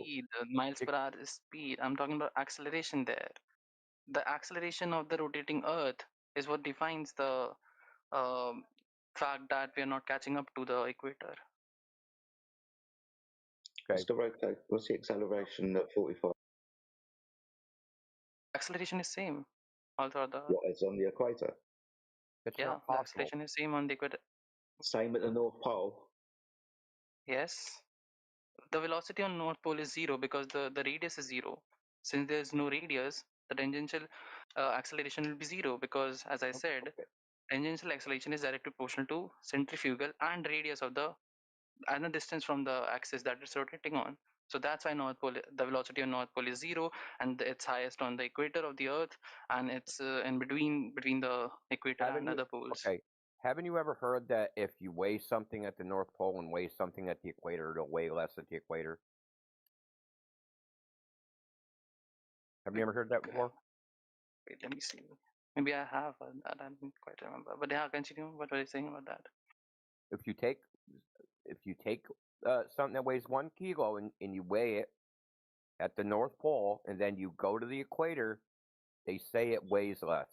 speed. Miles per hour is speed. I'm talking about acceleration there. The acceleration of the rotating Earth is what defines the um, fact that we are not catching up to the equator. Okay. What's the acceleration at 45? Acceleration is same. Also the What is on the equator? It's yeah, not the possible. acceleration is same on the equator. Same at the North Pole? Yes. The velocity on North Pole is zero because the radius is zero. Since there's no radius, the tangential acceleration will be zero because, as I said, Okay. tangential acceleration is directly proportional to centrifugal and radius of the and the distance from the axis that it's rotating on. So that's why North Pole, the velocity on North Pole is zero, and it's highest on the equator of the Earth, and it's in between the equator and other poles. Okay. Haven't you ever heard that if you weigh something at the North Pole and weigh something at the equator, it'll weigh less at the equator? Have you ever heard that before? Wait, let me see. Maybe I have, but I don't quite remember. But yeah, continue. What were you saying about that? If you take something that weighs 1 kilo and you weigh it at the North Pole and then you go to the equator, they say it weighs less.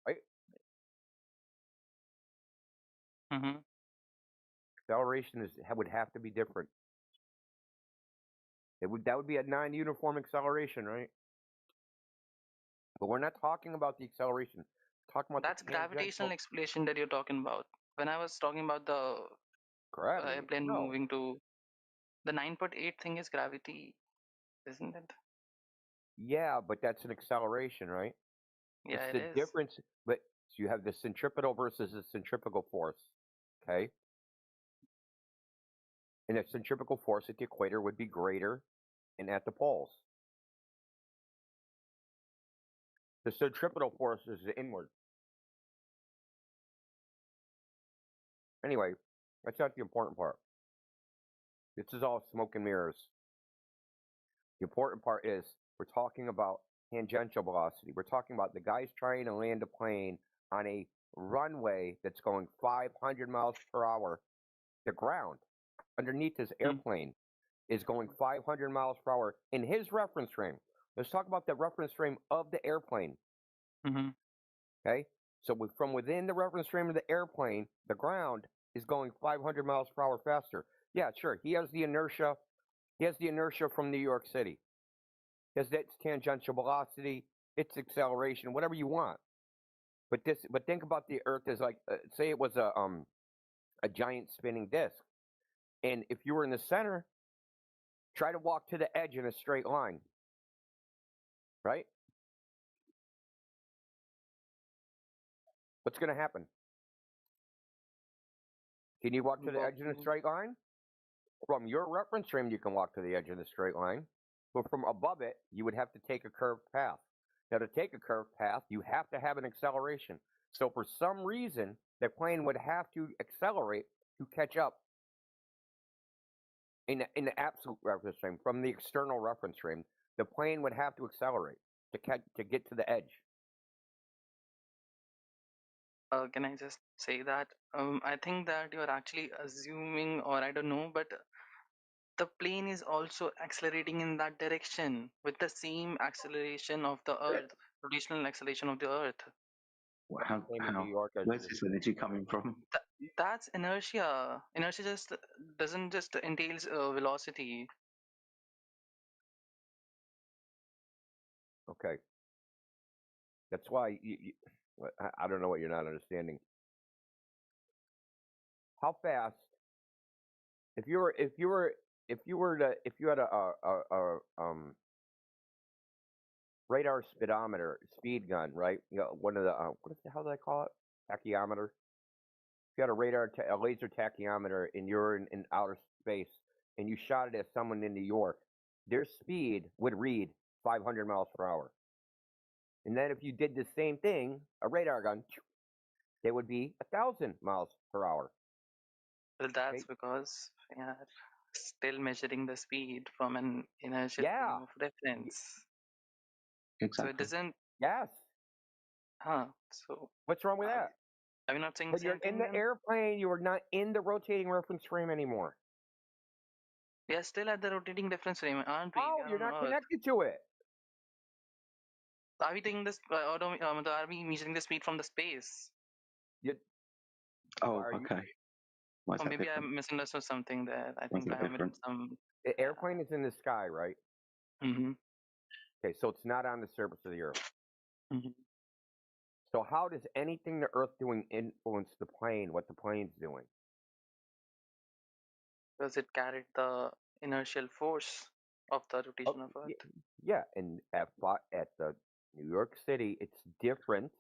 Right? Mm-hmm. Acceleration would have to be different. That would be a non-uniform acceleration, right? But we're not talking about the acceleration. We're talking about That's the gravitational acceleration that you're talking about. When I was talking about the gravity. airplane No. moving to the 9.8 thing is gravity, isn't it? Yeah, but that's an acceleration, right? Yeah, it's it the is. difference. But so you have the centripetal versus the centrifugal force. Okay. And the centrifugal force at the equator would be greater than at the poles. The centripetal force is the inward. Anyway, that's not the important part. This is all smoke and mirrors. The important part is we're talking about tangential velocity. We're talking about the guys trying to land a plane on a runway that's going 500 miles per hour. The ground underneath his airplane is going 500 miles per hour in his reference frame. Let's talk about the reference frame of the airplane. Mm-hmm. Okay? So from within the reference frame of the airplane, the ground is going 500 miles per hour faster. Yeah, sure. He has the inertia. He has the inertia from New York City. He has its tangential velocity, its acceleration, whatever you want. But think about the Earth as like, say it was a giant spinning disc, and if you were in the center, try to walk to the edge in a straight line, right? What's going to happen? Can you walk to the edge in a straight line? From your reference frame, you can walk to the edge in a straight line. But from above it, you would have to take a curved path. Now, to take a curved path, you have to have an acceleration. So for some reason, the plane would have to accelerate to catch up in the absolute reference frame. From the external reference frame, the plane would have to accelerate to get to the edge. Can I just say that? I think that you're actually assuming, or I don't know, but the plane is also accelerating in that direction with the same acceleration of the Earth, rotational acceleration of the Earth. How? Where's this energy coming from? That's inertia. Inertia just doesn't just entails velocity. Okay. That's why I don't know what you're not understanding. How fast? If you had a radar speedometer, speed gun, right? You know, one of the how do I call it? Tachyometer. If you had a laser tachyometer, and you're in outer space, and you shot it at someone in New York, their speed would read 500 miles per hour. And then if you did the same thing, a radar gun, they would be 1,000 miles per hour. Well, that's because we are still measuring the speed from an inertial frame of reference. Exactly. So it doesn't. Yes. Huh. So what's wrong with that? Are we not saying the When you're same in thing the then? airplane, you are not in the rotating reference frame anymore. We are still at the rotating reference frame, aren't we? Oh, We are you're on not Earth. connected to it. Are we taking this, or are we measuring the speed from the space? Oh, okay. Why is Or that maybe I different? misunderstood something there. I What's think that I omitted different? some. The airplane is in the sky, right? Mm-hmm. Okay, so it's not on the surface of the Earth. Mm-hmm. So how does anything the Earth doing influence the plane, what the plane's doing? Because it carried the inertial force of the rotation of Earth. Yeah, and at the New York City, it's different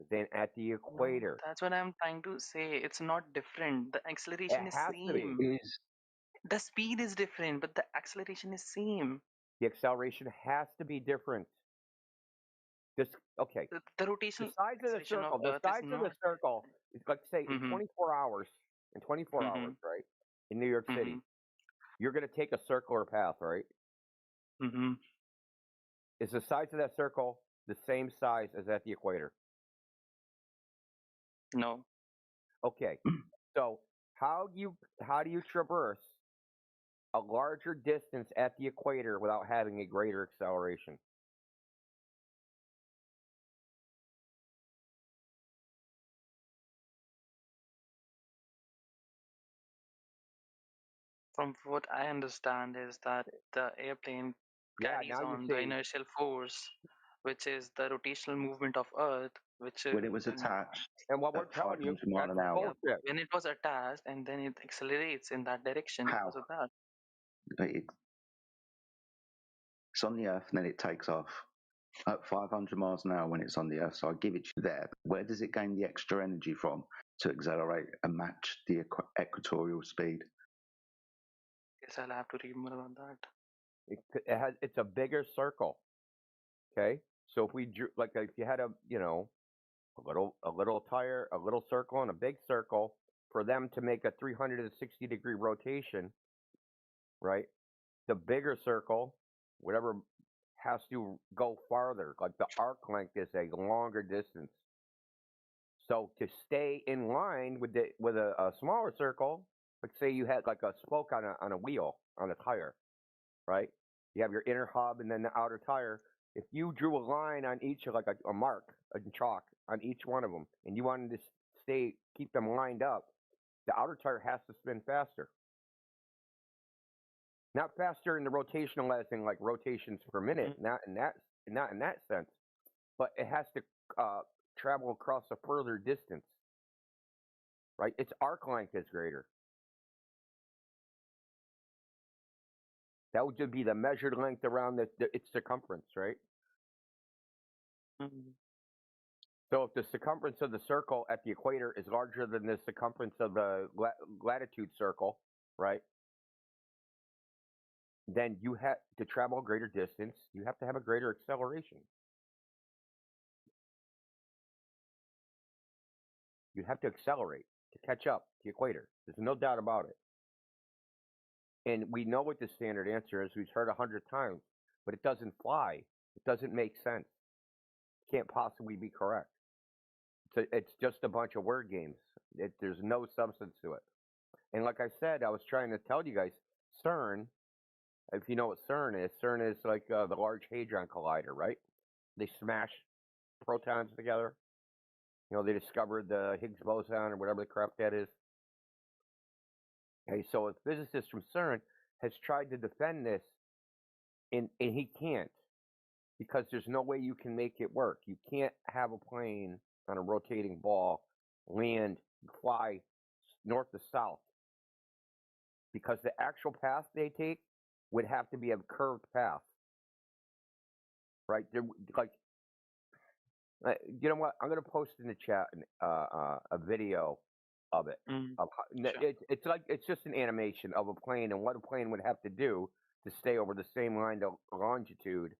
than at the equator. No, that's what I'm trying to say. It's not different. The It acceleration is has to be. same. The speed is different, but the acceleration is same. The acceleration has to be different. Okay. The The rotational size of the acceleration of circle. The Earth is size of the not. circle is like say in Mm-hmm. 24 hours. In 24 hours, Mm-hmm. right? In New York City, Mm-hmm. you're going to take a circular path, right? Mm-hmm. Is the size of that circle the same size as at the equator? No. Okay. So how do you traverse a larger distance at the equator without having a greater acceleration? From what I understand is that the airplane Yeah, carries now you on the see. inertial force, which is the rotational movement of Earth, which When it was attached And what we're at telling you, 500 mile that's an hour, bullshit. when it was attached and then it accelerates in that direction how? because of that. It's on the Earth and then it takes off at 500 miles an hour when it's on the Earth. So I give it to you there. Where does it gain the extra energy from to accelerate and match the equatorial speed? Guess I'll have to read more about that. It's a bigger circle. Okay, so if we drew like if you had a little tire, a little circle, and a big circle, for them to make a 360-degree rotation, right? The bigger circle, whatever, has to go farther. Like the arc length is a longer distance. So to stay in line with a smaller circle, like say you had like a spoke on a wheel on a tire, right? You have your inner hub and then the outer tire. If you drew a line on each, like a mark, a chalk on each one of them, and you wanted to keep them lined up, the outer tire has to spin faster. Not faster in the rotational as in like rotations per minute, not in that sense, but it has to travel across a further distance, right? Its arc length is greater. That would just be the measured length around its circumference, right? Mm-hmm. So if the circumference of the circle at the equator is larger than the circumference of the latitude circle, right? Then you have to travel a greater distance. You have to have a greater acceleration. You have to accelerate to catch up to the equator. There's no doubt about it. And we know what the standard answer is. We've heard 100 times, but it doesn't fly. It doesn't make sense. It can't possibly be correct. It's just a bunch of word games. There's no substance to it. And like I said, I was trying to tell you guys, CERN, if you know what CERN is like the Large Hadron Collider, right? They smash protons together. You know, they discovered the Higgs boson or whatever the crap that is. Okay, so a physicist from CERN has tried to defend this, and he can't, because there's no way you can make it work. You can't have a plane on a rotating ball land, fly north to south, because the actual path they take would have to be a curved path, right? Like, you know what? I'm going to post in the chat a video of it. Sure. It's just an animation of a plane and what a plane would have to do to stay over the same line of longitude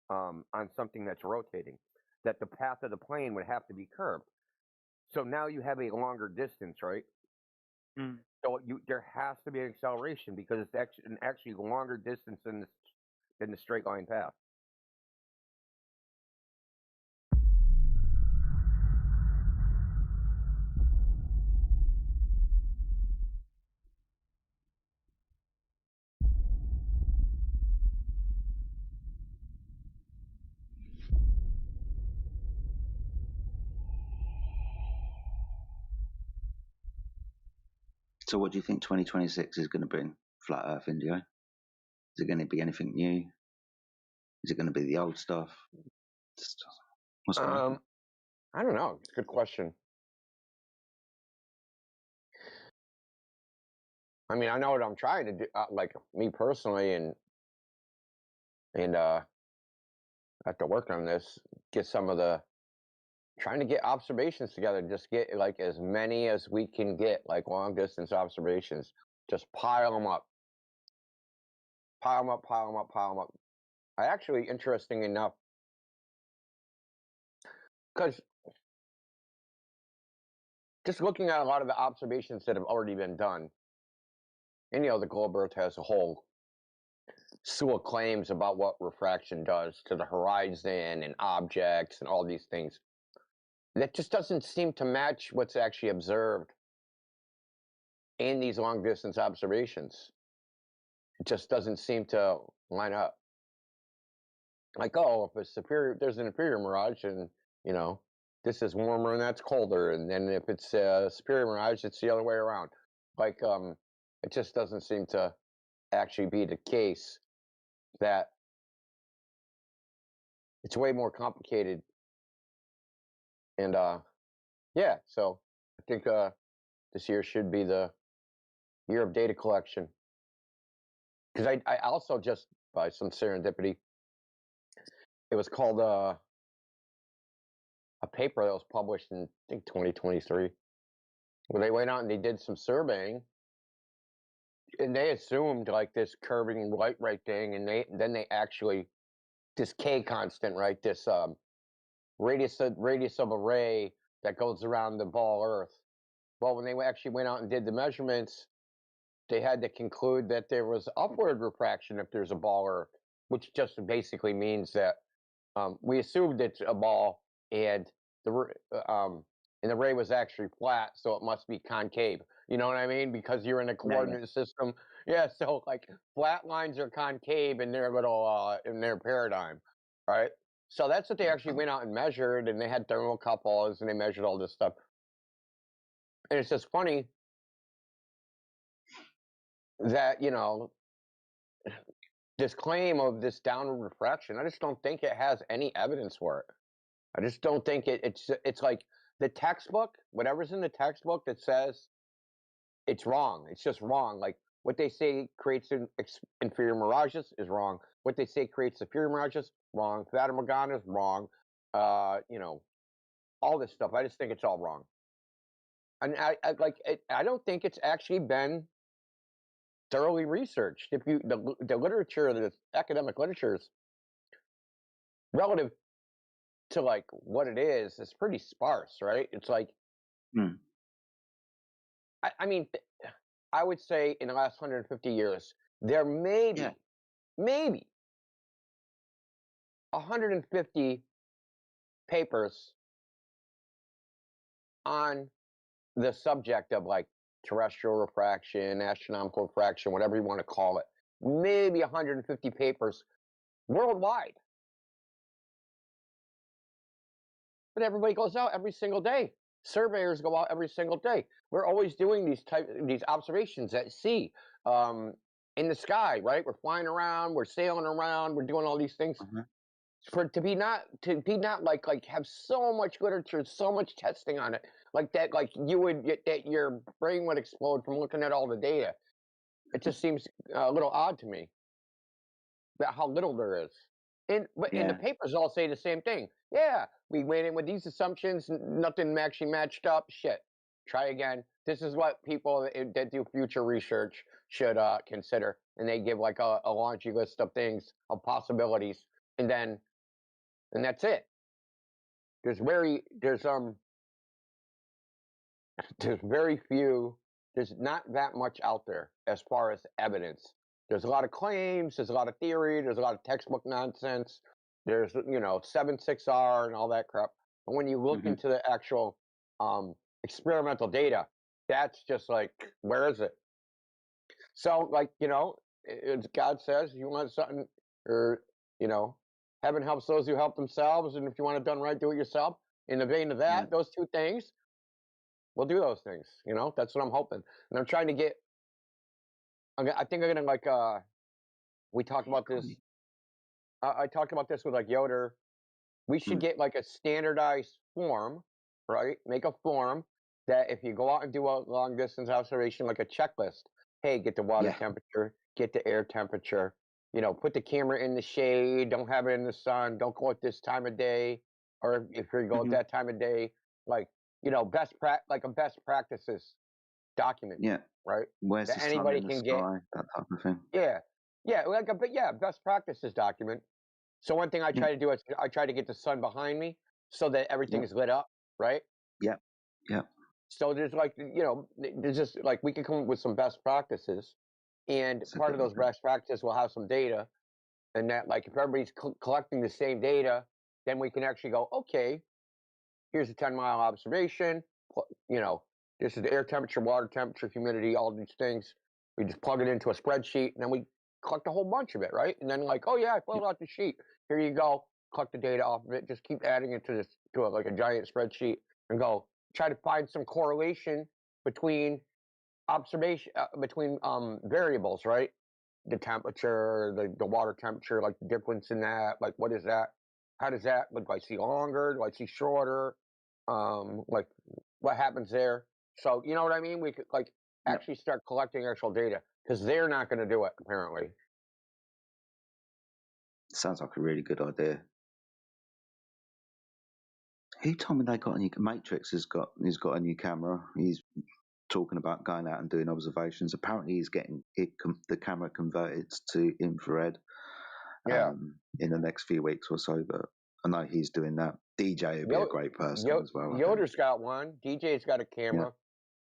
on something that's rotating. That the path of the plane would have to be curved. So now you have a longer distance, right? So there has to be an acceleration because it's actually longer distance than the straight line path. So what do you think 2026 is going to bring? Flat Earth, Indio? Is it going to be anything new? Is it going to be the old stuff? What's going to happen? I don't know. It's a good question. I mean, I know what I'm trying to do, like me personally, and I have to work on this. Get some of the trying to get observations together. Just get like as many as we can get, like long distance observations. Just pile them up, pile them up, pile them up, pile them up. I actually, interesting enough, because just looking at a lot of the observations that have already been done, and the globe Earth has a whole slew of claims about what refraction does to the horizon and objects and all these things. That just doesn't seem to match what's actually observed in these long distance observations. It just doesn't seem to line up. Like, oh, if there's an inferior mirage, and this is warmer and that's colder, and then if it's a superior mirage, it's the other way around. Like, it just doesn't seem to actually be the case. That it's way more complicated, and yeah. So I think this year should be the year of data collection. Because I also just, by some serendipity, it was called a paper that was published in, I think, 2023, where they went out and they did some surveying, and they assumed like this curving light right thing, and then they actually, this K constant, right, this radius of a ray that goes around the ball Earth. Well, when they actually went out and did the measurements, they had to conclude that there was upward refraction if there's a ball Earth, which just basically means that we assumed it's a ball, and the ray was actually flat, so it must be concave. You know what I mean? Because you're in a coordinate system. Yeah, so like flat lines are concave in their little in their paradigm, right? So that's what they actually went out and measured, and they had thermocouples, and they measured all this stuff. And it's just funny that this claim of this downward refraction, I just don't think it has any evidence for it. I just don't think it's like the textbook, whatever's in the textbook that says it's wrong. It's just wrong. Like what they say creates inferior mirages is wrong. What they say creates superior mirages, wrong. Fata Morgana is wrong. All this stuff. I just think it's all wrong. And I don't think it's actually been thoroughly researched. If the literature, the academic literature is relative to like what it is, it's pretty sparse, right? It's like, I mean, I would say in the last 150 years, there may be, maybe 150 papers on the subject of like terrestrial refraction, astronomical refraction, whatever you want to call it. Maybe 150 papers worldwide. But everybody goes out every single day. Surveyors go out every single day. We're always doing these observations at sea, in the sky, right? We're flying around, we're sailing around, we're doing all these things. To be not like have so much literature, so much testing on it, like that, like that your brain would explode from looking at all the data. It just seems a little odd to me about how little there is. And the papers all say the same thing. Yeah, we went in with these assumptions, nothing actually matched up. Shit, try again. This is what people that do future research should consider, and they give like a laundry list of things, of possibilities, and that's it. There's very few. There's not that much out there as far as evidence. There's a lot of claims, there's a lot of theory, there's a lot of textbook nonsense. There's 7.6R and all that crap. But when you look into the actual experimental data, that's just like, where is it? So like, as God says, if you want something, or heaven helps those who help themselves, and if you want it done right, do it yourself. In the vein of that, those two things, we'll do those things. You know, that's what I'm hoping. And I'm trying to get. I think I'm gonna like. We talked about this. I talked about this with like Yoder. We should get like a standardized form, right? Make a form that if you go out and do a long distance observation, like a checklist. Hey, get the water temperature, get the air temperature. You know, put the camera in the shade. Don't have it in the sun. Don't go at this time of day, or if you go at that time of day, like you know, like a best practices document. Yeah. Right. Where's That the sun anybody in the can sky? get. That type of thing. Yeah, like a best practices document. So one thing I try to do is I try to get the sun behind me so that everything is lit up, right? Yeah. Yeah. So there's like there's just like we can come up with some best practices, and part of those best practices will have some data, and that like if everybody's collecting the same data, then we can actually go, okay, here's a 10-mile observation. You know, this is the air temperature, water temperature, humidity, all these things. We just plug it into a spreadsheet, and then we collect a whole bunch of it, right? And then like, oh yeah, I filled out the sheet. Here you go. Collect the data off of it. Just keep adding it to like a giant spreadsheet, and go try to find some correlation between observation between variables, right? The temperature, the water temperature, like the difference in that, like what is that? How does that look? Do I see longer? Do I see shorter? Like what happens there? So you know what I mean? We could like actually start collecting actual data because they're not going to do it apparently. Sounds like a really good idea. Who told me they got a new Matrix has got a new camera. He's talking about going out and doing observations. Apparently, he's getting the camera converted to infrared. In the next few weeks or so, but I know he's doing that. DJ would be a great person as well. Yoder's got one. DJ's got a camera,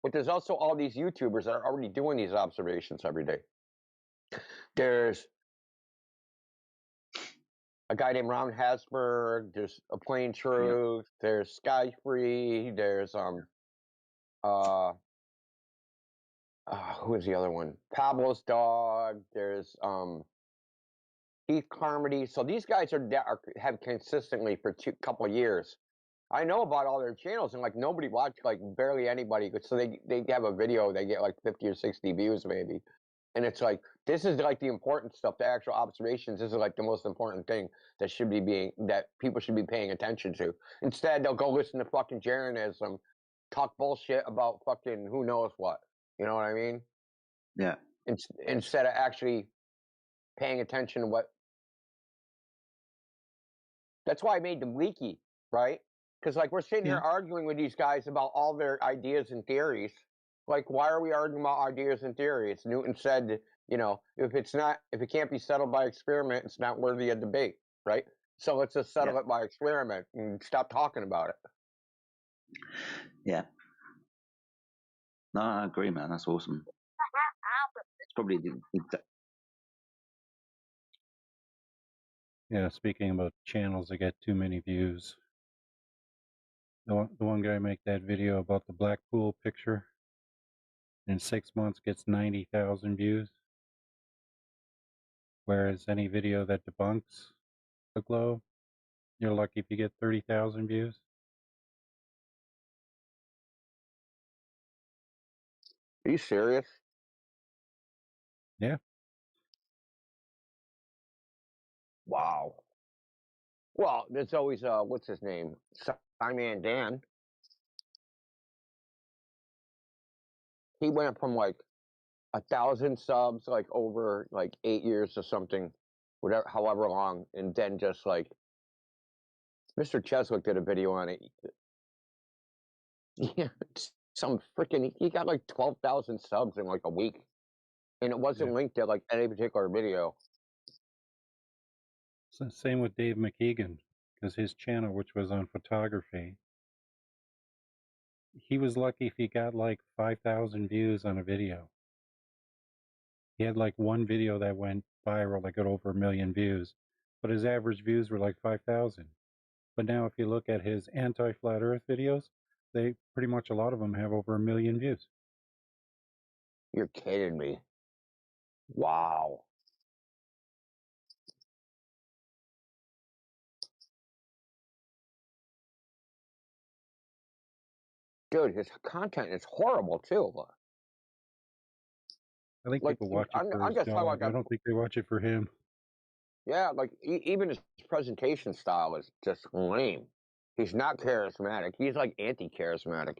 but there's also all these YouTubers that are already doing these observations every day. There's a guy named Ron Hasberg. There's a Plain Truth. There's Sky Free. There's who is the other one? Pablo's dog. There's Keith Carmody. So these guys have consistently for a couple of years. I know about all their channels, and like nobody watched, like barely anybody. So they have a video, they get like 50 or 60 views maybe, and it's like this is like the important stuff, the actual observations. This is like the most important thing that people should be paying attention to. Instead, they'll go listen to fucking Jeranism, talk bullshit about fucking who knows what. You know what I mean? Yeah. Instead of actually paying attention to what. That's why I made them leaky, right? Because like we're sitting here arguing with these guys about all their ideas and theories. Like, why are we arguing about ideas and theories? Newton said, you know, if it can't be settled by experiment, it's not worthy of debate, right? So let's just settle it by experiment and stop talking about it. Yeah. No, I agree, man. That's awesome. It's probably Yeah, speaking about channels that get too many views. The one guy make that video about the black pool picture in 6 months gets 90,000 views. Whereas any video that debunks the globe, you're lucky if you get 30,000 views. Are you serious? Yeah. Wow. Well, there's always what's his name? Simon Dan. He went from like 1,000 subs like over like 8 years or something, whatever, however long, and then just like Mr. Cheswick did a video on it. Yeah, some freaking he got like 12,000 subs in like a week, and it wasn't linked to like any particular video. So same with Dave McKeegan, because his channel, which was on photography, he was lucky if he got like 5,000 views on a video. He had like one video that went viral that got over 1 million views, but his average views were like 5,000. But now if you look at his anti-flat earth videos, they pretty much, a lot of them have over 1 million views. You're kidding me. Wow. Dude, his content is horrible too. I think Like, people watch it for I'm his just talking dog. like I don't think they watch it for him. yeah, like even his presentation style is just lame. He's not charismatic. He's like anti-charismatic.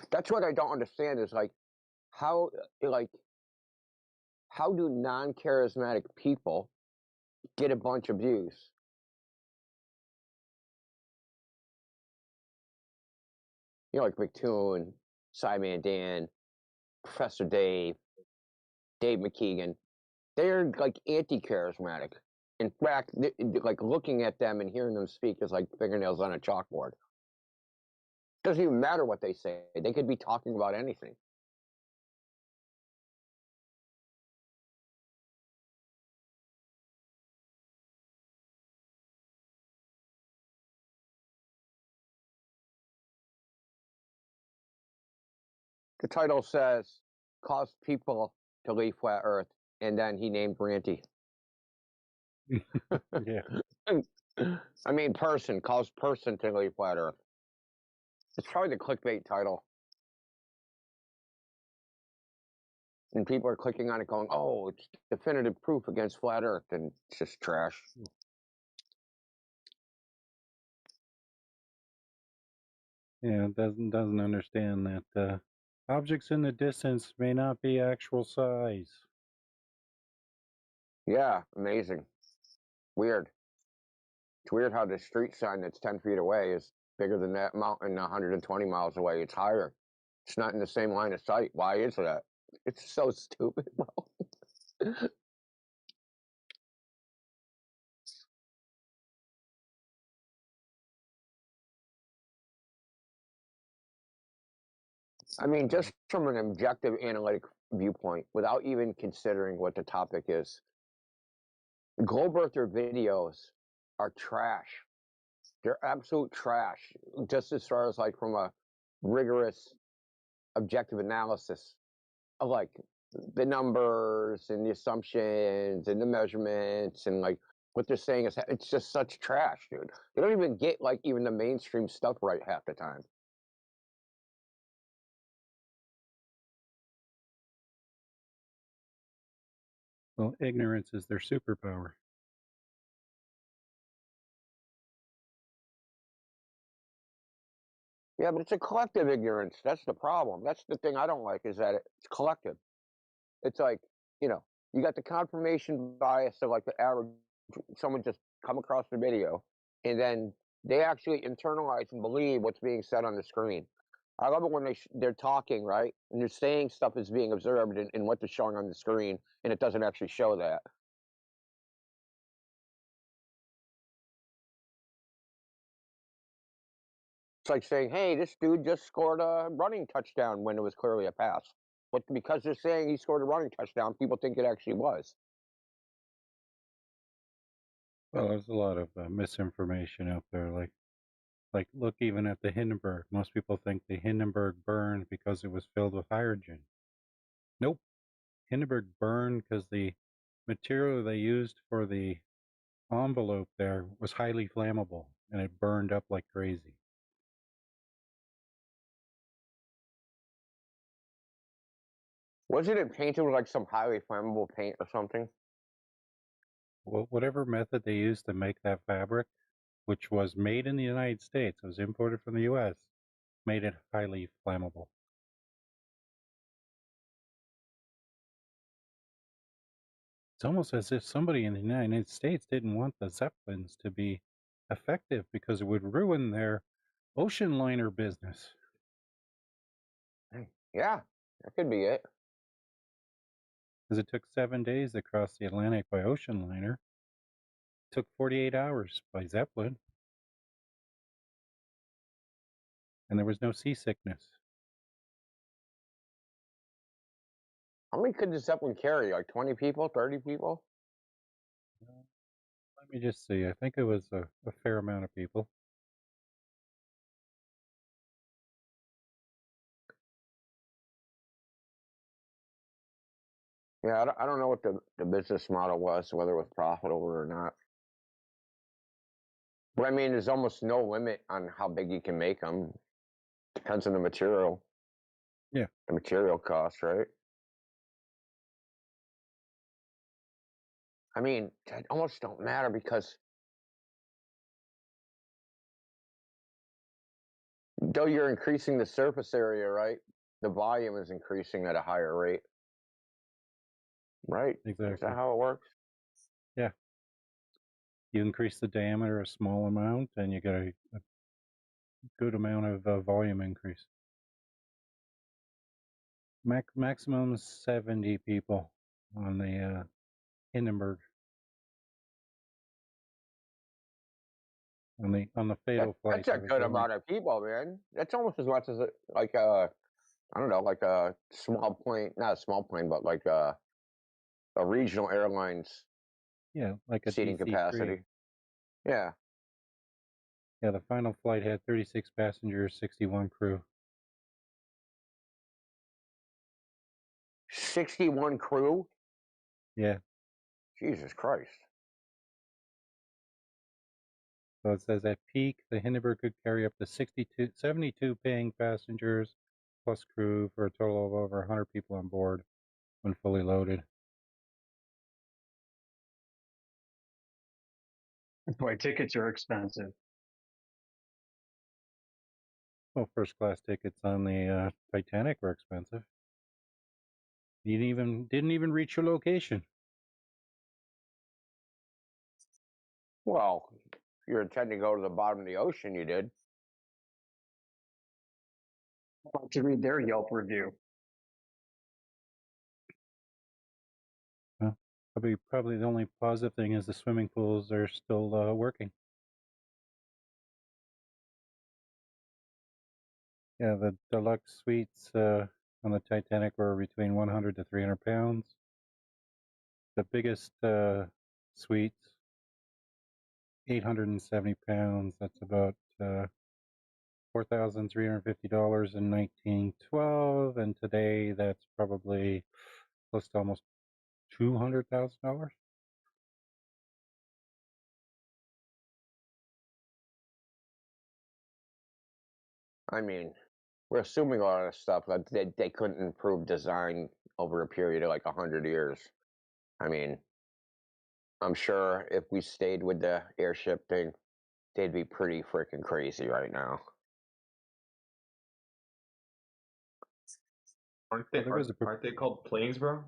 That's what I don't understand is how like how do non-charismatic people get a bunch of views? You know, like McToon, Simon Dan, Professor Dave, Dave McKeegan. They're like anti-charismatic. In fact, like looking at them and hearing them speak is like fingernails on a chalkboard. Doesn't even matter what they say. They could be talking about anything. The title says caused people to leave flat Earth, and then he named Ranty. Yeah. I mean, person caused person to leave flat Earth. It's probably the clickbait title, and people are clicking on it, going, "Oh, it's definitive proof against flat Earth," and it's just trash. Yeah, it doesn't understand that objects in the distance may not be actual size. Yeah, amazing. Weird. It's weird how the street sign that's 10 feet away is bigger than that mountain 120 miles away. It's higher. It's not in the same line of sight. Why is that? It's so stupid. I mean, just from an objective analytic viewpoint, without even considering what the topic is, globe earther videos are trash. They're absolute trash. Just as far as like from a rigorous objective analysis of like the numbers and the assumptions and the measurements and like what they're saying is it's just such trash, dude. They don't even get like even the mainstream stuff right half the time. Well, ignorance is their superpower. Yeah, but it's a collective ignorance. That's the problem. That's the thing I don't like is that it's collective. It's like, you know, you got the confirmation bias of like the average someone just come across the video and then they actually internalize and believe what's being said on the screen. I love it when they're talking, right? And they're saying stuff is being observed in what they're showing on the screen, and it doesn't actually show that. It's like saying, hey, this dude just scored a running touchdown when it was clearly a pass. But because they're saying he scored a running touchdown, people think it actually was. Well, there's a lot of misinformation out there. Like, look even at the Hindenburg. Most people think the Hindenburg burned because it was filled with hydrogen. Nope. Hindenburg burned because the material they used for the envelope there was highly flammable and it burned up like crazy. Wasn't it painted with like some highly flammable paint or something? Well, whatever method they used to make that fabric, which was made in the United States, it was imported from the US, made it highly flammable. It's almost as if somebody in the United States didn't want the Zeppelins to be effective because it would ruin their ocean liner business. Yeah, that could be it. Because it took 7 days to cross the Atlantic by ocean liner. It took 48 hours by Zeppelin. And there was no seasickness. How many could the Zeppelin carry? Like 20 people, 30 people? Let me just see. I think it was a fair amount of people. Yeah, I don't know what the business model was, whether it was profitable or not. But I mean, there's almost no limit on how big you can make them. Depends on the material. Yeah. The material cost, right? I mean, that almost don't matter because though you're increasing the surface area, right? The volume is increasing at a higher rate. Right? Exactly. Is that how it works? Yeah. You increase the diameter a small amount, and you get a good amount of volume increase. Maximum 70 people on the Hindenburg. On the fatal flight. That's a good amount of people, man. That's almost as much as like I don't know, like a small plane, not a small plane, but like a regional airlines. Yeah, like a seating DC-3. capacity. Yeah. Yeah, the final flight had 36 passengers, 61 crew. 61 crew? Yeah. Jesus Christ. So it says at peak, the Hindenburg could carry up to 72 paying passengers plus crew for a total of over 100 people on board when fully loaded. That's why tickets are expensive. Well, first class tickets on the Titanic were expensive. You didn't even reach your location. Well, if you're intending to go to the bottom of the ocean, you did. I'll have to read their Yelp review. Well, probably the only positive thing is the swimming pools are still working. Yeah, the deluxe suites on the Titanic were between 100 to 300 pounds. The biggest suites, 870 pounds. That's about $4,350 in 1912, and today that's probably close to almost $200,000. I mean, we're assuming a lot of stuff that they couldn't improve design over a period of like 100 years. I mean, I'm sure if we stayed with the airship thing, they'd be pretty freaking crazy right now. Aren't they called planes, bro?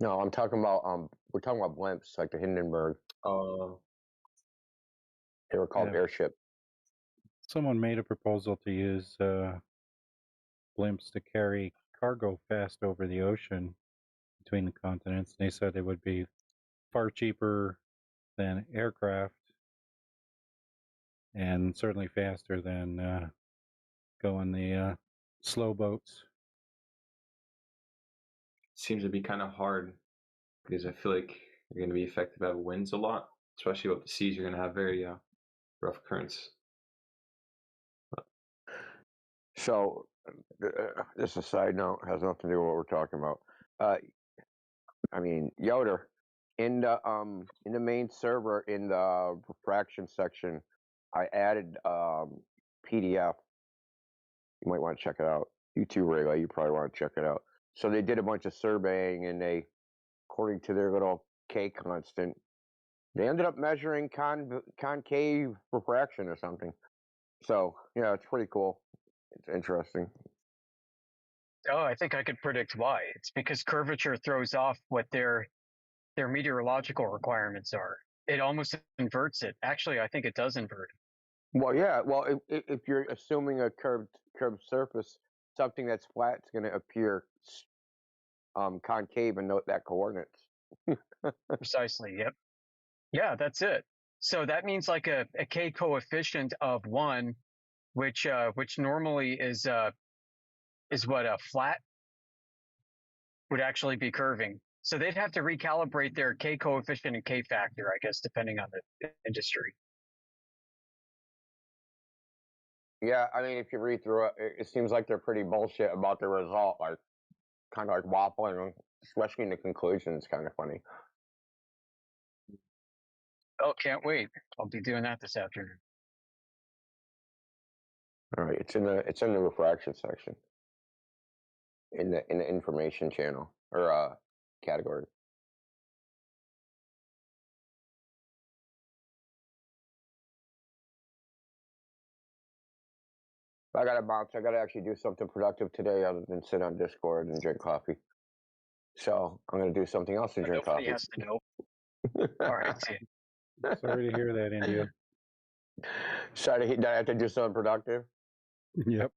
No, I'm talking about we're talking about blimps like the Hindenburg. They were called airship. Someone made a proposal to use blimps to carry cargo fast over the ocean between the continents. They said it would be far cheaper than aircraft and certainly faster than going the slow boats. Seems to be kind of hard because I feel like you're going to be affected by winds a lot, especially with the seas. You're going to have very rough currents. So, just a side note, has nothing to do with what we're talking about. I mean, Yoder, in the main server in the refraction section, I added PDF. You might want to check it out. You too, Ray. You probably want to check it out. So they did a bunch of surveying, and they, according to their little K constant, they ended up measuring concave refraction or something. So yeah, it's pretty cool. It's interesting. Oh, I think I could predict why. It's because curvature throws off what their meteorological requirements are. It almost inverts it. Actually, I think it does invert it. Well, yeah. Well, if you're assuming a curved surface, something that's flat is going to appear concave and note that coordinates. Precisely. Yep. Yeah, that's it. So that means like a K coefficient of 1, which normally is what a flat would actually be curving. So they'd have to recalibrate their K coefficient and K factor, I guess, depending on the industry. Yeah, I mean, if you read through it, it seems like they're pretty bullshit about the result, like kind of like waffling, especially in the conclusion. It's kind of funny. Oh, can't wait. I'll be doing that this afternoon. All right, it's in the refraction section in the information channel or category. I gotta bounce. I gotta actually do something productive today other than sit on Discord and drink coffee. So I'm gonna do something else and drink Nobody coffee. has to know. All right, see. Sorry to hear that, India. Sorry, did I have to do something productive? Yep.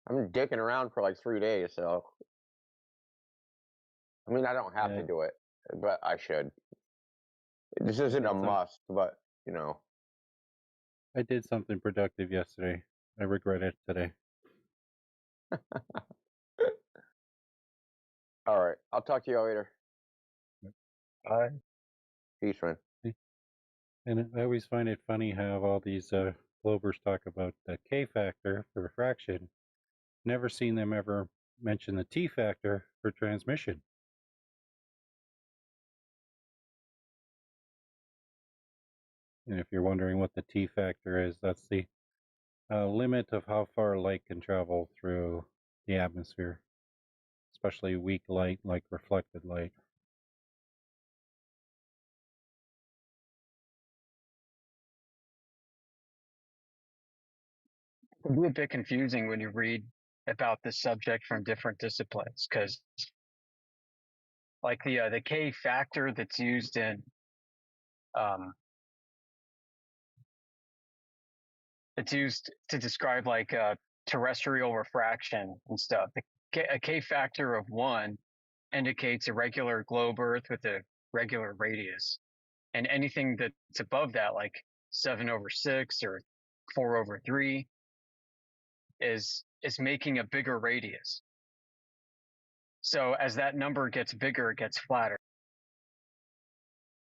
I'm dicking around for like 3 days, so I mean I don't have to do it, but I should. This isn't a must, but you know. I did something productive yesterday. I regret it today. All right, I'll talk to you later. Bye. Peace, man. And I always find it funny how all these Globers talk about the K factor for refraction. Never seen them ever mention the T factor for transmission. And if you're wondering what the T factor is, that's the limit of how far light can travel through the atmosphere, especially weak light like reflected light. It can be a bit confusing when you read about this subject from different disciplines, because like the K factor that's used in it's used to describe like terrestrial refraction and stuff. A K factor of 1 indicates a regular globe Earth with a regular radius, and anything that's above that, like 7/6 or 4/3, is making a bigger radius. So as that number gets bigger, it gets flatter.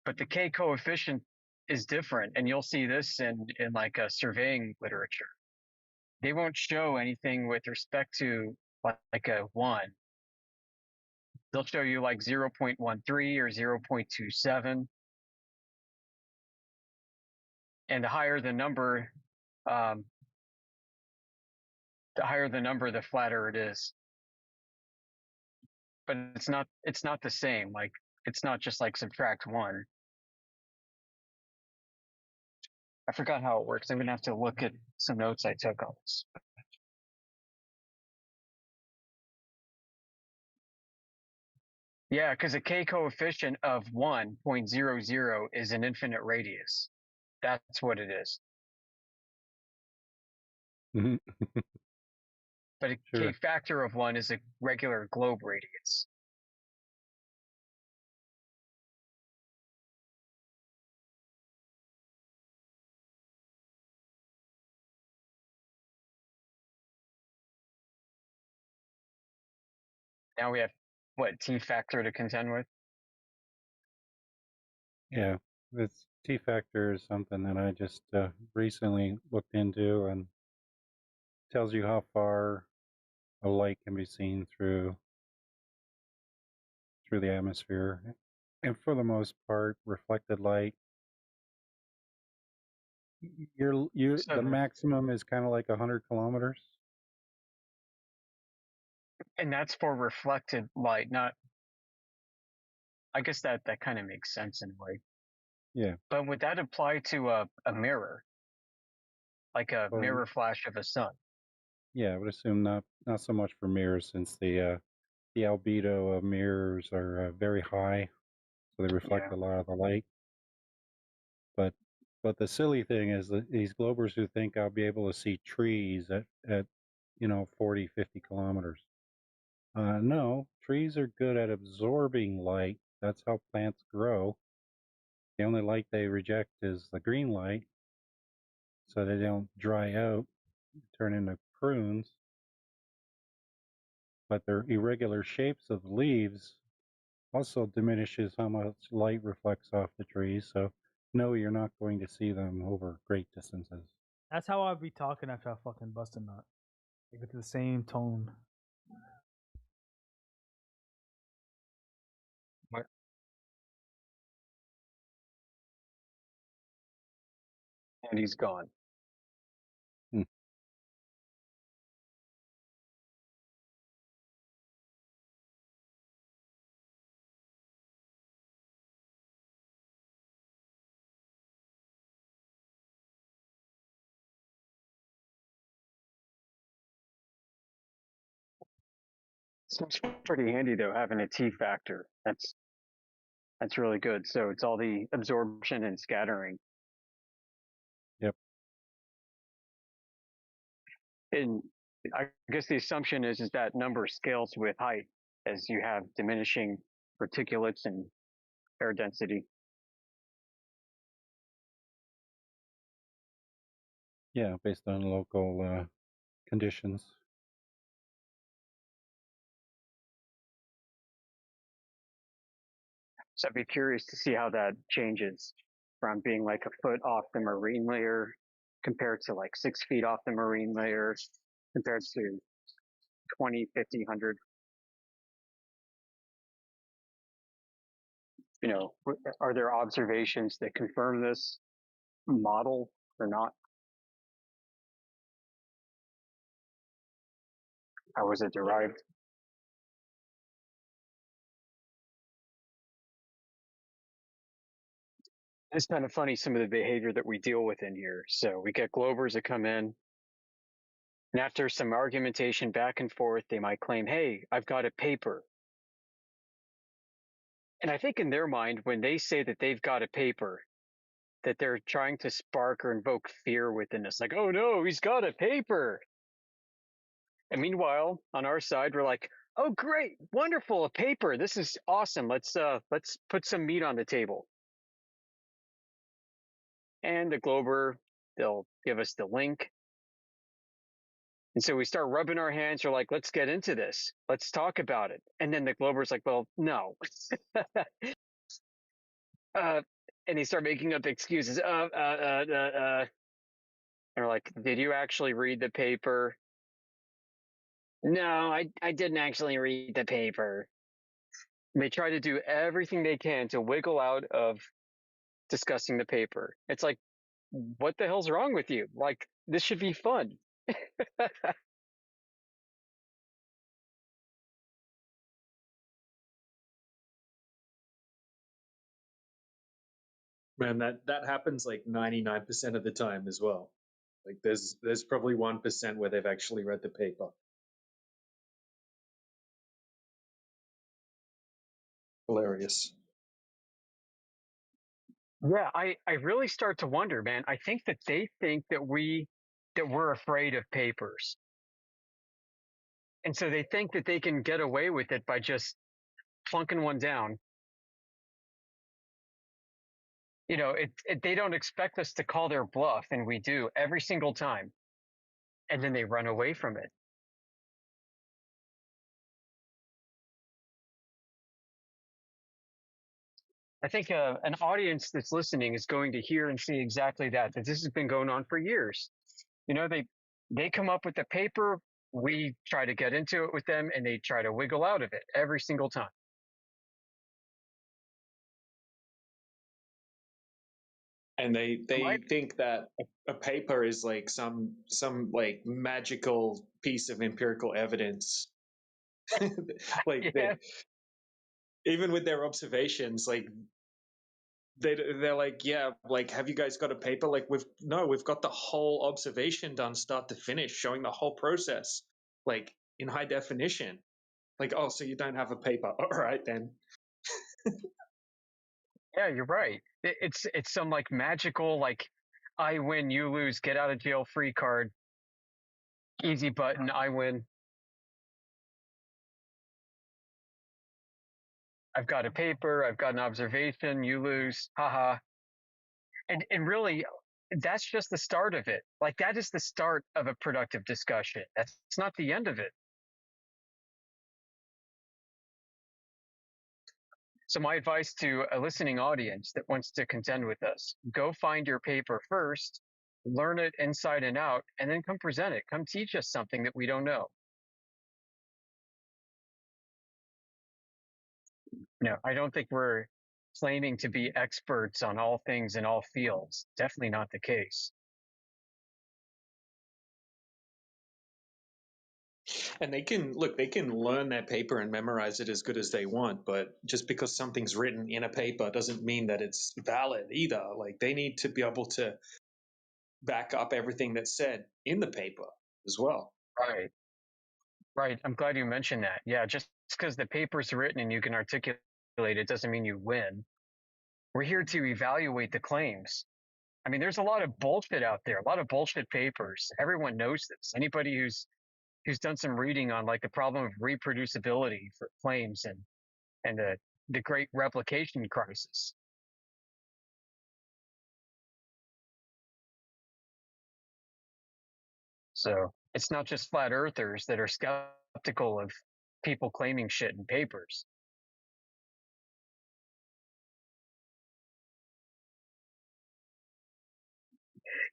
But the K coefficient is different, and you'll see this in like a surveying literature. They won't show anything with respect to like a 1. They'll show you like 0.13 or 0.27. And the higher the number, the flatter it is. But it's not the same. Like, it's not just like subtract 1. I forgot how it works. I'm gonna have to look at some notes I took on this. Yeah, because a K coefficient of 1.00 is an infinite radius. That's what it is. But a K factor of 1 is a regular globe radius. Now we have, what, T factor to contend with? Yeah, this T factor is something that I just recently looked into, and tells you how far a light can be seen through the atmosphere. And for the most part, reflected light, the maximum is kind of like 100 kilometers. And that's for reflected light, not. I guess that kind of makes sense in a way. Yeah. But would that apply to a mirror, like a mirror flash of a sun? Yeah, I would assume not so much for mirrors, since the albedo of mirrors are very high, so they reflect a lot of the light. But the silly thing is that these globers who think I'll be able to see trees at 40, 50 kilometers. No, trees are good at absorbing light. That's how plants grow. The only light they reject is the green light, so they don't dry out, turn into prunes. But their irregular shapes of leaves also diminishes how much light reflects off the trees. So no, you're not going to see them over great distances. That's how I'll be talking after I fucking bust a nut. Like, it's the same tone. What? And he's gone. Hmm. It's pretty handy though, having a T factor. That's really good. So it's all the absorption and scattering. Yep. And I guess the assumption is that number scales with height as you have diminishing particulates and air density. Yeah, based on local conditions. So I'd be curious to see how that changes from being like a foot off the marine layer compared to like 6 feet off the marine layer compared to 20, 50, 100. You know, are there observations that confirm this model or not? How was it derived? It's kind of funny some of the behavior that we deal with in here. So we get Globers that come in, and after some argumentation back and forth, they might claim, hey, I've got a paper. And I think in their mind, when they say that they've got a paper, that they're trying to spark or invoke fear within us. Like, oh no, he's got a paper. And meanwhile, on our side, we're like, oh great, wonderful, a paper. This is awesome. Let's put some meat on the table. And the Glober, they'll give us the link. And so we start rubbing our hands. We're like, let's get into this. Let's talk about it. And then the Glober's like, well, no. And they start making up excuses. And we're like, did you actually read the paper? No, I didn't actually read the paper. And they try to do everything they can to wiggle out of discussing the paper. It's like, what the hell's wrong with you? Like, this should be fun. Man, that happens like 99% of the time as well. Like there's probably 1% where they've actually read the paper. Hilarious. Yeah, I really start to wonder, man. I think that they think that we're afraid of papers. And so they think that they can get away with it by just plunking one down. You know, they don't expect us to call their bluff, and we do every single time. And then they run away from it. I think an audience that's listening is going to hear and see exactly that this has been going on for years. You know, they come up with the paper, we try to get into it with them, and they try to wiggle out of it every single time. And they think that a paper is like some like magical piece of empirical evidence. Like Yeah. even with their observations, like they're like, yeah, like, have you guys got a paper? Like, we've got the whole observation done start to finish, showing the whole process, like in high definition. Like, oh, so you don't have a paper? All right then. Yeah, you're right. It's some like magical, like, I win, you lose, get out of jail free card, easy button, I win. I've got a paper, I've got an observation, you lose, haha. And really, that's just the start of it. Like, that is the start of a productive discussion. That's not the end of it. So my advice to a listening audience that wants to contend with us, go find your paper first, learn it inside and out, and then come present it. Come teach us something that we don't know. No, I don't think we're claiming to be experts on all things in all fields. Definitely not the case. And they can learn their paper and memorize it as good as they want, but just because something's written in a paper doesn't mean that it's valid either. Like they need to be able to back up everything that's said in the paper as well. Right. Right. I'm glad you mentioned that. Yeah, just because the paper's written and you can articulate it doesn't mean you win. We're here to evaluate the claims. I mean, there's a lot of bullshit out there, a lot of bullshit papers. Everyone knows this. Anybody who's done some reading on like the problem of reproducibility for claims and the great replication crisis. So it's not just flat earthers that are skeptical of people claiming shit in papers.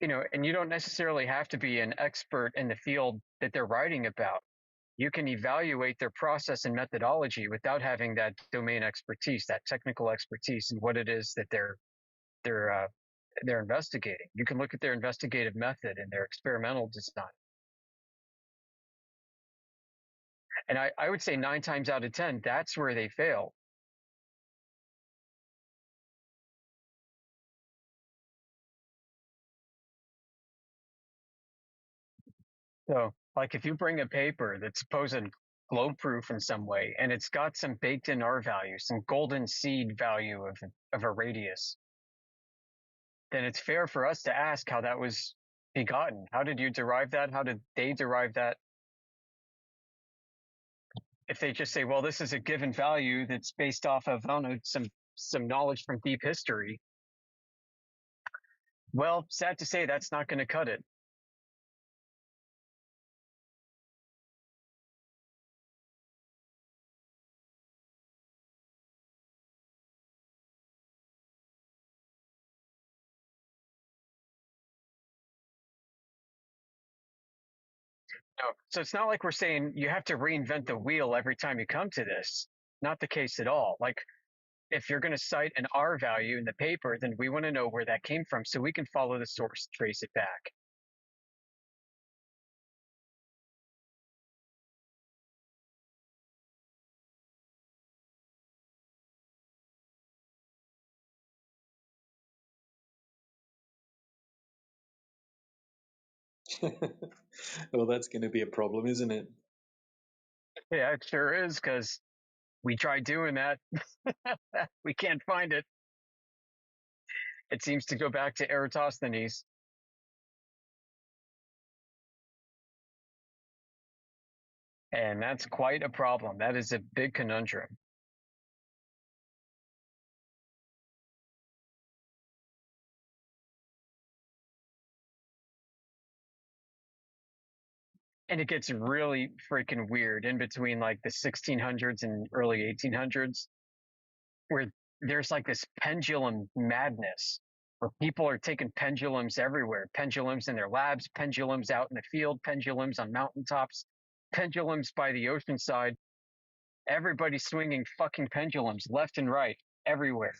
You know, and you don't necessarily have to be an expert in the field that they're writing about. You can evaluate their process and methodology without having that domain expertise, that technical expertise in what it is that they're investigating. You can look at their investigative method and their experimental design. And I would say 9 times out of 10, that's where they fail. So, like if you bring a paper that's supposed globe proof in some way, and it's got some baked in R value, some golden seed value of a radius, then it's fair for us to ask how that was begotten. How did you derive that? How did they derive that? If they just say, well, this is a given value that's based off of, I don't know, some knowledge from deep history. Well, sad to say, that's not going to cut it. No. So it's not like we're saying you have to reinvent the wheel every time you come to this. Not the case at all. Like if you're going to cite an R value in the paper, then we want to know where that came from so we can follow the source, trace it back. Well, that's going to be a problem, isn't it? Yeah, it sure is, because we tried doing that. We can't find it. It seems to go back to Eratosthenes. And that's quite a problem. That is a big conundrum. And it gets really freaking weird in between like the 1600s and early 1800s, where there's like this pendulum madness where people are taking pendulums everywhere, pendulums in their labs, pendulums out in the field, pendulums on mountaintops, pendulums by the ocean side. Everybody's swinging fucking pendulums left and right everywhere.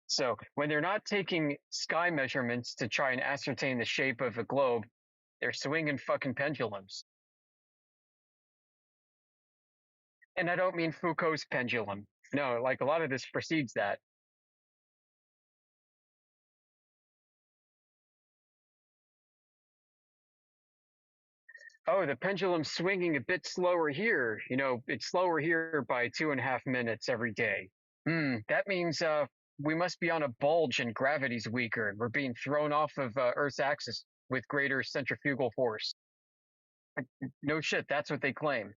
So when they're not taking sky measurements to try and ascertain the shape of a globe, they're swinging fucking pendulums. And I don't mean Foucault's pendulum. No, like a lot of this precedes that. Oh, the pendulum's swinging a bit slower here. You know, it's slower here by 2.5 minutes every day. That means we must be on a bulge and gravity's weaker and we're being thrown off of Earth's axis with greater centrifugal force. No shit, that's what they claim.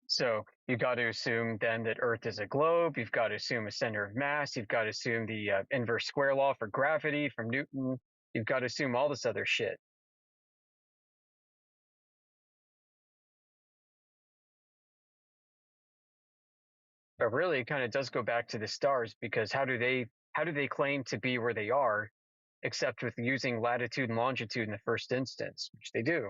So you've got to assume then that Earth is a globe. You've got to assume a center of mass. You've got to assume the inverse square law for gravity from Newton. You've got to assume all this other shit. But really, it kind of does go back to the stars, because how do they claim to be where they are, except with using latitude and longitude in the first instance, which they do.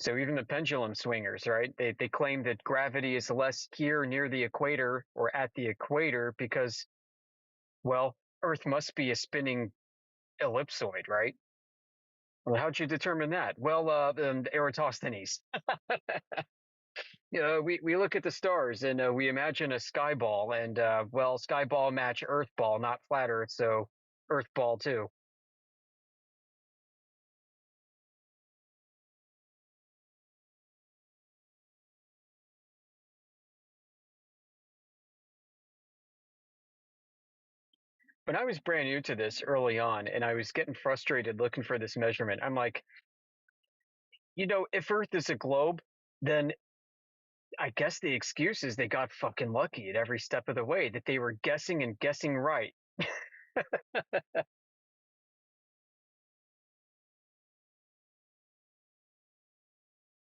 So even the pendulum swingers, right? They claim that gravity is less here near the equator or at the equator because, well, Earth must be a spinning ellipsoid, right? Well, how'd you determine that? Well, Eratosthenes. We look at the stars and we imagine a sky ball, and well, sky ball match Earth ball, not flat Earth, so Earth ball too. When I was brand new to this early on, and I was getting frustrated looking for this measurement, I'm like, if Earth is a globe, then I guess the excuse is they got fucking lucky at every step of the way, that they were guessing and guessing right.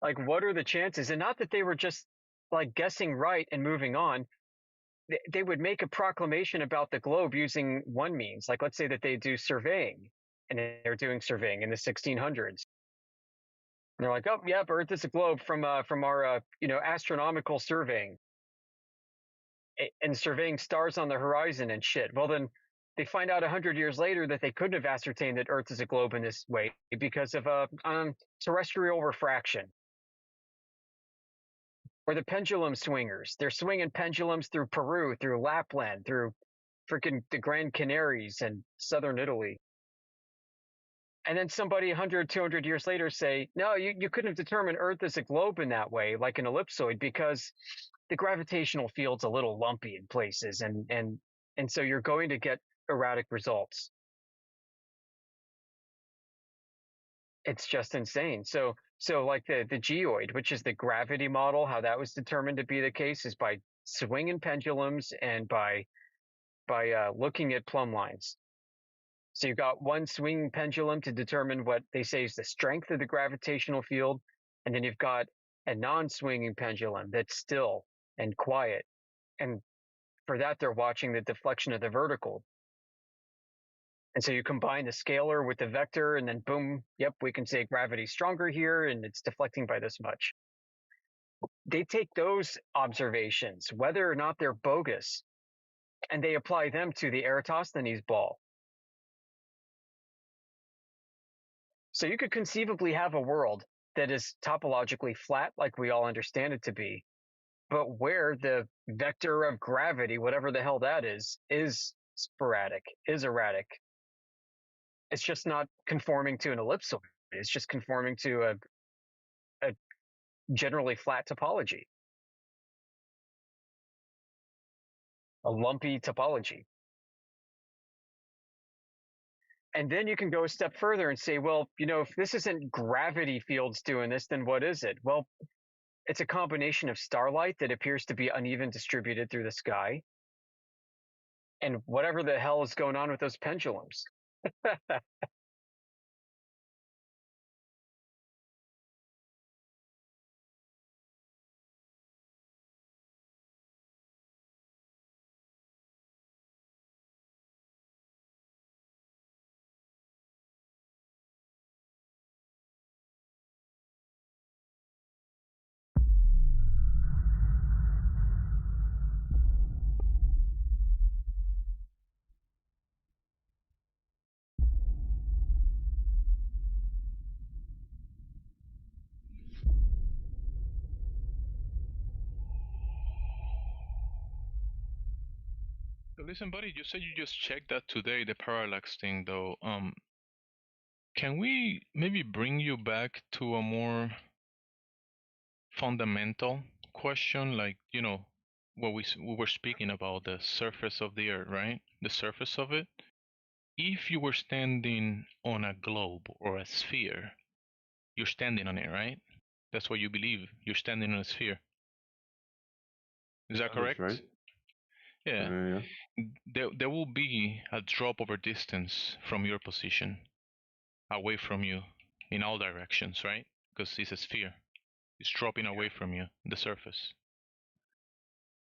Like, what are the chances? And not that they were just like guessing right and moving on. They would make a proclamation about the globe using one means. Like, let's say that they do surveying, and they're doing surveying in the 1600s. And they're like, oh, yep, Earth is a globe from our astronomical surveying, and surveying stars on the horizon and shit. Well, then they find out 100 years later that they couldn't have ascertained that Earth is a globe in this way because of terrestrial refraction. Or the pendulum swingers. They're swinging pendulums through Peru, through Lapland, through freaking the Grand Canaries and southern Italy. And then somebody 100, 200 years later say, no, you couldn't have determined Earth as a globe in that way, like an ellipsoid, because the gravitational field's a little lumpy in places, and so you're going to get erratic results. It's just insane. So like the geoid, which is the gravity model, how that was determined to be the case is by swinging pendulums and by looking at plumb lines. So you've got one swinging pendulum to determine what they say is the strength of the gravitational field, and then you've got a non-swinging pendulum that's still and quiet. And for that, they're watching the deflection of the vertical. And so you combine the scalar with the vector, and then boom, yep, we can say gravity's stronger here, and it's deflecting by this much. They take those observations, whether or not they're bogus, and they apply them to the Eratosthenes ball. So you could conceivably have a world that is topologically flat, like we all understand it to be, but where the vector of gravity, whatever the hell that is sporadic, is erratic. It's just not conforming to an ellipsoid. It's just conforming to a generally flat topology, a lumpy topology. And then you can go a step further and say, well, if this isn't gravity fields doing this, then what is it? Well, it's a combination of starlight that appears to be uneven distributed through the sky, and whatever the hell is going on with those pendulums. Listen, buddy, you said you just checked that today, the parallax thing, though. Can we maybe bring you back to a more fundamental question, like what we were speaking about, the surface of the Earth, right? The surface of it. If you were standing on a globe or a sphere, you're standing on it, right? That's what you believe. You're standing on a sphere. Is that correct? That's right. Yeah. There will be a drop over distance from your position away from you in all directions, right? Because it's a sphere. It's dropping away from you, the surface.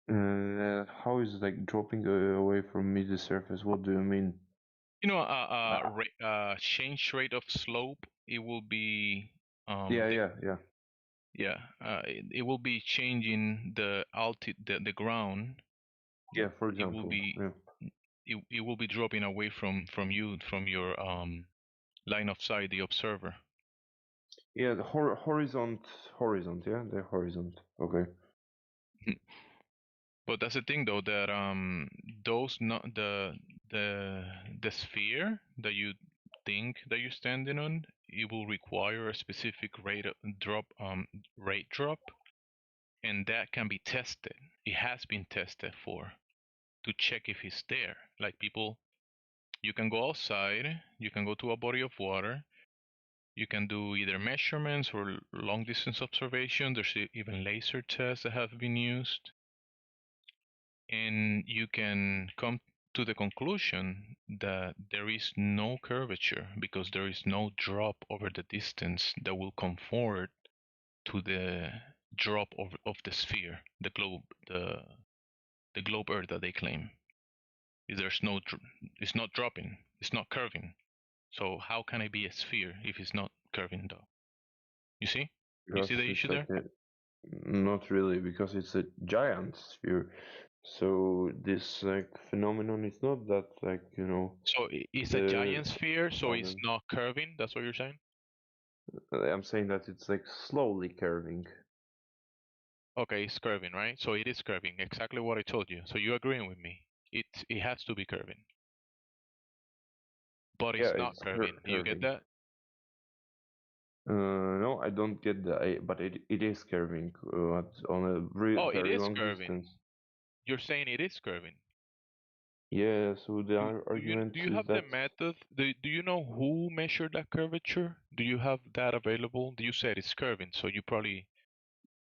How is it like dropping away from me the surface? What do you mean? Change rate of slope. It will be. Yeah. Yeah, it will be changing the the ground. Yeah, for It will example. be Yeah. it will be dropping away from you, from your line of sight, the observer. Yeah, the horizon. Yeah, the horizon. Okay. But that's the thing, though, that those not the sphere that you think that you're standing on, it will require a specific rate drop, and that can be tested. It has been tested for to check if it's there. Like people, you can go outside, you can go to a body of water, you can do either measurements or long distance observation. There's even laser tests that have been used, and you can come to the conclusion that there is no curvature because there is no drop over the distance that will conform to the drop of the sphere, the globe, the globe Earth that they claim. There's no, it's not dropping, it's not curving. So how can it be a sphere if it's not curving, though? You see? You Because see the it's issue like there? not really, because it's a giant sphere. So this like phenomenon is not that like So it's a the giant sphere, so it's phenomenon. not curving. That's what you're saying? I'm saying that it's like slowly curving. Okay, it's curving, right? So it is curving, exactly what I told you. So you're agreeing with me. It has to be curving, but Yeah, it's not it's curving. Do you get curving. that? No, I don't get that, but it is curving on a Oh, it very is long curving. distance. You're saying it is curving. Yeah, so the Do argument you is have the that method? Do you know who measured that curvature? Do you have that available? You said it's curving, so you probably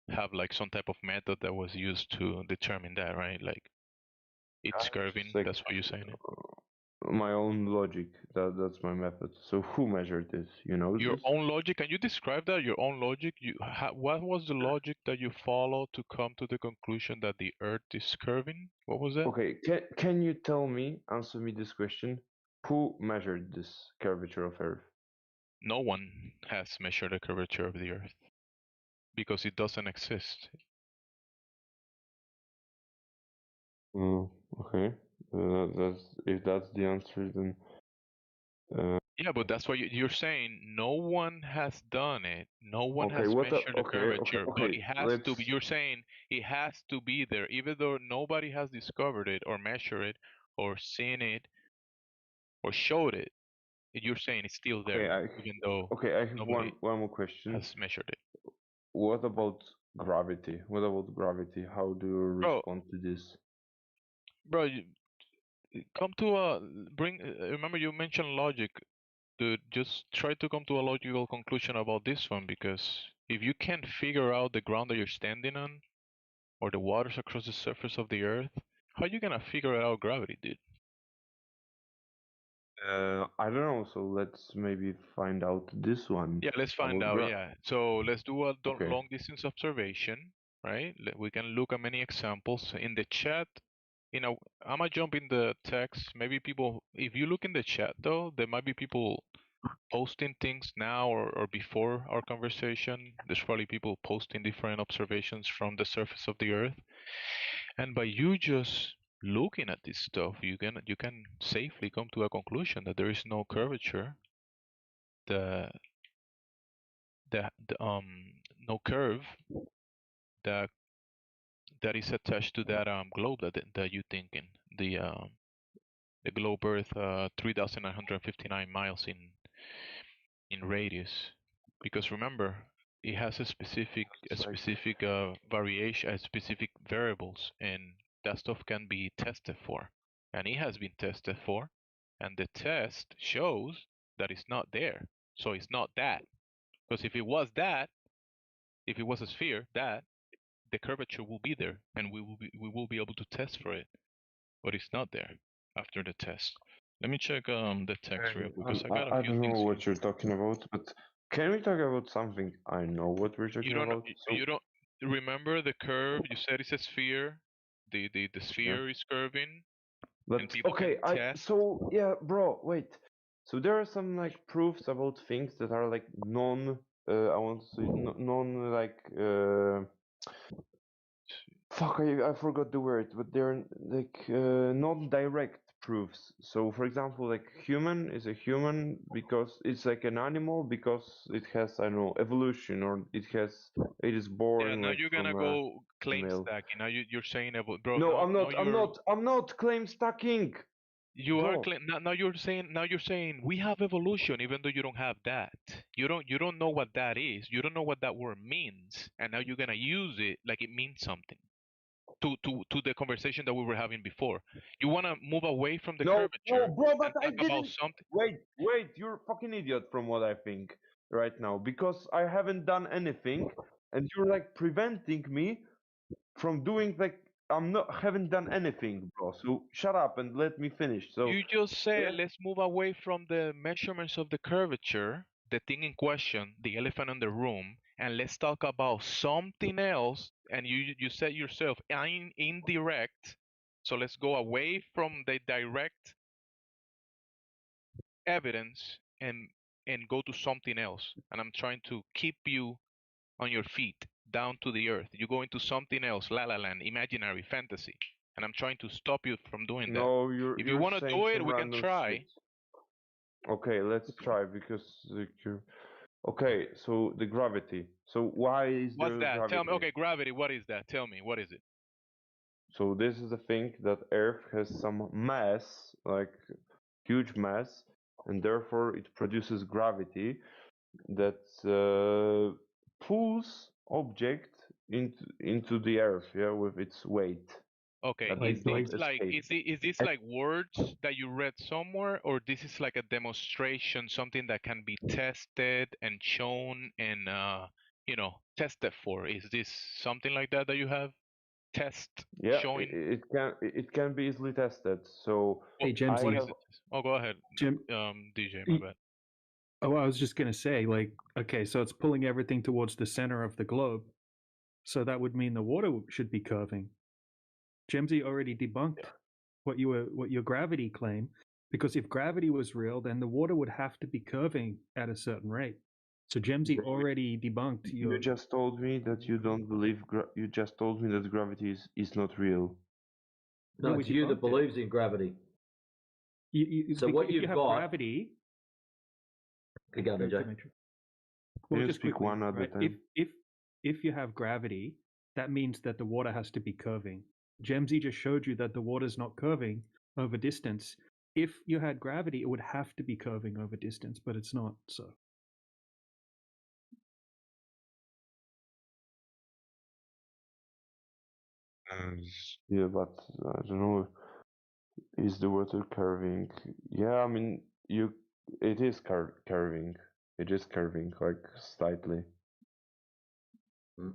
have like some type of method that was used to determine that, right? Like I it's have just curving. like That's what you're saying. my own logic. That's my method. So who measured this? You know Your this? own logic. Can you describe that? Your own logic. What was the logic that you followed to come to the conclusion that the Earth is curving? What was that? Okay, can you answer me this question? Who measured this curvature of Earth? No one has measured the curvature of the Earth because it doesn't exist. Okay. That's if that's the answer, then Yeah, but that's what you're saying. No one has done it. No one okay. has measured the curvature, but Okay. it has to be. Let's You're saying it has to be there, even though nobody has discovered it or measured it or seen it or showed it. You're saying it's still okay. there, even though I have nobody one more question. has measured it. What about gravity? What about gravity? How do you Bro, respond to this? bro, come to a bring. Remember, you mentioned logic. Dude, just try to come to a logical conclusion about this one, because if you can't figure out the ground that you're standing on or the waters across the surface of the Earth, how are you gonna figure out gravity, dude? I don't know. So let's maybe find out this one Yeah, let's find about out. Yeah, so let's do a Okay. long distance observation, right? We can look at many examples in the chat. I might jump in the text. Maybe people, if you look in the chat though, there might be people posting things now or before our conversation. There's probably people posting different observations from the surface of the Earth. And by you just looking at this stuff, you can safely come to a conclusion that there is no curvature, the no curve that that is attached to that globe that you thinking, the globe Earth, 3,959 miles in radius. Because remember, it has a specific It's like variation, specific variables, and that stuff can be tested for, and it has been tested for, and the test shows that it's not there. So it's not that, because if it was that, if it was a sphere, that the curvature will be there, and we will be able to test for it, but it's not there after the test. Let me check the text real quick, because I got a I few don't know things here. what you're talking about, but can we talk about something I know what we're You talking don't about? So you don't remember the curve? You said it's a sphere. The yeah, sphere is curving, and but people can okay, test. yeah, bro, wait. So there are some like proofs about things that are like non I want to say non like fuck, I forgot the word, but they're like non-direct proofs. So, for example, like human is a human because it's like an animal because it has, I don't know, evolution, or it is Yeah, born now like you're from gonna a go claim female. stacking. Now you're saying about bro. No, Now I'm not claim stacking, you are bro. now you're saying we have evolution even though you don't have that. You don't know what that is. You don't know what that word means, and now you're gonna use it like it means something. To the conversation that we were having before. You wanna move away from the No, curvature bro, but and I talk about didn't. something. Wait, you're a fucking idiot from what I think right now, because I haven't done anything, and you're like preventing me from doing like haven't done anything, bro. So shut up and let me finish. So You just said yeah, let's move away from the measurements of the curvature, the thing in question, the elephant in the room, and let's talk about something else. And you said yourself, indirect. So let's go away from the direct evidence and go to something else. And I'm trying to keep you on your feet, down to the earth. You go into something else, la la land, imaginary, fantasy. And I'm trying to stop you from doing that. no, If you you're want to saying do it, some we can random try. shit. Okay, let's try because okay. So the gravity. So why is What's there that? Tell me. gravity? Okay, gravity. What is that? Tell me. What is it? So this is the thing that Earth has some mass, like huge mass, and therefore it produces gravity that pulls object into the Earth, yeah, with its weight. Okay, That is it don't this like escape. is this like words that you read somewhere, or this is like a demonstration, something that can be tested and shown and tested for? Is this something like that that you have test Yeah, showing? it can be easily tested. So Hey, I What Jemsy, is have it? Oh, go ahead, Jim. DJ. My bad. Oh, I was just gonna say, like, okay, so it's pulling everything towards the center of the globe, so that would mean the water should be curving. Jemsy already debunked what your gravity claim, because if gravity was real, then the water would have to be curving at a certain rate. So Jemsy already debunked your. You just told me that you don't believe. You just told me that gravity is not real. No, No, we it's you that debunked it. believes in gravity. So what if you've you have got, gravity. Okay, go, DJ. Well, You just speak quickly, one at a right? time. If you have gravity, that means that the water has to be curving. Jemsy just showed you that the water's not curving over distance. If you had gravity, it would have to be curving over distance, but it's not. So Yeah, but I don't know. Is the water curving? Yeah, I mean, it is curving. It is curving, like slightly.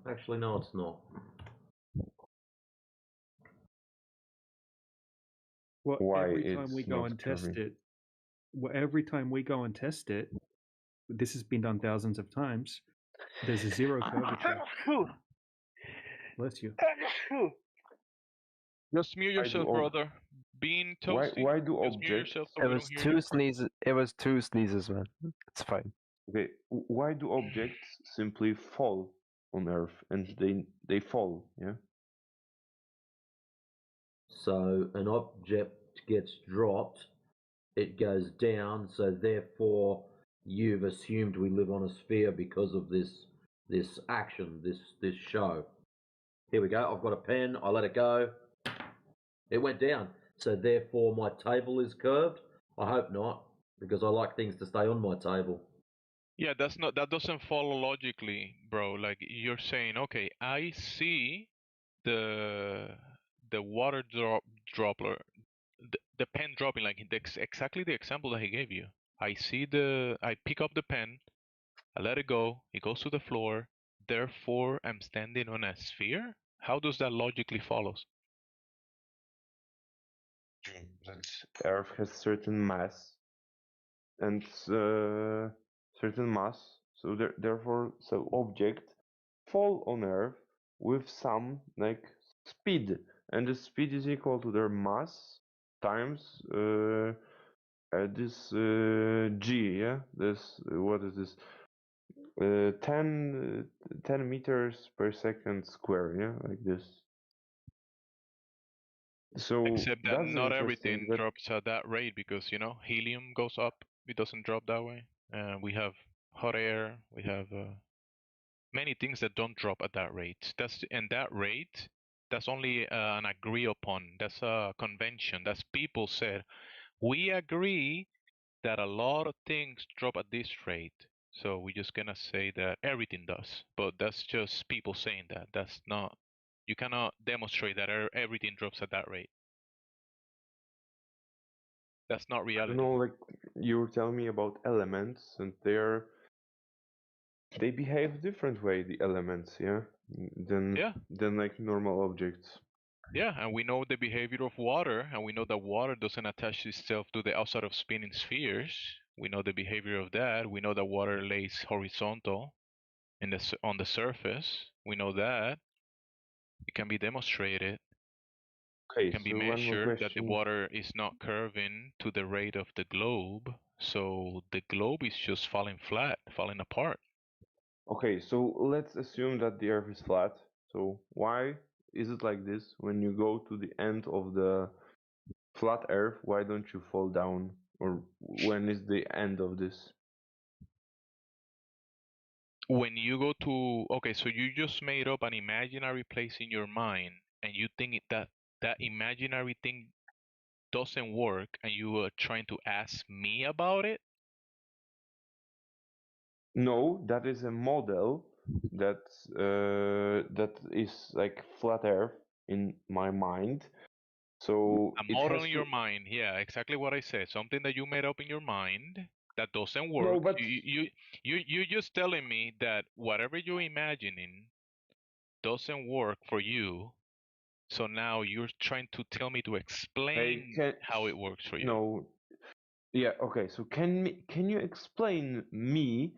Actually, no, it's not. well, Why every time we it's go not and test curving? it, every time we go and test it, this has been done thousands of times. There's a zero curvature. Bless you. Just mute yourself, brother. Being toasty. Why do Just mute objects? yourself so It we was don't hear you. two sneezes. It was two sneezes, man. It's fine. Okay, why do objects simply fall on Earth and they fall? Yeah. So an object gets dropped, it goes down. So therefore, you've assumed we live on a sphere because of this action, this show. Here we go. I've got a pen. I let it go. It went down. So therefore, my table is curved. I hope not, because I like things to stay on my table. Yeah, that doesn't follow logically, bro. Like you're saying, okay, I see the water dropper, the pen dropping, like exactly the example that he gave you. I pick up the pen, I let it go, it goes to the floor, therefore I'm standing on a sphere? How does that logically follows? That Earth has certain mass and certain mass, so therefore, so object fall on Earth with some like speed, and the speed is equal to their mass times this g. Yeah, this what is this? 10 meters per second square, yeah, like this. So Except that that's not interesting. everything drops at that rate because, you know, helium goes up. It doesn't drop that way. We have hot air. We have many things that don't drop at that rate. And that rate, that's only an agree upon. That's a convention. That's people said, we agree that a lot of things drop at this rate. So we're just gonna say that everything does. But that's just people saying that. That's not, you cannot demonstrate that everything drops at that rate. That's not I don't reality. know, like you were telling me about elements, and they behave different way, the elements, yeah, Yeah. than like normal objects. Yeah, and we know the behavior of water, and we know that water doesn't attach itself to the outside of spinning spheres. We know the behavior of that. We know that water lays horizontal on the surface. We know that. It can be demonstrated. Okay, It can be so one more measured that the question. water is not curving to the rate of the globe. So the globe is just falling flat, falling apart. Okay, so let's assume that the Earth is flat. So why is it like this? When you go to the end of the flat Earth, why don't you fall down? Or when is the end of this? When you go to, okay, so you just made up an imaginary place in your mind, and you think that imaginary thing doesn't work, and you are trying to ask me about it. No, that is a model that is like flat Earth in my mind. So A it model has in to. your mind, yeah, exactly what I said. Something that you made up in your mind that doesn't No, work. but You just telling me that whatever you're imagining doesn't work for you. So now you're trying to tell me to hey, explain how it works for you. no, yeah, okay. So can you explain me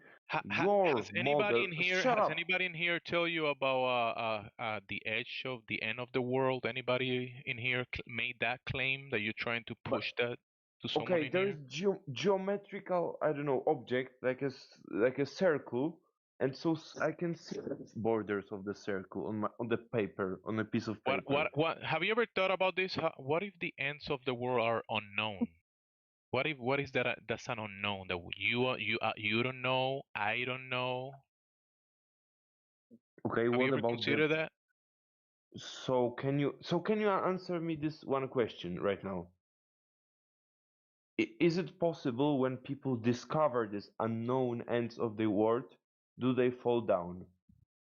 your Has anybody model? in here Shut has up. anybody in here tell you about the edge of the end of the world? Anybody in here made that claim that you're trying to But push that to someone okay, in there is here? geometrical, I don't know, object like a circle, and so I can see the borders of the circle on the paper, on a piece of paper. What have you ever thought about this? What if the ends of the world are unknown? What is that? That's an unknown that you don't know. I don't know. Okay, Have you what ever about the? considered that? So can you answer me this one question right now? Is it possible when people discover this unknown ends of the world, do they fall down?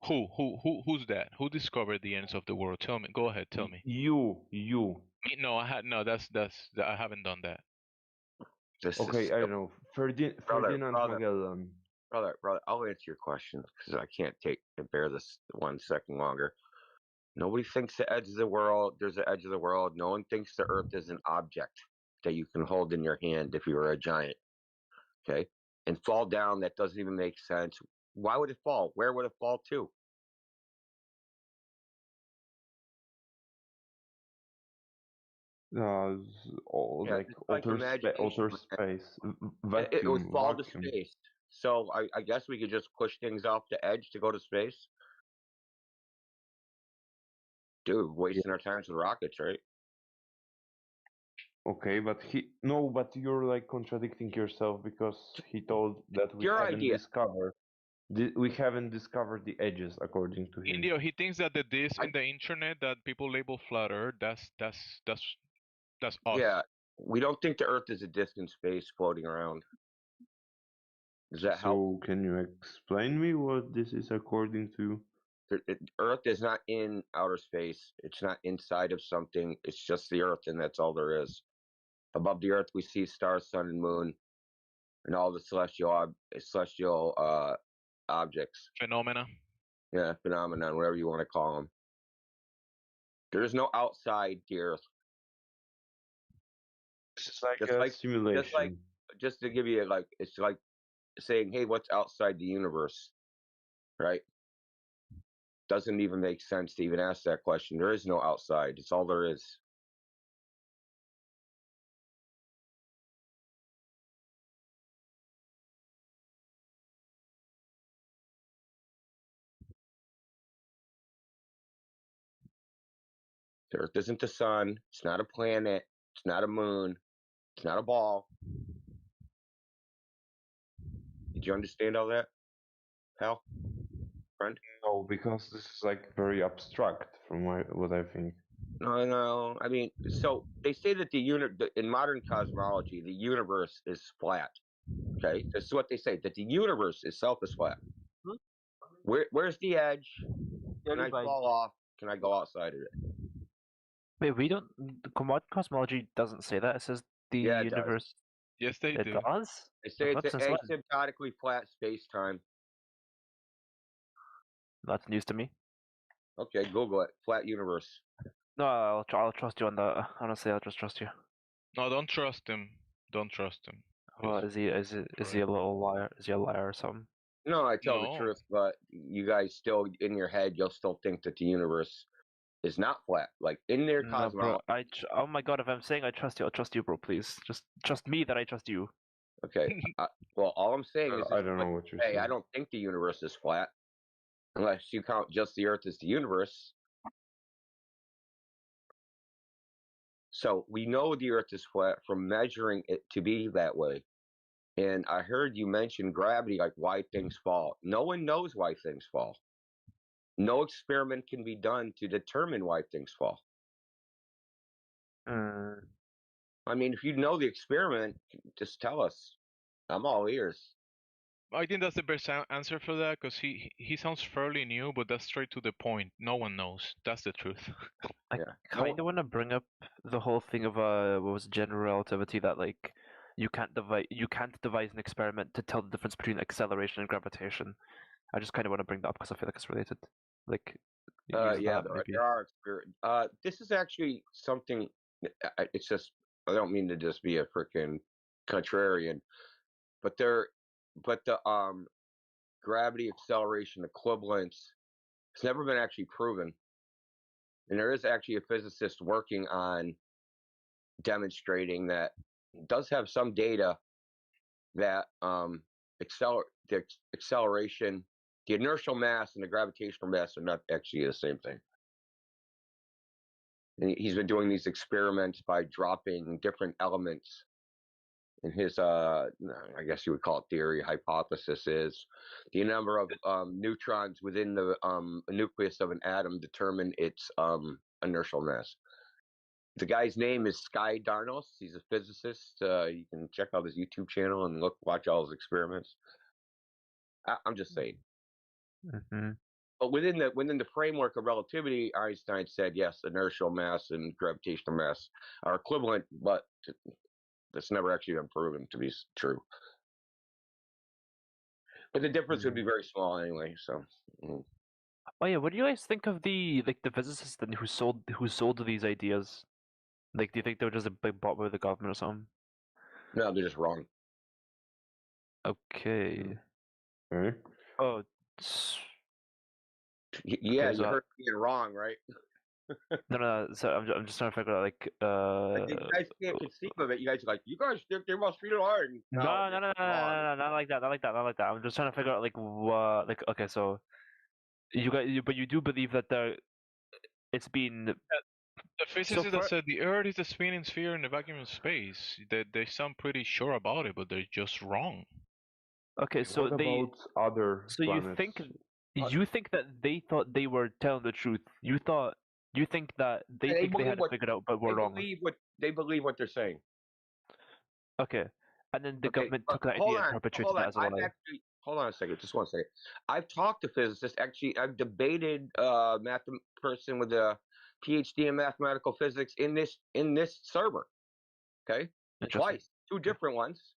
Who's that? Who discovered the ends of the world? Tell me. Go ahead. Tell me. You. Me? No, I had no. I haven't done that. This Okay, is I don't know. Ferdinand Magellan. brother. I'll answer your question because I can't bear this 1 second longer. Nobody thinks the edge of the world. There's an edge of the world. No one thinks the Earth is an object that you can hold in your hand if you were a giant. Okay, and fall down. That doesn't even make sense. Why would it fall? Where would it fall to? Yeah, Like it's like outer imagination, man. space, It would fall to vacuum. space. So I guess we could just push things off the edge to go to space. Dude, Yeah. wasting our time with rockets, right? Okay, but you're like contradicting yourself because he told that Your idea. we haven't discovered the edges according to him. Indio, he thinks that the this I, in the internet that people label flat Earth, that's us. yeah, we don't think the Earth is a disk in space floating around. Does that help? So can you explain me what this is according to? Earth is not in outer space. It's not inside of something. It's just the Earth, and that's all there is. Above the Earth, we see stars, sun, and moon, and all the celestial objects. Phenomena. Yeah, phenomenon, whatever you want to call them. There is no outside the Earth. This is like Just a like, simulation. just to give you it's like saying, hey, what's outside the universe, right? Doesn't even make sense to even ask that question. There is no outside. It's all there is. The Earth isn't the sun. It's not a planet. It's not a moon. It's not a ball. Did you understand all that, pal? Friend? No, because this is like very abstract from what I think. No. I mean, so they say that in modern cosmology, the universe is flat. Okay, this is what they say, that the universe itself is flat. Where's the edge? Can I fall off? Can I go outside of it? Wait, we don't. Cosmology doesn't say that. It says the Yeah, it does. universe. Yes, they It do. does. They say What, it's an since when? asymptotically flat space-time. That's news to me. Okay, Google it. Flat universe. No, I'll trust you on that. Honestly, I'll just trust you. No, don't trust him. Don't trust him. Well, is he a little liar? Is he a liar or something? No, I tell the No. truth, but you guys still, in your head, you'll still think that the universe is not flat. Like, in their No, bro. cosmology. Oh my god, if I'm saying I trust you, I'll trust you, bro. Please, just trust me that I trust you. Okay. Well, all I'm saying is, I don't know what you're hey, saying. I don't think the universe is flat, unless you count just the Earth as the universe. So we know the Earth is flat from measuring it to be that way. And I heard you mention gravity, like why things fall. No one knows why things fall. No experiment can be done to determine why things fall. I mean, if you know the experiment, just tell us. I'm all ears. I think that's the best answer for that, because he sounds fairly new, but that's straight to the point. No one knows. That's the truth. I kind of want to bring up the whole thing of what was it, general relativity, that like you can't devise an experiment to tell the difference between acceleration and gravitation. I just kind of want to bring that up because I feel like it's related. Like, use Yeah, that maybe. there are. This is actually something. It's just, I don't mean to just be a freaking contrarian, but the gravity acceleration equivalence has never been actually proven, and there is actually a physicist working on demonstrating that. Does have some data that the acceleration, the inertial mass and the gravitational mass are not actually the same thing. And he's been doing these experiments by dropping different elements in his, I guess you would call it theory, hypothesis is the number of neutrons within the nucleus of an atom determine its inertial mass. The guy's name is Sky Darnos. He's a physicist. You can check out his YouTube channel and watch all his experiments. I'm just saying. Mm-hmm. But within the framework of relativity, Einstein said yes, inertial mass and gravitational mass are equivalent, but that's never actually been proven to be true. But the difference would be very small anyway. So. Oh yeah, what do you guys think of the physicists who sold these ideas? Like, do you think they were just bought by the government or something? No, they're just wrong. Okay. Okay. Oh. Yeah, okay, you heard me being wrong, right? No. So I'm just trying to figure out like. You guys can't conceive of it. You guys are like, you guys think they must be learned. No, not like that. I'm just trying to figure out like what, like, okay, so but you do believe that it's been. The physicists that said the Earth is a spinning sphere in the vacuum of space, they sound pretty sure about it, but they're just wrong. Okay, so what about other planets? You think that they thought they were telling the truth? You think that they think they had it figured out, but we're wrong. They believe what they're saying. Okay, and then the government took that idea and perpetrated that as a lie. Hold on a second, just 1 second. I've talked to physicists. Actually, I've debated person with a PhD in mathematical physics in this server. Okay, twice, 2 different ones.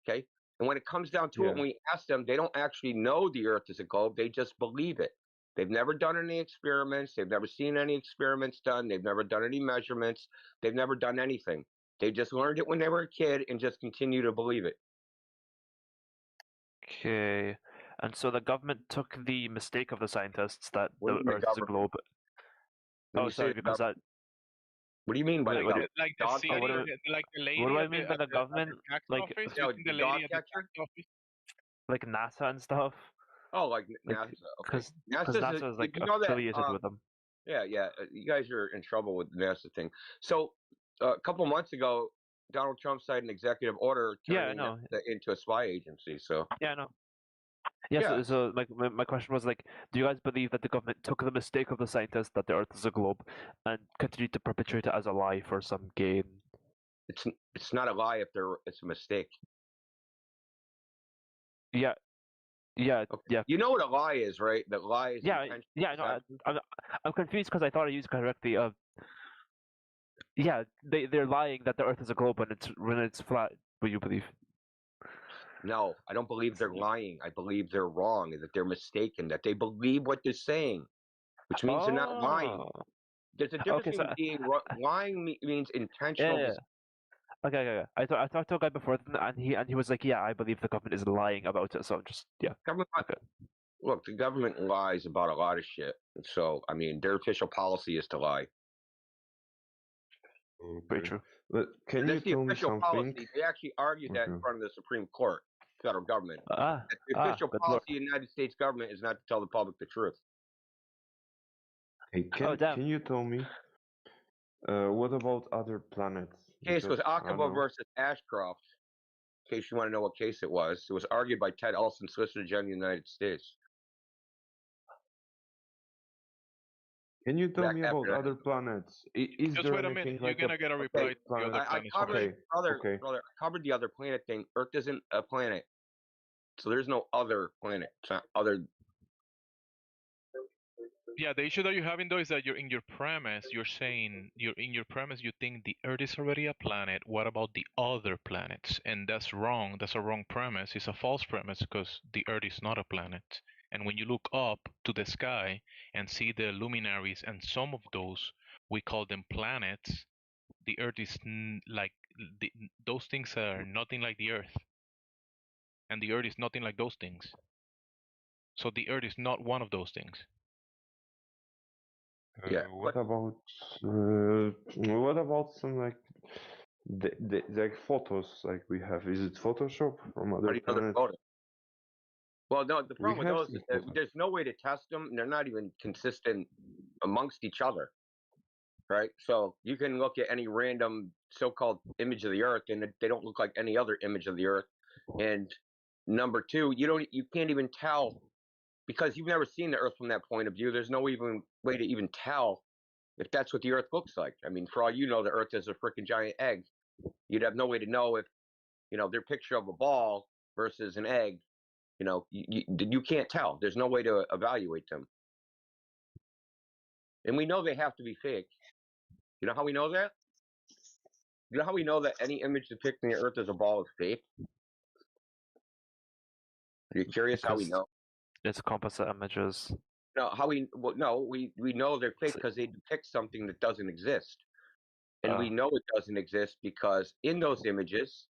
Okay, and when it comes down to it, when we ask them, they don't actually know the Earth is a globe. They just believe it. They've never done any experiments. They've never seen any experiments done. They've never done any measurements. They've never done anything. They just learned it when they were a kid and just continue to believe it. Okay, and so the government took the mistake of the scientists that the Earth is a globe. Oh, sorry, because that. What do you mean by the government? Like the city, like the lady. What do I mean by the government? Like the lady at the tax office. Like NASA and stuff. Oh, like NASA. Okay. Because NASA is like affiliated with them. Yeah, yeah. You guys are in trouble with the NASA thing. So a couple months ago, Donald Trump signed an executive order Yeah, I turning know. NASA into a spy agency. So Yeah, I know. Yeah, yeah, so like my question was like, do you guys believe that the government took the mistake of the scientists that the Earth is a globe and continued to perpetuate it as a lie for some gain? it's not a lie if it's a mistake. Yeah, yeah, Okay. yeah, You know what a lie is, right? That lie is yeah, intentional yeah. I know. deception. I'm confused because I thought I used correctly. Yeah, they're lying that the Earth is a globe when it's flat. What you believe? No, I don't believe they're lying. I believe they're wrong, that they're mistaken, that they believe what they're saying, which means they're not lying. Oh, There's a difference okay. So between lying means intentional yeah. deception. Okay. I talked to a guy before, and he was like, "Yeah, I believe the government is lying about it." So I'm just Government, okay. look, the government lies about a lot of shit. So, I mean, their official policy is to lie. Very Okay. true. But can you That's the tell me official something? policy. They actually argued that in Okay. front of the Supreme Court, federal government. Ah, That the official good lord. policy of the United States government is not to tell the public the truth. Hey, Oh damn. can you tell me what about other planets? Case was Because I don't Akaba know. versus Ashcroft. In case you want to know what case it was argued by Ted Olson, Solicitor General of the United States. Can you tell Back me after about that. other planets? Is Just there wait a anything minute. You're like gonna get a a reply big to the planet? other I planets covered, first. Okay. brother, Okay. I covered the other planet thing. Earth isn't a planet, so there's no other planet. It's not other. Yeah, the issue that you're having though is that you're in your premise. You're saying you're in your premise. You think the Earth is already a planet. What about the other planets? And that's wrong. That's a wrong premise. It's a false premise because the Earth is not a planet. And when you look up to the sky and see the luminaries, and some of those we call them planets, the Earth is like those things are nothing like the Earth, and the Earth is nothing like those things. So the Earth is not one of those things. Yeah. What about some like the like photos like we have? Is it Photoshop from How other do you know they're planets? photos? Well, no, the We problem with have those some is that photos. there's no way to test them. And they're not even consistent amongst each other, right? So you can look at any random so-called image of the Earth, and they don't look like any other image of the Earth. And number two, you can't even tell because you've never seen the Earth from that point of view. There's no even way to even tell if that's what the Earth looks like. I mean, for all you know, the Earth is a freaking giant egg. You'd have no way to know if their picture of a ball versus an egg. You can't tell. There's no way to evaluate them, and we know they have to be fake. You know how we know that? You know how we know that any image depicting the Earth as a ball is fake? Are you curious how we Because know? it's composite images. No, we know they're fake because they depict something that doesn't exist, and we know it doesn't exist because in those images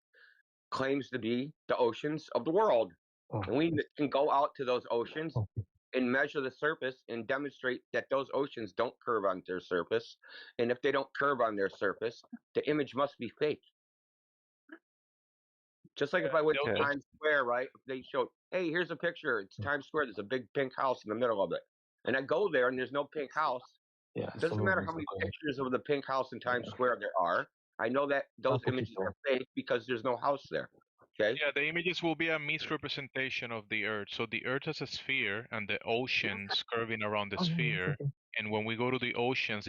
claims to be the oceans of the world, and we can go out to those oceans and measure the surface and demonstrate that those oceans don't curve on their surface, and if they don't curve on their surface, the image must be fake. Just like if I went to Times Square, right? They showed, hey, here's a picture. It's Times Square. There's a big pink house in the middle of it. And I go there and there's no pink house. Yeah, It doesn't matter how many pictures of the pink house in Times Square there are. I know that those images are fake because there's no house there. Okay? Yeah, the images will be a misrepresentation of the Earth. So the Earth is a sphere and the oceans curving around the sphere. And when we go to the oceans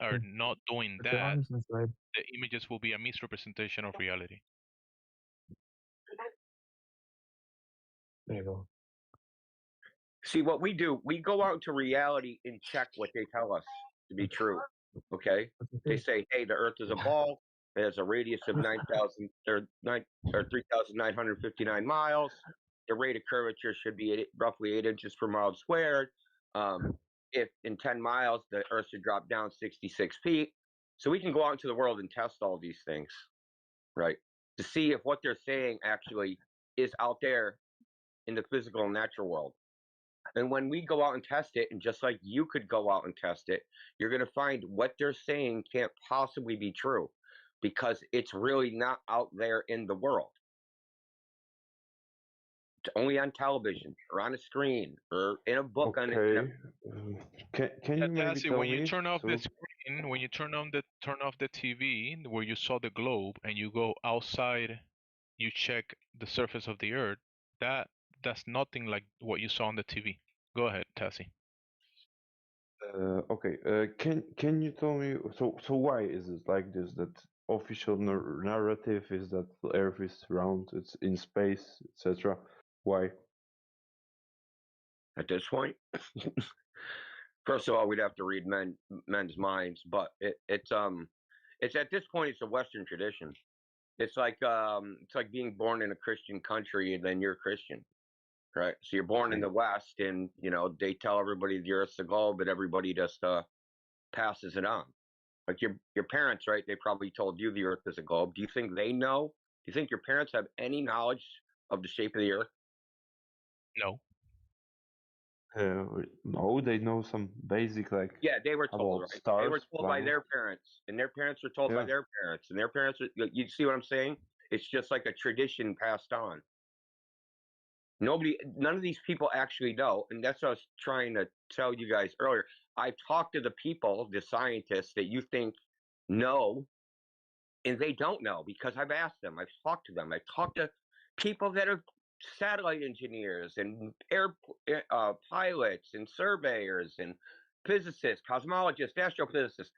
are not doing that. The images will be a misrepresentation of reality. There you go. See, what we do, we go out to reality and check what they tell us to be true. Okay? They say, hey, the Earth is a ball. It has a radius of 3,959 miles. The rate of curvature should be roughly 8 inches per mile squared. If in 10 miles, the Earth should drop down 66 feet. So we can go out into the world and test all these things, right? To see if what they're saying actually is out there in the physical and natural world. And when we go out and test it, and just like you could go out and test it, you're going to find what they're saying can't possibly be true because it's really not out there in the world. It's only on television or on a screen or in a book on the internet. Okay. Can you maybe Tassie, tell when you me? turn off the So, screen, when you turn off the TV where you saw the globe and you go outside, you check the surface of the Earth. That's nothing like what you saw on the TV. Go ahead, Tassie. okay. Can you tell me? So why is it like this? That official narrative is that the Earth is round, it's in space, etc. Why? At this point, first of all, we'd have to read men's minds, but it's at this point it's a Western tradition. It's like being born in a Christian country and then you're Christian, right? So you're born in the West, and they tell everybody the Earth's a globe, but everybody just passes it on. Like your parents, right? They probably told you the Earth is a globe. Do you think they know? Do you think your parents have any knowledge of the shape of the Earth? No. No, they know some basic like Yeah, they were told, about right? stars, They were told by planets. their parents, and their parents were told by Yeah. their parents, and their parents. You see what I'm saying? It's just like a tradition passed on. None of these people actually know, and that's what I was trying to tell you guys earlier. I've talked to the people, the scientists that you think know, and they don't know because I've asked them. I've talked to them. I've talked to people that are satellite engineers and pilots and surveyors and physicists, cosmologists, astrophysicists.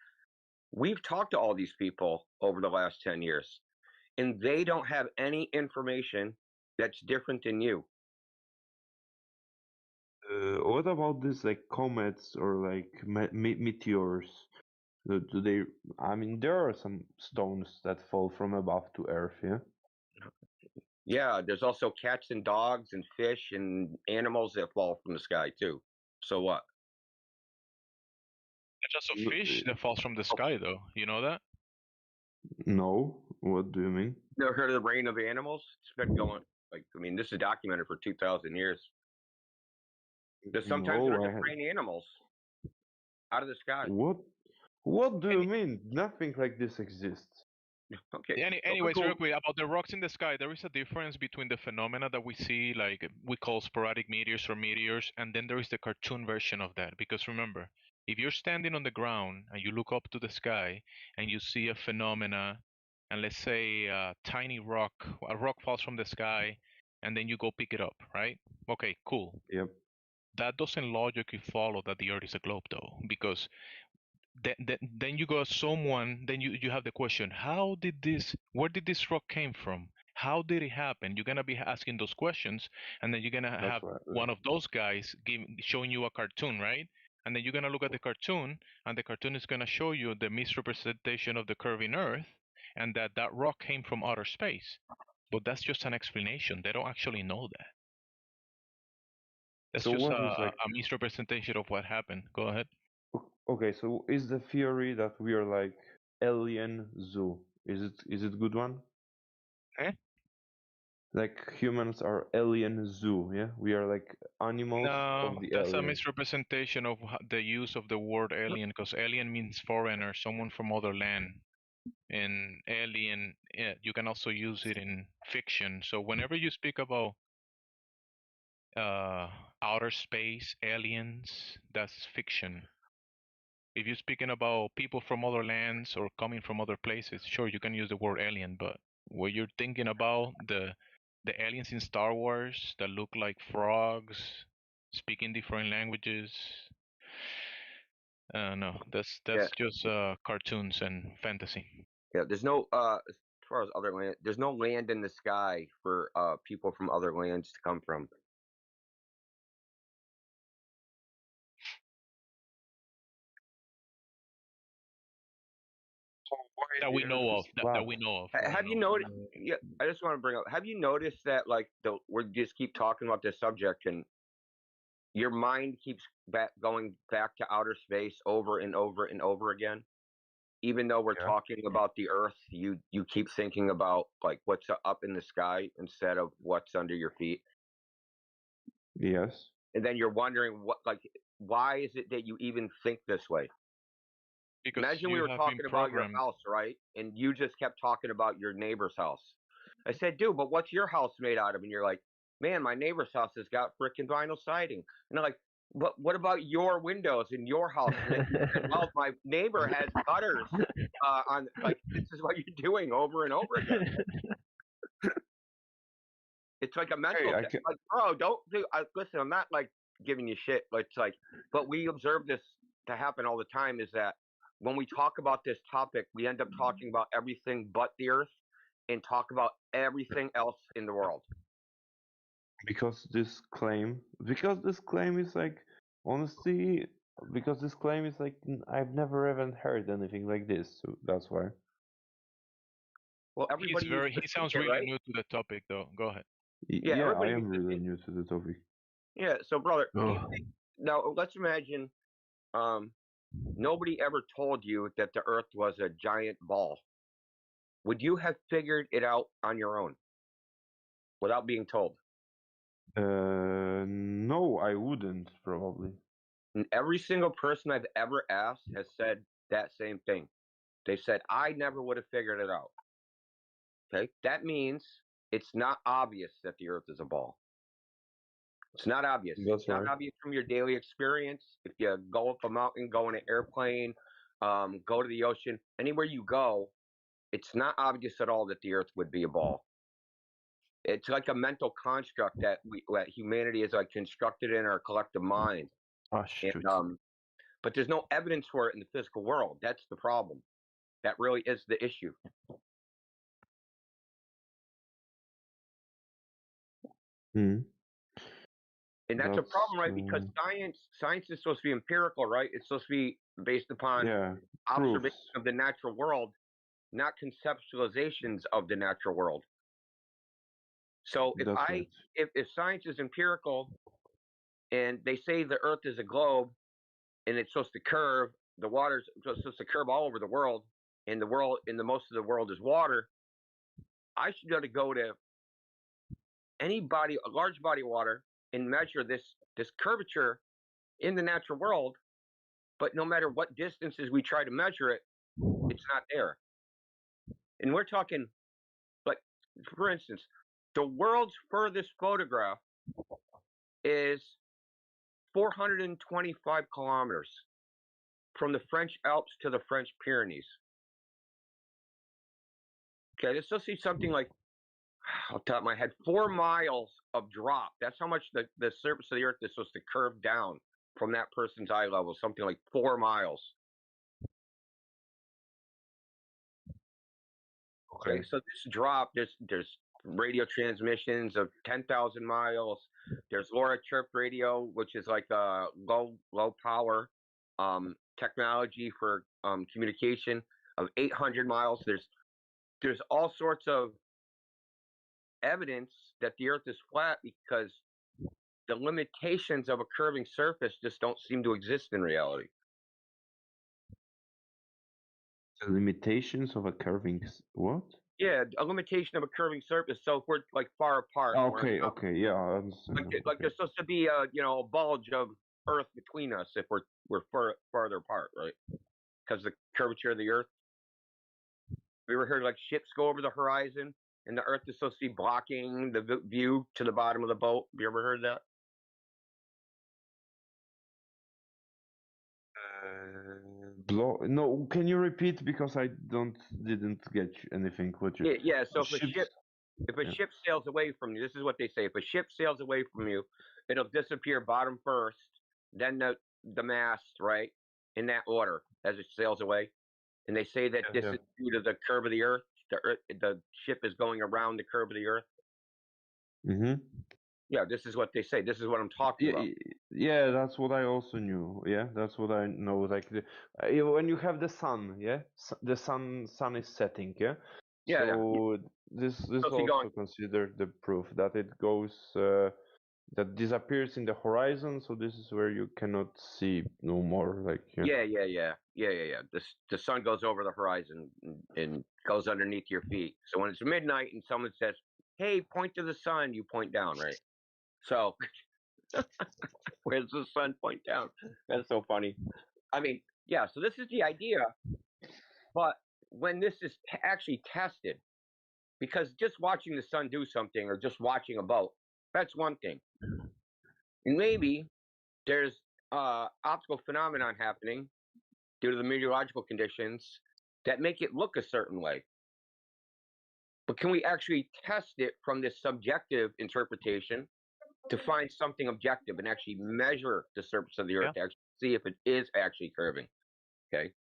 We've talked to all these people over the last 10 years, and they don't have any information that's different than you. What about this like comets or like meteors? Do they? I mean, there are some stones that fall from above to Earth. Yeah. Yeah, there's also cats and dogs and fish and animals that fall from the sky too. So what? There's also fish that falls from the sky, though. You know that? No. What do you mean? Never heard of the reign of animals? It's been going this is documented for 2,000 years. There's sometimes No, there's I just had. rain animals out of the sky. What do you mean? Nothing like this exists. Okay. Anyways, real quick about the rocks in the sky, there is a difference between the phenomena that we see, like we call sporadic meteors or meteors, and then there is the cartoon version of that. Because remember, if you're standing on the ground and you look up to the sky and you see a phenomena, and let's say a rock falls from the sky, and then you go pick it up, right? Okay, cool. Yep. That doesn't logically follow that the Earth is a globe, though, because then you got someone, then you have the question, where did this rock came from, how did it happen? You're going to be asking those questions, and then you're going to have one of those guys showing you a cartoon, right? And then you're going to look at the cartoon, and the cartoon is going to show you the misrepresentation of the curving Earth, and that rock came from outer space. But that's just an explanation. They don't actually know that. That's So just what a is like? misrepresentation of what happened. Go ahead. Okay, so is the theory that we are like alien zoo? Is it good one? Eh? Like humans are alien zoo, yeah? We are like animals No, of the that's a alien. misrepresentation of the use of the word alien, because alien means foreigner, someone from other land. And alien, you can also use it in fiction. So whenever you speak about outer space, aliens, that's fiction. If you're speaking about people from other lands or coming from other places, sure, you can use the word alien. But what you're thinking about, the aliens in Star Wars that look like frogs, speaking different languages, no, that's just cartoons and fantasy. Yeah, there's no as far as other land, there's no land in the sky for people from other lands to come from. That we know of. That we know of. Have you noticed? Yeah, I just want to bring up. Have you noticed that we just keep talking about this subject, and your mind keeps going back to outer space over and over and over again? Even though we're talking about the Earth, you keep thinking about like what's up in the sky instead of what's under your feet. Yes. And then you're wondering why is it that you even think this way? Because imagine we were talking about your house, right? And you just kept talking about your neighbor's house. I said, dude, but what's your house made out of? And you're like, man, my neighbor's house has got frickin' vinyl siding. And they're like, what about your windows in your house? And then you said, well, my neighbor has gutters on, like, this is what you're doing over and over again. It's like a mental, like, bro, don't do, listen, I'm not like giving you shit, but it's like, but we observe this to happen all the time, is that when we talk about this topic, we end up talking about everything but the earth and talk about everything else in the world. Because this claim is like, honestly, because this claim is like, I've never even heard anything like this, so that's why. Well, everybody he sounds really right? new to the topic, though. Go ahead. Yeah, I am really new to the topic. Yeah, so brother, now let's imagine nobody ever told you that the earth was a giant ball. Would you have figured it out on your own without being told? No, I wouldn't, probably. And every single person I've ever asked has said that same thing. They said, I never would have figured it out. Okay, that means it's not obvious that the earth is a ball. It's not obvious. That's it's not obvious from your daily experience. If you go up a mountain, go in an airplane, go to the ocean, anywhere you go, it's not obvious at all that the earth would be a ball. It's like a mental construct that humanity is like constructed in our collective mind. Oh, shoot. But there's no evidence for it in the physical world. That's the problem. That really is the issue. Hmm. And that's a problem, right? Because science is supposed to be empirical, right? It's supposed to be based upon observation of the natural world, not conceptualizations of the natural world. So if science is empirical and they say the earth is a globe and it's supposed to curve, the water's supposed to curve all over the world, and the most of the world is water, I should be able to go to a large body of water, and measure this curvature in the natural world, but no matter what distances we try to measure it, it's not there. And we're talking, like, for instance, the world's furthest photograph is 425 kilometers from the French Alps to the French Pyrenees. Okay, let's still see something like, off the top of my head, 4 miles of drop. That's how much the surface of the earth is supposed to curve down from that person's eye level, something like 4 miles. Okay, so this drop, there's radio transmissions of 10,000 miles. There's LoRa chirp radio, which is like a low power technology for communication, of 800 miles. There's all sorts of evidence that the earth is flat, because the limitations of a curving surface just don't seem to exist in reality. The limitations of a curving what? Yeah, a limitation of a curving surface. So if we're like far apart, Okay, yeah, I understand. Like there's supposed to be a bulge of earth between us if we're farther apart, right? Because the curvature of the earth. We ever heard like ships go over the horizon and the earth is supposed to be blocking the view to the bottom of the boat? Have you ever heard that? No, can you repeat, because I didn't get anything. What you? Yeah. So if a ship sails away from you, this is what they say: if a ship sails away from you, it'll disappear bottom first, then the mast, right, in that order as it sails away. And they say that this is due to the curve of the earth. The ship is going around the curve of the earth. Mm-hmm. Yeah, this is what they say. This is what I'm talking about. Yeah, that's what I also knew. Yeah, that's what I know. Like when you have the sun, the sun is setting. Yeah. Yeah. So this also considered the proof that it goes that disappears in the horizon. So this is where you cannot see no more. Like yeah. The sun goes over the horizon and goes underneath your feet. So when it's midnight and someone says, "Hey, point to the sun," you point down, right? So where's the sun? Point down. That's so funny. I mean, yeah. So this is the idea, but when this is actually tested, because just watching the sun do something or just watching a boat That's one thing. And maybe there's optical phenomenon happening due to the meteorological conditions that make it look a certain way. But can we actually test it from this subjective interpretation to find something objective and actually measure the surface of the Earth to actually see if it is actually curving? Okay.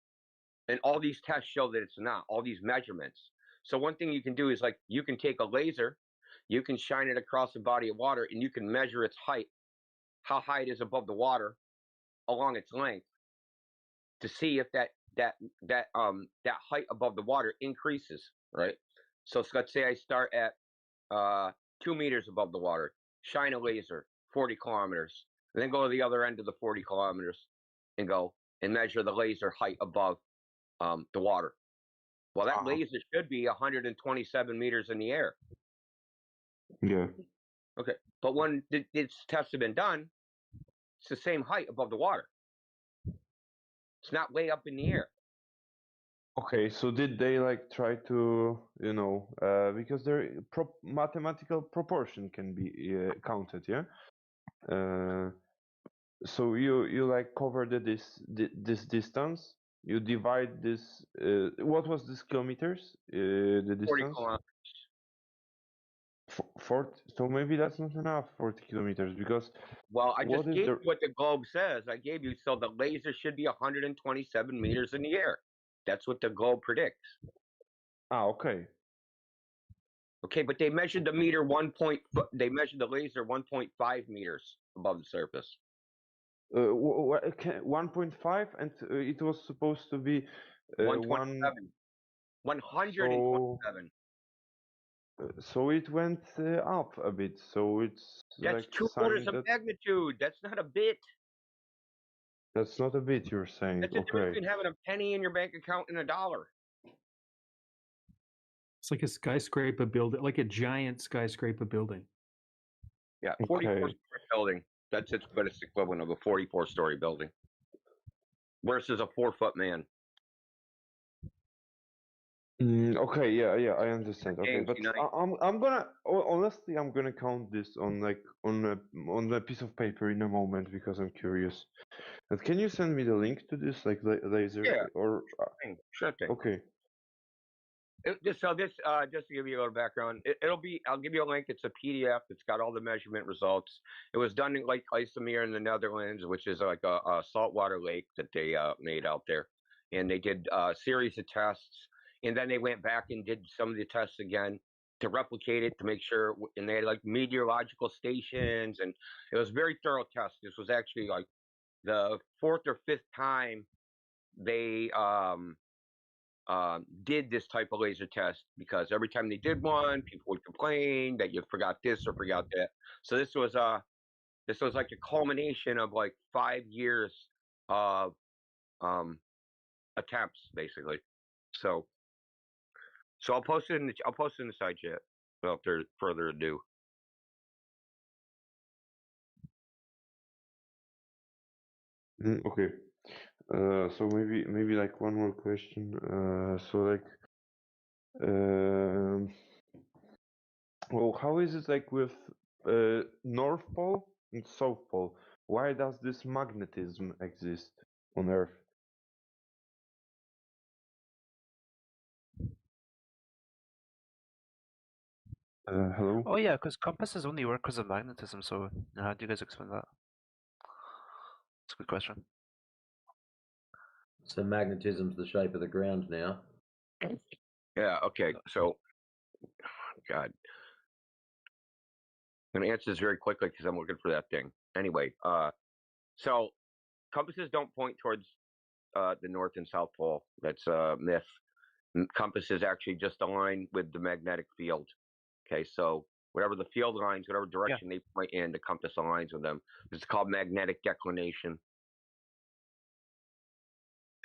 And all these tests show that it's not, all these measurements. So one thing you can do is like you can take a laser, you can shine it across a body of water, and you can measure its height, how high it is above the water along its length, to see if that height above the water increases, right? So let's say I start at 2 meters above the water, shine a laser 40 kilometers, and then go to the other end of the 40 kilometers and go and measure the laser height above the water. Well, that laser should be 127 meters in the air. Yeah. Okay, but when its tests have been done, it's the same height above the water. It's not way up in the air. Okay, so did they like try to, because their mathematical proportion can be counted, yeah? So you like cover this distance, you divide this, what was this kilometers, the 40 distance? kilometers. 40, so maybe that's not enough, 40 kilometers, because Well, I just what is gave the... you what the globe says. I gave you, so the laser should be 127 meters in the air. That's what the globe predicts. Okay. Okay, but they measured the they measured the laser 1.5 meters above the surface. 1.5, and it was supposed to be 127. 127. So it went up a bit. So it's That's like 2 orders of magnitude. That's not a bit. That's not a bit, you're saying. That's the difference Okay. between having a penny in your bank account and $1. It's like a skyscraper building, like a giant skyscraper building. Yeah, 44-story building. That's its equivalent of a 44-story building versus a 4-foot man. Okay, yeah, I understand. Okay, but I'm gonna honestly, I'm gonna count this on on a piece of paper in a moment because I'm curious. And can you send me the link to this, like laser? Yeah, or sure thing. Okay. Just to give you a little background, I'll give you a link. It's a PDF. It's got all the measurement results. It was done in Lake IJsselmeer in the Netherlands, which is like a saltwater lake that they made out there. And they did a series of tests. And then they went back and did some of the tests again to replicate it, to make sure. And they had like meteorological stations. And it was a very thorough test. This was actually like the 4th or 5th time they did this type of laser test, because every time they did one, people would complain that you forgot this or forgot that. So this was like a culmination of like 5 years of attempts, basically. So I'll post it in the side chat without further ado. Okay. So maybe like one more question. So like, well, how is it like with North Pole and South Pole? Why does this magnetism exist on Earth? Hello? Oh yeah, because compasses only work because of magnetism. So how do you guys explain that? That's a good question. So magnetism's the shape of the ground now. Yeah. Okay. So, God, I'm gonna answer this very quickly because I'm looking for that thing. Anyway, so compasses don't point towards the North and South Pole. That's a myth. Compasses actually just align with the magnetic field. Okay, so whatever the field lines, whatever direction they point in, the compass aligns with them. It's called magnetic declination.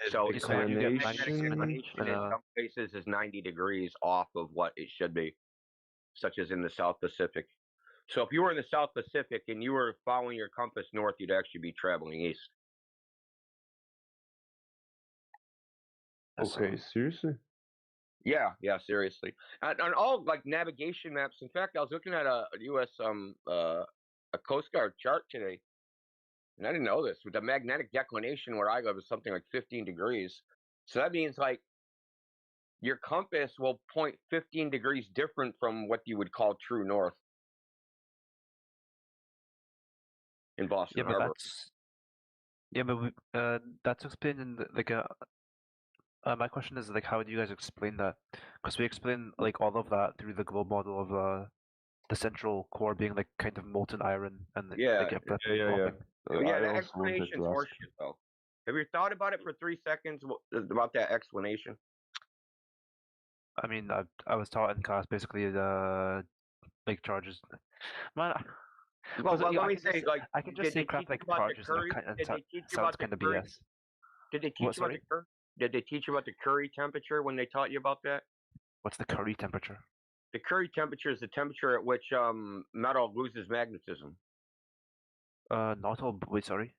So magnetic declination in some places is 90 degrees off of what it should be, such as in the South Pacific. So if you were in the South Pacific and you were following your compass north, you'd actually be traveling east. Okay, seriously? Yeah, seriously. On all like navigation maps. In fact, I was looking at a U.S. A Coast Guard chart today, and I didn't know this. With the magnetic declination where I live is something like 15 degrees. So that means like your compass will point 15 degrees different from what you would call true north in Boston Yeah, Harbor. that's explained in my question is like, how do you guys explain that? Because we explain like all of that through the globe model of the central core being like kind of molten iron and Yeah, like a Yeah. yeah. I That also wanted explanation's to ask. horseshit, though. Have you thought about it for 3 seconds about that explanation? I mean, I was taught in class basically like charges. Man, Well, let I me can just say, like, I can just did say they crap teach you like about the charges and Curry? Did they teach you sounds about the kind of Curry? BS. Did they teach What, you about sorry? the Curry? Did they teach you about the Curry temperature when they taught you about that? What's the Curry temperature? The Curry temperature is the temperature at which metal loses magnetism. Not all. Wait, sorry.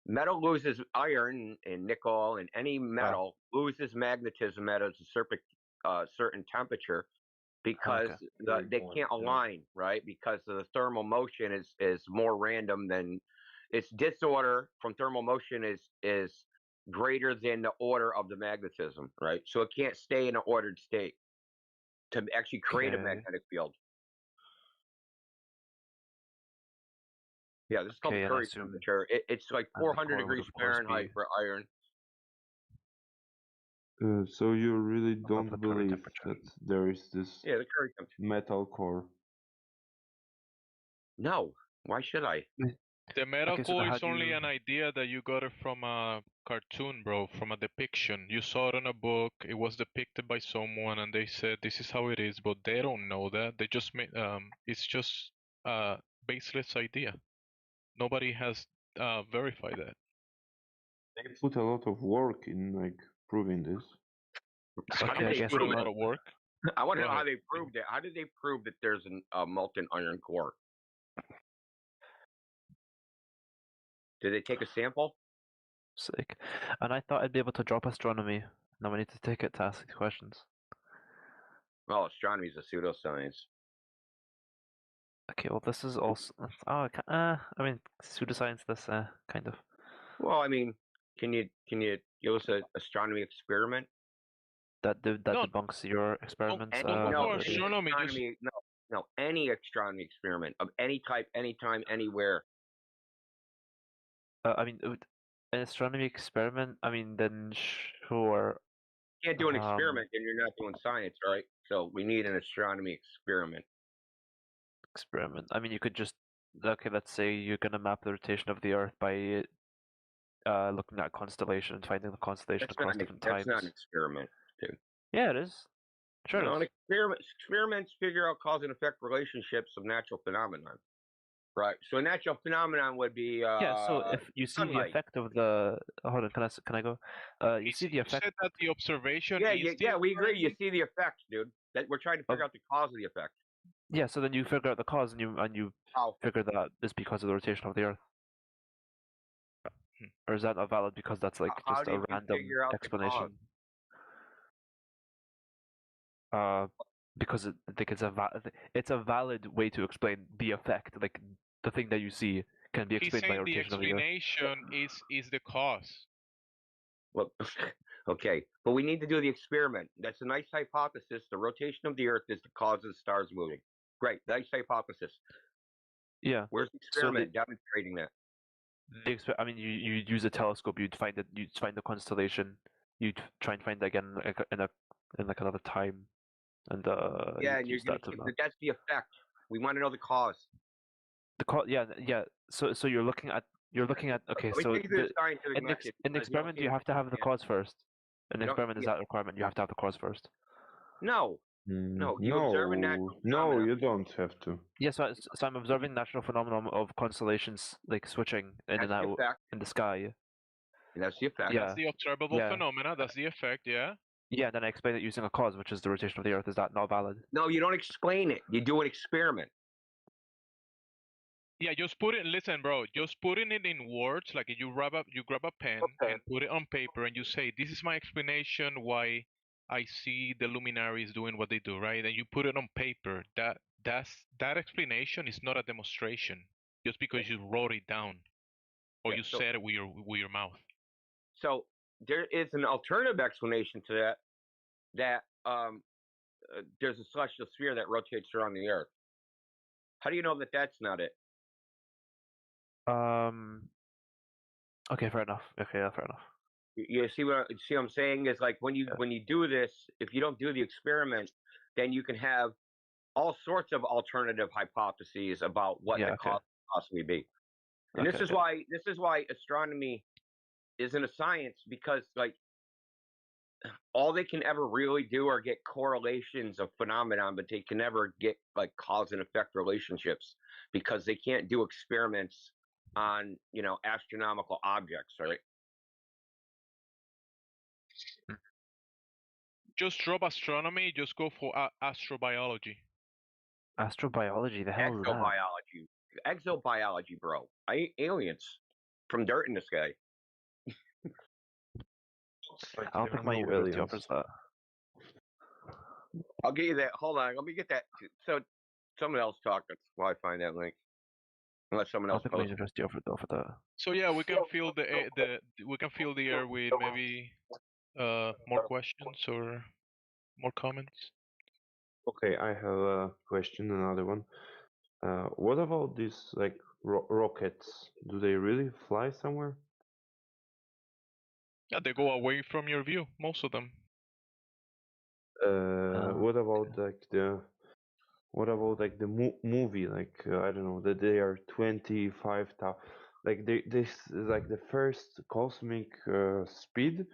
Metal loses iron and nickel, and any metal loses magnetism at a certain temperature because they can't align, right? Because the thermal motion is more random than its disorder from thermal motion is greater than the order of the magnetism, right? So it can't stay in an ordered state to actually create a magnetic field. Yeah, this is called the Curry temperature. It's like 400 degrees Fahrenheit for iron. So you really don't believe that there is this the Curry temperature metal core? No. Why should I? The metal core is only an idea that you got it from a cartoon, bro, from a depiction. You saw it in a book, it was depicted by someone, and they said this is how it is, but they don't know that. They just made it's just a baseless idea. Nobody has verified that. They put a lot of work in like proving this. How did they prove a lot of work? I want to Go know how ahead. they proved it. How did they prove that there's a molten iron core? Did they take a sample? Sick. And I thought I'd be able to drop astronomy. Now I need to take it to ask these questions. Well, astronomy is a pseudoscience. Okay, well this is also. I mean, pseudoscience. This kind of. Well, I mean, can you give us an astronomy experiment? That debunks your experiments. Any astronomy experiment of any type, anytime, anywhere. I mean, an astronomy experiment. I mean, then sure. You can't do an experiment, then you're not doing science, right? So we need an astronomy experiment. I mean, you could just let's say you're gonna map the rotation of the Earth by looking at constellation and finding the constellation across different times. That's not an experiment, dude. Yeah, it is. Sure, no, an experiments figure out cause and effect relationships of natural phenomenon. Right. So a natural phenomenon would be yeah. So if you see sunlight. the effect of the hold on, can I go? You see the effect. You said that the observation. Yeah, we agree. You see the effect, dude. That we're trying to figure out the cause of the effect. Yeah. So then you figure out the cause, and you figure that it's because of the rotation of the Earth. Or is that not valid because that's like just a random explanation? Because I think it's a valid way to explain the effect, like the thing that you see can be explained by rotation of the Earth. The explanation is the cause. Well, okay, but we need to do the experiment. That's a nice hypothesis. The rotation of the Earth is the cause of the stars moving. Great, nice hypothesis. Yeah. Where's the experiment demonstrating that? I mean, you use a telescope. You'd find the constellation. You'd try and find it again in like another time, and and that's the effect. We want to know the cause. The cause, yeah. So you're looking at okay. So in the experiment, you have to have the cause first. In the experiment, is that a requirement? You have to have the cause first. No. No, you observe a natural phenomenon. You don't have to. Yeah, so I'm observing natural phenomenon of constellations like switching in and out in the sky. And that's the effect. Yeah. That's the observable phenomena. That's the effect. Yeah. Yeah, then I explain it using a cause, which is the rotation of the Earth. Is that not valid? No, you don't explain it. You do an experiment. Yeah, just put it. Listen, bro. Just putting it in words, like you grab a pen and put it on paper, and you say, "This is my explanation why I see the luminaries doing what they do, right? And you put it on paper. That explanation is not a demonstration just because you wrote it down or Yeah, you so said it with your mouth. so there is an alternative explanation to that. That there's a celestial sphere that rotates around the Earth. How do you know that that's not it? Okay, fair enough. Okay, yeah, fair enough. You see what I'm saying is like when you do this, if you don't do the experiment, then you can have all sorts of alternative hypotheses about what Yeah, the okay. cause could possibly be. And Okay, this is why astronomy isn't a science, because like all they can ever really do are get correlations of phenomenon, but they can never get like cause and effect relationships because they can't do experiments on astronomical objects, right? Just drop astronomy. Just go for astrobiology. Astrobiology, the hell is that? Exobiology, bro. Aliens from dirt in the sky. I don't think my university offers that. I'll get you that. Hold on, let me get that. So, someone else talk while I find that link. Unless someone I else don't think my posts. university offered that. So yeah, we can fill we can fill the air with maybe more questions or more comments. Okay, I have a question, another one. What about these like rockets? Do they really fly somewhere? Yeah, they go away from your view, most of them. What about the movie? Like I don't know that they are 25,000. Like this is like the first cosmic speed,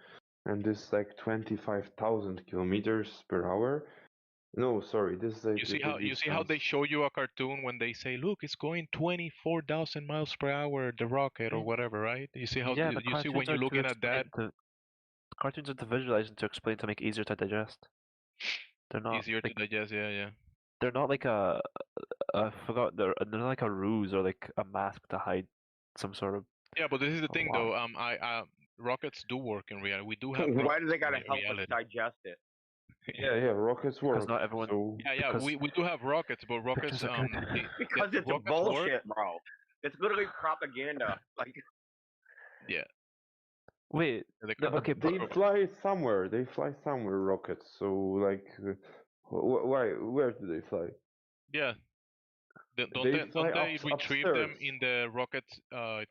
and this like 25,000 kilometers per hour. No, sorry, this is like You see how distance. they show you a cartoon when they say, "Look, it's going 24,000 miles per hour, the rocket or whatever," right? You see how Yeah, the you see when cartoons are you're to looking at that. explain cartoons are to visualize and to explain to make it easier to digest. They're not Easier like, to digest, yeah. They're not like I forgot. They're not like a ruse or like a mask to hide some sort of. Yeah, but this is the thing lie. though. Rockets do work in reality. We do have Why rockets do they gotta in help us reality. digest it? Yeah, rockets work. Because not everyone. So Yeah, we do have rockets, but rockets are good. Because it's rockets bullshit, work. bro. It's literally propaganda. Like, yeah. Wait. yeah, but Okay, they fly somewhere. They fly somewhere. Rockets. So like, why? Where do they fly? Yeah. Don't They they fly retrieve upstairs. them in the rocket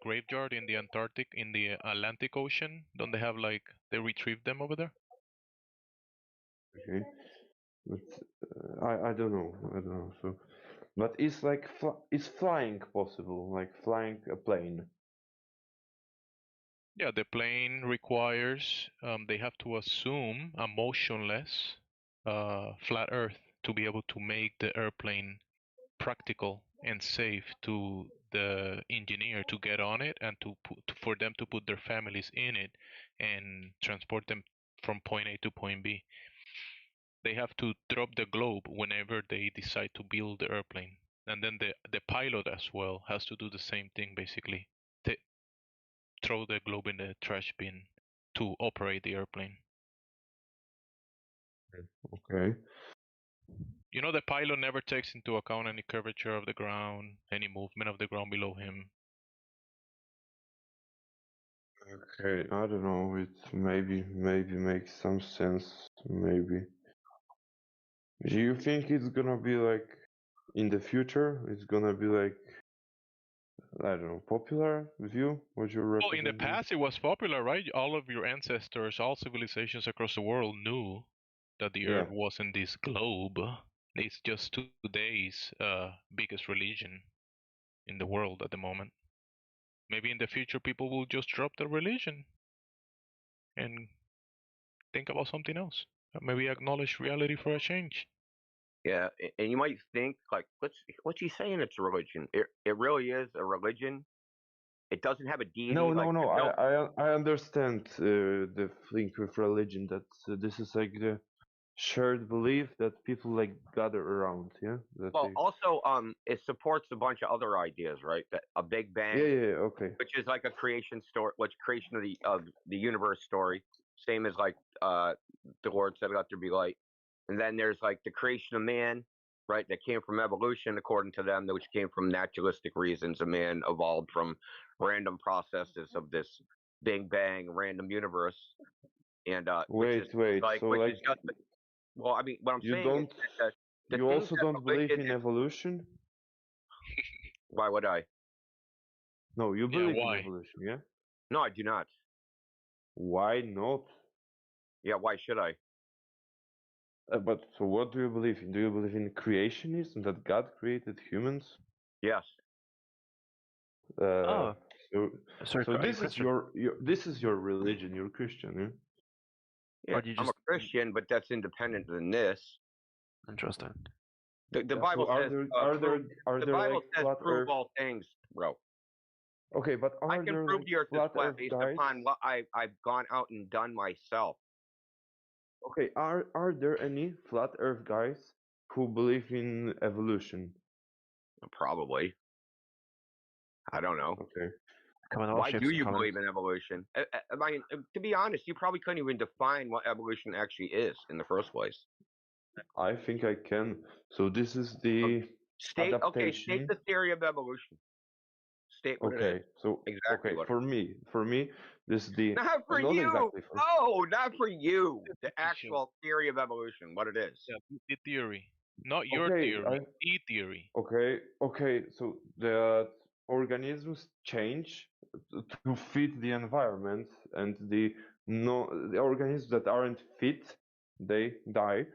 graveyard in the Antarctic, in the Atlantic Ocean? Don't they have like they retrieve them over there? Okay, but I don't know. I don't know. So, but is like is flying possible? Like flying a plane? Yeah, the plane requires they have to assume a motionless flat Earth to be able to make the airplane practical and safe to the engineer to get on it and for them to put their families in it and transport them from point A to point B. They have to drop the globe whenever they decide to build the airplane, and then the pilot as well has to do the same thing basically. Throw the globe in the trash bin to operate the airplane. Okay. You know, the pilot never takes into account any curvature of the ground, any movement of the ground below him. Okay, I don't know. It maybe makes some sense. Maybe. Do you think it's gonna be like in the future? It's gonna be like I don't know, popular with you? What you're Well, in the representing? past, it was popular, right? All of your ancestors, all civilizations across the world knew that the Yeah. Earth wasn't this globe. It's just today's biggest religion in the world at the moment. Maybe in the future, people will just drop their religion and think about something else. Maybe acknowledge reality for a change. yeah, and you might think like, what's he saying? It's a religion. It really is a religion. It doesn't have a deity. No. No. I understand the link with religion. That this is like the shared belief that people like gather around. Yeah. That Well, also, it supports a bunch of other ideas, right? That a Big Bang. Yeah. Okay. Which is like a creation story, creation of the universe story. same as like the Lord said, "Let there be light." And then there's like the creation of man, right? That came from evolution, according to them, which came from naturalistic reasons. A man evolved from random processes of this Big Bang random universe, and which is Wait. like, So which like is just. Well, I mean, what I'm you saying is don't, that the you things also that don't believe religion in is. evolution? Why would I? No, you Yeah, believe in why? evolution, yeah? No, I do not. Why not? Yeah, why should I? But so what do you believe in? Do you believe in creationism, that God created humans? Yes. Oh, So, sorry, so are you this is Christian? your religion. You're Christian, yeah? Yeah, Or do you I'm just a Christian, but that's independent than this. interesting? The Yeah, Bible so says are the there Bible like says flat prove Earth? all things, bro. Okay, but I are can there prove like the earth is flat flat Earth based guys? upon what I've gone out and done myself. Okay, are there any flat Earth guys who believe in evolution? Probably. I don't know. Okay. Come on, all Why shapes do and you colors. believe in evolution? I mean, to be honest, you probably couldn't even define what evolution actually is in the first place. I think I can. So this is the State adaptation. the theory of evolution. State what it is. Okay, so Exactly what for me, this is the not for not you. exactly for No, not for you. The Definition. actual theory of evolution, what it is. Yeah, the theory, not your okay. theory. The theory. Okay. So the organisms change to fit the environment, and the organisms that aren't fit, they die,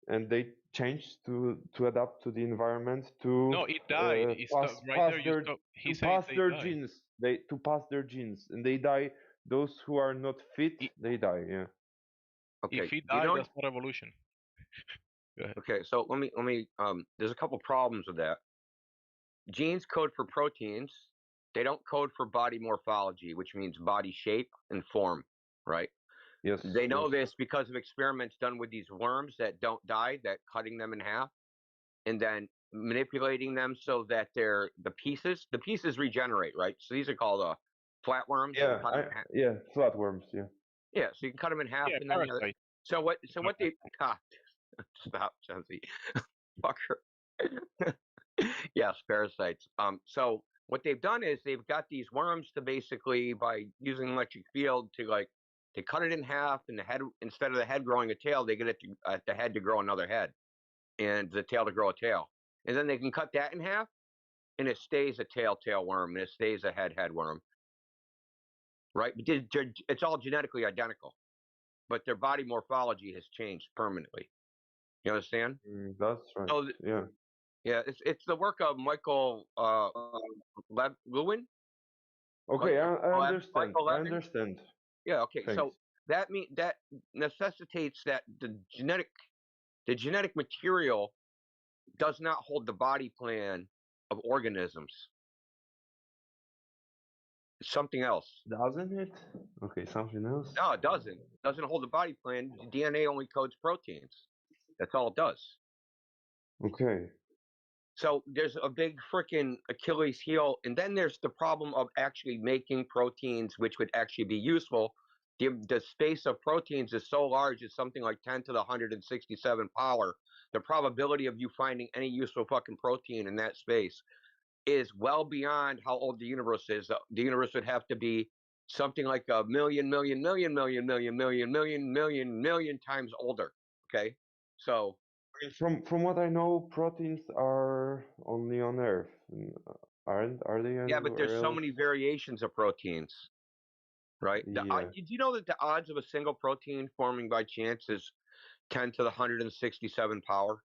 and they change to adapt to the environment No, it died. It stopped right there. You stop. He says they died. genes. They to pass their genes, and they die. Those who are not fit, they die. Yeah. Okay. If he You died, know. that's not evolution. Go ahead. Okay. So let me. There's a couple problems with that. Genes code for proteins. They don't code for body morphology, which means body shape and form, right? Yes. They know this because of experiments done with these worms that don't die, that cutting them in half, and then manipulating them so that the pieces regenerate, right? So these are called flatworms. Yeah. Flatworms. Yeah. Yeah, so you can cut them in half, Yeah, and then parasite. so what they stop, Chelsea, fucker. Yes, parasites. So what they've done is they've got these worms to basically, by using electric field, to cut it in half, and the head, instead of the head growing a tail, they get the head to grow another head, and the tail to grow a tail, and then they can cut that in half, and it stays a tail worm, and it stays a head worm, right? It's all genetically identical, but their body morphology has changed permanently. You understand? That's right. So yeah. Yeah, it's the work of Michael Lewin. Okay, I understand. Michael I Levin. understand. Yeah. Okay. Thanks. So that necessitates that the genetic material does not hold the body plan of organisms. It's something else. Doesn't it? Okay, something else. No, it doesn't. It doesn't hold the body plan. The DNA only codes proteins. That's all it does. Okay. So there's a big freaking Achilles heel, and then there's the problem of actually making proteins which would actually be useful. The space of proteins is so large, it's something like 10 to the 167 power. The probability of you finding any useful fucking protein in that space is well beyond how old the universe is. The universe would have to be something like a million times older. Okay, so from what I know, proteins are only on Earth, are they? yeah, but there's so else? many variations of proteins, right? Yeah. Did you know that the odds of a single protein forming by chance is 10 to the 167 power?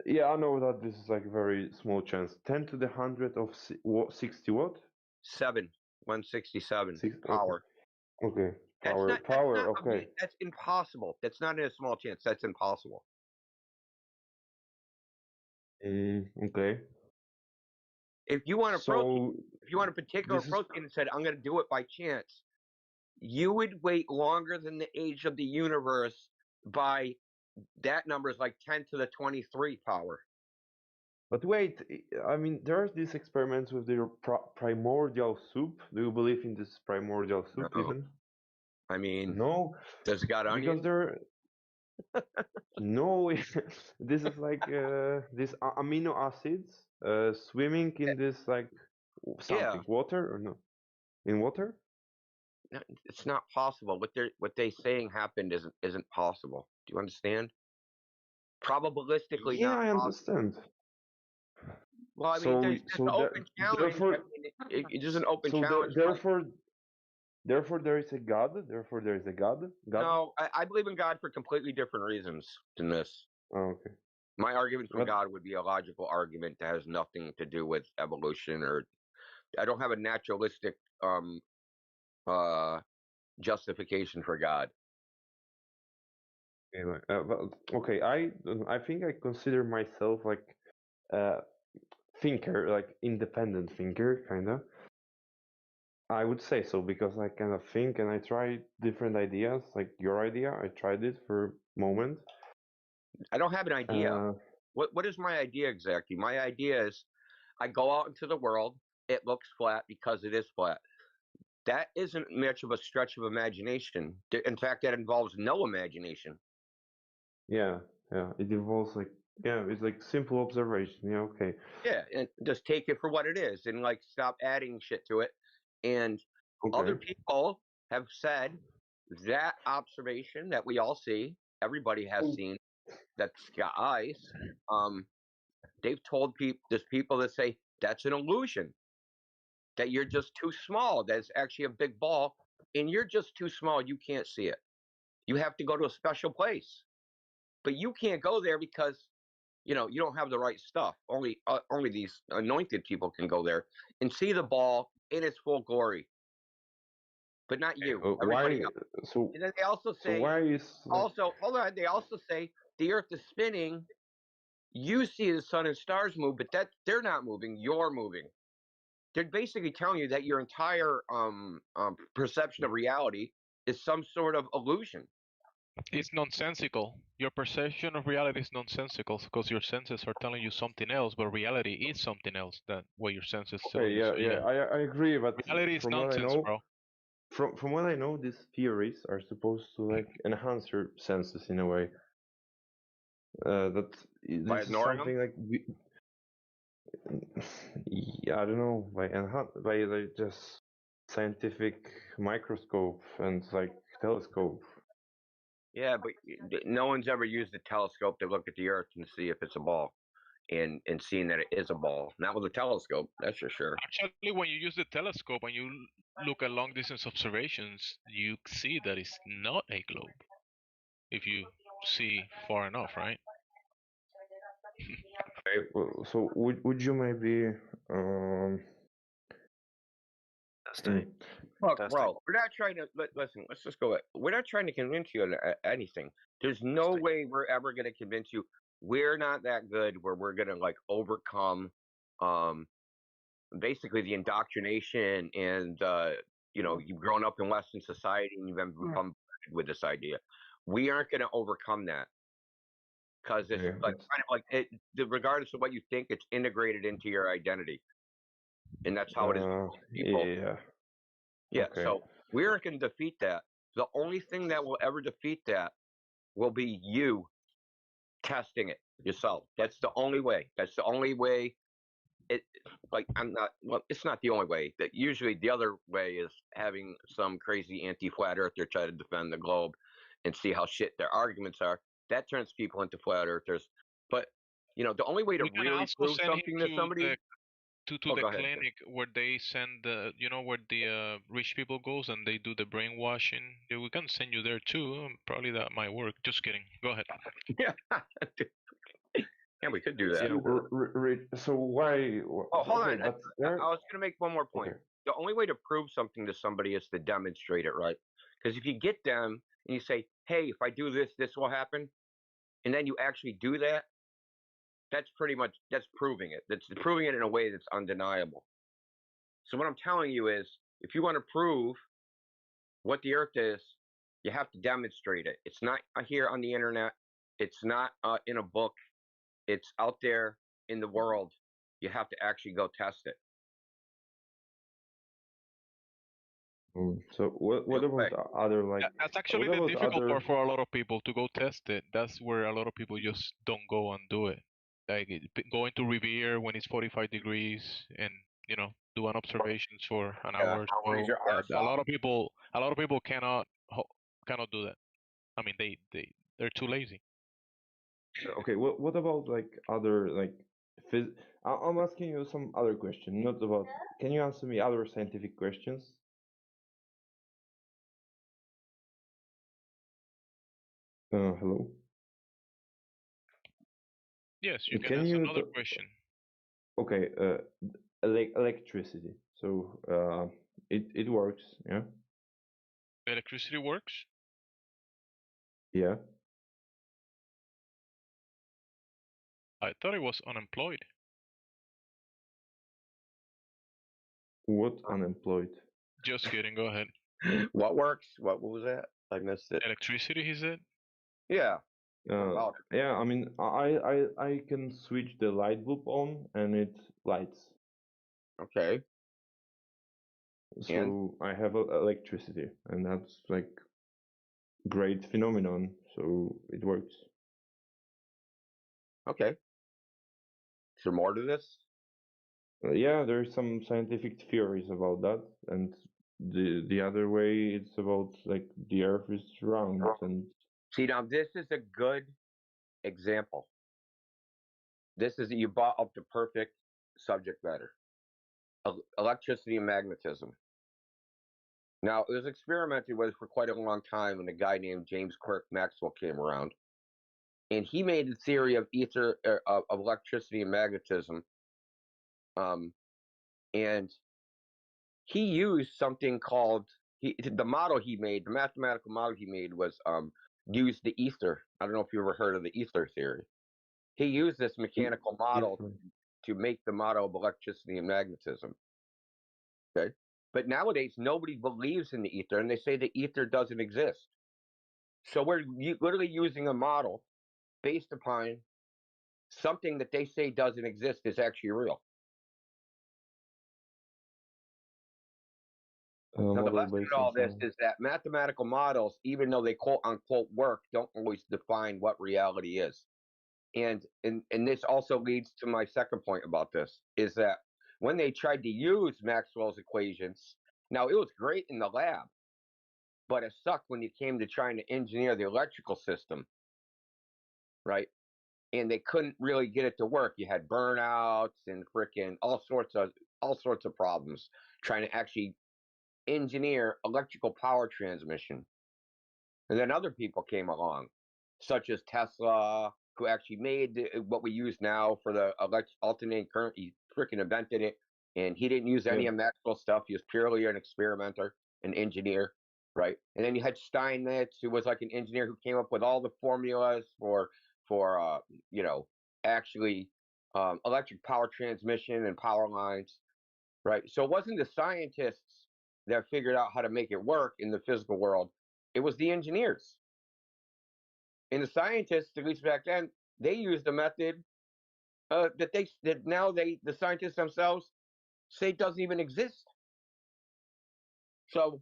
Yeah, I know that this is like a very small chance. 10 to the 100 of 60 what? 167 Six, power. Okay. Power. Okay. That's impossible. That's not in a small chance. That's impossible. Okay. If you want a protein, if you want a particular protein and said, I'm going to do it by chance, you would wait longer than the age of the universe by that number is like 10 to the 23 power. But wait, I mean, there's these experiments with the primordial soup. Do you believe in this primordial soup even? I mean, No, does it got because onions? there. No, this is like these amino acids swimming in this like Yeah, something water or no? In water? no, it's not possible. What they saying happened isn't possible. Do you understand? Probabilistically Yeah, not I possible. understand. Well, I mean, So there's so an open challenge. I therefore mean, it's just an open so challenge. Like, therefore there is a God. Therefore there is a God. God. no, I believe in God for completely different reasons than this. Oh, okay. My argument for But God would be a logical argument that has nothing to do with evolution, or I don't have a naturalistic uh justification for God. anyway, okay, I think I consider myself like a thinker, like independent thinker, kind of. I would say so because I kind of think and I try different ideas, like your idea. I tried it for a moment. I don't have an idea. Uh, What is my idea exactly? My idea is I go out into the world. It looks flat because it is flat. That isn't much of a stretch of imagination. In fact, that involves no imagination. yeah, yeah. It involves like it's like simple observation. Yeah, okay. Yeah, and just take it for what it is and like stop adding shit to it. And other Okay. people have said that observation that we all see, everybody has seen, that's got eyes. They've told people, there's people that say that's an illusion, that you're just too small. That's actually a big ball, and you're just too small. You can't see it. You have to go to a special place, but you can't go there because you don't have the right stuff. Only these anointed people can go there and see the ball in its full glory, but not you. Everybody Why? else. So And then they also so say, why is like also hold on. They also say the Earth is spinning. You see the sun and stars move, but that they're not moving. You're moving. They're basically telling you that your entire perception of reality is some sort of illusion. It's nonsensical. Your perception of reality is nonsensical because your senses are telling you something else, but reality is something else than what your senses tell okay? you. Yeah, So yeah. yeah, I agree, but reality is from what I nonsense, know, bro. from what I know, these theories are supposed to like enhance your senses in a way. That By this is ignoring them. something like yeah, I don't know, by like just scientific microscope and like telescope. Yeah, but no one's ever used a telescope to look at the Earth and see if it's a ball, and seeing that it is a ball. Not with a telescope, that's for sure. Actually, when you use the telescope and you look at long distance observations, you see that it's not a globe. If you see far enough, right? Okay, well, so would you maybe Testing. Look, Testing. bro, we're not trying to listen. Let's just go. We're not trying to convince you of anything. There's no way we're ever going to convince you. We're not that good where we're going to like overcome, basically the indoctrination and you've grown up in Western society and you've been bombarded with this idea. We aren't going to overcome that because it's okay, like kind of like regardless of what you think, it's integrated into your identity, and that's how it is with most people. yeah, Yeah, okay. so we aren't going to defeat that. The only thing that will ever defeat that will be you testing it yourself. That's the only way. That's the only way. It like I'm not. Well, it's not the only way. That usually the other way is having some crazy anti-flat earther try to defend the globe and see how shit their arguments are. That turns people into flat earthers. But the only way to We can really also prove send him something to somebody. to Oh, the go ahead. clinic where they send the where the rich people goes and they do the brainwashing. Yeah, we can send you there too. Probably that might work. Just kidding. Go ahead. Yeah, yeah, we could do that. So why? Oh, hold Okay, on. but I there. was going to make one more point. Okay. The only way to prove something to somebody is to demonstrate it, right? Because if you get them and you say, hey, if I do this, this will happen, and then you actually do that, that's proving it. That's proving it in a way that's undeniable. So what I'm telling you is, if you want to prove what the Earth is, you have to demonstrate it. It's not here on the internet. It's not in a book. It's out there in the world. You have to actually go test it. So what about other like? That's actually what the about difficult other? part for a lot of people to go test it. That's where a lot of people just don't go and do it. Like going to Revere when it's 45 degrees and do an observations for an hour or Raise so. your arse A off. lot of people cannot do that. I mean, they're too lazy. Okay, what about like other like I'm asking you some other question, not about. Can you answer me other scientific questions? Hello. Yes, you can Can ask you? another question. Okay. Electricity. So it works. Yeah. Electricity works. Yeah. I thought it was unemployed. What unemployed? Just kidding. Go ahead. What works? What was that? I missed it. Electricity, he said. Yeah. About it. Yeah. I mean, I can switch the light bulb on and it lights. Okay. So I have electricity, and that's like great phenomenon. So it works. Okay. Is there more to this? Yeah, there's some scientific theories about that, and the other way it's about like the Earth is round and. See, now this is a good example. This is you brought up the perfect subject matter: electricity and magnetism. Now, it was experimented with for quite a long time, and a guy named James Clerk Maxwell came around, and he made the theory of ether of electricity and magnetism. And he used something called the model he made, the mathematical model he made was used the ether. I don't know if you ever heard of the ether theory. He used this mechanical model to make the model of electricity and magnetism. Okay, but nowadays nobody believes in the ether, and they say the ether doesn't exist. So we're literally using a model based upon something that they say doesn't exist is actually real. Now, the lesson in all this is that mathematical models, even though they quote unquote work, don't always define what reality is. And this also leads to my second point about this, is that when they tried to use Maxwell's equations, now it was great in the lab, but it sucked when you came to trying to engineer the electrical system, right? And they couldn't really get it to work. You had burnouts and freaking all sorts of problems trying to actually engineer electrical power transmission. And then other people came along, such as Tesla, who actually made what we use now for the alternating current. He freaking invented it, and he didn't use any of Maxwell's stuff. He was purely an experimenter, an engineer, right? And then you had Steinmetz, who was like an engineer who came up with all the formulas for actually electric power transmission and power lines, right? So it wasn't the scientists that figured out how to make it work in the physical world. It was the engineers. And the scientists, at least back then, they used a method that now the scientists themselves say doesn't even exist. So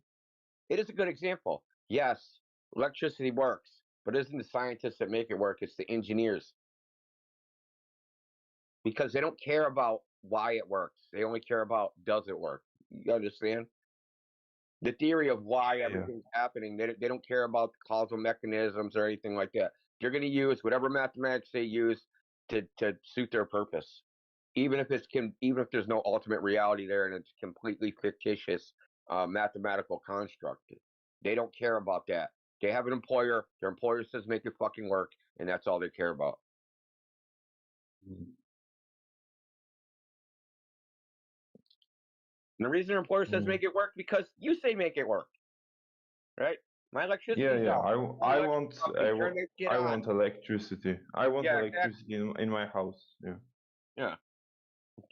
it is a good example. Yes, electricity works, but it isn't the scientists that make it work, it's the engineers. Because they don't care about why it works. They only care about does it work. You understand? The theory of why everything's happening, they don't care about the causal mechanisms or anything like that. They're going to use whatever mathematics they use to suit their purpose, even if there's no ultimate reality there and it's completely fictitious mathematical construct. They don't care about that. They have an employer. Their employer says make it fucking work, and that's all they care about. And the reason their employer says make it work because you say make it work, right? My electricity's Yeah. out. I want electricity. I want electricity in my house. Yeah. Yeah.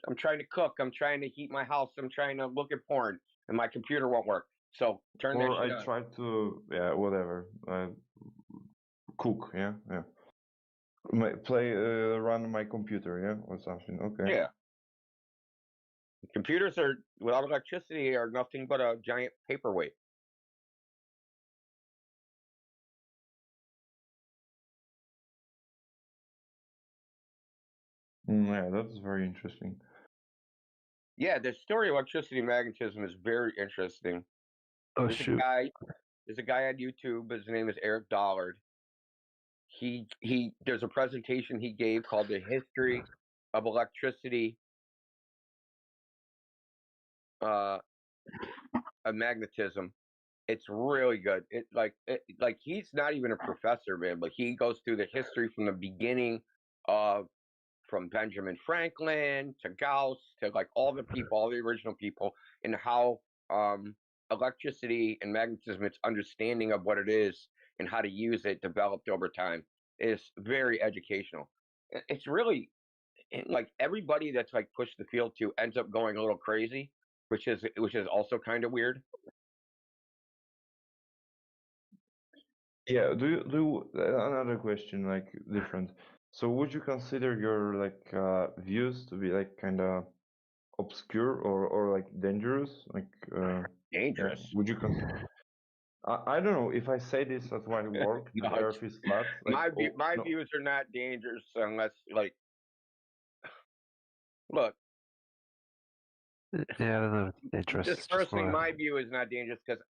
I'm trying to cook. I'm trying to heat my house. I'm trying to look at porn, and my computer won't work. So turn that shit on. I try to whatever cook. Yeah. Run my computer. Yeah, or something. Okay. Yeah. Computers are without electricity are nothing but a giant paperweight. Yeah, that's very interesting. Yeah, the story of electricity and magnetism is very interesting. Oh There's shoot! a guy on YouTube. His name is Eric Dollard. There's a presentation he gave called "The History of Electricity and Magnetism." It's really good. Like he's not even a professor, man, but he goes through the history from the beginning of from Benjamin Franklin to Gauss to like all the people, all the original people, and how electricity and magnetism, its understanding of what it is and how to use it, developed over time. Is very educational. It's really like everybody that's like pushed the field to ends up going a little crazy, which is also kind of weird. Yeah. Another question, like different. So would you consider your like views to be like kind of obscure or like dangerous? Like dangerous? Yeah, would you consider? I don't know if I say this at my work. No, The Earth is flat. Like my no. views are not dangerous unless like look. Yeah, I don't know. Dangerous. Just personally, my view is not dangerous because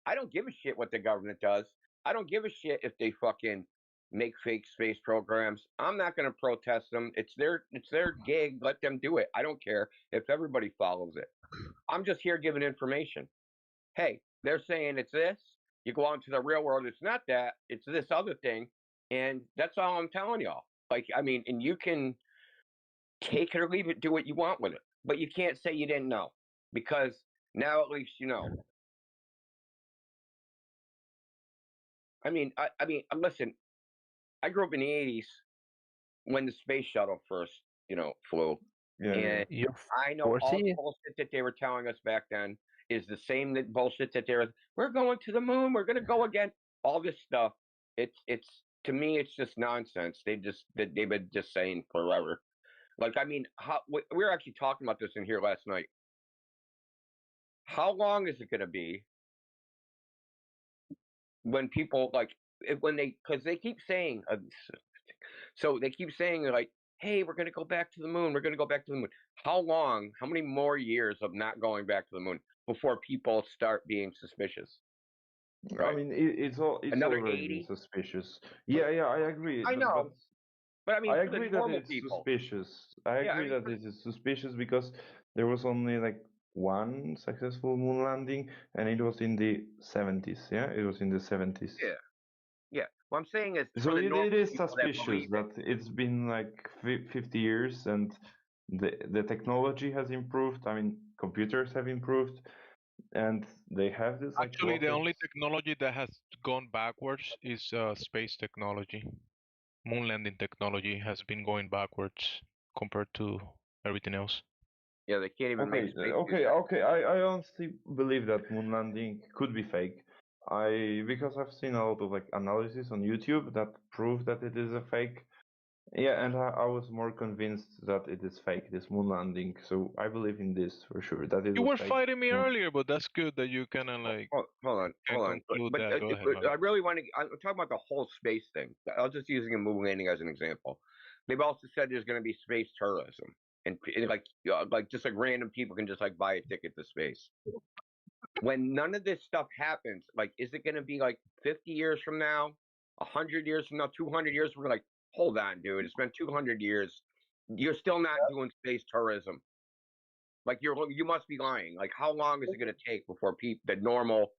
I don't give a shit what the government does. I don't give a shit if they fucking make fake space programs. I'm not going to protest them. It's their gig. Let them do it. I don't care if everybody follows it. I'm just here giving information. Hey, they're saying it's this. You go out into the real world, it's not that. It's this other thing, and that's all I'm telling y'all. Like, I mean, and you can take it or leave it, do what you want with it, but you can't say you didn't know because now at least you know. I mean, listen. I grew up in the '80s when the space shuttle first, flew, Yeah, and You're I know all 40? the bullshit that they were telling us back then is the same bullshit that we're going to the moon, we're going to go again. All this stuff, it's to me, it's just nonsense. They've been just saying forever. Like, I mean, we were actually talking about this in here last night. How long is it going to be when people because they keep saying so they keep saying like, hey, we're going to go back to the moon, we're going to go back to the moon. How many more years of not going back to the moon before people start being suspicious? Right. I mean, it's another already 80. Suspicious. Yeah, I agree. I know, but I mean, I for the agree that normal it's people. suspicious. I agree that it is suspicious because there was only like one successful moon landing, and it was in the 70s. Yeah, it was in the 70s. Yeah. What I'm saying is, so it is people suspicious that it's been like 50 years and the technology has improved. I mean, computers have improved, and they have this like Actually, the only rockets. technology that has gone backwards is space technology. Moon landing technology has been going backwards compared to everything else. Yeah, they can't even make space. Okay. I honestly believe that moon landing could be fake. Because I've seen a lot of like analysis on YouTube that prove that it is a fake. Yeah, and I was more convinced that it is fake, this moon landing. So I believe in this for sure. That it You was were fake. fighting me earlier, but that's good that you kind of like hold on. conclude But that. Go ahead, I really want to. I'm talking about the whole space thing. I was just using a moon landing as an example. They've also said there's going to be space tourism, and just like random people can just like buy a ticket to space. When none of this stuff happens, like, is it going to be like 50 years from now, 100 years from now, 200 years? We're like, hold on, dude. It's been 200 years. You're still not doing space tourism. Like you must be lying. Like how long is it going to take before the normal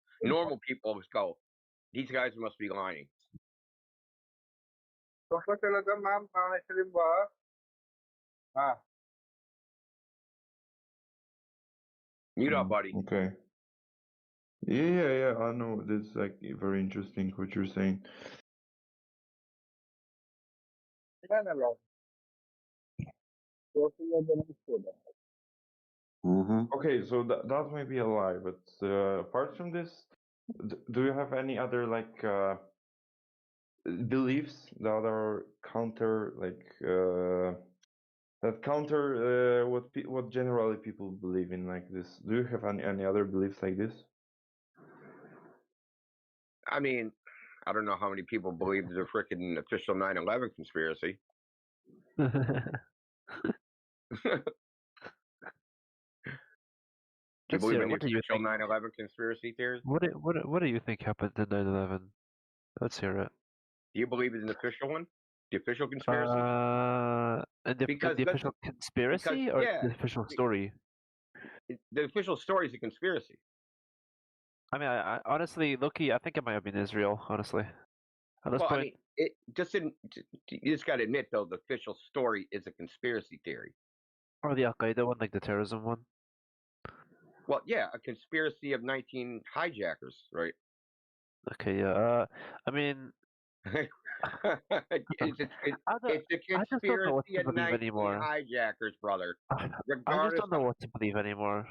people just go, these guys must be lying. Mute up, buddy. Okay. Yeah. I know. That's like very interesting what you're saying. Okay, so that may be a lie, but apart from this, do you have any other like beliefs that are counter like that counter what generally people believe in like this. Do you have any other beliefs like this? I mean, I don't know how many people believe the freaking official 9/11 conspiracy. Do you believe in the what do you official think? 9/11 conspiracy theories? What do you think happened in 9/11? Let's hear it. Do you believe in the official one? The official conspiracy? In Because the let's official because conspiracy or yeah, the official story? the official story is a conspiracy. I mean, I honestly, Loki, I think it might have been Israel. Honestly, at this Well, I point, mean, it just didn't. You just got to admit, though, the official story is a conspiracy theory. or the Al Qaeda one, like the terrorism one. Well, yeah, a conspiracy of 19 hijackers, right? Okay, yeah. I mean, it's a I just don't know what conspiracy to of believe 19 anymore. hijackers, brother. I just Regardless don't know what to believe anymore.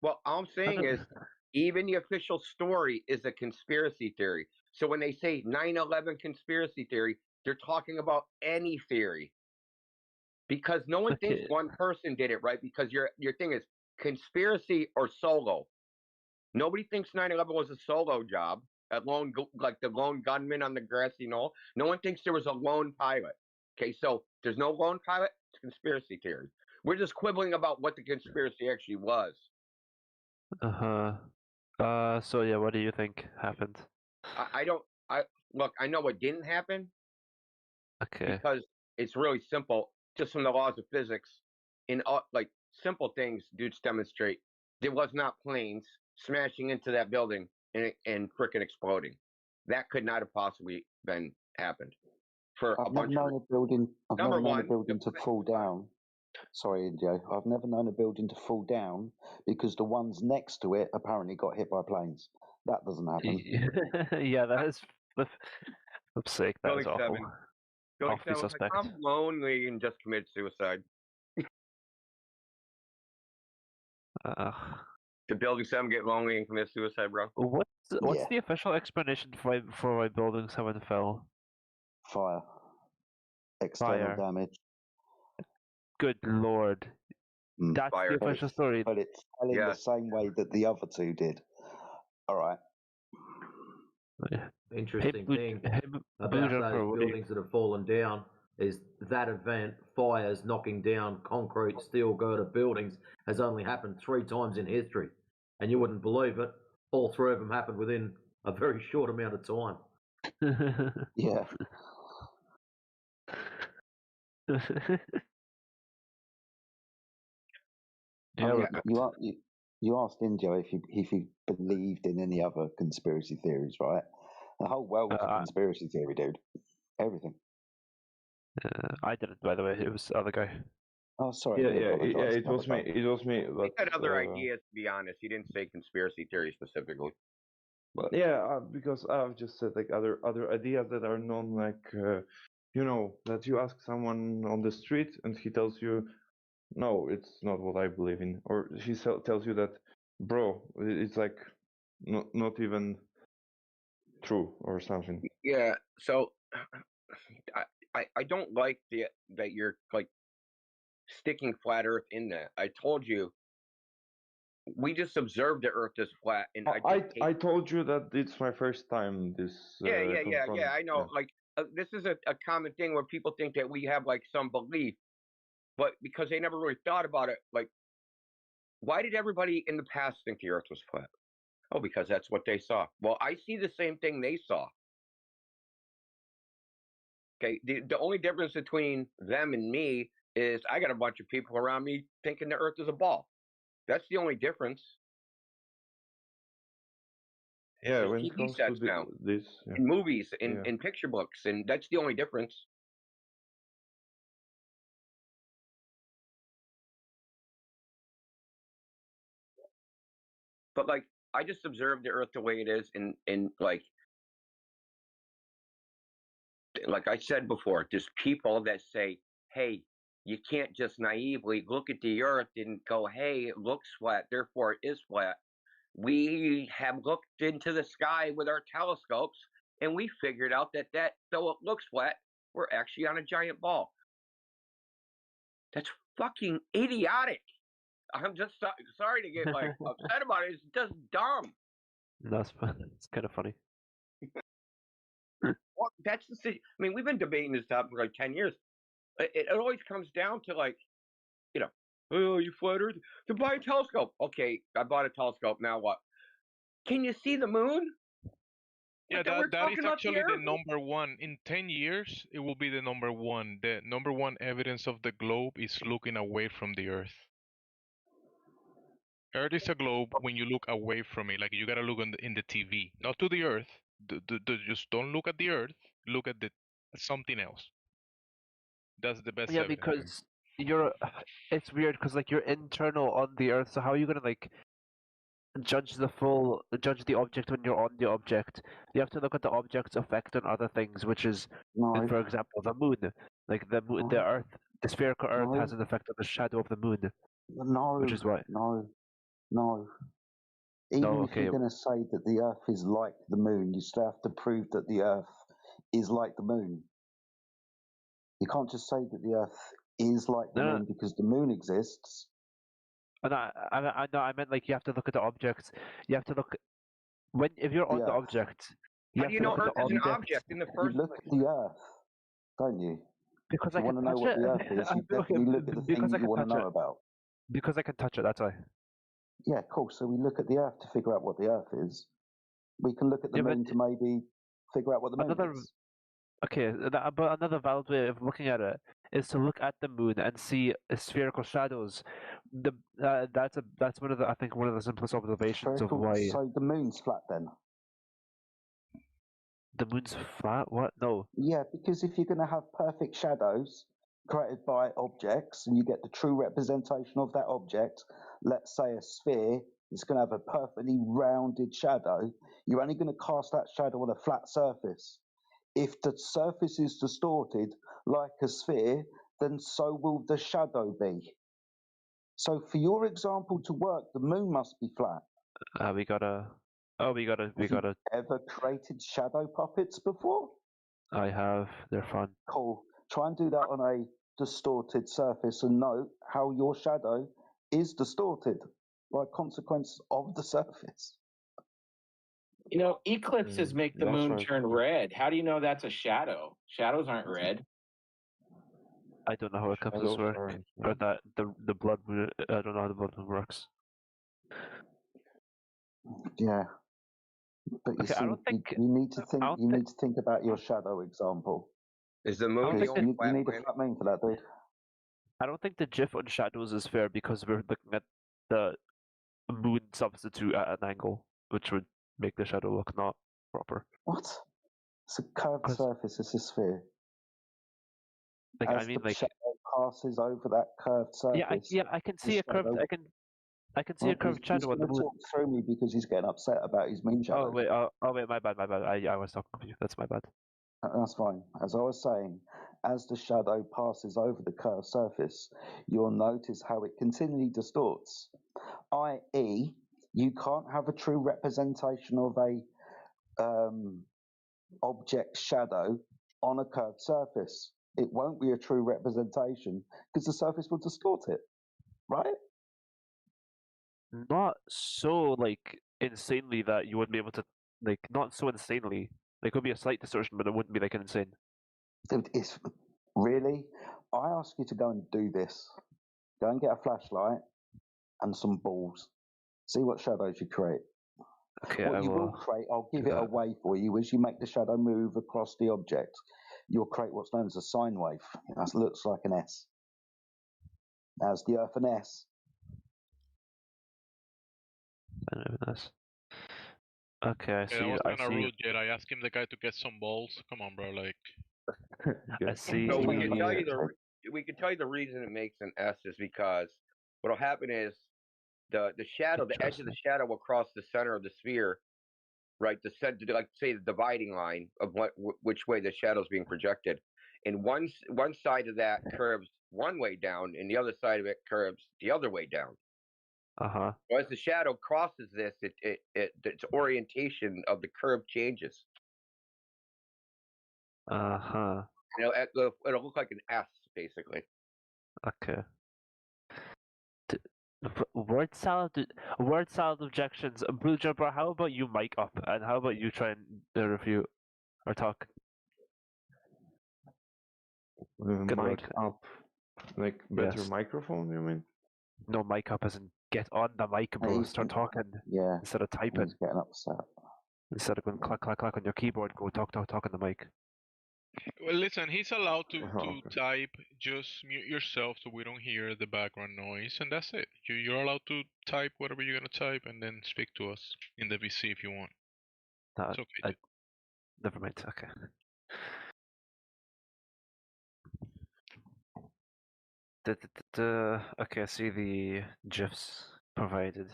Well, all I'm saying is, even the official story is a conspiracy theory. So when they say 9/11 conspiracy theory, they're talking about any theory. Because no one thinks Okay. one person did it, right? Because your thing is conspiracy or solo. Nobody thinks 9/11 was a solo job, like the lone gunman on the grassy knoll. No one thinks there was a lone pilot. Okay, so there's no lone pilot. It's conspiracy theory. We're just quibbling about what the conspiracy actually was. Uh-huh. So yeah, what do you think happened? I don't. I know what didn't happen. Okay. Because it's really simple, just from the laws of physics. In like simple things, dudes demonstrate there was not planes smashing into that building and frickin' exploding. That could not have possibly been happened for a I've never bunch of known a building. I've Number never known a one, building to fall down. Sorry, Indio. I've never known a building to fall down because the ones next to it apparently got hit by planes. That doesn't happen. Yeah, that is flip's sake. That is Billy awful. Seven. Billy Awfully Seven was like, suspect. I'm lonely and just committed suicide. Did Building 7 get lonely and commit suicide, bro? What's Yeah. the official explanation for why building 7 fell? Fire. External Fire. damage. Good lord. That's Fire. the official story. But it's telling the same way that the other two did. All right. Interesting thing about Blue Jumper, those what do you- buildings that have fallen down is that event, fires knocking down concrete, steel girder buildings, has only happened 3 times in history. And you wouldn't believe it, all 3 of them happened within a very short amount of time. Yeah. You asked Indio if he believed in any other conspiracy theories, right? The whole world's a conspiracy theory, dude. Everything. I didn't, by the way. It was the other guy. Oh, sorry. Yeah, it was me. It was me. He But, had other ideas, to be honest. He didn't say conspiracy theory specifically. But yeah, because I've just said like other ideas that are known, like that you ask someone on the street and he tells you, no, it's not what I believe in, or he tells you that, bro, it's like not even true or something. Yeah. So I don't like that you're like sticking flat Earth in that. I told you. We just observed the Earth is flat, and I told you that it's my first time this. Yeah. I know. Like this is a common thing where people think that we have like some belief, but because they never really thought about it, like why did everybody in the past think the Earth was flat? Oh, because that's what they saw. Well, I see the same thing they saw. Okay, the only difference between them and me is I got a bunch of people around me thinking the Earth is a ball. That's the only difference. Yeah, There's when TV it comes sets to now, this, yeah. in movies, in Yeah. picture books, and that's the only difference. But like, I just observe the Earth the way it is, and like I said before, there's people that say, "Hey, you can't just naively look at the Earth and go, hey, it looks flat, therefore it is flat." We have looked into the sky with our telescopes, and we figured out that though it looks flat, we're actually on a giant ball. That's fucking idiotic. I'm just sorry to get like upset about it. It's just dumb. That's fun. It's kind of funny. Well, that's the thing. I mean, we've been debating this topic for like 10 years. It always comes down to like, oh, you flat Earth? To buy a telescope. Okay, I bought a telescope. Now what? Can you see the moon? Yeah, that is actually the number one. In 10 years, it will be the number one. The number one evidence of the globe is looking away from the Earth. Earth is a globe when you look away from it. Like you gotta look in the TV, not to the Earth. Just don't look at the Earth. Look at something else. That's the best Yeah, evidence. because it's weird because like you're internal on the Earth. So how are you gonna like judge the object when you're on the object? You have to look at the object's effect on other things, which is, for example, the moon. Like the moon, the Earth, the spherical Earth has an effect on the shadow of the moon. No, which is why. No. Even if you're going to say that the Earth is like the moon, you still have to prove that the Earth is like the moon. You can't just say that the Earth is like the moon because the moon exists. I meant like you have to look at the objects. You have to look if you're on the object. How do you know Earth is an object in the first place? You look at the Earth, don't you? Because if you want to know what the Earth is, you definitely look at the thing you want to know about. Because I can touch it, that's why. Yeah, cool. So we look at the Earth to figure out what the Earth is. We can look at the moon to maybe figure out what the moon is. Okay, but another valid way of looking at it is to look at the moon and see spherical shadows. That's one of the simplest observations of why. So the moon's flat then. The moon's flat? What? No. Yeah, because if you're going to have perfect shadows created by objects and you get the true representation of that object, let's say a sphere, it's going to have a perfectly rounded shadow. You're only going to cast that shadow on a flat surface. If the surface is distorted like a sphere, then so will the shadow be. So for your example to work, the moon must be flat. We gotta. Have you ever created shadow puppets before? I have. They're fun. Cool. Try and do that on a distorted surface and note how your shadow is distorted by consequence of the surface. Eclipses make the moon turn red. How do you know that's a shadow? Shadows aren't red. I don't know how eclipses work, or that the blood moon. I don't know how the blood moon works. Yeah. But you see, I don't think you need to think. You need to think about your shadow example. Is the moon the only you need a flat moon for that, dude. I don't think the GIF on shadows is fair because we're looking at the moon substitute at an angle, which would make the shadow look not proper. What? It's a curved surface. It's a sphere. Like As the shadow passes over that curved surface. Yeah, I can see a curved. I can see a curved shadow on the moon. He's going to talk through me because he's getting upset about his moon shadow. Oh wait, my bad. I was talking to you. That's my bad. That's fine. As I was saying, as the shadow passes over the curved surface, you'll notice how it continually distorts. I.e., you can't have a true representation of a object shadow on a curved surface. It won't be a true representation because the surface will distort it, right? Not so insanely that you wouldn't be able to not so insanely. There could be a slight distortion, but it wouldn't be insane. Dude, it's really. I ask you to go and do this. Go and get a flashlight and some balls. See what shadows you create. Okay, what you will create, I'll give it away for you. As you make the shadow move across the object, you'll create what's known as a sine wave. That looks like an S. As the Earth an S. Okay, I see. That was kind of rude, Jed. I asked him the guy to get some balls. Come on, bro. I see. So we can tell you the reason it makes an S is because what'll happen is the shadow, the edge of the shadow will cross the center of the sphere, right? The center, like say the dividing line of which way the shadow is being projected, and one side of that curves one way down, and the other side of it curves the other way down. So as the shadow crosses this, its orientation of the curve changes. It'll look like an S, basically. Okay. Word salad objections. Blue Jumper, how about you mic up, and how about you try and review or talk? Good Mic lord. up, like better Yes. microphone, you mean? No, mic up as in get on the mic, bro. Start talking. Yeah. Instead of typing. He's getting upset. Instead of going clack clack clack on your keyboard, go talk on the mic. Well, listen, he's allowed to okay. type. Just mute yourself so we don't hear the background noise, and that's it. You're allowed to type whatever you're gonna type, and then speak to us in the VC if you want. It's okay. Never mind. Okay. Okay, I see the GIFs provided.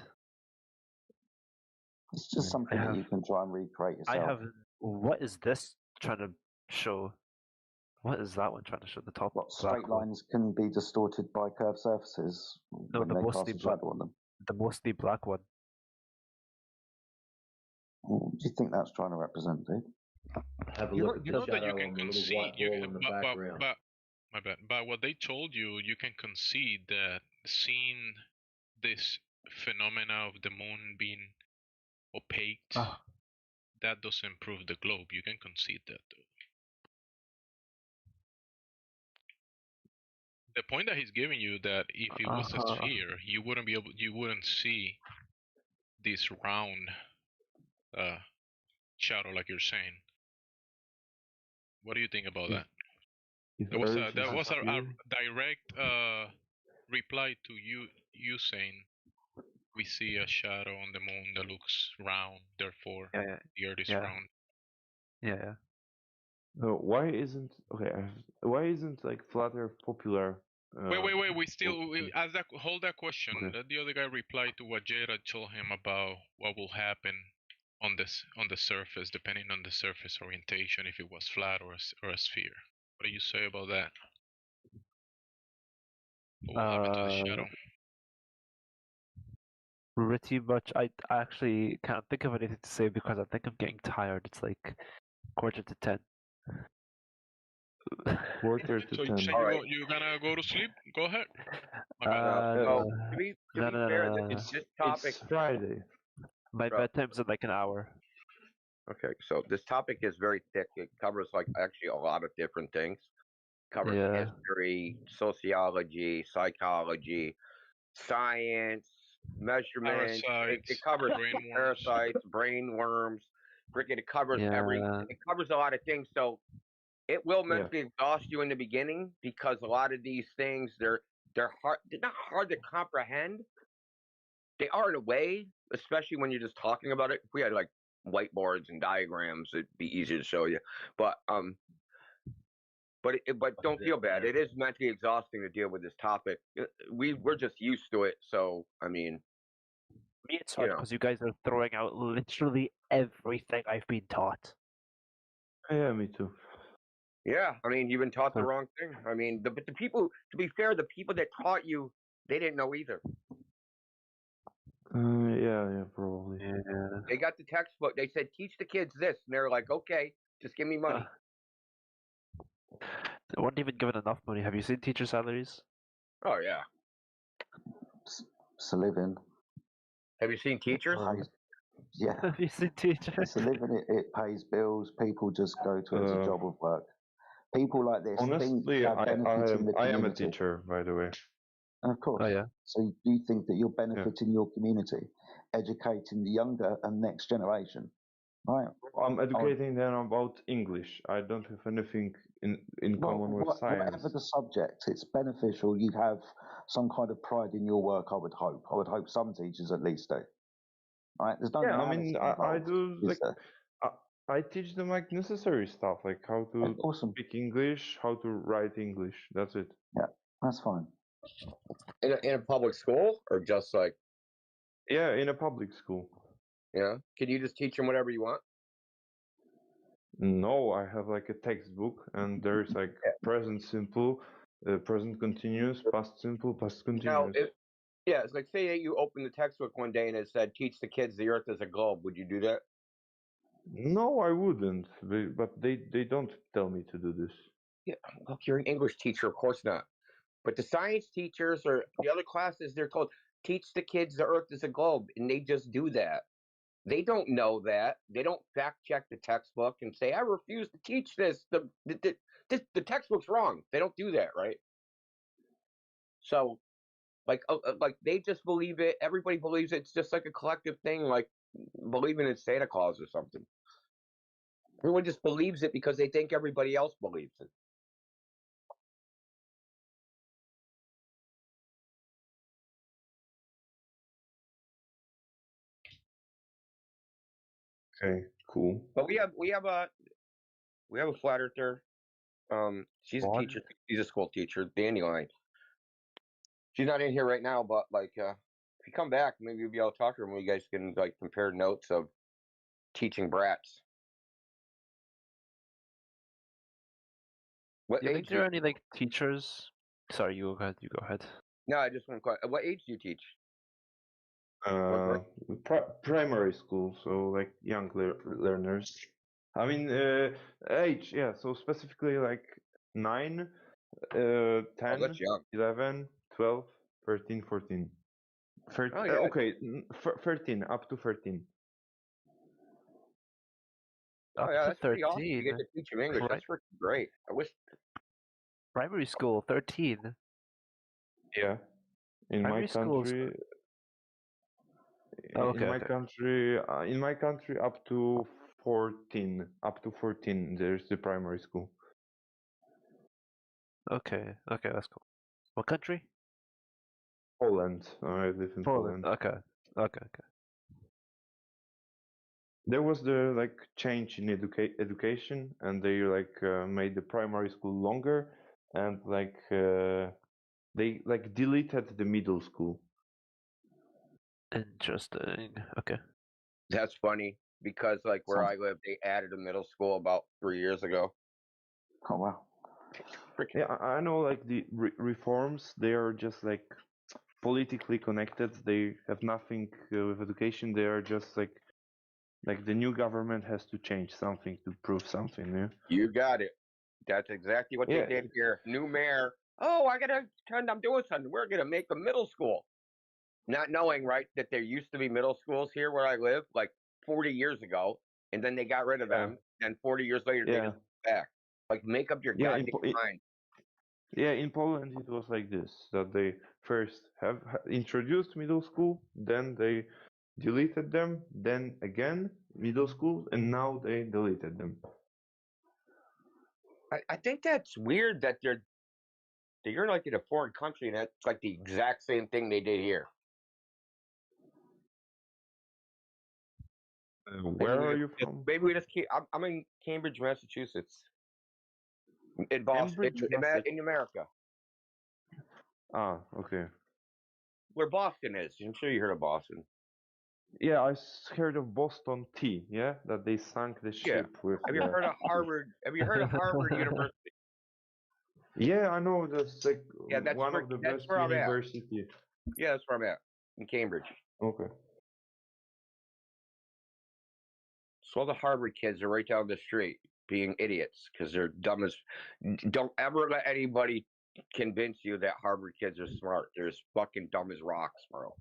It's just something that you can try and recreate yourself. I have. What is this trying to show? What is that one trying to show? The top What, straight lines can be distorted by curved surfaces No, when the they mostly cast a shadow on them. The mostly black one. What do you think that's trying to represent, dude? Have a You look know, at you the know that you shadow can on the little concede. white wall in the background. But my bad. But what they told you, you can concede that seeing this phenomena of the moon being opaque, that doesn't prove the globe. You can concede that, though. The point that he's giving you that if it was a sphere, you wouldn't see this round shadow like you're saying. What do you think about that? That was a direct reply to you saying we see a shadow on the moon that looks round, therefore the Earth is round. Yeah. Why isn't like flat Earth popular? Wait. We still hold that question. Okay. Let the other guy reply to what Jada told him about what will happen on the surface, depending on the surface orientation, if it was flat or a sphere. What do you say about that? What will happen to the shadow? Pretty much. I actually can't think of anything to say because I think I'm getting tired. It's like 9:45. Quarter to So 10. you're gonna go to sleep? Go ahead. To be fair, this topic. It's Friday. My bedtime's in like an hour. Okay, so this topic is very thick. It covers like actually a lot of different things. It covers history, sociology, psychology, science, measurements. It covers parasites, brain worms. Freaking, it covers everything. It covers a lot of things. So it will mentally exhaust you in the beginning because a lot of these things they're hard. They're not hard to comprehend. They are in a way, especially when you're just talking about it. If we had like whiteboards and diagrams, it'd be easier to show you. But don't feel bad. It is mentally exhausting to deal with this topic. We're just used to it. So I mean, me it's hard because you guys are throwing out literally everything I've been taught. Yeah, me too. Yeah, I mean, you've been taught the wrong thing. I mean, the people. To be fair, the people that taught you, they didn't know either. Yeah, probably. Yeah. They got the textbook. They said, teach the kids this. And they're like, okay, just give me money. They weren't even given enough money. Have you seen teacher salaries? Oh, yeah. It's a living. Have you seen teachers? Yeah. Have you seen teachers? It's a living. It pays bills. People just go to it as a job of work. People like this think Honestly, they're benefiting the community. I am a teacher, by the way. Of course. Oh, yeah. So you think that you're benefiting your community, educating the younger and next generation, right? I'm educating them about English. I don't have anything in common with science. Whatever the subject, it's beneficial. You have some kind of pride in your work. I would hope. I would hope some teachers at least do. Right? There's no. Yeah, I mean, I do like. I teach them like necessary stuff, like how to speak English, how to write English. That's it. Yeah, that's fine. In a public school or just like? Yeah, in a public school. Yeah. Can you just teach them whatever you want? No, I have like a textbook, and there's like present simple, present continuous, past simple, past continuous. Now, it's like say you open the textbook one day and it said, "Teach the kids the Earth is a globe." Would you do that? No, I wouldn't. But they don't tell me to do this. Yeah, look, you're an English teacher, of course not. But the science teachers or the other classes, they're told, teach the kids the Earth is a globe, and they just do that. They don't know that. They don't fact check the textbook and say, I refuse to teach this. The textbook's wrong. They don't do that, right? So, like they just believe it. Everybody believes it. It's just like a collective thing, like believing in Santa Claus or something. Everyone just believes it because they think everybody else believes it. Okay, cool. But we have a flat earther. She's a What? teacher. She's a school teacher, Dandelion. She's not in here right now, but like, if you come back, maybe you'll be able to talk to her, and you guys can like compare notes of teaching brats. What Do you age think do there you? are any like teachers? Sorry, you go ahead. You go ahead. No, I just want to. What age do you teach? Primary school, so like young learners. I mean, age, yeah. So specifically like 9, 10, that's young. 11, 12, 13, 14. Oh, yeah. Okay, 13, up to 13. Oh yeah, that's pretty awesome. You get to teach them English. That's freaking great. I wish. Primary school, 13. Yeah, in my Primary schools. country. Oh, okay, in my country, up to 14. Up to 14, there's the primary school. Okay, that's cool. What country? Poland. I live in Poland. Okay. There was the like change in education, and they like made the primary school longer, and like they like deleted the middle school. Interesting. Okay. That's funny because like where I live, they added a middle school about 3 years ago. Oh wow. Yeah, I know. Like the reforms, they are just like politically connected. They have nothing with education. They are just like the new government has to change something to prove something. Yeah. You got it. That's exactly what they did here. New mayor. Oh, I'm doing something. We're gonna make a middle school. Not knowing, right, that there used to be middle schools here where I live, like 40 years ago, and then they got rid of them. And 40 years later, they just back. Like, make up your goddamn mind. Yeah, in Poland it was like this, that they first have introduced middle school, then they deleted them, then again middle school, and now they deleted them. I think that's weird that you're like in a foreign country and that's like the exact same thing they did here. Where are you from? Maybe we just keep. I'm in Cambridge, Massachusetts. In Boston, in America. Ah, okay. Where Boston is. I'm sure you heard of Boston. Yeah, I heard of Boston Tea. Yeah, that they sank the ship with. Have you heard of Harvard? Have you heard of Harvard University? Yeah, I know. That's like that's one of the best universities. Yeah, that's where I'm at, in Cambridge. Okay. So all the Harvard kids are right down the street being idiots because they're dumb as. Don't ever let anybody convince you that Harvard kids are smart. They're as fucking dumb as rocks, bro.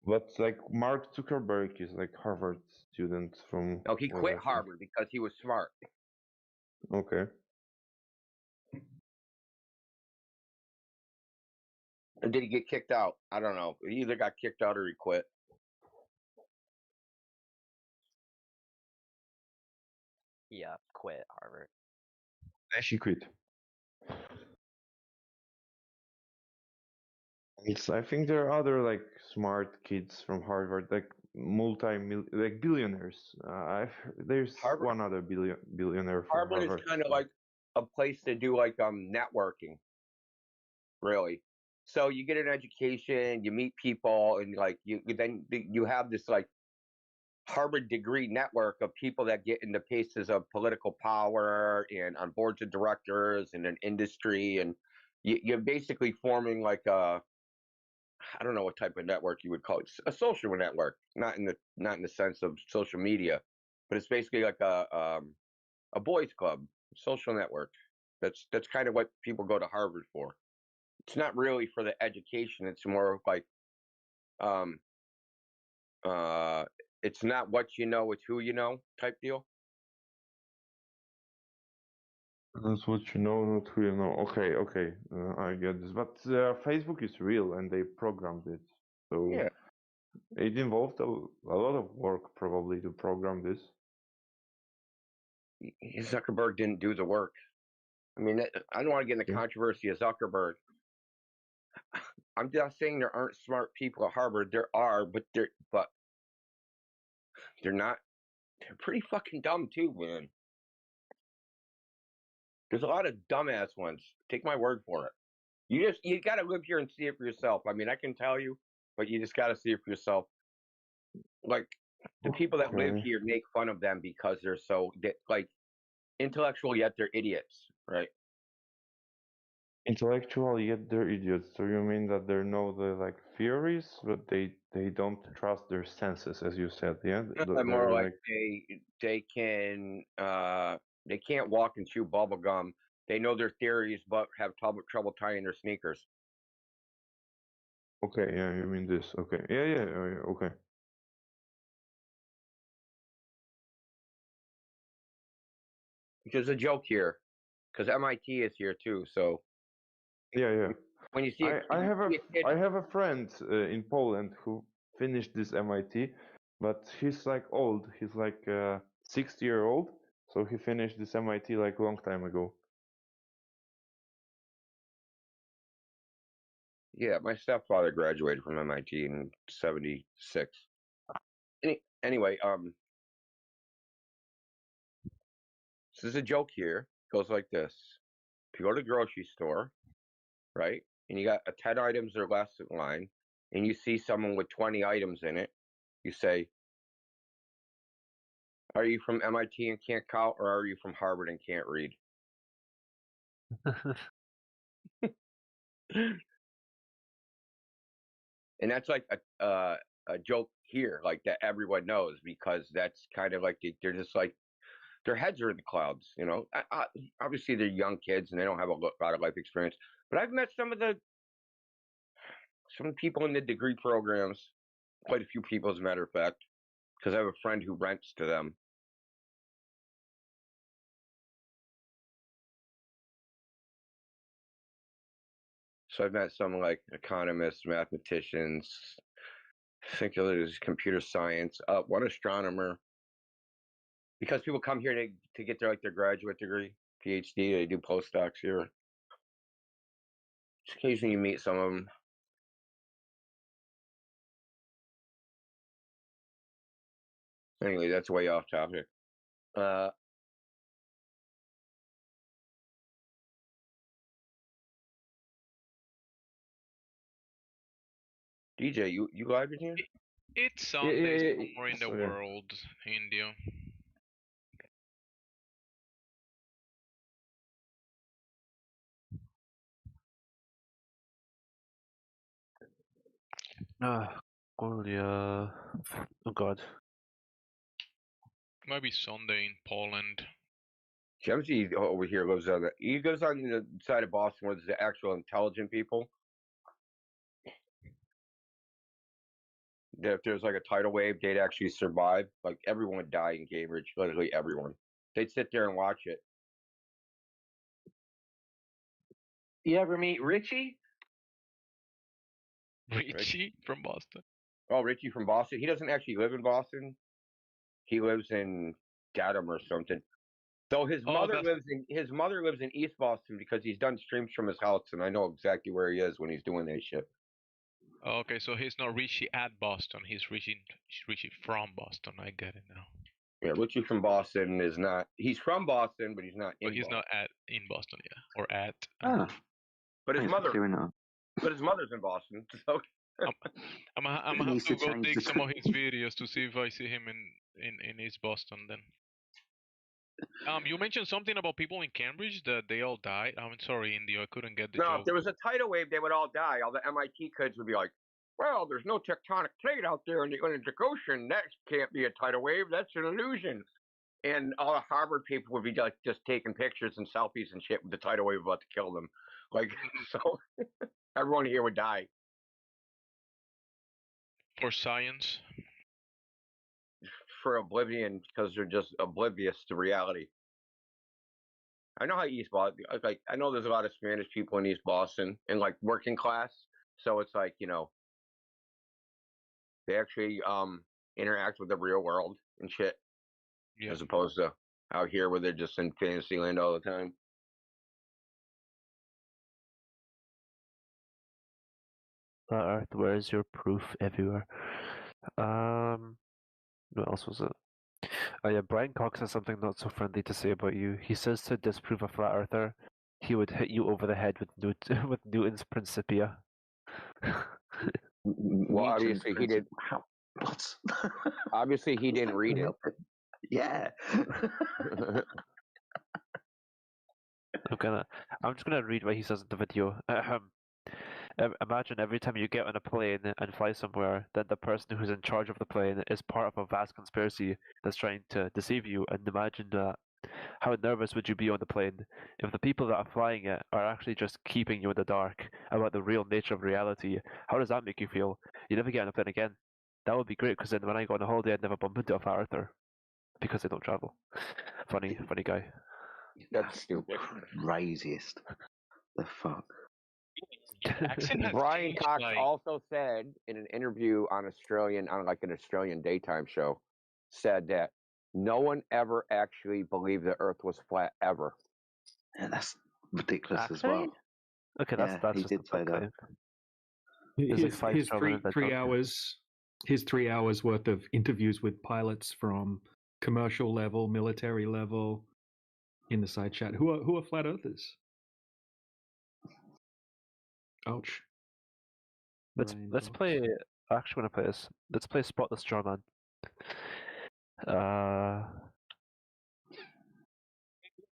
But like Mark Zuckerberg is like Harvard student from. No, he quit Harvard because he was smart. Okay. Or did he get kicked out? I don't know. He either got kicked out or he quit. Yeah, quit Harvard. She quit. I think there are other like smart kids from Harvard, like like billionaires. There's one other billionaire from Harvard Harvard. is kind of like a place to do like networking, really. So you get an education, you meet people, and like you have this like Harvard degree network of people that get into places of political power and on boards of directors and in industry, and you're basically forming like I don't know what type of network you would call it, a social network, not in the sense of social media, but it's basically like a boys club, social network. That's kind of what people go to Harvard for. it's not really for the education. It's more like, it's not what you know, it's who you know type deal. That's what you know, not who you know. Okay, I get this. But Facebook is real, and they programmed it, so Yeah. it involved a lot of work probably to program this. Zuckerberg didn't do the work. I mean, I don't want to get in the controversy of Zuckerberg. I'm not saying there aren't smart people at Harvard. There are, but they're not. They're pretty fucking dumb too, man. There's a lot of dumbass ones. Take my word for it. You got to live here and see it for yourself. I mean, I can tell you, but you just got to see it for yourself. Like the people that live here make fun of them because they're so like intellectual yet they're idiots, right? Intellectual yet they're idiots. So you mean that they know the like theories, but they don't trust their senses, as you said, yeah? More like they can't walk and chew bubble gum. They know their theories, but have trouble tying their sneakers. Okay, yeah, you mean this? Okay, yeah, okay. There's a joke here, because MIT is here too. So yeah. When you see I have a friend in Poland who finished this MIT, but he's like old. He's like 60-year-old, so he finished this MIT like a long time ago. Yeah, my stepfather graduated from MIT in '76. Anyway, so there's a joke here. It goes like this: if you go to the grocery store, right, and you got 10 items or less in line, and you see someone with 20 items in it, you say, "Are you from MIT and can't count, or are you from Harvard and can't read?" And that's like a joke here, like that everyone knows, because that's kind of like they're just like their heads are in the clouds, you know. Obviously, they're young kids and they don't have a lot of life experience. But I've met some people in the degree programs, quite a few people, as a matter of fact, because I have a friend who rents to them. So I've met some like economists, mathematicians, I think there's computer science, one astronomer. Because people come here to get their graduate degree, PhD. They do postdocs here. Just occasionally you meet some of them. Anyway, that's way off topic. DJ, you live in here? It's Sunday somewhere in the world, India. Oh God. Might be Sunday in Poland. Jemsy over here lives on he goes on the side of Boston where there's the actual intelligent people. If there's like a tidal wave, they'd actually survive. Like everyone would die in Cambridge, literally everyone. They'd sit there and watch it. You ever meet Richie? Richie from Boston. Oh, Richie from Boston. He doesn't actually live in Boston. He lives in Dedham or something. Though his mother lives in East Boston because he's done streams from his house, and I know exactly where he is when he's doing that shit. Okay, so he's not Richie at Boston. He's Richie from Boston. I get it now. Yeah, Richie from Boston is not. He's from Boston, but he's not in. But he's Boston. not in Boston, yeah, or at. But his mother's in Boston. So I'm gonna have to go dig some of his videos to see if I see him in East Boston then. You mentioned something about people in Cambridge that they all died. I'm sorry, India, I couldn't get the joke. if there was a tidal wave, they would all die. All the MIT kids would be like, "Well, there's no tectonic plate out there in the Atlantic Ocean. That can't be a tidal wave. That's an illusion." And all the Harvard people would be like just taking pictures and selfies and shit with the tidal wave about to kill them. Like, so everyone here would die. For science. For oblivion, because they're just oblivious to reality. I know how East Boston, like, I know there's a lot of Spanish people in East Boston and like working class. So it's like, they actually interact with the real world and shit, as opposed to out here where they're just in fantasy land all the time. Flat Earth, where is your proof everywhere? What else was it? Oh yeah, Brian Cox has something not so friendly to say about you. He says to disprove a flat earther, he would hit you over the head with with Newton's Principia. Well, obviously he did. What? Obviously he didn't read it. Yeah. I'm just gonna read what he says in the video. Imagine every time you get on a plane and fly somewhere, then the person who's in charge of the plane is part of a vast conspiracy that's trying to deceive you. And imagine that. How nervous would you be on the plane if the people that are flying it are actually just keeping you in the dark about the real nature of reality? How does that make you feel? You never get on a plane again. That would be great, because then when I go on a holiday, I'd never bump into a flat earther because they don't travel. Funny guy. That's stupid. Craziest. The fuck. Brian Cox also said in an interview on an Australian daytime show, said that no one ever actually believed the Earth was flat ever. Yeah, that's ridiculous as well. Okay, that's he just did say that. His 3 hours worth of interviews with pilots from commercial level, military level, in the side chat. Who are flat earthers? Ouch. Let's play. I actually want to play this. Let's play Spot the Straw Man.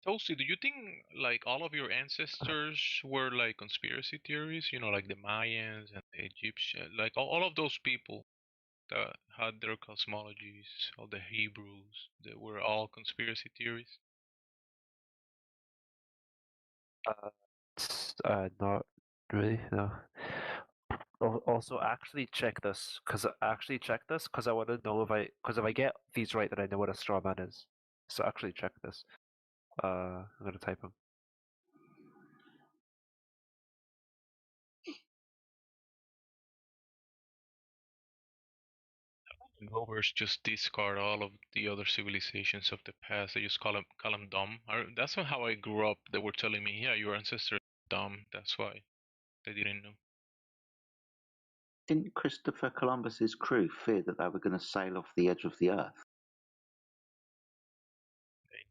Toasty, do you think like all of your ancestors were like conspiracy theories? Like the Mayans and the Egyptians, like all of those people that had their cosmologies, all the Hebrews, that were all conspiracy theories? Not really. No. Also, actually check this, because I want to know because if I get these right, then I know what a straw man is. So actually check this. I'm gonna type them. Globers just discard all of the other civilizations of the past. They just call them dumb. That's how I grew up. They were telling me, "Yeah, your ancestors are dumb. That's why they didn't know." Didn't Christopher Columbus's crew fear that they were going to sail off the edge of the Earth?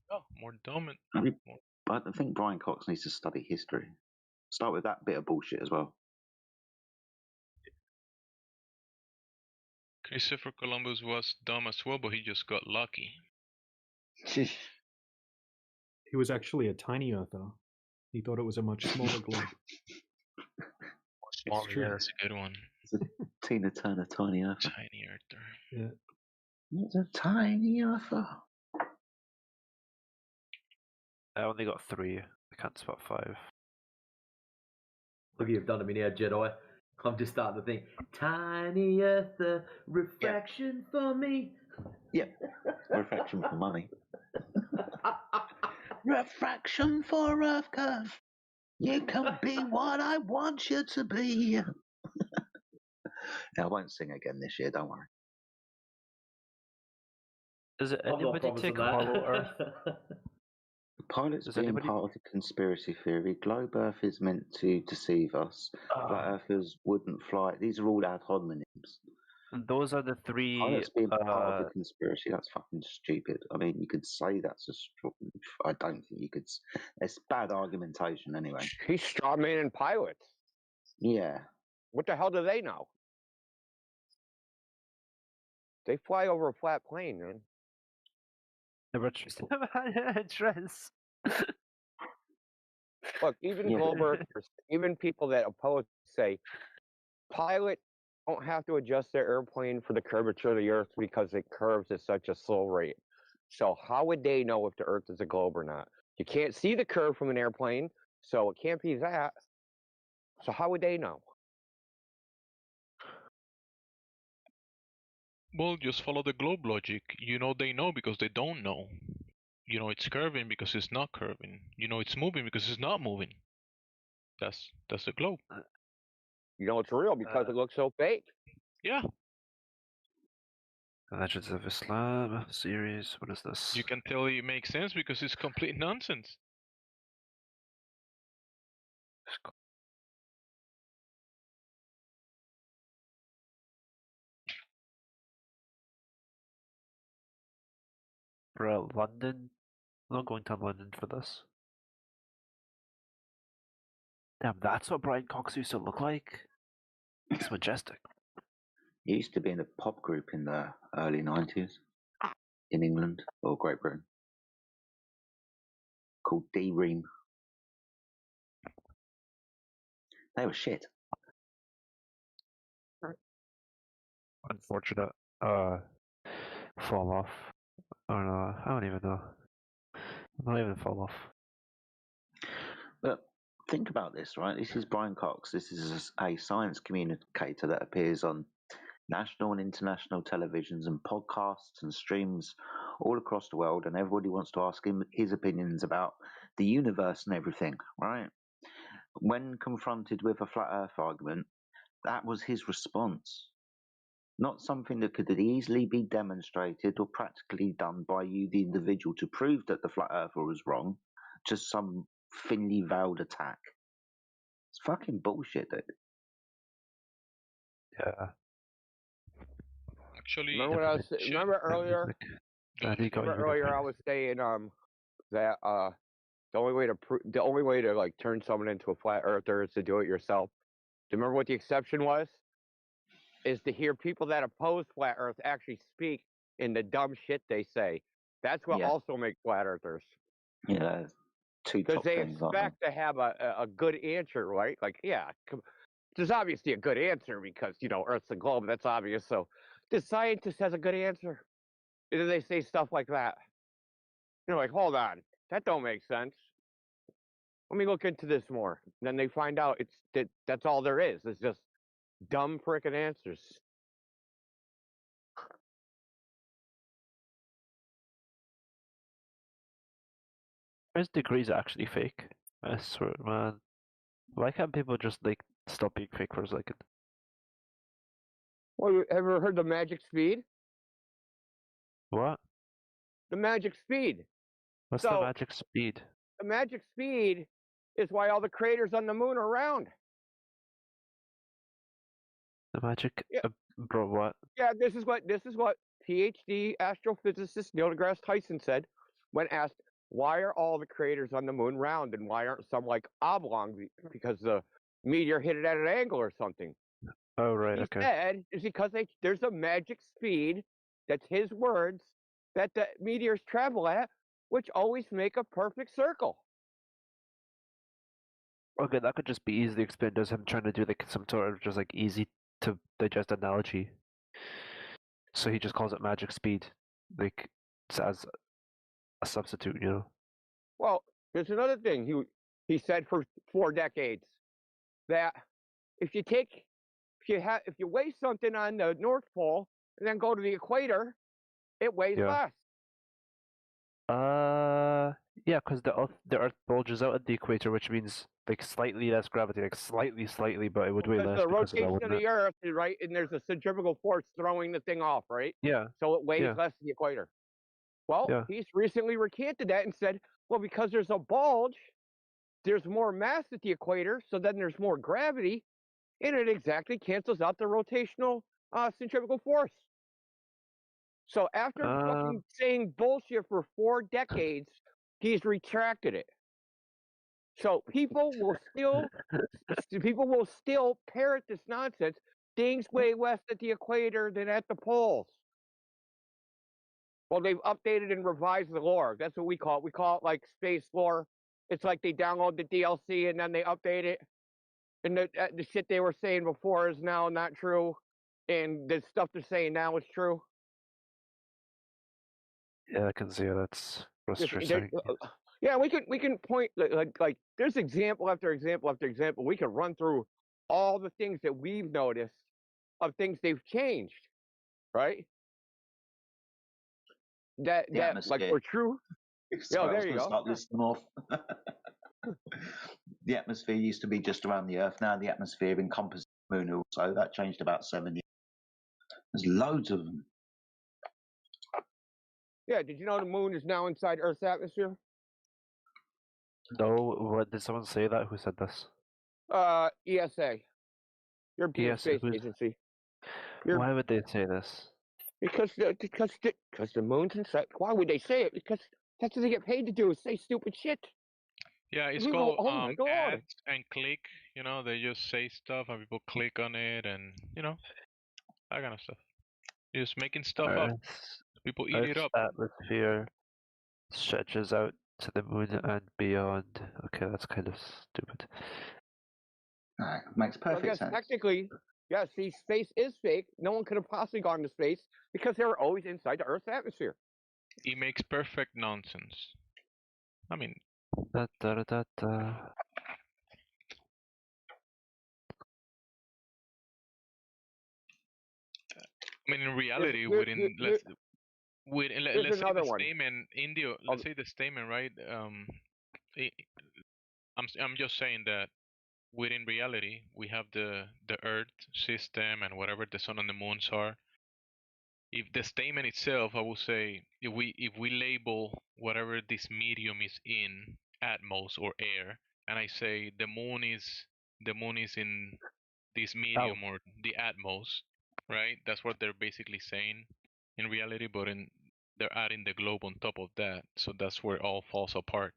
Oh, more dumb. But I think Brian Cox needs to study history. Start with that bit of bullshit as well. Christopher Columbus was dumb as well, but he just got lucky. He was actually a tiny earther. He thought it was a much smaller globe. Smaller, yeah, that's a good one. It's a Tina Turner tiny earther. Tiny earther. Yeah. It's a tiny earther. I only got 3. I can't spot 5. Look, you've done a mini Jedi. I'm just starting to think, tiny earth, refraction for me. Yeah, refraction for money. Refraction for Earth curve. You can be what I want you to be. I won't sing again this year, don't worry. Does anybody take Hollow Earth? Pilots being part of the conspiracy theory. Globe Earth is meant to deceive us. Flat Earthers wouldn't fly. These are all ad homonyms. Those are the 3. Pilots being part of the conspiracy. That's fucking stupid. I mean, you could say that's I don't think you could. It's bad argumentation anyway. He's strawmanning pilots. Yeah. What the hell do they know? They fly over a flat plane, man. Dress. Look, even globe earthers, even people that oppose say pilots don't have to adjust their airplane for the curvature of the Earth because it curves at such a slow rate. So how would they know if the Earth is a globe or not? You can't see the curve from an airplane, so it can't be that. So how would they know? Well, just follow the globe logic. You know they know because they don't know. You know it's curving because it's not curving. You know it's moving because it's not moving. That's the globe. You know it's real because it looks so fake. Yeah. Legends of Islam series. What is this? You can tell it makes sense because it's complete nonsense. Bro, London? I'm not going to London for this. Damn, that's what Brian Cox used to look like? It's majestic. He used to be in a pop group in the early 90s in England or Great Britain called D-Ream. They were shit. Unfortunate. Fall off. Or no, I don't even know. Not even fall off. But think about this, right? This is Brian Cox. This is a science communicator that appears on national and international televisions and podcasts and streams all across the world, and everybody wants to ask him his opinions about the universe and everything, right? When confronted with a flat earth argument, that was his response. Not something that could easily be demonstrated or practically done by you, the individual, to prove that the flat earther was wrong. Just some thinly veiled attack. It's fucking bullshit, dude. Yeah. Actually, remember what I was? Remember earlier? Remember earlier I was saying that the only way to like turn someone into a flat earther is to do it yourself. Do you remember what the exception was? Is to hear people that oppose flat Earth actually speak in the dumb shit they say. That's what also makes flat earthers. Yeah, two because top they things, aren't expect to have a good answer, right? Like, yeah, there's obviously a good answer because Earth's a globe. That's obvious. So the scientist has a good answer, and then they say stuff like that. You're like, hold on, that don't make sense. Let me look into this more. And then they find out that's all there is. It's just dumb frickin' answers. His degree's actually fake. I swear, man. Why can't people just like stop being fake for a second? Well, you ever heard the magic speed? What? The magic speed. What's the magic speed? The magic speed is why all the craters on the moon are round. The magic, bro. What? Yeah, this is what PhD astrophysicist Neil deGrasse Tyson said when asked, "Why are all the craters on the moon round and why aren't some like oblong because the meteor hit it at an angle or something?" Oh right, he said it's because there's a magic speed, that's his words, that the meteors travel at, which always make a perfect circle. Okay, that could just be easily explained as him trying to do like some sort of just like easy to digest analogy. So he just calls it magic speed, like as a substitute, Well, there's another thing he said for 4 decades, that if you weigh something on the North Pole and then go to the equator, it weighs less. Yeah, because the Earth bulges out at the equator, which means like slightly less gravity, like slightly, but it would weigh less The because of that, rotation of wouldn't it? the Earth, right, and there's a centrifugal force throwing the thing off, right? Yeah. So it weighs Yeah. less than the equator. Well, Yeah. he's recently recanted that and said, well, because there's a bulge, there's more mass at the equator, so then there's more gravity, and it exactly cancels out the rotational centrifugal force. So after fucking saying bullshit for 4 decades, he's retracted it. So people will still parrot this nonsense. Things way west at the equator than at the poles. Well, they've updated and revised the lore. That's what we call it. We call it like space lore. It's like they download the DLC and then they update it. And the shit they were saying before is now not true. And the stuff they're saying now is true. Yeah, I can see how that's frustrating. Yeah, we can point like there's example after example after example. We can run through all the things that we've noticed of things they've changed, right? That The atmosphere. like were true. Sorry, I there was you going to go. start listing off. The atmosphere used to be just around the Earth. Now the atmosphere encompasses the moon also. That changed about 7 years. There's loads of them. Yeah, did you know the moon is now inside Earth's atmosphere? No, what did someone say that? Who said this? ESA, European Yes, Space Agency. Why would they say this? Because the moon's inside. Why would they say it? Because that's what they get paid to do, is say stupid shit. Yeah, it's People, called oh my god. ads and click. You know, they just say stuff and people click on it, and you know that kind of stuff. Just making stuff up. People eat it Earth's up. atmosphere stretches out to the moon and beyond. Okay, that's kind of stupid. Makes perfect yes, sense. technically, yeah, see, space is fake. No one could have possibly gone to space because they were always inside the Earth's atmosphere. It makes perfect nonsense. I mean, Da, da, da, da. I mean, in reality, Here's let's say another the one. statement India. Let's say the statement, right? I'm just saying that within reality, we have the Earth system and whatever the sun and the moons are. If the statement itself, I will say, if we label whatever this medium is in atmos or air, and I say the moon is in this medium or the atmos, right? That's what they're basically saying in reality, but they're adding the globe on top of that, so that's where it all falls apart.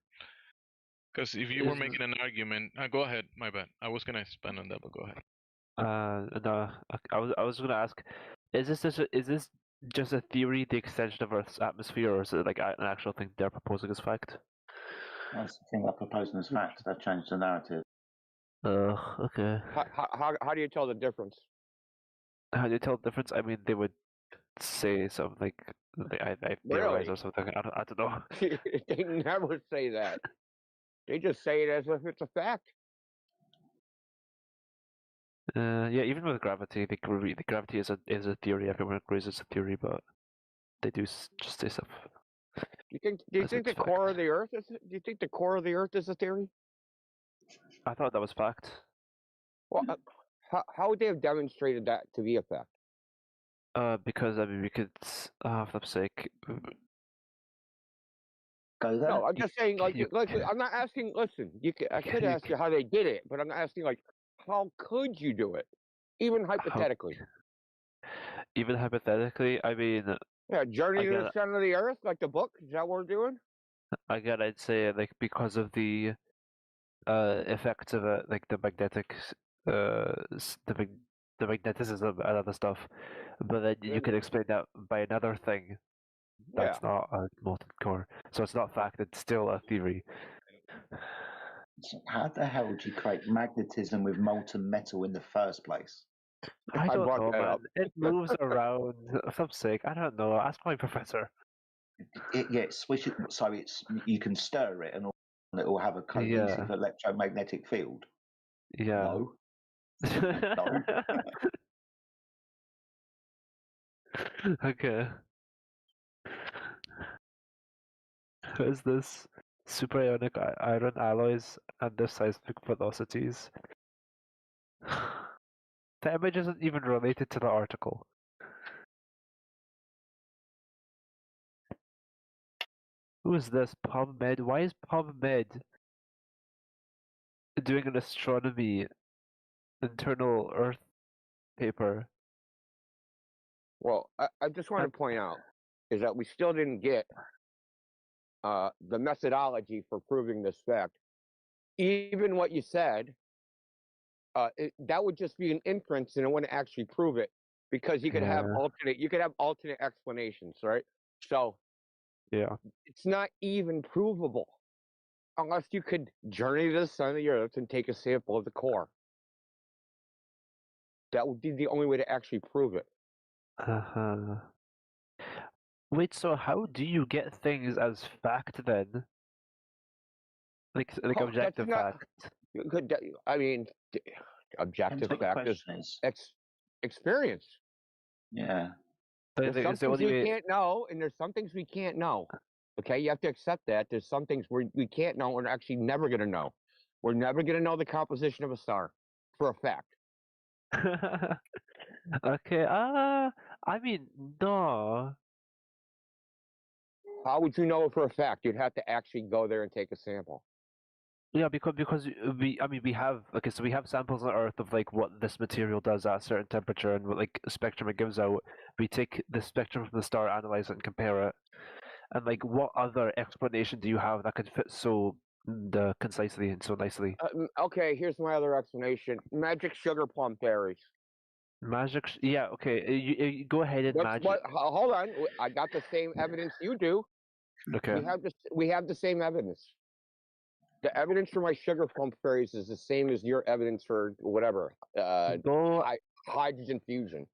Because if you were making an argument, go ahead. My bad. I was gonna expand on that, but go ahead. No, I was gonna ask, is this just a theory, the extension of Earth's atmosphere, or is it like an actual thing they're proposing as fact? That's the thing they're proposing as fact. They've changed the narrative. Okay. How do you tell the difference? How do you tell the difference? I mean, they would say something like I theorize or something. I don't know. They never say that. They just say it as if it's a fact. Yeah, even with gravity, the gravity is a theory. Everyone agrees it's a theory, but they do just say stuff. Do you think the core of the Earth is? Do you think the core of the Earth is a theory? I thought that was fact. Well, how would they have demonstrated that to be a fact? Because I mean, we could, for flip's sake. Go there. No, I'm just saying, like I'm not asking. Listen, I could ask you how they did it, but I'm not asking like how could you do it, even hypothetically. Even hypothetically, I mean. Yeah, Journey to the Center of the Earth, like the book. Is that what we're doing? Again, I'd say like because of the effects of it, like the magnetic, the magnetism and other stuff. But then you can explain that by another thing. That's not a molten core, so it's not fact. It's still a theory. So how the hell would you create magnetism with molten metal in the first place? I don't know, man. It moves around. For some sake, I don't know. Ask my professor. Switch it so you can stir it and it will have a cohesive electromagnetic field. Yeah. No. No. Okay. Is this superionic iron alloys and their seismic velocities? The image isn't even related to the article. Who is this? PubMed? Why is PubMed doing an astronomy internal Earth paper? Well, I just want to point out is that we still didn't get the methodology for proving this fact. Even what you said, that would just be an inference, and it wouldn't actually prove it because you could have alternate explanations, right? So yeah, it's not even provable unless you could journey to the center of the Earth and take a sample of the core. That would be the only way to actually prove it. Wait, so how do you get things as fact then? like That's objective not. fact. I mean, objective Depends what the fact is question is. experience. Yeah. There's some It's the things only we way. can't know, and there's some things we can't know. Okay, you have to accept that. There's some things we can't know, and we're actually never going to know. We're never going to know the composition of a star for a fact. Okay. I mean, no. How would you know it for a fact? You'd have to actually go there and take a sample. Yeah, because we have so we have samples on Earth of like what this material does at a certain temperature and what like spectrum it gives out. We take the spectrum from the star, analyze it, and compare it. And like, what other explanation do you have that could fit so concisely and so nicely? Okay, here's my other explanation: magic sugar plum fairies. Magic, yeah, okay. You go ahead and magic. Hold on, I got the same evidence you do. Okay. We have the same evidence. The evidence for my sugar plum fairies is the same as your evidence for whatever hydrogen fusion.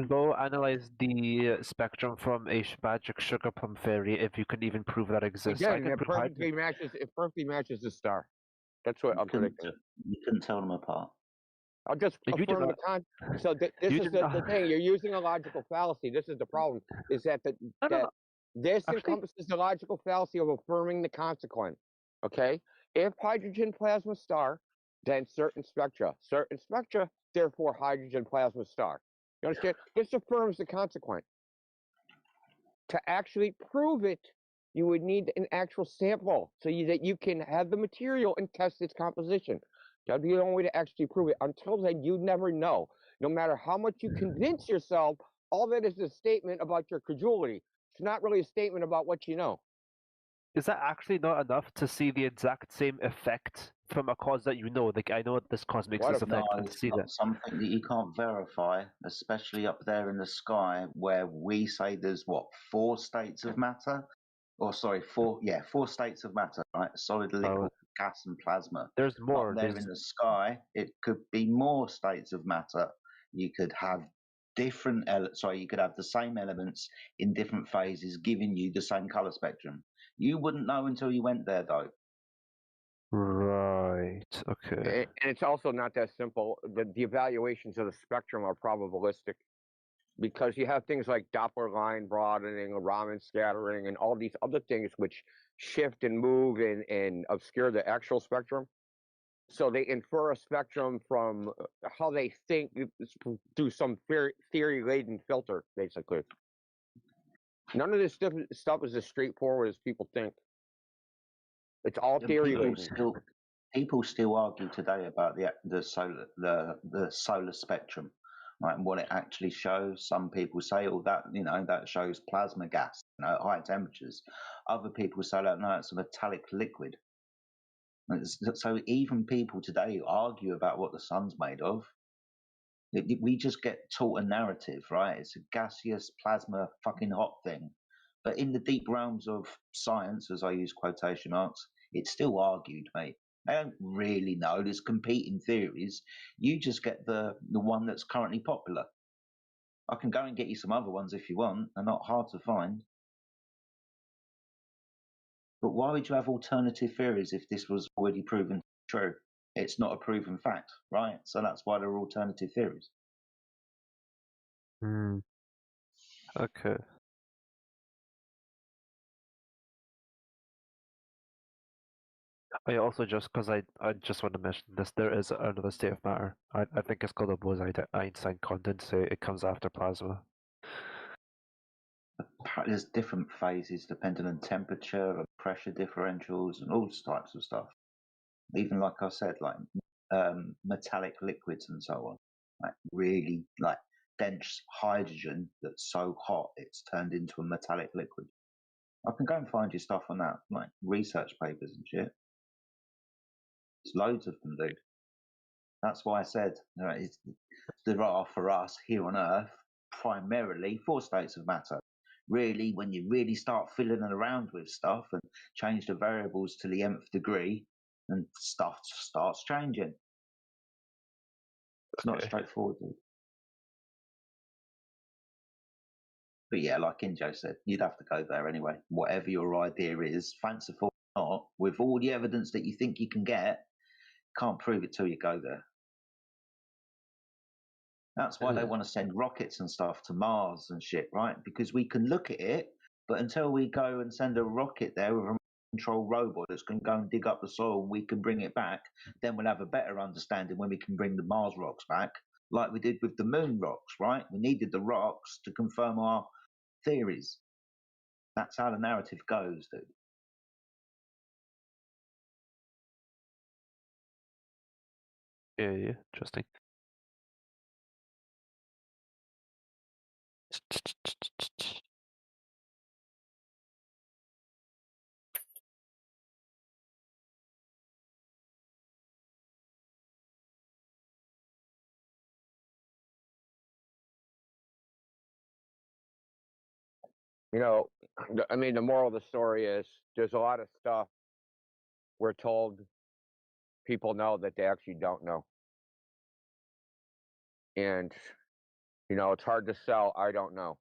Go analyze the spectrum from a magic sugar plum fairy if you can even prove that exists. Again, it perfectly matches the star. That's what I'm predicting. You couldn't tell them apart. I'll just affirm the con. So this is the thing. You're using a logical fallacy. This is the problem. Is that this encompasses the logical fallacy of affirming the consequent. Okay. If hydrogen plasma star, then certain spectra, therefore hydrogen plasma star. You understand? This affirms the consequent. To actually prove it, you would need an actual sample so that you can have the material and test its composition. That'd be the only way to actually prove it. Until then, you never know. No matter how much you convince yourself, all that is a statement about your credulity. It's not really a statement about what you know. Is that actually not enough to see the exact same effect from a cause that you know? Like, I know this cause makes this effect, and to see that. Something that you can't verify, especially up there in the sky, where we say there's four states of matter, or sorry, four states of matter, right? Solid, liquid, gas, and plasma. There's more. Up there in the sky, it could be more states of matter. You could have you could have the same elements in different phases, giving you the same color spectrum. You wouldn't know until you went there, though. Right. Okay. And it's also not that simple. The evaluations of the spectrum are probabilistic because you have things like Doppler line broadening, Raman scattering, and all these other things which shift and move and obscure the actual spectrum. So they infer a spectrum from how they think through some theory-laden filter, basically. None of this stuff is as straightforward as people think. It's all theory-laden. People still argue today about the solar spectrum, right, and what it actually shows. Some people say, "Oh, that shows plasma gas, at high temperatures." Other people say, "No, it's a metallic liquid." So even people today argue about what the sun's made of. We just get taught a narrative, right? It's a gaseous plasma fucking hot thing. But in the deep realms of science, as I use quotation marks, it's still argued, mate. I don't really know. There's competing theories. You just get the one that's currently popular. I can go and get you some other ones if you want. They're not hard to find. But why would you have alternative theories if this was already proven true? It's not a proven fact, right? So that's why there are alternative theories. Okay. I also because I just want to mention this, there is another state of matter. I think it's called a Bose-Einstein condensate. It comes after plasma. There's different phases depending on temperature and pressure differentials and all types of stuff. Even like I said, like metallic liquids and so on, like really like dense hydrogen that's so hot it's turned into a metallic liquid. I can go and find you stuff on that, like research papers and shit. There's loads of them, dude. That's why I said there are for us here on Earth primarily four states of matter. Really, when you really start fiddling around with stuff and change the variables to the nth degree, and stuff starts changing. It's not straightforward, dude. But yeah, like Injo said, you'd have to go there anyway. Whatever your idea is, fanciful not, with all the evidence that you think you can get, can't prove it till you go there. That's why they want to send rockets and stuff to Mars and shit, right? Because we can look at it, but until we go and send a rocket there with a control robot that's going to go and dig up the soil and we can bring it back, then we'll have a better understanding when we can bring the Mars rocks back, like we did with the moon rocks, right? We needed the rocks to confirm our theories. That's how the narrative goes, dude. Yeah, interesting. You know, I mean, the moral of the story is there's a lot of stuff we're told people know that they actually don't know. And, you know, it's hard to sell, I don't know.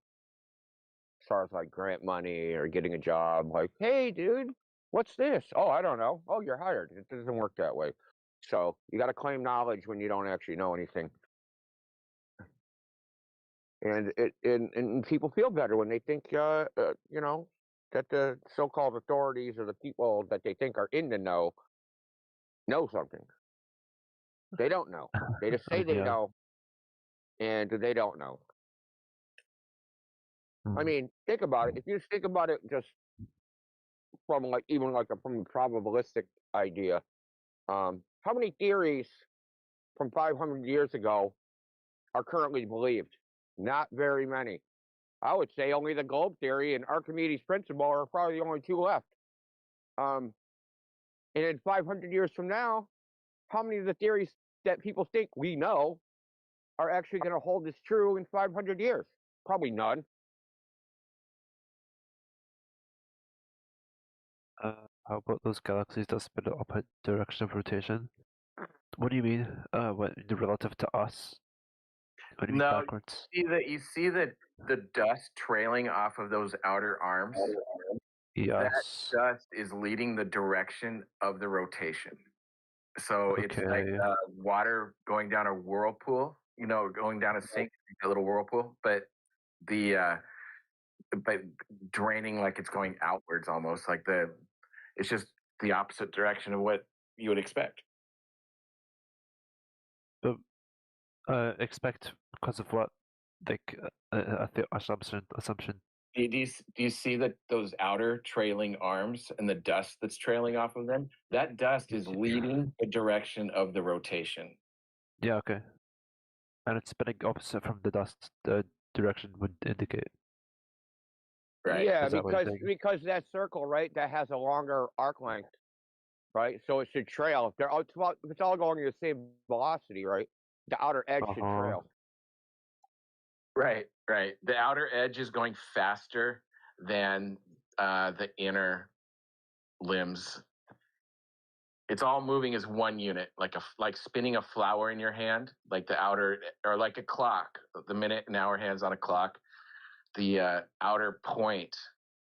As far as like grant money or getting a job, like, hey, dude, what's this? Oh, I don't know. Oh, you're hired. It doesn't work that way. So you got to claim knowledge when you don't actually know anything. And and people feel better when they think, you know, that the so-called authorities or the people that they think are in the know something. They don't know. They just say they know, and they don't know. I mean, think about it. If you just think about it, just from like even like from a probabilistic idea, how many theories from 500 years ago are currently believed? Not very many. I would say only the globe theory and Archimedes' principle are probably the only two left. And in 500 years from now, how many of the theories that people think we know are actually going to hold as true in 500 years? Probably none. How about those galaxies that spin in the opposite direction of rotation? What do you mean? What relative to us? What do you mean backwards? You see the dust trailing off of those outer arms? Yes. That dust is leading the direction of the rotation. So it's like water going down a whirlpool, you know, going down a sink, a little whirlpool, but but draining like it's going outwards almost, like it's just the opposite direction of what you would expect. But expect because of what? Like assumption. Do you see that those outer trailing arms and the dust that's trailing off of them? That dust is leading the direction of the rotation. Yeah, okay. And it's spinning opposite from the dust the direction would indicate. Right. Yeah, because that circle, right, that has a longer arc length, right? So it should trail. If it's all going at the same velocity, right? The outer edge should trail. Right. The outer edge is going faster than the inner limbs. It's all moving as one unit, like spinning a flower in your hand, like the outer, or like a clock. The minute and hour hand's on a clock. The outer point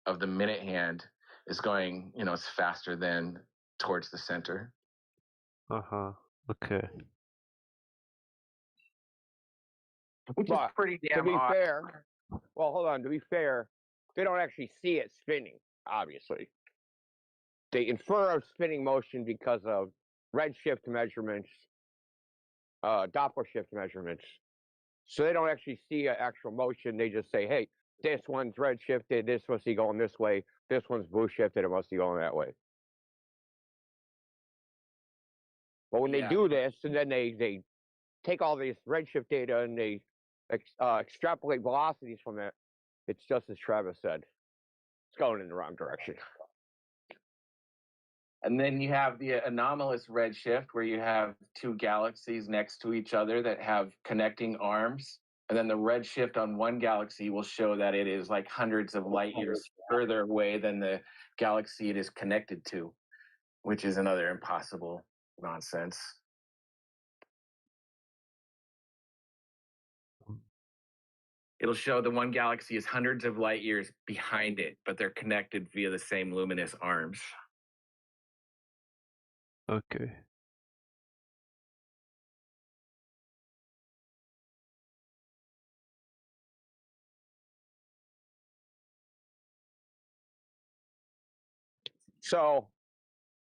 of the minute hand is going, you know, it's faster than towards the center. Okay. Which is pretty damn to be odd. fair, well, hold on. To be fair, they don't actually see it spinning. Obviously, they infer of spinning motion because of redshift measurements, Doppler shift measurements. So they don't actually see an actual motion. They just say, "Hey, this one's redshifted. This must be going this way. This one's blue shifted. It must be going that way." But when they do this, and then they take all this redshift data and they extrapolate velocities from it, it's just as Travis said. It's going in the wrong direction. And then you have the anomalous redshift, where you have two galaxies next to each other that have connecting arms. And then the redshift on one galaxy will show that it is like hundreds of light years further away than the galaxy it is connected to, which is another impossible nonsense. It'll show the one galaxy is hundreds of light years behind it, but they're connected via the same luminous arms. Okay. So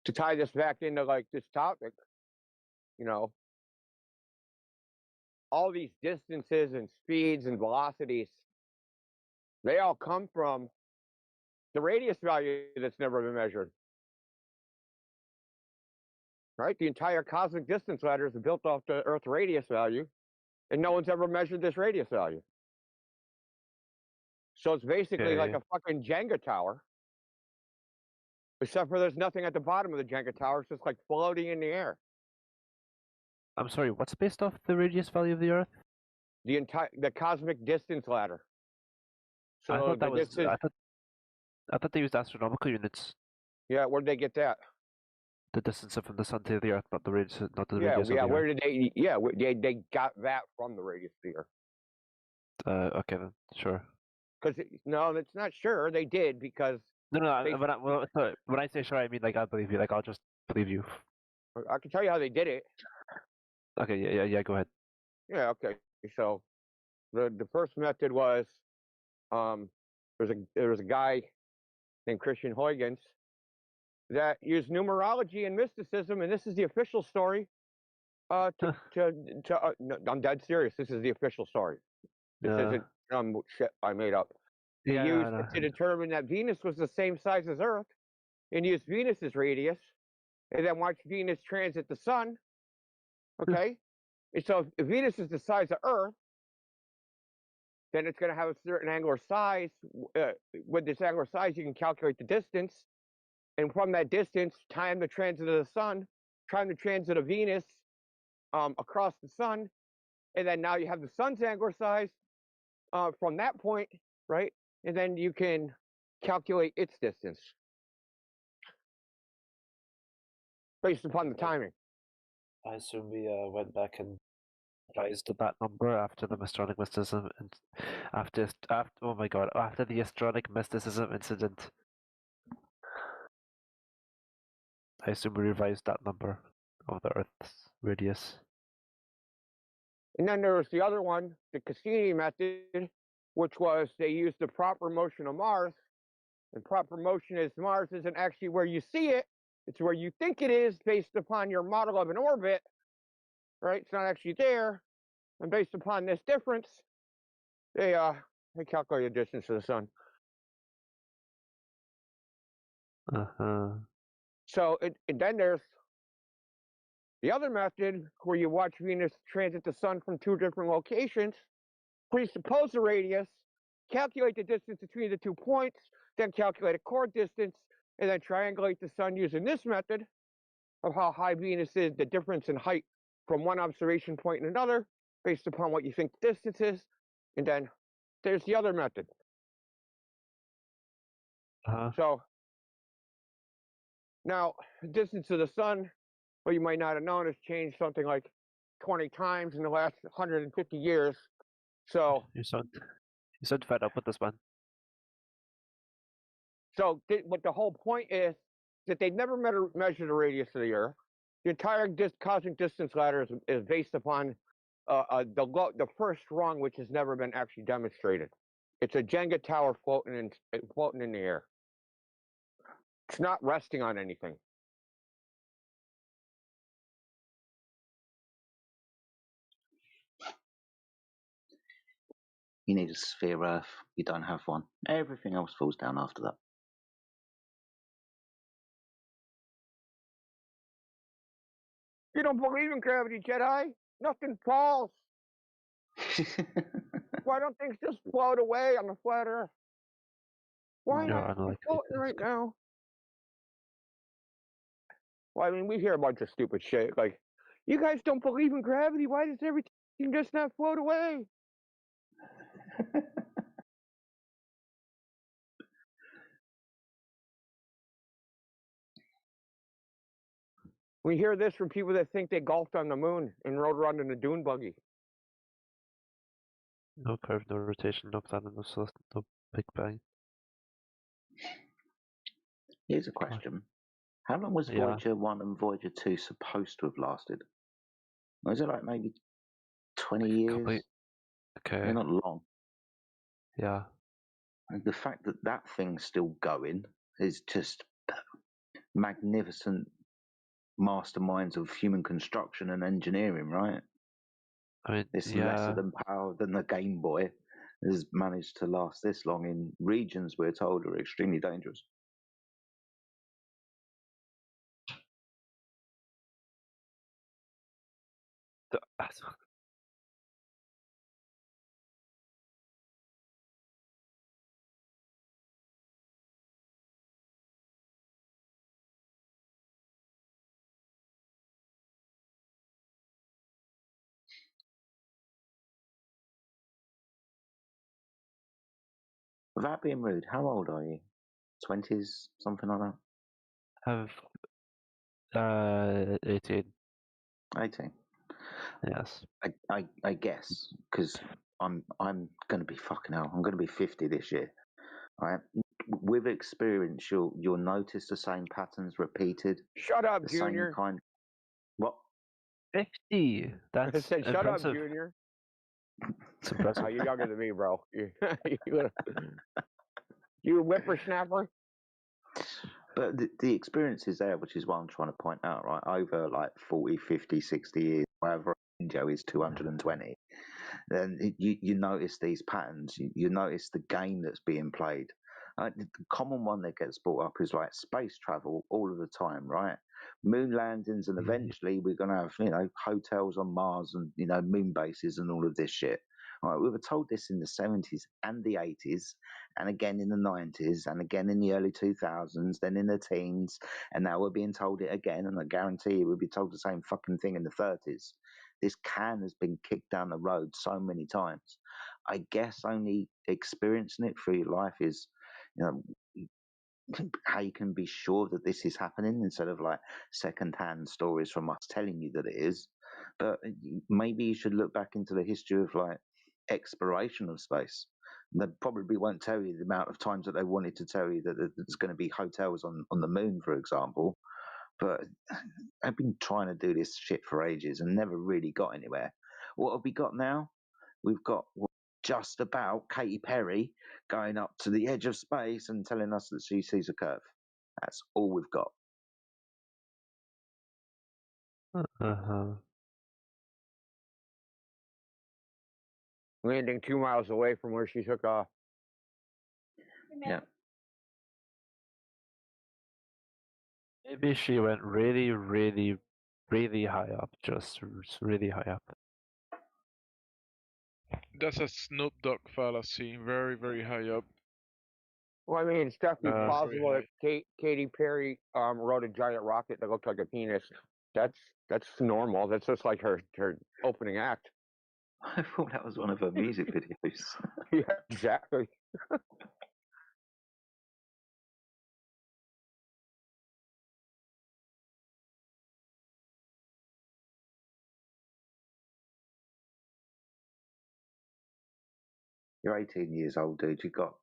to tie this back into like this topic, you know, all these distances and speeds and velocities, they all come from the radius value that's never been measured. Right? The entire cosmic distance ladder is built off the Earth radius value, and no one's ever measured this radius value. So it's basically like Okay. a fucking Jenga tower, except for there's nothing at the bottom of the Jenga tower. It's just like floating in the air. I'm sorry, what's based off the radius value of the Earth? The cosmic distance ladder. So I thought that was distance, I thought they used astronomical units. yeah, where'd they get that? The distance from the sun to the Earth, not the radius, not the Yeah, radius yeah. of the Where Earth. did they? Yeah, they got that from the radius of the Earth. Okay then, sure. Because no, that's not sure. They did because No, they, when I say sure, I mean like I believe you. Like I'll just believe you. I can tell you how they did it. Okay, yeah. Go ahead. Yeah, okay. So the first method was there was a guy named Christian Huygens that used numerology and mysticism, and this is the official story. No, I'm dead serious. This is the official story. This isn't shit I made up. He used it to determine that Venus was the same size as Earth, and used Venus's radius, and then watch Venus transit the sun. Okay, and so if Venus is the size of Earth, then it's going to have a certain angular size. With this angular size, you can calculate the distance, and from that distance, time the transit of the sun, time the transit of Venus across the sun, and then now you have the sun's angular size from that point, right? And then you can calculate its distance based upon the timing. I assume we went back and revised that number after the Astronic mysticism and after oh my god, after the Astronic mysticism incident. I assume we revised that number of the Earth's radius. And then there was the other one, the Cassini method, which was they used the proper motion of Mars. And proper motion is Mars isn't actually where you see it, it's where you think it is based upon your model of an orbit, right? It's not actually there. And based upon this difference, they calculate the distance to the sun. So then there's the other method where you watch Venus transit the sun from two different locations, presuppose the radius, calculate the distance between the 2 points, then calculate a chord distance, and then triangulate the sun using this method of how high Venus is, the difference in height from one observation point and another, based upon what you think the distance is. And then there's the other method. So now, the distance of the sun, well, you might not have known, has changed something like 20 times in the last 150 years. So you sound fed up with this one. So, but the whole point is that they never measured the radius of the Earth. The entire cosmic distance ladder is based upon the first rung, which has never been actually demonstrated. It's a Jenga tower floating in the air. It's not resting on anything. You need a sphere Earth. You don't have one. Everything else falls down after that. You don't believe in gravity, Jedi? Nothing falls. Why don't things just float away on the flat Earth? Why not? It's floating right now. Well, I mean, we hear a bunch of stupid shit like, you guys don't believe in gravity. Why does everything just not float away? We hear this from people that think they golfed on the moon and rode around in a dune buggy. No curve, no rotation, no planet, no source, no Big Bang. Here's a question. How long was Yeah. Voyager 1 and Voyager 2 supposed to have lasted? Was it like maybe 20 years? Okay. They're not long. Yeah. And the fact that that thing's still going is just magnificent masterminds of human construction and engineering, right? I mean, It's yeah. lesser than power than the Game Boy has managed to last this long in regions we're told are extremely dangerous. Without being rude, how old are you? 20s, something like that? Have 18. 18. Yes. I guess because I'm going to be fucking hell. I'm going to be 50 this year. Right? With experience, you'll notice the same patterns repeated. Shut up, the Junior. Same kind. What? 50. I That's said, shut impressive. up, Junior. It's impressive. Oh, you're younger than me, bro. You whippersnapper. But the experience is there, which is what I'm trying to point out, right? Over like 40, 50, 60 years, whatever Joe is 220, then you notice these patterns. You notice the game that's being played. The common one that gets brought up is like space travel all of the time, right? Moon landings, and eventually we're going to have, hotels on Mars and, moon bases and all of this shit. All right, we were told this in the 70s and the 80s, and again in the 90s, and again in the early 2000s, then in the teens, and now we're being told it again, and I guarantee you we'll be told the same fucking thing in the 30s. This can has been kicked down the road so many times. I guess only experiencing it through your life is, how you can be sure that this is happening instead of like second-hand stories from us telling you that it is. But maybe you should look back into the history of like exploration of space. They probably won't tell you the amount of times that they wanted to tell you that there's going to be hotels on the moon, for example. But I've been trying to do this shit for ages and never really got anywhere. What have we got now? We've got just about Katy Perry going up to the edge of space and telling us that she sees a curve. That's all we've got. Uh-huh. Landing 2 miles away from where she took off. Yeah. Maybe she went really, really, really high up. Just really high up. That's a Snoop Dogg fallacy. Very, very high up. Well, I mean, it's definitely Very plausible high. that Katy Perry rode a giant rocket that looked like a penis. That's normal. That's just like her opening act. I thought that was one of her music videos. Yeah, exactly. You're 18 years old, dude. You got,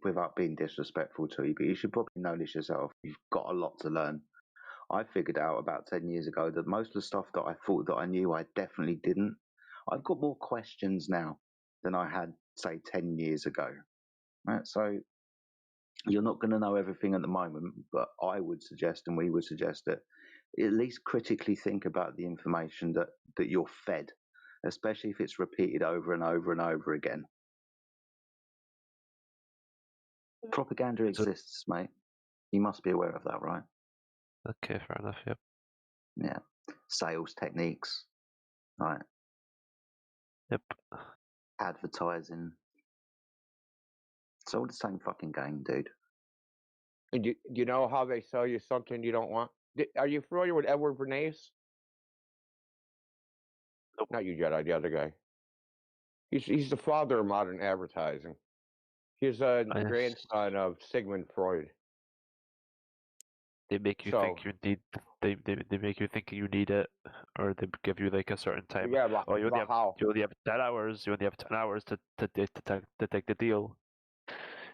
without being disrespectful to you, but you should probably know this yourself. You've got a lot to learn. I figured out about 10 years ago that most of the stuff that I thought that I knew, I definitely didn't. I've got more questions now than I had, say, 10 years ago. Right? So you're not going to know everything at the moment, but I would suggest, and we would suggest, that at least critically think about the information that you're fed, especially if it's repeated over and over and over again. Propaganda exists, mate. You must be aware of that, right? Okay, fair enough. Yep. Yeah. Sales techniques, right? Yep. Advertising. It's all the same fucking game, dude. And do you know how they sell you something you don't want? Are you familiar with Edward Bernays? Nope. Not you, Jedi. The other guy. He's the father of modern advertising. He's a grandson of Sigmund Freud. They make you think you need. They make you think you need it, or they give you like a certain time. Yeah, but, you only have 10 hours. You only have 10 hours to take the deal,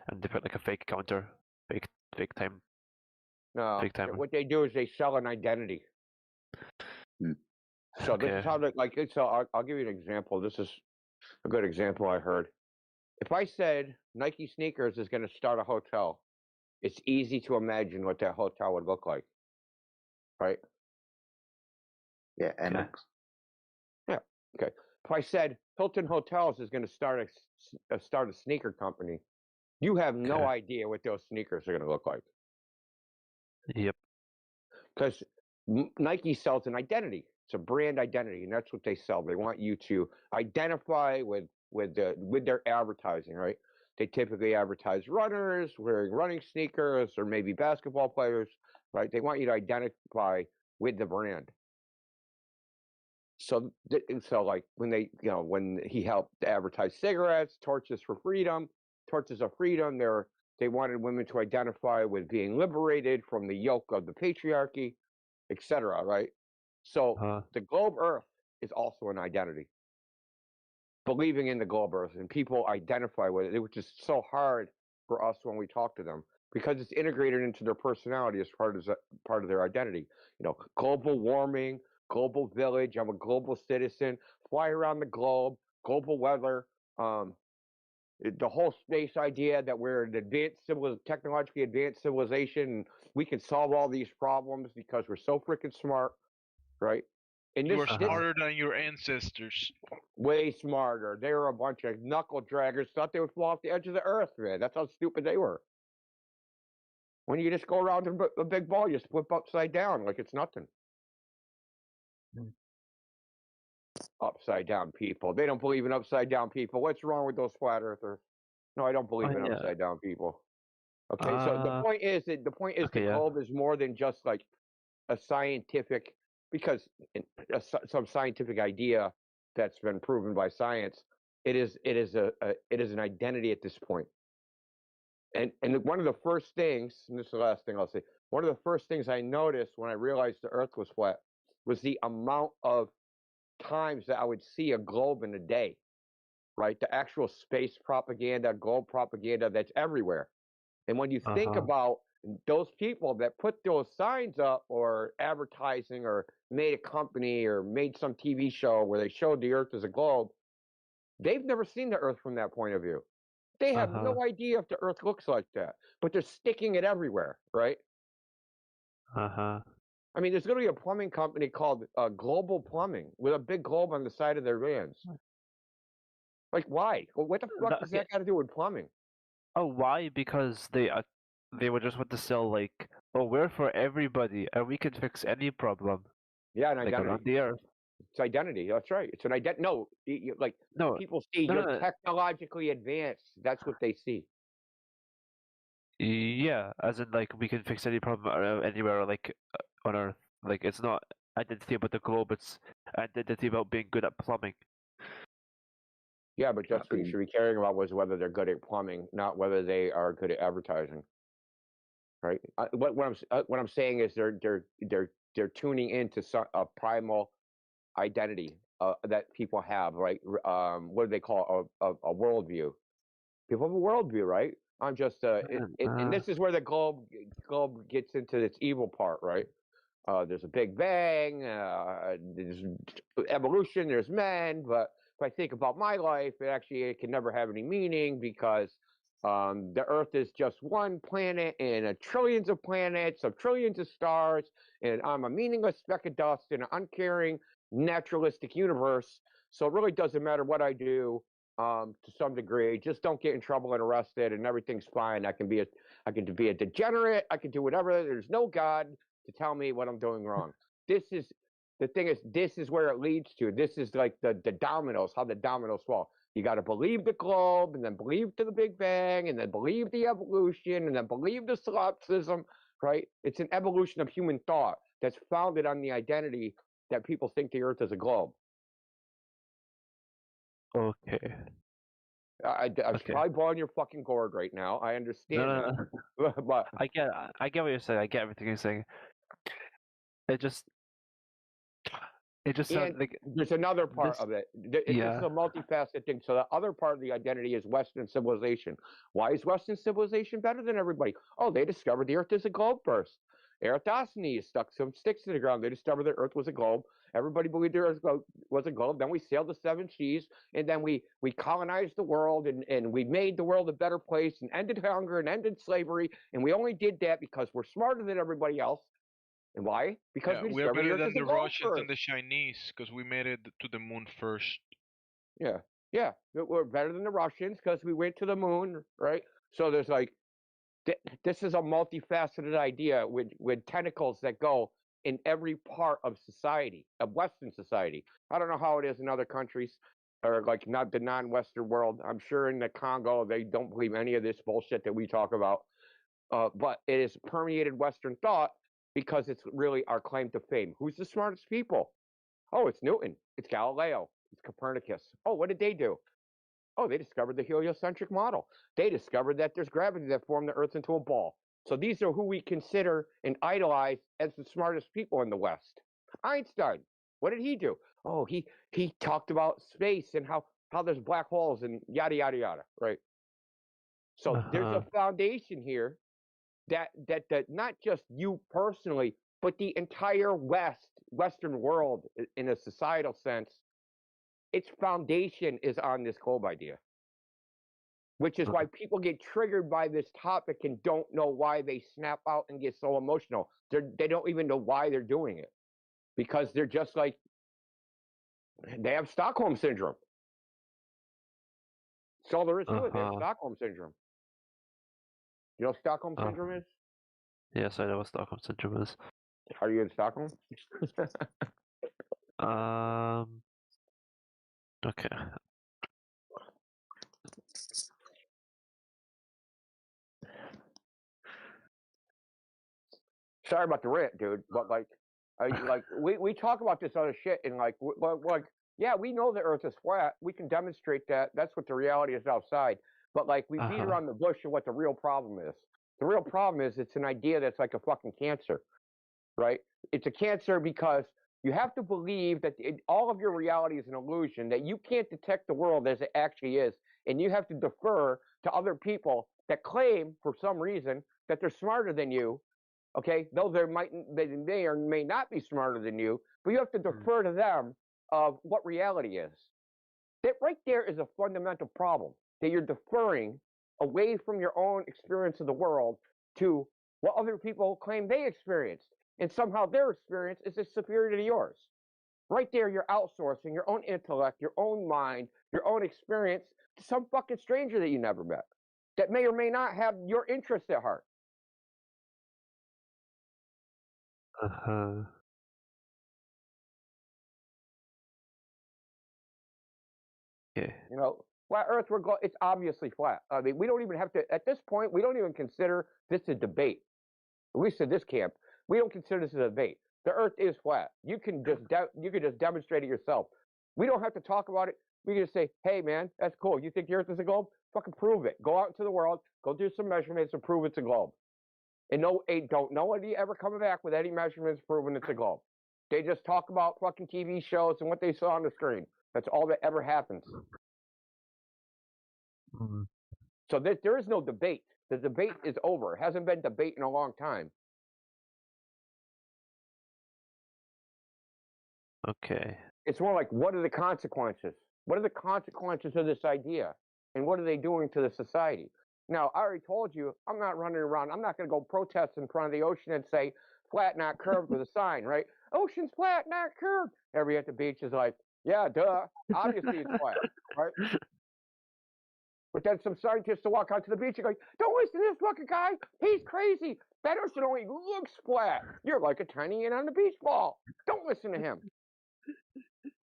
and they put like a fake counter, fake time. No, Big time. what they do is they sell an identity. So this Okay. is how they like. So I'll give you an example. This is a good example I heard. If I said Nike sneakers is going to start a hotel, it's easy to imagine what that hotel would look like, right? Yeah, MX. Yeah. Okay. If I said Hilton Hotels is going to start a sneaker company, you have no Okay. idea what those sneakers are going to look like. Yep. Because Nike sells an identity. It's a brand identity, and that's what they sell. They want you to identify with their advertising, right? They typically advertise runners wearing running sneakers, or maybe basketball players, right? They want you to identify with the brand. So like when he helped advertise cigarettes, Torches for Freedom, Torches of Freedom, they wanted women to identify with being liberated from the yoke of the patriarchy, etc. Right? So the globe Earth is also an identity. Believing in the globe Earth, and people identify with it, which is so hard for us when we talk to them because it's integrated into their personality as part of their identity. Global warming, global village. I'm a global citizen. Fly around the globe. Global weather. The whole space idea that we're an technologically advanced civilization, and we can solve all these problems because we're so freaking smart, right? And You are smarter than your ancestors. Way smarter. They were a bunch of knuckle draggers. Thought they would fall off the edge of the earth, man. That's how stupid they were. When you just go around a big ball, you flip upside down like it's nothing. Upside down people. They don't believe in upside down people. What's wrong with those flat earthers? No, I don't believe in upside down people. Okay, so the point is the globe is more than just like a scientific, because some scientific idea that's been proven by science. It is an identity at this point. And one of the first things, and this is the last thing I'll say, one of the first things I noticed when I realized the Earth was flat was the amount of times that I would see a globe in a day, right? The actual space propaganda, globe propaganda that's everywhere. And when you think about those people that put those signs up or advertising or made a company or made some TV show where they showed the Earth as a globe, they've never seen the Earth from that point of view. They have no idea if the Earth looks like that, but they're sticking it everywhere, right? I mean, there's going to be a plumbing company called Global Plumbing with a big globe on the side of their vans. Like, why? Well, what the fuck does that got to do with plumbing? Oh, why? Because they would just want to sell like, oh, we're for everybody, and we can fix any problem. Yeah, an like identity. around the Earth. It's identity. That's right. It's an identity. No, people see you're technologically advanced. That's what they see. Yeah, as in like we can fix any problem anywhere, like on Earth. Like it's not identity about the globe; it's identity about being good at plumbing. Yeah, but that's what you should be caring about, was whether they're good at plumbing, not whether they are good at advertising. Right? What I'm saying is they're tuning into a primal identity that people have, right? What do they call a worldview? People have a worldview, right? I'm just and this is where the globe gets into its evil part, right? There's a big bang, there's evolution, there's men, but if I think about my life, it can never have any meaning because the Earth is just one planet in trillions of planets of trillions of stars, and I'm a meaningless speck of dust in an uncaring, naturalistic universe. So it really doesn't matter what I do to some degree. Just don't get in trouble and arrested, and everything's fine. I can be a degenerate. I can do whatever. There's no God to tell me what I'm doing wrong. This is where it leads to. This is like the dominoes, how the dominoes fall. You got to believe the globe, and then believe to the Big Bang, and then believe the evolution, and then believe the solipsism, right? It's an evolution of human thought that's founded on the identity that people think the Earth is a globe. Okay. I'm probably blowing your fucking gourd right now. I understand that. But I get what you're saying. I get everything you're saying. It just sounds like there's another part of it. This is a multifaceted thing. So the other part of the identity is Western civilization. Why is Western civilization better than everybody? Oh, they discovered the Earth is a globe first. Eratosthenes stuck some sticks to the ground. They discovered the Earth was a globe. Everybody believed the Earth was a globe. Then we sailed the 7 seas, and then we colonized the world, and we made the world a better place, and ended hunger, and ended slavery. And we only did that because we're smarter than everybody else. And why? Because we we are discovered the better Earth than is a the globe Russians first. and the Chinese because we made it to the moon first. Yeah, we're better than the Russians because we went to the moon, right? So there's like, this is a multifaceted idea with tentacles that go in every part of society, of Western society. I don't know how it is in other countries, or like not the non-Western world. I'm sure in the Congo they don't believe any of this bullshit that we talk about. But it has permeated Western thought because it's really our claim to fame. Who's the smartest people? Oh, it's Newton. It's Galileo. It's Copernicus. Oh, what did they do? Oh, they discovered the heliocentric model. They discovered that there's gravity that formed the Earth into a ball. So these are who we consider and idolize as the smartest people in the West. Einstein, what did he do? Oh, he talked about space and how there's black holes and yada yada yada, right? So there's a foundation here that not just you personally, but the entire Western world in a societal sense, its foundation is on this globe idea. Which is why people get triggered by this topic and don't know why they snap out and get so emotional. They don't even know why they're doing it. Because they're just like, they have Stockholm Syndrome. That's all there is to it. They have Stockholm Syndrome. You know what Stockholm Syndrome is? Yes, I know what Stockholm Syndrome is. Are you in Stockholm? Okay. Sorry about the rant, dude, but like, we talk about this other shit and like yeah, we know the Earth is flat. We can demonstrate that. That's what the reality is outside. But like, we beat around the bush of what the real problem is. The real problem is it's an idea that's like a fucking cancer, right? It's a cancer because you have to believe that all of your reality is an illusion, that you can't detect the world as it actually is, and you have to defer to other people that claim, for some reason, that they're smarter than you. Okay, though they may or may not be smarter than you, but you have to defer to them of what reality is. That right there is a fundamental problem, that you're deferring away from your own experience of the world to what other people claim they experienced, and somehow their experience is superior to yours. Right there, you're outsourcing your own intellect, your own mind, your own experience to some fucking stranger that you never met, that may or may not have your interests at heart. Okay. You know, flat Earth, it's obviously flat. I mean, we don't even have to, at this point, we don't even consider this a debate. At least in this camp, we don't consider this a debate. The Earth is flat. You can just demonstrate it yourself. We don't have to talk about it. We can just say, hey man, that's cool. You think the Earth is a globe? Fucking prove it. Go out into the world, go do some measurements and prove it's a globe. And don't nobody ever come back with any measurements proving it's a globe. They just talk about fucking TV shows and what they saw on the screen. That's all that ever happens. So there is no debate. The debate is over. It hasn't been debate in a long time. Okay. It's more like, what are the consequences? What are the consequences of this idea? And what are they doing to the society? Now, I already told you, I'm not running around. I'm not going to go protest in front of the ocean and say, flat, not curved with a sign, right? Ocean's flat, not curved. Everybody at the beach is like, yeah, duh. Obviously it's flat, right? But then some scientists will walk out to the beach and go, don't listen to this fucking guy. He's crazy. That ocean only looks flat. You're like a tiny ant on the beach ball. Don't listen to him.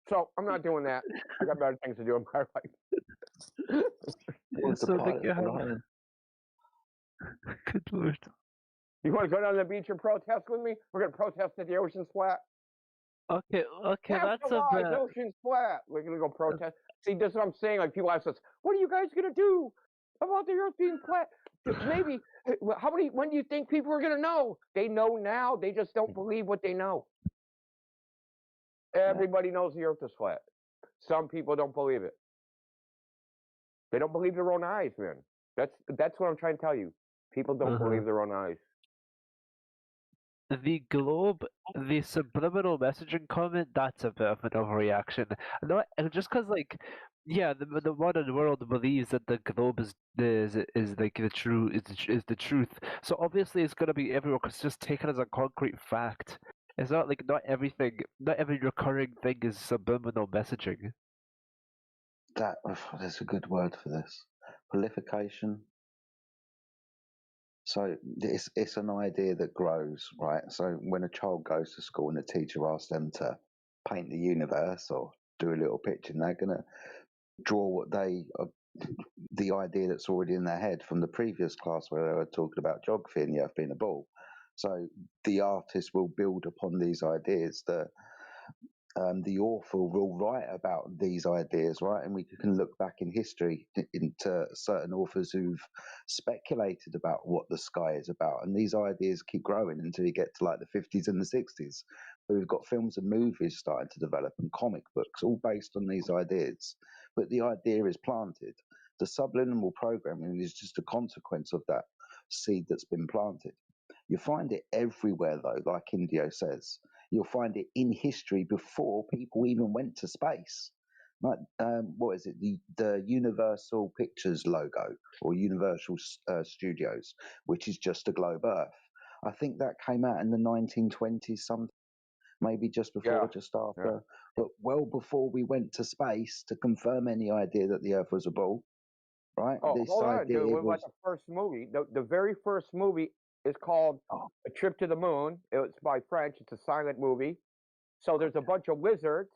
So I'm not doing that. I got better things to do in my life. Good lord. You want to go down to the beach and protest with me? We're going to protest that the ocean's flat. Okay, That's a a lie. bit. The ocean's flat. We're going to go protest. See, this is what I'm saying. Like, people ask us, what are you guys going to do about the earth being flat? Maybe, when do you think people are going to know? They know now. They just don't believe what they know. Everybody knows the earth is flat. Some people don't believe it. They don't believe their own eyes, man. That's what I'm trying to tell you. People don't believe their own eyes. the globe, the subliminal messaging comment, that's a bit of an overreaction. Not just because, like, yeah, the modern world believes that the globe is like is the truth. So obviously it's gonna be everywhere. 'Cause it's just taken as a concrete fact. It's not like not every recurring thing is subliminal messaging. There's a good word for this. Prolification. So it's an idea that grows, right? So when a child goes to school and the teacher asks them to paint the universe or do a little picture, and they're gonna draw what the idea that's already in their head from the previous class where they were talking about geography and the Earth being a ball. So the artist will build upon these ideas. The author will write about these ideas, right? And we can look back in history into certain authors who've speculated about what the sky is about. And these ideas keep growing until you get to like the 50s and the 60s, where we've got films and movies starting to develop and comic books, all based on these ideas. But the idea is planted. The subliminal programming is just a consequence of that seed that's been planted. You find it everywhere, though, like Indio says. You'll find it in history before people even went to space. Like, what is it? The Universal Pictures logo or Universal Studios, which is just a globe Earth. I think that came out in the 1920s, maybe just before, just after, but well before we went to space to confirm any idea that the Earth was a ball. Right? Oh, This hold on, idea dude. What was about the first movie? The very first movie is called A Trip to the Moon. It's by French. It's a silent movie. So there's a bunch of wizards,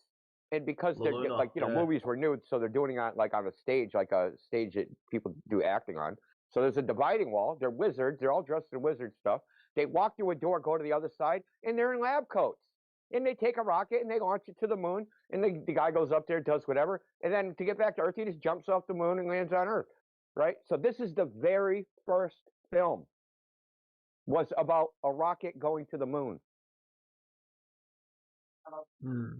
and because they're Luna, like, yeah. movies were new, so they're doing it on a stage, like a stage that people do acting on. So there's a dividing wall. They're wizards. They're all dressed in wizard stuff. They walk through a door, go to the other side, and they're in lab coats. And they take a rocket and they launch it to the moon. And the guy goes up there, does whatever, and then to get back to Earth, he just jumps off the moon and lands on Earth. Right? So this is the very first film. Was about a rocket going to the moon.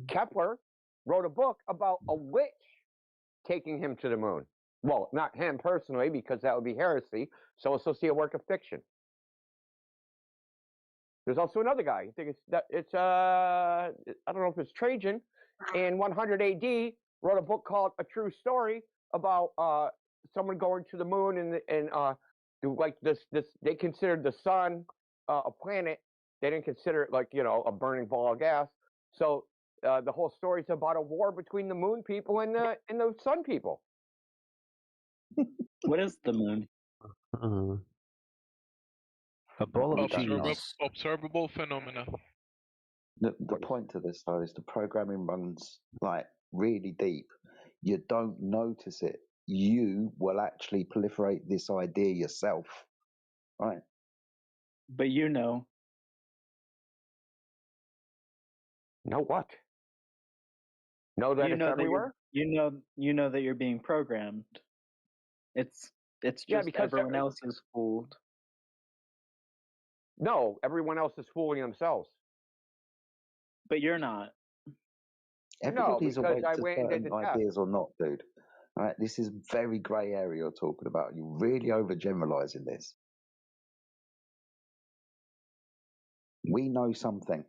Kepler wrote a book about a witch taking him to the moon. Well, not him personally, because that would be heresy. So associate a work of fiction. There's also another guy. I think I don't know if it's Trajan, in 100 AD wrote a book called A True Story about someone going to the moon and like this they considered the sun a planet. They didn't consider it like a burning ball of gas. So the whole story is about a war between the moon people and the sun people. What is the moon? A ball of cheese. Observable phenomena. The point of this, though, is the programming runs like really deep. You don't notice it. You will actually proliferate this idea yourself, right? But you know. Know what? Know that it's everywhere? You know that you're being programmed. It's just because everyone else is fooled. No, everyone else is fooling themselves. But you're not. Everybody's awake to certain the ideas or not, dude. All right, this is very grey area you're talking about. You're really overgeneralizing this. We know something.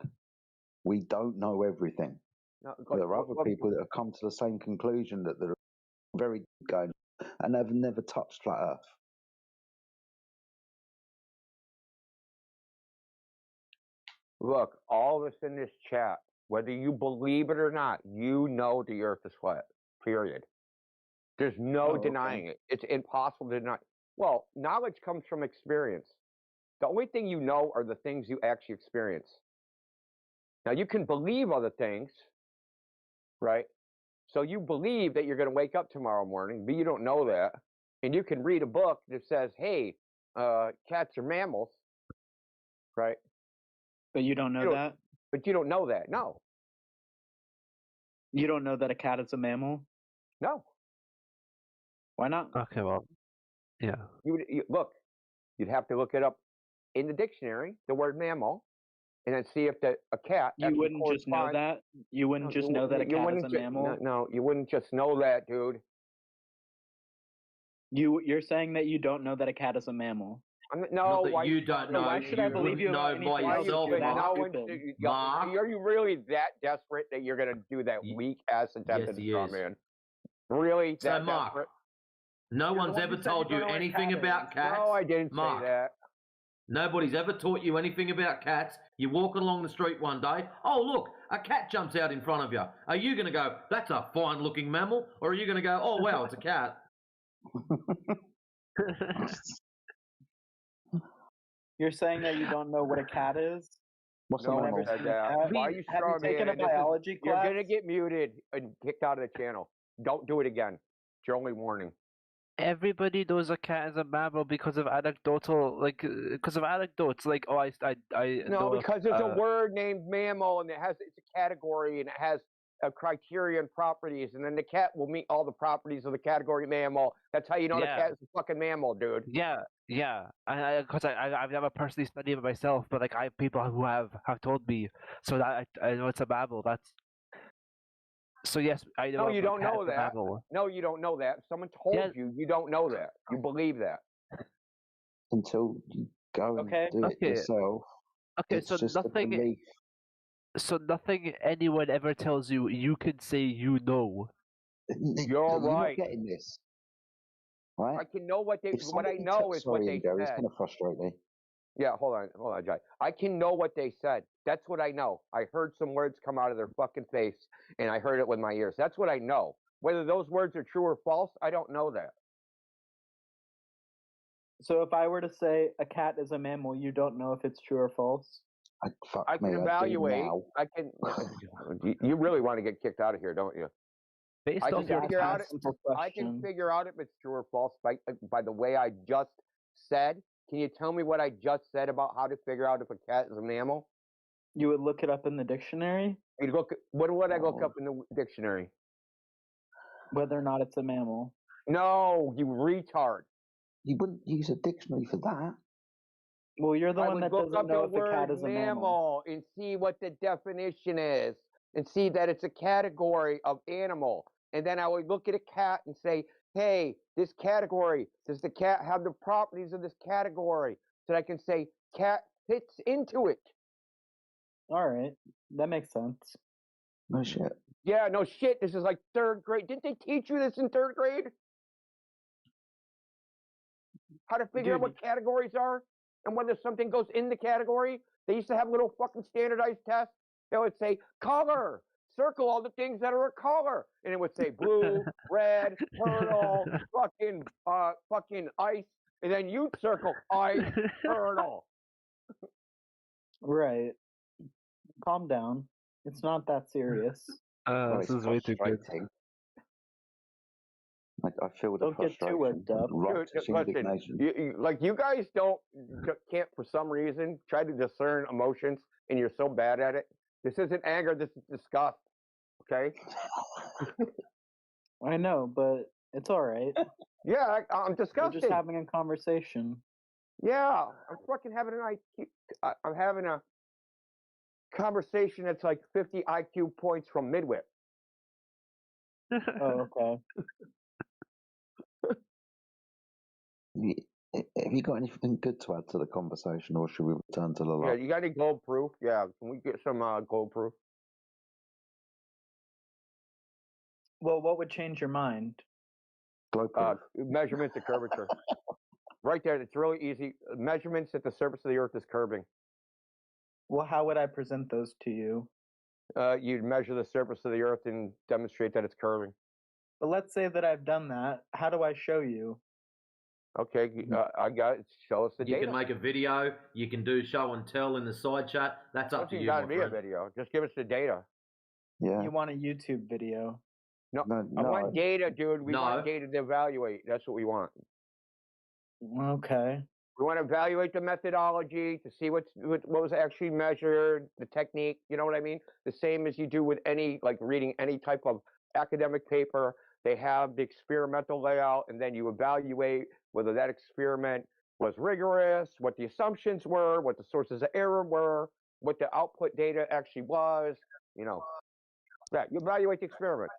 We don't know everything. There are other people that have come to the same conclusion that they're very going and have never touched flat Earth. Look, all of us in this chat, whether you believe it or not, you know the Earth is flat. Period. There's no denying it. It's impossible to deny. Well, knowledge comes from experience. The only thing you know are the things you actually experience. Now, you can believe other things, right? So you believe that you're going to wake up tomorrow morning, but you don't know that. And you can read a book that says, hey, cats are mammals, right? But you don't know that? But you don't know that, no. You don't know that a cat is a mammal? No. Why not? Okay, well, yeah. Look, you'd have to look it up in the dictionary, the word mammal, and then see if a cat. You wouldn't just know that? You wouldn't just know that a cat is a mammal? No, you wouldn't just know that, dude. You're saying that you don't know that a cat is a mammal? No, Not that why you don't So know, why should I you believe wouldn't you about know by anything else yourself, you're but that no Mark. one. stupid? Mark. Are you really that desperate that you're gonna do that weak ass attempt Yes, at a he straw is. man? Really So, that Mark, desperate? no You're the one's one ever who said you told don't you know what a anything cat about is. cats. No, I didn't Mark, say that. nobody's ever taught you anything about cats. You're walking along the street one day. Oh, look, a cat jumps out in front of you. Are you going to go, that's a fine-looking mammal? Or are you going to go, oh, wow, it's a cat? You're saying that you don't know what a cat is? What's No an one animal? said that. Why are you Have you straw taken a man? biology You're class? gonna get muted and kicked out of the channel. Don't do it again. It's your only warning. Everybody knows a cat is a mammal because of anecdotal, because of anecdotes. Like, oh, I No, know. because there's a word named mammal, and it's a category, and it has a criteria and properties, and then the cat will meet all the properties of the category mammal. That's how you know the cat is a fucking mammal, dude. Yeah, yeah. Because I've never personally studied it myself, but like I have people who have told me, so that I know it's a mammal. That's so yes, I know. No, you don't know is a that. mammal. No, you don't know that. Someone told you. You don't know that. You believe that. Until you go and do it Okay. yourself. Okay, It's so just a nothing. belief. So nothing anyone ever tells you, you can say you know. You're right. Not getting this, right? I can know what they. If What I somebody know is what sorry, they Ingo, it's said. going to frustrate me. Yeah, hold on, Jai. I can know what they said. That's what I know. I heard some words come out of their fucking face, and I heard it with my ears. That's what I know. Whether those words are true or false, I don't know that. So if I were to say a cat is a mammal, you don't know if it's true or false? I can evaluate. I can. You really want to get kicked out of here, don't you? Based I off can your figure out it. simple I can question. figure out if it's true or false by the way I just said. Can you tell me what I just said about how to figure out if a cat is a mammal? You would look it up in the dictionary? You'd look. What would I look up in the dictionary? Whether or not it's a mammal. No, you retard. You wouldn't use a dictionary for that. Well, you're the I one would that look doesn't up know the if a cat word is a mammal. and see what the definition is and see that it's a category of animal. And then I would look at a cat and say, hey, this category, does the cat have the properties of this category? So that I can say cat fits into it. All right. That makes sense. No shit. Yeah, no shit. This is like third grade. Didn't they teach you this in third grade? How to figure out what categories are and whether something goes in the category. They used to have little fucking standardized tests. They would say, color, circle all the things that are a color. And it would say blue, red, turtle, fucking ice. And then you'd circle ice, turtle. Right. Calm down. It's not that serious. This is way too good. I feel the Don't get too frustration. worked up. Righteous indignation. You guys can't for some reason try to discern emotions, and you're so bad at it. This isn't anger. This is disgust. Okay. I know, but it's all right. Yeah, I'm We're disgusted. just having a conversation. Yeah, I'm fucking having I'm having a conversation that's like 50 IQ points from midwit. Oh, okay. Have you got anything good to add to the conversation, or should we return to the Yeah, log? you got any gold proof? Yeah, can we get some gold proof? Well, what would change your mind? Measurements of curvature. Right there, it's really easy. Measurements that the surface of the Earth is curving. Well, how would I present those to you? You'd measure the surface of the Earth and demonstrate that it's curving. But let's say that I've done that. How do I show you? Okay, I got it. Show us the You data. can make a video. You can do show and tell in the side chat. That's up to Doesn't you, gotta my be a friend. video. Just give us the data. Yeah. You want a YouTube video? No, I want data, dude. We want data to evaluate. That's what we want. Okay. We want to evaluate the methodology to see what was actually measured, the technique. You know what I mean? The same as you do with any, like reading any type of academic paper. They have the experimental layout, and then you evaluate whether that experiment was rigorous, what the assumptions were, what the sources of error were, what the output data actually was. You know, that you evaluate the experiment.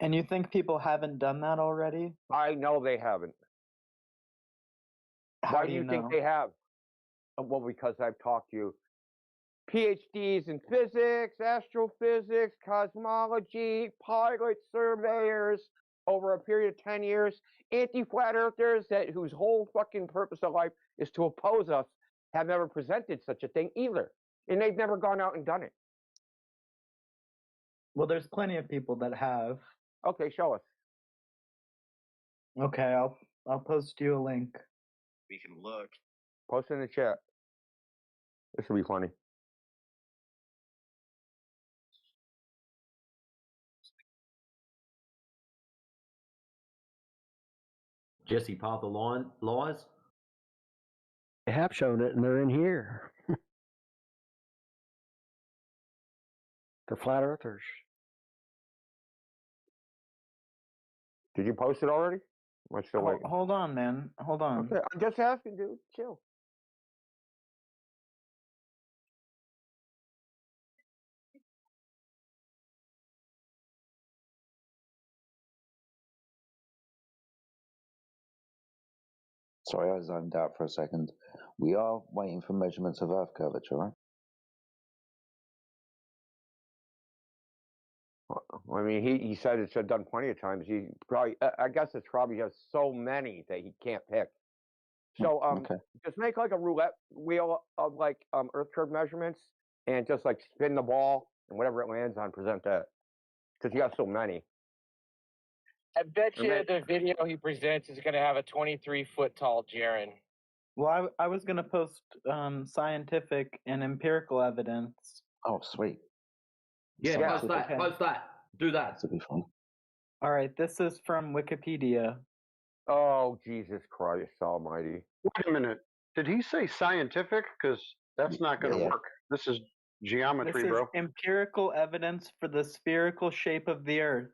And you think people haven't done that already? I know they haven't. Why do you think they have? Well, because I've talked to you. PhDs in physics, astrophysics, cosmology, pilot surveyors over a period of 10 years, anti-flat earthers whose whole fucking purpose of life is to oppose us have never presented such a thing either. And they've never gone out and done it. Well, there's plenty of people that have. Okay, show us. Okay, I'll post you a link. We can look. Post in the chat. This will be funny. Jesse Path of Lies. They have shown it, and they're in here. They're flat earthers. Did you post it already? I'm still waiting. Hold on, man. Hold on. Okay, I'm just asking, dude. Chill. Sorry, I zoned out for a second. We are waiting for measurements of Earth curvature, right? I mean, he said it's been done plenty of times. He probably, I guess it's probably has so many that he can't pick. So Okay. just make like a roulette wheel of like Earth curve measurements and just like spin the ball and whatever it lands on, present that. Because you got so many. I bet you the video he presents is going to have a 23-foot tall Jaren. Well, I was going to post scientific and empirical evidence. Oh, sweet. Yeah, post that. Post that. Do that. That'd be fun. All right, this is from Wikipedia. Oh, Jesus Christ almighty. Wait a minute. Did he say scientific? Because that's not going to work. This is geometry, This bro. is empirical evidence for the spherical shape of the Earth.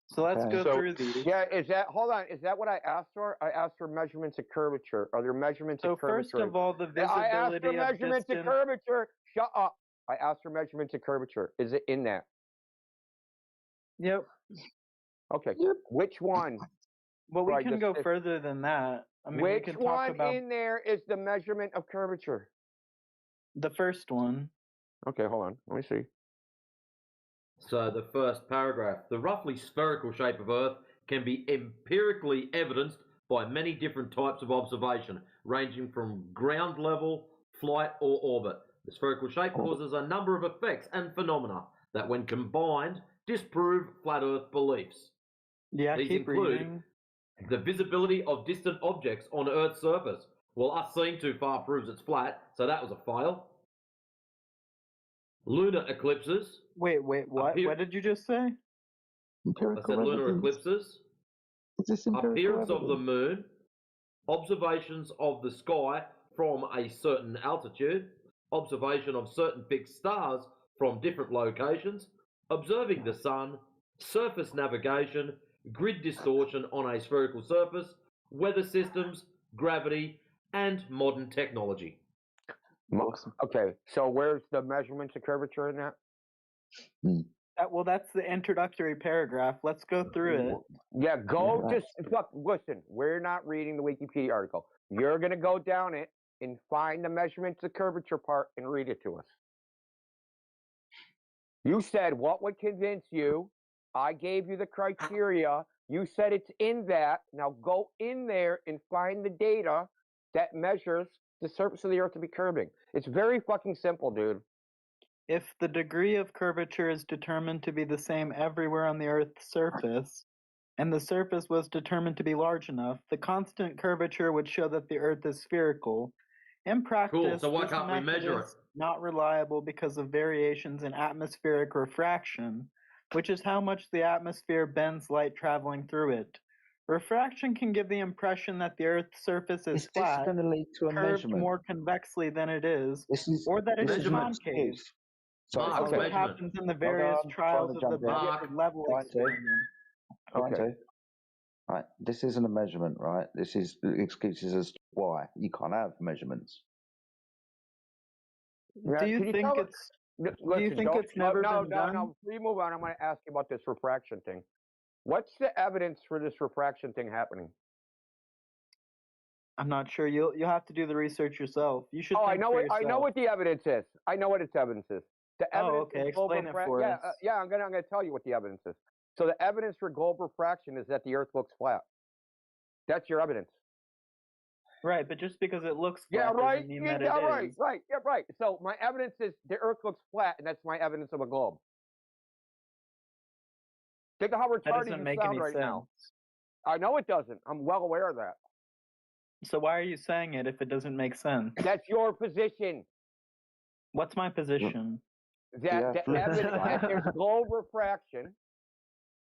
So let's go through these. Yeah, hold on. Is that what I asked for? I asked for measurements of curvature. Are there measurements of curvature? So first of all, the I asked visibility for of measurements of distance. curvature. Shut up. I asked for measurements of curvature. Is it in that? Yep. Okay. Which one? Well, we can go further than that. I mean, we Which can talk one about in there is the measurement of curvature? the first one. Okay, hold on. Let me see. So the first paragraph, the roughly spherical shape of Earth can be empirically evidenced by many different types of observation, ranging from ground level, flight, or orbit. The spherical shape causes a number of effects and phenomena that, when combined, disprove flat Earth beliefs. Yeah, These keep include reading. the visibility of distant objects on Earth's surface. Well, us seeing too far proves it's flat, so that was a fail. Lunar eclipses. Wait, what? What did you just say? I said lunar eclipses. Is this Appearance of the moon. Observations of the sky from a certain altitude. Observation of certain fixed stars from different locations. Observing the sun. Surface navigation. Grid distortion on a spherical surface. Weather systems. Gravity. And modern technology. Okay, so where's the measurements of curvature in that? Well, that's the introductory paragraph. Let's go through it. Yeah, listen, we're not reading the Wikipedia article. You're going to go down it and find the measurements of curvature part and read it to us. You said what would convince you. I gave you the criteria. You said it's in that. Now go in there and find the data that measures the surface of the Earth to be curving. It's very fucking simple, dude. If the degree of curvature is determined to be the same everywhere on the Earth's surface, and the surface was determined to be large enough, the constant curvature would show that the Earth is spherical. In practice, Cool. So why this can't we method measure is not reliable because of variations in atmospheric refraction, which is how much the atmosphere bends light traveling through it. Refraction can give the impression that the Earth's surface is Is this flat, going to lead to a curved measurement? more convexly than it is, This is or that it is measurement concave. is. So This is what happens in the various trials of the level experiment. Okay. Right. This isn't a measurement, right? This is excuses as to why you can't have measurements. Do you think it's? Do you think it's never been done? No. Before you move on, I'm going to ask you about this refraction thing. What's the evidence for this refraction thing happening? I'm not sure. You'll have to do the research yourself. You should. Oh, I think know for what I know yourself. what the evidence is. I know what its evidence is. The Oh, evidence okay. of globe Explain it for yeah, us. yeah. I'm gonna tell you what the evidence is. So the evidence for globe refraction is that the Earth looks flat. That's your evidence. Right, but just because it looks Yeah, flat right. doesn't mean Yeah, that it right, is. right. Yeah, right. So my evidence is the Earth looks flat, and that's my evidence of a globe. Think of how That retarded doesn't you make sound any right sense. now. I know it doesn't. I'm well aware of that. So why are you saying it if it doesn't make sense? That's your position. What's my position? That the evidence that there's globe refraction,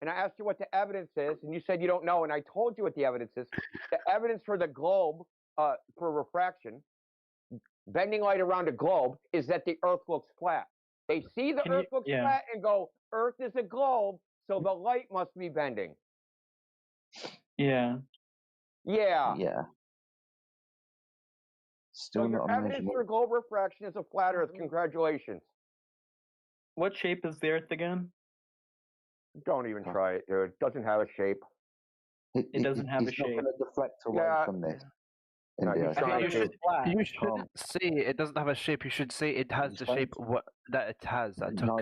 and I asked you what the evidence is, and you said you don't know, and I told you what the evidence is. The evidence for the globe, for refraction, bending light around a globe, is that the Earth looks flat. They see the Earth looks flat and go, Earth is a globe, so the light must be bending. Yeah. Yeah. Yeah. So Still your not a evidence measurement. for globe refraction is a flat Earth. Congratulations. What shape is the Earth again? Don't even try it, dude. It doesn't have a shape. It doesn't have a He's not shape. going to deflect away from this. No, India. he's trying You to. shouldn't say it doesn't have a shape. You should say it has the shape that it has. That took. No,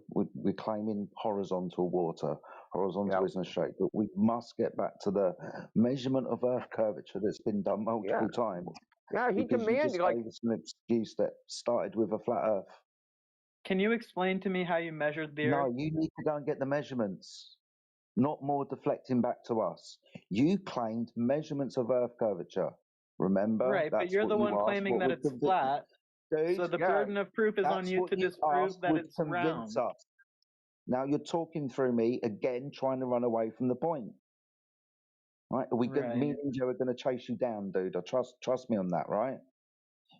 we're claiming horizontal water. Horizontal isn't a shape, but we must get back to the measurement of Earth curvature that's been done multiple times. Yeah, he because you demanded just like gave us an excuse that started with a flat Earth. Can you explain to me how you measured the No, Earth? you need to go and get the measurements. Not more deflecting back to us. You claimed measurements of Earth curvature. Remember? Right, but you're the one claiming that it's flat. Dude, So the burden of proof is on that's you what to you disprove asked that would it's convince round. us. Now you're talking through me again, trying to run away from the point. Right? Me and Joe are going to chase you down, dude. Trust me on that, right?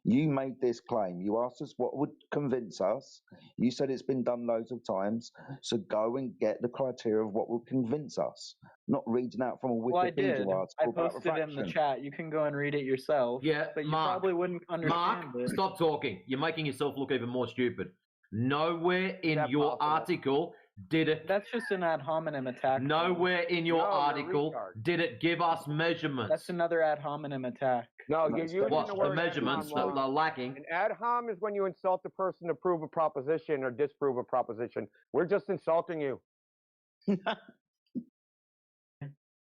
You made this claim. You asked us what would convince us. You said it's been done loads of times. So go and get the criteria of what will convince us. Not reading out from a Wikipedia Well, I did. article I about posted it in the refraction. chat. You can go and read it yourself. Yeah, but you Mark, probably wouldn't understand Mark, it. stop talking. You're making yourself look even more stupid. Nowhere in your article did it. That's just an ad hominem attack. Nowhere in your No, you're a article retard. did it give us measurements. That's another ad hominem attack. No, you're using What, the the word measurements ad hom that are wrong. lacking? An ad hom is when you insult the person to prove a proposition or disprove a proposition. We're just insulting you.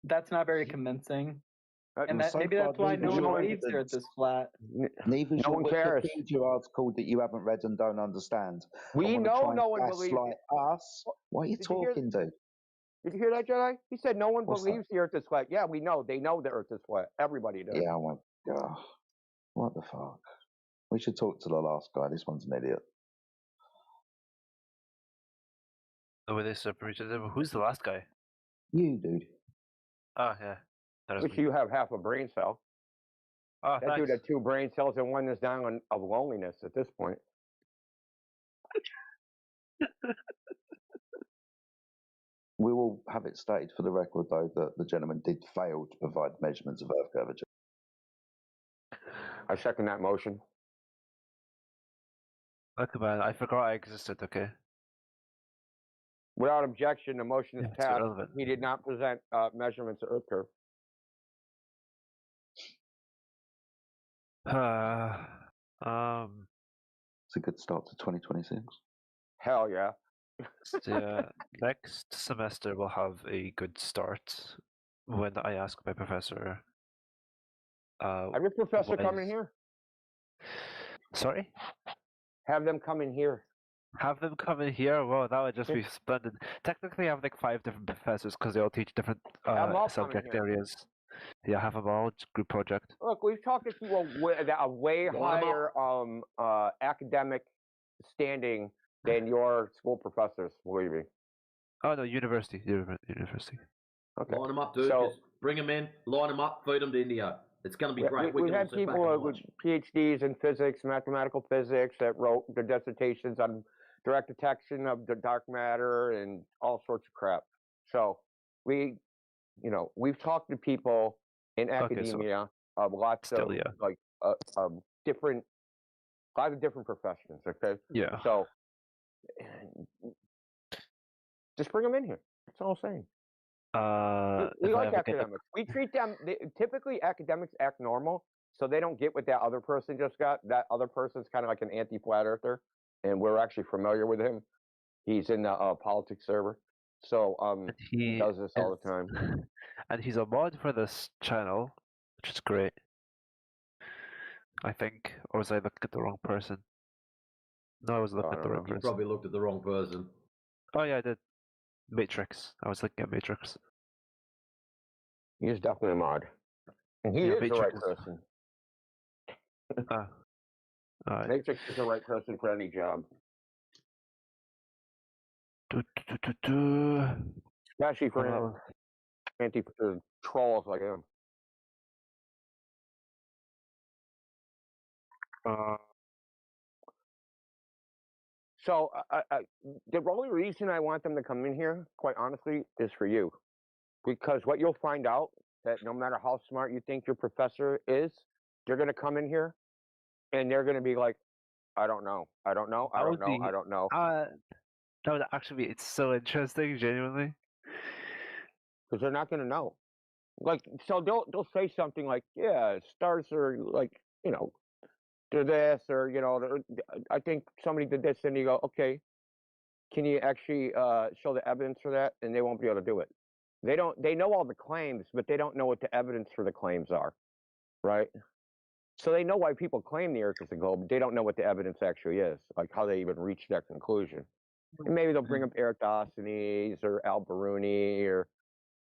That's not very convincing. And that, so maybe far, that's why no neither's one your believes the Earth evidence. is flat. Neither's No your one cares. Wikipedia article that you haven't read and don't understand. We and wanna know try and no one believes gaslight us. What are you Did you hear- talking, dude? Did you hear that, Jedi? He said no one What's believes the Earth is flat. Yeah, we know. They know the Earth is flat. Everybody does. Yeah, I went, oh, what the fuck? We should talk to the last guy. This one's an idiot. The way they separated them. Who's the last guy? You, dude. Oh yeah. That is Wish me. you have half a brain cell. Oh, That dude had 2 brain cells and one is down of loneliness at this point. We will have it stated for the record, though, that the gentleman did fail to provide measurements of Earth curvature. I second that motion. Okay, man. I forgot I existed. Okay. Without objection, the motion is Yeah, it's passed. irrelevant. He did not present measurements of Earth curve. It's a good start to 2026. Hell yeah. Next semester we'll have a good start when I ask my professor. Have your professor what come in is- here. Sorry? Have them come in here. Have them come in here? Well, that would just be splendid. Technically, I have like 5 different professors because they all teach different Have 'em all come in subject here. areas. Yeah, have them all. It's a group project. Look, we've talked to people with a way higher academic standing than your school professors, believe me. Oh no, university. University. Okay. Line them up, dude. So- Just bring them in, line them up, feed them to India. It's going to be great. We've can all had sit back people and with watch. PhDs in physics, mathematical physics, that wrote their dissertations on direct detection of the dark matter and all sorts of crap. So we've talked to people in academia of lots of different, lots of different professions. Okay. Yeah. So just bring them in here. That's all I'm saying. We if I like ever get the academics. We treat them. Typically, academics act normal, so they don't get what that other person just got. That other person's kind of like an anti-flat earther, and we're actually familiar with him. He's in the politics server, so he he does this all the time. and he's a mod for this channel, which is great. I think, or was I looking at the wrong person? No, I was looking at the right You person. probably looked at the wrong person. Oh yeah, I did. Matrix. I was looking at Matrix. He's definitely a mod, and he Yeah, is the right Matrix. person. Alright. Matrix is the right person for any job, especially for trolls like him. So the only reason I want them to come in here, quite honestly, is for you, because what you'll find out that no matter how smart you think your professor is, they're going to come in here, and they're going to be like, I don't know, I don't know, I don't know, I don't know. That would actually be, it's so interesting, genuinely. Because they're not going to know. Like, so they'll say something like, yeah, stars are like, you know, they're this, or, you know, I think somebody did this, and you go, okay, can you actually show the evidence for that? And they won't be able to do it. They know all the claims, but they don't know what the evidence for the claims are, right? So they know why people claim the Earth is a globe, but they don't know what the evidence actually is, like how they even reach that conclusion. And maybe they'll bring up Eratosthenes or Al-Biruni or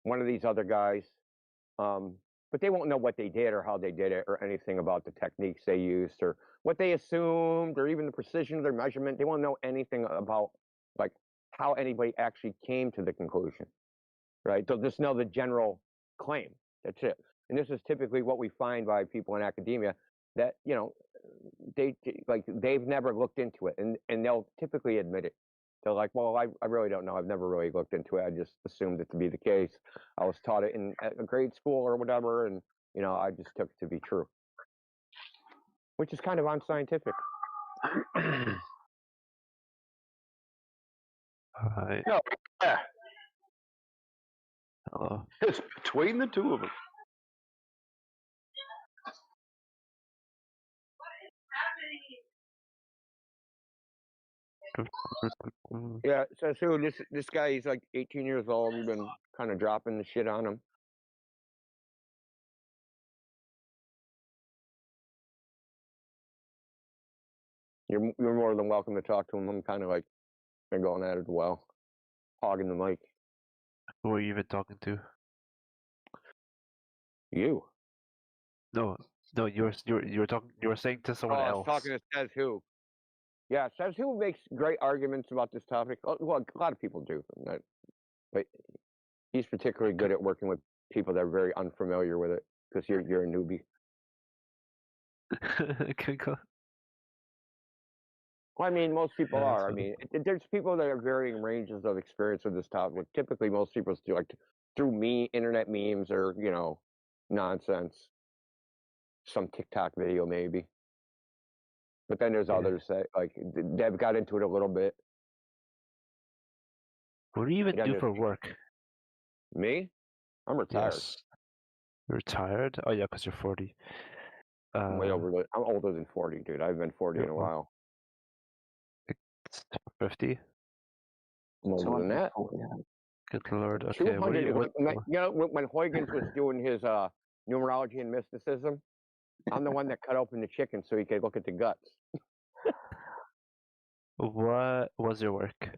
one of these other guys, but they won't know what they did or how they did it or anything about the techniques they used or what they assumed or even the precision of their measurement. They won't know anything about like how anybody actually came to the conclusion, right? They'll just know the general claim. That's it. And this is typically what we find by people in academia that, you know, they've never looked into it, and they'll typically admit it. They're like, well, I really don't know. I've never really looked into it. I just assumed it to be the case. I was taught it in a grade school or whatever, and, you know, I just took it to be true, which is kind of unscientific. Alright. No, yeah. Hello. It's between the two of us. Yeah, so this guy, he's like 18 years old. We've been kind of dropping the shit on him. You're more than welcome to talk to him. I'm kind of like been going at it as well, hogging the mic. Who are you even talking to? You. No, you were talking. You were saying to someone I else. was talking to Says Who. Yeah, Says Who makes great arguments about this topic. Well, a lot of people do, but he's particularly good at working with people that are very unfamiliar with it because you're a newbie. Okay, go. Well, I mean, most people Yeah, are. I mean, there's people that have varying ranges of experience with this topic. Typically, most people do like through internet memes or, you know, nonsense, some TikTok video maybe. But then there's others that like they've got into it a little bit. What do you even do for work? Me? I'm retired. Yes. You're retired? Oh yeah, because you're 40. I'm way over. I'm older than 40, dude. I've been 40 in a while. 50. I'm older than that. Good lord. Okay. 200. You know, when Huygens was doing his numerology and mysticism, I'm the one that cut open the chicken so he could look at the guts. What was your work?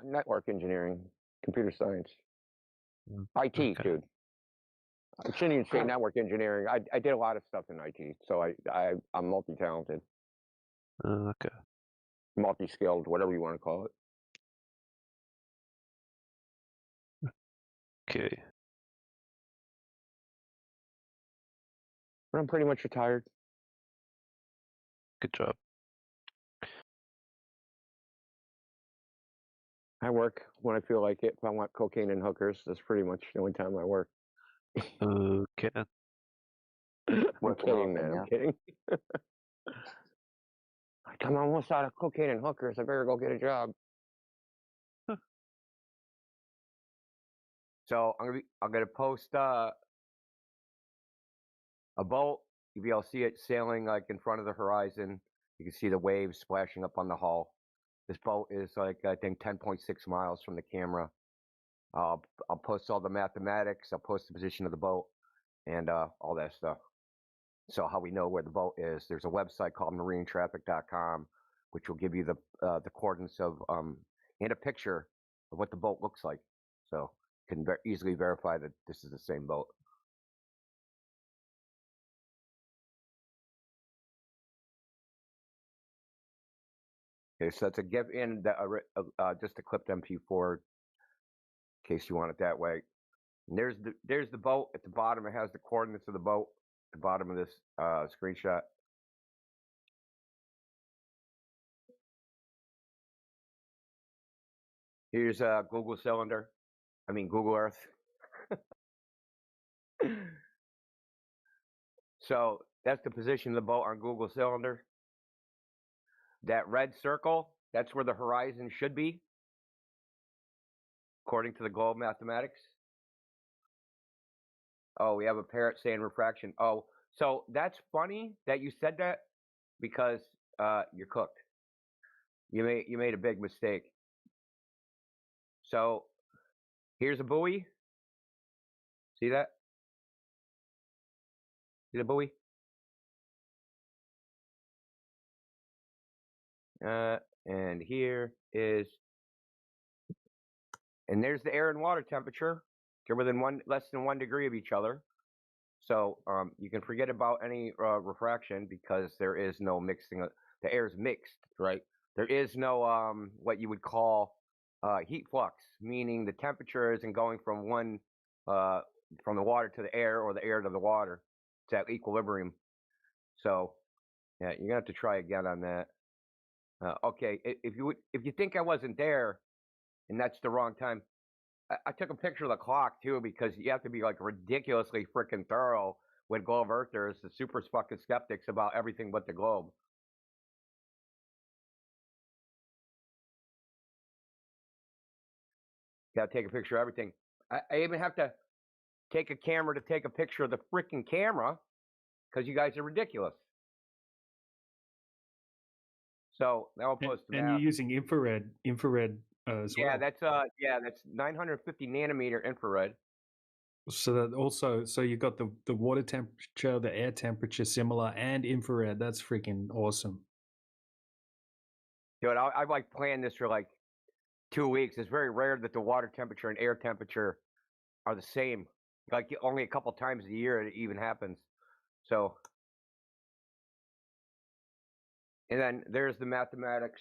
Network engineering, computer science, IT, Okay. dude. I shouldn't even say network engineering. I did a lot of stuff in IT, so I'm multi-talented. Okay. Multi-skilled, whatever you want to call it. Okay. I'm pretty much retired. Good job. I work when I feel like it. If I want cocaine and hookers, that's pretty much the only time I work. Okay. I'm kidding, man. I'm kidding. I'm almost out of cocaine and hookers. I better go get a job. So I'm gonna post a boat. You'll be able to see it sailing like in front of the horizon. You can see the waves splashing up on the hull. This boat is like I think 10.6 miles from the camera. I'll post all the mathematics. I'll post the position of the boat and all that stuff. So how we know where the boat is. There's a website called marinetraffic.com, which will give you the coordinates of and a picture of what the boat looks like. So you can easily verify that this is the same boat. Okay, so that's a give in just a clipped MP4 in case you want it that way. And there's the boat at the bottom. It has the coordinates of the boat at the bottom of this screenshot. Here's Google Cylinder. I mean Google Earth. So that's the position of the boat on Google Cylinder. That red circle, that's where the horizon should be, according to the globe mathematics. Oh, we have a parrot saying refraction. Oh, so that's funny that you said that because you're cooked. You made a big mistake. So here's a buoy. See that? See the buoy? And here is, and there's the air and water temperature. They're within less than 1 degree of each other. So you can forget about any refraction because there is no mixing. The air is mixed, right? There is no what you would call heat flux, meaning the temperature isn't going from from the water to the air or the air to the water. It's at equilibrium. So yeah, you're gonna have to try again on that. Okay, if you think I wasn't there, and that's the wrong time. I took a picture of the clock too because you have to be like ridiculously freaking thorough with globe earthers, the super fucking skeptics about everything but the globe. Gotta take a picture of everything. I even have to take a camera to take a picture of the freaking camera because you guys are ridiculous. So now I'll post the map. And you're using infrared as well. That's 950 nanometer infrared. So that also, so you got the water temperature, the air temperature similar, and infrared. That's freaking awesome. Dude, I've like planned this for like 2 weeks. It's very rare that the water temperature and air temperature are the same. Like only a couple times a year it even happens. So, and then there's the mathematics.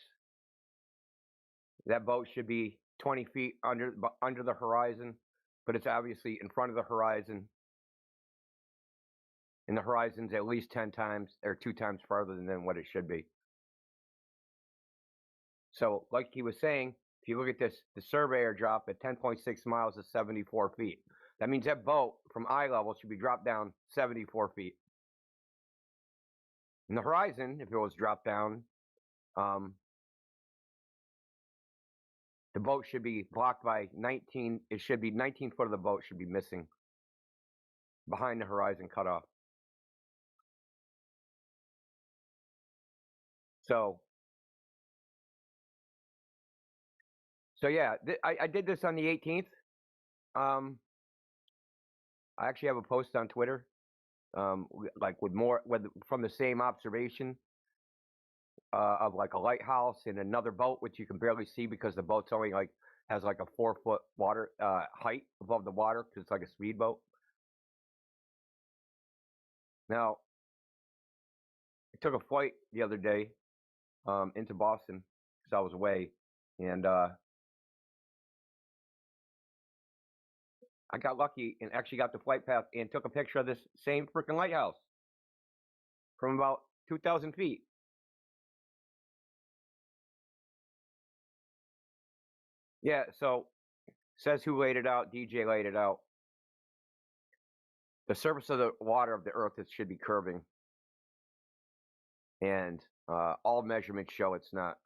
That boat should be 20 feet under the horizon, but it's obviously in front of the horizon. And the horizon's at least 10 times or 2 times farther than what it should be. So, like he was saying, if you look at this, the surveyor drop at 10.6 miles is 74 feet. That means that boat from eye level should be dropped down 74 feet. And the horizon, if it was dropped down, the boat should be blocked by 19. It should be 19 foot of the boat should be missing behind the horizon cutoff. So yeah, I did this on the 18th. I actually have a post on Twitter, like from the same observation of like a lighthouse and another boat, which you can barely see because the boat's only like has like a 4 foot water height above the water because it's like a speedboat. Now, I took a flight the other day into Boston because I was away, and I got lucky and actually got the flight path and took a picture of this same freaking lighthouse from about 2,000 feet. Yeah, so says who laid it out. DJ laid it out. The surface of the water of the Earth should be curving, and all measurements show it's not.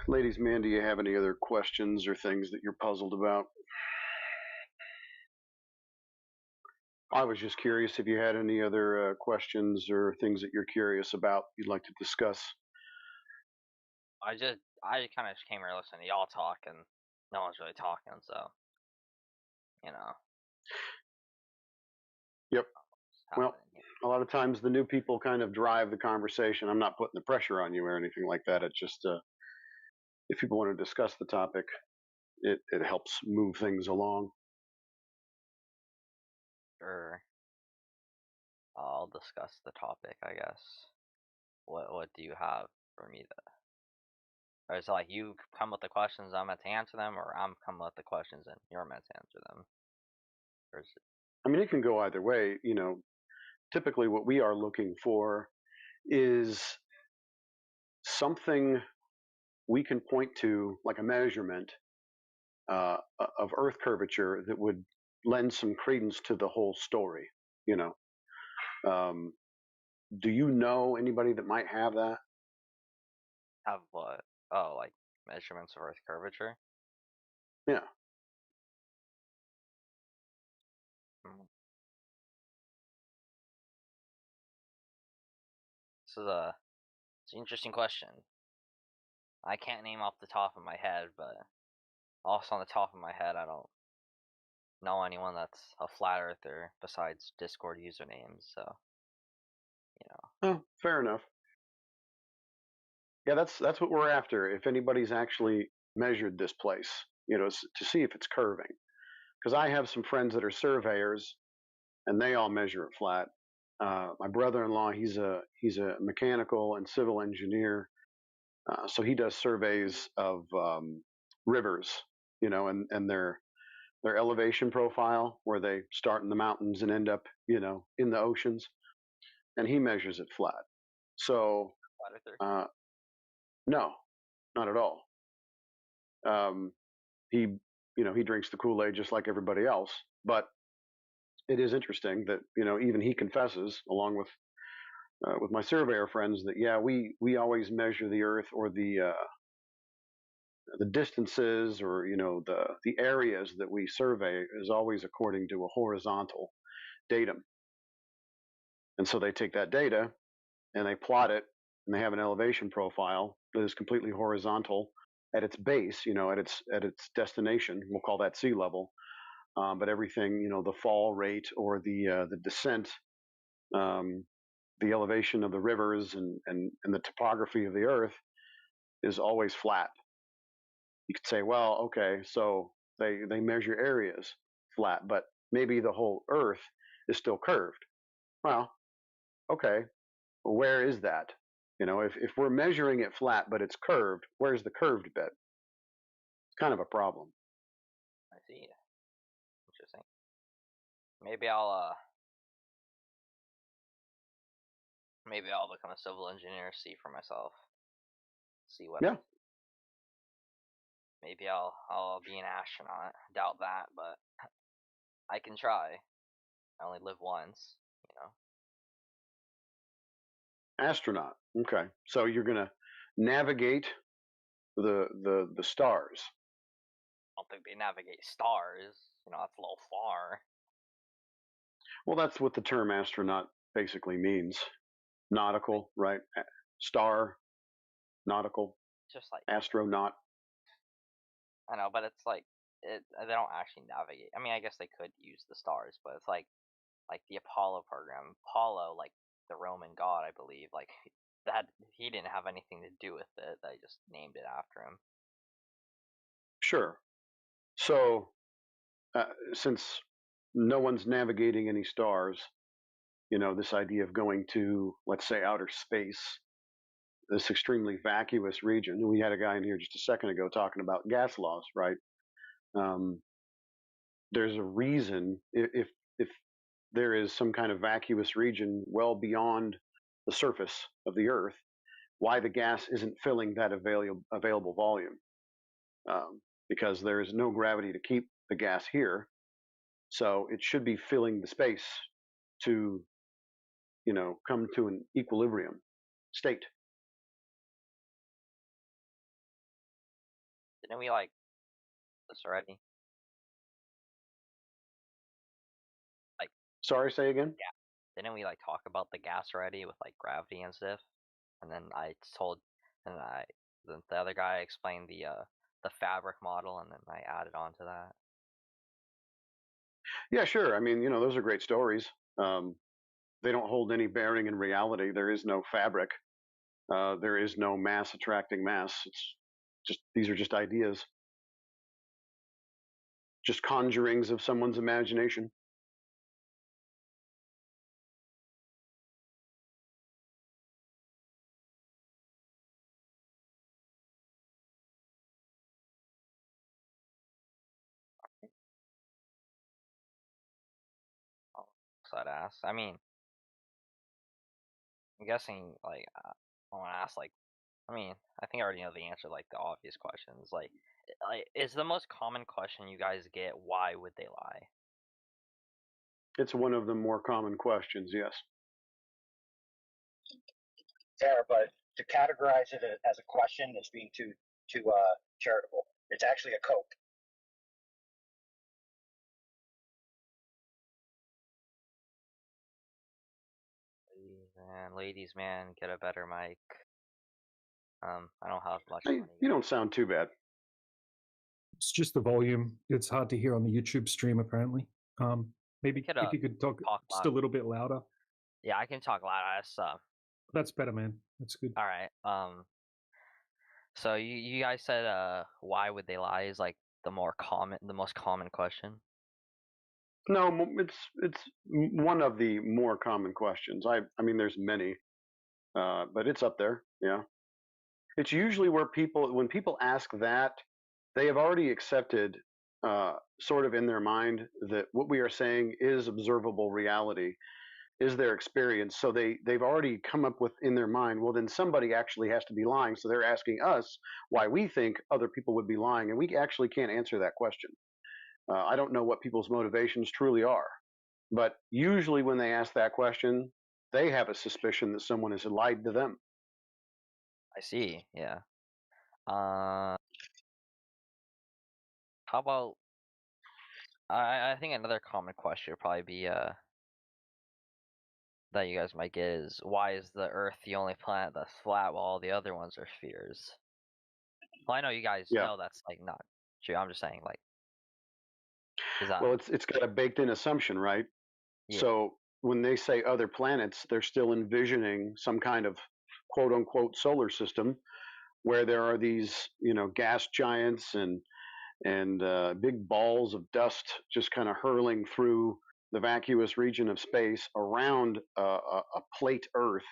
Ladies, man, do you have any other questions or things that you're puzzled about? I was just curious if you had any other questions or things that you're curious about you'd like to discuss. I kind of just came here listening to y'all talk, and no one's really talking, so you know. Yep. Well, a lot of times the new people kind of drive the conversation. I'm not putting the pressure on you or anything like that. It's just if people want to discuss the topic, it helps move things along. Sure. I'll discuss the topic, I guess. What do you have for me or is it like you come with the questions, I'm meant to answer them, or I'm coming with the questions and you're meant to answer them? Or is it... I mean, it can go either way. You know, typically what we are looking for is something we can point to, like a measurement of Earth curvature that would lend some credence to the whole story. You know, do you know anybody that might have that? Have what? Oh, like measurements of Earth curvature? Yeah. It's an interesting question. I can't name off the top of my head, but also on the top of my head, I don't know anyone that's a flat earther besides Discord usernames, so you know. Oh, fair enough. Yeah, that's what we're after. If anybody's actually measured this place, you know, to see if it's curving. Because I have some friends that are surveyors, and they all measure it flat. My brother-in-law, he's a mechanical and civil engineer, so he does surveys of rivers, you know, and their elevation profile, where they start in the mountains and end up, you know, in the oceans, and he measures it flat. So, no, not at all. He, you know, he drinks the Kool-Aid just like everybody else, but it is interesting that, you know, even he confesses, along with my surveyor friends, that yeah, we always measure the Earth, or the distances, or you know, the areas that we survey is always according to a horizontal datum. And so they take that data and they plot it, and they have an elevation profile that is completely horizontal at its base, you know, at its destination. We'll call that sea level. But everything, you know, the fall rate or the descent, the elevation of the rivers, and the topography of the Earth is always flat. You could say, well, okay, so they measure areas flat, but maybe the whole Earth is still curved. Well, okay, well, where is that? You know, if we're measuring it flat but it's curved, where's the curved bit? It's kind of a problem. I see. Interesting. Maybe I'll become a civil engineer, see for myself. See what. Yeah. Maybe I'll be an astronaut. Doubt that, but I can try. I only live once, you know. Astronaut. Okay, so you're gonna navigate the stars. I don't think they navigate stars. You know, that's a little far. Well, that's what the term astronaut basically means. Nautical, right? Star, nautical. Just like astronaut. I know, but it's like they don't actually navigate. I mean, I guess they could use the stars, but it's like the Apollo program. Apollo, like the Roman god, I believe, like that he didn't have anything to do with it. They just named it after him. Sure. So, since no one's navigating any stars, you know, this idea of going to, let's say, outer space, this extremely vacuous region. We had a guy in here just a second ago talking about gas laws, right? There's a reason, if there is some kind of vacuous region well beyond the surface of the Earth, why the gas isn't filling that available volume. Because there is no gravity to keep the gas here, so it should be filling the space to, you know, come to an equilibrium state. Didn't we like this already? Like, Sorry, say again. yeah. Didn't we like talk about the gas already with like gravity and stuff? And then then the other guy explained the fabric model, and then I added on to that. Yeah, sure. I mean, those are great stories. They don't hold any bearing in reality. There is no fabric. There is no mass attracting mass. These are just ideas, just conjurings of someone's imagination. So I'd ask. I mean, I'm guessing like I want to ask like. I mean, I think I already know the answer. Like the obvious questions. Like is the most common question you guys get why would they lie? It's one of the more common questions. Yes. Fair, but to categorize it as a question is being too charitable. It's actually a cope. Ladies, man, get a better mic. I don't have much Hey, money. you don't sound too bad. It's just the volume. It's hard to hear on the YouTube stream, apparently. Maybe if you could talk just a little bit louder. Yeah, I can talk loud. That's better, man. That's good. All right. So you guys said why would they lie is like the most common question. No, it's one of the more common questions. I mean, there's many, but it's up there. Yeah, it's usually where when people ask that, they have already accepted, sort of in their mind, that what we are saying is observable reality, is their experience. So they've already come up with in their mind, well, then somebody actually has to be lying. So they're asking us why we think other people would be lying, and we actually can't answer that question. I don't know what people's motivations truly are. But usually when they ask that question, they have a suspicion that someone has lied to them. I see. Yeah. How about I think another common question would probably be that you guys might get is why is the Earth the only planet that's flat while all the other ones are spheres? Well, I know you guys know that's like not true. I'm just saying like is that Well, it's got a baked-in assumption, right? Yeah. So when they say other planets, they're still envisioning some kind of quote-unquote solar system where there are these, gas giants and big balls of dust just kind of hurling through the vacuous region of space around a plate Earth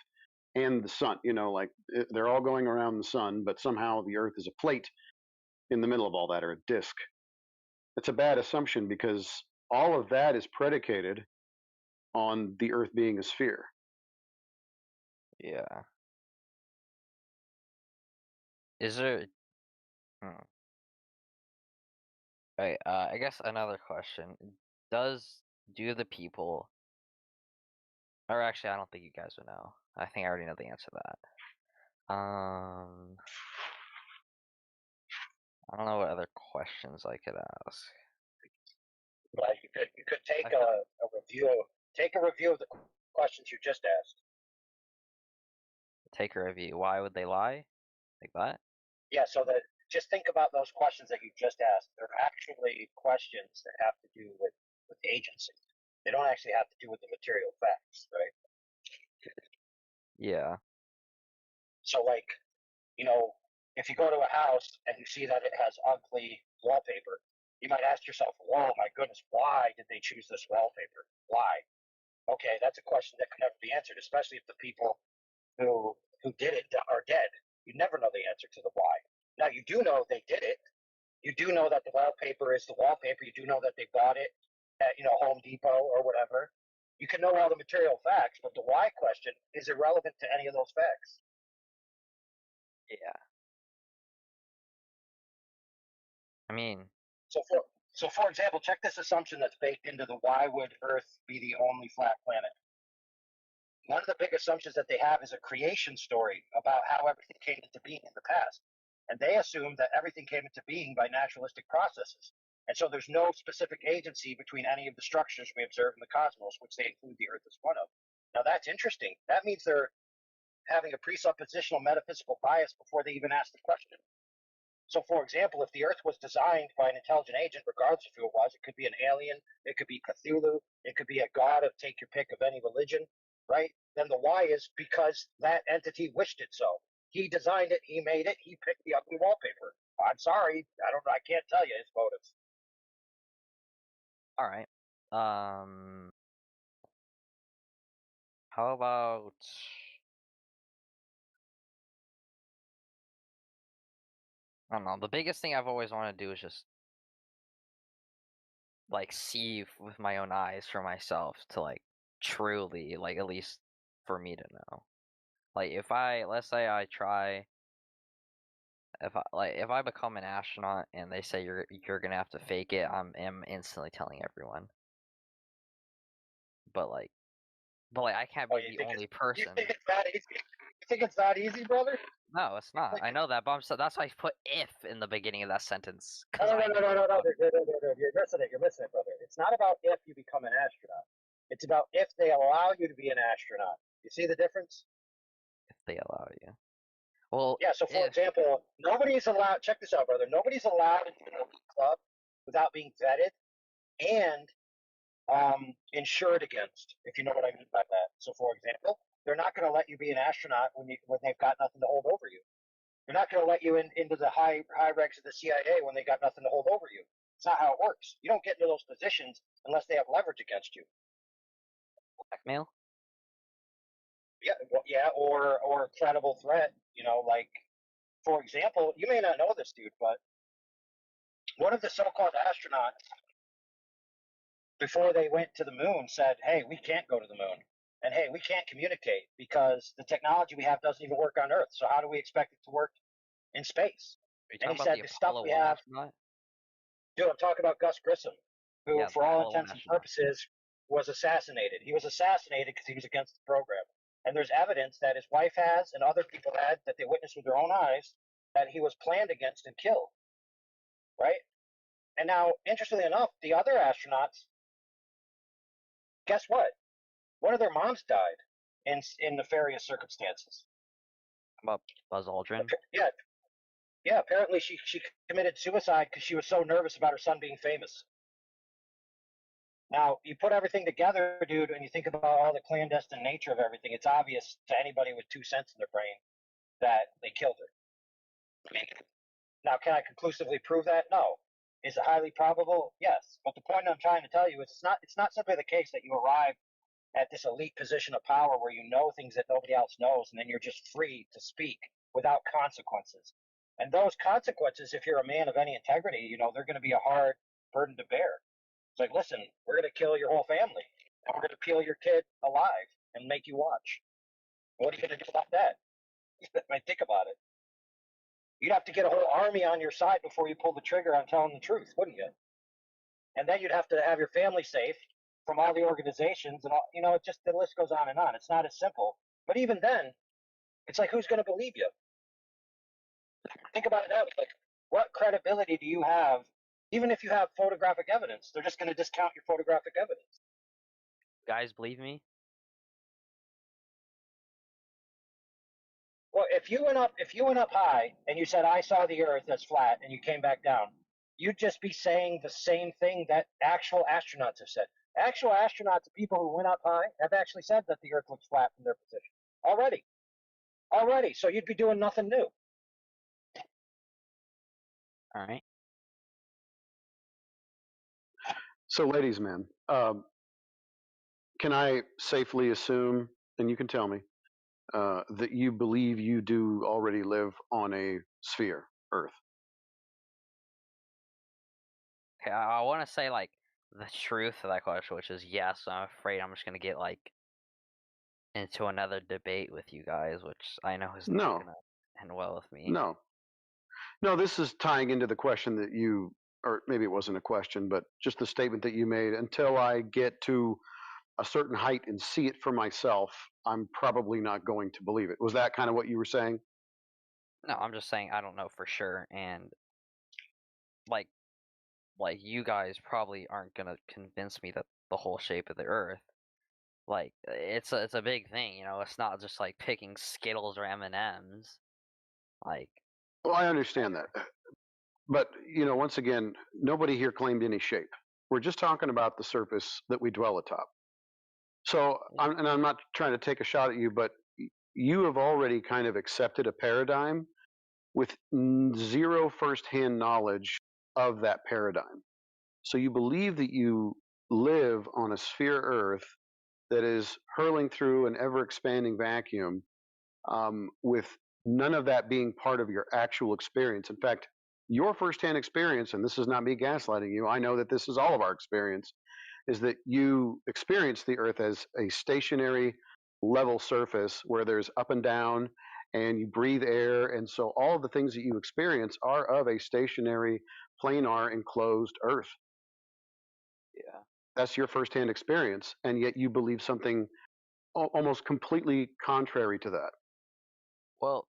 and the sun. They're all going around the sun, but somehow the Earth is a plate in the middle of all that, or a disk. It's a bad assumption because all of that is predicated on the Earth being a sphere. Yeah. Is there Right, I guess another question. Do the people or actually I don't think you guys would know. I think I already know the answer to that. I don't know what other questions I could ask. Well, you could take a review of the questions you just asked. Take a review. Why would they lie? Like that? Yeah, so that just think about those questions that you just asked. They're actually questions that have to do with agency. They don't actually have to do with the material facts, right? Yeah. So like, if you go to a house and you see that it has ugly wallpaper, you might ask yourself, "Whoa, my goodness, why did they choose this wallpaper? Why?" Okay, that's a question that can never be answered, especially if the people who did it are dead. You never know the answer to the why. Now you do know they did it. You do know that the wallpaper is the wallpaper. You do know that they bought it at Home Depot or whatever. You can know all the material facts, but the why question is irrelevant to any of those facts. Yeah. I mean, so for example, check this assumption that's baked into the why would Earth be the only flat planet. One of the big assumptions that they have is a creation story about how everything came into being in the past. And they assume that everything came into being by naturalistic processes. And so there's no specific agency between any of the structures we observe in the cosmos, which they include the Earth as one of. Now that's interesting. That means they're having a presuppositional metaphysical bias before they even ask the question. So, for example, if the Earth was designed by an intelligent agent, regardless of who it was, it could be an alien, it could be Cthulhu, it could be a god of take your pick of any religion, right? Then the why is because that entity wished it so. He designed it, he made it, he picked the ugly wallpaper. I'm sorry, I can't tell you his motives. All right. How about I don't know. The biggest thing I've always wanted to do is just like see with my own eyes for myself to like truly like at least for me to know. Like if let's say I try if I become an astronaut and they say you're gonna have to fake it, I'm instantly telling everyone. But I can't be the only person. You think it's that easy? You think it's that easy, brother? No, it's not. I know that, but that's why I put "if" in the beginning of that sentence. No. You're missing it. You're missing it, brother. It's not about if you become an astronaut. It's about if they allow you to be an astronaut. You see the difference? If they allow you. Well, yeah. So, for example, nobody's allowed. Check this out, brother. Nobody's allowed into the club without being vetted and insured against. If you know what I mean by that. So, for example, they're not going to let you be an astronaut when they've got nothing to hold over you. They're not going to let you into the high ranks of the CIA when they got nothing to hold over you. It's not how it works. You don't get into those positions unless they have leverage against you. Blackmail? Yeah, or credible threat. You know, like for example, you may not know this, dude, but one of the so-called astronauts before they went to the moon said, "Hey, we can't go to the moon, and hey, we can't communicate because the technology we have doesn't even work on Earth. So how do we expect it to work in space?" And he said, "The stuff we have." Dude, I'm talking about Gus Grissom, who, for all intents and purposes, was assassinated. He was assassinated because he was against the program. And there's evidence that his wife has and other people had that they witnessed with their own eyes that he was planned against and killed. Right? And now, interestingly enough, the other astronauts, guess what? One of their moms died in nefarious circumstances. About Buzz Aldrin? Yeah, apparently she committed suicide because she was so nervous about her son being famous. Now, you put everything together, dude, and you think about all the clandestine nature of everything, it's obvious to anybody with 2 cents in their brain that they killed her. I mean, now, can I conclusively prove that? No. Is it highly probable? Yes. But the point I'm trying to tell you is it's not simply the case that you arrive at this elite position of power where you know things that nobody else knows, and then you're just free to speak without consequences. And those consequences, if you're a man of any integrity, you know, they're going to be a hard burden to bear. It's like, listen, we're going to kill your whole family, and we're going to peel your kid alive and make you watch. What are you going to do about that? I mean, think about it. You'd have to get a whole army on your side before you pull the trigger on telling the truth, wouldn't you? And then you'd have to have your family safe from all the organizations, and all, you know, it just the list goes on and on. It's not as simple. But even then, it's like, who's going to believe you? Think about it that way. Like, what credibility do you have? Even if you have photographic evidence, they're just going to discount your photographic evidence. Guys, believe me? Well, if you went up high and you said, "I saw the Earth as flat," and you came back down, you'd just be saying the same thing that actual astronauts have said. Actual astronauts, the people who went up high, have actually said that the Earth looks flat from their position already. So you'd be doing nothing new. All right. So, ladies, man, can I safely assume, and you can tell me, that you believe you do already live on a sphere, Earth? Okay, I want to say like the truth of that question, which is yes. I'm afraid I'm just gonna get like into another debate with you guys, which I know is not gonna end well with me. No, this is tying into the question that you, or maybe it wasn't a question, but just the statement that you made. Until I get to a certain height and see it for myself, I'm probably not going to believe it. Was that kind of what you were saying? No, I'm just saying I don't know for sure, and like you guys probably aren't gonna convince me that the whole shape of the Earth, like it's a big thing, you know. It's not just like picking Skittles or M&Ms. Like, Well, I understand that, but once again, nobody here claimed any shape. We're just talking about the surface that we dwell atop. So, I'm not trying to take a shot at you, but you have already kind of accepted a paradigm with zero firsthand knowledge of that paradigm. So you believe that you live on a sphere Earth that is hurling through an ever expanding vacuum, with none of that being part of your actual experience. In fact, your firsthand experience, and this is not me gaslighting you, I know that this is all of our experience, is that you experience the Earth as a stationary, level surface where there's up and down and you breathe air. And so all the things that you experience are of a stationary, planar, enclosed Earth. yeah. That's your firsthand experience. And yet you believe something almost completely contrary to that. Well,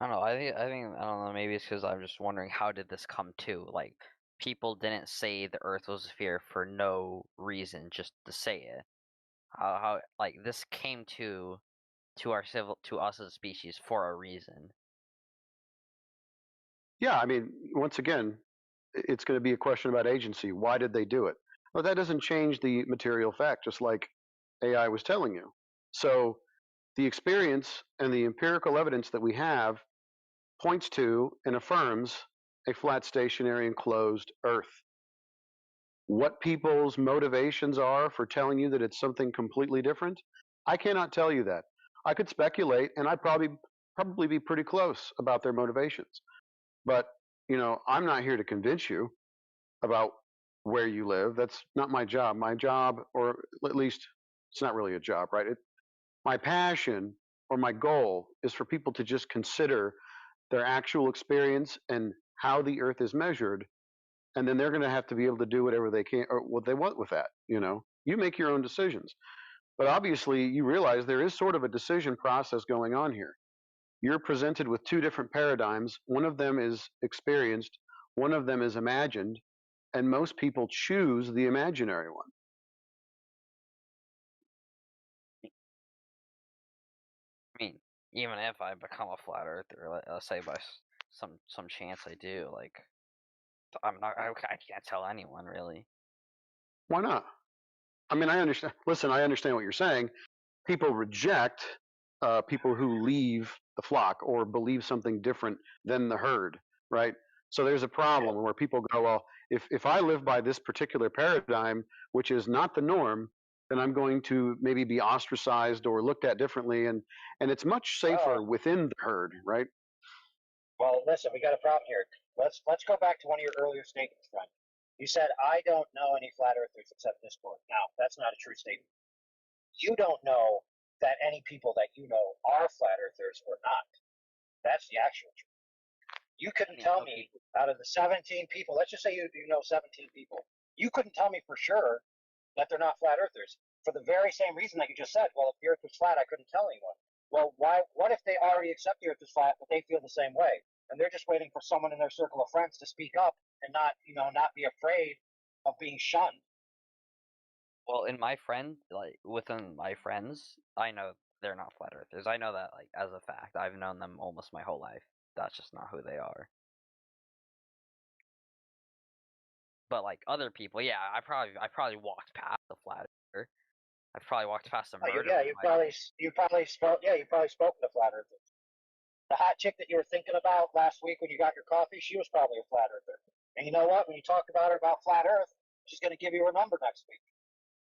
I don't know. I don't know. Maybe it's because I'm just wondering, how did this come to? Like, people didn't say the Earth was a sphere for no reason, just to say it. How like this came to us as a species for a reason. Yeah, I mean, once again, it's going to be a question about agency. Why did they do it? Well, that doesn't change the material fact, just like AI was telling you. So the experience and the empirical evidence that we have points to and affirms a flat, stationary, enclosed Earth. What people's motivations are for telling you that it's something completely different, I cannot tell you that. I could speculate, and I'd probably be pretty close about their motivations. But I'm not here to convince you about where you live. That's not my job. My job, or at least it's not really a job, right? My passion or my goal is for people to just consider their actual experience and how the Earth is measured, and then they're going to have to be able to do whatever they can or what they want with that. You make your own decisions, but obviously you realize there is sort of a decision process going on here. You're presented with two different paradigms. One of them is experienced, one of them is imagined, and most people choose the imaginary one. I mean, even if I become a flat earther, let's say by some chance I do, like, I can't tell anyone really. Why not? I mean, I understand. Listen, I understand what you're saying. People reject people who leave the flock or believe something different than the herd, right? So there's a problem where people go, well, if I live by this particular paradigm, which is not the norm, then I'm going to maybe be ostracized or looked at differently, and it's much safer within the herd, right? Well, listen, we got a problem here. Let's go back to one of your earlier statements, friend. You said, I don't know any flat earthers except Discord. Now, that's not a true statement. You don't know that any people that you know are flat earthers or not. That's the actual truth. You couldn't tell me out of the 17 people, let's just say you know 17 people, you couldn't tell me for sure that they're not flat earthers for the very same reason that you just said. Well, if the earth was flat, I couldn't tell anyone. Well, what if they already accept the earth is flat, but they feel the same way? And they're just waiting for someone in their circle of friends to speak up and not be afraid of being shunned. Well, within my friends, I know they're not flat earthers. I know that, like, as a fact. I've known them almost my whole life. That's just not who they are. But like other people, yeah, I probably walked past a flat earther. I've probably walked past a murderer. Yeah, you probably spoke to flat earthers. The hot chick that you were thinking about last week when you got your coffee, she was probably a flat earther. And you know what? When you talk about her about flat Earth, she's going to give you her number next week.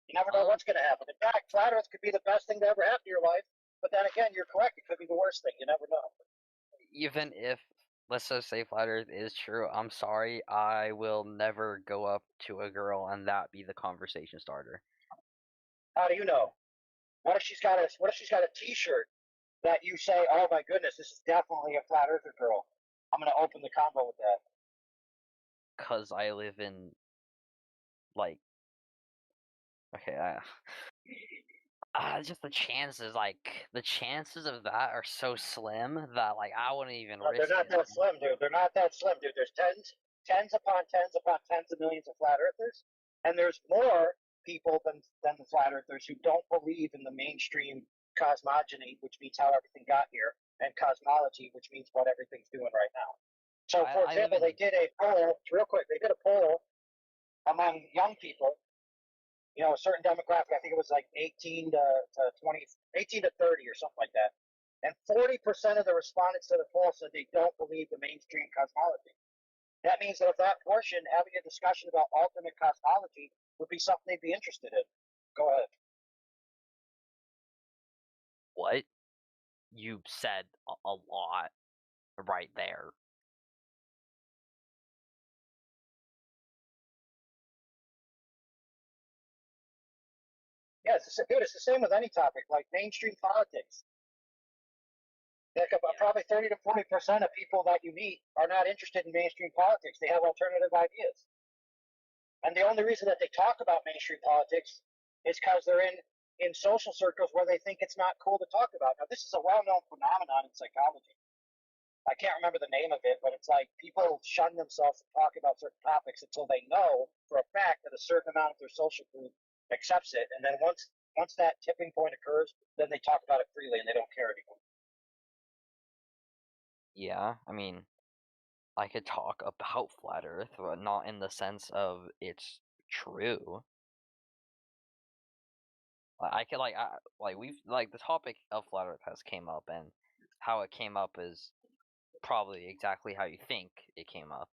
You never know what's going to happen. In fact, flat Earth could be the best thing to ever happen to your life. But then again, you're correct. It could be the worst thing. You never know. Even if, let's just say, flat Earth is true, I'm sorry, I will never go up to a girl and that be the conversation starter. How do you know? What if she's got a T-shirt that you say, "Oh my goodness, this is definitely a flat earther girl"? I'm going to open the combo with that. Because I live in, like, okay, Just the chances of that are so slim that like I wouldn't even No, risk they're not it. that slim, dude. They're not that slim, dude. There's tens upon tens of millions of flat earthers, and there's more people than the flat earthers who don't believe in the mainstream cosmogony, which means how everything got here, and cosmology, which means what everything's doing right now. So, for example, they did a poll, real quick, they did a poll among young people, you know, a certain demographic, I think it was like 18 to 20, 18 to 30 or something like that. And 40% of the respondents to the poll said they don't believe the mainstream cosmology. That means that if that portion, having a discussion about alternate cosmology would be something they'd be interested in. Go ahead. What? You said a lot right there. Yeah, dude, it's the same with any topic, like mainstream politics. Like probably 30 to 40% of people that you meet are not interested in mainstream politics. They have alternative ideas. And the only reason that they talk about mainstream politics is because they're in social circles where they think it's not cool to talk about. Now, this is a well-known phenomenon in psychology. I can't remember the name of it, but it's like people shun themselves from talking about certain topics until they know for a fact that a certain amount of their social group accepts it. And then once that tipping point occurs, then they talk about it freely and they don't care anymore. Yeah, I mean, I could talk about flat Earth, but not in the sense of it's true. I could the topic of flat Earth has came up, and how it came up is probably exactly how you think it came up.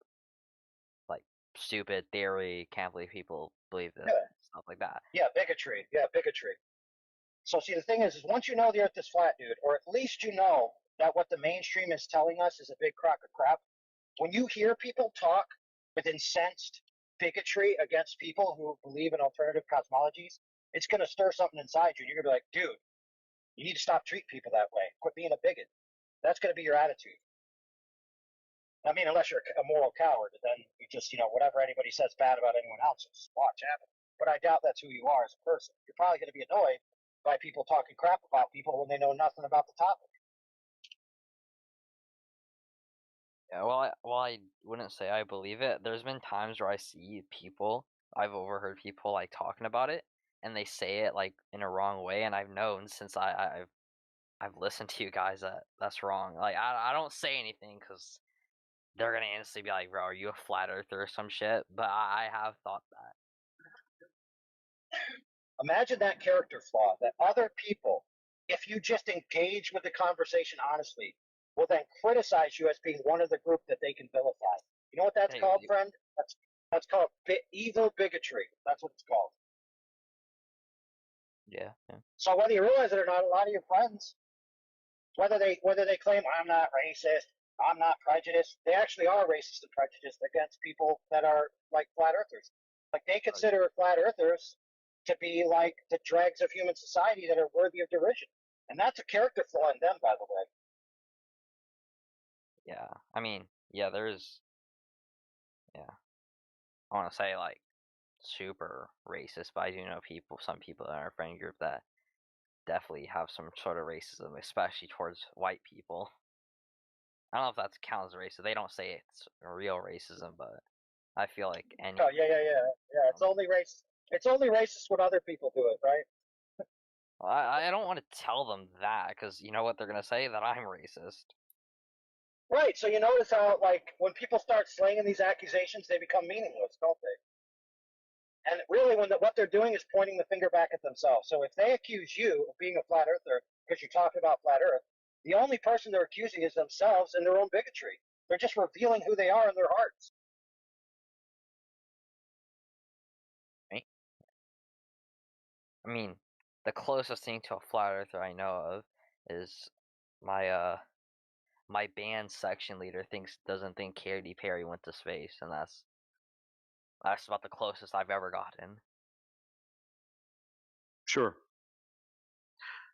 Like stupid theory, can't believe people believe this, stuff like that. Yeah, bigotry. Yeah, bigotry. So see, the thing is once you know the Earth is flat, dude, or at least you know that what the mainstream is telling us is a big crock of crap. When you hear people talk with incensed bigotry against people who believe in alternative cosmologies, it's going to stir something inside you. And you're going to be like, dude, you need to stop treating people that way. Quit being a bigot. That's going to be your attitude. I mean, unless you're a moral coward, then you just, whatever anybody says bad about anyone else, just watch happen. But I doubt that's who you are as a person. You're probably going to be annoyed by people talking crap about people when they know nothing about the topic. Yeah, well, I wouldn't say I believe it. There's been times where I've overheard people like talking about it, and they say it like in a wrong way, and I've known since I've listened to you guys that that's wrong. Like I don't say anything because they're gonna instantly be like, "Bro, are you a flat earther or some shit?" But I have thought that. Imagine that character flaw that other people, if you just engage with the conversation honestly, will then criticize you as being one of the group that they can vilify. You know what that's called, friend? That's called evil bigotry. That's what it's called. Yeah. So whether you realize it or not, a lot of your friends, whether they claim I'm not racist, I'm not prejudiced, they actually are racist and prejudiced against people that are like flat earthers. Like they consider flat earthers to be like the dregs of human society that are worthy of derision. And that's a character flaw in them, by the way. Yeah, I mean, yeah, there's, yeah, I want to say like super racist, but I do know some people in our friend group that definitely have some sort of racism, especially towards white people. I don't know if that counts as racist. They don't say it's real racism, but I feel like any. Oh yeah. It's only racist. It's only racist when other people do it, right? I don't want to tell them that because you know what they're gonna say, that I'm racist. Right. So you notice how, like, when people start slinging these accusations, they become meaningless, don't they? And really, what they're doing is pointing the finger back at themselves. So if they accuse you of being a flat earther because you're talking about flat Earth, the only person they're accusing is themselves and their own bigotry. They're just revealing who they are in their hearts. Right? I mean, the closest thing to a flat earther I know of is my band section leader doesn't think Katy Perry went to space, and that's about the closest I've ever gotten. Sure.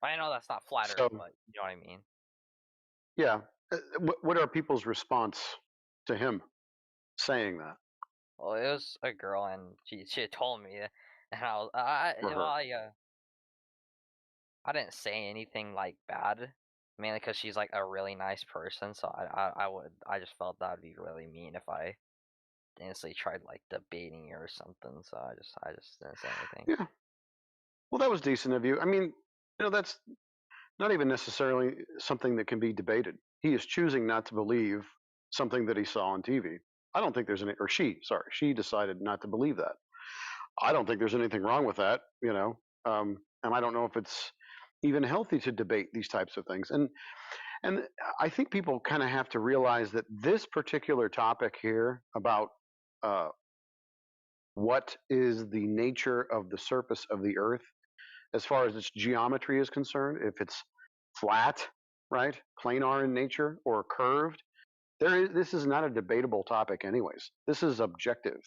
I know that's not flat Earth, but you know what I mean. Yeah. What are people's response to him saying that? Well, it was a girl, and she had told me, and I didn't say anything like bad, mainly because she's like a really nice person. So I just felt that would be really mean if I honestly tried like debating her or something. So I just didn't say anything. Yeah. Well, that was decent of you. I mean, that's not even necessarily something that can be debated. He is choosing not to believe something that he saw on TV. I don't think there's any, or she decided not to believe that. I don't think there's anything wrong with that, and I don't know if it's even healthy to debate these types of things. And I think people kind of have to realize that this particular topic here about what is the nature of the surface of the Earth, as far as its geometry is concerned, if it's flat, right, planar in nature, or curved, this is not a debatable topic, anyways. This is objective.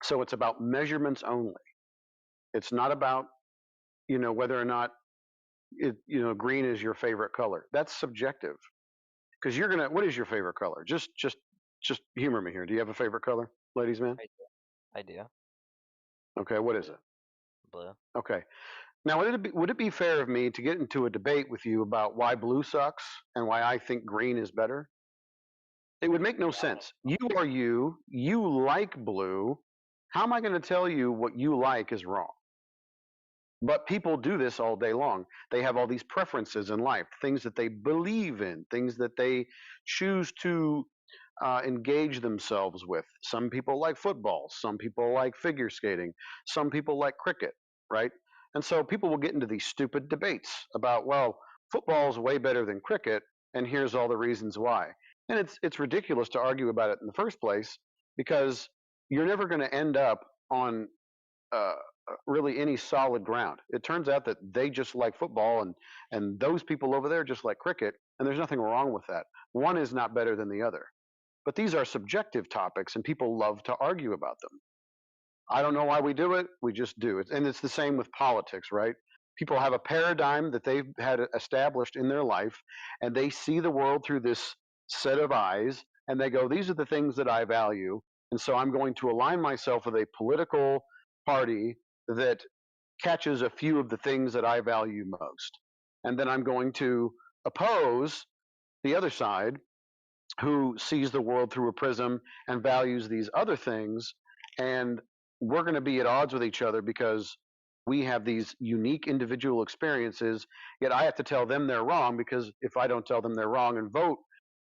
So it's about measurements only. It's not about, whether or not green is your favorite color. That's subjective. Because what is your favorite color? Just humor me here. Do you have a favorite color, ladies man? I do. Okay, what is it? Blue. Okay. Now, would it be fair of me to get into a debate with you about why blue sucks and why I think green is better? It would make no sense. You are you. You like blue. How am I going to tell you what you like is wrong? But people do this all day long. They have all these preferences in life, things that they believe in, things that they choose to engage themselves with. Some people like football. Some people like figure skating. Some people like cricket, right? And so people will get into these stupid debates about, well, football is way better than cricket, and here's all the reasons why. And it's ridiculous to argue about it in the first place, because you're never going to end up on really any solid ground. It turns out that they just like football, and those people over there just like cricket, and there's nothing wrong with that. One is not better than the other. But these are subjective topics, and people love to argue about them. I don't know why we do it. We just do it. And it's the same with politics, right? People have a paradigm that they've had established in their life, and they see the world through this set of eyes, and they go, these are the things that I value, and so I'm going to align myself with a political party that catches a few of the things that I value most. And then I'm going to oppose the other side, who sees the world through a prism and values these other things, and we're going to be at odds with each other because we have these unique individual experiences, yet I have to tell them they're wrong, because if I don't tell them they're wrong and vote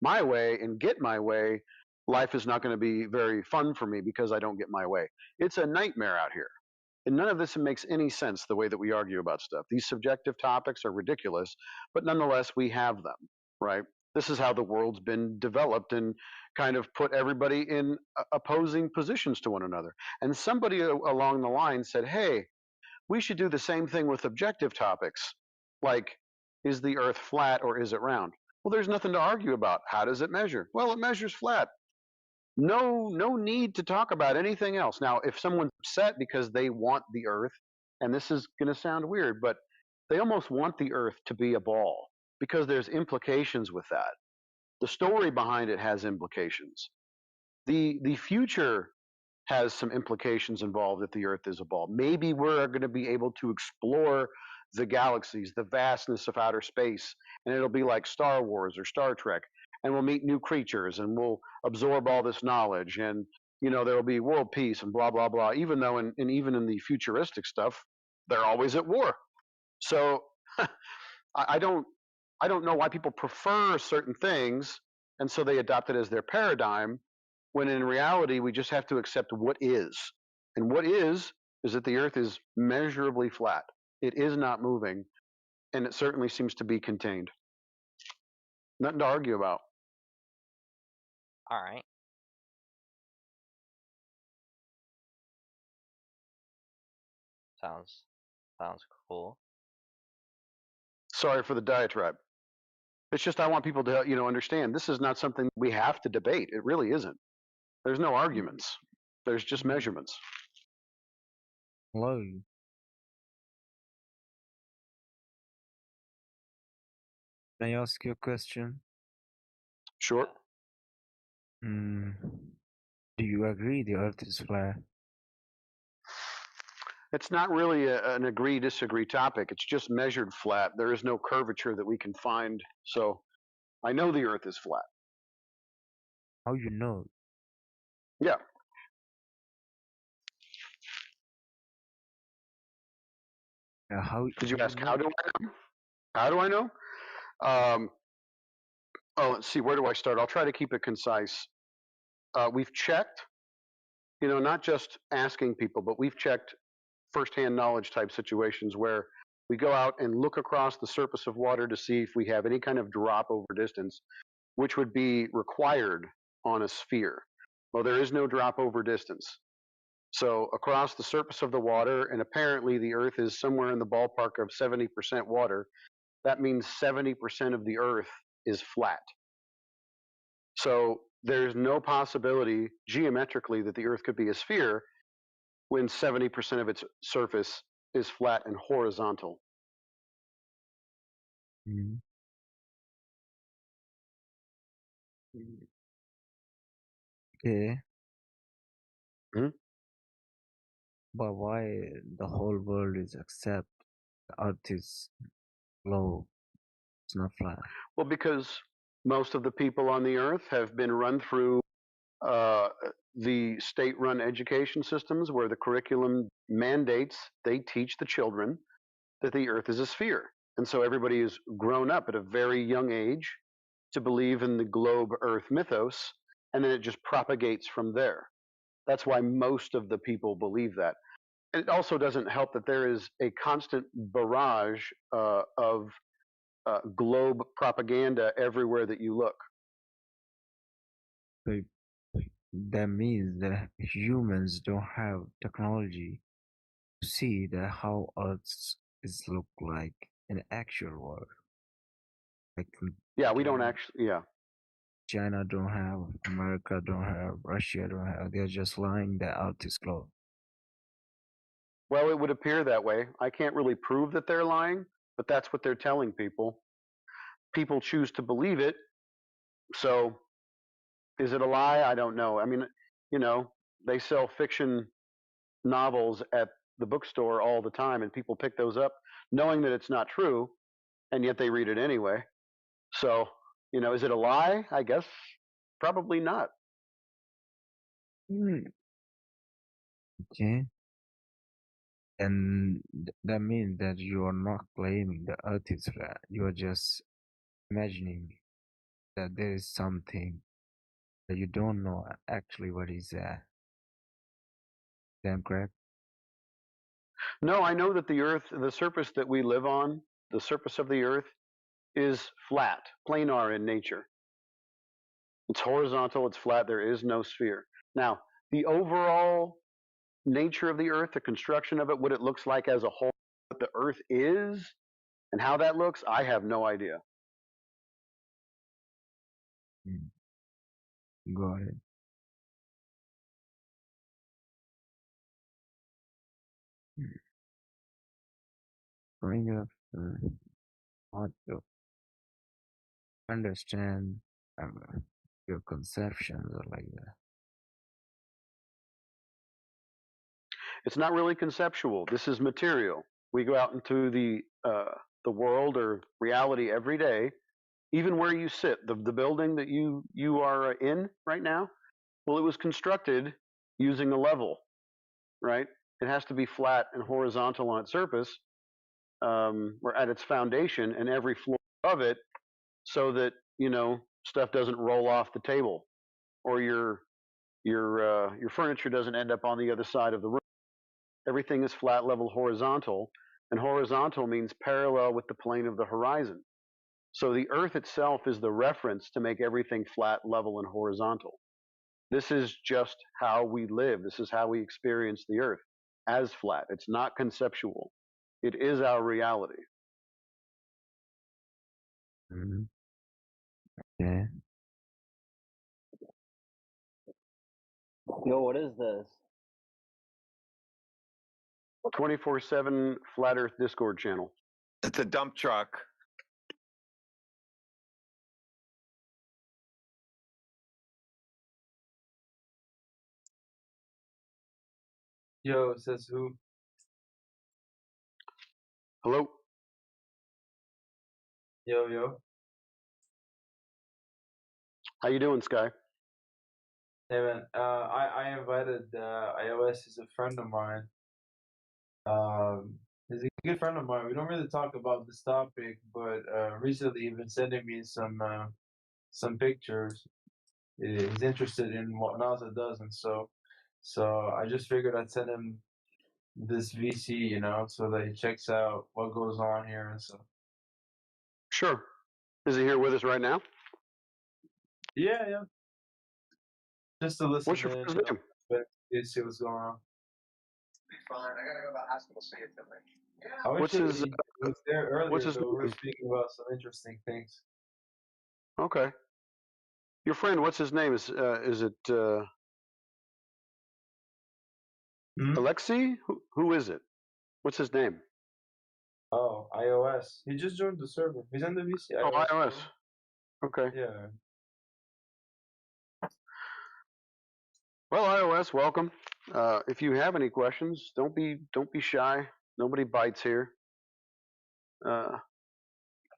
my way and get my way, life is not going to be very fun for me because I don't get my way. It's a nightmare out here. And none of this makes any sense, the way that we argue about stuff. These subjective topics are ridiculous, but nonetheless, we have them, right? This is how the world's been developed, and kind of put everybody in opposing positions to one another. And somebody along the line said, hey, we should do the same thing with objective topics, like, is the earth flat or is it round? Well, there's nothing to argue about. How does it measure? Well, it measures flat. No need to talk about anything else. Now, if someone's upset because they want the earth, and this is going to sound weird, but they almost want the earth to be a ball, because there's implications with that. The story behind it has implications. The future has some implications involved if the earth is a ball. Maybe we're going to be able to explore the galaxies, the vastness of outer space, and it'll be like Star Wars or Star Trek, and we'll meet new creatures, and we'll absorb all this knowledge, and there will be world peace and blah blah blah. Even though even in the futuristic stuff, they're always at war. So I don't know why people prefer certain things, and so they adopt it as their paradigm, when in reality we just have to accept what is. And what is that the earth is measurably flat. It is not moving, and it certainly seems to be contained. Nothing to argue about. All right. Sounds cool. Sorry for the diatribe. It's just I want people to understand this is not something we have to debate. It really isn't. There's no arguments. There's just measurements. Hello. Can I ask you a question? Sure. Do you agree the Earth is flat? It's not really an agree-disagree topic. It's just measured flat. There is no curvature that we can find. So I know the Earth is flat. How you know? Yeah. How Did you you ask know? how do I know? How do I know? Oh, let's see. Where do I start? I'll try to keep it concise. We've checked, not just asking people, but we've checked firsthand knowledge type situations where we go out and look across the surface of water to see if we have any kind of drop over distance, which would be required on a sphere. Well, there is no drop over distance. So across the surface of the water, and apparently the Earth is somewhere in the ballpark of 70% water, that means 70% of the Earth is flat. So there's no possibility geometrically that the Earth could be a sphere when 70% of its surface is flat and horizontal. Mm. Okay. Hmm? But why the whole world is accept the Earth is low? It's not flat. Well, because most of the people on the Earth have been run through the state-run education systems where the curriculum mandates they teach the children that the Earth is a sphere. And so everybody is grown up at a very young age to believe in the globe Earth mythos, and then it just propagates from there. That's why most of the people believe that. And it also doesn't help that there is a constant barrage of globe propaganda everywhere that you look. So that means that humans don't have technology to see that how Earth is look like in the actual world. Like Yeah, we don't actually. Yeah. China don't have, America don't have, Russia don't have. They're just lying that Earth is closed. Well, it would appear that way. I can't really prove that they're lying, but that's what they're telling people. People choose to believe it. So, is it a lie? I don't know. I mean, they sell fiction novels at the bookstore all the time, and people pick those up knowing that it's not true, and yet they read it anyway. So, is it a lie? I guess probably not. Okay. And that means that you are not claiming the Earth is flat. You are just imagining that there is something that you don't know actually what is that. Damn correct? No, I know that the Earth, the surface that we live on, the surface of the Earth, is flat, planar in nature. It's horizontal, it's flat, there is no sphere. Now, the overall nature of the Earth, the construction of it, what it looks like as a whole, what the Earth is, and how that looks, I have no idea. Go ahead. Bring up what to understand your conceptions or like that. It's not really conceptual. This is material. We go out into the world or reality every day, even where you sit. The building that you are in right now, well, it was constructed using a level, right? It has to be flat and horizontal on its surface, or at its foundation, and every floor of it, so that stuff doesn't roll off the table, or your furniture doesn't end up on the other side of the room. Everything is flat, level, horizontal, and horizontal means parallel with the plane of the horizon. So the Earth itself is the reference to make everything flat, level, and horizontal. This is just how we live. This is how we experience the Earth, as flat. It's not conceptual. It is our reality. Mm-hmm. Yeah. Yo, what is this? 24/7 Flat Earth Discord channel. It's a dump truck. Yo, says who? Hello. Yo. How you doing, Sky? Hey man, I invited iOS. He's a friend of mine. He's a good friend of mine. We don't really talk about this topic, but recently he's been sending me some pictures. He's interested in what NASA does, and so I just figured I'd send him this VC, so that he checks out what goes on here and so. Sure. Is he here with us right now? Yeah. Just to listen What's your in, friend's name? see what's going on. Fine. I gotta go to the hospital. See you tonight. I wish What's he his? was there earlier, What's his though. We were name? speaking about some interesting things. Okay. Your friend, what's his name? Is it Alexei? Who is it? What's his name? Oh, iOS. He just joined the server. He's on the VC Oh, iOS. iOS. Okay. Yeah. Well, iOS, welcome. If you have any questions, don't be shy. Nobody bites here.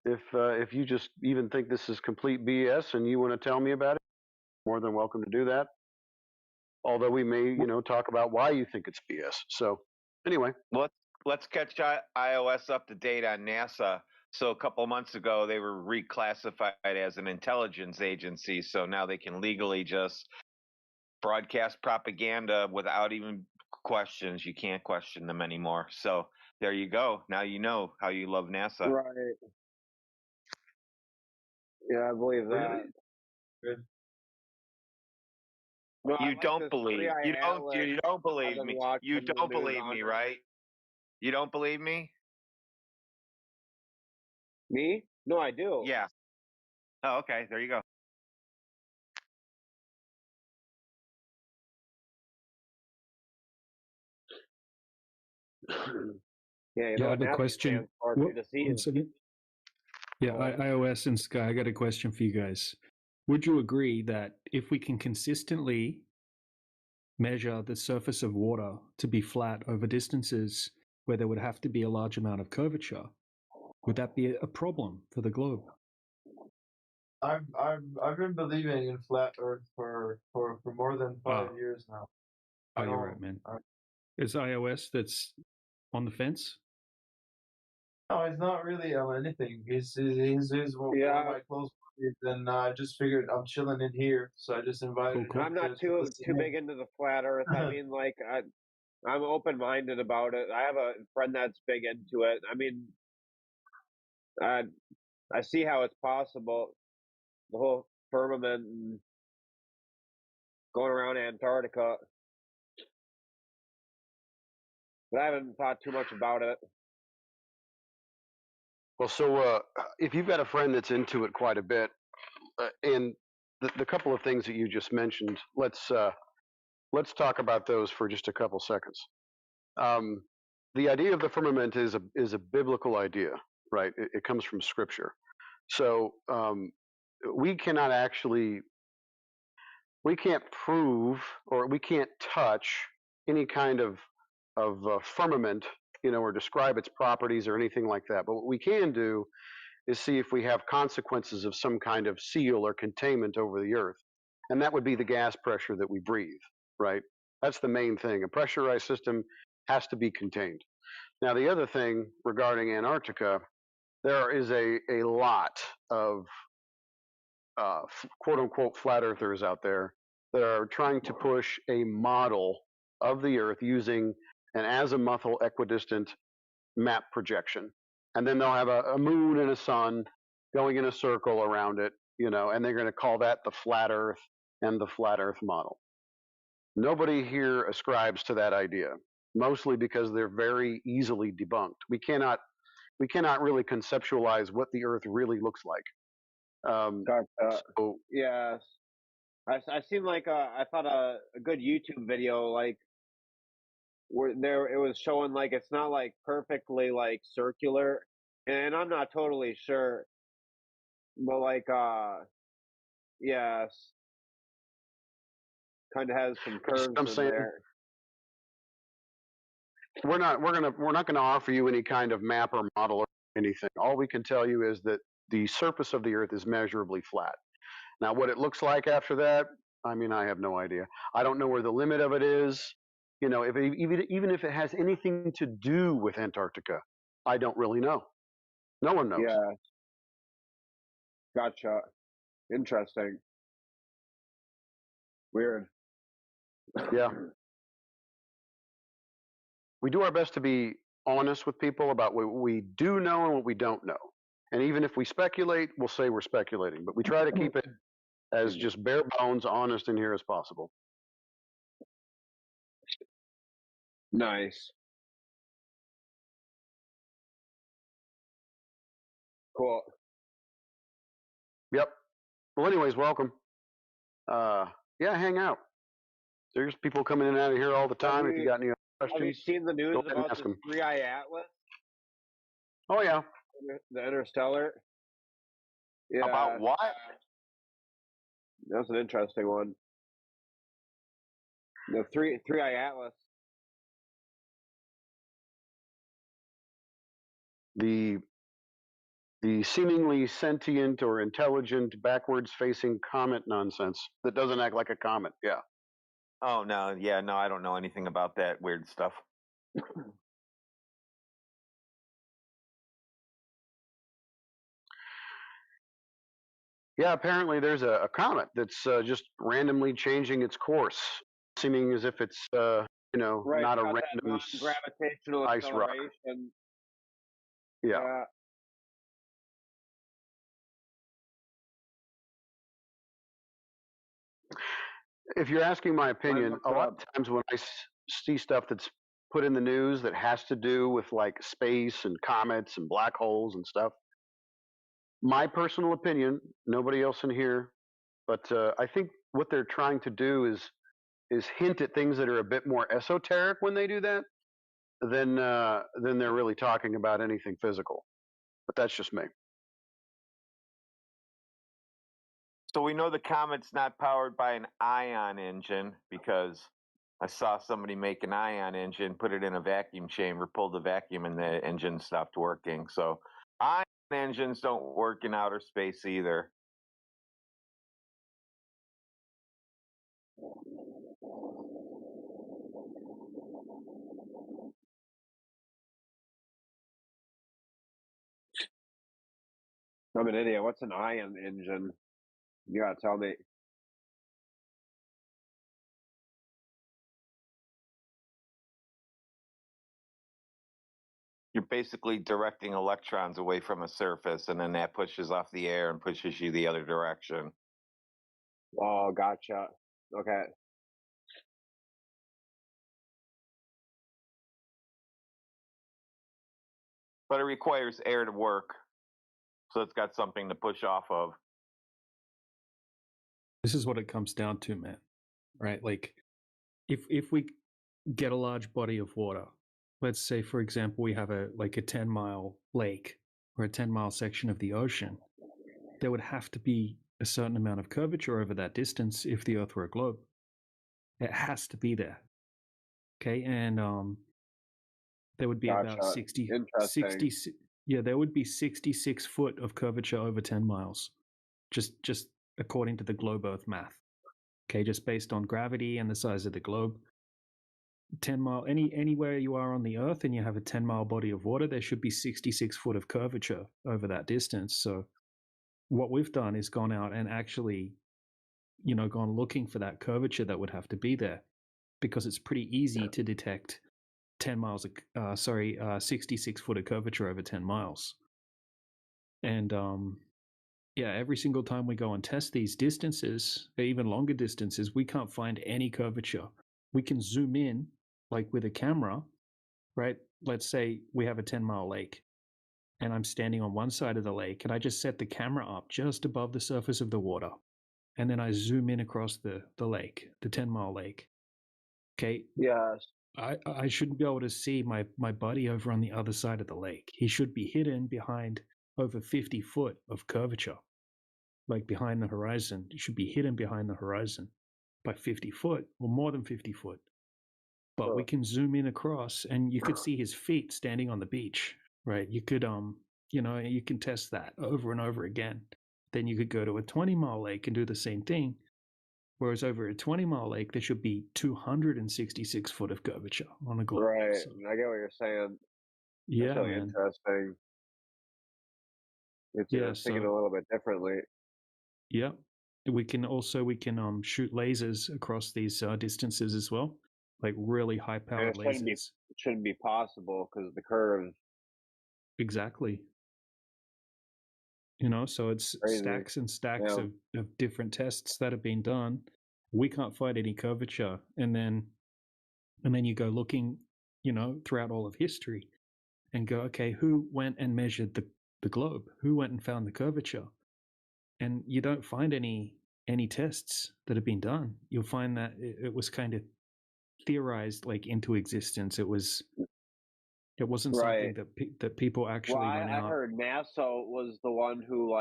If you just even think this is complete BS and you want to tell me about it, more than welcome to do that. Although we may, talk about why you think it's BS. So, anyway. Let's catch iOS up to date on NASA. So a couple months ago, they were reclassified as an intelligence agency. So now they can legally just broadcast propaganda without even questions. You can't question them anymore. So there you go. Now you know how you love NASA. Right. Yeah, I believe that. Good. No, I You like don't this believe. Three-Eye You Atlas. don't believe I've been me. watching You the don't news believe on me, it. right? You don't believe me? Me? No, I do. Yeah. Oh, okay. There you go. Yeah, I have a what NASA question. stands for What, to see one is second. Yeah, iOS and Sky, I got a question for you guys. Would you agree that if we can consistently measure the surface of water to be flat over distances where there would have to be a large amount of curvature, would that be a problem for the globe? I've been believing in flat Earth for more than 5 years now. Oh, you're right, man. It's iOS that's on the fence? No, he's not really on anything. He's one of my close buddies, and I just figured I'm chilling in here, so I just invited him. I'm not too big into the flat Earth. I mean, like I'm open minded about it. I have a friend that's big into it. I mean, I see how it's possible. The whole firmament and going around Antarctica. But I haven't thought too much about it. Well, so if you've got a friend that's into it quite a bit, and the couple of things that you just mentioned, let's talk about those for just a couple seconds. The idea of the firmament is a biblical idea, right? It comes from Scripture. So we can't prove or we can't touch any kind of firmament, or describe its properties or anything like that. But what we can do is see if we have consequences of some kind of seal or containment over the earth. And that would be the gas pressure that we breathe, right? That's the main thing. A pressurized system has to be contained. Now, the other thing regarding Antarctica, there is a lot of quote unquote flat earthers out there that are trying to push a model of the earth using an azimuthal equidistant map projection. And then they'll have a moon and a sun going in a circle around it, and they're going to call that the flat earth and the flat earth model. Nobody here ascribes to that idea, mostly because they're very easily debunked. We cannot really conceptualize what the earth really looks like. So, yes, I seen I thought a good YouTube video where it was showing it's not perfectly circular, and I'm not totally sure, but yes, kind of has some curves I'm in saying, there. we're not gonna offer you any kind of map or model or anything. All we can tell you is that the surface of the Earth is measurably flat. Now, what it looks like after that, I mean, I have no idea. I don't know where the limit of it is. You know, even if it has anything to do with Antarctica, I don't really know. No one knows. Yeah. Gotcha. Interesting. Weird. Yeah. We do our best to be honest with people about what we do know and what we don't know. And even if we speculate, we'll say we're speculating. But we try to keep it as just bare bones, honest in here as possible. Nice. Cool. Yep. Well, anyways, welcome. Yeah, hang out. There's people coming in and out of here all the time. If you got any questions, have you seen the news go ahead and about ask the them. Three-Eye Atlas? Oh yeah. The Interstellar. Yeah. About what? That's an interesting one. The Three-Eye Atlas. The seemingly sentient or intelligent backwards facing comet nonsense that doesn't act like a comet. Yeah. Oh no, yeah, no, I don't know anything about that weird stuff. Yeah, apparently there's a comet that's just randomly changing its course, seeming as if it's Right, not a got that random non-gravitational ice rock. acceleration. Yeah. If you're asking my opinion, a lot of times when I see stuff that's put in the news that has to do with like space and comets and black holes and stuff, my personal opinion, nobody else in here, but I think what they're trying to do is hint at things that are a bit more esoteric when they do that than they're really talking about anything physical. But that's just me. So we know the comet's not powered by an ion engine because I saw somebody make an ion engine, put it in a vacuum chamber, pulled the vacuum, and the engine stopped working. So ion engines don't work in outer space either. I'm an idiot. What's an ion engine? You gotta tell me. You're basically directing electrons away from a surface, and then that pushes off the air and pushes you the other direction. Oh, gotcha. Okay. But it requires air to work, so it's got something to push off of. This is what it comes down to, man. Right? Like, if we get a large body of water, let's say, for example, we have a 10-mile lake or a 10-mile section of the ocean, there would have to be a certain amount of curvature over that distance if the Earth were a globe. It has to be there. Okay, and there would be about 60, yeah, there would be 66 foot of curvature over 10 miles, just according to the globe Earth math. Okay, just based on gravity and the size of the globe. 10 mile, anywhere you are on the Earth and you have a 10-mile body of water, there should be 66 foot of curvature over that distance. So what we've done is gone out and actually, gone looking for that curvature that would have to be there, because it's pretty easy to detect 66 foot of curvature over 10 miles. And yeah, every single time we go and test these distances, even longer distances, we can't find any curvature. We can zoom in, like with a camera, right? Let's say we have a 10-mile lake and I'm standing on one side of the lake and I just set the camera up just above the surface of the water. And then I zoom in across the lake, the 10-mile lake. Okay. Yes. I shouldn't be able to see my buddy over on the other side of the lake. He should be hidden behind over 50 foot of curvature, like behind the horizon. It should be hidden behind the horizon by 50 foot or more than 50 foot. but we can zoom in across, and you could see his feet standing on the beach, right? You could you can test that over and over again. Then you could go to a 20-mile lake and do the same thing. Whereas over a 20-mile lake, there should be 266 foot of curvature on a globe. Right. So, I get what you're saying. yeah, That's really man. interesting. It's Yeah, thinking a little bit differently. Yeah, we can shoot lasers across these distances as well, like really high And powered lasers. it shouldn't be possible because the curve. Exactly. So it's Crazy. stacks and stacks Yeah. of different tests that have been done. We can't find any curvature, and then you go looking, throughout all of history, and go, okay, who went and measured the globe? Who went and found the curvature? And you don't find any tests that have been done. You'll find that it was kind of theorized like into existence. It wasn't Right. something that people actually Well, went I out. heard NASA was the one who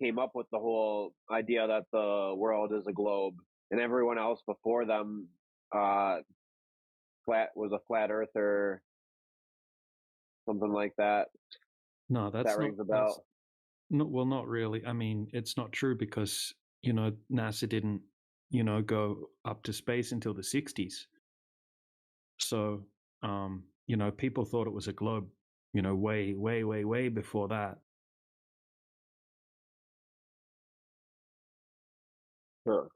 came up with the whole idea that the world is a globe, and everyone else before them was a flat earther, something like that. No, that's that not. rings a That's bell. well, not really. I mean, it's not true because NASA didn't go up to space until the 60s. So people thought it was a globe, way, way, way, way before that. Sure.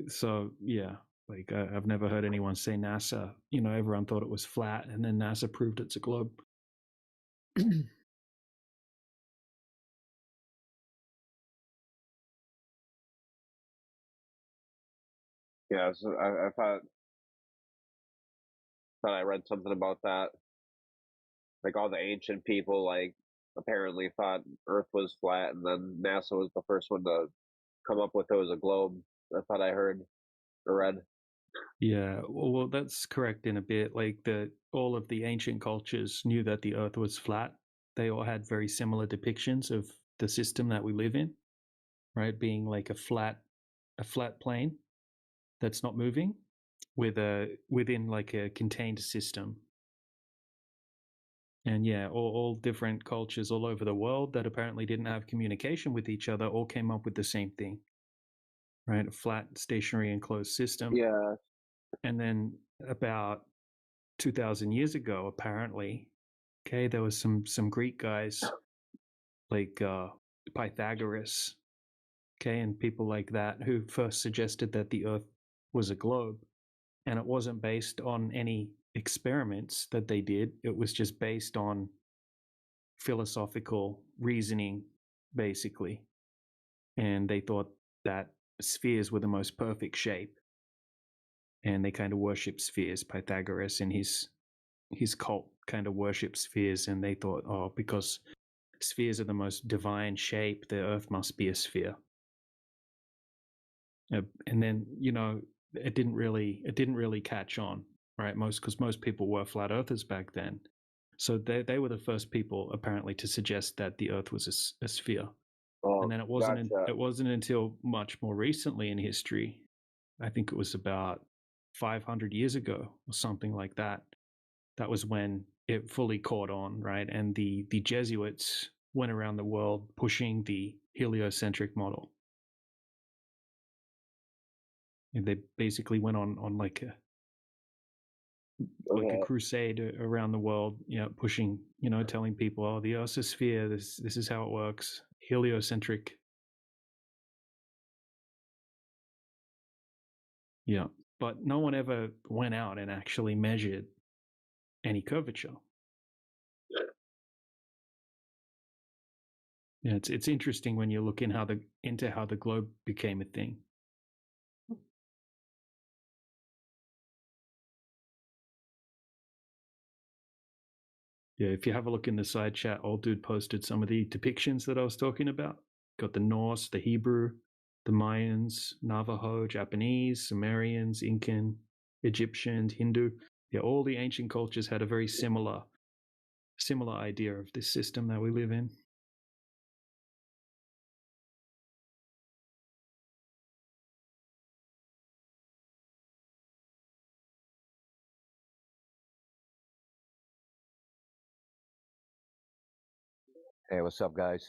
So yeah, like I've never heard anyone say NASA. Everyone thought it was flat, and then NASA proved it's a globe. Yeah, so I thought I read something about that. Like all the ancient people, apparently thought Earth was flat, and then NASA was the first one to come up with it was a globe. I thought I heard or read. Yeah, well, that's correct in a bit. Like all of the ancient cultures knew that the Earth was flat. They all had very similar depictions of the system that we live in, right? Being like a flat plane that's not moving within like a contained system. And yeah, all different cultures all over the world that apparently didn't have communication with each other all came up with the same thing, right? A flat, stationary, enclosed system. Yeah. And then about 2,000 years ago, apparently, okay, there was some Greek guys like Pythagoras, okay, and people like that who first suggested that the Earth was a globe. And it wasn't based on any experiments that they did. It was just based on philosophical reasoning, basically. And they thought that spheres were the most perfect shape. And they kind of worship spheres. Pythagoras and his cult kind of worship spheres. And they thought, oh, because spheres are the most divine shape, the Earth must be a sphere. And then, it didn't really catch on, right? Because most people were flat earthers back then. So they were the first people apparently to suggest that the Earth was a sphere. Oh, And then it wasn't until much more recently in history, I think it was about 500 years ago or something like that. That was when it fully caught on, right? And the Jesuits went around the world pushing the heliocentric model. And they basically went on like a crusade around the world, pushing, telling people, oh, the Earth's a sphere. This is how it works. Heliocentric. Yeah, but no one ever went out and actually measured any curvature. Yeah, it's interesting when you look into how the globe became a thing. Yeah, if you have a look in the side chat, old dude posted some of the depictions that I was talking about. Got the Norse, the Hebrew, the Mayans, Navajo, Japanese, Sumerians, Incan, Egyptians, Hindu. Yeah, all the ancient cultures had a very similar idea of this system that we live in. Hey, what's up, guys?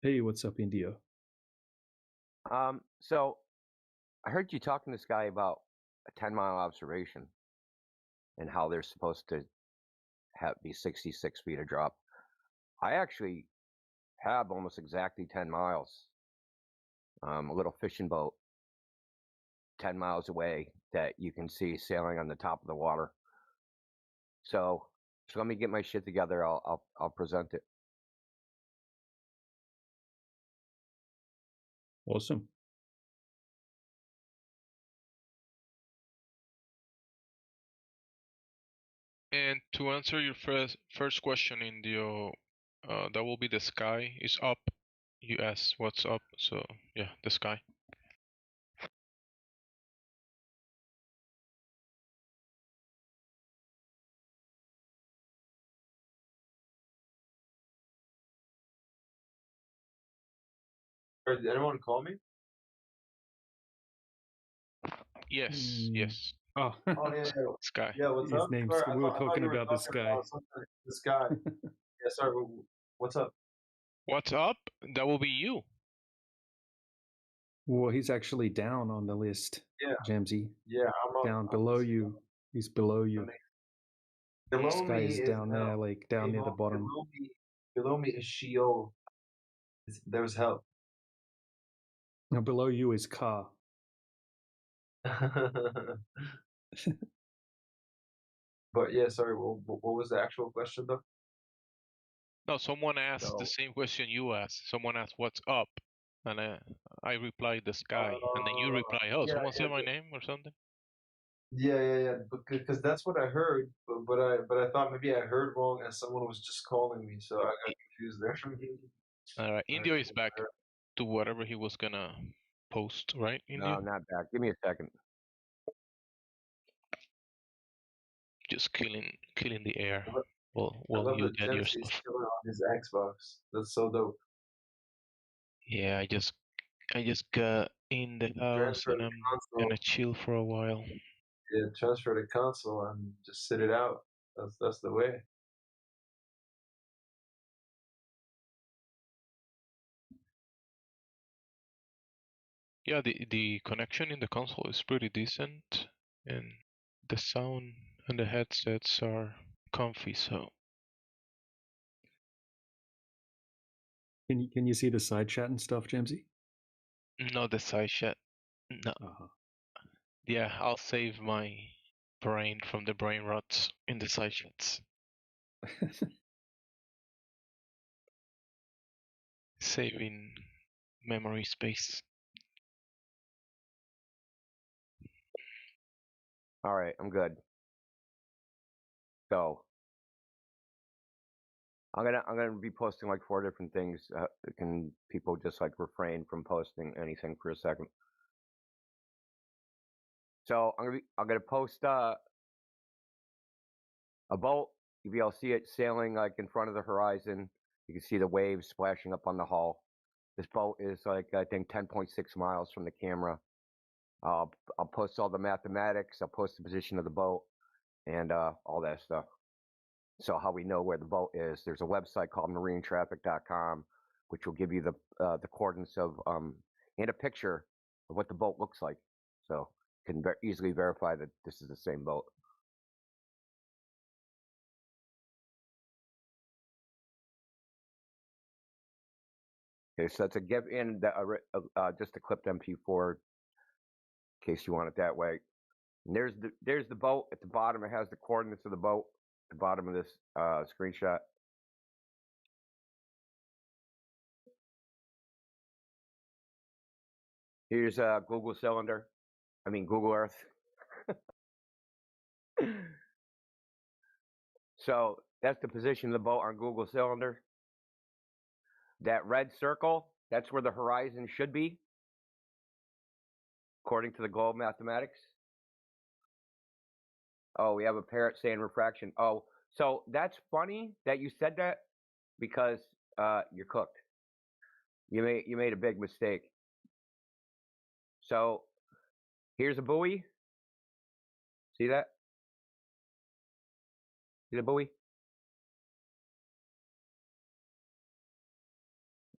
Hey, what's up, India? So I heard you talking to this guy about a 10-mile observation and how they're supposed to be 66 feet of drop. I actually have almost exactly 10 miles. A little fishing boat 10 miles away that you can see sailing on the top of the water. So let me get my shit together. I'll present it. Awesome. And to answer your first question, Indio, that will be the sky is up. You asked what's up, so yeah, the sky. Did anyone call me? Yes, yes. Oh, Oh yeah, yeah. Sky. Yeah, what's his up? name's. Sorry, We were I thought talking you were about the talking sky. about something. The sky. Yeah, sorry. What's up? What's up? That will be you. Well, he's actually down on the list, Yeah. Jamesy. Yeah, I'm up. Down below you. He's below you. Below Sky me is is down there, like down near the bottom. Below me is Sheol. There's help. Now below you is car. But yeah, sorry. What was the actual question though? No, someone asked the So, same question you asked. Someone asked what's up, and I replied the sky, and then you reply, oh, yeah, someone yeah, said my name or something. yeah. Because that's what I heard, but I thought maybe I heard wrong and someone was just calling me, so I got confused there. All right, Indio is back to whatever he was gonna post, right, No, Indio? I'm not back. Give me a second. Just killing the air. I Well, love you that get your Jensi's stuff. killer on his Xbox. That's so dope. Yeah, I just got in the house Transfer and the I'm console. gonna chill for a while. Yeah, transfer the console and just sit it out. That's the way. Yeah, the connection in the console is pretty decent, and the sound and the headsets are comfy. So Can you see the side chat and stuff, Jamesy? no, the side chat. No. Yeah, I'll save my brain from the brain rots in the side chats. Saving memory space. All right, I'm good. So I'm gonna be posting like 4 different things. Can people just like refrain from posting anything for a second? So I'm gonna post a boat. You'll be able to see it sailing like in front of the horizon. You can see the waves splashing up on the hull. This boat is like I think 10.6 miles from the camera. I'll post all the mathematics. I'll post the position of the boat and all that stuff. So how we know where the boat is, there's a website called marinetraffic.com, which will give you the coordinates of and a picture of what the boat looks like. So you can easily verify that this is the same boat. Okay, so that's a give in just a clipped MP4 in case you want it that way. And there's the boat at the bottom. It has the coordinates of the boat at the bottom of this screenshot. Here's Google Cylinder. I mean Google Earth. So that's the position of the boat on Google Cylinder. That red circle, that's where the horizon should be, according to the globe mathematics. Oh, we have a parrot saying refraction. Oh, so that's funny that you said that because you're cooked. You made a big mistake. So here's a buoy. See that? See the buoy?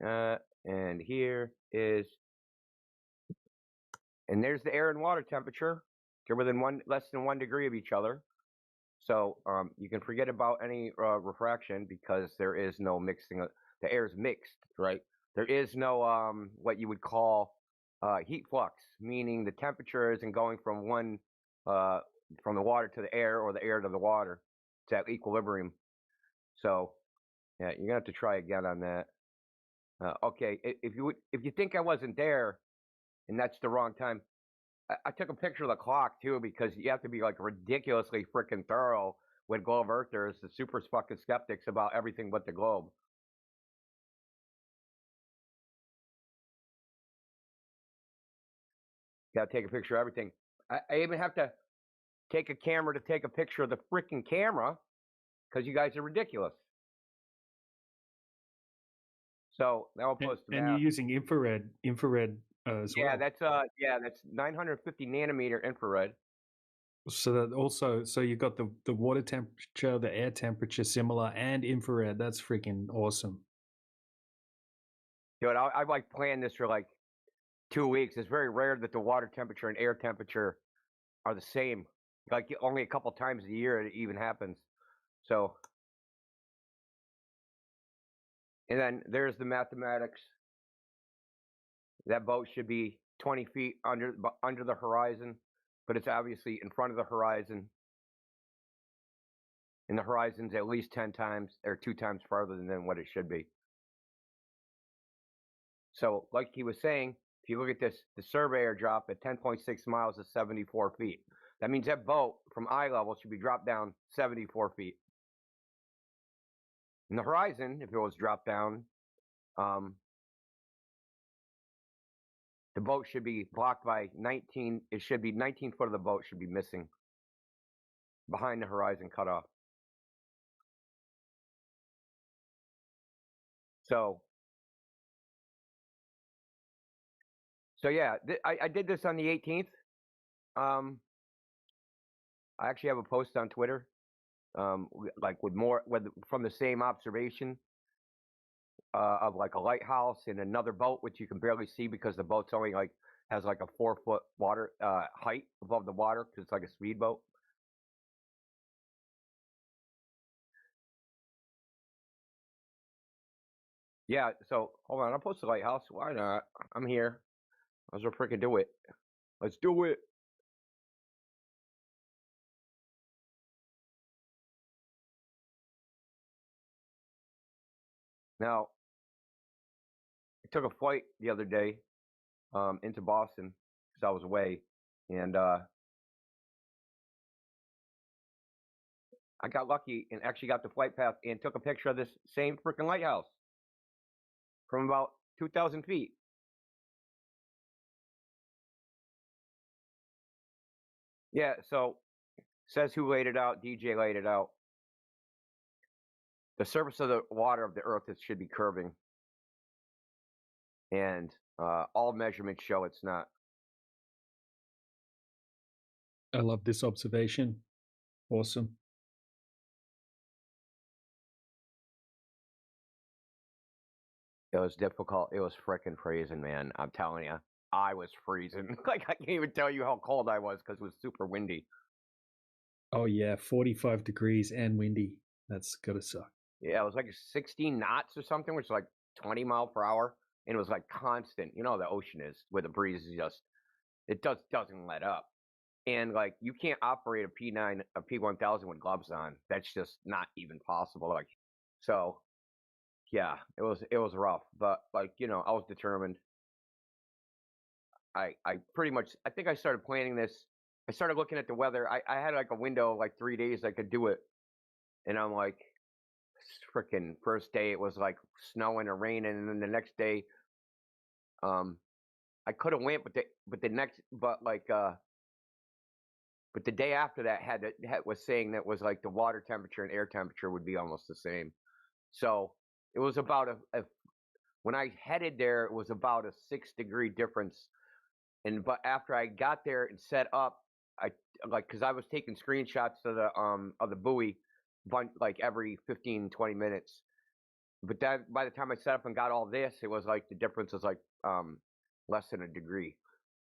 And here is, and there's the air and water temperature. They're within less than 1 degree of each other. So you can forget about any refraction because there is no mixing. The air is mixed, right? There is no what you would call heat flux, meaning the temperature isn't going from from the water to the air or the air to the water. It's at equilibrium. So yeah, you're gonna have to try again on that. Okay, if you think I wasn't there, and that's the wrong time. I took a picture of the clock too because you have to be like ridiculously freaking thorough with globe earthers, the super fucking skeptics about everything but the globe. Got to take a picture of everything. I even have to take a camera to take a picture of the freaking camera because you guys are ridiculous. So now I'll post the And map. you're using infrared as well. Yeah, that's 950 nanometer infrared. So that also, so you got the water temperature, the air temperature similar, and infrared. That's freaking awesome. Dude, I've like planned this for like 2 weeks. It's very rare that the water temperature and air temperature are the same. Like only a couple times a year it even happens. So, and then there's the mathematics. That boat should be 20 feet under the horizon, but it's obviously in front of the horizon. And the horizon's at least 10 times or 2 times farther than what it should be. So, like he was saying, if you look at this, the surveyor drop at 10.6 miles is 74 feet. That means that boat from eye level should be dropped down 74 feet. And the horizon, if it was dropped down, the boat should be blocked by 19. It should be 19 foot of the boat should be missing behind the horizon cutoff. So yeah, I did this on the 18th. I actually have a post on Twitter, like from the same observation of like a lighthouse and another boat, which you can barely see because the boat's only like has like a 4 foot water height above the water because it's like a speedboat. Yeah, so hold on, I'll post the lighthouse. Why not? I'm here. Let's freaking do it. Let's do it. Now, I took a flight the other day into Boston because I was away, and I got lucky and actually got the flight path and took a picture of this same freaking lighthouse from about 2,000 feet. Yeah, so says who laid it out. DJ laid it out. The surface of the water of the Earth should be curving, and all measurements show it's not. I love this observation. Awesome. It was difficult. It was frickin' freezing, man. I'm telling you, I was freezing. Like I can't even tell you how cold I was because it was super windy. Oh yeah, 45 degrees and windy. That's gotta suck. Yeah, it was like 16 knots or something, which is like 20 mile per hour, and it was like constant. You know how the ocean is, where the breeze is doesn't let up, and like you can't operate a P1000 with gloves on. That's just not even possible. Like, so yeah, it was rough, but like I was determined. I pretty much I think I started planning this. I started looking at the weather. I had like a window of like 3 days I could do it, and I'm like, freaking first day it was like snowing or raining, and then the next day, I could have went, but the day after that was saying that was like the water temperature and air temperature would be almost the same. So it was about when I headed there, it was about a 6 degree difference. But after I got there and set up, because I was taking screenshots of the buoy, like every 15-20 minutes, But that by the time I set up and got all this, it was like the difference was like less than a degree.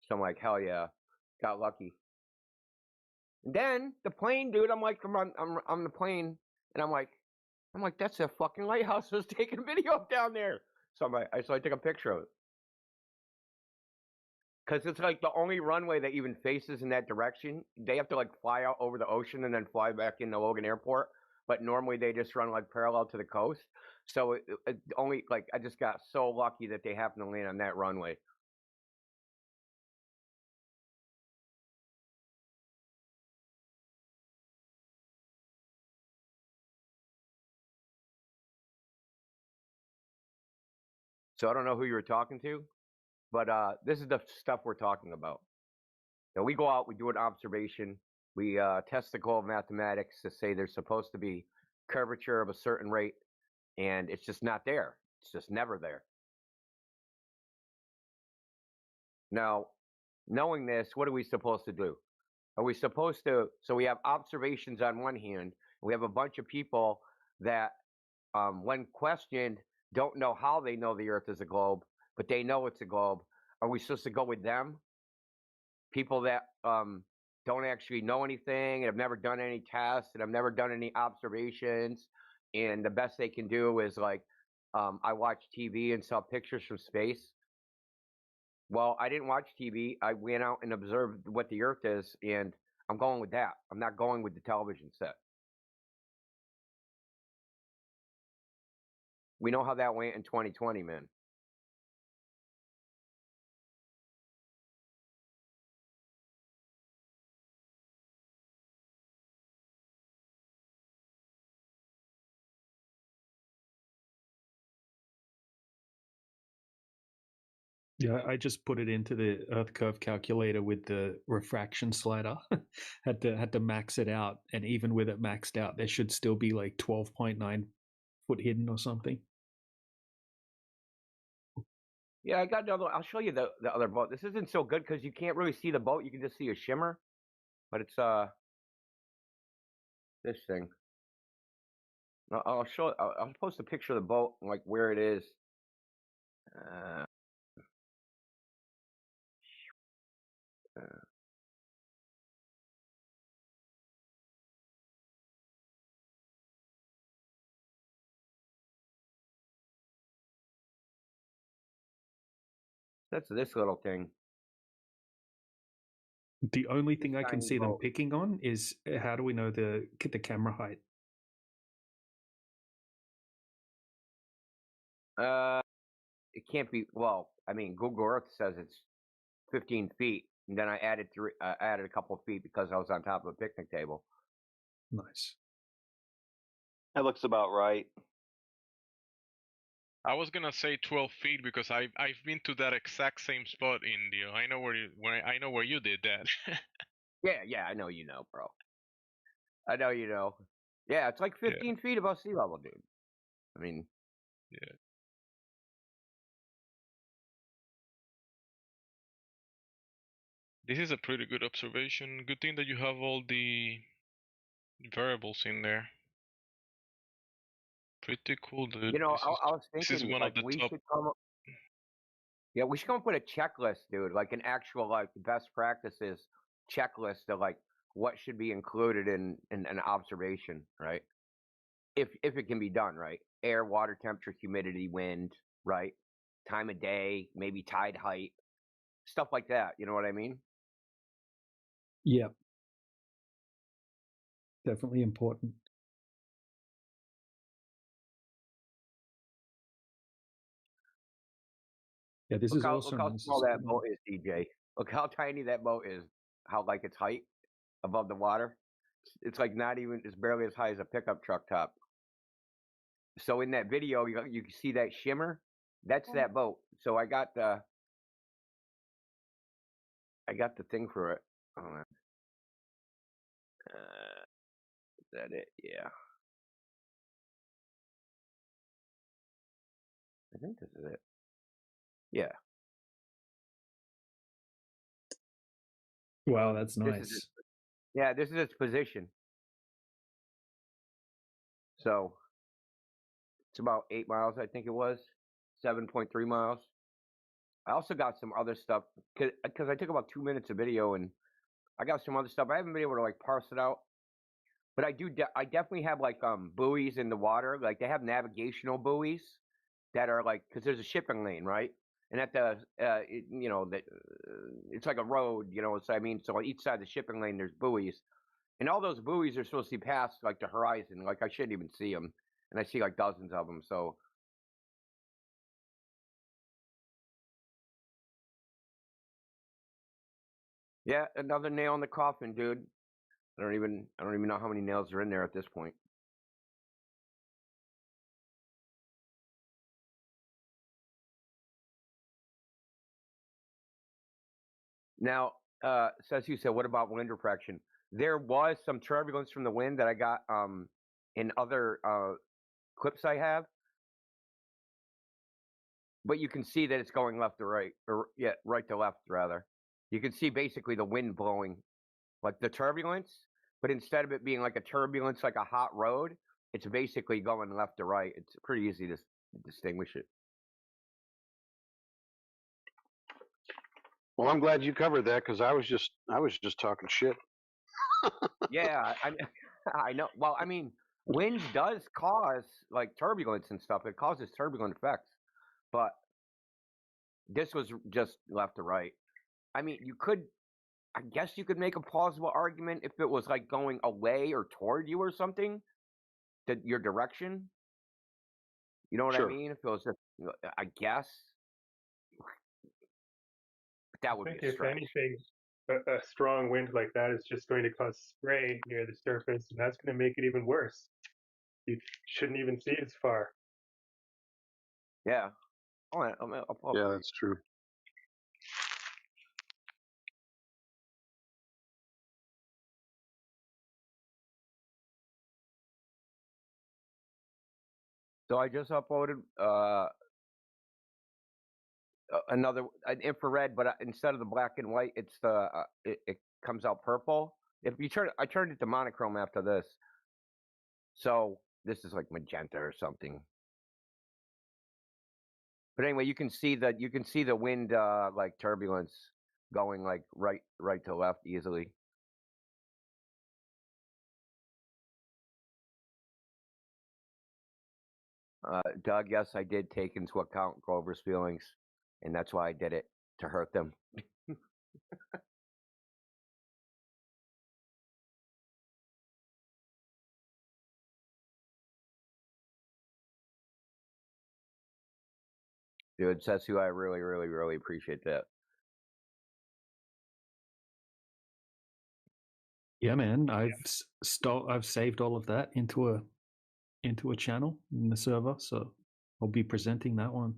So I'm like, hell yeah, got lucky. And then the plane, dude, I'm like, I'm on the plane, and I'm like, that's a fucking lighthouse. I was taking a video of down there. So I took a picture of it. Because it's like the only runway that even faces in that direction. They have to like fly out over the ocean and then fly back into Logan Airport. But normally they just run like parallel to the coast. So it only like I just got so lucky that they happened to land on that runway. So I don't know who you were talking to, but this is the stuff we're talking about. Now we go out, we do an observation, we test the goal of mathematics to say there's supposed to be curvature of a certain rate, and it's just not there. It's just never there. Now, knowing this, what are we supposed to do? Are we supposed to? So we have observations on one hand. We have a bunch of people that, when questioned, don't know how they know the Earth is a globe, but they know it's a globe. Are we supposed to go with them? People that don't actually know anything and have never done any tests and have never done any observations, and the best they can do is like, I watch TV and saw pictures from space. Well, I didn't watch TV. I went out and observed what the Earth is, and I'm going with that. I'm not going with the television set. We know how that went in 2020, man. Yeah, I just put it into the Earth curve calculator with the refraction slider. had to max it out, and even with it maxed out, there should still be like 12.9 foot hidden or something. Yeah, I got another. I'll show you the other boat. This isn't so good because you can't really see the boat. You can just see a shimmer, but it's this thing. I'll show. I'll post a picture of the boat, like where it is. That's this little thing. The only thing I can tiny see them boat. picking on is how do we know the camera height? It can't be. Well, I mean, Google Earth says it's 15 feet, and then I added a couple of feet because I was on top of a picnic table. Nice. That looks about right. I was gonna say 12 feet because I've been to that exact same spot, Indio. I know where you did that. Yeah, I know you know, bro. I know you know. Yeah, it's like 15 feet above sea level, dude. I mean, yeah. This is a pretty good observation. Good thing that you have all the variables in there. Pretty cool, dude. you know, This I was is thinking one like of the we top. should come up. Yeah, we should come up with a checklist, dude. Like an actual like best practices checklist of like what should be included in an observation, right? If it can be done, right? Air, water temperature, humidity, wind, right? Time of day, maybe tide height, stuff like that. You know what I mean? Yeah. Definitely important. Yeah, this is awesome. Look how This small is that boat is, DJ. Look how tiny that boat is. How like its height above the water. It's like not even. It's barely as high as a pickup truck top. So in that video, you can see that shimmer. That's that boat. So I got the thing for it. Hold on. Is that it? Yeah. I think this is it. Yeah. Wow, that's This nice. is its, yeah, this is its position. So It's about 8 miles, I think it was, 7.3 miles. I also got some other stuff because I took about 2 minutes of video, and I got some other stuff. I haven't been able to like parse it out, but I do. I definitely have like buoys in the water. Like they have navigational buoys that are like because there's a shipping lane, right? And at the it's like a road, So I mean, so on each side of the shipping lane there's buoys, and all those buoys are supposed to be past like the horizon. Like I shouldn't even see them, and I see like dozens of them. So yeah, another nail in the coffin, dude. I don't even know how many nails are in there at this point. Now, says you said, what about wind refraction? There was some turbulence from the wind that I got in other clips I have, but you can see that it's going left to right, or yeah, right to left rather. You can see basically the wind blowing, like the turbulence, but instead of it being like a turbulence, like a hot road, it's basically going left to right. It's pretty easy to distinguish it. Well, I'm glad you covered that because I was just talking shit. Yeah, I know. Well, I mean, wind does cause like turbulence and stuff. It causes turbulent effects, but this was just left to right. I mean, I guess you could make a plausible argument if it was like going away or toward you or something, that your direction. You know what Sure. I mean? If it was just, I guess that would I think be a if stretch. anything, a strong wind like that is just going to cause spray near the surface, and that's going to make it even worse. You shouldn't even see as far. Yeah. Yeah, that's true. So I just uploaded another an infrared, but instead of the black and white, it's the it comes out purple. If you I turned it to monochrome after this, so this is like magenta or something. But anyway, you can see the wind like turbulence going like right to left easily. Doug, yes, I did take into account Grover's feelings, and that's why I did it, to hurt them. Dude, Setsu, I really, really, really appreciate that. Yeah, man. I've saved all of that into a channel in the server, so I'll be presenting that one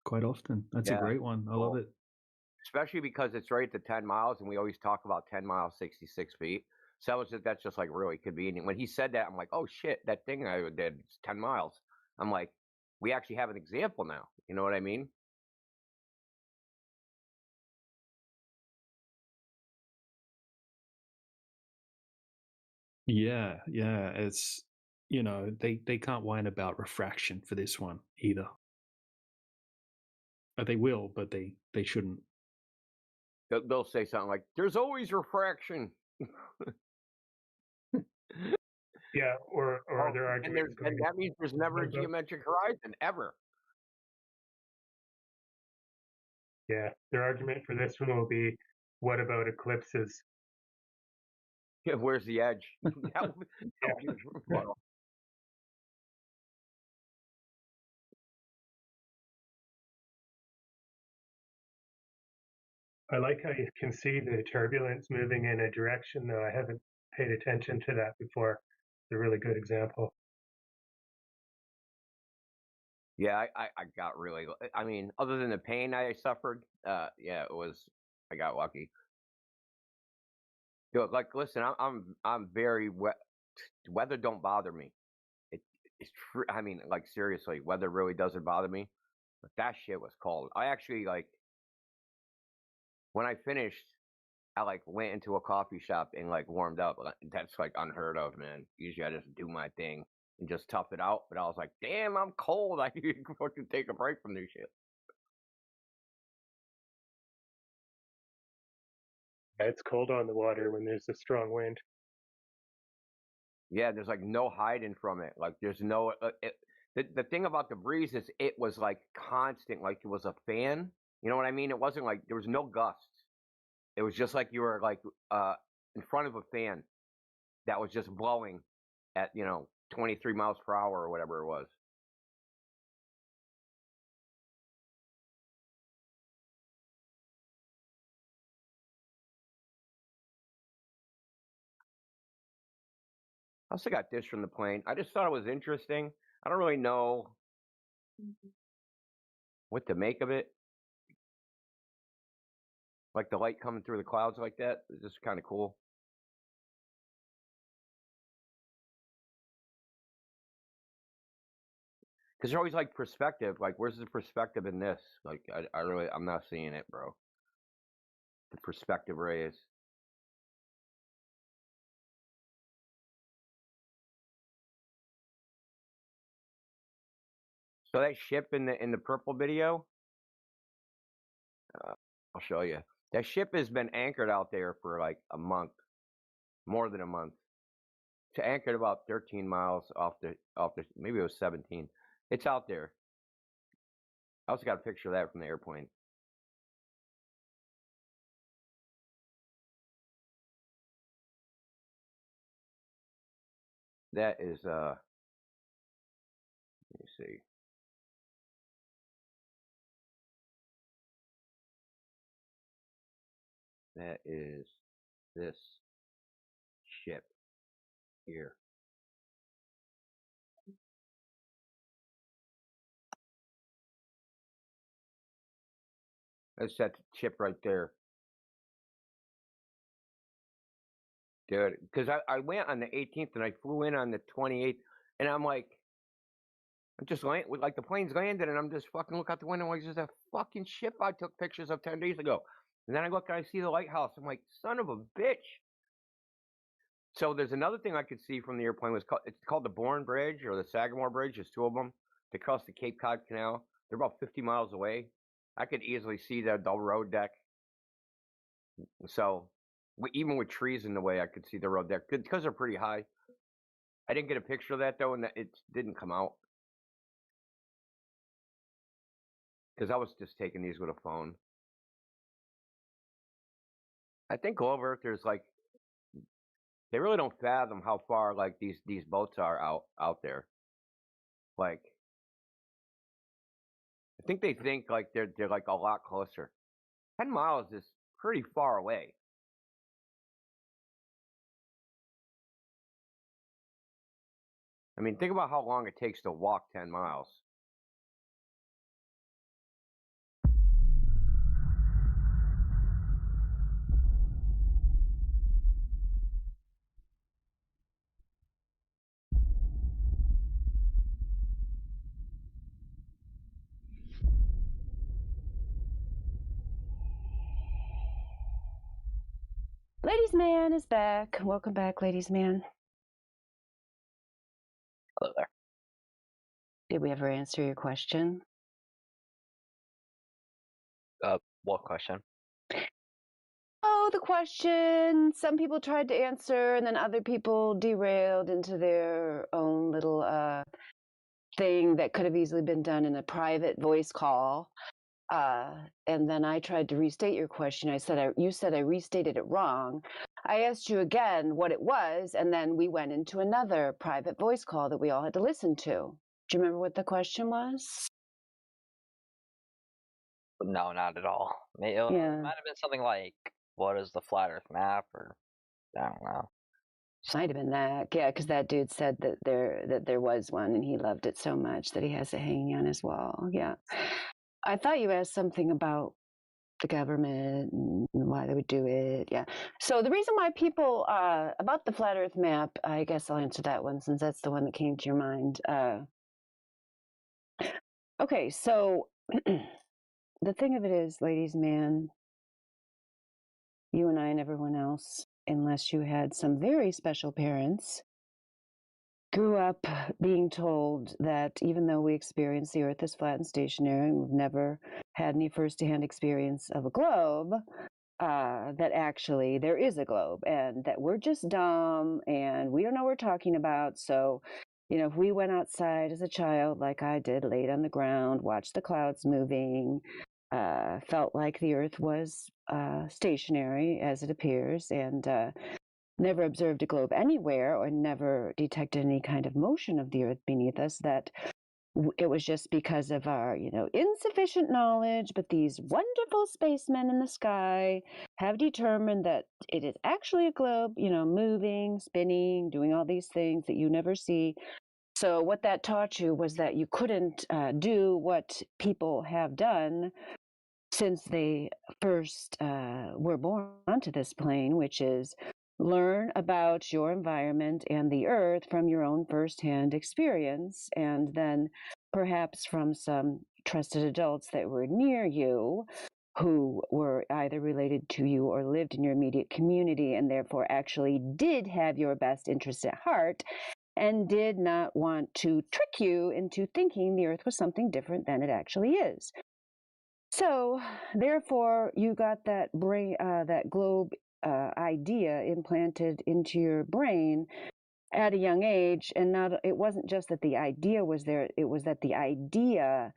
quite often. That's a great one. I love it. Especially because it's right at the 10 miles, and we always talk about 10 miles, 66 feet. So that's just like really convenient. When he said that, I'm like, oh shit, that thing I did is 10 miles. I'm like, we actually have an example now. You know what I mean? Yeah, it's they can't whine about refraction for this one either. They will, but they shouldn't. They'll say something like, "There's always refraction." Yeah, or their argument is going and that means there's never a geometric horizon ever. Yeah, their argument for this one will be, what about eclipses? Yeah, where's the edge? I like how you can see the turbulence moving in a direction, though. I haven't paid attention to that before. It's a really good example. Yeah, I got really. I mean, other than the pain I suffered, yeah, I got lucky. Dude, like, listen, I'm very weather don't bother me. It's true. I mean, like seriously, weather really doesn't bother me. But that shit was cold. I actually like when I finished, I like went into a coffee shop and like warmed up. That's like unheard of, man. Usually I just do my thing and just tough it out. But I was like, damn, I'm cold. I need to fucking take a break from this shit. It's cold on the water when there's a strong wind. Yeah, there's like no hiding from it. Like there's no. The thing about the breeze is it was like constant, like it was a fan. You know what I mean? It wasn't like there was no gusts. It was just like you were like in front of a fan that was just blowing at 23 miles per hour or whatever it was. I also got this from the plane. I just thought it was interesting. I don't really know what to make of it. Like the light coming through the clouds like that. It's just kind of cool. Because they're always like perspective. Like, where's the perspective in this? Like, I'm not seeing it, bro. The perspective rays. So that ship in the purple video, I'll show you. That ship has been anchored out there for like a month, more than a month. It's anchored about 13 miles off the maybe it was 17. It's out there. I also got a picture of that from the airplane. That is let me see. That is this ship here. That's that ship right there. Dude, because I went on the 18th and I flew in on the 28th, and I'm like, I'm just like the plane's landed, and I'm just fucking look out the window, like, there's a fucking ship I took pictures of 10 days ago. And then I look and I see the lighthouse. I'm like, son of a bitch. So there's another thing I could see from the airplane. It's called the Bourne Bridge or the Sagamore Bridge. There's two of them. They cross the Cape Cod Canal. They're about 50 miles away. I could easily see the road deck. So even with trees in the way, I could see the road deck because they're pretty high. I didn't get a picture of that though, and it didn't come out because I was just taking these with a phone. I think Globe Earthers, like, they really don't fathom how far like these boats are out there. Like, I think they think like they're like a lot closer. 10 miles is pretty far away. I mean, think about how long it takes to walk 10 miles. Ladies Man is back. Welcome back, Ladies Man. Hello there. Did we ever answer your question? What question? Oh, the question. Some people tried to answer, and then other people derailed into their own little thing that could have easily been done in a private voice call. And then I tried to restate your question. You said I restated it wrong. I asked you again what it was, and then we went into another private voice call that we all had to listen to. Do you remember what the question was? No, not at all. It might have been something like, what is the flat Earth map? Or, I don't know. Might have been that. Yeah, because that dude said that there was one, and he loved it so much that he has it hanging on his wall. Yeah. I thought you asked something about the government and why they would do it. Yeah. So the reason why people about the flat Earth map, I guess I'll answer that one since that's the one that came to your mind. Okay, so the thing of it is, Ladies Man, you and I and everyone else, unless you had some very special parents, grew up being told that even though we experience the Earth as flat and stationary, and we've never had any first-hand experience of a globe, that actually there is a globe and that we're just dumb and we don't know what we're talking about. So, if we went outside as a child, like I did, laid on the ground, watched the clouds moving, felt like the Earth was stationary as it appears, and never observed a globe anywhere or never detected any kind of motion of the Earth beneath us, that it was just because of our, insufficient knowledge, but these wonderful spacemen in the sky have determined that it is actually a globe, moving, spinning, doing all these things that you never see. So what that taught you was that you couldn't do what people have done since they first were born onto this plane, which is learn about your environment and the Earth from your own firsthand experience, and then perhaps from some trusted adults that were near you who were either related to you or lived in your immediate community and therefore actually did have your best interest at heart and did not want to trick you into thinking the Earth was something different than it actually is. So, therefore, you got that brain, that globe idea implanted into your brain at a young age, and it wasn't just that the idea was there; it was that the idea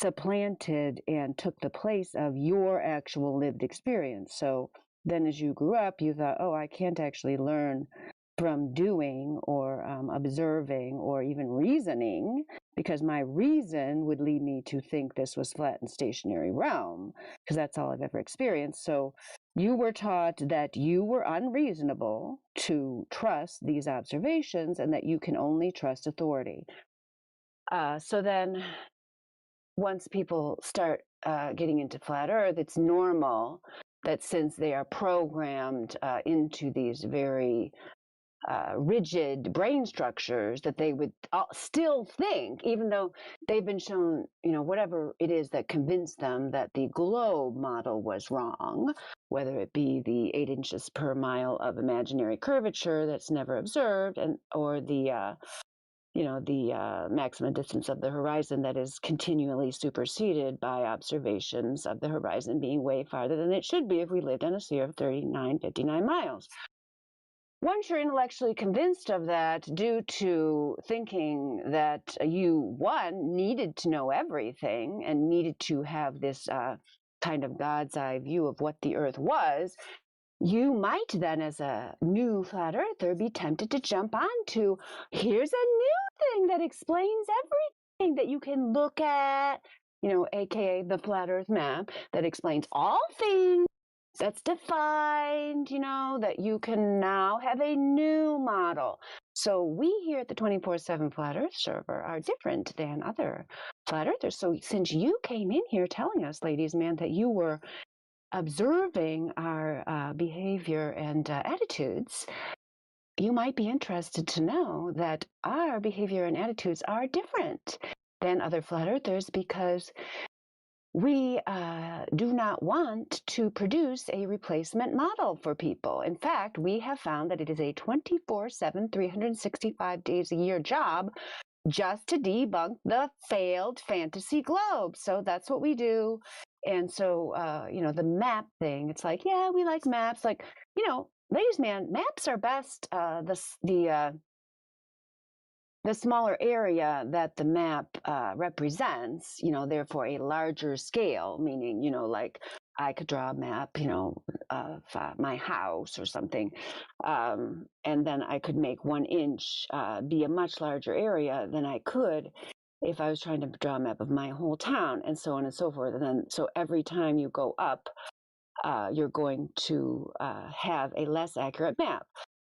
supplanted and took the place of your actual lived experience. So then, as you grew up, you thought, "Oh, I can't actually learn from doing or observing or even reasoning, because my reason would lead me to think this was flat and stationary realm, because that's all I've ever experienced." So you were taught that you were unreasonable to trust these observations and that you can only trust authority. So then once people start getting into flat Earth, it's normal that since they are programmed into these very rigid brain structures, that they would still think, even though they've been shown, whatever it is that convinced them that the globe model was wrong, whether it be the 8 inches per mile of imaginary curvature that's never observed, or the maximum distance of the horizon that is continually superseded by observations of the horizon being way farther than it should be if we lived on a sphere of 59 miles. Once you're intellectually convinced of that, due to thinking that you, one, needed to know everything and needed to have this kind of God's eye view of what the Earth was, you might then, as a new flat earther, be tempted to jump onto, here's a new thing that explains everything that you can look at, aka the flat earth map that explains all things, that's defined, that you can now have a new model. So we here at the 24/7 Flat Earth server are different than other flat earthers. So since you came in here telling us, ladies and man, that you were observing our behavior and attitudes, you might be interested to know that our behavior and attitudes are different than other flat earthers, because we do not want to produce a replacement model for people. In fact, we have found that it is a 24/7, 365 days a year job just to debunk the failed fantasy globe. So that's what we do. And so, the map thing, it's like, yeah, we like maps. Like, ladies, man, maps are best. The smaller area that the map represents, therefore a larger scale, meaning, like I could draw a map, of my house or something. And then I could make 1 inch be a much larger area than I could if I was trying to draw a map of my whole town, and so on and so forth. And then, so every time you go up, you're going to have a less accurate map.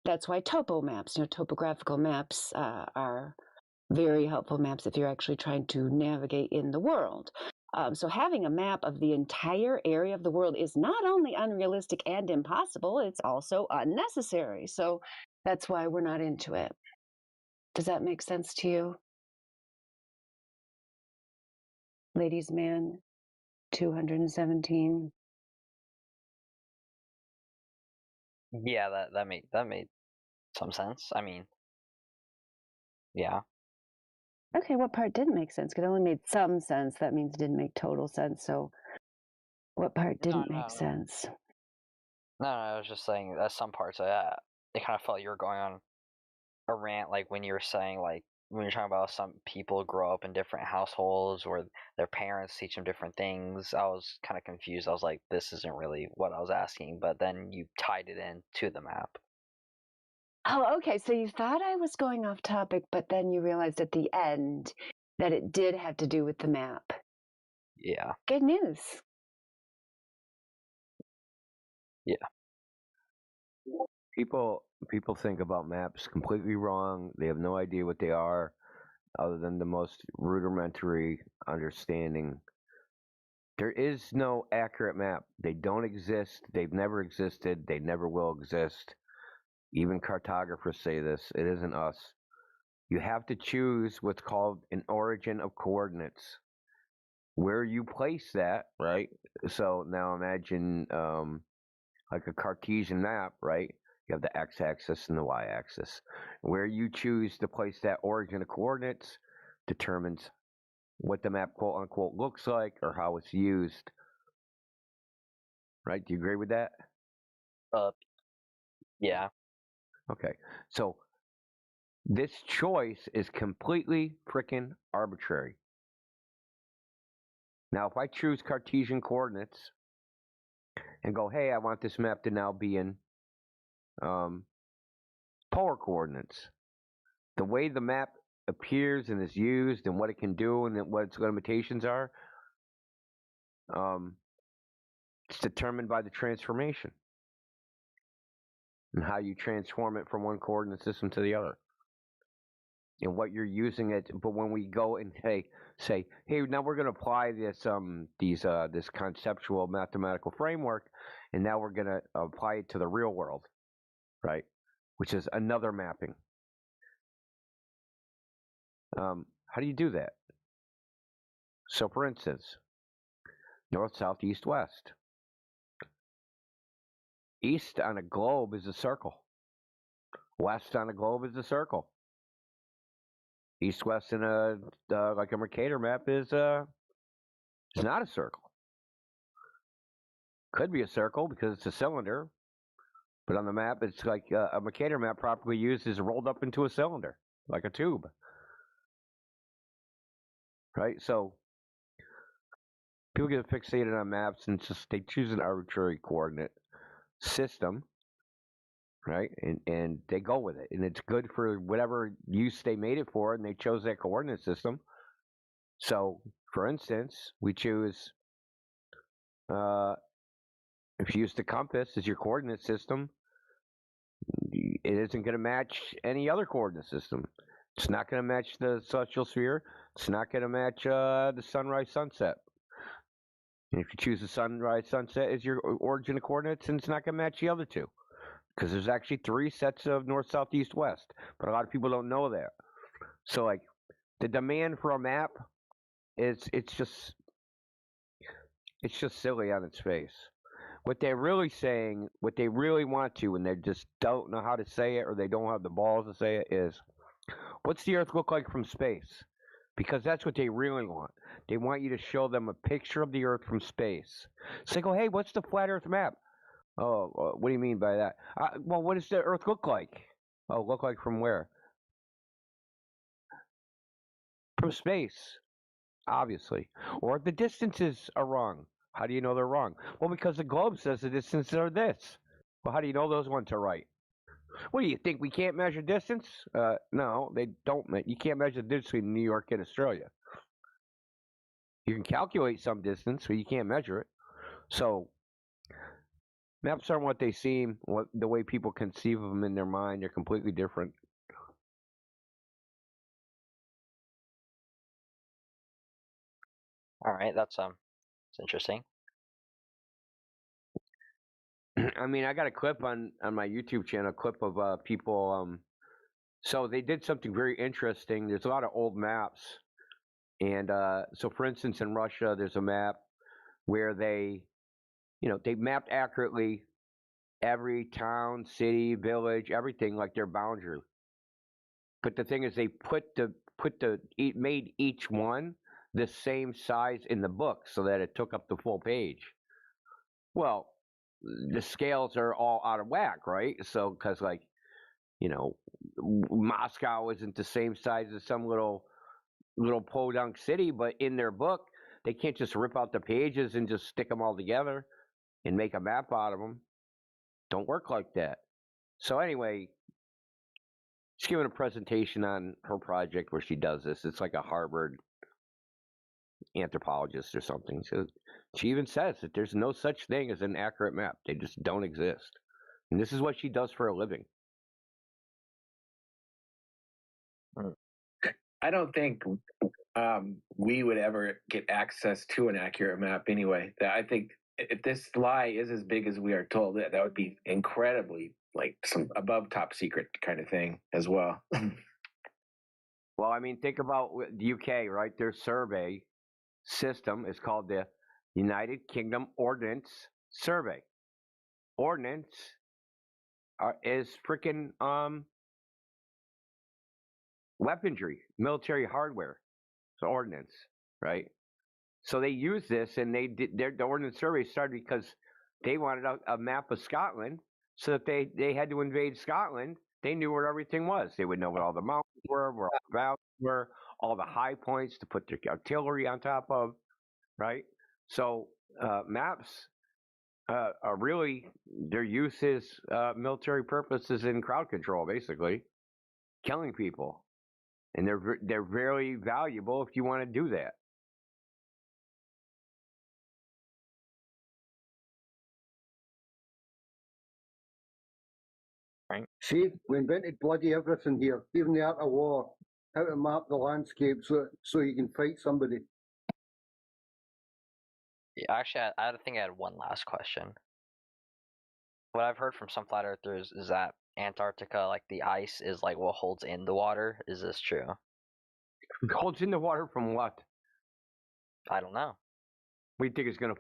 That's why topo maps, topographical maps are very helpful maps if you're actually trying to navigate in the world. So having a map of the entire area of the world is not only unrealistic and impossible, it's also unnecessary. So that's why we're not into it. Does that make sense to you? Ladies man 217. Yeah, that made some sense. I mean, Yeah. Okay, what part didn't make sense? 'Cause it only made some sense. That means it didn't make total sense. So what part didn't make sense? No, I was just saying that some parts of that, it kind of felt you were going on a rant, like when you were saying, like, when you're talking about some people grow up in different households or their parents teach them different things. I was kind of confused. I was like, this isn't really what I was asking, but then you tied it in to the map. Oh, okay. So you thought I was going off topic, but then you realized at the end that it did have to do with the map. Yeah. Good news. Yeah. People think about maps completely wrong. They have no idea what they are, other than the most rudimentary understanding. There is no accurate map. They don't exist. They've never existed. They never will exist. Even cartographers say this. It isn't us. You have to choose what's called an origin of coordinates. Where you place that, right? So now imagine like a Cartesian map, right? You have the x-axis and the y-axis. Where you choose to place that origin of coordinates determines what the map quote unquote looks like or how it's used. Right? Do you agree with that? Yeah. Okay. So this choice is completely freaking arbitrary. Now, if I choose Cartesian coordinates and go, hey, I want this map to now be in polar coordinates, the way the map appears and is used and what it can do and what its limitations are, it's determined by the transformation and how you transform it from one coordinate system to the other and what you're using it. But when we go and say, hey, now we're going to apply this this conceptual mathematical framework, and now we're going to apply it to the real world, right? Which is another mapping. How do you do that? So, for instance, north, south, east, west. East on a globe is a circle. West on a globe is a circle. East, west in a like a Mercator map is not a circle. Could be a circle because it's a cylinder, but on the map it's like a Mercator map properly used is rolled up into a cylinder, like a tube. Right? So people get fixated on maps and just they choose an arbitrary coordinate system, right? And they go with it, and it's good for whatever use they made it for, and they chose that coordinate system. So, for instance, we choose if you use the compass as your coordinate system, it isn't going to match any other coordinate system. It's not going to match the celestial sphere. It's not going to match the sunrise sunset. And if you choose the sunrise sunset as your origin of coordinates, then it's not going to match the other two. Because there's actually 3 sets of north, south, east, west. But a lot of people don't know that. So, like, the demand for a map it's just silly on its face. What they're really saying, what they really want to, and they just don't know how to say it or they don't have the balls to say it, is what's the Earth look like from space? Because that's what they really want. They want you to show them a picture of the Earth from space. So they go, hey, what's the flat Earth map? Oh, what do you mean by that? Well, what does the Earth look like? Oh, look like from where? From space, obviously. Or the distances are wrong. How do you know they're wrong? Well, because the globe says the distances are this. Well, how do you know those ones are right? What do you think? We can't measure distance? No, they don't. You can't measure the distance between New York and Australia. You can calculate some distance, but you can't measure it. So maps aren't what they seem. The way people conceive of them in their mind, they're completely different. All right, that's it's interesting. I mean, I got a clip on my YouTube channel, a clip of people. So they did something very interesting. There's a lot of old maps, and so for instance, in Russia, there's a map where they mapped accurately every town, city, village, everything like their boundary. But the thing is, they made each one the same size in the book so that it took up the full page. Well, the scales are all out of whack, right? So, because like, Moscow isn't the same size as some little podunk city, but in their book, they can't just rip out the pages and just stick them all together and make a map out of them. Don't work like that. So anyway, she's giving a presentation on her project where she does this. It's like a Harvard anthropologist or something. So she even says that there's no such thing as an accurate map. They just don't exist. And this is what she does for a living. I don't think we would ever get access to an accurate map anyway. I think if this lie is as big as we are told, that would be incredibly like some above top secret kind of thing as well. Well, I mean, think about the UK, right? Their survey system is called the United Kingdom Ordnance Survey. Ordnance is freaking weaponry, military hardware. So ordnance, right? So they use this, and they did the ordnance survey started because they wanted a map of Scotland, so that they had to invade Scotland. They knew where everything was. They would know what all the mountains were, where all the valleys were, all the high points to put their artillery on top of, right? So maps are really, their use is military purposes and crowd control, basically, killing people. And they're very valuable if you want to do that. See, we invented bloody everything here, even the art of war, how to map the landscape so you can fight somebody. Yeah, actually, I think I had one last question. What I've heard from some flat earthers is that Antarctica, like the ice, is like what holds in the water. Is this true? Holds in the water from what? I don't know. What do you think is gonna?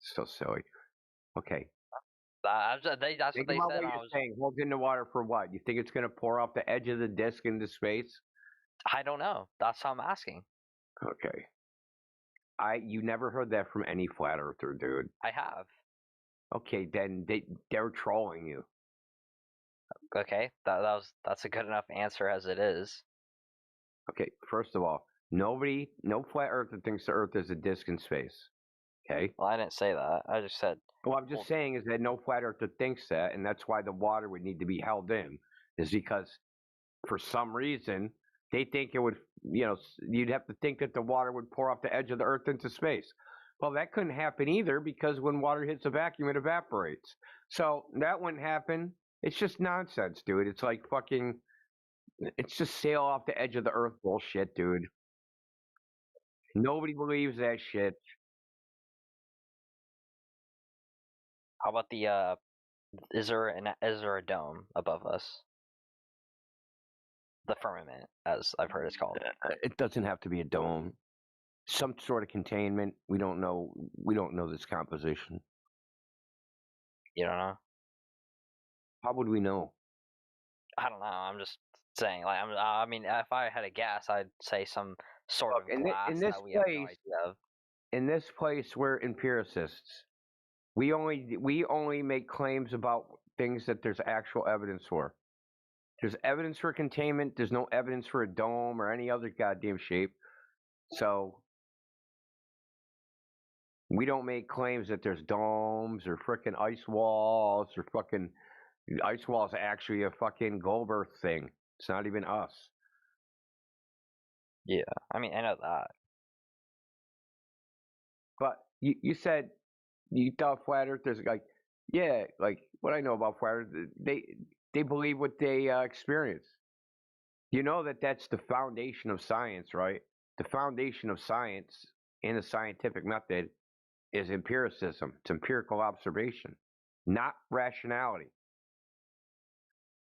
So silly. Okay. That's what Think they about said. what you're saying. Holds in the water for what? You think it's gonna pour off the edge of the disc into space? I don't know. That's how I'm asking. Okay. You never heard that from any flat earther, dude. I have. Okay, then they're trolling you. Okay, that's a good enough answer as it is. Okay, first of all, no flat earther thinks the Earth is a disc in space. Okay. Well, I didn't say that. I just said. Well, I'm just saying is that no flat earther thinks that, and that's why the water would need to be held in, is because for some reason they think it would, you'd have to think that the water would pour off the edge of the Earth into space. Well, that couldn't happen either because when water hits a vacuum, it evaporates. So that wouldn't happen. It's just nonsense, dude. It's like fucking, it's just sail off the edge of the Earth bullshit, dude. Nobody believes that shit. How about the is there a dome above us? The firmament, as I've heard it's called. It doesn't have to be a dome. Some sort of containment. We don't know this composition. You don't know? How would we know? I don't know. I'm just saying. Like, I mean, if I had a guess, I'd say some sort of glass that we have no idea of. In this place, we're empiricists. We only make claims about things that there's actual evidence for. There's evidence for containment. There's no evidence for a dome or any other goddamn shape. So we don't make claims that there's domes or frickin' ice walls or fucking ice walls. Actually, a fucking Goldberg thing. It's not even us. Yeah, I mean, I know that. But you said you thought flat earthers like, yeah, like what I know about flat earth, they believe what they experience. You know that's the foundation of science, right? The foundation of science in the scientific method is empiricism. It's empirical observation, not rationality.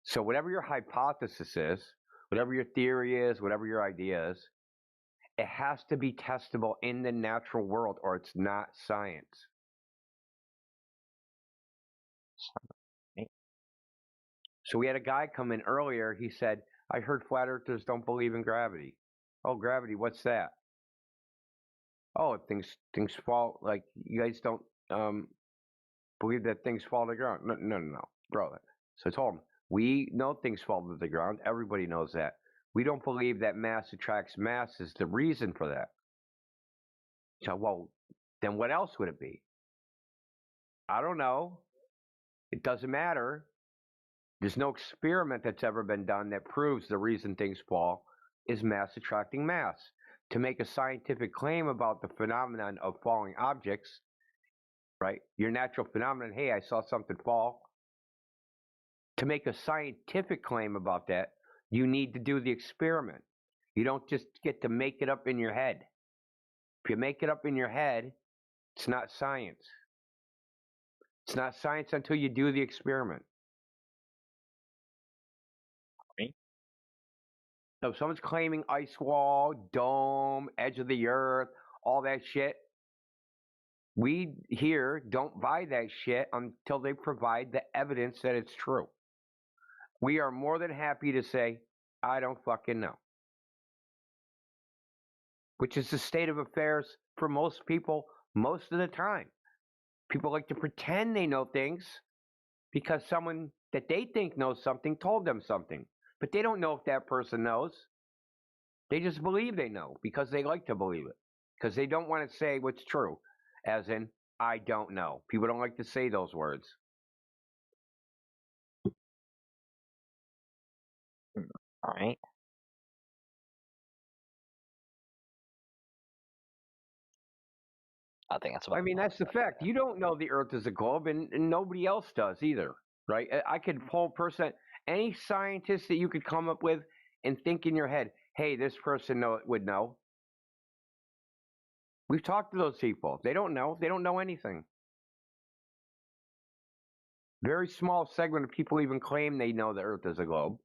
So whatever your hypothesis is, whatever your theory is, whatever your idea is, it has to be testable in the natural world or it's not science. So we had a guy come in earlier. He said, I heard flat earthers don't believe in gravity. Oh, gravity, what's that? Oh, things fall, like you guys don't believe that things fall to the ground. No, brother. So I told him, we know things fall to the ground. Everybody knows that. We don't believe that mass attracts mass is the reason for that. So, well, then what else would it be? I don't know. It doesn't matter. There's no experiment that's ever been done that proves the reason things fall is mass attracting mass. To make a scientific claim about the phenomenon of falling objects, right? Your natural phenomenon, hey, I saw something fall. To make a scientific claim about that, you need to do the experiment. You don't just get to make it up in your head. If you make it up in your head, it's not science. It's not science until you do the experiment. So if someone's claiming ice wall, dome, edge of the earth, all that shit, we here don't buy that shit until they provide the evidence that it's true. We are more than happy to say, I don't fucking know. Which is the state of affairs for most people most of the time. People like to pretend they know things because someone that they think knows something told them something. But they don't know if that person knows. They just believe they know because they like to believe it. Because they don't want to say what's true. As in, I don't know. People don't like to say those words. All right. I think that's about I mean, that's the fact. You don't know the Earth is a globe, and nobody else does either, right? I could pull a person, any scientist that you could come up with and think in your head, hey, this person would know. We've talked to those people. They don't know. They don't know anything. Very small segment of people even claim they know the Earth is a globe.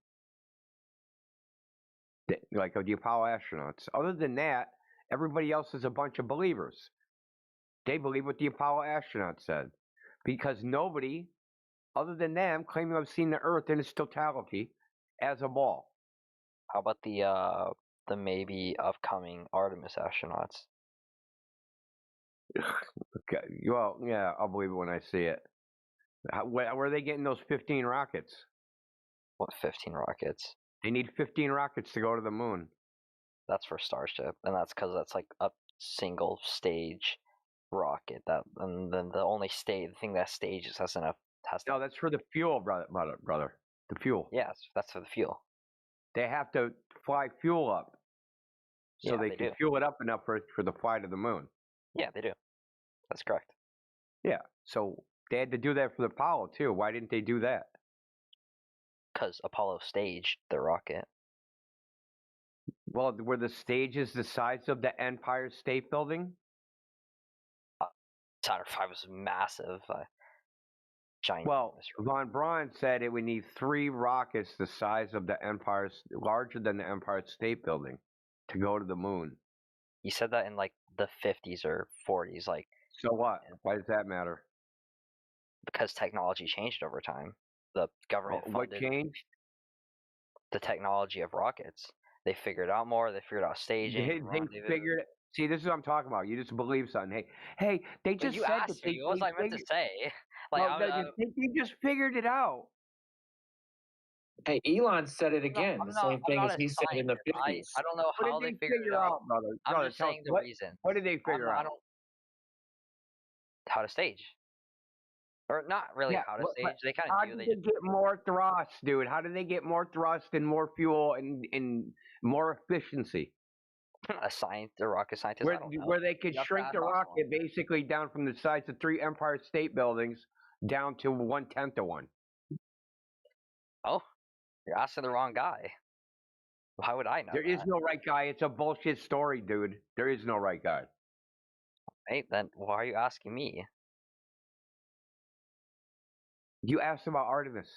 Like the Apollo astronauts. Other than that, everybody else is a bunch of believers. They believe what the Apollo astronauts said. Because nobody, other than them, claiming to have seen the Earth in its totality as a ball. How about the maybe upcoming Artemis astronauts? Okay. Well, yeah, I'll believe it when I see it. Where are they getting those 15 rockets? What 15 rockets? They need 15 rockets to go to the moon. That's for Starship, and that's because that's like a single stage rocket. And then the thing that stages has enough. No, that's for the fuel, brother. The fuel. Yes, that's for the fuel. They have to fly fuel up, so they can fuel it up enough for the flight of the moon. Yeah, they do. That's correct. Yeah, so they had to do that for the Apollo too. Why didn't they do that? Because Apollo staged the rocket. Well, were the stages the size of the Empire State Building? Saturn V was massive. Giant. Well, von Braun said it would need 3 rockets the size of the larger than the Empire State Building, to go to the moon. He said that in like the 50s or 40s, like. So what? Why does that matter? Because technology changed over time. The government funded. What changed? The technology of rockets. They figured out more. They figured out staging. They figured. See, this is what I'm talking about. You just believe something. Hey, they just said that they. What was I meant to say? Like, you just figured it out. Hey, Elon said it again. The same thing as he said in the 50s. I don't know how they figured it out, brother. I'm just saying the reason. What did they figure out? How to stage. Or not really how to stage. They kind of do. How did they get more thrust, dude? How did they get more thrust and more fuel and more efficiency? A rocket scientist. Where they could shrink the rocket basically down from the size of 3 Empire State Buildings down to 1/10 of one. Oh, you're asking the wrong guy. How would I know? There is no right guy. It's a bullshit story, dude. There is no right guy. Hey, then why are you asking me? You asked about Artemis.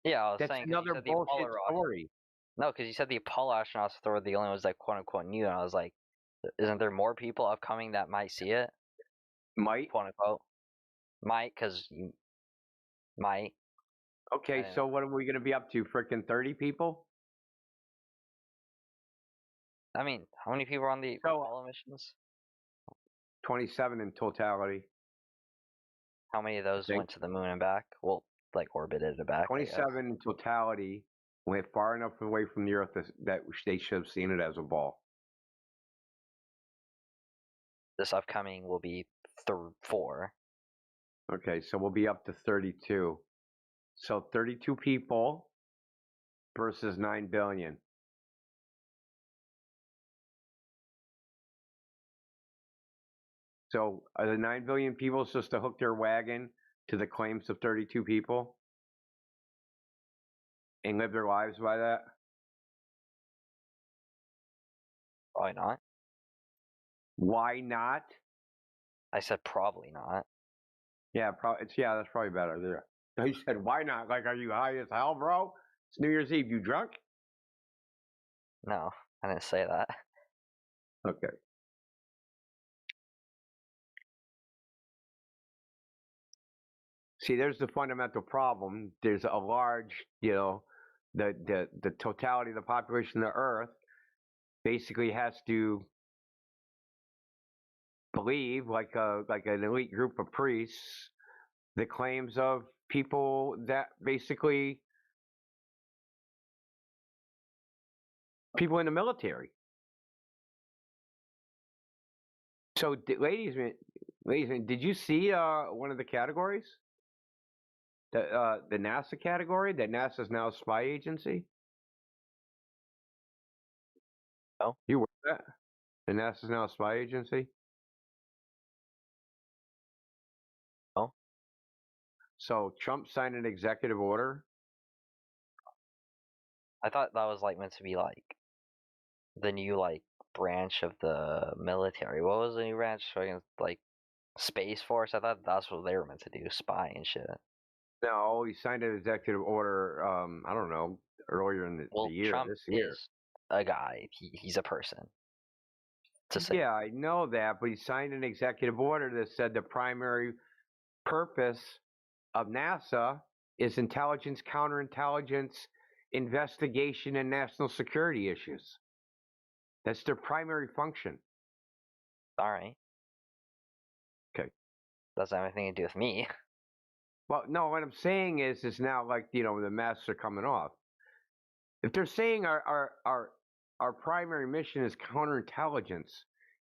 Yeah, I was That's saying another bullshit story. No, because you said the Apollo astronauts were the only ones that quote unquote knew, and I was like, isn't there more people upcoming that might see it? Might, quote unquote, might, because you might. Okay, so what are we going to be up to? Frickin' 30 people? I mean, how many people are on the Apollo missions? 27 in totality. How many of those went to the moon and back? Well, like orbited it back. 27 in totality went far enough away from the Earth that they should have seen it as a ball. This upcoming will be 4. Okay, so we'll be up to 32. So 32 people versus 9 billion. So are the 9 billion people supposed to hook their wagon to the claims of 32 people and live their lives by that? Why not? Why not? I said probably not. Yeah, that's probably better. He said, "Why not? Like, are you high as hell, bro? It's New Year's Eve. You drunk?" No, I didn't say that. Okay. See, there's the fundamental problem. There's a large, the totality of the population of the Earth basically has to believe, like an elite group of priests, the claims of people that basically people in the military. So, ladies and gentlemen, did you see one of the categories? The NASA category, that NASA is now a spy agency? Oh. You were that? The NASA is now a spy agency? Oh. So Trump signed an executive order? I thought that was like meant to be like the new like branch of the military. What was the new branch? Like Space Force? I thought that's what they were meant to do, spy and shit. No, he signed an executive order, I don't know, earlier in the year, Trump this year. is a guy. He's a person. Yeah, I know that, but he signed an executive order that said the primary purpose of NASA is intelligence, counterintelligence, investigation, and national security issues. That's their primary function. All right. Okay. Doesn't have anything to do with me. Well, no, what I'm saying is now like, the masks are coming off. If they're saying our primary mission is counterintelligence,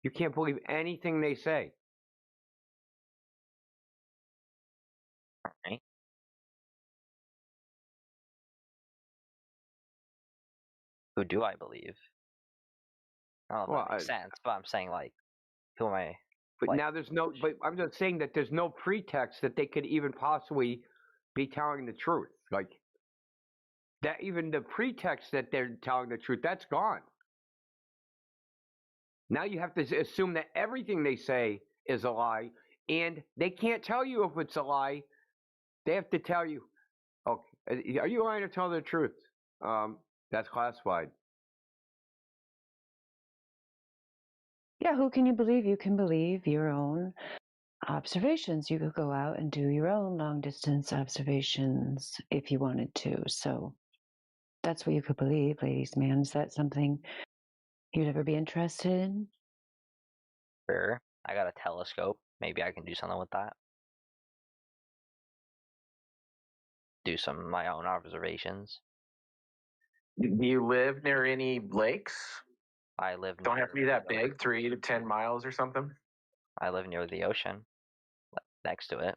you can't believe anything they say. All right. Who do I believe? I don't know if that makes sense, but I'm saying like, who am I? But now but I'm just saying that there's no pretext that they could even possibly be telling the truth. Like that, even the pretext that they're telling the truth, that's gone. Now you have to assume that everything they say is a lie, and they can't tell you if it's a lie. They have to tell you, okay, are you lying or telling the truth? That's classified. Yeah, who can you believe? You can believe your own observations. You could go out and do your own long distance observations if you wanted to. So that's what you could believe, ladies, man. Is that something you'd ever be interested in? Sure. I got a telescope. Maybe I can do something with that. Do some of my own observations. Do you live near any lakes? I live. Don't have to be that big, 3 to 10 miles or something. I live near the ocean, next to it,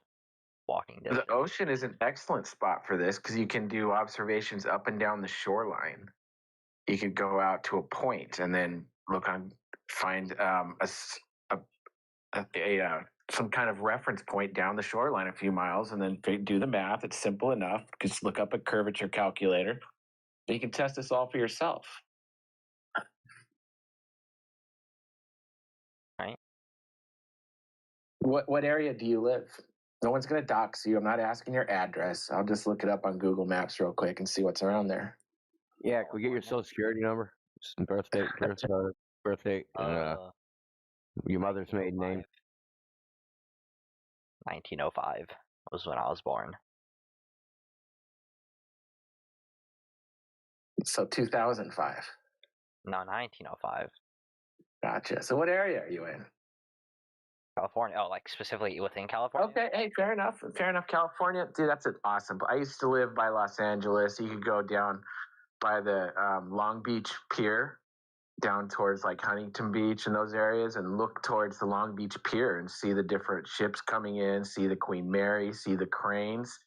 walking distance. The ocean is an excellent spot for this because you can do observations up and down the shoreline. You could go out to a point and then find some kind of reference point down the shoreline a few miles, and then do the math. It's simple enough. Just look up a curvature calculator. You can test this all for yourself. Right. What area do you live? No one's going to dox you. I'm not asking your address. I'll just look it up on Google Maps real quick and see what's around there. Yeah, can we get your social security number, birthday, and your mother's maiden name? 1905 was when I was born. So 2005. No, 1905. Gotcha. So what area are you in? California. Oh, like specifically within California? Okay, hey, fair enough. Fair enough. California, dude, that's an awesome. I used to live by Los Angeles. You could go down by the Long Beach Pier, down towards like Huntington Beach and those areas, and look towards the Long Beach Pier and see the different ships coming in. See the Queen Mary. See the cranes.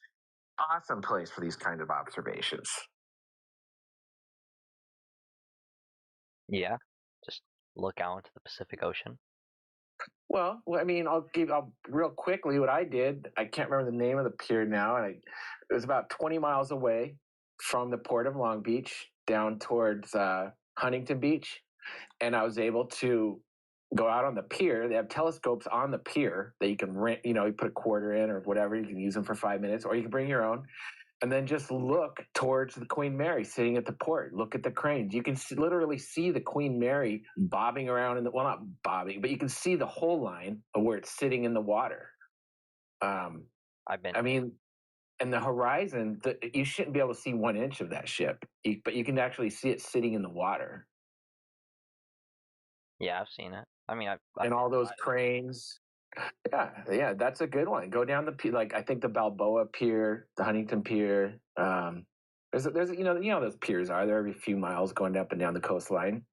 Awesome place for these kind of observations. Yeah. Just look out into the Pacific Ocean. Well, I mean, I'll real quickly what I did. I can't remember the name of the pier now, and it was about 20 miles away from the port of Long Beach, down towards Huntington Beach, and I was able to go out on the pier. They have telescopes on the pier that you can rent. You know, you put a quarter in or whatever. You can use them for 5 minutes, or you can bring your own. And then just look towards the Queen Mary sitting at the port. Look at the cranes. You can literally see the Queen Mary bobbing around well, not bobbing, but you can see the whole line of where it's sitting in the water. I mean, and the horizon, you shouldn't be able to see 1 inch of that ship, but you can actually see it sitting in the water. Yeah, I've seen it. I mean, and all those cranes. Yeah, that's a good one. Go down the pier, like I think the Balboa Pier, the Huntington Pier. There's you know those piers are. They're every few miles going up and down the coastline.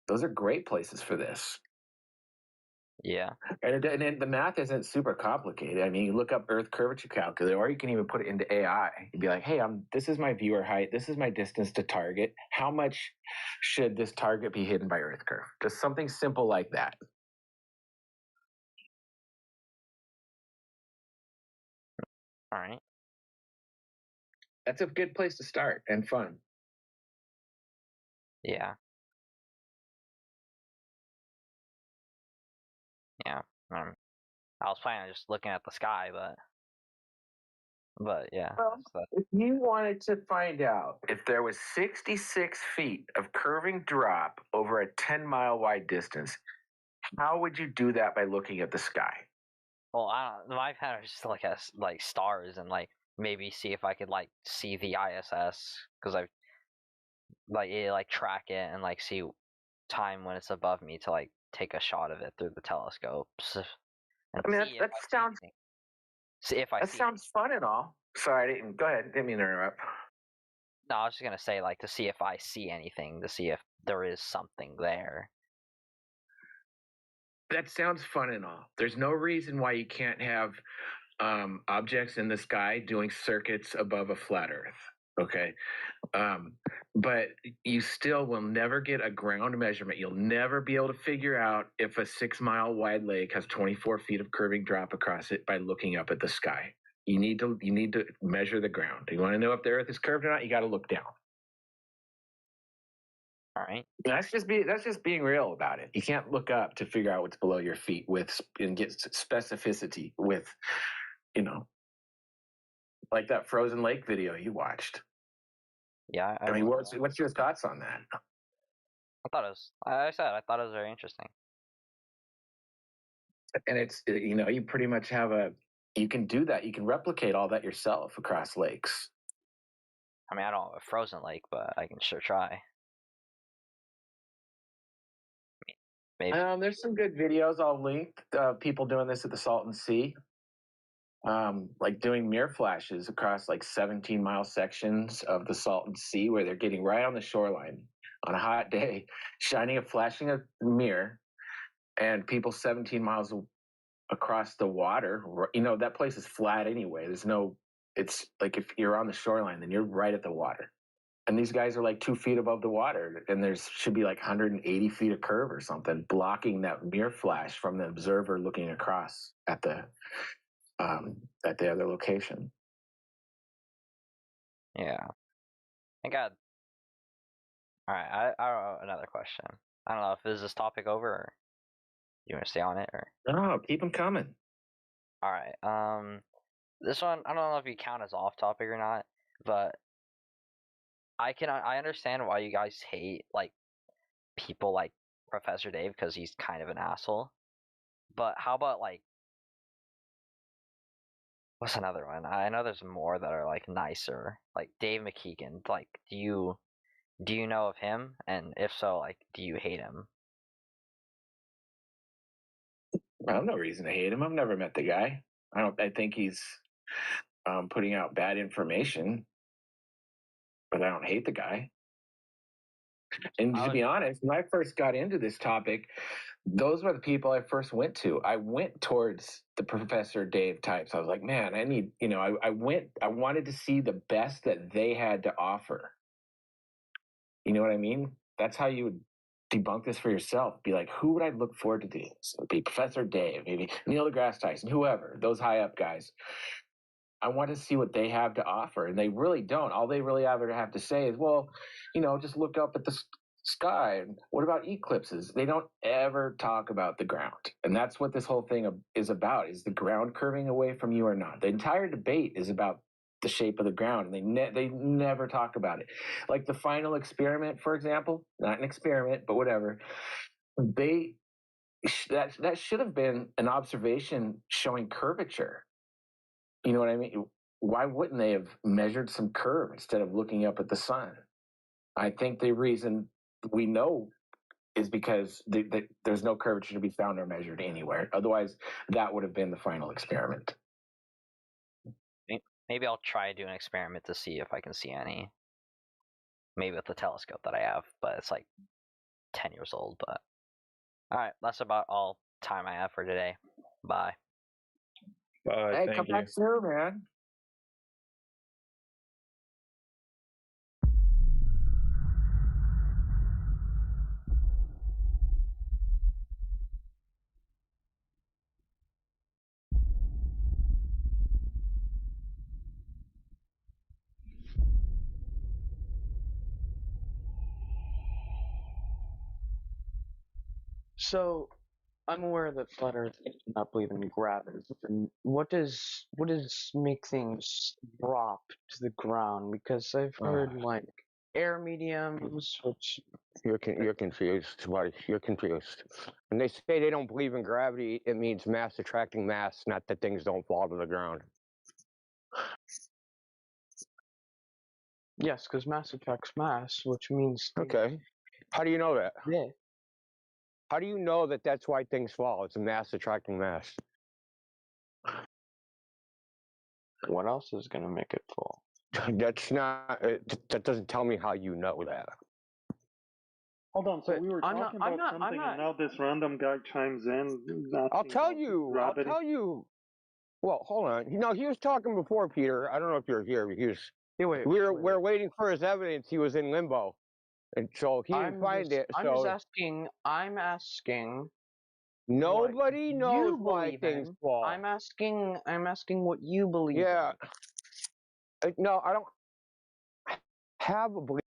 Those are great places for this. Yeah. And the math isn't super complicated. I mean, you look up Earth curvature calculator, or you can even put it into AI. You'd be like, hey, this is my viewer height. This is my distance to target. How much should this target be hidden by Earth curve? Just something simple like that. All right. That's a good place to start and fun. Yeah. Yeah. I was planning on just looking at the sky, but yeah. Well, if you wanted to find out if there was 66 feet of curving drop over a 10-mile wide distance, how would you do that by looking at the sky? Well, I don't. My plan is just to look at like stars and like maybe see if I could like see the ISS because I've like track it and like see time when it's above me to like take a shot of it through the telescopes. And I mean, that sounds. See if I. That sounds fun and all. Sorry, I didn't. Go ahead. Didn't mean to interrupt. No, I was just gonna say like to see if I see anything, to see if there is something there. That sounds fun and all. There's no reason why you can't have objects in the sky doing circuits above a flat Earth. Okay. But you still will never get a ground measurement. You'll never be able to figure out if a 6-mile wide lake has 24 feet of curving drop across it by looking up at the sky. You need to measure the ground. You want to know if the Earth is curved or not, you got to look down. All right. That's just being real about it. You can't look up to figure out what's below your feet and get specificity with, like that frozen lake video you watched. Yeah. I mean, what's your thoughts on that? I thought I thought it was very interesting. And it's, you pretty much you can do that. You can replicate all that yourself across lakes. I mean, I don't have a frozen lake, but I can sure try. Maybe. There's some good videos I'll link. People doing this at the Salton Sea. Like doing mirror flashes across like 17-mile sections of the Salton Sea where they're getting right on the shoreline on a hot day, flashing a mirror, and people 17 miles across the water. That place is flat anyway. It's like if you're on the shoreline, then you're right at the water. And these guys are like 2 feet above the water, and should be like 180 feet of curve or something blocking that mirror flash from the observer looking across at the other location. Yeah. Thank God. All right. I have another question. I don't know if is this topic over or you want to stay on it or. No, keep them coming. All right. This one I don't know if you count as off topic or not, but I understand why you guys hate like people like Professor Dave because he's kind of an asshole. But how about like what's another one? I know there's more that are like nicer. Like Dave McKeegan. Like, do you Do you know of him? And if so, like, do you hate him? I have no reason to hate him. I've never met the guy. I think he's putting out bad information, but I don't hate the guy. And to be honest, when I first got into this topic, those were the people I first went to. I went towards the Professor Dave types. I was like, man, I need, I wanted to see the best that they had to offer. You know what I mean? That's how you would debunk this for yourself. Be like, who would I look forward to this? It would be Professor Dave, maybe Neil deGrasse Tyson, whoever, those high up guys. I want to see what they have to offer, and they really don't. All they really ever have to say is, well, just look up at the sky. What about eclipses? They don't ever talk about the ground, and that's what this whole thing is about: is the ground curving away from you or not? The entire debate is about the shape of the ground, and they never talk about it. Like the final experiment, for example, not an experiment, but whatever. That should have been an observation showing curvature. You know what I mean? Why wouldn't they have measured some curve instead of looking up at the sun? I think the reason we know is because there's no curvature to be found or measured anywhere. Otherwise, that would have been the final experiment. Maybe I'll try to do an experiment to see if I can see any. Maybe with the telescope that I have, but it's like 10 years old. But all right, that's about all time I have for today. Bye. Hey, come back soon, man. So, I'm aware that flat Earth does not believe in gravity. And what does make things drop to the ground? Because I've heard like air mediums, which You're confused, buddy. You're confused. When they say they don't believe in gravity, it means mass attracting mass, not that things don't fall to the ground. yes, because mass attracts mass, which means Okay. How do you know that? Yeah. How do you know that that's why things fall? It's a mass attracting mass. What else is going to make it fall? That's not. That doesn't tell me how you know that. Hold on, so But we were I'm talking not- about something, and now this random guy chimes in. I'll tell you. Gravity. I'll tell you. Well, hold on. No, he was talking before, Peter. I don't know if you're here. He was. We're waiting for his evidence. He was in limbo, and so he didn't find it. I'm just asking. I'm asking. Nobody knows you why believe things in. fall. I'm asking what you believe. Yeah. No, I don't have a belief.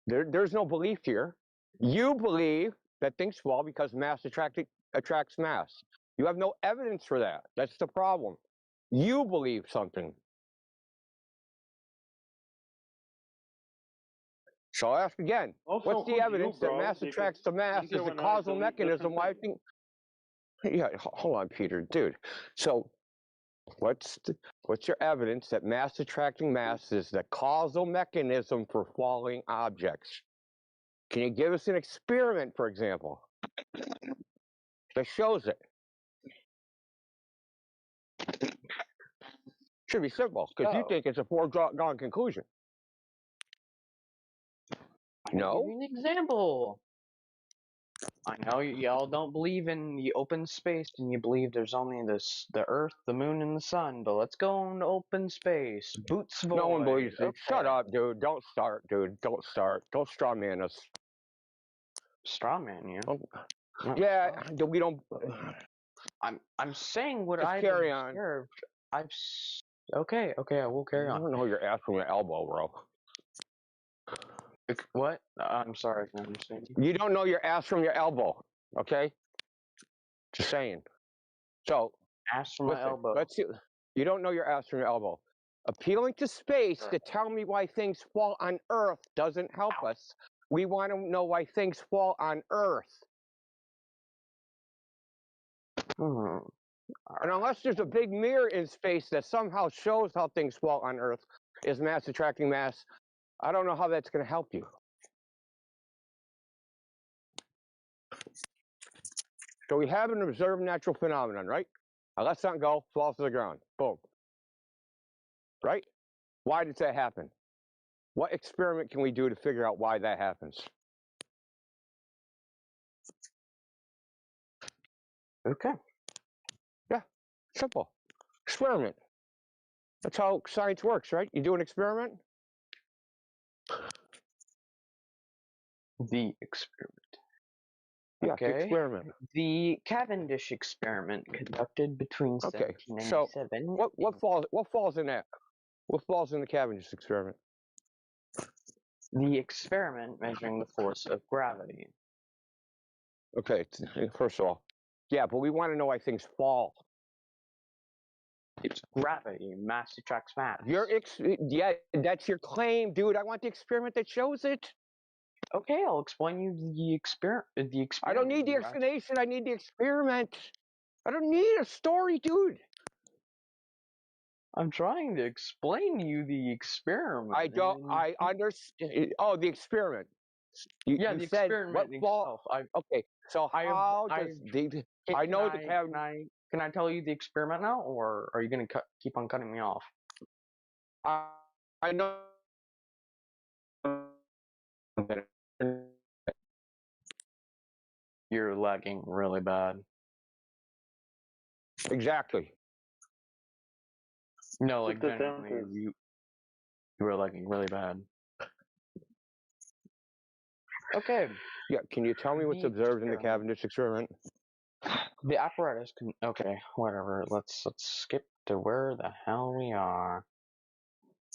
There's no belief here. You believe that things fall because mass attracts mass. You have no evidence for that. That's the problem. You believe something. So I'll ask again. Also, what's the who's evidence you, that bro? mass attracts to mass Cynthia is a and I causal believe mechanism? different Why I things. think? Yeah, hold on, Peter, dude. So what's your evidence that mass attracting mass is the causal mechanism for falling objects? Can you give us an experiment, for example, that shows it? Should be simple, because you think it's a foregone conclusion. I'll give you an example. I know y'all don't believe in the open space, and you believe there's only the Earth, the Moon, and the Sun. But let's go into open space. Boots void. No one believes it. Okay. Shut up, dude. Don't start, dude. Don't start. Don't straw man us. Straw man you? Yeah, we don't. I'm saying what Just I've carry on. observed. Okay, I will carry I on. don't know your ass from your elbow, bro. What? I'm sorry, I can understand you. You don't know your ass from your elbow, okay? Just saying. So, ass from my elbow. Let's see. You don't know your ass from your elbow. Appealing to space to tell me why things fall on Earth doesn't help us. We want to know why things fall on Earth. And unless there's a big mirror in space that somehow shows how things fall on Earth, is mass attracting mass, I don't know how that's going to help you. So we have an observed natural phenomenon, right? I let something go, falls to the ground. Boom. Right? Why does that happen? What experiment can we do to figure out why that happens? Okay. Yeah, simple. Experiment. That's how science works, right? You do an experiment. The experiment. Yeah, Okay. the experiment. The Cavendish experiment conducted between Okay. So 1797. what falls in that? What falls in the Cavendish experiment? The experiment measuring the force of gravity. Okay, first of all, yeah, but we want to know why things fall. It's gravity. Mass attracts mass. Yeah, that's your claim, dude. I want the experiment that shows it. Okay, I'll explain you the experiment. I don't need the explanation. I need the experiment. I don't need a story, dude. I'm trying to explain you the experiment. I understand. Oh, the experiment. You the said experiment itself. Okay, so how does I know the Cavendish. Can I tell you the experiment now, or are you going to keep on cutting me off? I know. You're lagging really bad. Exactly. No, like genuinely, you were lagging really bad. Okay. Yeah, can you tell me what's observed in the Cavendish experiment? The apparatus can. Okay, whatever. Let's skip to where the hell we are.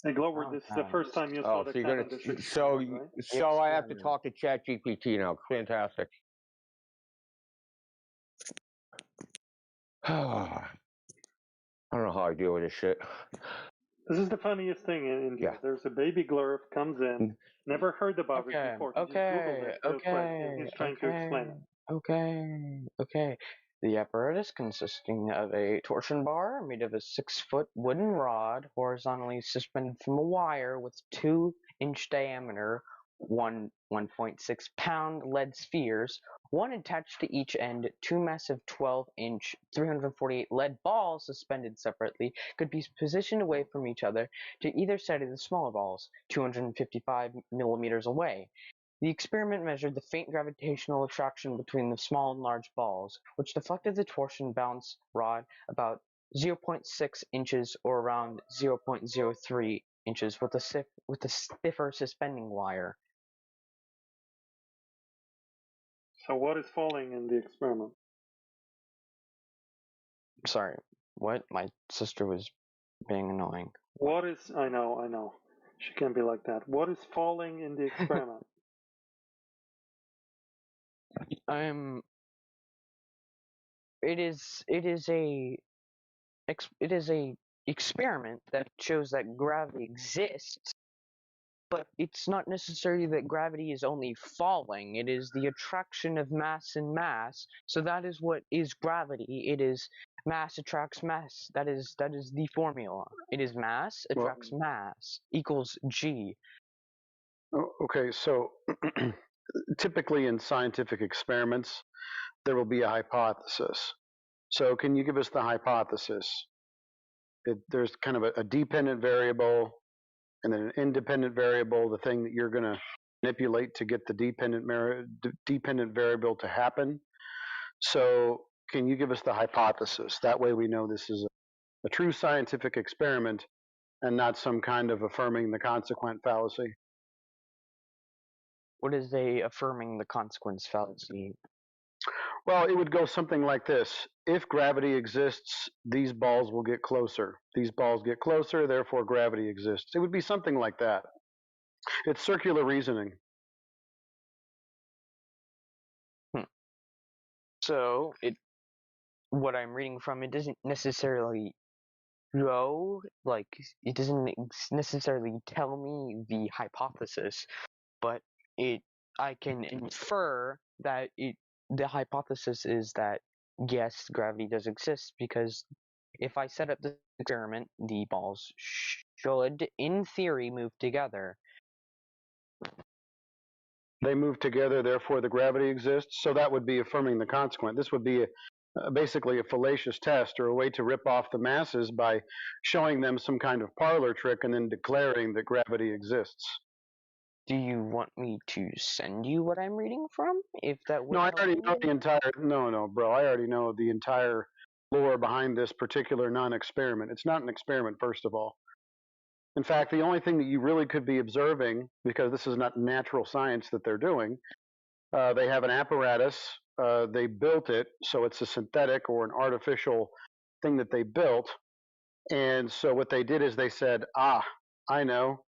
Hey Glover, this is the first time you saw the Cavendish experiment, right? So I have to talk to ChatGPT now. Fantastic. I don't know how I deal with this shit. This is the funniest thing in India. Yeah. There's a baby glurf comes in, never heard about it before. He just Googled it real quick, and he's trying to explain it. Okay. The apparatus consisting of a torsion bar made of a 6-foot wooden rod horizontally suspended from a wire with 2-inch diameter, 1.6 pound lead spheres, one attached to each end, 2 massive 12-inch, 348 lead balls suspended separately could be positioned away from each other to either side of the smaller balls, 255 millimeters away. The experiment measured the faint gravitational attraction between the small and large balls, which deflected the torsion bounce rod about 0.6 inches or around 0.03 inches with a stiffer suspending wire. So what is falling in the experiment? Sorry, what? My sister was being annoying. What is? I know. She can't be like that. What is falling in the experiment? It is a experiment that shows that gravity exists, but it's not necessarily that gravity is only falling. It is the attraction of mass and mass. So that is what is gravity. It is mass attracts mass. That is the formula. It is mass attracts mass equals G. Okay, so typically in scientific experiments, there will be a hypothesis. So can you give us the hypothesis? There's kind of a dependent variable and then an independent variable, the thing that you're going to manipulate to get the dependent variable to happen. So can you give us the hypothesis? That way we know this is a true scientific experiment and not some kind of affirming the consequent fallacy. What is a affirming the consequence fallacy? Well, it would go something like this. If gravity exists, these balls will get closer. These balls get closer, therefore gravity exists. It would be something like that. It's circular reasoning. So what I'm reading from, it doesn't necessarily go, like, it doesn't necessarily tell me the hypothesis, but I can infer that the hypothesis is that yes, gravity does exist, because if I set up the experiment, the balls should, in theory, move together. They move together, therefore the gravity exists. So that would be affirming the consequent. This would be basically a fallacious test or a way to rip off the masses by showing them some kind of parlor trick and then declaring that gravity exists. Do you want me to send you what I'm reading from? If that would No, I help already you? know the entire. No, bro. I already know the entire lore behind this particular non-experiment. It's not an experiment, first of all. In fact, the only thing that you really could be observing, because this is not natural science that they're doing, they have an apparatus. They built it, so it's a synthetic or an artificial thing that they built. And so what they did is they said, I know.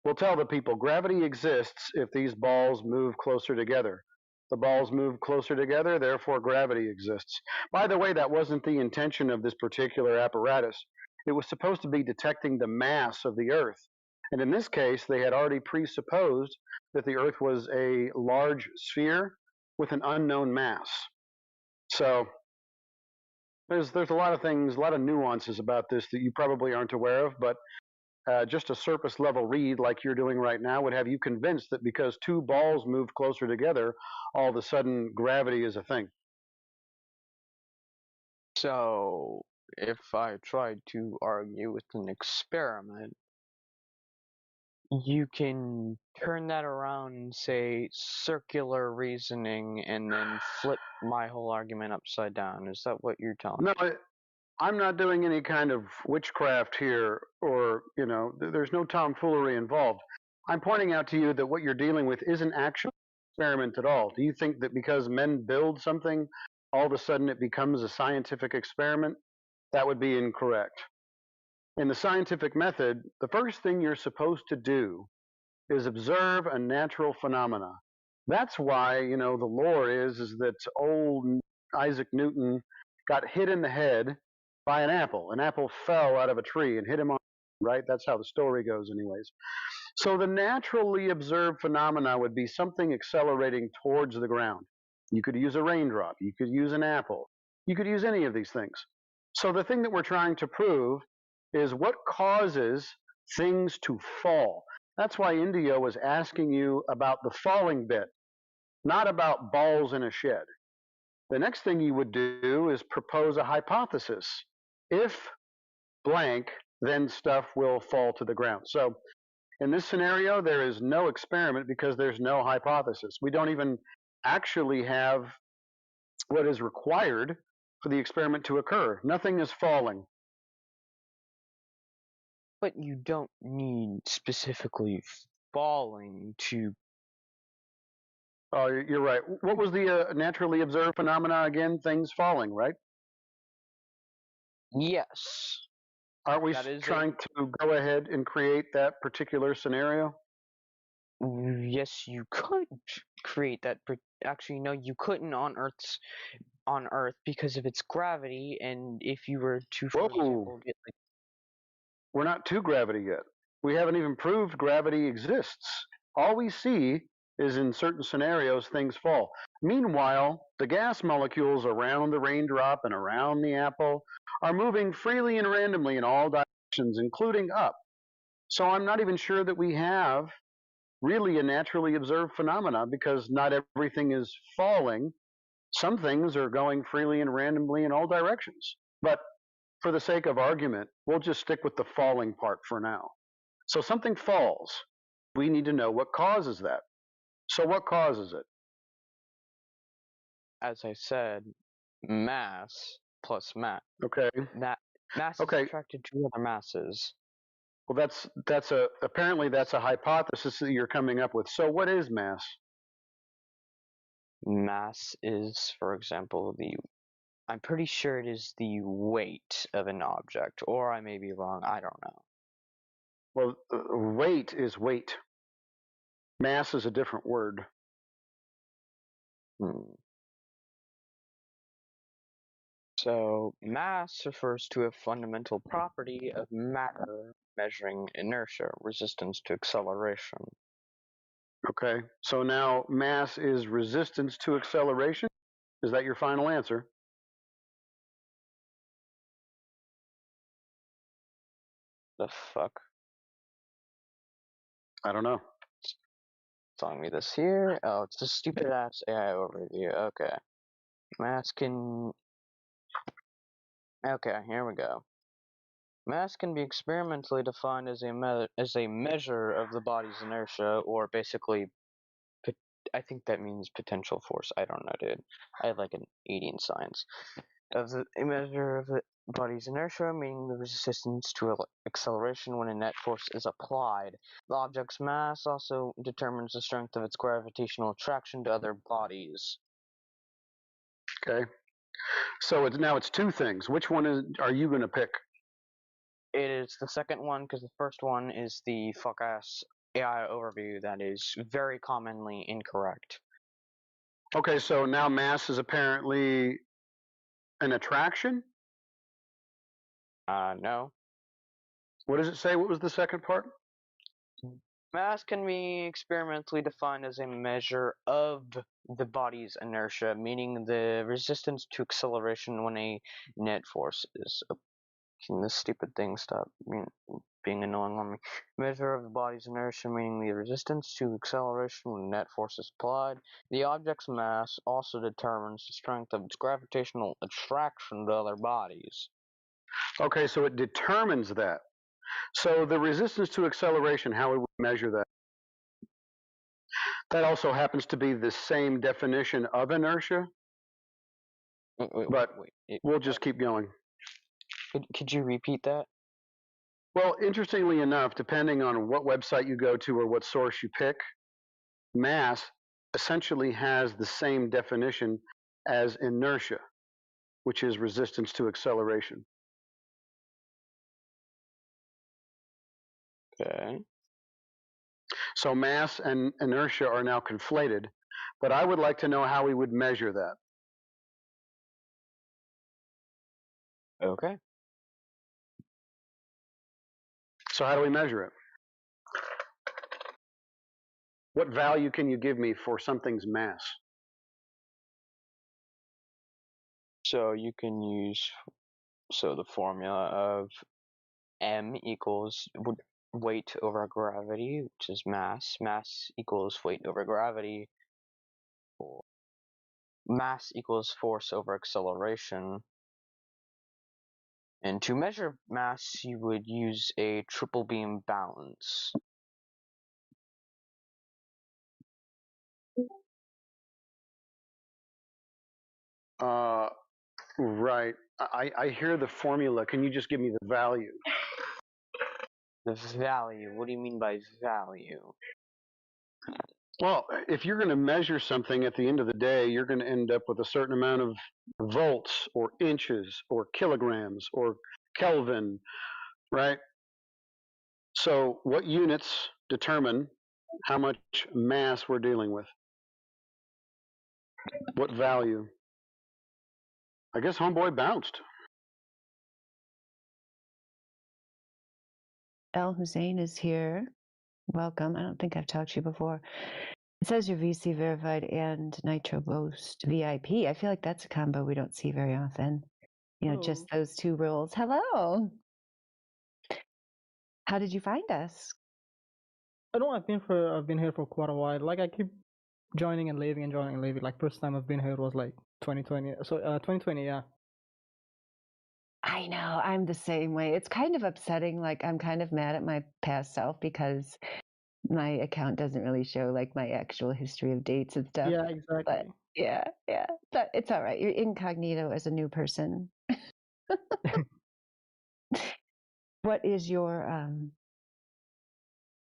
We'll tell the people gravity exists if these balls move closer together. The balls move closer together, therefore gravity exists. By the way, that wasn't the intention of this particular apparatus. It was supposed to be detecting the mass of the Earth. And in this case, they had already presupposed that the Earth was a large sphere with an unknown mass. So there's a lot of things, a lot of nuances about this that you probably aren't aware of, but just a surface level read like you're doing right now would have you convinced that because two balls moved closer together, all of a sudden gravity is a thing. So, if I tried to argue with an experiment, you can turn that around and say circular reasoning and then flip my whole argument upside down. Is that what you're telling me? No, I'm not doing any kind of witchcraft here, or, there's no tomfoolery involved. I'm pointing out to you that what you're dealing with isn't actually an experiment at all. Do you think that because men build something, all of a sudden it becomes a scientific experiment? That would be incorrect. In the scientific method, the first thing you're supposed to do is observe a natural phenomena. That's why, the lore is that old Isaac Newton got hit in the head by an apple. An apple fell out of a tree and hit him on, right? That's how the story goes anyways. So the naturally observed phenomena would be something accelerating towards the ground. You could use a raindrop. You could use an apple. You could use any of these things. So the thing that we're trying to prove is what causes things to fall. That's why Indio was asking you about the falling bit, not about balls in a shed. The next thing you would do is propose a hypothesis. If blank, then stuff will fall to the ground. So in this scenario, there is no experiment because there's no hypothesis. We don't even actually have what is required for the experiment to occur. Nothing is falling. But you don't need specifically falling to. Oh, you're right. What was the naturally observed phenomena again? Things falling, right? Yes. Aren't we trying to go ahead and create that particular scenario? Yes, you could create that. Actually, no, you couldn't on Earth because of its gravity. And if you were to, for example, get like. We're not to gravity yet. We haven't even proved gravity exists. All we see is in certain scenarios things fall. Meanwhile, the gas molecules around the raindrop and around the apple are moving freely and randomly in all directions, including up. So I'm not even sure that we have really a naturally observed phenomena because not everything is falling. Some things are going freely and randomly in all directions. But for the sake of argument, we'll just stick with the falling part for now. So something falls. We need to know what causes that. So what causes it? As I said, mass plus mass. Okay. Mass is attracted to other masses. Well, apparently that's a hypothesis that you're coming up with. So what is mass? Mass is, for example, I'm pretty sure it is the weight of an object, or I may be wrong. I don't know. Well, weight is weight. Mass is a different word. So, mass refers to a fundamental property of matter measuring inertia, resistance to acceleration. Okay, so now mass is resistance to acceleration? Is that your final answer? The fuck? I don't know. telling me this here. Oh, it's a stupid ass AI overview. Okay. Mass can. Okay, here we go. Mass can be experimentally defined as a measure of the body's inertia, or basically, I think that means potential force. I don't know, dude. I have like an 80 in science. A measure of the body's inertia, meaning the resistance to acceleration when a net force is applied. The object's mass also determines the strength of its gravitational attraction to other bodies. Okay. So it's two things. Which one are you going to pick? It is the second one, because the first one is the fuck-ass AI overview that is very commonly incorrect. Okay, so now mass is apparently an attraction? No. What does it say? What was the second part? Mass can be experimentally defined as a measure of the body's inertia, meaning the resistance to acceleration when a net force is. Can this stupid thing stop being annoying on me? Measure of the body's inertia, meaning the resistance to acceleration when net force is applied. The object's mass also determines the strength of its gravitational attraction to other bodies. Okay, so it determines that. So the resistance to acceleration, how would we measure that? That also happens to be the same definition of inertia, but we'll just keep going. Could you repeat that? Well, interestingly enough, depending on what website you go to or what source you pick, mass essentially has the same definition as inertia, which is resistance to acceleration. Okay. So mass and inertia are now conflated, but I would like to know how we would measure that. Okay. So how do we measure it? What value can you give me for something's mass? So you can use the formula of m equals weight over gravity, which is mass. Mass equals weight over gravity. Mass equals force over acceleration. And to measure mass, you would use a triple beam balance. Right. I hear the formula. Can you just give me the value? The value? What do you mean by value? Well, if you're going to measure something at the end of the day, you're going to end up with a certain amount of volts or inches or kilograms or Kelvin, right? So what units determine how much mass we're dealing with? What value? I guess homeboy bounced. El Hussein is here. Welcome. I don't think I've talked to you before. It says you're VC verified and Nitro Ghost VIP. I feel like that's a combo we don't see very often. Just those two roles. Hello. How did you find us? I know I've been here for quite a while. Like I keep joining and leaving and joining and leaving. Like first time I've been here was like 2020. So 2020, yeah. I know, I'm the same way. It's kind of upsetting. Like I'm kind of mad at my past self because my account doesn't really show like my actual history of dates and stuff. Yeah, exactly. But yeah. But it's all right. You're incognito as a new person. What is your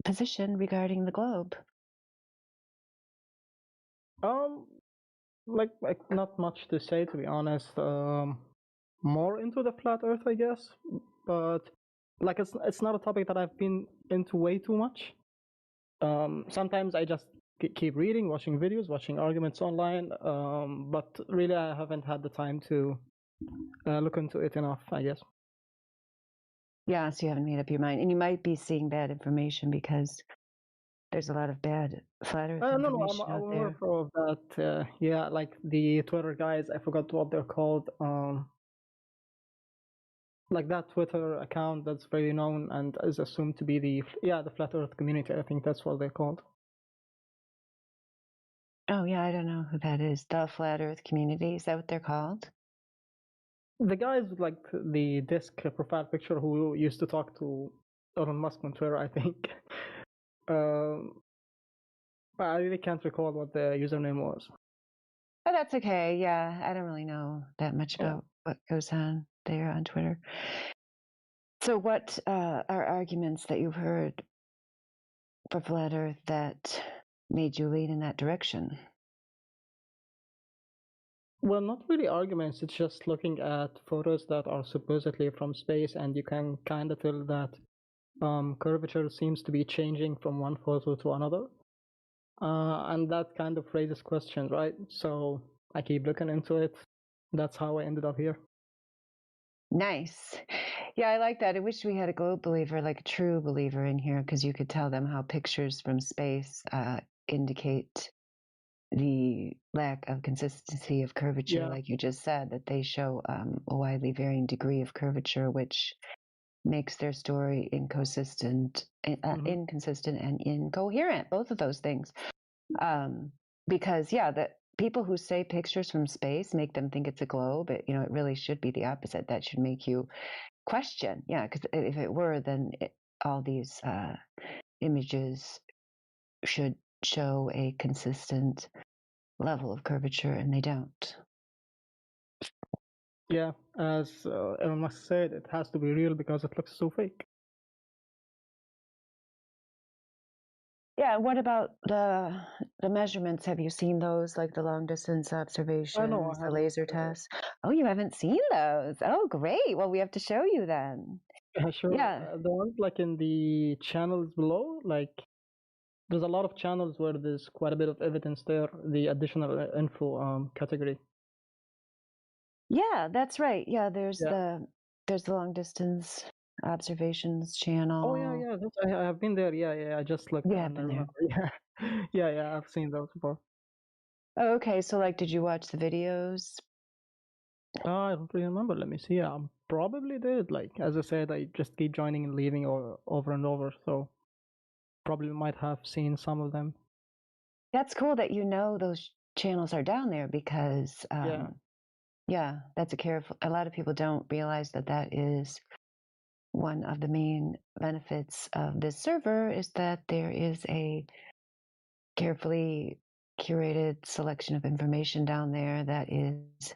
position regarding the globe? Like not much to say, to be honest. More into the flat Earth, I guess. But like it's not a topic that I've been into way too much. Sometimes I just keep reading, watching videos, watching arguments online. But really, I haven't had the time to look into it enough, I guess. Yeah, so you haven't made up your mind, and you might be seeing bad information because there's a lot of bad flat Earth information No, I'm out aware there. of that. Yeah, like the Twitter guys, I forgot what they're called. Like that Twitter account that's very known and is assumed to be the flat Earth community. I think that's what they're called. Oh yeah, I don't know who that is. The Flat Earth Community, is that what they're called? The guys with like the disk profile picture who used to talk to Elon Musk on Twitter, I think. But I really can't recall what the username was. Oh, that's okay. Yeah, I don't really know that much about what goes on there on Twitter. So, what are arguments that you've heard for Flat Earth that made you lean in that direction? Well, not really arguments. It's just looking at photos that are supposedly from space, and you can kind of tell that curvature seems to be changing from one photo to another. And that kind of raises questions, right? So I keep looking into it. That's how I ended up here. Nice. Yeah, I like that. I wish we had a globe believer, like a true believer in here, because you could tell them how pictures from space indicate the lack of consistency of curvature, like you just said, that they show a widely varying degree of curvature, which makes their story inconsistent and incoherent, both of those things. Because the people who say pictures from space make them think it's a globe, it really should be the opposite. That should make you question. Yeah, because if it were, then all these images should show a consistent level of curvature, and they don't. Yeah, as Elon Musk said, it has to be real because it looks so fake. Yeah, what about the measurements? Have you seen those, like the long distance observations, the laser tests? Oh, you haven't seen those? Oh, great. Well, we have to show you then. Sure. Yeah. The ones like in the channels below, like there's a lot of channels where there's quite a bit of evidence there, the additional info category. Yeah, that's right. Yeah, there's the long distance observations channel. Oh yeah. I have been there. Yeah. I just looked and I remember. Yeah. I've seen those before. Oh, okay. So, like, did you watch the videos? I don't really remember. Let me see. I probably did. Like as I said, I just keep joining and leaving over and over. So probably might have seen some of them. That's cool that those channels are down there because that's a lot of people don't realize that is one of the main benefits of this server, is that there is a carefully curated selection of information down there that is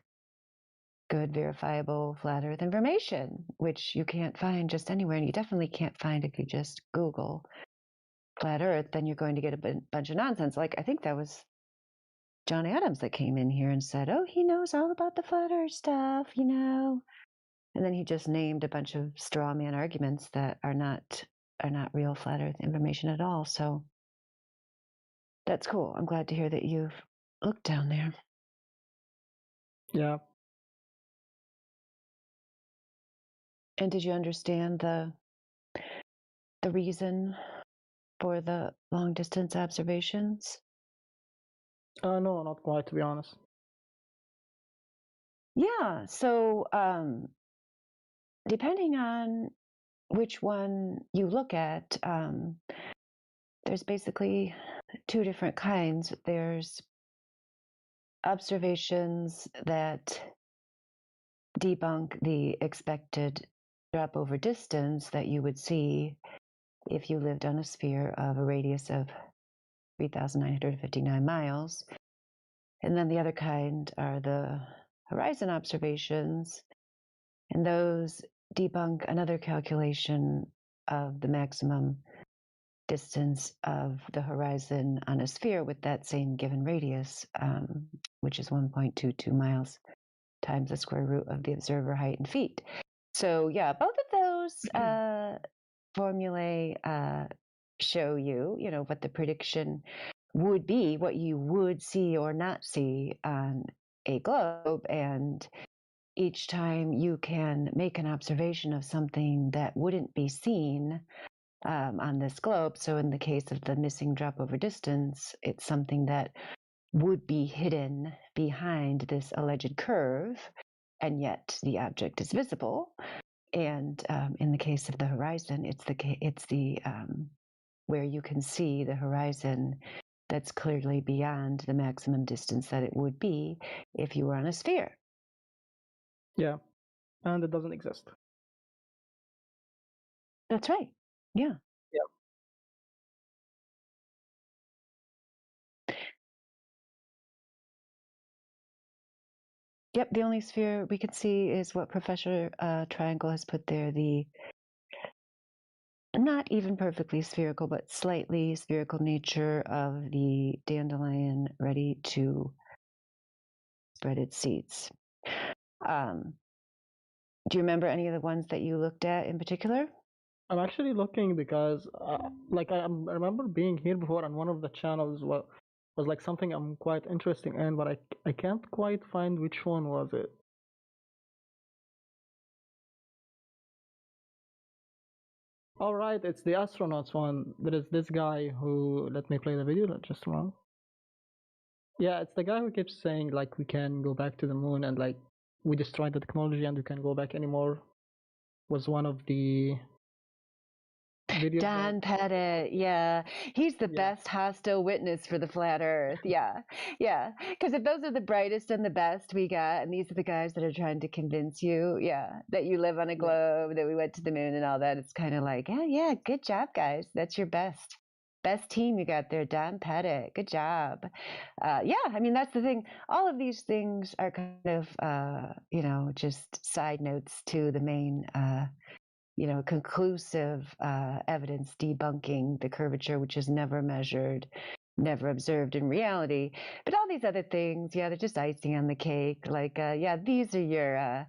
good, verifiable, flat earth information, which you can't find just anywhere. And you definitely can't find if you just Google flat earth, then you're going to get a bunch of nonsense. Like, I think that was John Adams that came in here and said, oh, he knows all about the flat earth stuff, And then he just named a bunch of straw man arguments that are not real flat earth information at all. So that's cool. I'm glad to hear that you've looked down there. Yeah. And did you understand the reason for the long distance observations? No, not quite, to be honest. Yeah. So depending on which one you look at, there's basically two different kinds. There's observations that debunk the expected drop over distance that you would see if you lived on a sphere of a radius of 3,959 miles. And then the other kind are the horizon observations, and those debunk another calculation of the maximum distance of the horizon on a sphere with that same given radius, which is 1.22 miles times the square root of the observer height in feet. So yeah, both of those formulae show you, what the prediction would be, what you would see or not see on a globe. And each time you can make an observation of something that wouldn't be seen on this globe. So in the case of the missing drop over distance, it's something that would be hidden behind this alleged curve, and yet the object is visible. And in the case of the horizon, it's the where you can see the horizon that's clearly beyond the maximum distance that it would be if you were on a sphere. Yeah, and it doesn't exist. That's right. Yeah. Yeah. Yep, the only sphere we can see is what Professor Triangle has put there, the not even perfectly spherical, but slightly spherical nature of the dandelion ready to spread its seeds. Do you remember any of the ones that you looked at in particular? I'm actually looking because, like, I remember being here before, and one of the channels was like something I'm quite interested in, but I can't quite find which one was it. All right, it's the astronauts one. There is this guy who, let me play the video just a moment. Yeah, it's the guy who keeps saying like we can go back to the moon and like we destroyed the technology and we can't go back anymore. Was one of the videos. Don Pettit, yeah. He's the best hostile witness for the flat earth. Yeah. Yeah. Because if those are the brightest and the best we got, and these are the guys that are trying to convince you, that you live on a globe, that we went to the moon and all that, it's kind of like, yeah, good job, guys. That's your best team you got there, Don Pettit. Good job. I mean, that's the thing. All of these things are kind of, just side notes to the main conclusive evidence debunking the curvature, which is never measured, never observed in reality. But all these other things, they're just icing on the cake. Like, these are your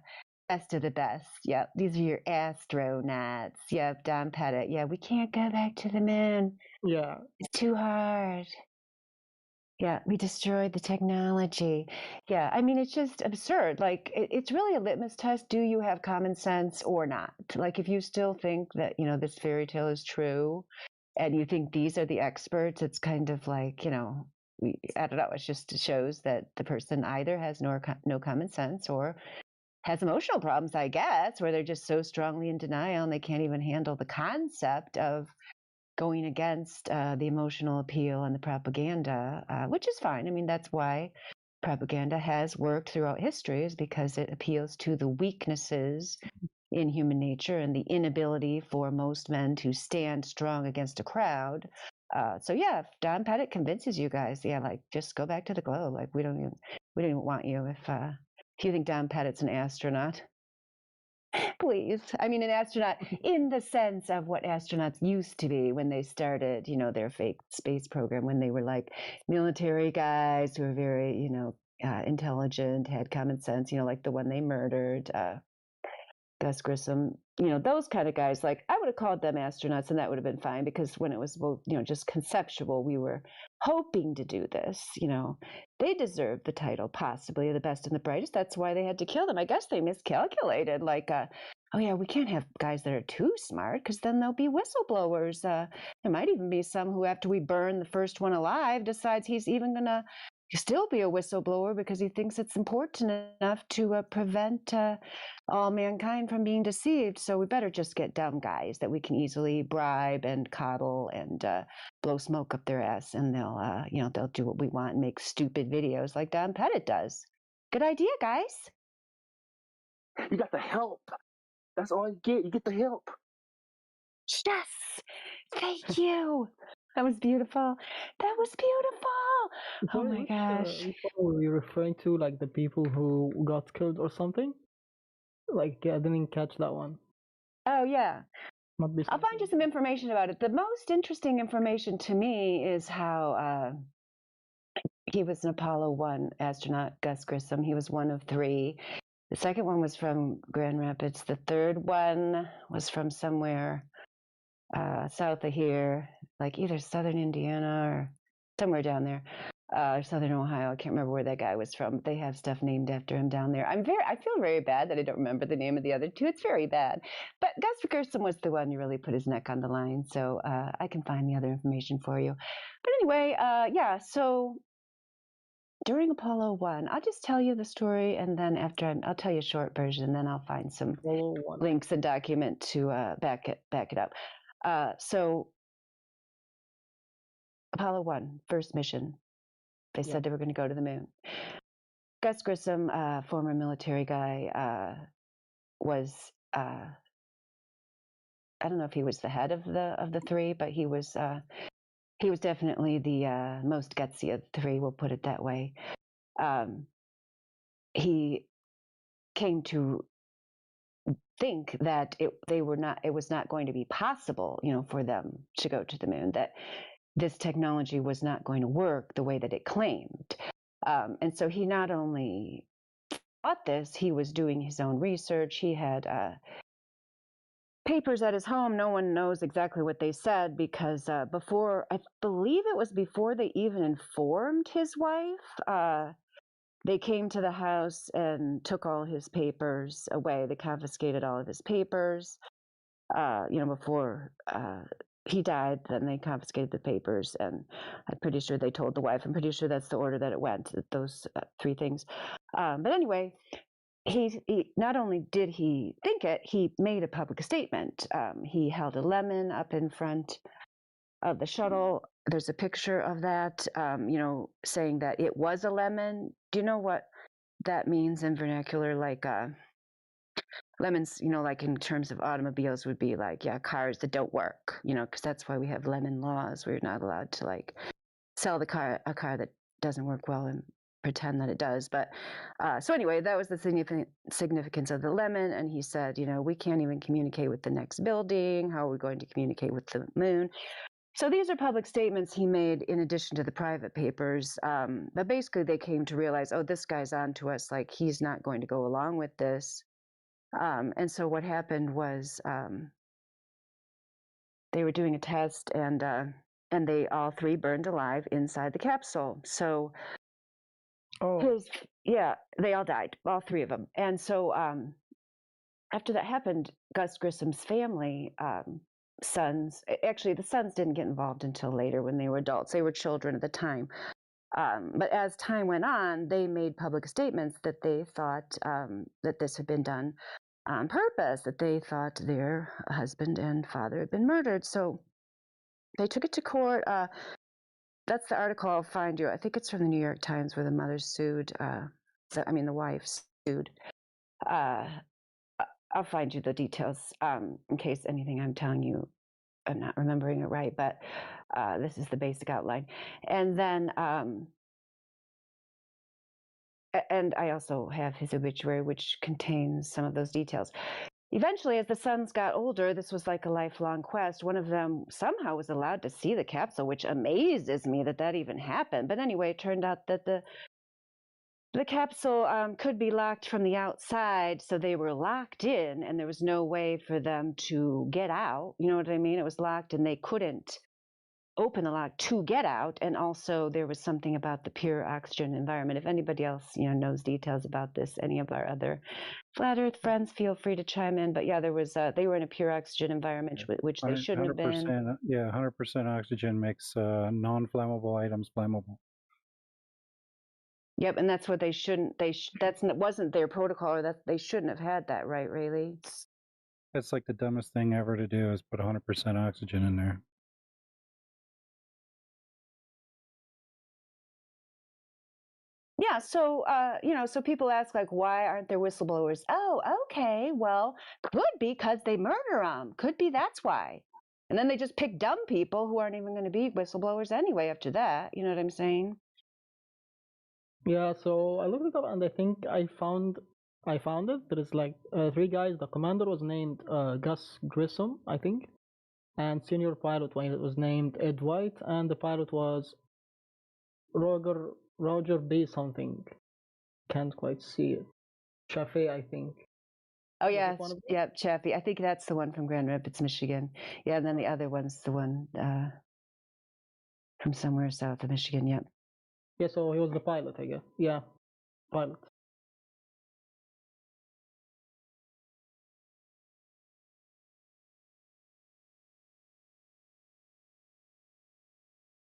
best of the best. Yep, these are your astronauts. Yep, Don Pettit. Yeah, we can't go back to the moon. Yeah. It's too hard. Yeah, we destroyed the technology. Yeah, I mean, it's just absurd. Like, it's really a litmus test. Do you have common sense or not? Like, if you still think that, this fairy tale is true and you think these are the experts, it's kind of like, I don't know. It just shows that the person either has no common sense or has emotional problems, I guess, where they're just so strongly in denial and they can't even handle the concept of going against the emotional appeal and the propaganda, which is fine. I mean, that's why propaganda has worked throughout history, is because it appeals to the weaknesses in human nature and the inability for most men to stand strong against a crowd. If Don Pettit convinces you guys, like just go back to the globe. Like we don't even want you if you think Don Pettit's an astronaut. Please. I mean, an astronaut in the sense of what astronauts used to be when they started, their fake space program, when they were like military guys who were very, intelligent, had common sense, like the one they murdered, Gus Grissom, those kind of guys. Like I would have called them astronauts and that would have been fine, because when it was, just conceptual, we were hoping to do this, they deserved the title possibly the best and the brightest. That's why they had to kill them. I guess they miscalculated, like, we can't have guys that are too smart, because then there'll be whistleblowers. There might even be some who, after we burn the first one alive, decides he's even going to still be a whistleblower because he thinks it's important enough to prevent all mankind from being deceived. So we better just get dumb guys that we can easily bribe and coddle and blow smoke up their ass, and they'll do what we want and make stupid videos like Don Pettit does. Good idea, guys. You got the help. That's all you get. You get the help. Yes. Thank you. That was beautiful. That was beautiful. Oh my gosh. Which one were you referring to? Like the people who got killed or something? Like, I didn't catch that one. Oh, yeah. I'll find you some information about it. The most interesting information to me is how he was an Apollo 1 astronaut, Gus Grissom. He was one of 3. The second one was from Grand Rapids. The third one was from somewhere south of here, like either southern Indiana or somewhere down there, southern Ohio. I can't remember where that guy was from. They have stuff named after him down there. I feel very bad that I don't remember the name of the other 2. It's very bad. But Gus Grissom was the one who really put his neck on the line. So I can find the other information for you. But anyway, so during Apollo 1, I'll just tell you the story, and then after I'll tell you a short version, and then I'll find some links and document to back it up. So Apollo 1, first mission. They Yeah. said they were going to go to the moon. Gus Grissom, former military guy, was I don't know if he was the head of the three, but he was definitely the most gutsy of the three. We'll put it that way. He came to think that it was not going to be possible, for them to go to the moon. That this technology was not going to work the way that it claimed. And so he not only thought this, he was doing his own research. He had papers at his home. No one knows exactly what they said because I believe it was before they even informed his wife, they came to the house and took all his papers away. They confiscated all of his papers, before he died. Then they confiscated the papers, and I'm pretty sure they told the wife. I'm pretty sure that's the order that it went, those three things. But anyway, he not only did he think it, he made a public statement. He held a lemon up in front of the shuttle. There's a picture of that, saying that it was a lemon. Do you know what that means in vernacular? Like lemons, like in terms of automobiles would be like, cars that don't work, because that's why we have lemon laws. We're not allowed to like sell a car that doesn't work well and pretend that it does. But so anyway, that was the significance of the lemon. And he said, we can't even communicate with the next building. How are we going to communicate with the moon? So these are public statements he made in addition to the private papers. But basically they came to realize, oh, this guy's on to us. Like, he's not going to go along with this. And so what happened was they were doing a test, and they all three burned alive inside the capsule. So they all died, all three of them. And so after that happened, Gus Grissom's family, sons, actually the sons didn't get involved until later when they were adults. They were children at the time. But as time went on, they made public statements that they thought that this had been done on purpose, that they thought their husband and father had been murdered. So they took it to court. That's the article I'll find you. I think it's from the New York Times, where the mother sued. The wife sued. I'll find you the details in case anything I'm telling you, I'm not remembering it right, but this is the basic outline. And then, and I also have his obituary, which contains some of those details. Eventually, as the sons got older, this was like a lifelong quest. One of them somehow was allowed to see the capsule, which amazes me that even happened. But anyway, it turned out that the capsule could be locked from the outside, so they were locked in, and there was no way for them to get out. You know what I mean? It was locked, and they couldn't open the lock to get out. And also, there was something about the pure oxygen environment. If anybody else, knows details about this, any of our other Flat Earth friends, feel free to chime in. But yeah, there was they were in a pure oxygen environment, which they shouldn't have been. Yeah, 100% oxygen makes non-flammable items flammable. Yep, and that's what they shouldn't. That wasn't their protocol, or that they shouldn't have had that, right, Rayleigh? That's like the dumbest thing ever to do, is put 100% oxygen in there. Yeah, so so people ask, like, why aren't there whistleblowers? Oh, okay, well, could be because they murder them. Could be that's why. And then they just pick dumb people who aren't even going to be whistleblowers anyway after that. You know what I'm saying? Yeah, so I looked it up, and I think I found it. There is like three guys. The commander was named Gus Grissom, I think, and senior pilot was named Ed White, and the pilot was Roger B something. Can't quite see it. Chaffee, I think. Oh yeah, yeah, Chaffee. I think that's the one from Grand Rapids, Michigan. Yeah, and then the other one's the one from somewhere south of Michigan. Yep. Yeah, so he was the pilot, I guess. Yeah, pilot.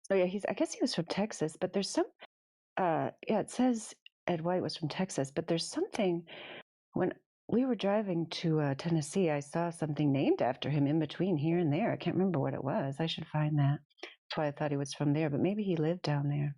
Oh yeah, I guess he was from Texas, but there's some it says Ed White was from Texas, but there's something when we were driving to Tennessee, I saw something named after him in between here and there. I can't remember what it was. I should find that. That's why I thought he was from there, but maybe he lived down there.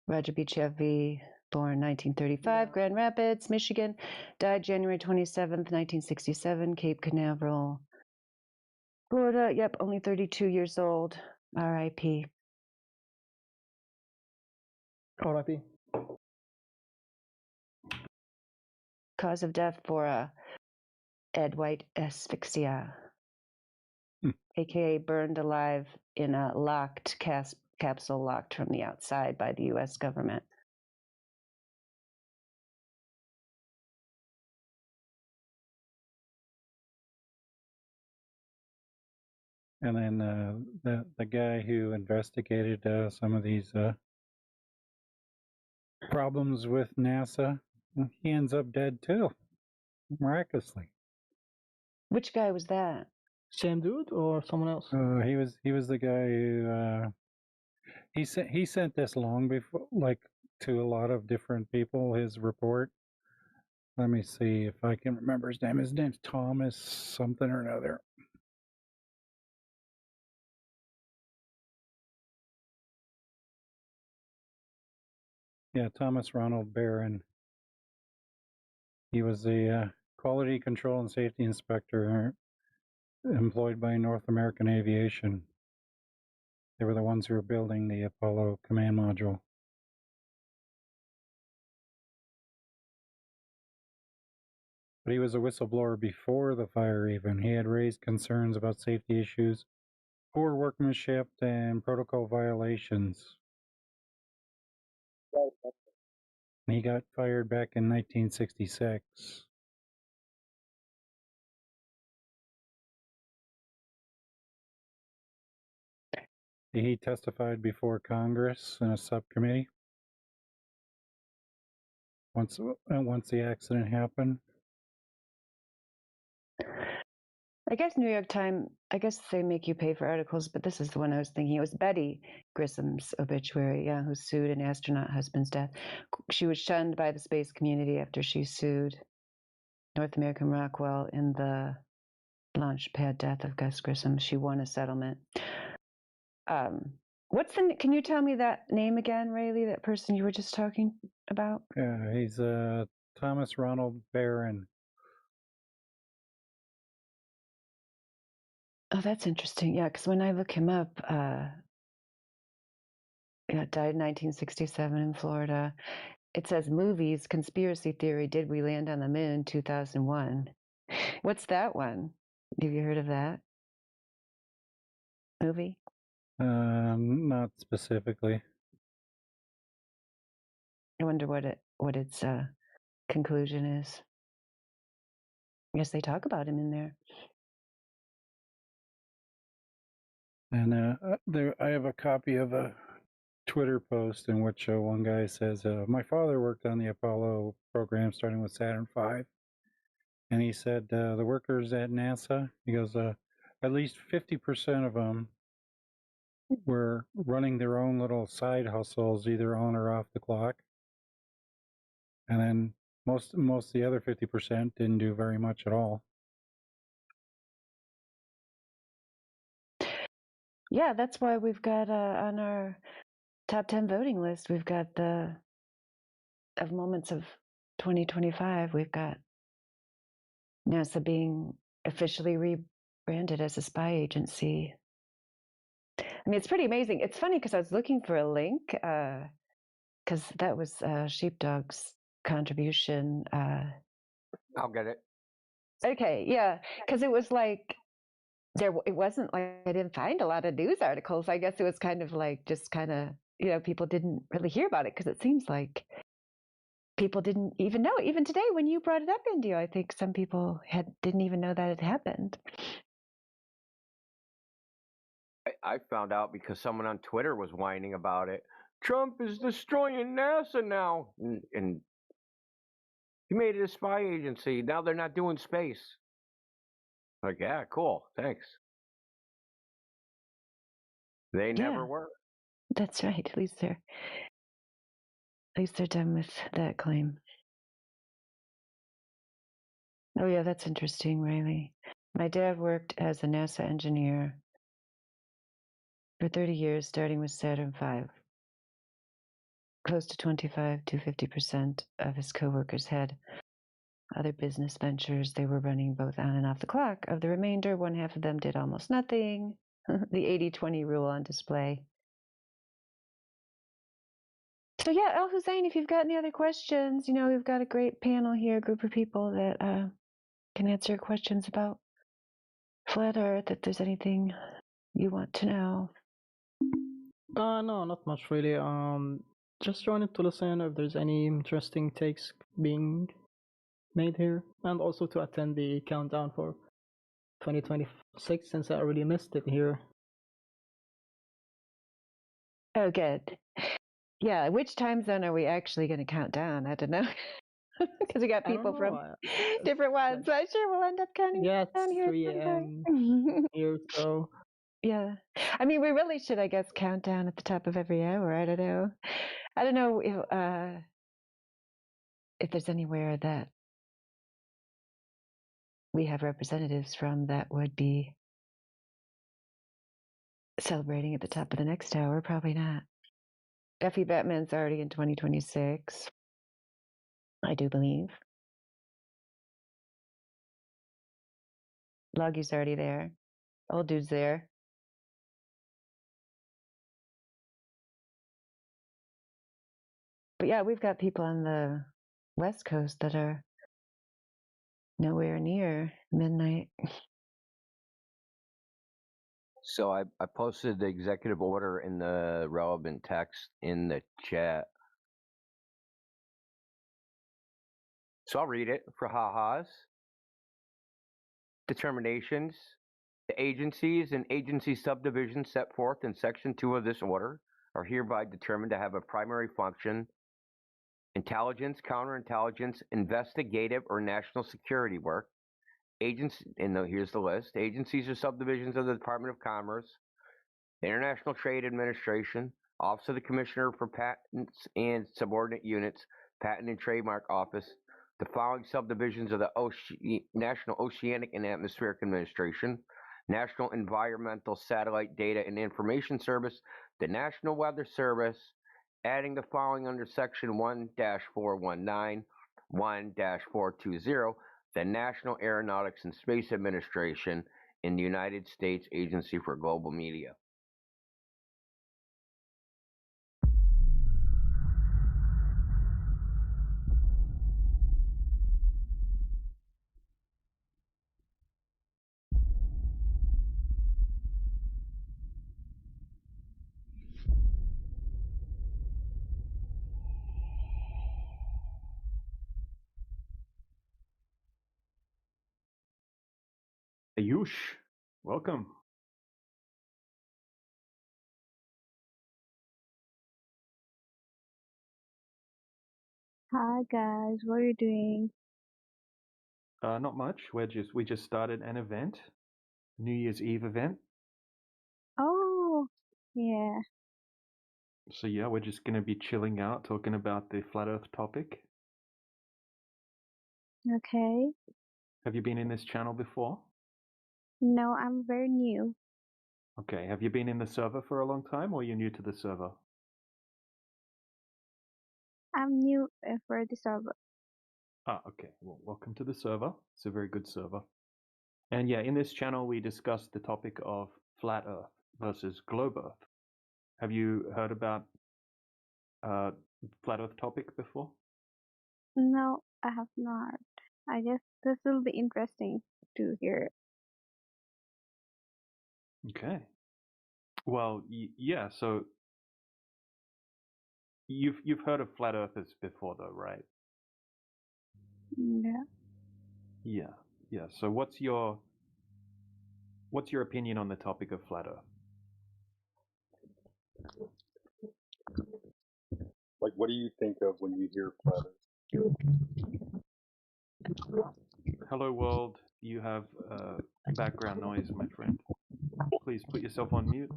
Roger B. Chevy, born 1935, Grand Rapids, Michigan, died January 27th, 1967, Cape Canaveral, Florida. Yep, only 32 years old. R.I.P. R.I.P. Cause of death for Ed White asphyxia, aka burned alive in a locked capsule locked from the outside by the U.S. government. And then the guy who investigated some of these problems with NASA, he ends up dead too, miraculously. Which guy was that? Same dude or someone else? He was the guy who he sent this long before, like, to a lot of different people. His report. Let me see if I can remember his name. His name's Thomas something or another. Yeah, Thomas Ronald Barron. He was the quality control and safety inspector employed by North American Aviation. They were the ones who were building the Apollo command module. But he was a whistleblower before the fire even. He had raised concerns about safety issues, poor workmanship, and protocol violations. He got fired back in 1966. He testified before Congress in a subcommittee once the accident happened. I guess New York Times, I guess they make you pay for articles, but this is the one I was thinking. It was Betty Grissom's obituary, yeah, who sued an astronaut husband's death. She was shunned by the space community after she sued North American Rockwell in the launch pad death of Gus Grissom. She won a settlement. Can you tell me that name again, Rayleigh, that person you were just talking about? Yeah, he's Thomas Ronald Barron. Oh, that's interesting. Yeah, because when I look him up, died in 1967 in Florida. It says movies, conspiracy theory, did we land on the moon, 2001. What's that one? Have you heard of that movie? Not specifically. I wonder what its conclusion is. I guess they talk about him in there. And I have a copy of a Twitter post in which one guy says, my father worked on the Apollo program starting with Saturn V. And he said the workers at NASA, he goes, at least 50% of them were running their own little side hustles, either on or off the clock. And then most of the other 50% didn't do very much at all. Yeah, that's why we've got on our top 10 voting list, we've got of moments of 2025, we've got NASA being officially rebranded as a spy agency. I mean, it's pretty amazing. It's funny because I was looking for a link because that was Sheepdog's contribution. I'll get it. Okay, yeah, because it was like it wasn't like I didn't find a lot of news articles. I guess it was kind of like just kind of people didn't really hear about it because it seems like people didn't even know. Even today, when you brought it up, Indio, I think some people didn't even know that it happened. I found out because someone on Twitter was whining about it. Trump is destroying NASA now, and he made it a spy agency. Now they're not doing space. Like, yeah, cool, thanks. They never were. That's right. At least they're done with that claim. Oh, yeah, that's interesting, Riley. My dad worked as a NASA engineer for 30 years, starting with Saturn V. Close to 25 to 50% of his coworkers had other business ventures they were running both on and off the clock. Of the remainder, one half of them did almost nothing. The 80-20 rule on display. So yeah, El Hussein, if you've got any other questions, you know, we've got a great panel here, a group of people that can answer questions about flat Earth. If there's anything you want to know. No, not much really. Just joining to listen if there's any interesting takes being made here, and also to attend the countdown for 2026 since I already missed it here. Oh, good. Yeah, which time zone are we actually going to count down? I don't know. Because we got people from different ones. So I'm sure we'll end up counting Yeah, down it's here. 3 a.m. here, so. Yeah. I mean, we really should, I guess, count down at the top of every hour. I don't know. I don't know if there's anywhere that we have representatives from that would be celebrating at the top of the next hour. Probably not. Effie Batman's already in 2026, I do believe. Loggy's already there. Old dude's there. But yeah, we've got people on the West Coast that are nowhere near midnight. So I posted the executive order in the relevant text in the chat. So I'll read it for ha-has. Determinations. The agencies and agency subdivisions set forth in Section 2 of this order are hereby determined to have a primary function: intelligence, counterintelligence, investigative, or national security work. Here's the list. Agencies or subdivisions of the Department of Commerce, the International Trade Administration, Office of the Commissioner for Patents and Subordinate Units, Patent and Trademark Office, the following subdivisions of the National Oceanic and Atmospheric Administration, National Environmental Satellite Data and Information Service, the National Weather Service, adding the following under Section 1-419, 1-420, the National Aeronautics and Space Administration, in the United States Agency for Global Media. Ayush, welcome. Hi guys, what are you doing? Not much. We just started an event, New Year's Eve event. Oh, yeah. So yeah, we're just gonna be chilling out, talking about the flat Earth topic. Okay. Have you been in this channel before? No, I'm very new. Okay. Have you been in the server for a long time, or are you new to the server? I'm new for the server. Ah, okay. Well, welcome to the server. It's a very good server. And yeah, in this channel, we discuss the topic of flat Earth versus globe Earth. Have you heard about flat Earth topic before? No, I have not. I guess this will be interesting to hear. Okay. Well, yeah. So you've heard of flat Earthers before, though, right? Yeah. Yeah. Yeah. So what's your opinion on the topic of flat Earth? Like, what do you think of when you hear flat Earth? Hello, world. You have background noise, my friend. Please put yourself on mute.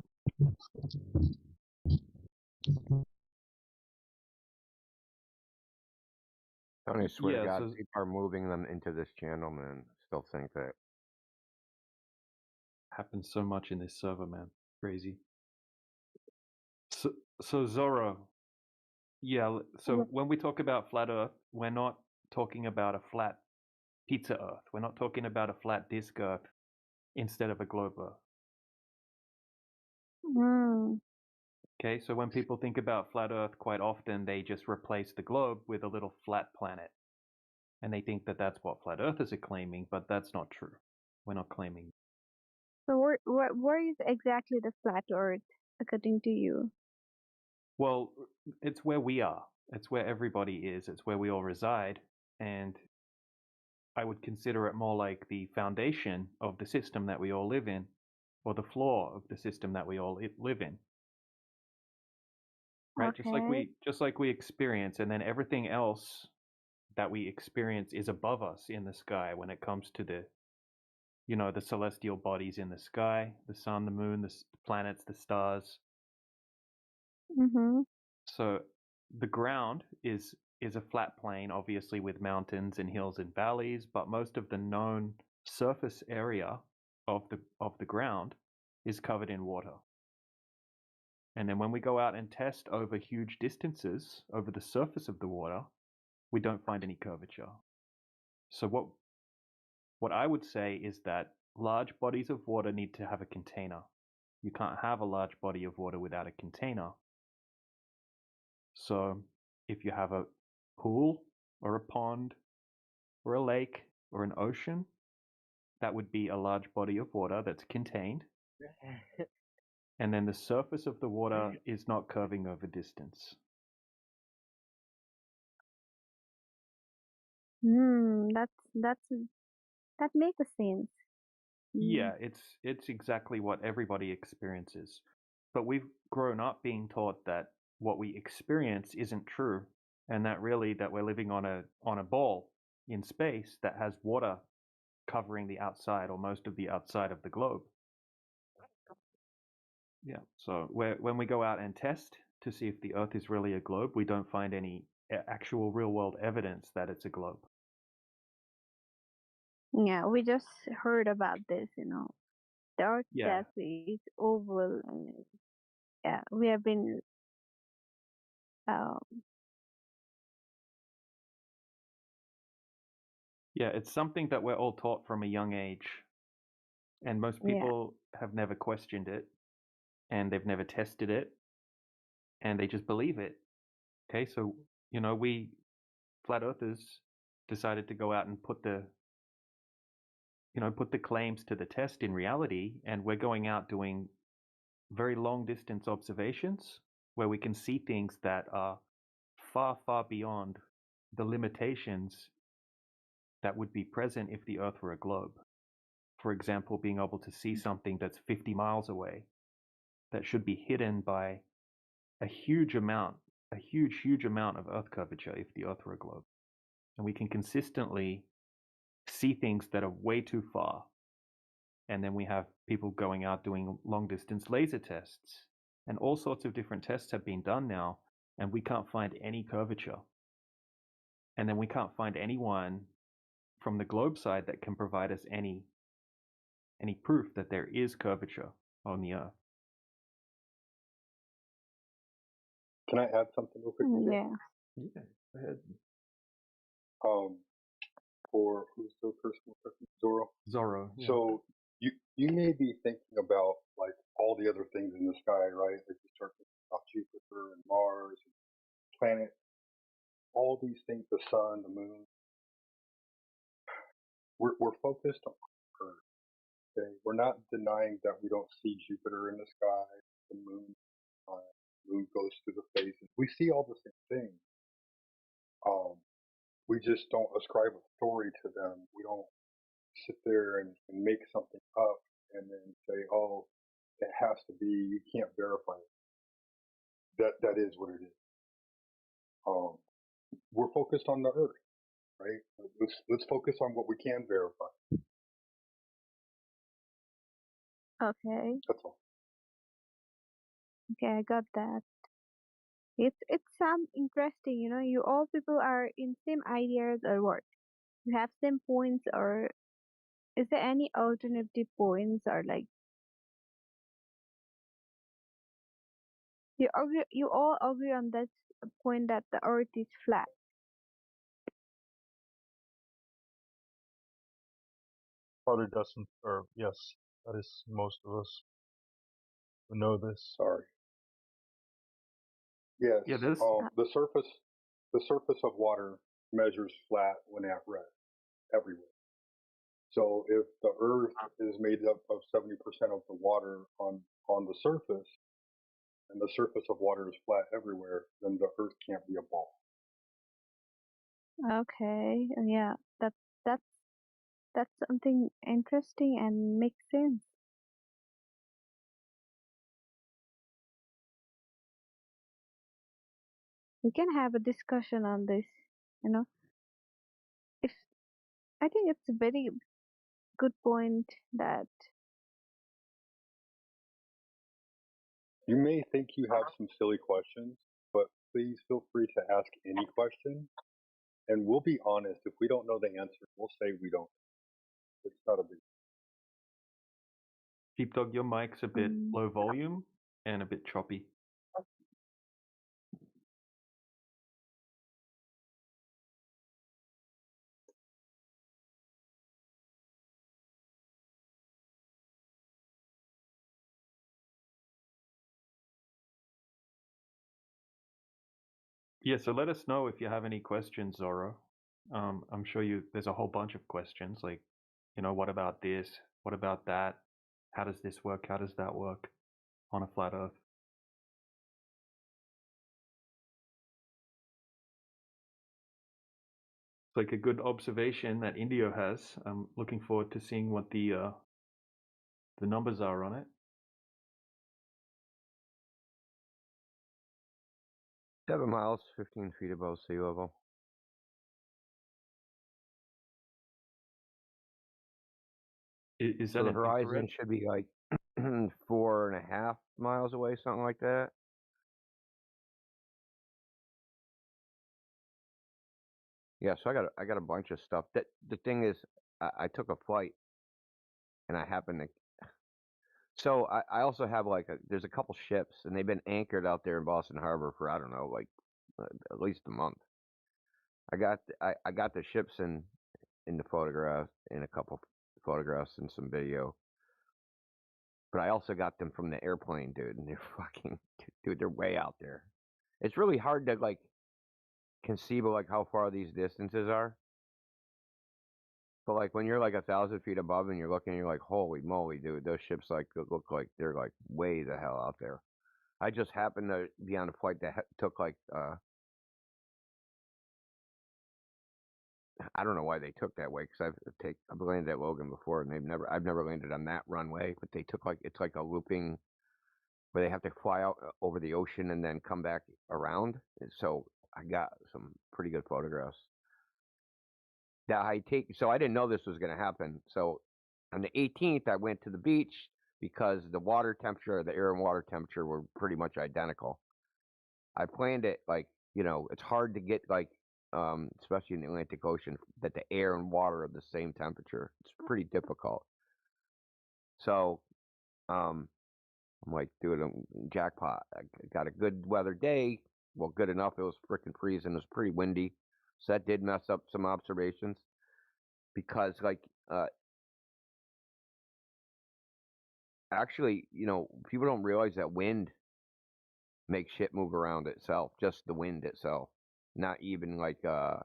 I swear to Yeah, God, so people are moving them into this channel, man. Still think that. happens so much in this server, man. Crazy. So Zorro, yeah. So when we talk about flat Earth, we're not talking about a flat pizza Earth. We're not talking about a flat disk Earth instead of a globe Earth. Mm. Okay, so when people think about flat Earth, quite often they just replace the globe with a little flat planet. And they think that that's what flat earthers are claiming, but that's not true. We're not claiming. So where is exactly the flat Earth according to you? Well, it's where we are. It's where everybody is. It's where we all reside. And I would consider it more like the foundation of the system that we all live in, or the floor of the system that we all live in. Right? Okay. Just like we experience, and then everything else that we experience is above us in the sky when it comes to the the celestial bodies in the sky, the sun, the moon, the planets, the stars. Mm-hmm. So the ground is a flat plane, obviously with mountains and hills and valleys, but most of the known surface area of the ground is covered in water. And then when we go out and test over huge distances over the surface of the water, we don't find any curvature. So what I would say is that large bodies of water need to have a container. You can't have a large body of water without a container. So if you have a pool or a pond or a lake or an ocean, that would be a large body of water that's contained. And then the surface of the water is not curving over distance. That makes sense. Yeah, it's exactly what everybody experiences. But we've grown up being taught that what we experience isn't true, and that really that we're living on a ball in space that has water covering the outside or most of the outside of the globe. Yeah. So when we go out and test to see if the Earth is really a globe, we don't find any actual real world evidence that it's a globe. Yeah, we just heard about this, The Earth Yeah. is oval, and yeah, we have been Yeah, it's something that we're all taught from a young age. And most yeah. people have never questioned it, and they've never tested it, and they just believe it. Okay, so we flat earthers decided to go out and put the claims to the test in reality, and we're going out doing very long distance observations where we can see things that are far, far beyond the limitations that would be present if the Earth were a globe. For example, being able to see something that's 50 miles away that should be hidden by a huge, huge amount of Earth curvature if the Earth were a globe. And we can consistently see things that are way too far. And then we have people going out doing long distance laser tests. And all sorts of different tests have been done now, and we can't find any curvature. And then we can't find anyone from the globe side that can provide us any proof that there is curvature on the Earth. Can I add something real quick? Yeah. Yeah, go ahead. For who's the first one? Zorro. Zorro. Yeah. So you may be thinking about like all the other things in the sky, right? Like you start thinking about Jupiter and Mars and planets, all these things, the sun, the moon. We're focused on Earth. Okay, we're not denying that we don't see Jupiter in the sky, the moon. Moon goes through the phases. We see all the same things. We just don't ascribe a story to them. We don't sit there and make something up and then say, "Oh, it has to be." You can't verify it. That is what it is. We're focused on the Earth, right? Let's focus on what we can verify. Okay. That's all. Okay, I got that. It sounds interesting, you know. You all people are in same ideas or what? You have same points, or is there any alternative points, or like you all agree on that point that the Earth is flat? Father doesn't, or yes, that is most of us who know this. Sorry. Yes. Yeah, there's The surface of water measures flat when at rest everywhere. So if the Earth is made up of 70% of the water on the surface, and the surface of water is flat everywhere, then the Earth can't be a ball. Okay, yeah, that's that's something interesting and makes sense. We can have a discussion on this, you know. If I think it's a very good point that You may think you have some silly questions, but please feel free to ask any question, and we'll be honest. If we don't know the answer, we'll say we don't. It's not a big. Sheepdog, your mic's a bit low volume and a bit choppy. Yeah, so let us know if you have any questions, Zorro. I'm sure there's a whole bunch of questions like, what about this? What about that? How does this work? How does that work on a flat Earth? It's like a good observation that Indio has. I'm looking forward to seeing what the numbers are on it. 7 miles, 15 feet above sea level. Is So that the an horizon infrared? should be like 4.5 miles away, something like that. Yeah, so I got a bunch of stuff. That the thing is, I took a flight, and I happened to. So I also have there's a couple ships, and they've been anchored out there in Boston Harbor for I don't know, at least a month. I got the ships in the photograph, in a couple photographs and some video. But I also got them from the airplane, dude, and they're fucking, dude, they're way out there. It's really hard to conceive of how far these distances are. But when you're 1,000 feet above and you're looking, you're like, holy moly, dude, those ships look like they're way the hell out there. I just happened to be on a flight that took I don't know why they took that way, because I've landed at Logan before, and I've never landed on that runway, but they took it's like a looping where they have to fly out over the ocean and then come back around. So I got some pretty good photographs. So I didn't know this was going to happen. So on the 18th, I went to the beach because the water temperature, the air and water temperature were pretty much identical. I planned it it's hard to get especially in the Atlantic Ocean, that the air and water are the same temperature. It's pretty difficult. So I'm like, dude, jackpot. I got a good weather day. Well, good enough. It was freaking freezing. It was pretty windy. So that did mess up some observations because actually, people don't realize that wind makes shit move around itself, just the wind itself, not even like a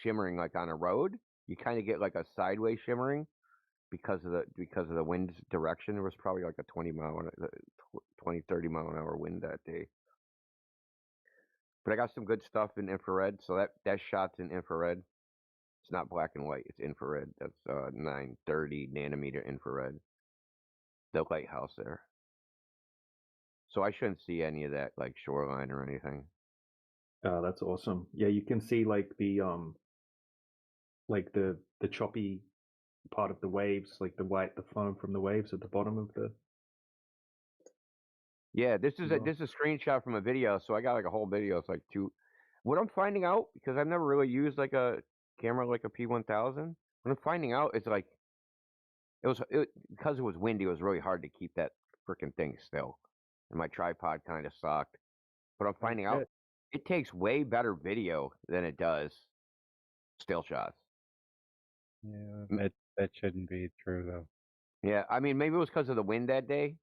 shimmering on a road. You kind of get a sideways shimmering because of the wind's direction. There was probably a 20, 30 mile an hour wind that day. But I got some good stuff in infrared, so that shot's in infrared. It's not black and white, it's infrared. That's 930 nanometer infrared. The lighthouse there. So I shouldn't see any of that shoreline or anything. Oh, that's awesome. Yeah, you can see the choppy part of the waves, the foam from the waves at the bottom of the. Yeah, this is a screenshot from a video, so I got like a whole video. It's like two. What I'm finding out, because I've never really used like a camera like a P1000. What I'm finding out is like because it was windy. It was really hard to keep that freaking thing still, and my tripod kind of sucked. But I'm finding out it takes way better video than it does still shots. Yeah, that shouldn't be true though. Yeah, I mean maybe it was because of the wind that day,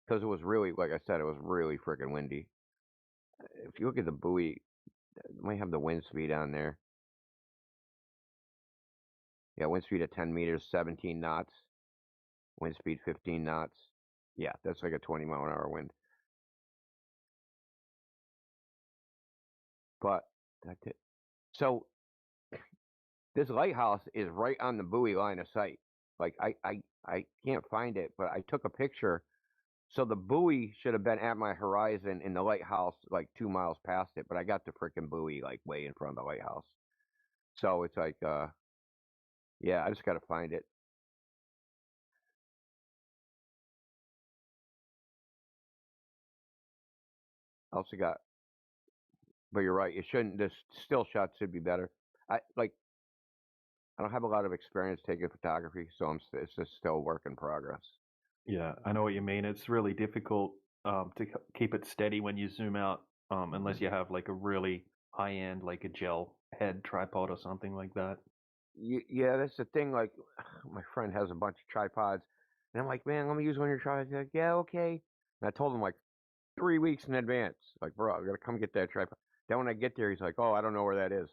because it was really, like I said, it was really freaking windy. If you look at the buoy, it might have the wind speed on there. Yeah, wind speed at 10 meters, 17 knots. Wind speed 15 knots. Yeah, that's like a 20-mile-an-hour wind. But that's it. So this lighthouse is right on the buoy line of sight. Like I can't find it, but I took a picture. So the buoy should have been at my horizon, and the lighthouse like 2 miles past it. But I got the freaking buoy like way in front of the lighthouse. So it's like, yeah, I just got to find it. I also got, but you're right. It shouldn't. The still shots should be better. I don't have a lot of experience taking photography, so it's just still a work in progress. Yeah, I know what you mean. It's really difficult to keep it steady when you zoom out, unless you have like a really high end, like a gel head tripod or something like that. Yeah, that's the thing. Like, my friend has a bunch of tripods, and I'm like, man, let me use one of your tripods. He's like, yeah, okay. And I told him like 3 weeks in advance, like, bro, I gotta come get that tripod. Then when I get there, he's like, oh, I don't know where that is.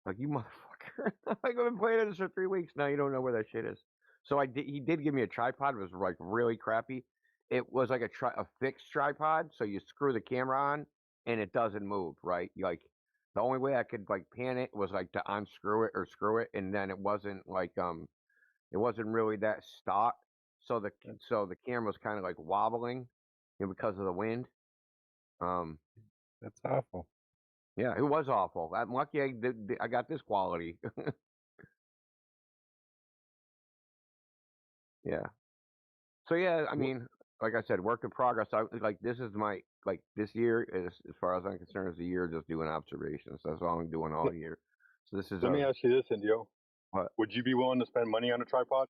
Like, you motherfucker! Like, I've been playing this for 3 weeks now. You don't know where that shit is. So he did give me a tripod. It was like really crappy. It was like a fixed tripod, so you screw the camera on and it doesn't move. Right? The only way I could like pan it was like to unscrew it or screw it, and then it wasn't like it wasn't really that stock. So the camera was kind of like wobbling, because of the wind. That's awful. Yeah, it was awful. I'm lucky I got this quality. Yeah. So yeah, I mean, like I said, work in progress. This is my this year is, as far as I'm concerned, is the year just doing observations. That's all I'm doing all year. So this is Let me ask you this, Indio. What? Would you be willing to spend money on a tripod?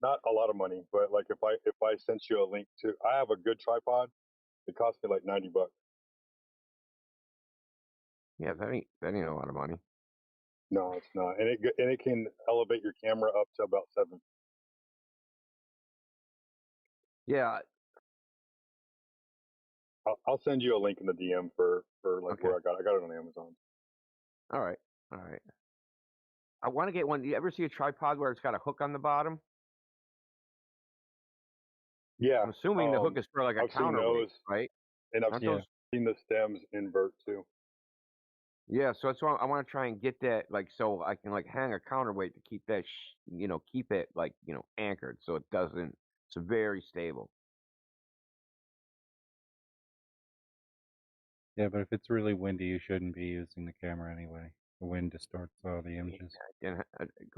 Not a lot of money, but like if I sent you a link to, I have a good tripod. It cost me like $90. Yeah, that ain't a lot of money. No, it's not, and it can elevate your camera up to about 7. Yeah. I'll send you a link in the DM for like Okay. where I got it on Amazon. All right. I want to get one. Do you ever see a tripod where it's got a hook on the bottom? Yeah, I'm assuming the hook is for like a I've seen counterweight, those, right? and I've Aren't those? seen the stems invert too. Yeah, so that's why I want to try and get that, like, so I can like hang a counterweight to keep that, keep it like anchored, so it doesn't. It's very stable. Yeah, but if it's really windy, you shouldn't be using the camera anyway. The wind distorts all the images. I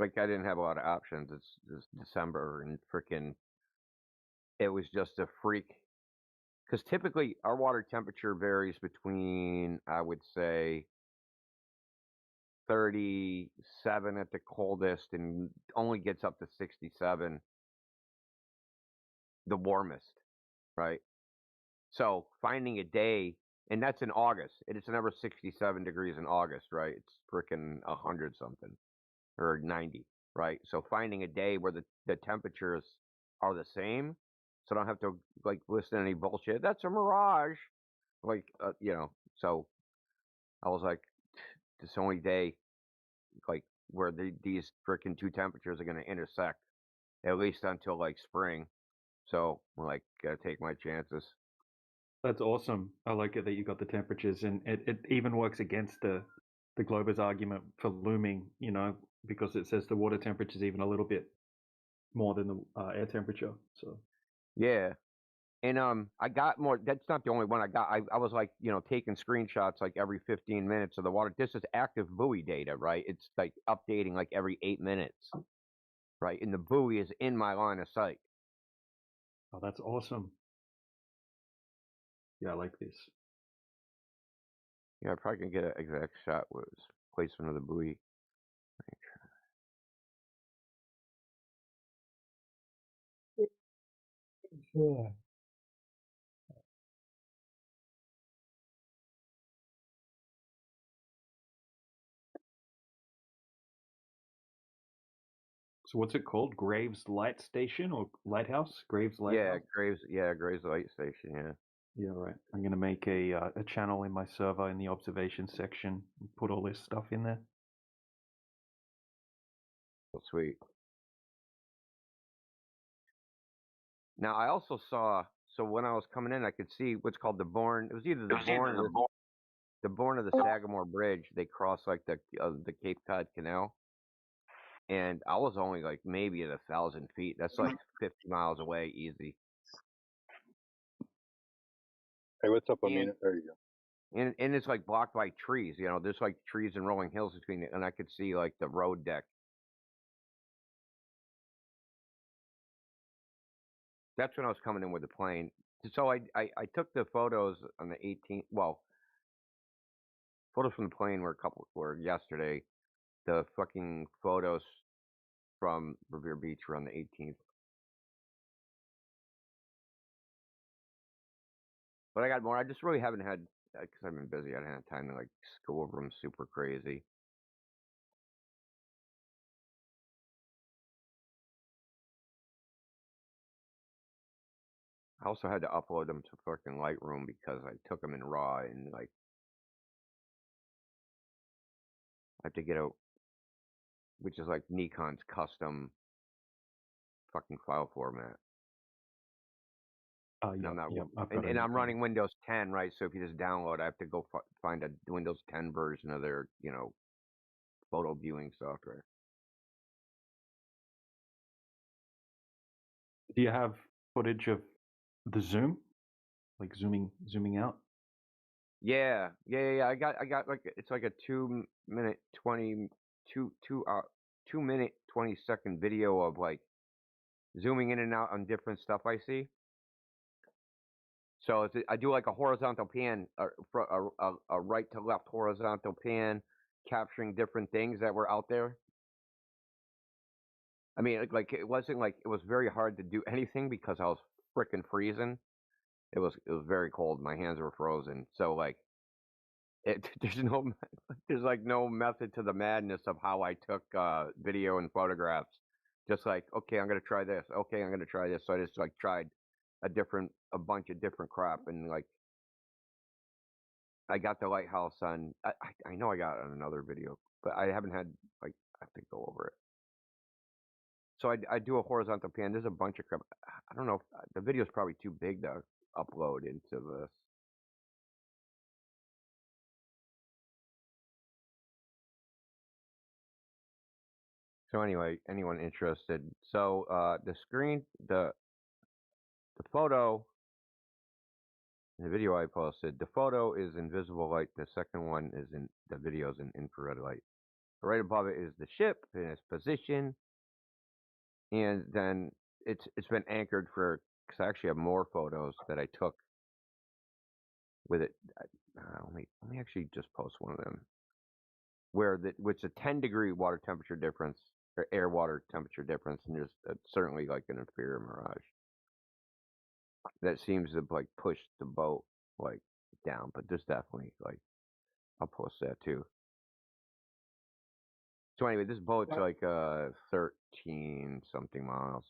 didn't have a lot of options. It's December and freaking. It was just a freak. Because typically our water temperature varies between, I would say, 37 at the coldest and only gets up to 67 the warmest, right? So finding a day, and that's in August. It's never 67 degrees in August, right? It's freaking 100 something or 90, right? So finding a day where the temperatures are the same, so I don't have to like listen to any bullshit. That's a mirage, like So I was like, this only day, like where these freaking two temperatures are going to intersect, at least until like spring. So I'm like, gotta take my chances. That's awesome. I like it that you got the temperatures, and it even works against the Glober's argument for looming, because it says the water temperature is even a little bit more than the air temperature. So yeah, and I got more. That's not the only one I got. I was like, taking screenshots like every 15 minutes of the water. This is active buoy data, right? It's like updating like every 8 minutes, right? And the buoy is in my line of sight. Oh, that's awesome. Yeah, I like this. Yeah, I probably can get an exact shot with placement of the buoy. Yeah. So what's it called? Graves Light Station or Lighthouse? Graves Lighthouse? Graves Light Station, yeah. Yeah, right. I'm gonna make a channel in my server in the observation section and put all this stuff in there. Oh, sweet. Now I also saw. So when I was coming in, I could see what's called the Bourne. It was either the Bourne or the Bourne of the Sagamore Bridge. They cross like the Cape Cod Canal, and I was only like maybe at 1,000 feet. That's like 50 miles away, easy. Hey, what's up, Amina? There you go. And it's like blocked by trees. You know, there's like trees and rolling hills between it, and I could see like the road deck. That's when I was coming in with the plane. So I took the photos on the 18th. Well, photos from the plane were yesterday. The fucking photos from Revere Beach were on the 18th. But I got more. I just really haven't had, because I've been busy. I haven't had time to like go over them super crazy. I also had to upload them to fucking Lightroom because I took them in RAW and like I have to get out, which is like Nikon's custom fucking file format. Yeah, I'm not, yeah, I've got and I'm running Windows 10, right? So if you just download, I have to go find a Windows 10 version of their, photo viewing software. Do you have footage of the zoom, like zooming out? Yeah. I got like it's like a 2-minute 20-second video of like zooming in and out on different stuff I see. So I do like a horizontal pan, a right to left horizontal pan, capturing different things that were out there. I mean, like it wasn't like it was very hard to do anything because I was freaking freezing. It was very cold. My hands were frozen. So like, there's like no method to the madness of how I took video and photographs. Just like, okay, I'm gonna try this. Okay, I'm gonna try this. So I just like tried a bunch of different crap, and like I got the lighthouse on. I know I got it on another video, but I haven't had like I have to go over it. So I do a horizontal pan. There's a bunch of crap. I don't know if the video is probably too big to upload into this. So anyway, anyone interested? So the screen, the photo, the video I posted, the photo is in visible light. The second one is the video is in infrared light. Right above it is the ship in its position, and then it's been anchored for. Because I actually have more photos that I took with it. Let me actually just post one of them. Which a 10-degree water temperature difference or air water temperature difference, and there's certainly like an inferior mirage that seems to like push the boat like down, but there's definitely like I'll post that too. So anyway, this boat's like 13 something miles.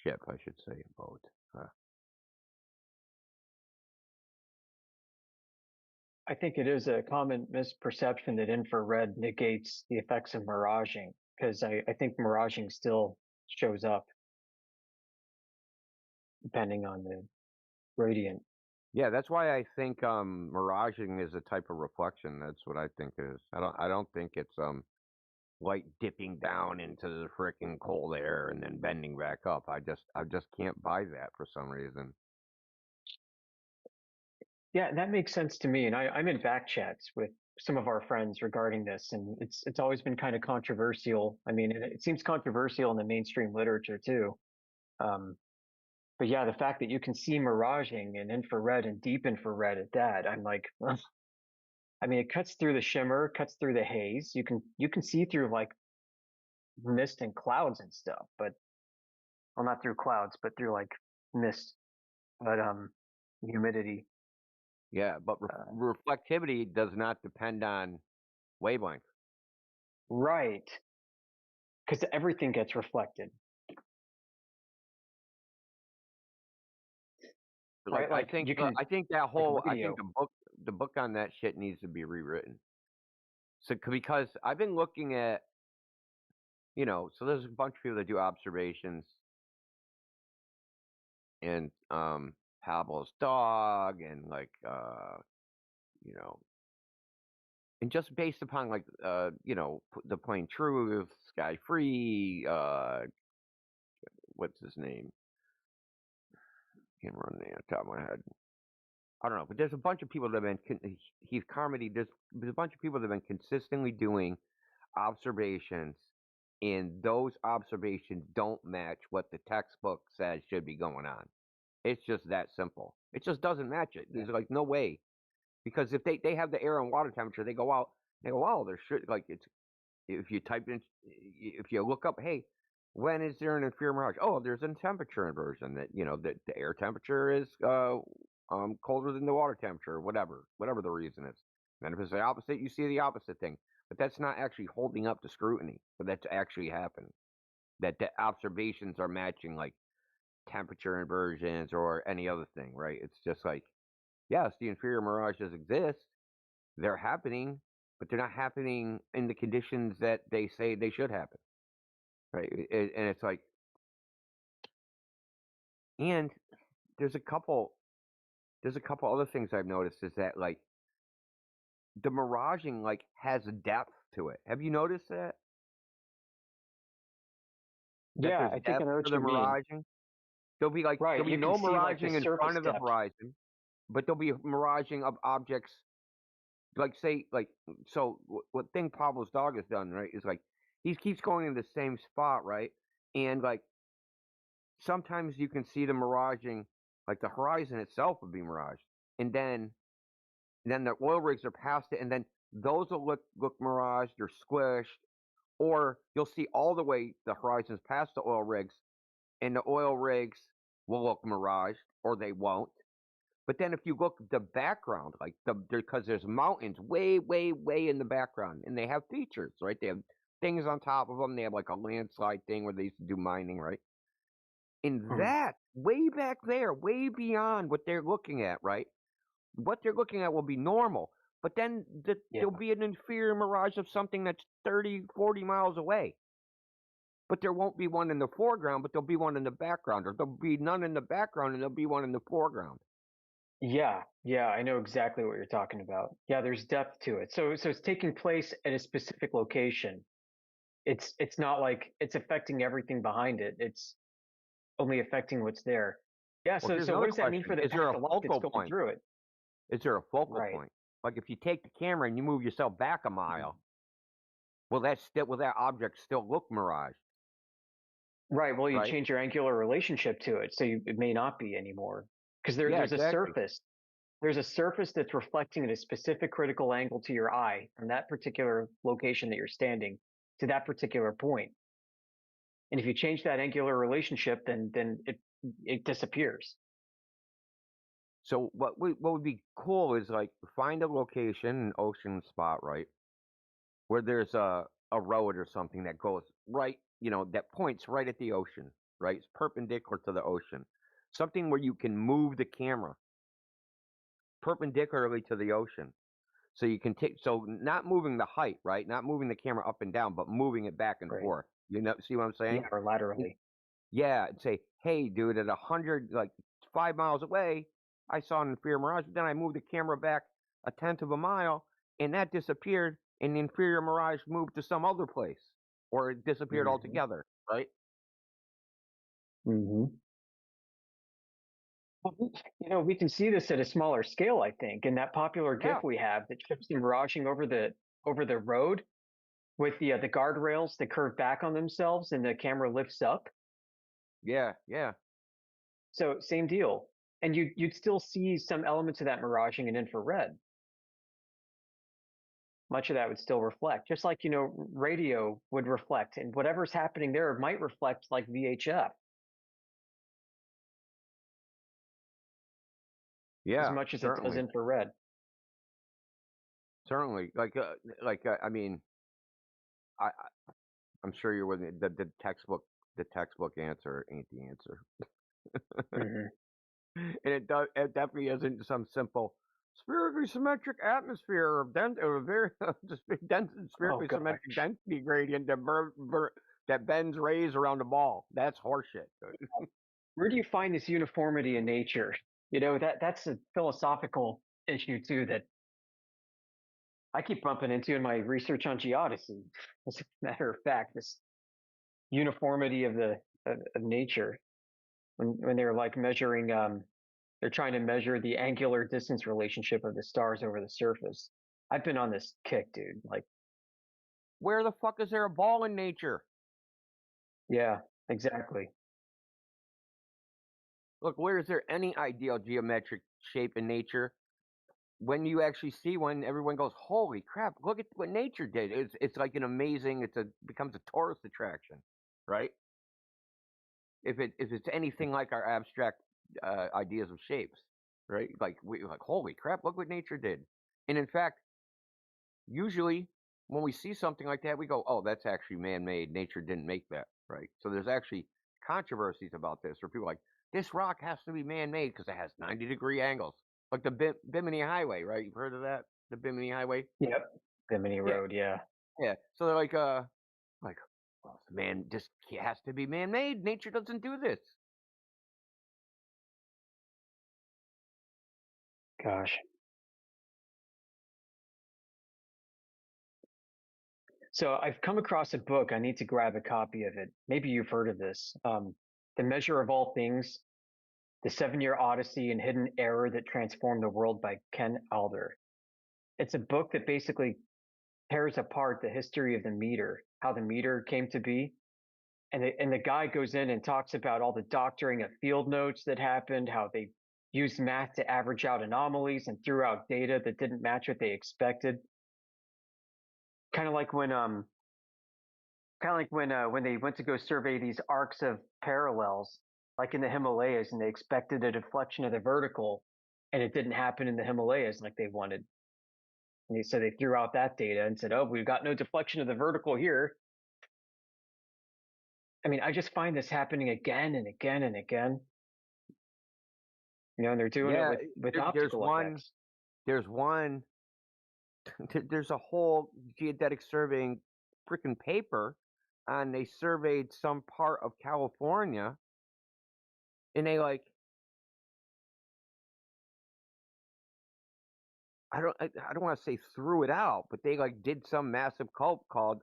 Ship, I should say, boat. I think it is a common misperception that infrared negates the effects of miraging, because I think miraging still shows up depending on the gradient. Yeah, that's why I think miraging is a type of reflection. That's what I think it is. I don't think it's light dipping down into the freaking cold air and then bending back up. I just can't buy that for some reason. Yeah, that makes sense to me. And I'm in back chats with some of our friends regarding this, and it's always been kind of controversial. I mean, it seems controversial in the mainstream literature too. But yeah, the fact that you can see miraging in infrared and deep infrared at that, I'm like, ugh. I mean, it cuts through the shimmer, cuts through the haze. You can see through like mist and clouds and stuff, but well, not through clouds, but through like mist, but humidity. Yeah, but reflectivity does not depend on wavelength. Right. Because everything gets reflected. Like, right? I think you can, I think that like whole I radio. think the book on that shit needs to be rewritten. So because I've been looking at, so there's a bunch of people that do observations, and Pablo's dog, and like and just based upon like the Plain Truth, Sky Free, what's his name? Can't remember the name on the top of my head. I don't know, but there's a bunch of people that have been Heath Carmody. There's a bunch of people that have been consistently doing observations, and those observations don't match what the textbook says should be going on. It's just that simple. It just doesn't match it. There's like no way, because if they have the air and water temperature, they go out, they go, oh, there should, like, it's, if you type in, if you look up, hey, when is there an inferior mirage? Oh, there's a temperature inversion that that the air temperature is colder than the water temperature, whatever the reason is. And if it's the opposite, you see the opposite thing. But that's not actually holding up to scrutiny. But that's actually happened. That the observations are matching like temperature inversions or any other thing, right? It's just like, yes, the inferior mirages exist. They're happening, but they're not happening in the conditions that they say they should happen, right? And it's like, and there's a couple other things I've noticed is that like the miraging like has a depth to it. Have you noticed that? Yeah, I think I know what you mean. Miraging. There'll be like right, there'll be you no can see, miraging like, the in front of the depth. horizon, but there'll be a miraging of objects. Like say like so what thing Pablo's dog has done, right, is like he keeps going in the same spot, right? And like sometimes you can see the miraging, like the horizon itself will be miraged, and then the oil rigs are past it, and then those will look miraged or squished, or you'll see all the way the horizon's past the oil rigs, and the oil rigs will look miraged, or they won't. But then if you look at the background, like because there's mountains way, way, way in the background, and they have features, right? They have things on top of them. They have like a landslide thing where they used to do mining, right? And that way back there, way beyond what they're looking at, right? What they're looking at will be normal, but then there'll be an inferior mirage of something that's 30, 40 miles away. But there won't be one in the foreground, but there'll be one in the background, or there'll be none in the background and there'll be one in the foreground. Yeah, I know exactly what you're talking about. Yeah, there's depth to it. So it's taking place at a specific location. It's not like it's affecting everything behind it. It's only affecting what's there. Yeah. Well, So what does that mean for the Is there a light that's focal going point? through it? Is there a focal point? Like if you take the camera and you move yourself back a mile, will that object still look miraged? Right. Well, you change your angular relationship to it, so it may not be anymore, because there's a surface. There's a surface that's reflecting at a specific critical angle to your eye from that particular location that you're standing to that particular point. And if you change that angular relationship, then it disappears. So what would be cool is like find a location, an ocean spot, right, where there's a road or something that goes right, that points right at the ocean, right? It's perpendicular to the ocean. Something where you can move the camera perpendicularly to the ocean. So you can not moving the height, right? Not moving the camera up and down, but moving it back and forth. See what I'm saying? Yeah, or laterally. Yeah, and say, hey, dude, at 100, like 5 miles away, I saw an inferior mirage. But then I moved the camera back a tenth of a mile, and that disappeared, and the inferior mirage moved to some other place, or it disappeared altogether, right? Mm-hmm. Well, we can see this at a smaller scale, I think, in that popular GIF we have that shows them miraging over the road with the guardrails that curve back on themselves and the camera lifts up. Yeah. So same deal. And you'd still see some elements of that miraging in infrared. Much of that would still reflect, just like, radio would reflect, and whatever's happening there might reflect like VHF. Yeah, as much as certainly. it does infrared. Certainly, I mean, I'm sure you're with me. The textbook answer ain't the answer. Mm-hmm. And it definitely isn't some simple spherically symmetric atmosphere of a very spherically symmetric density gradient that bends rays around a ball. That's horseshit. Where do you find this uniformity in nature? That's a philosophical issue too that I keep bumping into in my research on geodesy. As a matter of fact, this uniformity of nature, when they're like measuring, they're trying to measure the angular distance relationship of the stars over the surface. I've been on this kick, dude. Like, where the fuck is there a ball in nature? Yeah, exactly. Look, where is there any ideal geometric shape in nature? When you actually see one, everyone goes, "Holy crap! Look at what nature did." It's like an amazing. Becomes a tourist attraction, right? If it's anything like our abstract ideas of shapes, right? Like holy crap! Look what nature did. And in fact, usually when we see something like that, we go, "Oh, that's actually man-made. Nature didn't make that," right? So there's actually controversies about this, where people are like, this rock has to be man-made because it has 90-degree angles. Like the Bimini Highway, right? You've heard of that? The Bimini Highway? Yep. Bimini Road, yeah. Yeah. So they're like, well, man, this has to be man-made. Nature doesn't do this. Gosh. So I've come across a book. I need to grab a copy of it. Maybe you've heard of this. The Measure of All Things, The 7-Year Odyssey and Hidden Error That Transformed the World by Ken Alder. It's a book that basically tears apart the history of the meter, how the meter came to be. And the guy goes in and talks about all the doctoring of field notes that happened, how they used math to average out anomalies and threw out data that didn't match what they expected. Kind of like when they went to go survey these arcs of parallels, like in the Himalayas, and they expected a deflection of the vertical, and it didn't happen in the Himalayas like they wanted. And so they threw out that data and said, "Oh, we've got no deflection of the vertical here." I mean, I just find this happening again and again and again. And they're doing it with optical effects. There's a whole geodetic surveying freaking paper, and they surveyed some part of California, and they I don't want to say threw it out, but they did some massive cult called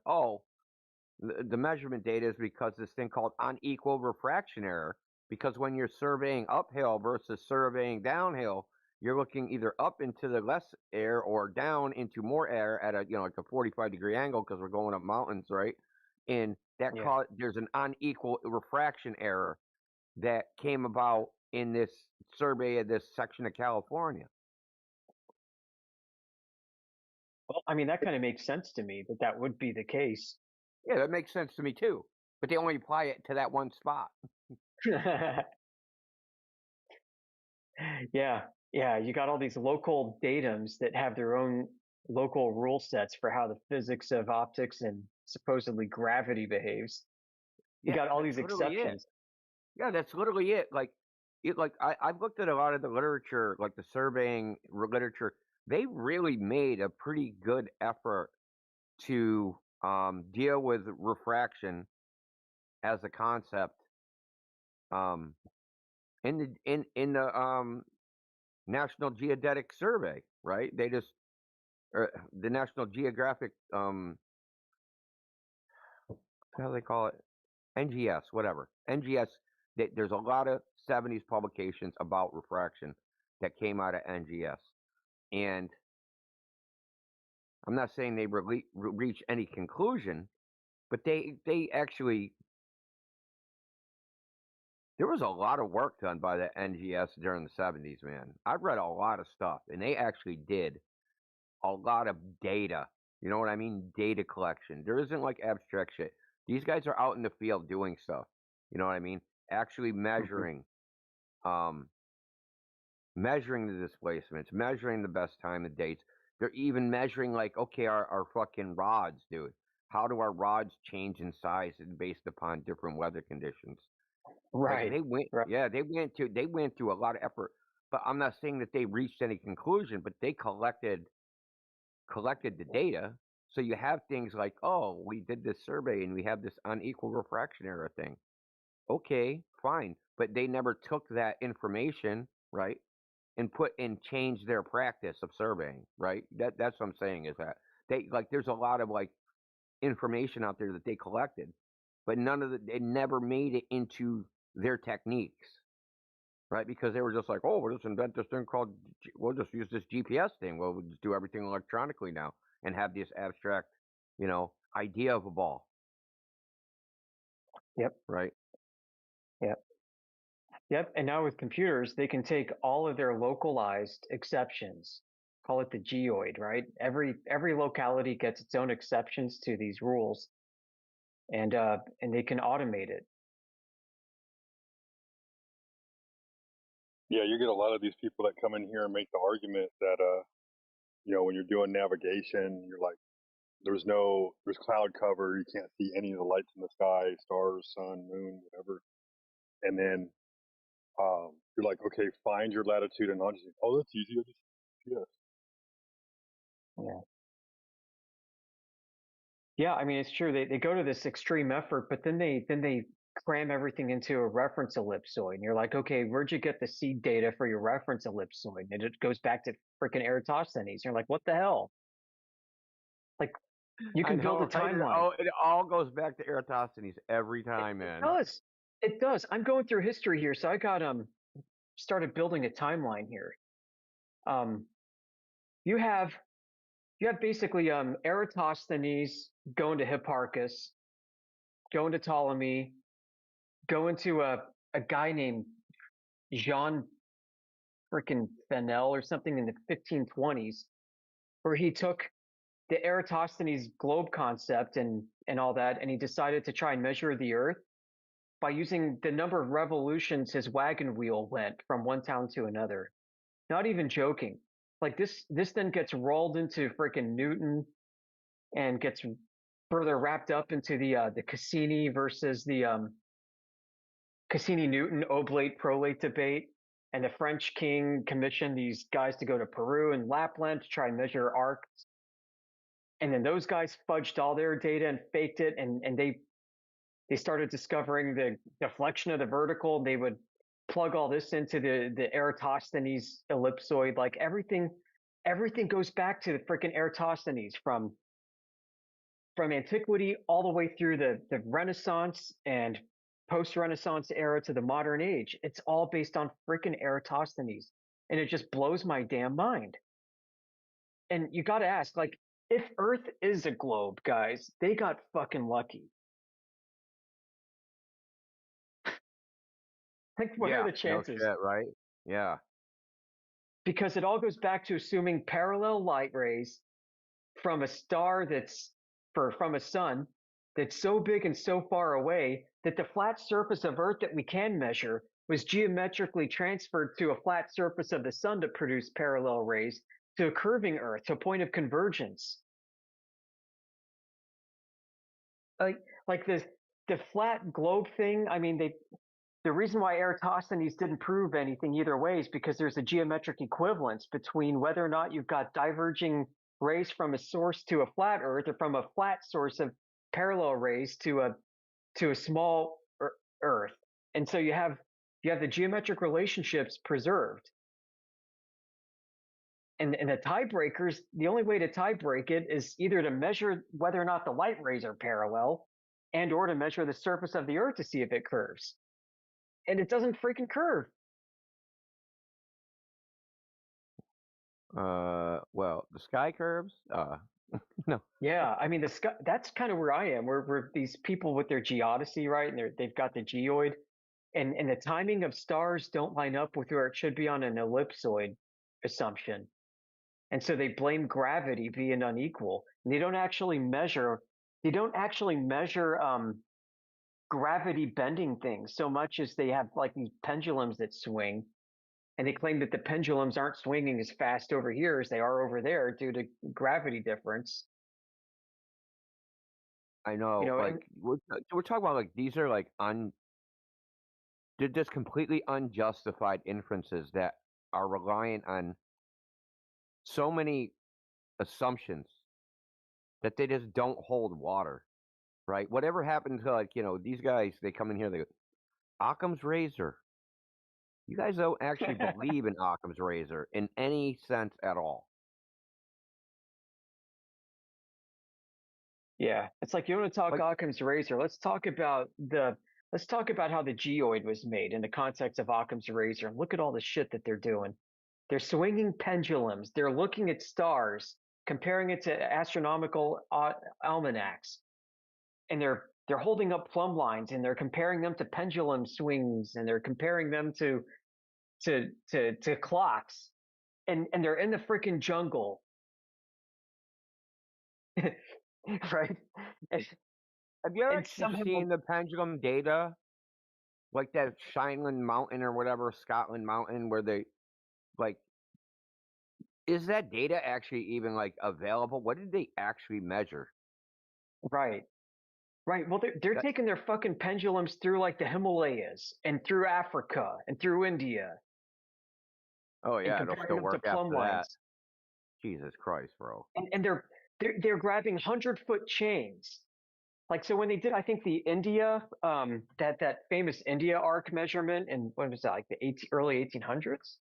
the measurement data is because this thing called unequal refraction error. Because when you're surveying uphill versus surveying downhill, you're looking either up into the less air or down into more air at a 45-degree angle because we're going up mountains, right? And that there's an unequal refraction error that came about in this survey of this section of California. Well, I mean, that kind of makes sense to me that would be the case. Yeah, that makes sense to me too. But they only apply it to that one spot. Yeah. You got all these local datums that have their own local rule sets for how the physics of optics and supposedly gravity behaves. You got all these exceptions. Yeah, that's literally it. I've looked at a lot of the literature, like the surveying literature. They really made a pretty good effort to deal with refraction as a concept in the National Geodetic Survey, right? They just the National Geographic how do they call it? NGS, whatever. NGS. There's a lot of 70s publications about refraction that came out of NGS, and I'm not saying they reach any conclusion, but they actually There was a lot of work done by the NGS during the 70s, man. I've read a lot of stuff, and they actually did a lot of data. You know what I mean? Data collection. There isn't like abstract shit. These guys are out in the field doing stuff. You know what I mean? Actually measuring, measuring the displacements, measuring the best time, the dates. They're even measuring like, okay, our fucking rods, dude. How do our rods change in size based upon different weather conditions? Right. Like they went, right. yeah, they went through a lot of effort. But I'm not saying that they reached any conclusion, but they collected the data. So you have things like, oh, we did this survey and we have this unequal refraction error thing. Okay, fine, but they never took that information, right, and changed their practice of surveying, right? That's what I'm saying is that they like there's a lot of like information out there that they collected, but it never made it into their techniques, right? Because they were just like, oh, we'll just invent this thing called, we'll just use this GPS thing. We'll just do everything electronically now and have this abstract, idea of a ball. Yep. Right. Yep. Yep. And now with computers, they can take all of their localized exceptions, call it the geoid, right? Every locality gets its own exceptions to these rules, and they can automate it. Yeah, you get a lot of these people that come in here and make the argument that when you're doing navigation, you're like, there's cloud cover, you can't see any of the lights in the sky, stars, sun, moon, whatever. And then you're like, okay, find your latitude and longitude. Oh, that's easy. I just yes. Yeah. Yeah, I mean it's true. They go to this extreme effort, but then they cram everything into a reference ellipsoid, and you're like, okay, where'd you get the seed data for your reference ellipsoid? And it goes back to freaking Eratosthenes. You're like, what the hell? Like, you can build a timeline. It all goes back to Eratosthenes every time, man. It does. It does. I'm going through history here, so I got started building a timeline here. You have basically Eratosthenes going to Hipparchus, going to Ptolemy, going to a guy named Jean freaking Fenel or something in the 1520s, where he took the Eratosthenes globe concept and all that, and he decided to try and measure the Earth by using the number of revolutions his wagon wheel went from one town to another. Not even joking. Like this then gets rolled into freaking Newton and gets further wrapped up into the Cassini versus the Cassini-Newton oblate-prolate debate. And the French king commissioned these guys to go to Peru and Lapland to try and measure arcs. And then those guys fudged all their data and faked it, and they started discovering the deflection of the vertical. They would plug all this into the Eratosthenes ellipsoid. Like everything goes back to the freaking Eratosthenes from antiquity all the way through the Renaissance and post-Renaissance era to the modern age. It's all based on freaking Eratosthenes, and it just blows my damn mind. And you got to ask, like, if Earth is a globe, guys, they got fucking lucky. Like, what are the chances? No shit, right? Yeah. Because it all goes back to assuming parallel light rays from a star from a sun that's so big and so far away that the flat surface of Earth that we can measure was geometrically transferred to a flat surface of the sun to produce parallel rays to a curving Earth, to a point of convergence. Like the flat globe thing, I mean, the reason why Eratosthenes didn't prove anything either way is because there's a geometric equivalence between whether or not you've got diverging rays from a source to a flat Earth, or from a flat source of parallel rays to a small Earth. And so you have the geometric relationships preserved. And the tiebreakers, the only way to tie break it is either to measure whether or not the light rays are parallel, and or to measure the surface of the Earth to see if it curves. And it doesn't freaking curve. Well, the sky curves? No. Yeah, I mean the sky. That's kind of where I am. Where these people with their geodesy, right? And they've got the geoid. and the timing of stars don't line up with where it should be on an ellipsoid assumption. And so they blame gravity being unequal. And they don't actually measure gravity bending things so much as they have like these pendulums that swing. And they claim that the pendulums aren't swinging as fast over here as they are over there due to gravity difference. I know, like we're talking about like these are like they're just completely unjustified inferences that are reliant on so many assumptions that they just don't hold water, right? Whatever happened to like these guys, they come in here, they go, Occam's razor. You guys don't actually believe in Occam's razor in any sense at all. Yeah, it's like you want to talk Occam's razor. Let's talk about how the geoid was made in the context of Occam's razor. And look at all the shit that they're doing. They're swinging pendulums. They're looking at stars, comparing it to astronomical almanacs, and they're holding up plumb lines and they're comparing them to pendulum swings and they're comparing them to clocks, and they're in the freaking jungle. Right? Have you ever actually seen the pendulum data? Like that Shineland Mountain or whatever, Scotland Mountain, where they like, is that data actually even like available? What did they actually measure? Right. Well, they're taking their fucking pendulums through like the Himalayas and through Africa and through India. Oh yeah, it'll still work after that. Jesus Christ, bro. And they're grabbing 100-foot chains. Like, so when they did, I think the India, that famous India arc measurement in, what was that, like the early 1800s?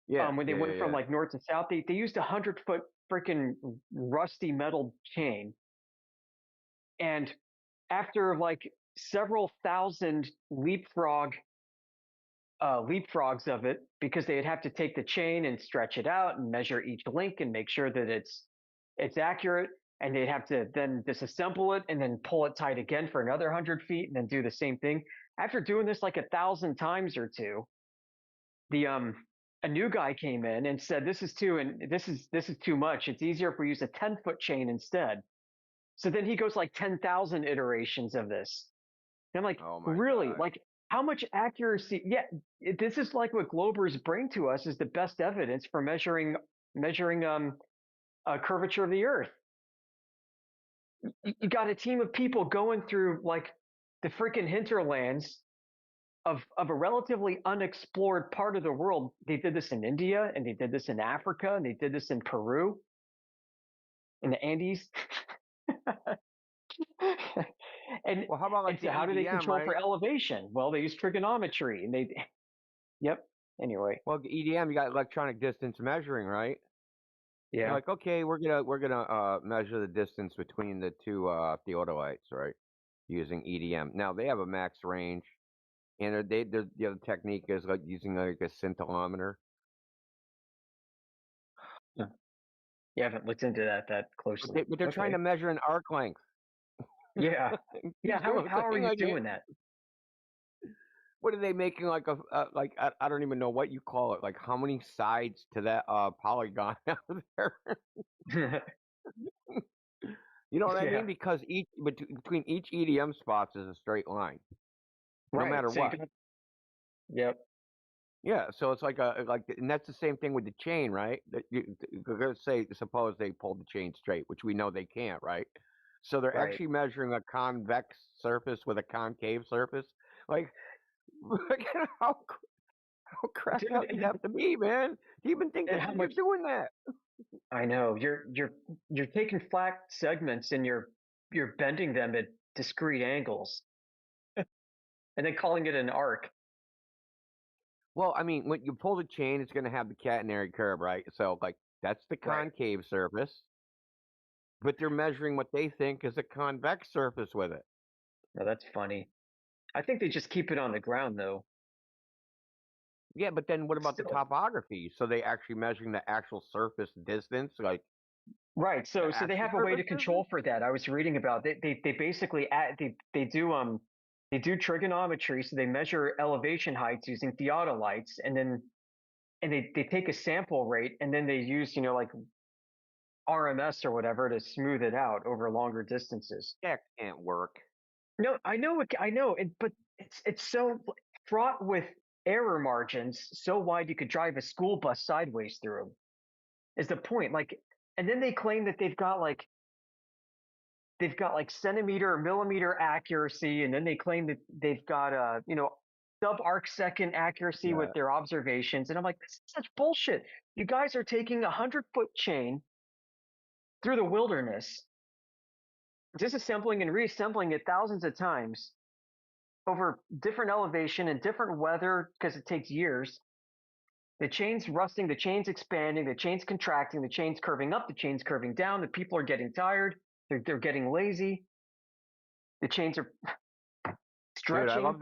Yeah. When they went from like north to south, they used 100-foot freaking rusty metal chain. And after like several thousand leapfrogs of it, because they'd have to take the chain and stretch it out and measure each link and make sure that it's accurate. And they'd have to then disassemble it and then pull it tight again for another 100 feet and then do the same thing. After doing this like 1,000 times or two, a new guy came in and said, this is too much. It's easier if we use a 10-foot chain instead. So then he goes like 10,000 iterations of this. And I'm like, really? God. Like, how much accuracy? Yeah, this is like what Globers bring to us is the best evidence for measuring curvature of the Earth. You got a team of people going through like the freaking hinterlands of a relatively unexplored part of the world. They did this in India, and they did this in Africa, and they did this in Peru, in the Andes. And well, how about like so how do they control for elevation? Well, they use trigonometry, and Yep. Anyway. Well, EDM, you got electronic distance measuring, right? Yeah. You're like, okay, we're gonna measure the distance between the two theodolites, right? Using EDM. Now they have a max range, and the other technique is like using like a scintillometer. You haven't looked into that closely. But they're trying to measure an arc length. Yeah. Yeah. How are you doing that? What are they making like like I don't even know what you call it. Like how many sides to that polygon out there? You know what I mean? Because between each EDM spots is a straight line, no matter what. Yep. Yeah, so it's like and that's the same thing with the chain, right? Suppose they pulled the chain straight, which we know they can't, right? So they're actually measuring a convex surface with a concave surface. Like, how cracked up you have to be, man? Do you even think that you're doing that? I know you're taking flat segments and you're bending them at discrete angles, and then calling it an arc. Well, I mean, when you pull the chain, it's going to have the catenary curve, right? So, like, that's the concave surface, but they're measuring what they think is a convex surface with it. No, that's funny. I think they just keep it on the ground, though. Yeah, but then what about the topography? So they actually measuring the actual surface distance, like. Right. So they have a way to control for that. I was reading about they basically they do They do trigonometry, so they measure elevation heights using theodolites, and they take a sample rate, and then they use, like RMS or whatever to smooth it out over longer distances. That can't work. No, I know, but it's so fraught with error margins, so wide you could drive a school bus sideways through them. Is the point? And then they claim that they've got like centimeter or millimeter accuracy, and then they claim that they've got sub-arc second accuracy with their observations, and I'm like, this is such bullshit. You guys are taking 100-foot chain through the wilderness, disassembling and reassembling it thousands of times over different elevation and different weather because it takes years. The chain's rusting, the chain's expanding, the chain's contracting, the chain's curving up, the chain's curving down. The people are getting tired. They're getting lazy. The chains are stretching. Dude, I love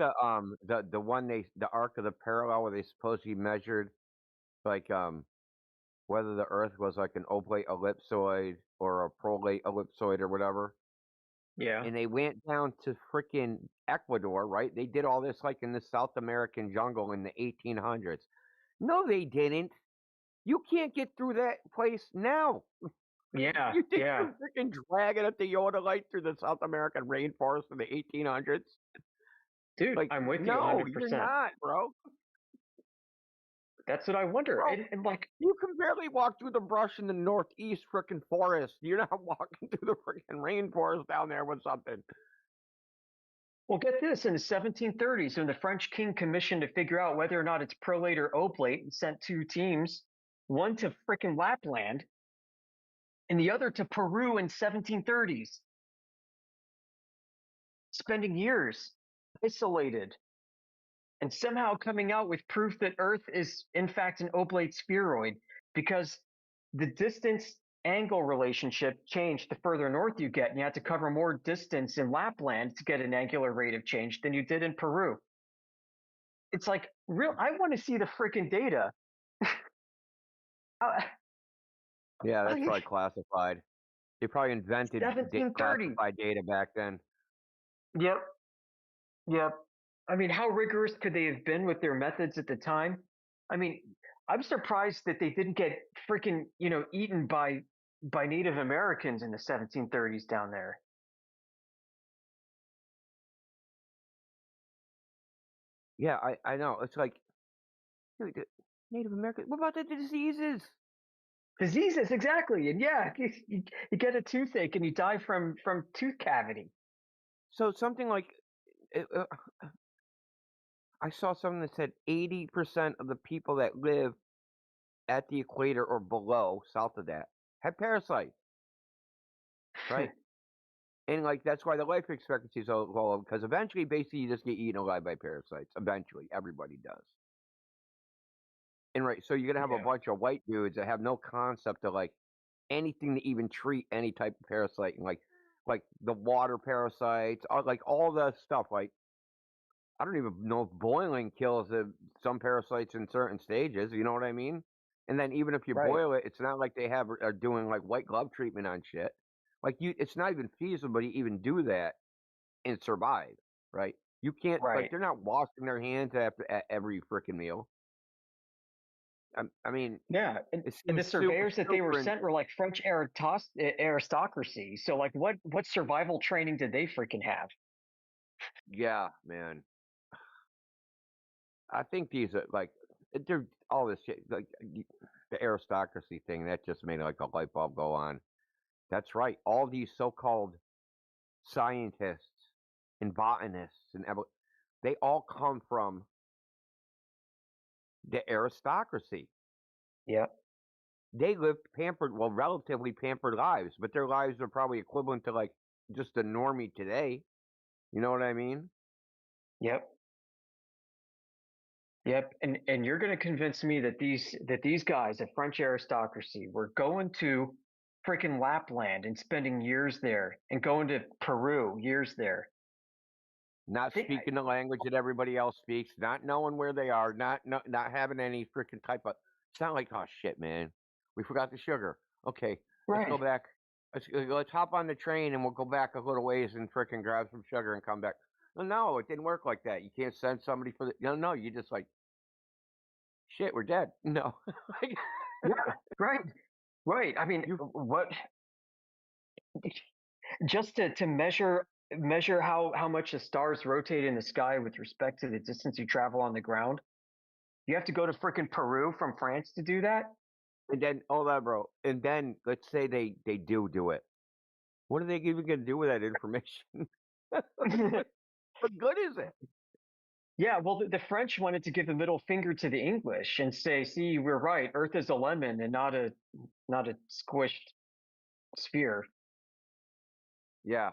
the one the arc of the parallel where they supposedly measured whether the Earth was like an oblate ellipsoid or a prolate ellipsoid or whatever. Yeah. And they went down to freaking Ecuador, right? They did all this like in the South American jungle in the 1800s. No, they didn't. You can't get through that place now. Yeah. You think you're freaking dragging a theodolite through the South American rainforest in the 1800s? Dude, I'm with you 100%. No, you're not, bro. That's what I wonder. Bro, and like, you can barely walk through the brush in the northeast freaking forest. You're not walking through the freaking rainforest down there with something. Well, get this. In the 1730s, when the French king commissioned to figure out whether or not it's prolate or oblate, and sent two teams, one to freaking Lapland and the other to Peru in 1730s, spending years isolated and somehow coming out with proof that Earth is in fact an oblate spheroid, because the distance angle relationship changed the further north you get, and you had to cover more distance in Lapland to get an angular rate of change than you did in Peru. It's like, I want to see the freaking data. Yeah, that's probably classified. They probably invented classified data back then. Yep. I mean, how rigorous could they have been with their methods at the time? I mean, I'm surprised that they didn't get freaking, eaten by Native Americans in the 1730s down there. Yeah, I know. It's like, dude, Native Americans. What about the diseases? Diseases, exactly. And yeah, you get a toothache and you die from tooth cavity. So something like, I saw something that said 80% of the people that live at the equator or below, south of that, have parasites. Right? And like that's why the life expectancy is so low, because eventually, basically, you just get eaten alive by parasites. Eventually, everybody does. And right, so you're gonna have a bunch of white dudes that have no concept of like anything to even treat any type of parasite, and like the water parasites, like all the stuff. Like I don't even know if boiling kills some parasites in certain stages. You know what I mean? And then even if you boil it, it's not like they are doing like white glove treatment on shit. Like it's not even feasible to even do that and survive, right? You can't, like, they're not washing their hands at every freaking meal. I mean, yeah, and the surveyors that they were sent were like French aristocracy. So, like, what survival training did they freaking have? Yeah, man. I think these are like they're all this shit, like the aristocracy thing. That just made like a light bulb go on. That's right. All these so-called scientists and botanists and they all come from the aristocracy. Yeah. They lived relatively pampered lives, but their lives are probably equivalent to like just the normie today. You know what I mean? Yep. And you're going to convince me that these guys, the French aristocracy, were going to freaking Lapland and spending years there, and going to Peru, years there. Not speaking the language that everybody else speaks, not knowing where they are, not having any freaking type of. It's not like, oh shit, man, we forgot the sugar. Okay, let's go back. Let's hop on the train and we'll go back a little ways and freaking grab some sugar and come back. No, it didn't work like that. You can't send somebody for the. No, you just like, shit, we're dead. No. Yeah, right. I mean, what? Just to measure how much the stars rotate in the sky with respect to the distance you travel on the ground. You have to go to freaking Peru from France to do that. And then, hold on, bro. And then let's say they do it. What are they even going to do with that information? What good is it? Yeah, well, the French wanted to give the middle finger to the English and say, "See, we're right. Earth is a lemon and not a squished sphere." Yeah,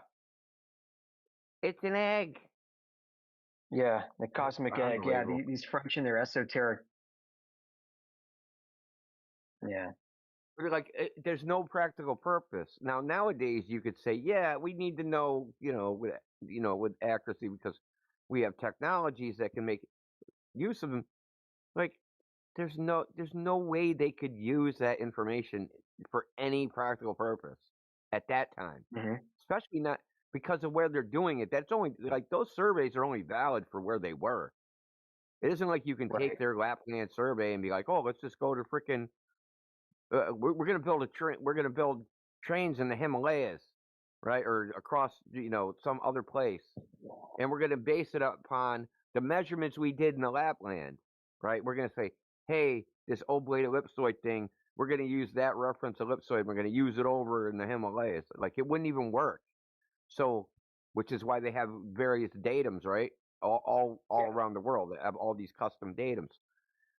it's an egg. Yeah, the cosmic egg. Yeah, these French and their esoteric. Yeah. Like, there's no practical purpose. Now, nowadays, you could say, yeah, we need to know, with accuracy because we have technologies that can make use of them. Like, there's no way they could use that information for any practical purpose at that time. Especially not because of where they're doing it. That's only like those surveys are only valid for where they were. It isn't like you can take their Lapland survey and be like, oh, let's just go to freaking. We're going to build a train. We're going to build trains in the Himalayas, right, or across some other place, and we're going to base it upon the measurements we did in the Lapland, right? We're going to say, hey, this oblate ellipsoid thing, we're going to use that reference ellipsoid. We're going to use it over in the Himalayas. Like, it wouldn't even work. So, which is why they have various datums, right? All around the world. They have all these custom datums.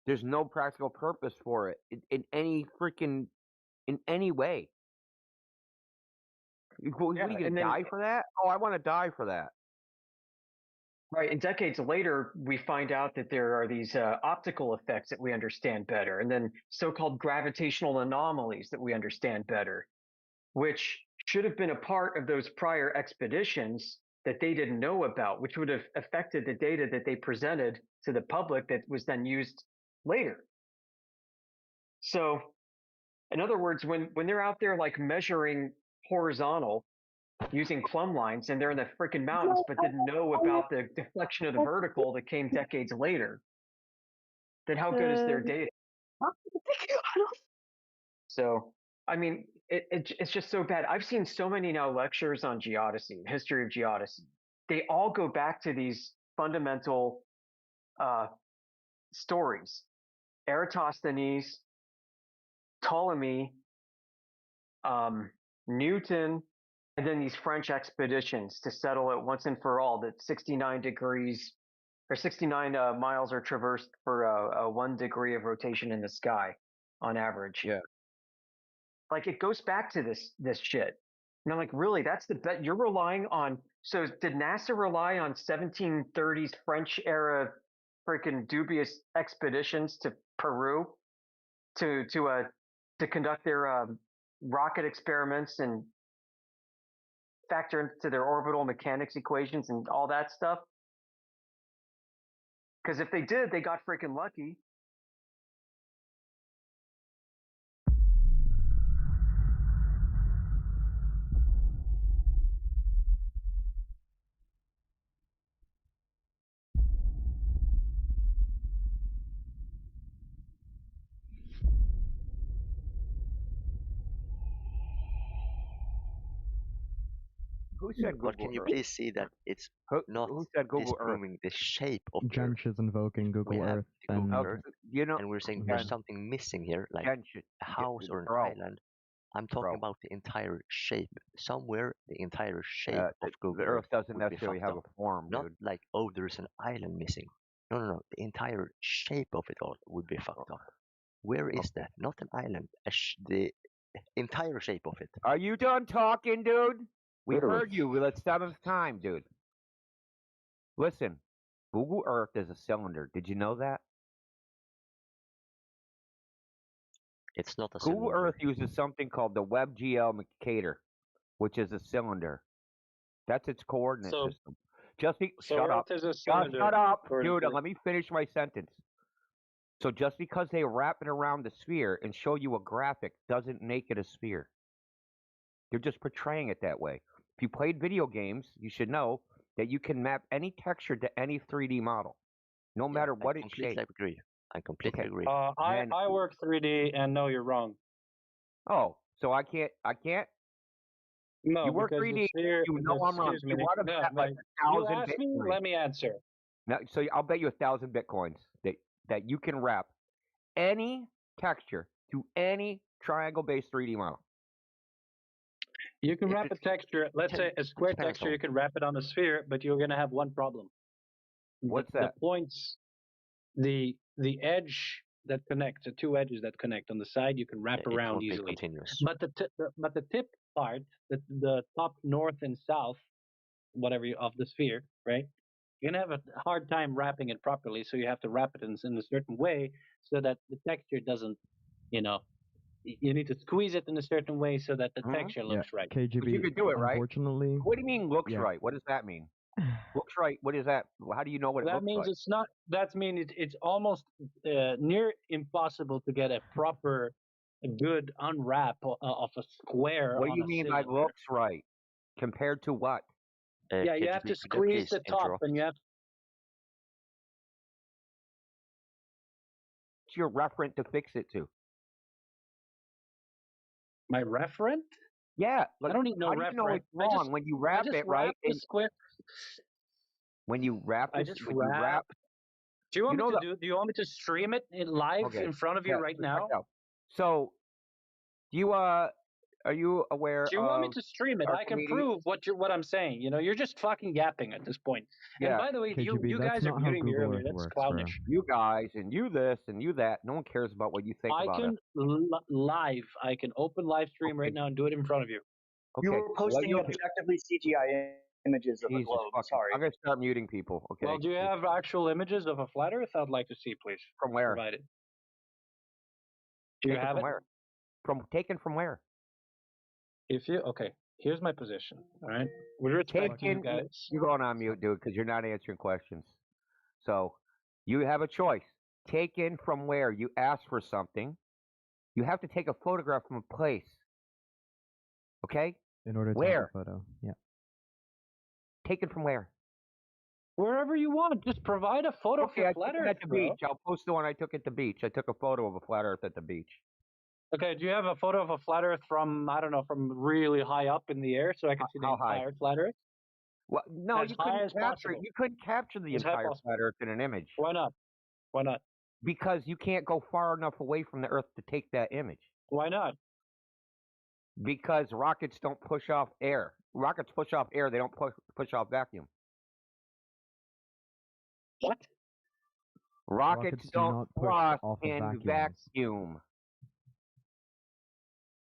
There's no practical purpose for it in any way. What are you going to die for that? Oh, I want to die for that. Right, and decades later, we find out that there are these optical effects that we understand better, and then so-called gravitational anomalies that we understand better, which should have been a part of those prior expeditions that they didn't know about, which would have affected the data that they presented to the public that was then used later. So, in other words, when they're out there like measuring horizontal using plumb lines and they're in the freaking mountains but didn't know about the deflection of the vertical that came decades later, then how good is their data? So, I mean, it's just so bad. I've seen so many now lectures on geodesy, history of geodesy. They all go back to these fundamental stories. Eratosthenes, Ptolemy, Newton, and then these French expeditions to settle it once and for all that 69 degrees or 69 miles are traversed for a 1 degree of rotation in the sky on average. Yeah. Like, it goes back to this shit. And I'm like, really? That's the bet you're relying on? So did NASA rely on 1730s French era freaking dubious expeditions to Peru to conduct their rocket experiments and factor into their orbital mechanics equations and all that stuff? Because if they did, they got freaking lucky. Who said Google But can you Earth? please see that it's not Who said Google Earth? disproving the shape of the Jench is invoking Google we have Earth, the Google and Earth, You and we're saying Jen- there's something missing here, like Jen, a house or an bro. island. I'm talking about the entire shape. Somewhere, the entire shape of the Google Earth doesn't would be necessarily fucked have up. a form, Not dude. like, oh, there's an island missing. No. The entire shape of it all would be fucked up. Where is that? Not an island. The entire shape of it. Are you done talking, dude? We heard you the 7th time, dude. Listen, Google Earth is a cylinder. Did you know that? It's not a Google cylinder. Earth uses something called the WebGL Mercator, which is a cylinder. That's its coordinate system. Shut up. Earth is a Just cylinder. shut up, dude. Let me finish my sentence. So just because they wrap it around the sphere and show you a graphic doesn't make it a sphere. They're just portraying it that way. If you played video games, you should know that you can map any texture to any 3D model, no matter what its shape. I completely agree. I work 3D, and no, you're wrong. Oh, so I can't. No, you work because 3D. the sphere. You know I'm wrong. Excuse me. You want to No, bet like you 1,000 ask me. bitcoins. Let me answer. No, so I'll bet you 1,000 bitcoins that you can wrap any texture to any triangle-based 3D model. You can wrap a texture. Let's say a square texture. You can wrap it on a sphere, but you're going to have one problem. What's The that? points, the edge that connects, the two edges that connect on the side, you can wrap It around won't be easily. continuous. But the tip part, the top north and south, whatever of the sphere, right? You're gonna have a hard time wrapping it properly, so you have to wrap it in a certain way so that the texture doesn't, you need to squeeze it in a certain way so that the texture looks right. But you could do it, right? Unfortunately. What do you mean looks Yeah. right? What does that mean? Looks right. What is that? How do you know what it That looks means like? it's not. That means it's almost near impossible to get a proper, good unwrap of a square. What do on you a mean by cylinder. looks right? Compared to what? Yeah, you have to squeeze the top, and you have. What's your referent to fix it to? My referent? Yeah, I don't need no how do you know referent. it's wrong when you wrap it right? The square. When you wrap I this, just when you wrap. Do you want You me know to do? Do you want me to stream it live Okay. in front of you Yeah, right so check now? it out. So, you are you aware Do you want me of to stream it? I can Archimedes? prove what I'm saying. You're just fucking yapping at this point. And Yeah. by the way, you KGB, that's guys are not how muting me Google earlier. Earth That's works, clownish. You guys and you this and you that. No one cares about what you think I about can it. live. I can open live stream right now and do it in front of you. You Okay. were posting objectively CGI images of a Jesus globe. fucking! Sorry. I'm gonna start muting people. Okay. Well, do you have actual images of a flat Earth? I'd like to see, please. From where? Provide it. Do you Taken have from it? where? Taken from where? Okay, here's my position. All right, with respect to you guys. You're going on mute, dude, because you're not answering questions. So you have a choice. Taken from where? You ask for something. You have to take a photograph from a place. Okay? In order to where? take a photo. Yeah. Taken from where? Wherever you want. Just provide a photo Okay, for I flat took it Earth, at the beach. I'll post the one I took at the beach. I took a photo of a flat Earth at the beach. Okay, do you have a photo of a flat Earth from, I don't know, from really high up in the air so I can see the entire flat Earth? Well, no, As you high couldn't as capture it. possible. You couldn't capture the As high entire possible. flat Earth in an image. Why not? Why not? Because you can't go far enough away from the Earth to take that image. Why not? Because rockets don't push off air. Rockets push off air. They don't push off vacuum. What? Rockets do don't not push thrust off of in vacuums. vacuum.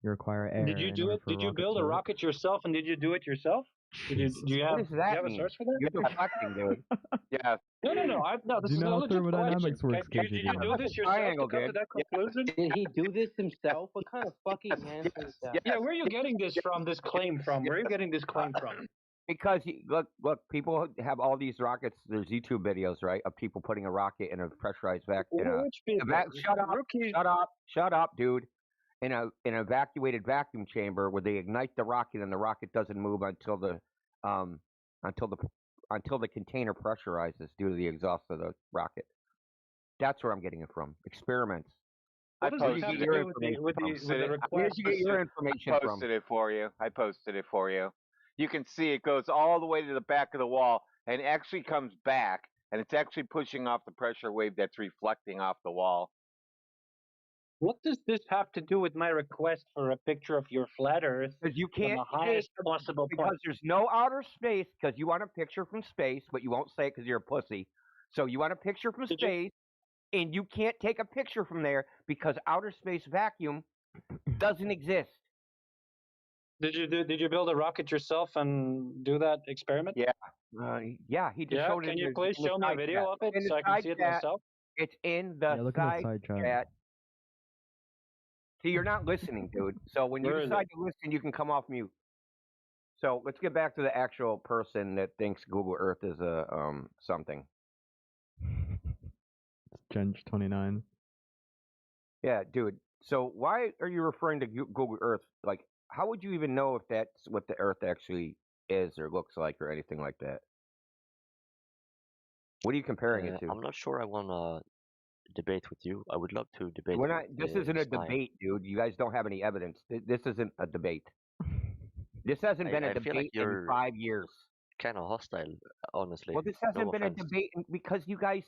You require air. Did you in do order it? for Did you rockets build to a work. rocket yourself, and did you do it yourself? Do you What have does that a mean? source for that? You're deflecting, dude. Yeah. No. This Do you is know a how legit thermodynamics question. works, Did you KGB? do this yourself Triangle, to come to dude. that conclusion? Did he do this himself? What kind of fucking answer is that? Yeah, where are you getting this from? This claim from? Where are you getting this claim from? Because look, people have all these rockets. There's YouTube videos, right, of people putting a rocket in a pressurized vacuum. Which people? Shut up, dude. In an evacuated vacuum chamber where they ignite the rocket and the rocket doesn't move until the container pressurizes due to the exhaust of the rocket. That's where I'm getting it from. Experiments. What does this have to do with the request? Where did you get your information I from? posted it for you. You can see it goes all the way to the back of the wall and actually comes back, and it's actually pushing off the pressure wave that's reflecting off the wall. What does this have to do with my request for a picture of your flat Earth? Because you from can't the highest possible because point? there's no outer space. Because you want a picture from space, but you won't say it because you're a pussy. So you want a picture from space, and you can't take a picture from there because outer space vacuum doesn't exist. Did you build a rocket yourself and do that experiment? Yeah. Yeah, he just showed it. Can you in the- please in the show me a side video chat. of it In the so I can side see it chat. myself? It's in the look in the side side chat. chat. See, you're not listening, dude. So when you Where is decide to listen, you can come off mute. So let's get back to the actual person that thinks Google Earth is a something. Gench 29. Yeah, dude. So why are you referring to Google Earth? Like, how would you even know if that's what the Earth actually is or looks like or anything like that? What are you comparing it to? I'm not sure I want to debate with you. I would love to debate We're not. with This isn't a Sly. debate, dude. You guys don't have any evidence. This isn't a debate. This hasn't been a I feel like debate in you're 5 years. kind of hostile, honestly. Well, this No hasn't been a offense. debate because you guys,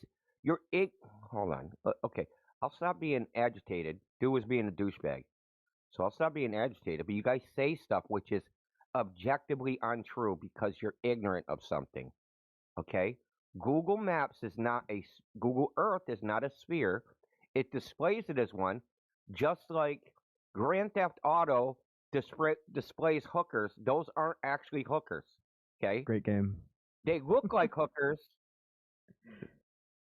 hold on. Okay, I'll stop being agitated. Dude was being a douchebag, so I'll stop being agitated. But you guys say stuff which is objectively untrue because you're ignorant of something. Okay, Google Maps is not Google Earth is not a sphere. It displays it as one, just like Grand Theft Auto displays hookers. Those aren't actually hookers. Okay, Great game. they look like hookers.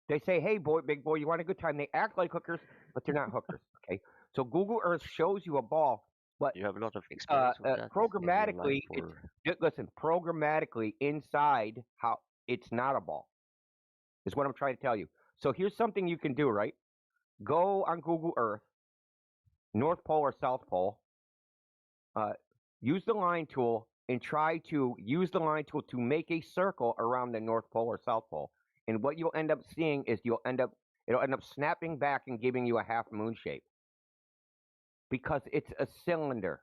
They say, "Hey, boy, big boy, you want a good time?" They act like hookers, but they're not hookers. Okay, so Google Earth shows you a ball, but you have a lot of experience with that programmatically, listen, programmatically inside how it's not a ball is what I'm trying to tell you. So here's something you can do, right? Go on Google Earth, North Pole or South Pole, use the line tool and try to use the line tool to make a circle around the North Pole or South Pole. And what you'll end up seeing is it'll end up snapping back and giving you a half moon shape because it's a cylinder.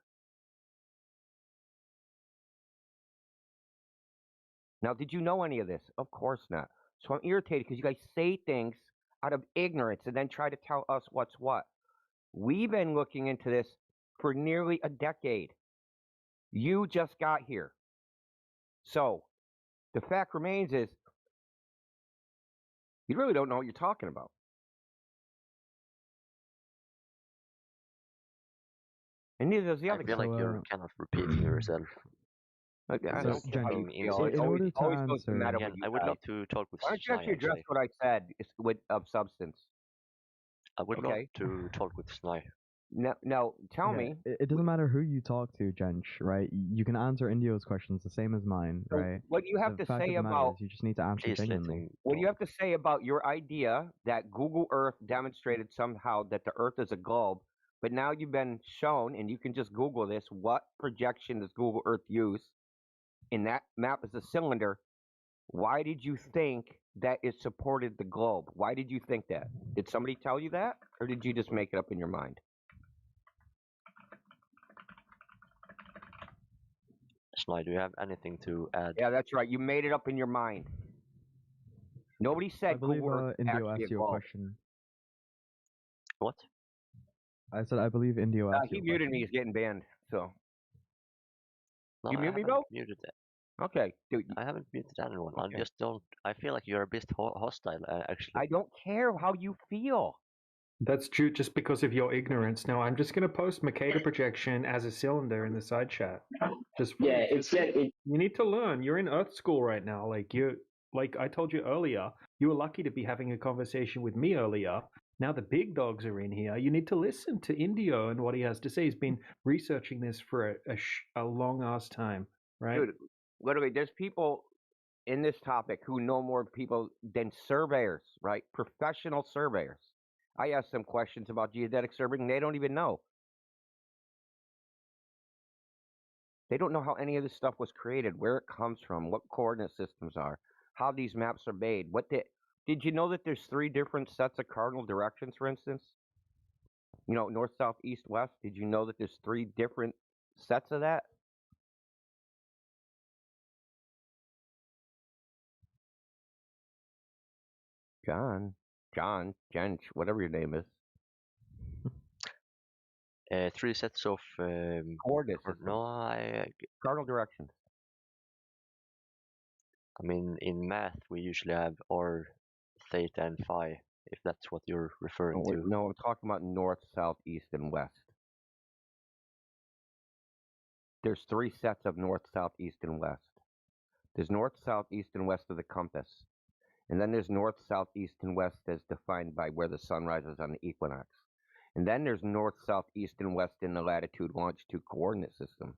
Now, did you know any of this? Of course not. So I'm irritated because you guys say things out of ignorance and then try to tell us what's what. We've been looking into this for nearly a decade. You just got here. So the fact remains is you really don't know what you're talking about. And neither does the other guy. I feel like you're kind of repeating yourself. I don't care how you feel. In order to answer, I would love to talk with Why don't you Sly, actually address actually. what I said of substance? I would love to talk with Sly. Now, tell me. It doesn't matter who you talk to, Jench, right? You can answer Indio's questions the same as mine, right? What you have The to fact say of the matter about is you just need to answer genuinely. what do you have to say about your idea that Google Earth demonstrated somehow that the Earth is a globe, but now you've been shown, and you can just Google this, what projection does Google Earth use? And that map is a cylinder. Why did you think that it supported the globe? Why did you think that? Did somebody tell you that, or did you just make it up in your mind? Sly, do you have anything to add? Yeah, that's right. You made it up in your mind. Nobody said I believe Google Earth Indio actually asked you a evolved. question. What? I said I believe Indio asked you He a muted question. me. He's getting banned. So No, you I mute me, haven't bro? muted it. Okay, dude. I haven't muted anyone. Okay. I just don't. I feel like you're a bit hostile, actually. I don't care how you feel. That's true just because of your ignorance. Now, I'm just going to post Makeda projection as a cylinder in the side chat. You need to learn. You're in Earth school right now. Like I told you earlier, you were lucky to be having a conversation with me earlier. Now the big dogs are in here. You need to listen to Indio and what he has to say. He's been researching this for a long ass time, right? Dude, literally, there's people in this topic who know more people than surveyors, right? Professional surveyors. I asked them questions about geodetic surveying. They don't even know. They don't know how any of this stuff was created, where it comes from, what coordinate systems are, how these maps are made. Did you know that there's 3 different sets of cardinal directions, for instance? You know, north, south, east, west. Did you know that there's 3 different sets of that? John, Jench, whatever your name is. 3 sets of coordinates. Cardinal directions. I mean, in math, we usually have r, theta, and phi, if that's what you're referring to. No, I'm talking about north, south, east, and west. There's 3 sets of north, south, east, and west. There's north, south, east, and west of the compass. And then there's north, south, east, and west as defined by where the sun rises on the equinox. And then there's north, south, east, and west in the latitude, longitude coordinate system.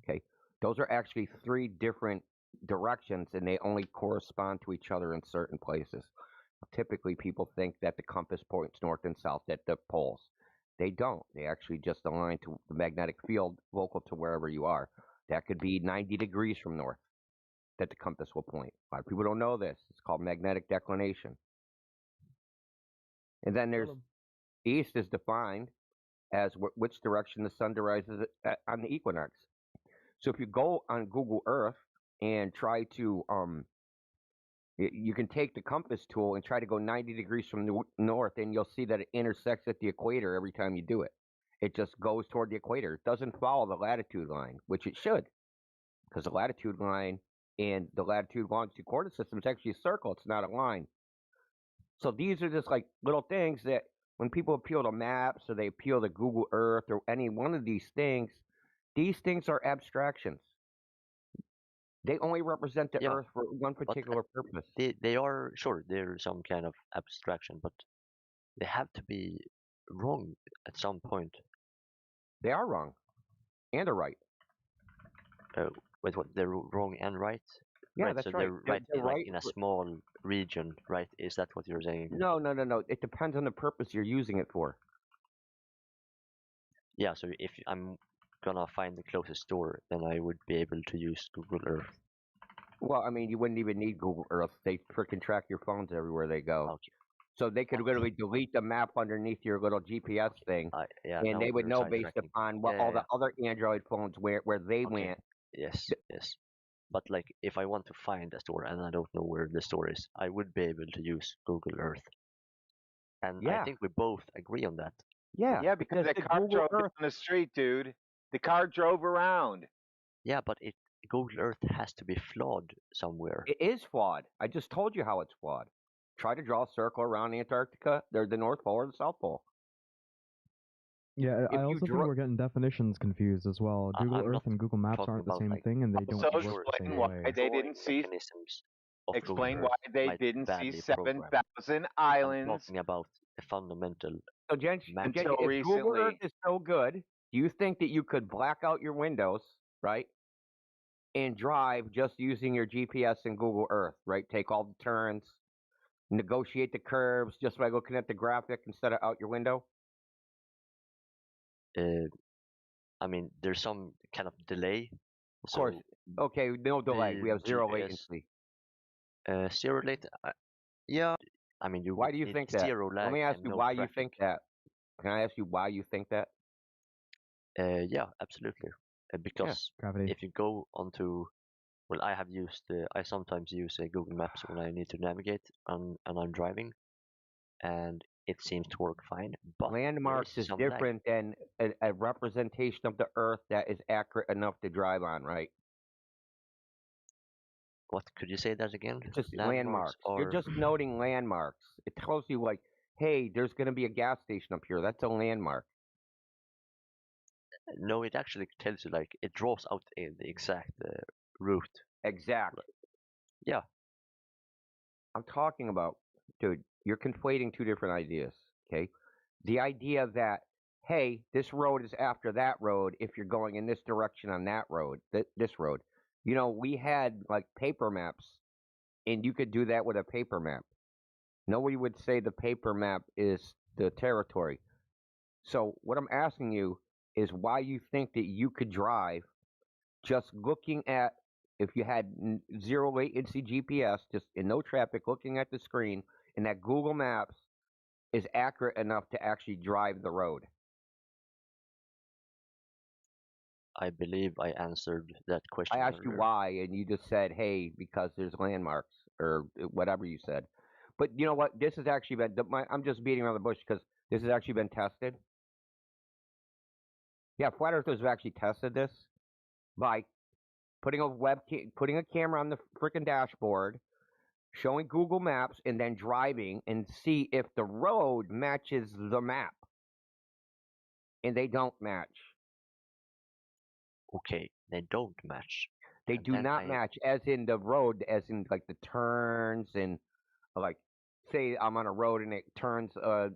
Okay, those are actually 3 different directions, and they only correspond to each other in certain places. Typically, people think that the compass points north and south at the poles. They don't. They actually just align to the magnetic field local to wherever you are. That could be 90 degrees from north. that the compass will point. A lot of people don't know this. It's called magnetic declination. And then there's east is defined as which direction the sun rises on the equinox. So if you go on Google Earth and try to, you can take the compass tool and try to go 90 degrees from the north, and you'll see that it intersects at the equator every time you do it. It just goes toward the equator. It doesn't follow the latitude line, which it should, because the latitude line and the latitude longitude coordinate system is actually a circle. It's not a line. So these are just like little things that when people appeal to maps or they appeal to Google Earth or any one of these things are abstractions. They only represent the Earth for one particular purpose. They are, sure, they're some kind of abstraction, but they have to be wrong at some point. They are wrong. And they're right. Wait, what? They're wrong and right? Yeah, right, that's so right. They're right in a small region, right? Is that what you're saying? No. It depends on the purpose you're using it for. Yeah, so if I'm gonna find the closest store, then I would be able to use Google Earth. Well, I mean, you wouldn't even need Google Earth. They freaking track your phones everywhere they go. Okay. So they could literally delete the map underneath your little GPS thing, and they would know based upon what all the other Android phones where they went. Yes. But like, if I want to find a store and I don't know where the store is, I would be able to use Google Earth. And I think we both agree on that. Yeah, because that car drove down the street, dude. The car drove around. Yeah, but Google Earth has to be flawed somewhere. It is flawed. I just told you how it's flawed. Try to draw a circle around Antarctica. They're the North Pole or the South Pole. Yeah, I also think we're getting definitions confused as well. Google Earth and Google Maps aren't the same thing, and they don't work the same way. They didn't see. Explain why they didn't see 7,000 I'm islands. talking about the fundamental. So, Jen, if Google Earth is so good, do you think that you could black out your windows, right, and drive just using your GPS and Google Earth, right? Take all the turns, negotiate the curves just by looking at the graphic instead of out your window? I mean, there's some kind of delay. Of course. Okay, no delay. We have zero latency. Zero latency? Yeah. I mean, why do you think that? Let me ask you why you think that. Can I ask you why you think that? Yeah, absolutely. Because if you go onto, well, I sometimes use Google Maps when I need to navigate and I'm driving, and it seems to work fine. But landmarks is different than a representation of the Earth that is accurate enough to drive on, right? What, could you say that again? Just landmarks. You're just noting landmarks. It tells you like, hey, there's going to be a gas station up here. That's a landmark. No, it actually tells you, like, it draws out the exact route. Exactly. Yeah. I'm talking about, dude, you're conflating two different ideas, okay? The idea that, hey, this road is after that road if you're going in this direction on that road, this road. You know, we had, like, paper maps, and you could do that with a paper map. Nobody would say the paper map is the territory. So what I'm asking you is why you think that you could drive just looking at, if you had zero latency GPS, just in no traffic, looking at the screen, and that Google Maps is accurate enough to actually drive the road. I believe I answered that question. I asked you why, and you just said, hey, because there's landmarks, or whatever you said. But you know what? This has actually been, I'm just beating around the bush because this has actually been tested. Yeah, flat earthers have actually tested this by putting a camera on the freaking dashboard, showing Google Maps, and then driving and see if the road matches the map. And they don't match. Okay, they don't match. They do not match, as in the road, as in like the turns and like, say I'm on a road and it turns, I'm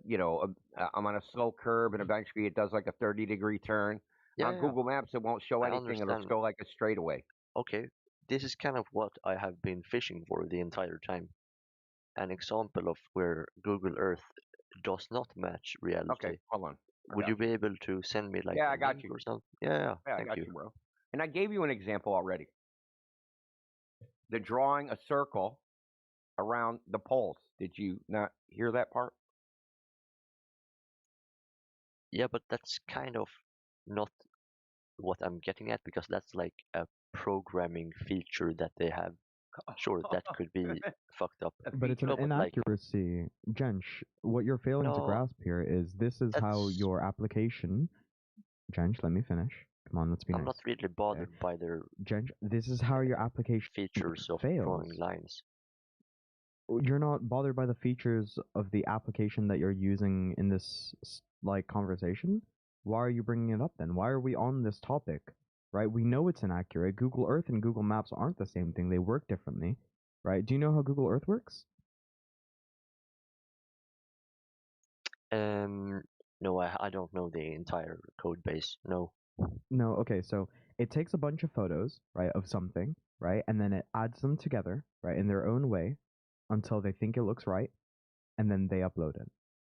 on a slow curb and eventually it does like a 30-degree turn. On Google Maps, it won't show anything. It'll show like a straightaway. Okay, this is kind of what I have been fishing for the entire time. An example of where Google Earth does not match reality. Okay, hold on. Would you be able to send me like I got you. Or something? Yeah, I got you, bro. And I gave you an example already. the drawing a circle around the poles. Did you not hear that part? Yeah, but that's kind of not what I'm getting at, because that's like a programming feature that they have. Sure, that could be fucked up. But it's an inaccuracy. Jench, what you're failing to grasp here is this is how your application... Jench, let me finish. Come on, let's be nice. I'm not really bothered by their... Jench, this is how your application features of fails. drawing lines. You're not bothered by the features of the application that you're using in this like conversation? Why are you bringing it up then? Why are we on this topic? Right? We know it's inaccurate. Google Earth and Google Maps aren't the same thing. They work differently. Right? Do you know how Google Earth works? No, I don't know the entire code base. No. No, okay, so it takes a bunch of photos, right, of something, right, and then it adds them together, right, in their own way until they think it looks right, and then they upload it,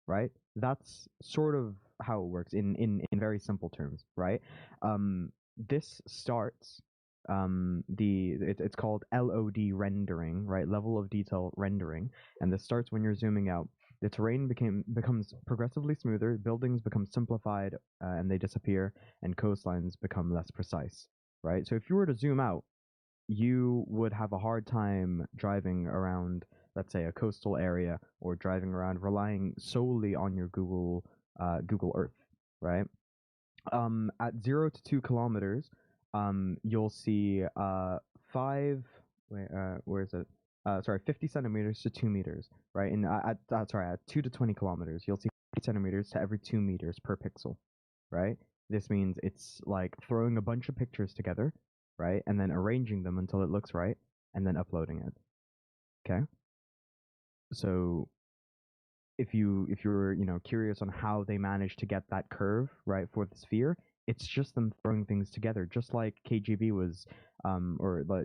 right? That's sort of how it works in very simple terms, right? This starts it's called LOD rendering, right? Level of detail rendering, and this starts when you're zooming out. The terrain becomes progressively smoother, buildings become simplified and they disappear, and coastlines become less precise, right? So if you were to zoom out, you would have a hard time driving around, let's say, a coastal area, or driving around relying solely on your Google Earth, right? At 0 to 2 kilometers, you'll see 50 centimeters to 2 meters, right? And at 2 to 20 kilometers, you'll see 50 centimeters to every 2 meters per pixel, right? This means it's like throwing a bunch of pictures together, right? And then arranging them until it looks right, and then uploading it. Okay? So if you're curious on how they managed to get that curve, right, for the sphere, it's just them throwing things together, just like KGB was,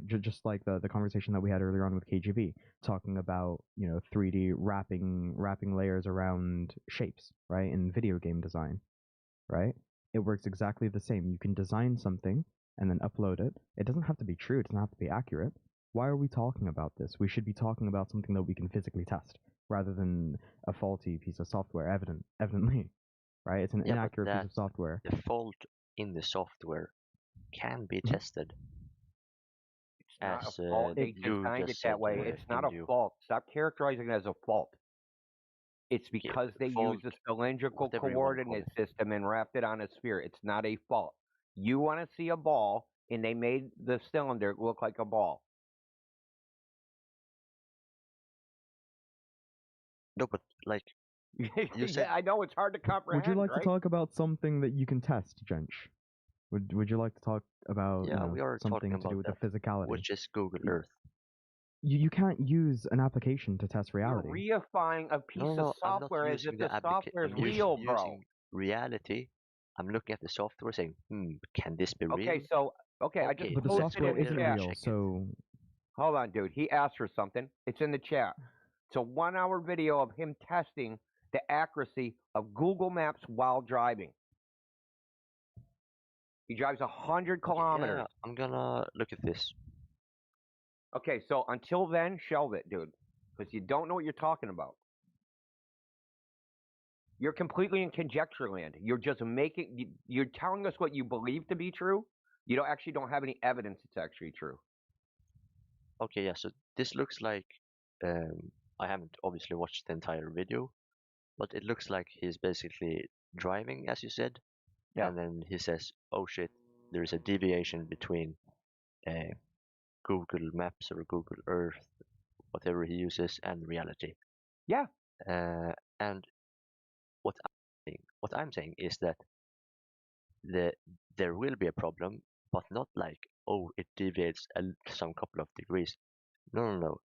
just like the conversation that we had earlier on with KGB, talking about 3D wrapping layers around shapes, right, in video game design, right? It works exactly the same. You can design something and then upload it. It doesn't have to be true. It doesn't have to be accurate. Why are we talking about this? We should be talking about something that we can physically test, rather than a faulty piece of software. Evidently, right? It's an inaccurate piece of software. The fault in the software can be tested. It's not a fault. They designed it that way. It's not a fault. Stop characterizing it as a fault. It's because they used a cylindrical coordinate system and wrapped it on a sphere. It's not a fault. You want to see a ball, and they made the cylinder look like a ball. No, but like you said, yeah, I know it's hard to comprehend. Would you like right? to talk about something that you can test, Jench? Would you like to talk about we are something talking to do with about the physicality? Which is Google Earth. You can't use an application to test reality. You're reifying a piece of software as if the software is real, bro. Using reality. I'm looking at the software saying, can this be real? I just but the software isn't real, so... Hold on, dude. He asked for something. It's in the chat. It's a 1-hour video of him testing the accuracy of Google Maps while driving. He drives 100 kilometers. Yeah, I'm gonna look at this. Okay, so until then, shelve it, dude. Because you don't know what you're talking about. You're completely in conjecture land. You're just you're telling us what you believe to be true. You don't have any evidence it's actually true. Okay, yeah, so this looks like, I haven't obviously watched the entire video, but it looks like he's basically driving, as you said, and then he says, oh shit, there is a deviation between Google Maps or Google Earth, whatever he uses, and reality. Yeah. And what I'm saying is that there will be a problem, but not like, oh, it deviates some couple of degrees. No.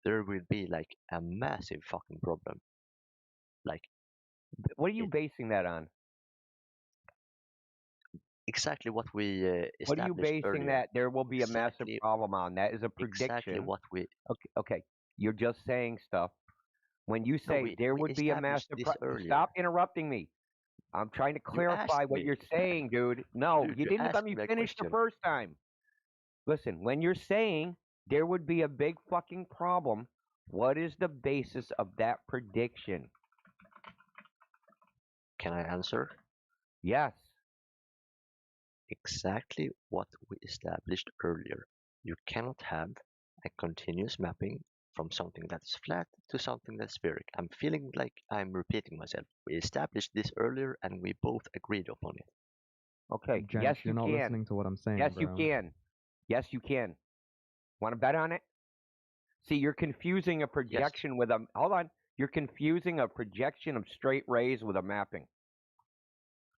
There will be like a massive fucking problem. Like, what are you basing that on? Exactly what we established What are you basing earlier. that there will be a massive problem on? That is a prediction. Exactly what we... Okay. You're just saying stuff. When you say there would be a massive problem... Stop interrupting me. I'm trying to clarify what you're saying, dude. No, you didn't let me finish the first time. Listen, when you're saying there would be a big fucking problem. What is the basis of that prediction? Can I answer? Yes. Exactly what we established earlier. You cannot have a continuous mapping from something that's flat to something that's spheric. I'm feeling like I'm repeating myself. We established this earlier and we both agreed upon it. Okay. Jenks, yes, you're you not can. listening to what I'm saying, Yes, bro. you can. Yes, you can. Want to bet on it? See, you're confusing a projection with a. Hold on. You're confusing a projection of straight rays with a mapping.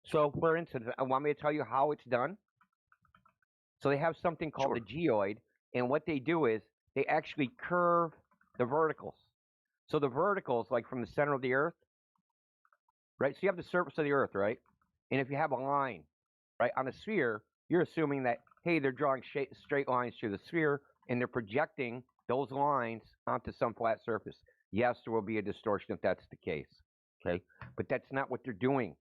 So, for instance, I want me to tell you how it's done. So they have something called the geoid, and what they do is they actually curve the verticals. So the verticals, like from the center of the Earth, right? So you have the surface of the Earth, right? And if you have a line, right, on a sphere, you're assuming that, hey, they're drawing straight lines through the sphere, and they're projecting those lines onto some flat surface. Yes, there will be a distortion if that's the case, okay? But that's not what they're doing.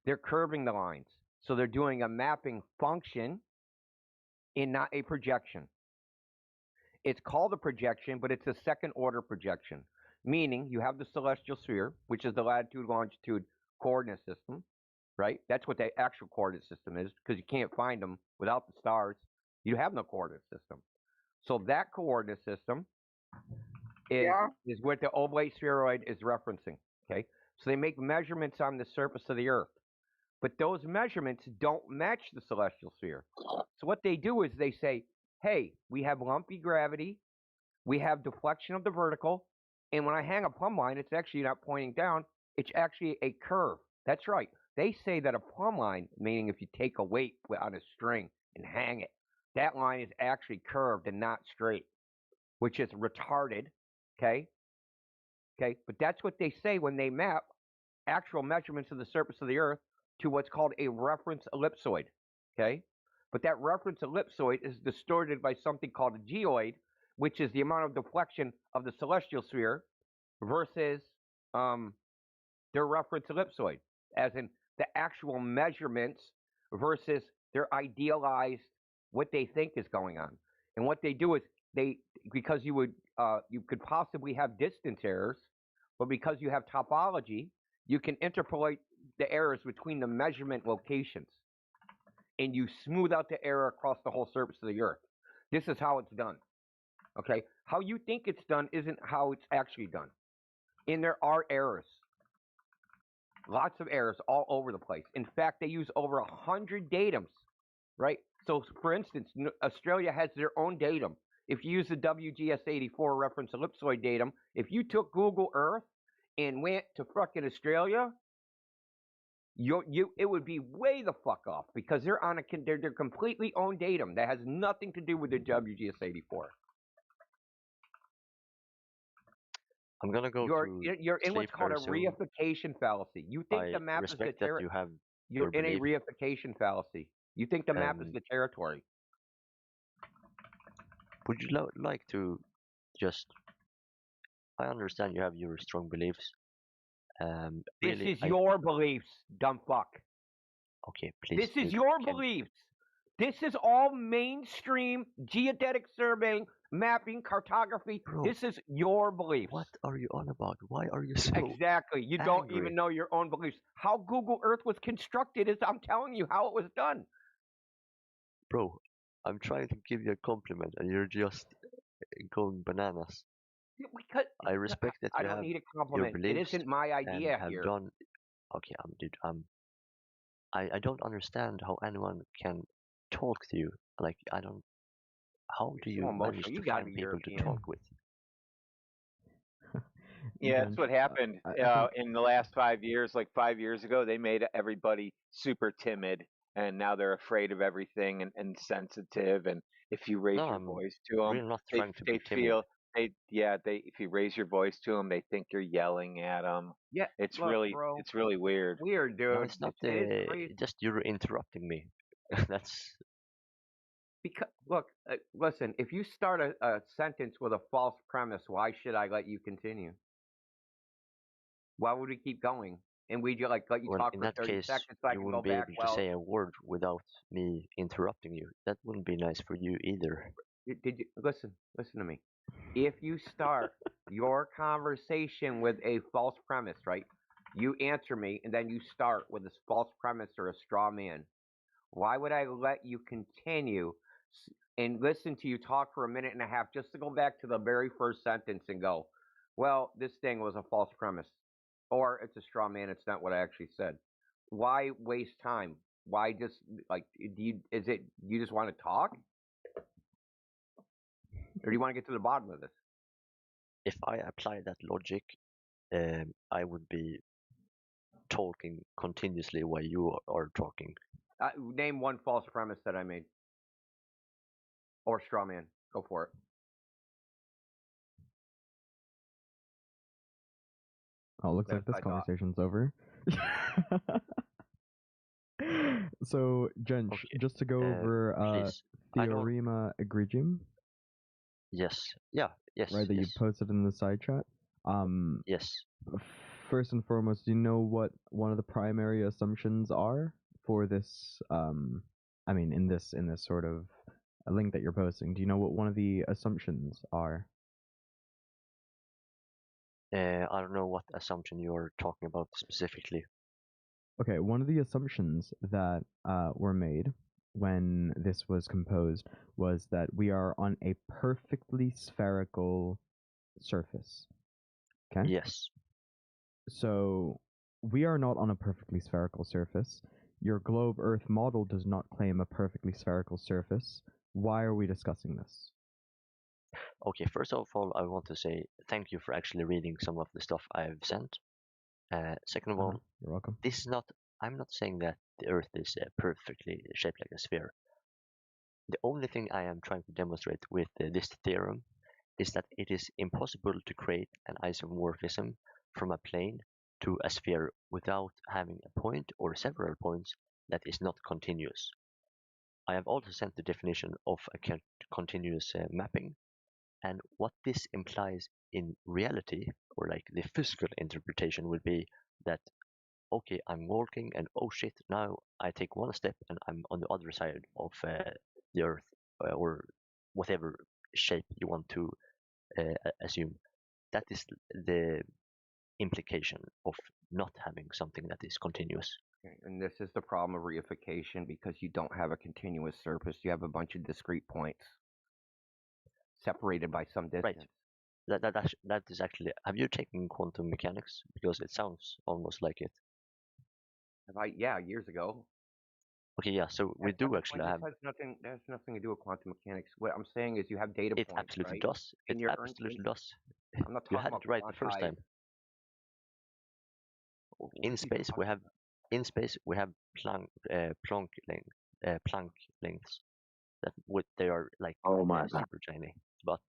They're curving the lines. So they're doing a mapping function and not a projection. It's called a projection, but it's a second order projection, meaning you have the celestial sphere, which is the latitude, longitude coordinate system, right? That's what the actual coordinate system is, because you can't find them without the stars. You have no coordinate system. So that coordinate system is what the oblate spheroid is referencing, okay? So they make measurements on the surface of the Earth. But those measurements don't match the celestial sphere. So what they do is they say, hey, we have lumpy gravity, we have deflection of the vertical, and when I hang a plumb line, it's actually not pointing down, it's actually a curve. That's right. They say that a plumb line, meaning if you take a weight on a string and hang it, that line is actually curved and not straight, which is retarded, okay? Okay, but that's what they say when they map actual measurements of the surface of the Earth to what's called a reference ellipsoid, okay? But that reference ellipsoid is distorted by something called a geoid, which is the amount of deflection of the celestial sphere versus their reference ellipsoid, as in the actual measurements versus their idealized what they think is going on. And what they do is because you could possibly have distance errors, but because you have topology, you can interpolate the errors between the measurement locations, and you smooth out the error across the whole surface of the Earth. This is how it's done. Okay? How you think it's done isn't how it's actually done. And there are errors. Lots of errors all over the place. In fact, they use over 100 datums, right? So, for instance, Australia has their own datum. If you use the WGS84 reference ellipsoid datum, if you took Google Earth and went to fucking Australia, it would be way the fuck off, because they're on their completely own datum that has nothing to do with the WGS84. I'm gonna go You're in what's called a reification fallacy. You think the map is the territory. You're in a reification fallacy. You think the map is the territory. Would you like to just? I understand you have your strong beliefs. This is your beliefs, dumb fuck. Okay, please. This is your beliefs. This is all mainstream geodetic surveying, mapping, cartography. Bro, this is your beliefs. What are you on about? Why are you so Exactly. You don't angry? even know your own beliefs. How Google Earth was constructed is I'm telling you how it was done. Bro, I'm trying to give you a compliment and you're just going bananas. Because I respect that you I don't have need a compliment. your beliefs. It isn't my idea and have here. Done, okay, dude, I don't understand how anyone can talk to you. Like, I don't. How do you manage to find people European. to talk with? Yeah, that's what happened in the last 5 years. Like 5 years ago, they made everybody super timid, and now they're afraid of everything and sensitive. And if you raise your voice to them, really not trying to be feel if you raise your voice to them, they think you're yelling at them. Yeah, it's look, really bro, it's really weird. Weird, dude. No, it's not. Just you're interrupting me. That's because look. Listen, if you start a sentence with a false premise, why should I let you continue? Why would we keep going? and we let you Well, talk in for that 30 case, seconds, so I you can go wouldn't be back. able to say a word without me interrupting you. That wouldn't be nice for you either. Did you listen? Listen to me. If you start your conversation with a false premise, right? You answer me, and then you start with this false premise or a straw man. Why would I let you continue and listen to you talk for a minute and a half just to go back to the very first sentence and go, well, this thing was a false premise, or it's a straw man, it's not what I actually said. Why waste time? Why just you just want to talk, or do you want to get to the bottom of this? If I apply that logic, I would be talking continuously while you are talking. Name one false premise that I made, or straw man. Go for it. Oh, looks like this conversation's over. So, Jench, just to go over please. Theorema Egregium. Yes. Yeah. Yes. Right, that you posted in the side chat. Yes. First and foremost, do you know what one of the primary assumptions are for this? I mean, in this sort of link that you're posting, do you know what one of the assumptions are? I don't know what assumption you're talking about specifically. Okay, one of the assumptions that were made when this was composed was that we are on a perfectly spherical surface. Okay? Yes. So we are not on a perfectly spherical surface. Your globe Earth model does not claim a perfectly spherical surface. Why are we discussing this? Okay, first of all, I want to say thank you for actually reading some of the stuff I've sent. Second of all, you're welcome. This is not. I'm not saying that the Earth is perfectly shaped like a sphere. The only thing I am trying to demonstrate with this theorem is that it is impossible to create an isomorphism from a plane to a sphere without having a point or several points that is not continuous. I have also sent the definition of a continuous mapping, and what this implies in reality, or like the physical interpretation, would be that okay, I'm walking and oh shit, now I take one step and I'm on the other side of the Earth, or whatever shape you want to assume. That is the implication of not having something that is continuous. Okay, and this is the problem of reification, because you don't have a continuous surface. You have a bunch of discrete points separated by some distance. Right. That is actually. Have you taken quantum mechanics? Because it sounds almost like it. Yeah, years ago. Okay, yeah. So we do actually have. That has nothing to do with quantum mechanics. What I'm saying is you have data points. It absolutely right? does. It absolutely does. I'm not You talking had about it right the first time. In space, we have Planck lengths that they are like super tiny, but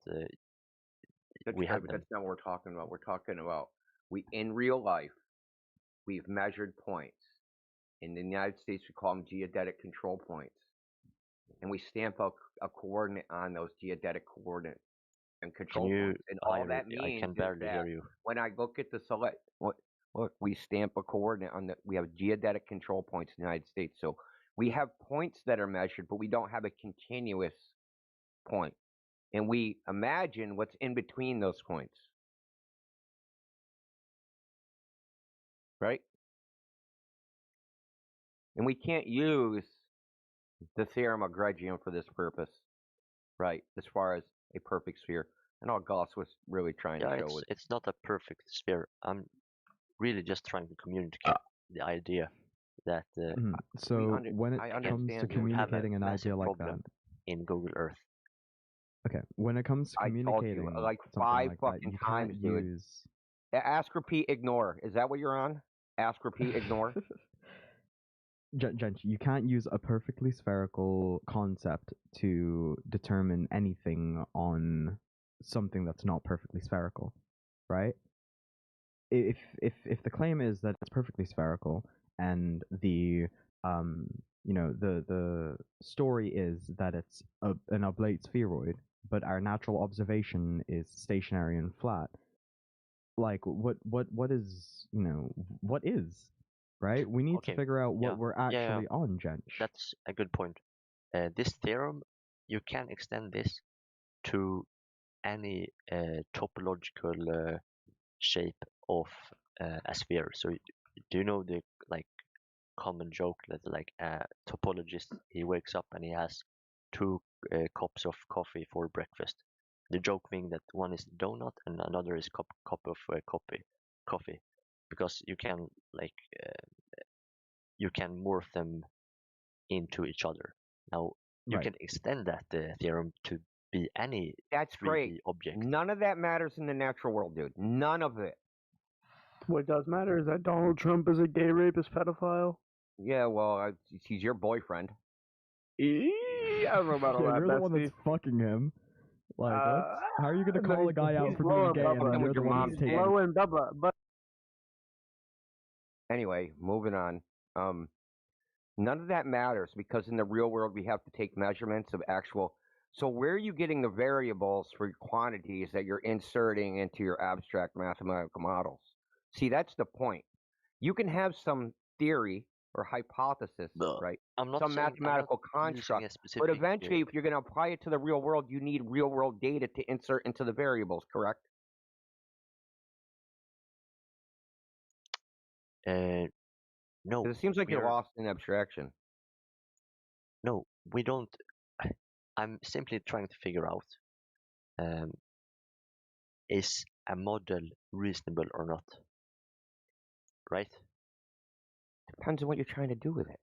we have them. That's not what we're talking about. We're talking about in real life, we've measured points. In the United States, we call them geodetic control points, and we stamp a coordinate on those geodetic coordinates and control points. And all that means is that when I look at the look, we stamp a coordinate on we have geodetic control points in the United States. So we have points that are measured, but we don't have a continuous point. And we imagine what's in between those points. Right? And we can't use the theorem of Egregium for this purpose. Right? As far as a perfect sphere. And all Gauss was really trying to show it's not a perfect sphere. I'm really just trying to communicate the idea that so when it comes to communicating an idea like that in Google Earth. Okay, when it comes to communicating, I told you, like 5 fucking times, dude. Ask, repeat, ignore. Is that what you're on? Ask, repeat, ignore. Jench, you can't use a perfectly spherical concept to determine anything on something that's not perfectly spherical, right? If the claim is that it's perfectly spherical and the the story is that it's an oblate spheroid, but our natural observation is stationary and flat, like what is, you know, what is, right? We need to Okay. figure out what Yeah. we're Yeah, actually on, Jench. that's a good point. This theorem, you can extend this to any topological shape of a sphere. So do you know the like common joke that like a topologist, he wakes up and he has two cups of coffee for breakfast. The joke being that one is donut and another is cup of coffee, because you can like you can morph them into each other. Now you Right. can extend that theorem to be any That's 3D great. object. None of that matters in the natural world, dude. None of it. What does matter is that Donald Trump is a gay rapist pedophile. Yeah, well, he's your boyfriend. I don't know about all Yeah, that, you're the one bestie. that's fucking him. Like, let's. How are you gonna no, call a guy out he's for being blowing gay and Bubba. then you're the one that's He's taking? blowing Bubba, but Anyway, moving on. None of that matters because in the real world we have to take measurements of actual. So where are you getting the variables for quantities that you're inserting into your abstract mathematical models? See, that's the point. You can have some theory or hypothesis, right? I'm not Some saying, mathematical I'm not using a construct, specific. but eventually, if you're going to apply it to the real world, you need real world data to insert into the variables. Correct? No. 'Cause it seems like you're lost in abstraction. No, we don't. I'm simply trying to figure out is a model reasonable or not? Right? Depends on what you're trying to do with it.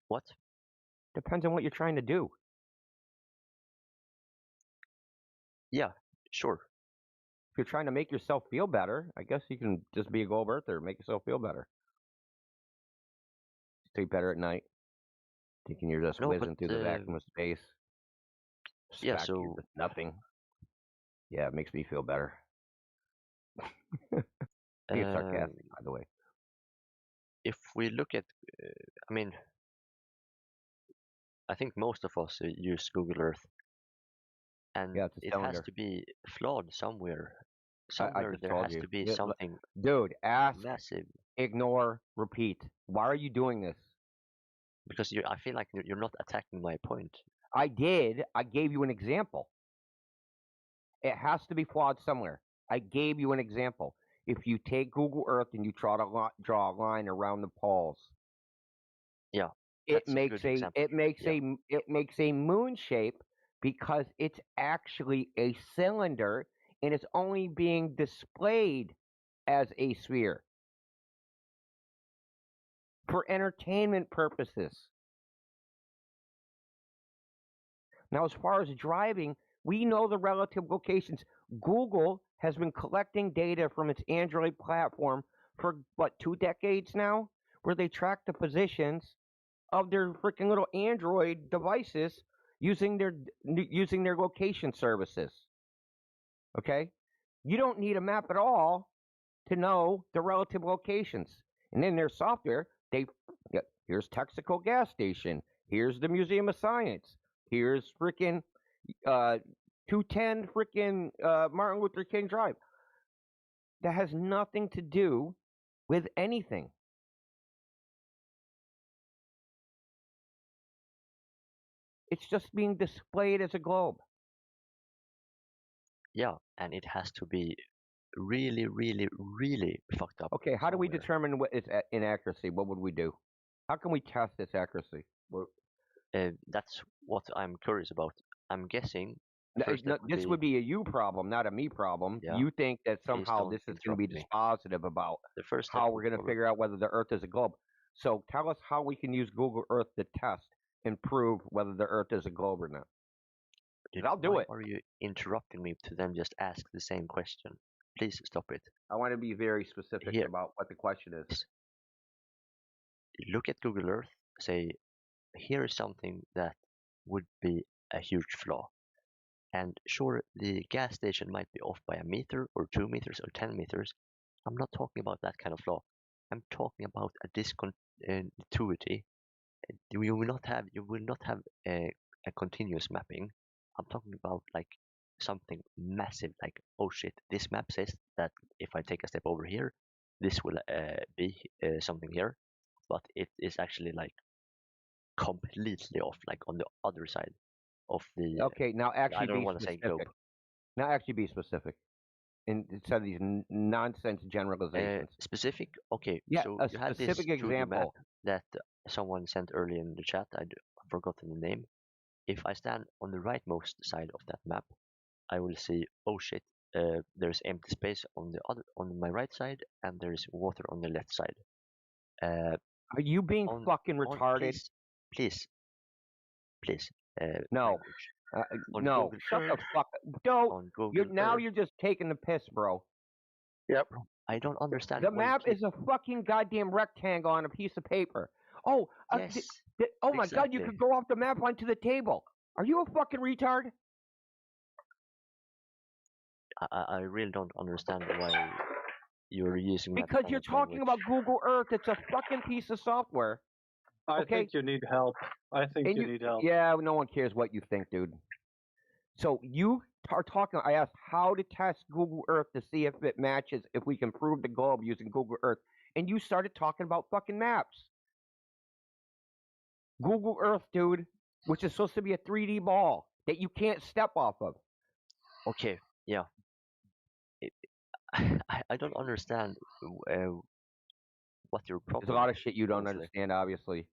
What? Depends on what you're trying to do. Yeah, sure. If you're trying to make yourself feel better, I guess you can just be a globe earther, make yourself feel better. Sleep better at night. Thinking you're just whizzing through the vacuum of space. Yeah, Fact you're just nothing. Yeah, it makes me feel better. I think it's sarcastic, by the way. If we look at, I mean, I think most of us use Google Earth, and Yeah, it's a it has cylinder. to be flawed somewhere. I Somewhere just there told has you. to be Yeah, something Dude, ask, massive. ignore, repeat. Why are you doing this? Because I feel like you're not attacking my point. I did. I gave you an example. It has to be flawed somewhere. I gave you an example. If you take Google Earth and you draw a line around the poles, yeah, it makes a moon shape because it's actually a cylinder and it's only being displayed as a sphere for entertainment purposes. Now, as far as driving, we know the relative locations. Google has been collecting data from its Android platform for, 2 decades now, where they track the positions of their freaking little Android devices using their location services. Okay? You don't need a map at all to know the relative locations. And in their software, here's Texaco gas station, here's the Museum of Science, here's freaking 210 freaking Martin Luther King Drive. That has nothing to do with anything. It's just being displayed as a globe. Yeah, and it has to be really, really, really fucked up. Okay, how do we determine what its inaccuracy? What would we do? How can we test its accuracy? That's what I'm curious about. I'm guessing. This would be a you problem, not a me problem. Yeah. You think that Please somehow don't this is going to be interrupt me. dispositive about The first how we're going to figure out whether the Earth is a globe. So tell us how we can use Google Earth to test and prove whether the Earth is a globe or not. I'll do Why it. are you interrupting me to then just ask the same question? Please stop it. I want to be very specific about what the question is. Look at Google Earth, say, here is something that would be a huge flaw. And sure, the gas station might be off by a meter or 2 meters or 10 meters. I'm not talking about that kind of flaw. I'm talking about a discontinuity. You will not have a continuous mapping. I'm talking about like something massive, like, oh shit, this map says that if I take a step over here, this will be something here, but it is actually like completely off, like on the other side of the. Okay, now actually I don't be want to say globe. specific. Now actually be specific. Instead of these nonsense generalizations. Specific? Okay, Yeah, so a you had this specific 2D map example. that someone sent earlier in the chat. I'd forgotten the name. If I stand on the rightmost side of that map, I will see, oh shit, there's empty space on the other, on my right side, and there's water on the left side. Are you being fucking retarded? Please. No. No. Google Shut the Earth, fuck up. Don't. on Google You're just taking the piss, bro. Yep. I don't understand. The map is a fucking goddamn rectangle on a piece of paper. Oh, yes, oh my god, you could go off the map onto the table. Are you a fucking retard? I really don't understand why you're using that Because kind you're of talking language. about Google Earth. It's a fucking piece of software. I Okay? think you need help. I think you need help. Yeah, no one cares what you think, dude. So you are talking. I asked how to test Google Earth to see if it matches, if we can prove the globe using Google Earth, and you started talking about fucking maps. Google Earth, dude, which is supposed to be a 3D ball that you can't step off of. Okay, yeah. I don't understand what your problem. There's a lot of shit you don't honestly. understand, obviously.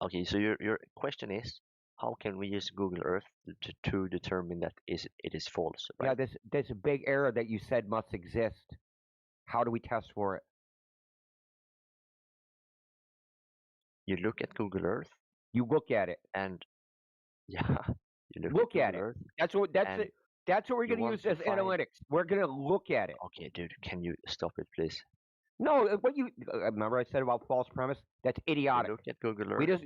Okay, so your question is, how can we use Google Earth to determine that it is false? Right? Yeah, there's a big error that you said must exist. How do we test for it? You look at Google Earth. You look at it, and yeah, you look at it. Earth, That's what we're going to use as analytics. We're going to look at it. Okay, dude, can you stop it, please? No, what you remember I said about false premise? That's idiotic. You look at Google Earth.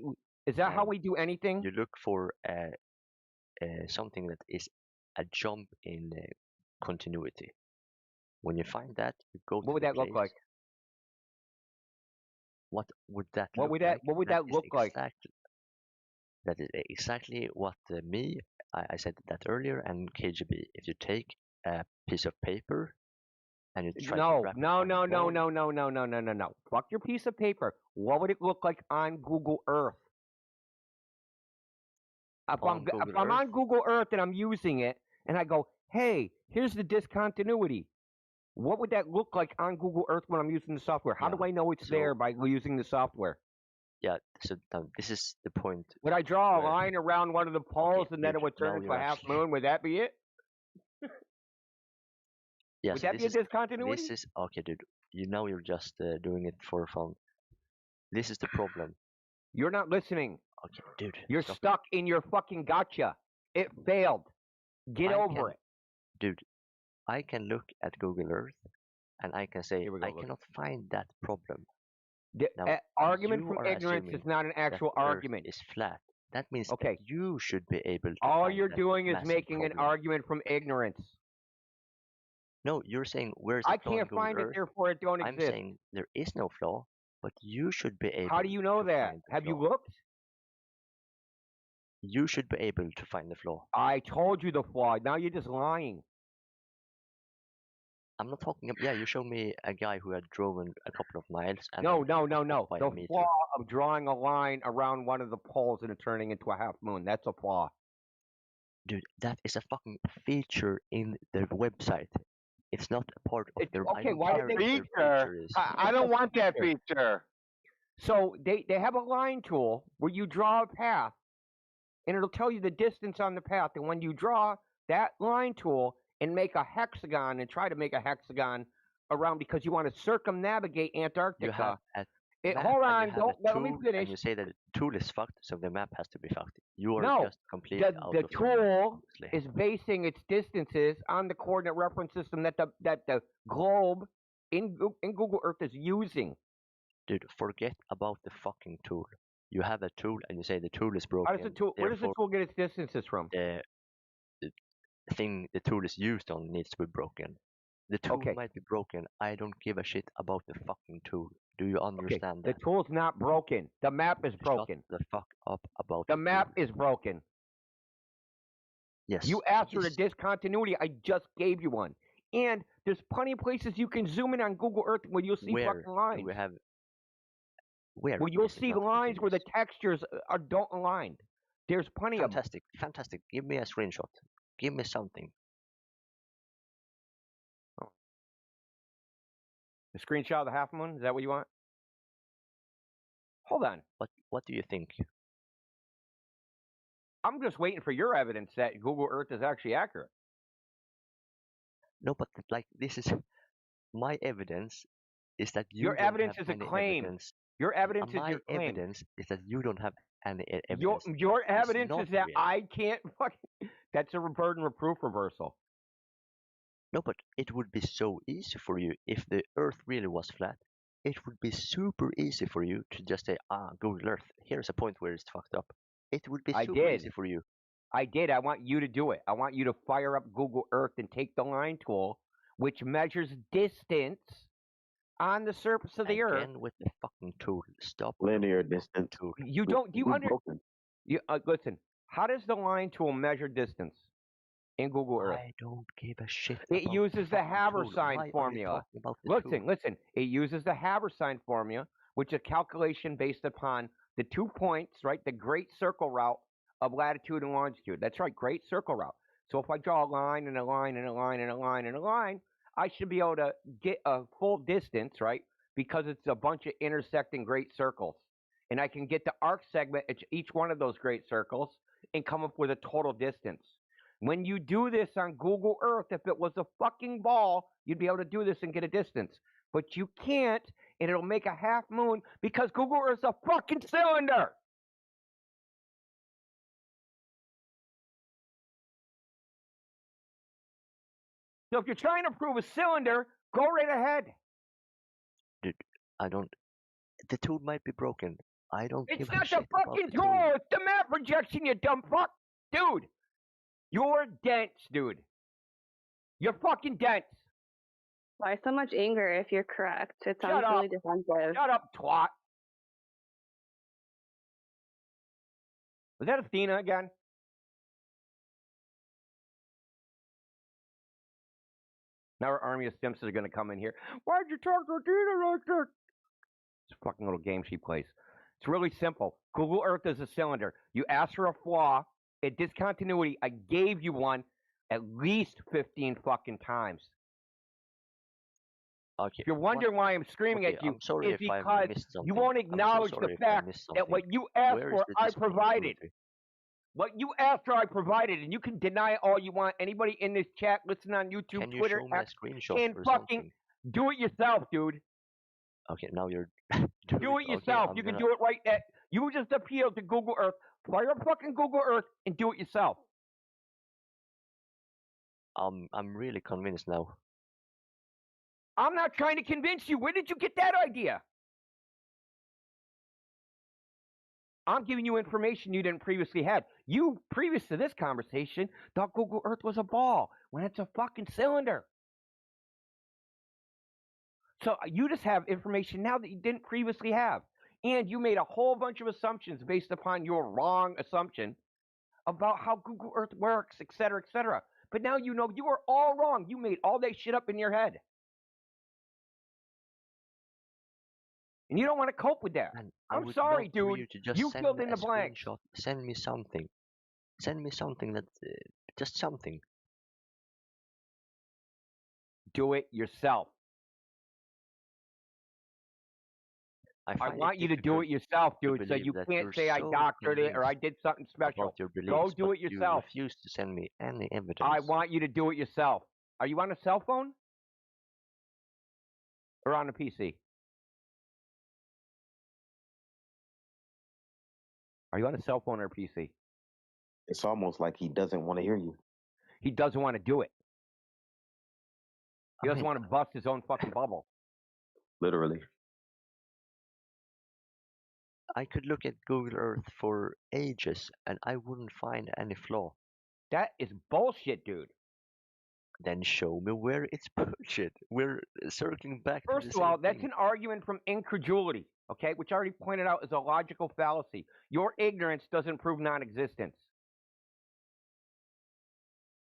Is that how we do anything? You look for something that is a jump in continuity. When you find that, you go to what would that look like? What would that what look would that like? What would that look like? That is exactly what I said that earlier, and KGB. If you take a piece of paper and you try to wrap No. Fuck your piece of paper. What would it look like on Google Earth? If I'm on Google Earth and I'm using it, and I go, hey, here's the discontinuity. What would that look like on Google Earth when I'm using the software? How do I know it's there by using the software? Yeah, so this is the point. Would I draw a line around one of the poles and then it would turn into a half moon? Would that be it? Yeah, would so that be a discontinuity? This is okay, dude. You're just doing it for fun. This is the problem. You're not listening. Okay, dude. You're stuck in your fucking gotcha. It failed. Get over it. Dude, I can look at Google Earth and I can say I cannot find that problem. The argument from ignorance is not an actual argument. It's flat. That means that you should be able to. All you're doing is making an argument from ignorance. No, you're saying where's the I flaw in can't Google find Earth? it, therefore it don't exist. I'm saying there is no flaw, but you should be able. How do you know that? Have you looked? You should be able to find the flaw. I told you the flaw. Now you're just lying. I'm not talking. Yeah, you showed me a guy who had driven a couple of miles. And No. The flaw of drawing a line around one of the poles and it turning into a half moon. That's a flaw. Dude, that is a fucking feature in their website. It's not a part of their. Okay, why did they feature? I don't want that feature. So they have a line tool where you draw a path, and it'll tell you the distance on the path. And when you draw that line tool and make a hexagon and try to make a hexagon around because you want to circumnavigate Antarctica. Hold on, let me finish. And you say that the tool is fucked, so the map has to be fucked. You are just completely out the of tool is basing its distances on the coordinate reference system that the globe in Google Earth is using. Dude, forget about the fucking tool. You have a tool and you say the tool is broken. How does the tool? Where does the tool get its distances from? The thing the tool is used on needs to be broken. The tool might be broken. I don't give a shit about the fucking tool. Do you understand that? The tool's not broken. The map is broken. Shut the fuck up about the map is broken. Yes. You asked for the discontinuity. I just gave you one. And there's plenty of places you can zoom in on Google Earth where you'll see fucking lines. Do we have? Where you'll is it see not lines where the continuous? textures don't align. There's plenty of them. Fantastic. Give me a screenshot. Give me something. Oh. A screenshot of the half moon? Is that what you want? Hold on. What do you think? I'm just waiting for your evidence that Google Earth is actually accurate. No, but like this is my evidence is that your evidence is a claim. Evidence. Your evidence is my your claim. Evidence is that you don't have any evidence. Your evidence is that real. I can't fucking. That's a burden of proof reversal. No, but it would be so easy for you if the Earth really was flat. It would be super easy for you to just say, Google Earth. Here's a point where it's fucked up. It would be super easy for you. I did. I want you to do it. I want you to fire up Google Earth and take the line tool, which measures distance on the surface of the Earth. Again with the fucking tool. Stop. Linear distance. Tool. You don't. Do you understand? Listen. How does the line tool measure distance in Google Earth? I don't give a shit. It uses the Haversine formula. Listen. It uses the Haversine formula, which is a calculation based upon the 2 points, right? The great circle route of latitude and longitude. That's right, great circle route. So if I draw a line and a line and a line and a line and a line, I should be able to get a full distance, right? Because it's a bunch of intersecting great circles. And I can get the arc segment at each one of those great circles and come up with a total distance. When you do this on Google Earth, if it was a fucking ball, you'd be able to do this and get a distance. But you can't, and it'll make a half moon because Google Earth's a fucking cylinder. So if you're trying to prove a cylinder, go right ahead. Dude, I don't. The tool might be broken. I don't give a shit. It's not the fucking tool. It's the map projection, you dumb fuck. Dude, you're dense, dude. You're fucking dense. Why so much anger if you're correct? It sounds really defensive. Shut up, twat. Was that Athena again? Now our army of Simpsons are going to come in here. Why'd you talk to Athena like that? It's a fucking little game she plays. It's really simple. Google Earth is a cylinder. You ask for a flaw, a discontinuity. I gave you one at least 15 fucking times. Okay. If you're wondering why I'm screaming at you, it's because you won't acknowledge the fact that what you asked for, I provided. What you asked for, I provided, and you can deny all you want. Anybody in this chat, listen on YouTube, Twitter, and fucking do it yourself, dude. Okay, now you're do it yourself. You can do it right at. You just appeal to Google Earth. Fire up fucking Google Earth and do it yourself. I'm really convinced now. I'm not trying to convince you. Where did you get that idea? I'm giving you information you didn't previously have. You, previous to this conversation, thought Google Earth was a ball when it's a fucking cylinder. So you just have information now that you didn't previously have. And you made a whole bunch of assumptions based upon your wrong assumption about how Google Earth works, et cetera, et cetera. But now you know you were all wrong. You made all that shit up in your head. And you don't want to cope with that. I'm sorry, dude. You filled in the blanks. Send me something. Send me something that, just something. Do it yourself. I want you to do it yourself, dude, so you can't say I doctored it or I did something special. Go do it yourself. You refuse to send me any evidence. I want you to do it yourself. Are you on a cell phone? Or on a PC? Are you on a cell phone or a PC? It's almost like he doesn't want to hear you. He doesn't want to do it. He doesn't want to bust his own fucking bubble. Literally. I could look at Google Earth for ages and I wouldn't find any flaw. That is bullshit, dude. Then show me where it's bullshit. We're circling back First of all, that's an argument from incredulity, okay, which I already pointed out is a logical fallacy. Your ignorance doesn't prove non-existence.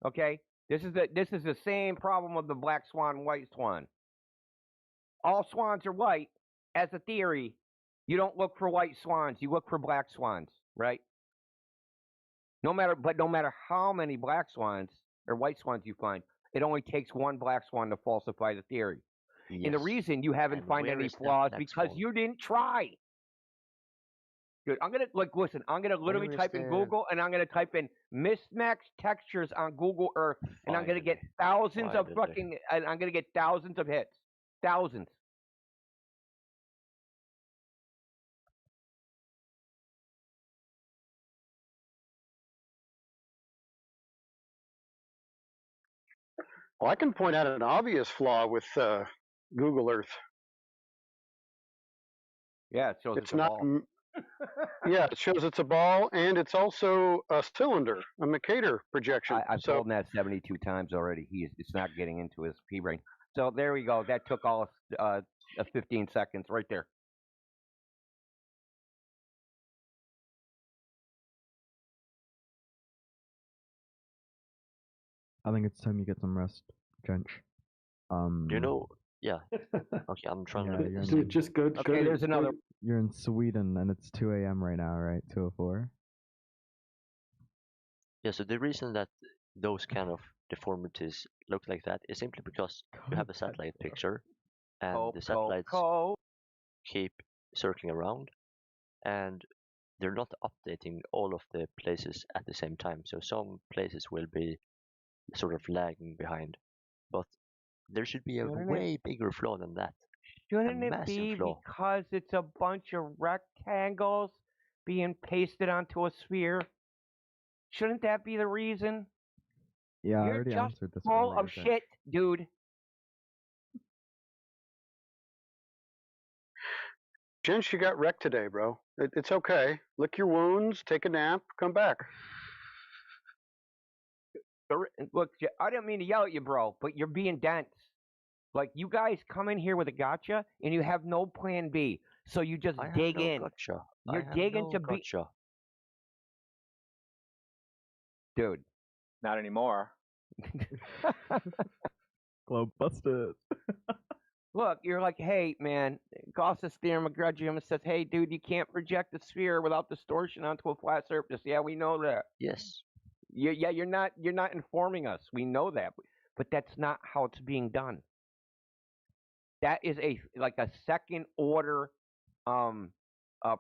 Okay, this is the same problem with the black swan, white swan. All swans are white, as a theory. You don't look for white swans; you look for black swans, right? No matter how many black swans or white swans you find, it only takes one black swan to falsify the theory. Yes. And the reason you haven't found any flaws because you didn't try. Dude, I'm gonna listen. I'm gonna literally type in Google, and I'm gonna type in mismatched textures on Google Earth, and I'm gonna get thousands of fucking. And I'm gonna get thousands of hits, thousands. Well, I can point out an obvious flaw with Google Earth. Yeah, it shows it's not. Yeah, it shows it's a ball, and it's also a cylinder, a Mercator projection. I've told him that 72 times already. It's not getting into his P brain. So there we go. That took all 15 seconds right there. I think it's time you get some rest, Jench. You know, yeah. Okay, I'm trying to. You're Dude, just go. Okay, go there's another. You're in Sweden, and it's 2 a.m. right now, right? 2:04. Yeah, so the reason that those kind of deformities look like that is simply because you have a satellite picture, and the satellites keep circling around, and they're not updating all of the places at the same time. So some places will be sort of lagging behind, but there should be a way bigger flaw than that. Shouldn't it be because it's a bunch of rectangles being pasted onto a sphere? Shouldn't that be the reason? Yeah, I You're already just answered this. full earlier, of shit, dude. Jench, you got wrecked today, bro. It's okay. Lick your wounds, take a nap, come back. Look, I didn't mean to yell at you, bro, but you're being dense. Like, you guys come in here with a gotcha, and you have no plan B. So you just dig in. Gotcha. You're digging to be. Gotcha. Dude. Not anymore. Globe busted. Look, you're like, hey, man, Gauss's theorem of Grudgium says, hey, dude, you can't project a sphere without distortion onto a flat surface. Yeah, we know that. Yes. Yeah, you're not informing us. We know that, but that's not how it's being done. That is a second order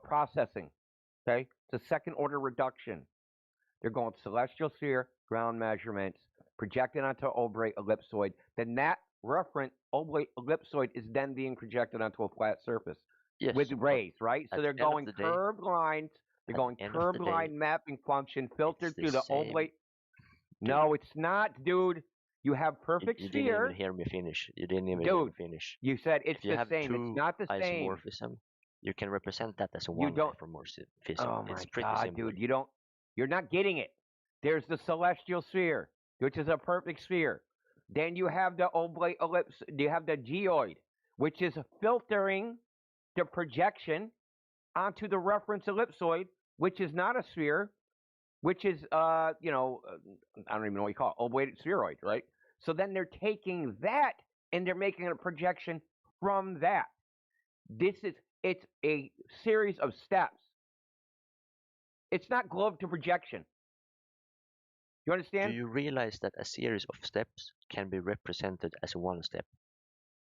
processing. Okay, it's a second order reduction. They're going celestial sphere, ground measurements, projected onto oblate ellipsoid. Then that referent oblate ellipsoid is then being projected onto a flat surface with rays, right? So they're going curved lines. They're going curved line mapping function filtered through the oblate. No, it's not, dude. You have perfect you sphere. You didn't even hear me finish. You didn't even hear me finish. You said it's the same. It's not the same. Isomorphism, you can represent that as a one isomorphism. Oh my it's pretty God, simple. dude, you're not getting it. There's the celestial sphere, which is a perfect sphere. Then you have the oblate ellipse. You have the geoid, which is filtering the projection onto the reference ellipsoid, which is not a sphere, which is I don't even know what you call it, oblated spheroid, right? So then they're taking that and they're making a projection from that. It's a series of steps. It's not globe to projection. You understand? Do you realize that a series of steps can be represented as one step?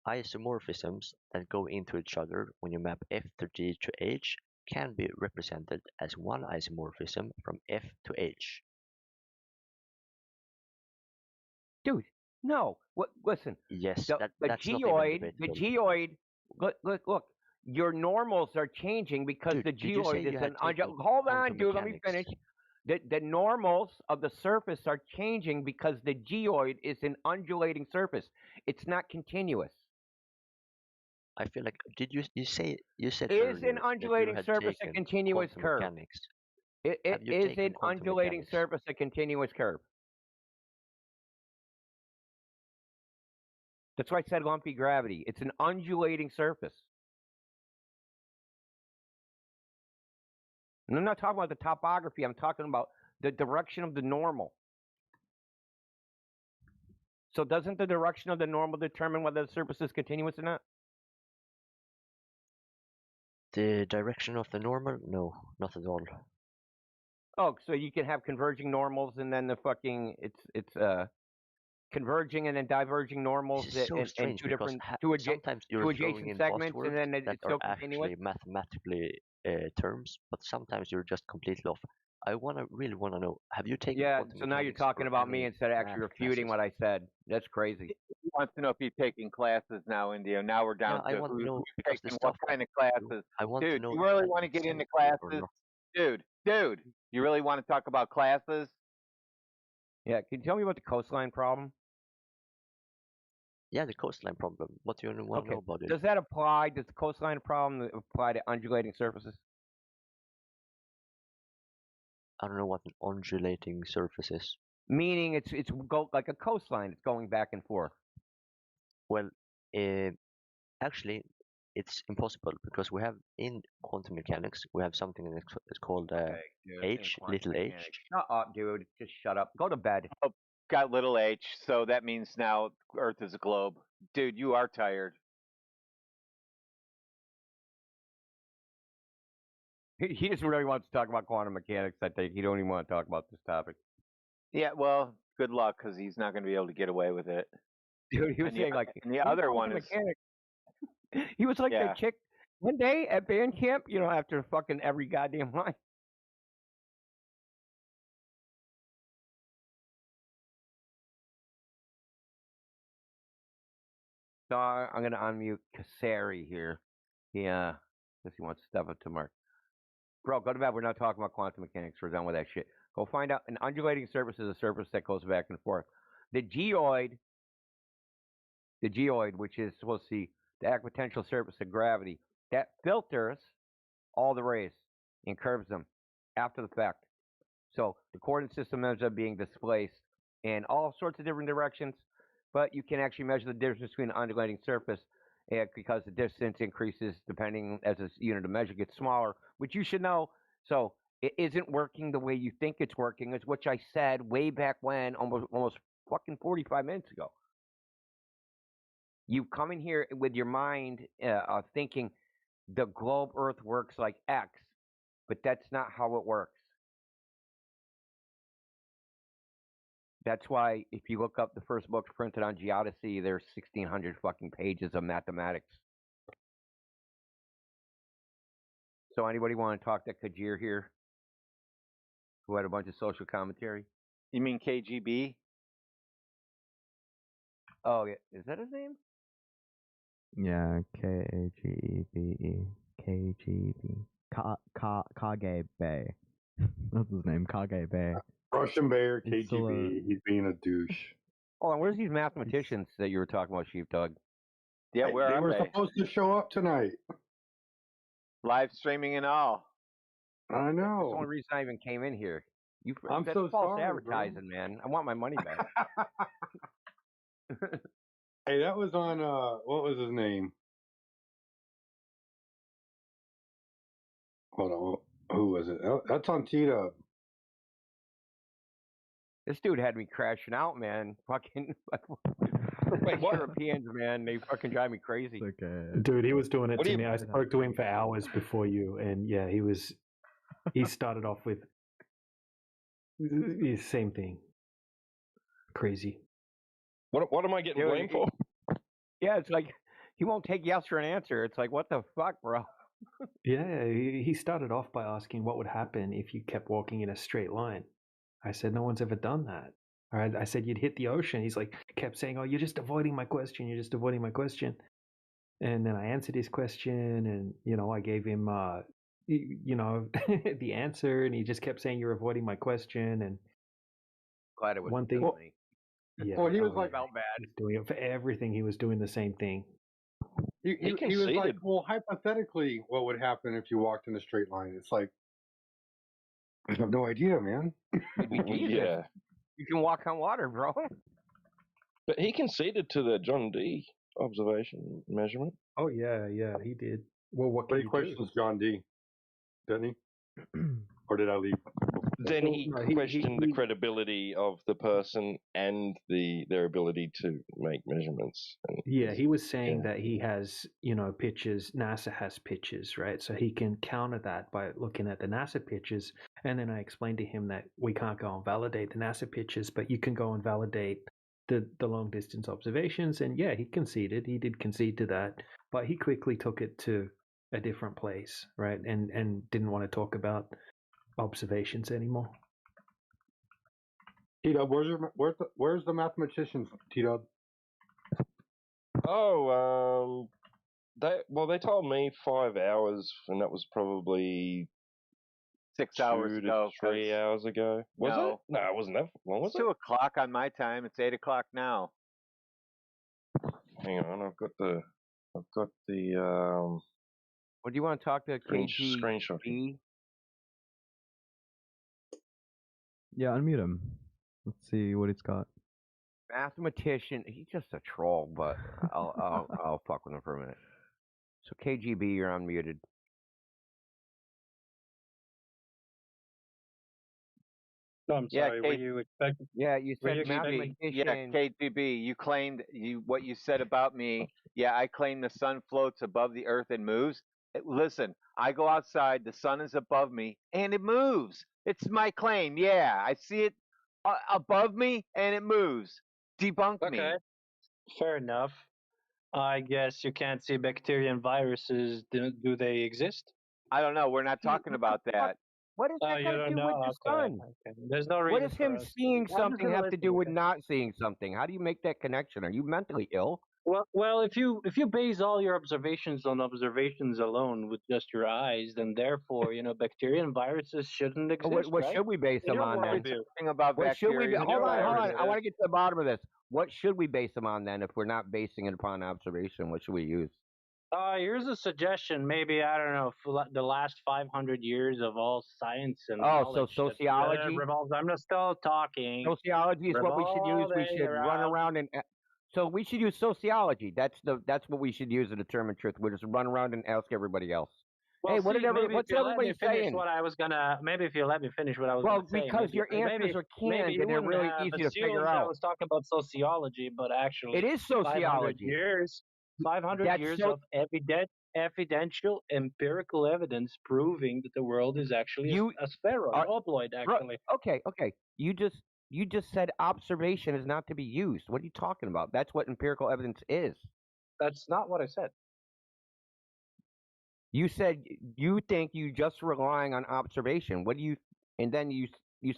Isomorphisms that go into each other when you map F to G to H can be represented as one isomorphism from F to H. Dude, no. Listen. Yes, the geoid. Look. Your normals are changing because the geoid is an hold on, dude. Let me finish. The normals of the surface are changing because the geoid is an undulating surface. It's not continuous. I feel like you said is an undulating surface a continuous curve? Mechanics. It is an undulating surface a continuous curve. That's why I said lumpy gravity. It's an undulating surface. And I'm not talking about the topography. I'm talking about the direction of the normal. So doesn't the direction of the normal determine whether the surface is continuous or not? The direction of the normal? No, not at all. Oh, so you can have converging normals and then the fucking it's converging and then diverging normals This is so and strange two because different sometimes you're two throwing adjacent in segments and buzzwords then that it's are still continuous. actually mathematically terms, but sometimes you're just completely off. I really wanna know. Have you taken Yeah, quantum so now you're mechanics talking or about me any instead of actually math refuting classes? what I said. That's crazy. He wants to know if he's taking classes now, India. Now we're down Yeah, I to want to know who's because the taking what stuff that kind of classes. I want to Dude, know you if really that want to makes get into sense to you or classes? not. Dude, you really want to talk about classes? Yeah, can you tell me about the coastline problem? Yeah, the coastline problem. What do you want to know about it? Does that apply? Does the coastline problem apply to undulating surfaces? I don't know what an undulating surface is. Meaning it's like a coastline. It's going back and forth. Well, actually, it's impossible because we have in quantum mechanics we have something that's called h, little h. Shut up, dude. Just shut up. Go to bed. Oh, got little h, so that means now Earth is a globe. Dude, you are tired. He just really wants to talk about quantum mechanics. I think he don't even want to talk about this topic. Yeah, well, good luck because he's not going to be able to get away with it. Dude, he was And saying like and the other one is mechanics. He was like that chick one day at band camp. You know, after fucking every goddamn line. So I'm gonna unmute Kasari here. Yeah, guess he wants to step up to Mark. Bro, go to bed. We're not talking about quantum mechanics. We're done with that shit. Go find out. An undulating surface is a surface that goes back and forth. The geoid, which is supposed to be the equipotential surface of gravity, that filters all the rays and curves them after the fact. So the coordinate system ends up being displaced in all sorts of different directions, but you can actually measure the difference between the undulating surface because the distance increases depending as the unit of measure gets smaller, which you should know. So it isn't working the way you think it's working, is which I said way back when, almost fucking 45 minutes ago. You come in here with your mind thinking the globe Earth works like X, but that's not how it works. That's why if you look up the first books printed on geodesy, there's 1,600 fucking pages of mathematics. So anybody want to talk to Kajir here, who had a bunch of social commentary? You mean KGB? Oh, yeah. Is that his name? Yeah, KGB. KGB. Kagebe. That's his name, Kagebe. Russian Bear, He's still KGB. He's being a douche. Hold on, where's these mathematicians that you were talking about, Sheepdog? Yeah, Hey, where they are were they? supposed to show up tonight. Live streaming and all. I know. That's the only reason I even came in here. I'm that's so false sorry, advertising, man. I want my money back. Hey, that was on what was his name? Hold on, who was it? That's on T-Dub. This dude had me crashing out, man. Fucking Europeans, man, they fucking drive me crazy. Okay. Dude, he was doing it to me. I spoke to him for hours before you, and yeah, he started off with the same thing. Crazy. What am I getting blamed for? Yeah, it's like he won't take yes for an answer. It's like, what the fuck, bro? Yeah, he started off by asking what would happen if you kept walking in a straight line. I said, no one's ever done that. All right, I said you'd hit the ocean. He's like, kept saying, oh, you're just avoiding my question. You're just avoiding my question. And then I answered his question, and I gave him, the answer, and he just kept saying, you're avoiding my question. And glad it was one thing. funny. Yeah, well, he was like, felt bad. He's doing it for everything. He was doing the same thing. He was like, well, hypothetically, what would happen if you walked in a straight line? It's like, I have no idea, man. Yeah. You can walk on water, bro. But he conceded to the John D observation measurement. Oh yeah, he did. Well, what Great questions, John D. Didn't he? Or did I leave? then he questioned the credibility of the person and their ability to make measurements. Yeah, he was saying that he has, pictures. NASA has pictures, right? So he can counter that by looking at the NASA pictures. And then I explained to him that we can't go and validate the NASA pictures, but you can go and validate the long distance observations. And yeah, he conceded. He did concede to that, but he quickly took it to a different place, right? And didn't want to talk about observations anymore. T-Dub, where's the mathematicians, T-Dub? Oh, they told me 5 hours, and that was probably 6 hours ago. 3 hours ago. Was it? No, it wasn't that long. Was it's 2 o'clock on my time. It's 8 o'clock now. Hang on, I've got the. What do you want to talk to screenshot? Yeah, unmute him. Let's see what he's got. Mathematician, he's just a troll, but I'll fuck with him for a minute. So KGB, you're unmuted. No, I'm sorry. Were you expecting? Yeah, you said mathematician. Yeah, KGB. You claimed what you said about me. Yeah, I claim the sun floats above the earth and moves. Listen, I go outside, the sun is above me, and it moves. It's my claim. Yeah, I see it above me, and it moves. Debunk me. Okay, fair enough. I guess you can't see bacteria and viruses. Do they exist? I don't know. We're not talking about that. What does that got to do with the sun? Okay. There's no reason. What does him seeing something have to do with not seeing something? How do you make that connection? Are you mentally ill? Well, if you base all your observations on observations alone with just your eyes, then therefore, bacteria and viruses shouldn't exist. What right? should we base them on then? About what should we? Hold on. I want to get to the bottom of this. What should we base them on then? If we're not basing it upon observation, what should we use? Here's a suggestion. Maybe, I don't know, for the last 500 years of all science and so sociology revolves. I'm just still talking. Sociology is what we should use. We should run around and. So we should use sociology. That's what we should use to determine truth. We just run around and ask everybody else. Well, hey, what's everybody saying? What I was gonna. Maybe if you let me finish what I was. Well, gonna because say, your answers are canned and they're really easy to figure out. I was talking about sociology, but actually, it is sociology. 500 years of evidential empirical evidence proving that the world is actually a spheroid, obloid. Actually, okay. You just said observation is not to be used. What are you talking about? That's what empirical evidence is. That's not what I said. You said you think you just relying on observation. What do you? And then you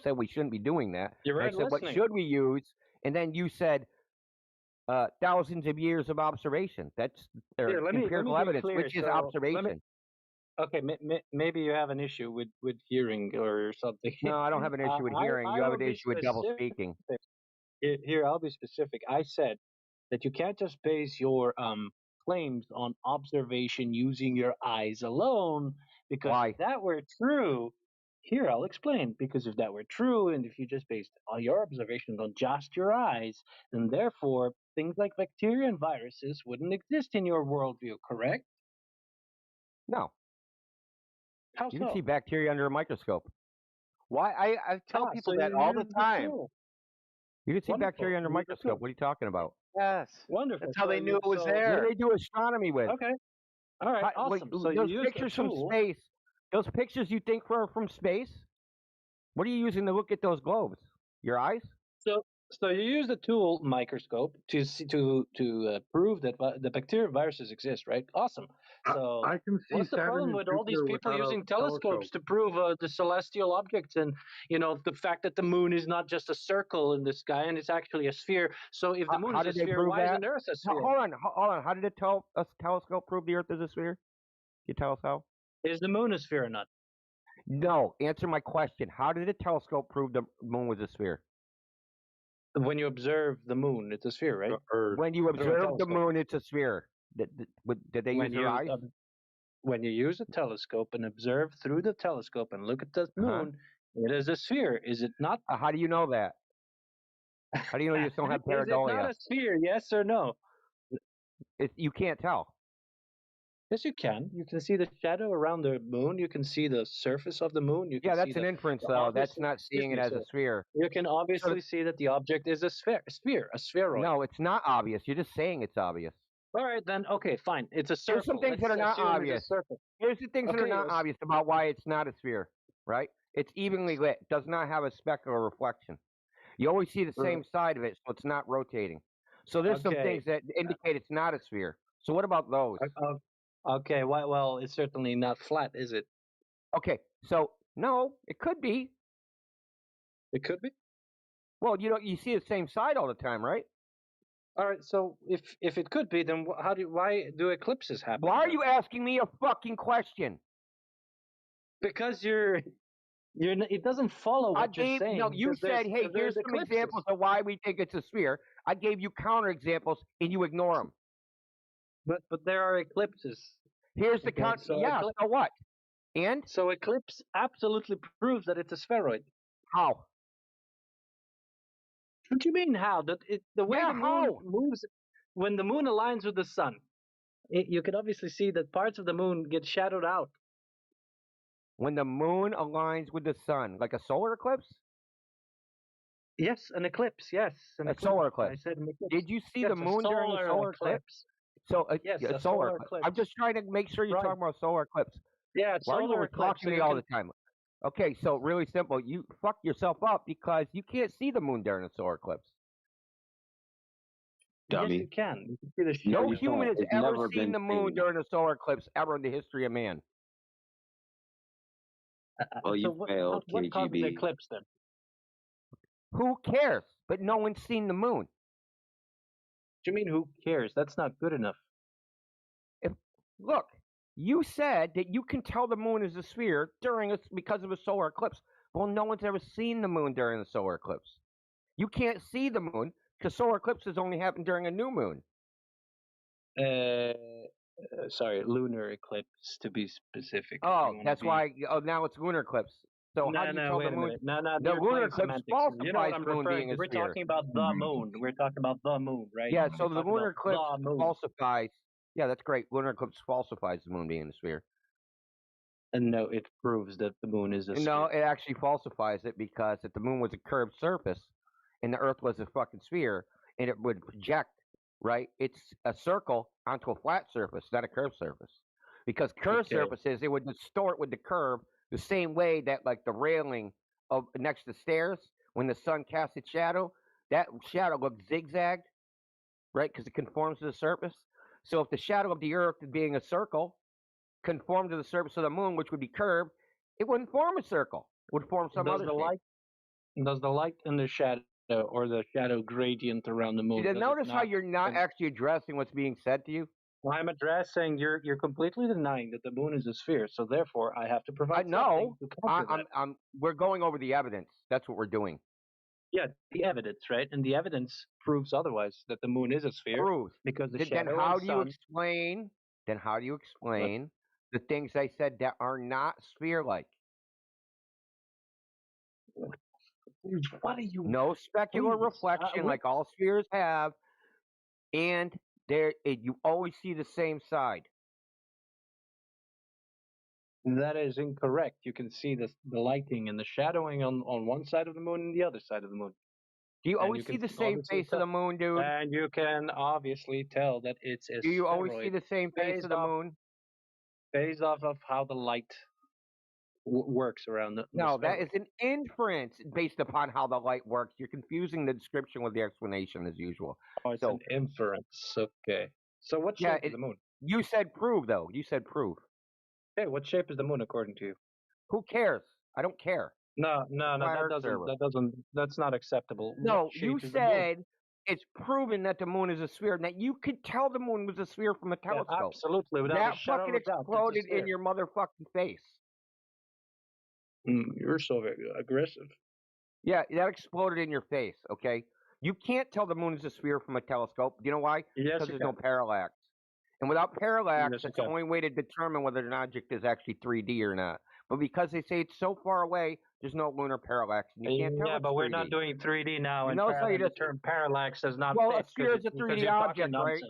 said we shouldn't be doing that. You're right. I said, what should we use? And then you said thousands of years of observation. That's empirical evidence, which is observation. Okay, maybe you have an issue with hearing or something. No, I don't have an issue with hearing. You have an issue with double speaking. Here, I'll be specific. I said that you can't just base your claims on observation using your eyes alone, because if that were true, here I'll explain. Because if that were true, and if you just based all your observations on just your eyes, then therefore things like bacteria and viruses wouldn't exist in your worldview, correct? No. How you so? can see bacteria under a microscope. Why? I tell people that all the time. You can see bacteria under a microscope. What are you talking about? Yes. Wonderful. That's how they knew it was there. What do they do astronomy with? Okay. All right. Awesome. So those pictures from space, those pictures you think were from space, what are you using to look at those globes? Your eyes? So you use the tool microscope to prove that the bacteria and viruses exist, right? Awesome. So I can see what's the problem with all these people using telescopes to prove the celestial objects and the fact that the moon is not just a circle in the sky and it's actually a sphere? So if the moon is a sphere, why isn't Earth a sphere? Hold on. How did a telescope prove the Earth is a sphere? Can you tell us how? Is the moon a sphere or not? No. Answer my question. How did a telescope prove the moon was a sphere? When you observe the moon, it's a sphere, right? When you observe the moon, it's a sphere. Did they use their eyes? When you use a telescope and observe through the telescope and look at the moon, it is a sphere, is it not? How do you know that? How do you know you don't have pareidolia? Is it not a sphere, yes or no? You can't tell. Yes, you can. You can see the shadow around the moon. You can see the surface of the moon. You can Yeah, see that's an inference, the though. obvious. That's not Excuse seeing it me, as a sir. sphere. You can obviously see that the object is a a spheroid. No, it's not obvious. You're just saying it's obvious. All right, then. Okay, fine. It's a circle. Here's some things that are not obvious. Here's the things that are not obvious about why it's not a sphere, right? It's evenly lit. Does not have a speck or reflection. You always see the same side of it, so it's not rotating. So there's some things that indicate it's not a sphere. So what about those? Okay, well, it's certainly not flat, is it? Okay, so no, it could be. It could be? Well, you see the same side all the time, right? All right, so if it could be, then why do eclipses happen? Why are you asking me a fucking question? Because it doesn't follow what you're saying. No, you said, hey, here's some examples of why we think it's a sphere. I gave you counter examples, and you ignore them. But there are eclipses. Here's the counter. So what? And so eclipse absolutely proves that it's a spheroid. How? What do you mean how? The way the moon moves, when the moon aligns with the sun, you can obviously see that parts of the moon get shadowed out. When the moon aligns with the sun, like a solar eclipse? Yes, an eclipse. Yes, a solar eclipse. I said an eclipse. Did you see the moon during a solar eclipse? So yes, a solar eclipse. I'm just trying to make sure you're talking about solar eclipse. Yeah, why are you talking to me all the time? Okay, so really simple. You fuck yourself up because you can't see the moon during a solar eclipse. Dummy. Yes, you can. You can see the no human has ever seen the moon during a solar eclipse ever in the history of man. Well, you failed, what causes the KGB. eclipse then? Who cares? But no one's seen the moon. What do you mean, who cares? That's not good enough. Look, you said that you can tell the moon is a sphere because of a solar eclipse. Well, no one's ever seen the moon during a solar eclipse. You can't see the moon because solar eclipses only happen during a new moon. Sorry, lunar eclipse to be specific. Oh, that's why. Oh, now it's lunar eclipse. So how do you tell the moon? The lunar eclipse falsifies the moon being a sphere. We're talking about the moon. We're talking about the moon, right? Yeah. So the lunar eclipse falsifies. Yeah, that's great. Lunar eclipse falsifies the moon being a sphere. And no, it proves that the moon is a sphere. No, it actually falsifies it because if the moon was a curved surface and the Earth was a fucking sphere, and it would project, right? It's a circle onto a flat surface, not a curved surface. Because curved surfaces, it would distort with the curve the same way that like the railing of next to stairs, when the sun casts its shadow, that shadow looks zigzagged, right? Because it conforms to the surface. So if the shadow of the Earth being a circle conformed to the surface of the moon, which would be curved, it wouldn't form a circle. It would form some other shape. Does the light and the shadow, or the shadow gradient around the moon? Notice how you're not actually addressing what's being said to you? Well, I'm addressing. You're completely denying that the moon is a sphere. So therefore, I have to provide. No, we're going over the evidence. That's what we're doing. Yeah, the evidence, right? And the evidence proves otherwise, that the moon is a sphere. Proves. Because the then shadow how of do the you sun. explain? Then how do you explain the things I said that are not sphere-like? What are you? No specular reflection like all spheres have, and you always see the same side. That is incorrect. You can see the lighting and the shadowing on one side of the moon and the other side of the moon. Do you always see the same face of the moon, dude? And you can obviously tell that it's a Do you always see the same face of the moon? Based off of how the light works around the No, that is an inference based upon how the light works. You're confusing the description with the explanation as usual. Oh, it's an inference. Okay. So what shape is the moon? You said prove, though. You said prove. Okay, what shape is the moon according to you? Who cares? I don't care. No, that's not acceptable. No, you said it's proven that the moon is a sphere. Now you could tell the moon was a sphere from a telescope. Yeah, absolutely. That fucking exploded in your motherfucking face. You're so aggressive. Yeah, that exploded in your face. Okay, you can't tell the moon is a sphere from a telescope. Do you know why? Yes, because there's no parallax. And without parallax, Yes, that's the only way to determine whether an object is actually 3D or not. But because they say it's so far away, there's no lunar parallax. And you can't tell yeah, it's but 3D. we're not doing 3D now. And notice how you the term parallax does not well, fit. a sphere is a 3D object, right?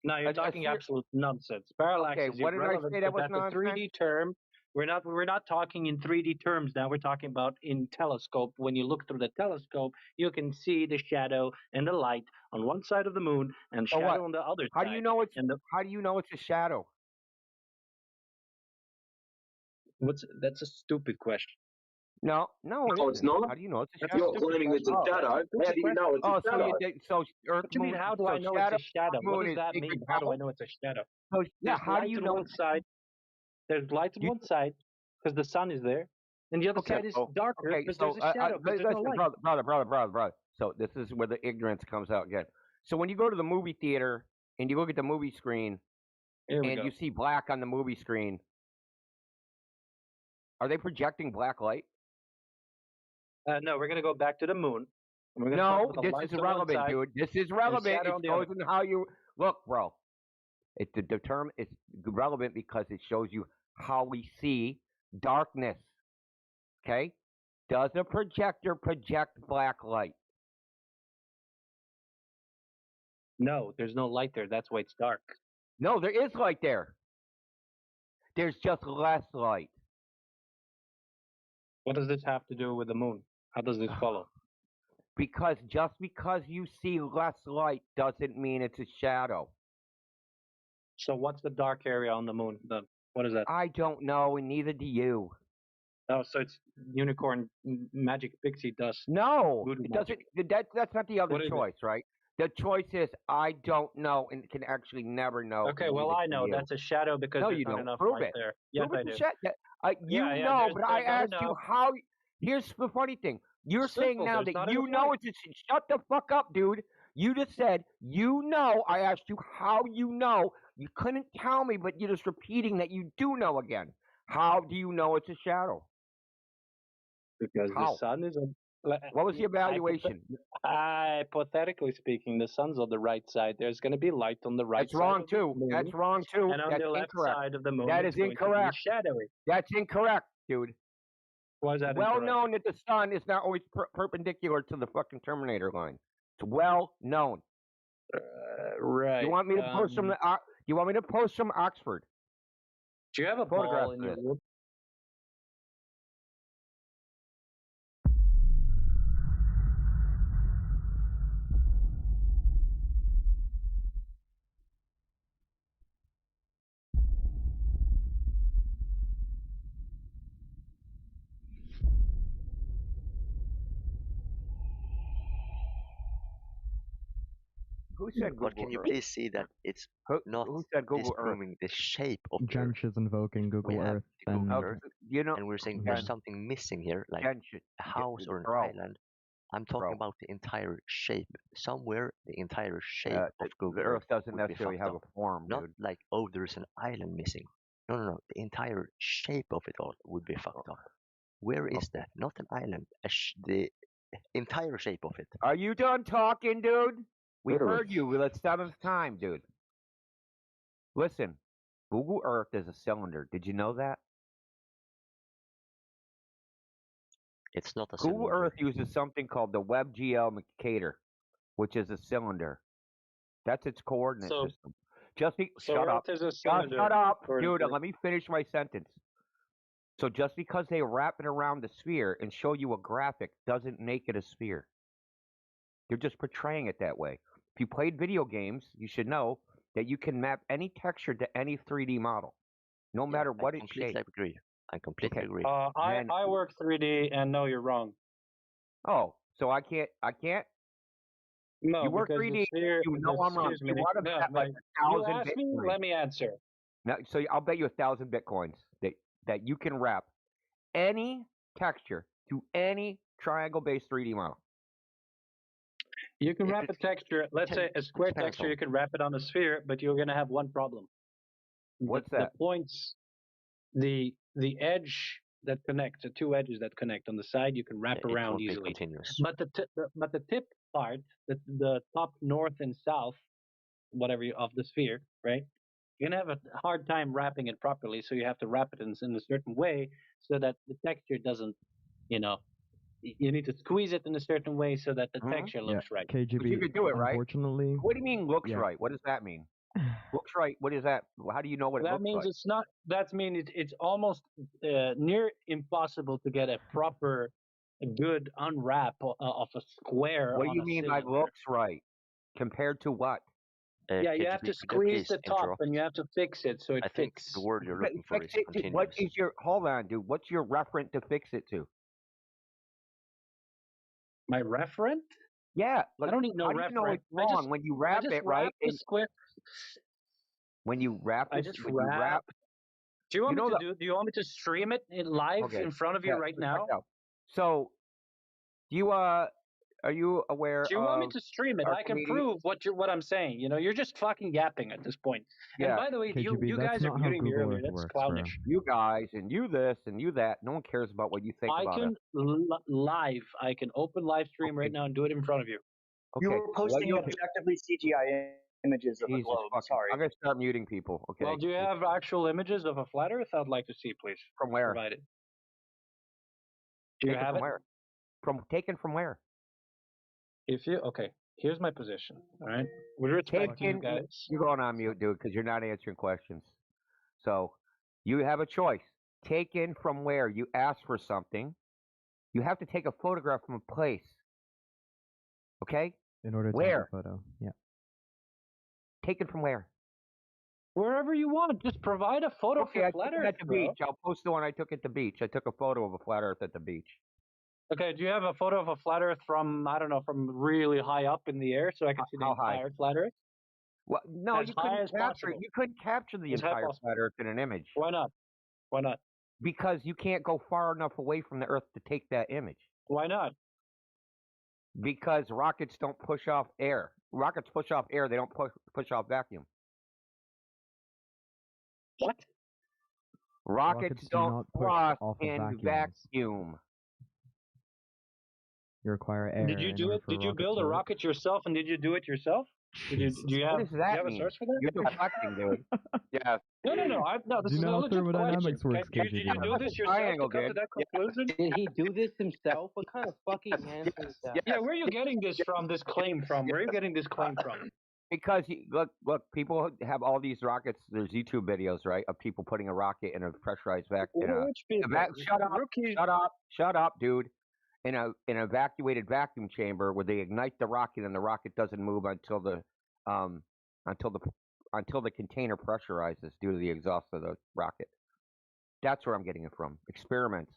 No, you're talking absolute nonsense. Parallax is what did I irrelevant. say that was That's nonsense? a 3D term. We're not talking in 3D terms now. We're talking about in telescope. When you look through the telescope, you can see the shadow and the light on one side of the moon and shadow on the other How side. do you know it's how do you know it's a shadow? That's a stupid question. No, it's not. How do you know it's a That's shadow? You're claiming it's a shadow. How do you know it's a shadow? So Earth, What do you mean? moon, How do so I know shadow, it's a shadow? moon What does is that bigger mean? than How do I double? know it's a shadow? So There's how do light you on know? one side. There's light on one side because the sun is there, and the other side is darker because there's a shadow. Because there's no light. brother. So this is where the ignorance comes out again. So when you go to the movie theater and you look at the movie screen and you see black on the movie screen, are they projecting black light? No, we're gonna go back to the moon. No, this is irrelevant, dude. This is relevant. It shows in how you look, bro. The term is relevant because it shows you how we see darkness. Okay? Does a projector project black light? No, there's no light there. That's why it's dark. No, there is light there. There's just less light. What does this have to do with the moon? How does this follow? Because just because you see less light doesn't mean it's a shadow. So what's the dark area on the moon then? What is that? I don't know, and neither do you. Oh, so it's unicorn magic pixie dust. No, it doesn't. That's not the other choice, right? The choice is I don't know and can actually never know. Okay, well I know that's a shadow because there's not enough light there. Yes, I do. But I asked you how. Here's the funny thing. You're saying now that you know it's a shut the fuck up, dude. You just said you know. I asked you how you know. You couldn't tell me, but you're just repeating that you do know again. How do you know it's a shadow? Because the sun is on. What was the evaluation? Hypothetically speaking, the sun's on the right side. There's going to be light on the right That's side. wrong of the too. moon, That's wrong too. And on That's the left incorrect. side of the moon, That it's is going incorrect. to be shadowy. That's incorrect, dude. Why is that well incorrect? known that the sun is not always perpendicular to the fucking Terminator line. It's well known. Right. You want me to post some? You want me to post some Oxford? Do you have a ball in your room? Who said Google But can you Earth? please see that it's not who said Google disproving the shape of the Earth? Jench is invoking Google Earth. Google And Earth, you know, and we're saying there's something missing here, like a house or an island. I'm talking about the entire shape. Somewhere, the entire shape of Google the Earth doesn't would be necessarily fucked have up. a form, Not dude. like, oh, there's an island missing. No. The entire shape of it all would be fucked up. Where is that? Not an island. The entire shape of it. Are you done talking, dude? We heard you the seventh time, dude. Listen, Google Earth is a cylinder. Did you know that? It's not a Google cylinder. Earth uses something called the WebGL Mercator, which is a cylinder. That's its coordinate system. Shut up. Shut up, dude. Let me finish my sentence. So just because they wrap it around the sphere and show you a graphic doesn't make it a sphere. They're just portraying it that way. If you played video games, you should know that you can map any texture to any 3D model, no matter what its shape. I completely agree. I work 3D and no, you're wrong. Oh, so I can't? No, you work because 3D. the sphere, You know I'm wrong. excuse You me. want to No, bet like you 1,000 ask me, bitcoins. let me answer. Now, so I'll bet you 1,000 bitcoins that you can wrap any texture to any triangle-based 3D model. You can wrap a texture, let's say a square texture, you can wrap it on a sphere, but you're going to have one problem. What's that? The points, the edge that connects, the two edges that connect on the side, you can wrap around easily. But the tip part, the top north and south, whatever of the sphere, right? You're gonna have a hard time wrapping it properly, so you have to wrap it in a certain way so that the texture doesn't, you need to squeeze it in a certain way so that the texture looks right. KGB, But you could do it, right? Unfortunately, What do you mean looks right? What does that mean? Looks right. What is that? How do you know what it That looks means like? it's not. That means it's almost near impossible to get a proper, good unwrap of a square What do on you a mean by cylinder. looks right? Compared to what? Yeah, you have to squeeze the top and you have to fix it so it I think fits. the word you're looking for Fix is it to, what continuous. is your? Hold on, dude. What's your referent to fix it to? My referent? Yeah, I don't need no how do you know referent. it's wrong when you wrap it right? The square. When you wrap I this, just when you wrap. wrap. Do you want You me know to do you want me to stream it live Okay. in front of you Yeah, right so check now? it out. So, you are you aware Do you want me of to stream it? I can Archimedes? prove what I'm saying. You're just fucking yapping at this point. And Yeah. by the way, you KGB, that's guys are not how muting me Google earlier. Earth That's works, bro. clownish. You guys and you this and you that. No one cares about what you think I about can it. live. I can open live stream right now and do it in front of you. Okay. You were posting objectively CGI images of a Jesus globe. fucking. Sorry. I'm gonna start muting people. Okay. Well, do you have actual images of a flat Earth? I'd like to see, please. From where? Provide it. Do you Taken have from it? where? Taken from where? Okay, here's my position. All right, with respect to you guys. You're going on mute, dude, because you're not answering questions. So, you have a choice. Taken from where? You ask for something. You have to take a photograph from a place. Okay? In order to where? take a photo. Yeah. Taken from where? Wherever you want. Just provide a photo Okay, for I flat took it Earth, at the beach. I'll post the one I took at the beach. I took a photo of a flat Earth at the beach. Okay, do you have a photo of a flat Earth from, I don't know, from really high up in the air so I can see the entire flat Earth? Well, no, As you high couldn't as capture possible. it. You couldn't capture the As high entire possible. flat Earth in an image. Why not? Why not? Because you can't go far enough away from the Earth to take that image. Why not? Because rockets don't push off air. Rockets push off air. They don't push off vacuum. What? Rockets do don't not push flush off of in vacuums. vacuum. You require air. Did you in do order it? for Did you rockets build to a work. rocket yourself, and did you do it yourself? Do you What have does that a mean? source for that? You're deflecting, dude. Yeah. No. This Do you is know a how legit thermodynamics question. works, Did you do this yourself Triangle, to come to dude. that conclusion? Did he do this himself? What kind of fucking answer is that? Yeah, where are you getting this from? This claim from? Where are you getting this claim from? Because look, people have all these rockets. There's YouTube videos, right, of people putting a rocket in a pressurized vacuum. Which people? Shut up, dude. In a evacuated vacuum chamber where they ignite the rocket and the rocket doesn't move until the container pressurizes due to the exhaust of the rocket. That's where I'm getting it from. Experiments.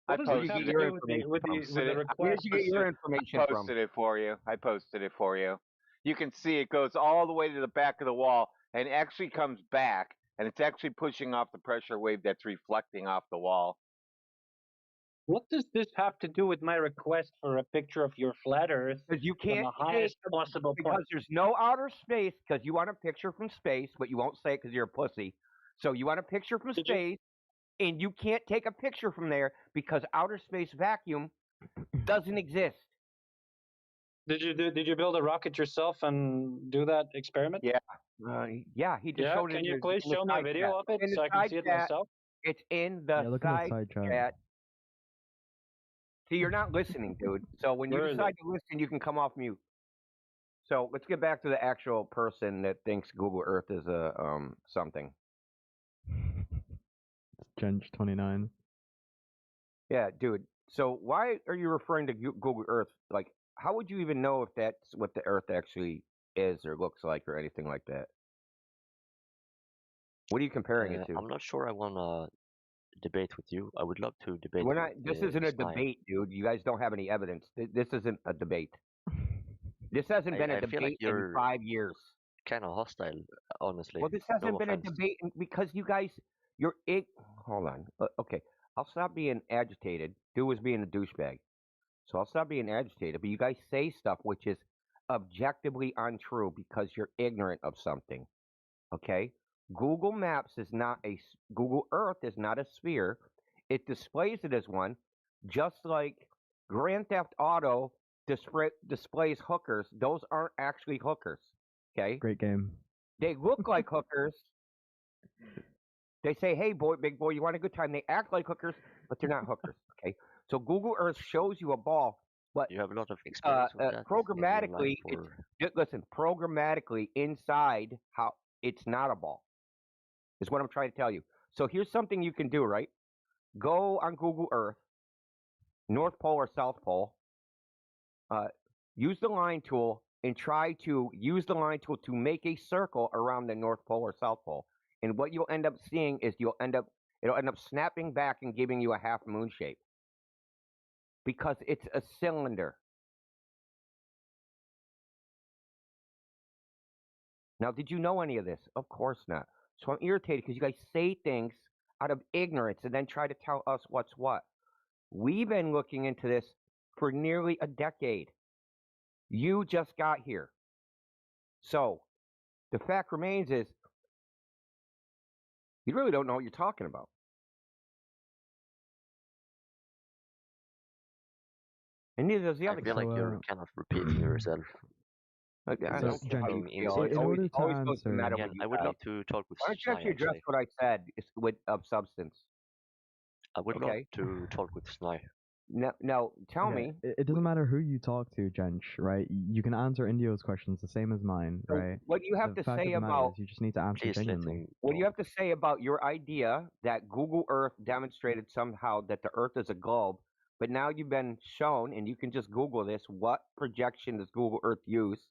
I posted posted your it. information with from. the request. Where did you get your information I from? posted it for you. I posted it for you. You can see it goes all the way to the back of the wall and actually comes back, and it's actually pushing off the pressure wave that's reflecting off the wall. What does this have to do with my request for a picture of your flat Earth Because you from can't the highest possible because point? there's no outer space. Because you want a picture from space, but you won't say it because you're a pussy. So you want a picture from space, and you can't take a picture from there because outer space vacuum doesn't exist. Did you build a rocket yourself and do that experiment? Yeah. Yeah, he just showed it. Can you in please the show me a side video chat. of it In the so I can side see it chat. myself? It's in the look in the side side chat. chat. See, you're not listening, dude. So when you Where is decide to listen, you can come off mute. So let's get back to the actual person that thinks Google Earth is a something. Gench 29. Yeah, dude. So why are you referring to Google Earth? Like, how would you even know if that's what the Earth actually is or looks like or anything like that? What are you comparing it to? I'm not sure I want to debate with you. I would love to debate. We're not. This isn't a Stein. debate, dude. You guys don't have any evidence. This isn't a debate. This hasn't been a I feel like debate in you're 5 years. kind of hostile, honestly. Well, this No hasn't been offense. a debate because you guys, hold on. Okay, I'll stop being agitated. Dude was being a douchebag, so I'll stop being agitated. But you guys say stuff which is objectively untrue because you're ignorant of something. Okay, Google Maps is not Google Earth is not a sphere. It displays it as one, just like Grand Theft Auto displays hookers. Those aren't actually hookers. Okay. Great game. They look like hookers. They say, "Hey, big boy, you want a good time?" They act like hookers, but they're not hookers. Okay. So Google Earth shows you a ball, but you have a lot of experience with that programmatically, listen. Programmatically, inside It's not a ball. Is what I'm trying to tell you. So here's something you can do, right? Go on Google Earth, North Pole or South Pole. Use the line tool and try to use the line tool to make a circle around the North Pole or South Pole. And what you'll end up seeing is it'll end up snapping back and giving you a half moon shape because it's a cylinder. Now, did you know any of this? Of course not. So I'm irritated because you guys say things out of ignorance and then try to tell us what's what. We've been looking into this for nearly a decade. You just got here. So the fact remains is you really don't know what you're talking about. And neither does the other guy. I feel like you're kind of repeating yourself. Okay, I So, don't care how you Jenny, feel. It in always, order to always goes no answer, matter Yeah, what you I would guys. love to talk with Why don't you Snai, actually address actually. what I said with of substance? I would love Okay. to talk with Snai. Now, tell yeah, me. it doesn't matter who you talk to, Jench, right? You can answer Indio's questions the same as mine, So right? what do you have The to fact say of the matter about? is you just need to answer Please let genuinely. him What do you talk. have to say about your idea that Google Earth demonstrated somehow that the Earth is a globe, but now you've been shown, and you can just Google this, what projection does Google Earth use?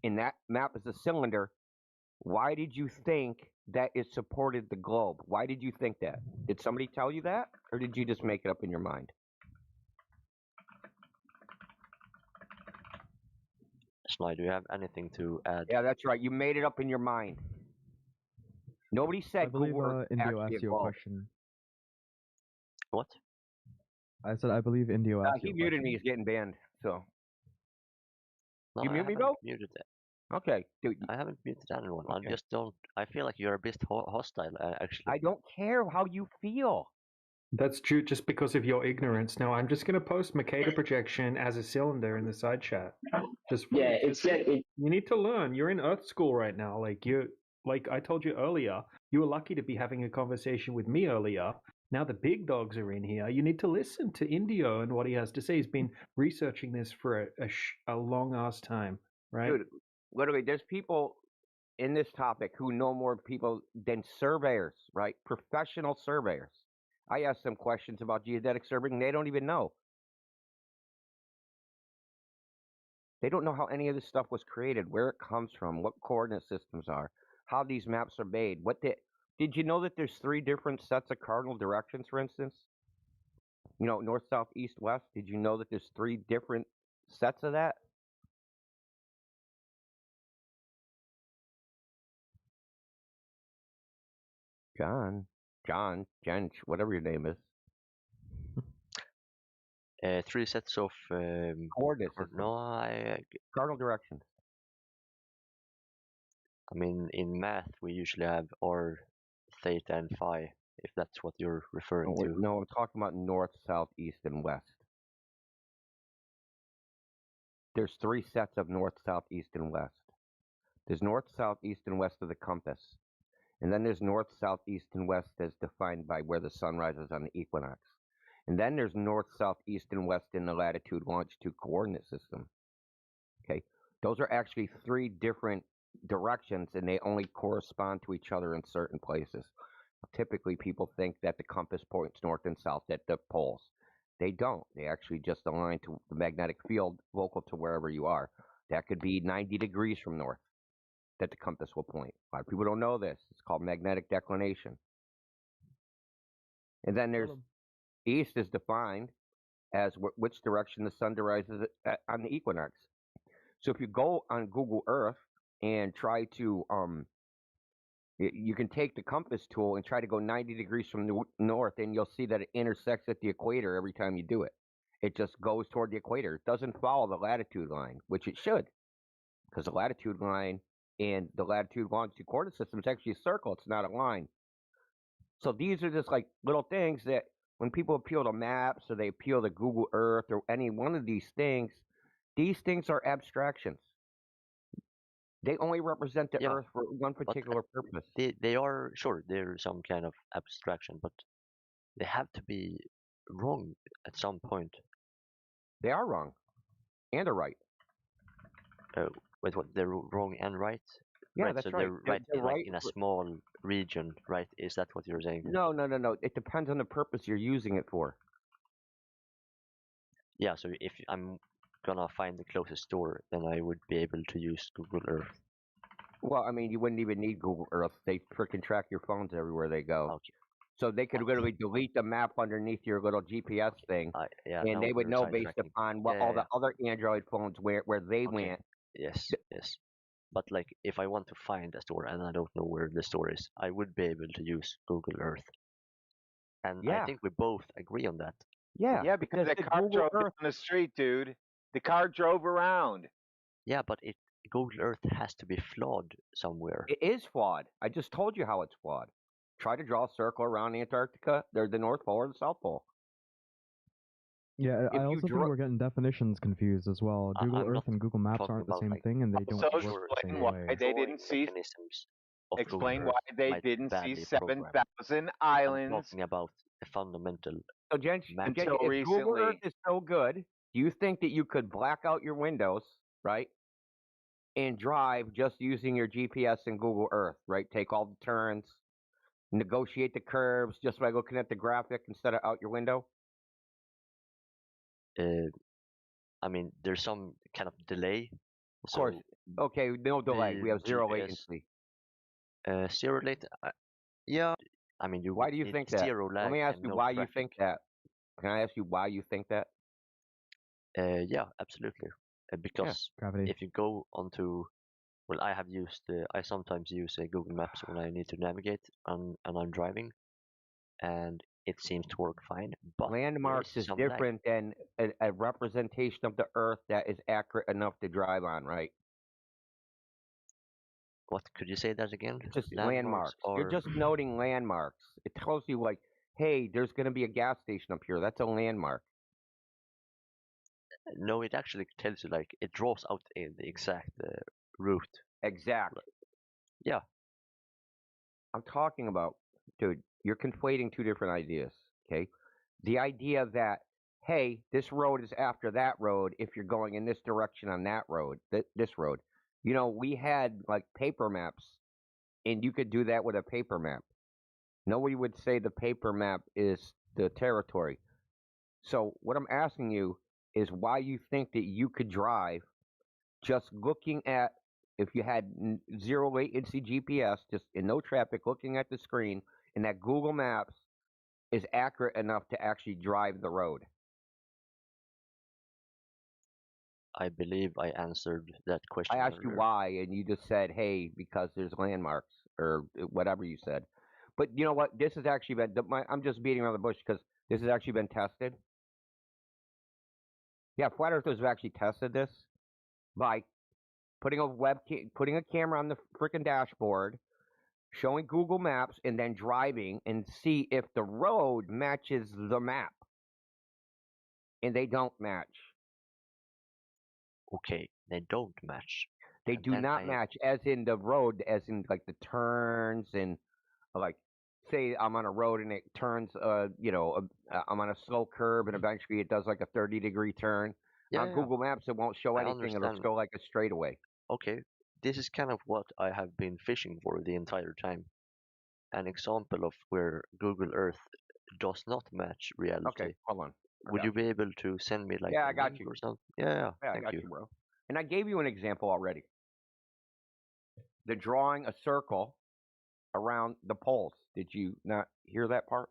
And that map is a cylinder. Why did you think that it supported the globe? Why did you think that? Did somebody tell you that, or did you just make it up in your mind? Snai, do you have anything to add? Yeah, that's right. You made it up in your mind. Nobody I said believe Google Earth Indio actually asked you a evolved. question. What? I said I believe Indio asked He you a muted question. me. He's getting banned. So No, you I mute me, haven't bro? muted it. Okay, dude. I haven't muted anyone. Okay. I just don't. I feel like you're a bit hostile, actually. I don't care how you feel. That's true just because of your ignorance. Now, I'm just going to post Makeda projection as a cylinder in the side chat. Just Yeah, you need to learn. You're in Earth school right now. Like I told you earlier, you were lucky to be having a conversation with me earlier. Now the big dogs are in here. You need to listen to Indio and what he has to say. He's been researching this for a long ass time, right? Dude, literally, there's people in this topic who know more people than surveyors, right? Professional surveyors. I asked them questions about geodetic surveying, and they don't even know. They don't know how any of this stuff was created, where it comes from, what coordinate systems are, how these maps are made. Did you know that there's 3 different sets of cardinal directions, for instance? You know, north, south, east, west. Did you know that there's 3 different sets of that? John, Jench, whatever your name is. 3 sets of coordinates. No, cardinal directions. I mean, in math, we usually have r, theta, and phi, if that's what you're referring to. No, I'm talking about north, south, east, and west. There's 3 sets of north, south, east, and west. There's north, south, east, and west of the compass. And then there's north, south, east, and west as defined by where the sun rises on the equinox. And then there's north, south, east, and west in the latitude, longitude coordinate system. Okay, those are actually 3 different directions, and they only correspond to each other in certain places. Typically, people think that the compass points north and south at the poles. They don't. They actually just align to the magnetic field local to wherever you are. That could be 90 degrees from north that the compass will point. A lot of people don't know this. It's called magnetic declination. And then there's east is defined as which direction the sun rises on the equinox. So if you go on Google Earth and try to, you can take the compass tool and try to go 90 degrees from the north, and you'll see that it intersects at the equator every time you do it. It just goes toward the equator. It doesn't follow the latitude line, which it should, because the latitude line and the latitude longitude coordinate system is actually a circle. It's not a line. So these are just like little things that when people appeal to maps or they appeal to Google Earth or any one of these things are abstractions. They only represent the Earth for one particular purpose. They are, sure, they're some kind of abstraction, but they have to be wrong at some point. They are wrong. And are right. Wait, what? They're wrong and right? Yeah, Right, that's so right. they're They're like right. in a small region, right? Is that what you're saying? No. It depends on the purpose you're using it for. Yeah, so if I'm gonna find the closest store, then I would be able to use Google Earth. Well, I mean, you wouldn't even need Google Earth. They freaking track your phones everywhere they go. Okay. So they could literally delete the map underneath your little GPS thing, Yeah, and now they would we're know based sidetracking. upon what all the other Android phones where they Okay. went. Yes. But like, if I want to find a store and I don't know where the store is, I would be able to use Google Earth. And I think we both agree on that. Yeah, because the car drove down the street, dude. The car drove around. Yeah, but Google Earth has to be flawed somewhere. It is flawed. I just told you how it's flawed. Try to draw a circle around Antarctica, the North Pole or the South Pole. Yeah, I also think we're getting definitions confused as well. Google Earth and Google Maps aren't the same thing, and they don't So work the same explain why way. they didn't see. Explain Google why Earth they might didn't see badly program. 7,000 I'm islands. talking about the fundamental. So, Jench, Until if Google Earth recently. is so good, do you think that you could black out your windows, right, and drive just using your GPS and Google Earth, right? Take all the turns, negotiate the curves just by looking at the graphic instead of out your window? I mean, there's some kind of delay. Of course. Okay, no delay. We have zero GPS, latency. Zero latency. Yeah. I mean, Why do you think that? zero lag Let me ask and you no why you traffic. think that. Can I ask you why you think that? Yeah, absolutely. Because gravity. if you go onto, well, I sometimes use Google Maps when I need to navigate and I'm driving, and it seems to work fine. But Landmarks is different than a representation of the Earth that is accurate enough to drive on, right? What could you say that again? Just landmarks. You're just noting landmarks. It tells you like, hey, there's going to be a gas station up here. That's a landmark. No, it actually tells you like it draws out the exact route. Exact. Yeah. I'm talking about, dude, you're conflating two different ideas, okay? The idea that, hey, this road is after that road if you're going in this direction on that road, this road. You know, we had like paper maps, and you could do that with a paper map. Nobody would say the paper map is the territory. So what I'm asking you is why you think that you could drive just looking at, if you had zero latency GPS, just in no traffic, looking at the screen, and that Google Maps is accurate enough to actually drive the road. I believe I answered that question. I asked you why, and you just said, hey, because there's landmarks, or whatever you said. But you know what? This has actually been, I'm just beating around the bush because this has actually been tested. Yeah, Flat Earthers have actually tested this by putting a camera on the freaking dashboard, showing Google Maps, and then driving and see if the road matches the map. And they don't match. Okay, they don't match. They do not match, as in the road, as in like the turns and like, say I'm on a road and it turns, I'm on a slow curve and eventually it does like a 30-degree turn. Yeah, on Google Maps, it won't show anything. It'll show like a straightaway. Okay, this is kind of what I have been fishing for the entire time. An example of where Google Earth does not match reality. Okay, hold on. Would you be able to send me like Yeah, a I got link you. or something? Yeah, I thank got you. you, bro. And I gave you an example already. The drawing a circle around the poles. Did you not hear that part?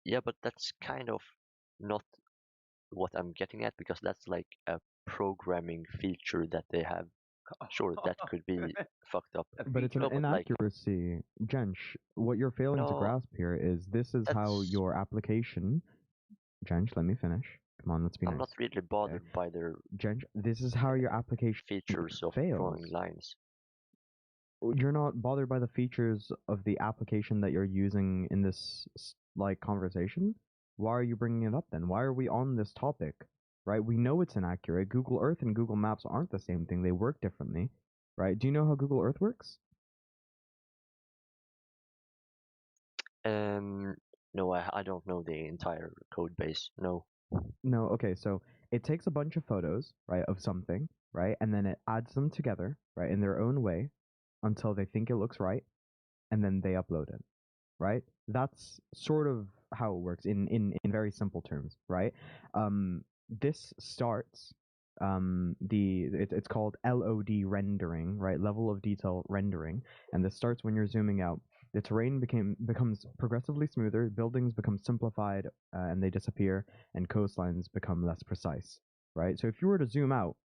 Yeah, but that's kind of not what I'm getting at, because that's like a programming feature that they have. Sure, that could be fucked up. But it's an inaccuracy. Jench, what you're failing to grasp here is this is how your application... Jench, let me finish. Come on, let's be nice. I'm not really bothered by their... Jench, this is how your application features of fails. drawing lines. You're not bothered by the features of the application that you're using in this like conversation? Why are you bringing it up then? Why are we on this topic? Right? We know it's inaccurate. Google Earth and Google Maps aren't the same thing. They work differently. Right? Do you know how Google Earth works? No, I don't know the entire code base. No. No, okay, so It takes a bunch of photos, right, of something, right, and then it adds them together, right, in their own way until they think it looks right, and then they upload it, right? That's sort of how it works in very simple terms, right? This starts it's called LOD rendering, right? Level of detail rendering, and this starts when you're zooming out. The terrain becomes progressively smoother, buildings become simplified and they disappear, and coastlines become less precise, right? So if you were to zoom out,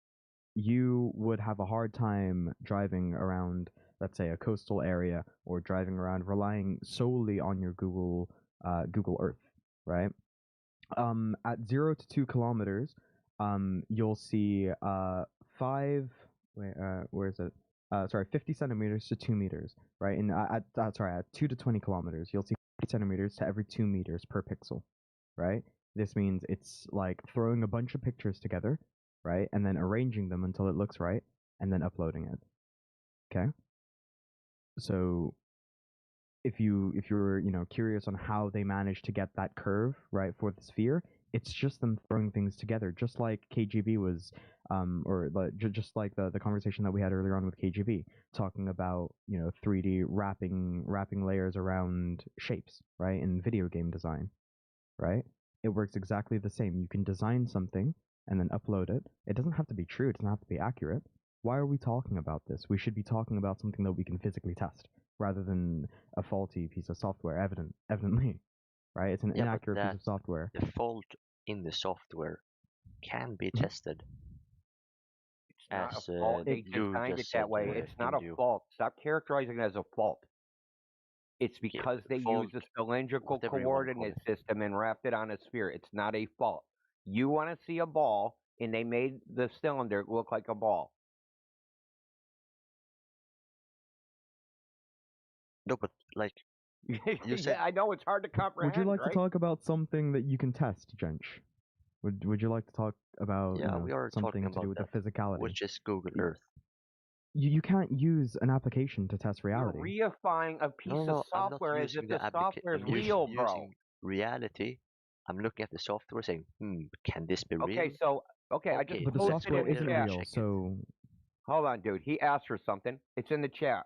you would have a hard time driving around, let's say, a coastal area, or driving around relying solely on your Google Earth, right? At 0 to 2 kilometers, you'll see where is it? 50 centimeters to 2 meters, right? And at 2 to 20 kilometers, you'll see 50 centimeters to every 2 meters per pixel, right? This means it's like throwing a bunch of pictures together, right, and then arranging them until it looks right, and then uploading it. Okay. So if you're curious on how they managed to get that curve right for the sphere, it's just them throwing things together, just like KGB was, just like the conversation that we had earlier on with KGB, talking about 3D wrapping layers around shapes, right, in video game design, right? It works exactly the same. You can design something and then upload it. It doesn't have to be true. It doesn't have to be accurate. Why are we talking about this? We should be talking about something that we can physically test, rather than a faulty piece of software, evidently, right? It's an inaccurate piece of software. The fault in the software can be tested. It's not a fault. They designed it that way. It's not a fault. Stop characterizing it as a fault. It's because they used a cylindrical coordinate system and wrapped it on a sphere. It's not a fault. You want to see a ball, and they made the cylinder look like a ball. No, but like you said, yeah, I know it's hard to comprehend. Would you like right? to talk about something that you can test, Jench? Would you like to talk about we are something talking to do about with the physicality? which is Google Earth. You can't use an application to test reality. You're reifying a piece of software as if the software is real, bro. Using reality. I'm looking at the software saying, can this be real? I just But the posted software in the isn't chat. real, so Hold on, dude. He asked for something. It's in the chat.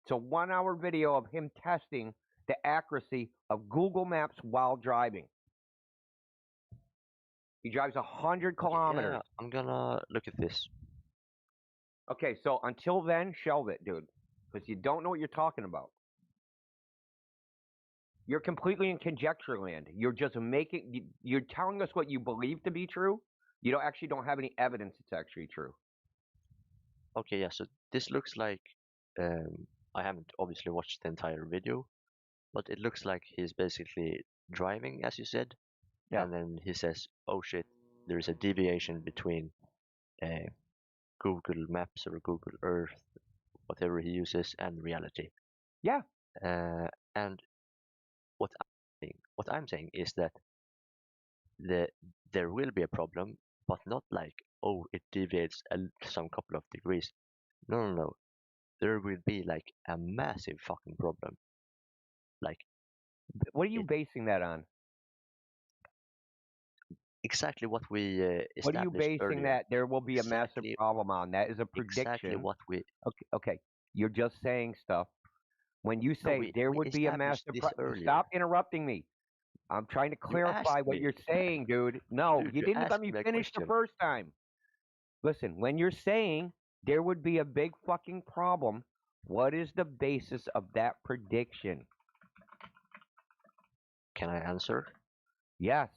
It's a 1-hour video of him testing the accuracy of Google Maps while driving. He drives 100 kilometers. Yeah, I'm gonna look at this. Okay, so until then, shelve it, dude, because you don't know what you're talking about. You're completely in conjecture land. You're just you're telling us what you believe to be true. You don't have any evidence it's actually true. Okay, yeah, so this looks like, I haven't obviously watched the entire video, but it looks like he's basically driving, as you said, and then he says, oh shit, there's a deviation between Google Maps or Google Earth, whatever he uses, and reality. Yeah. And what I'm saying is that there will be a problem, but not like, oh, it deviates some couple of degrees. No. There will be like a massive fucking problem. Like, what are you basing that on? Exactly what we established What are you basing earlier. that there will be a massive problem on? That is a prediction. Exactly what we. Okay. You're just saying stuff. When you say there would be a massive problem, stop interrupting me. I'm trying to clarify what you're saying, dude. No, you didn't let me finish the first time. Listen, when you're saying there would be a big fucking problem, what is the basis of that prediction? Can I answer? Yes.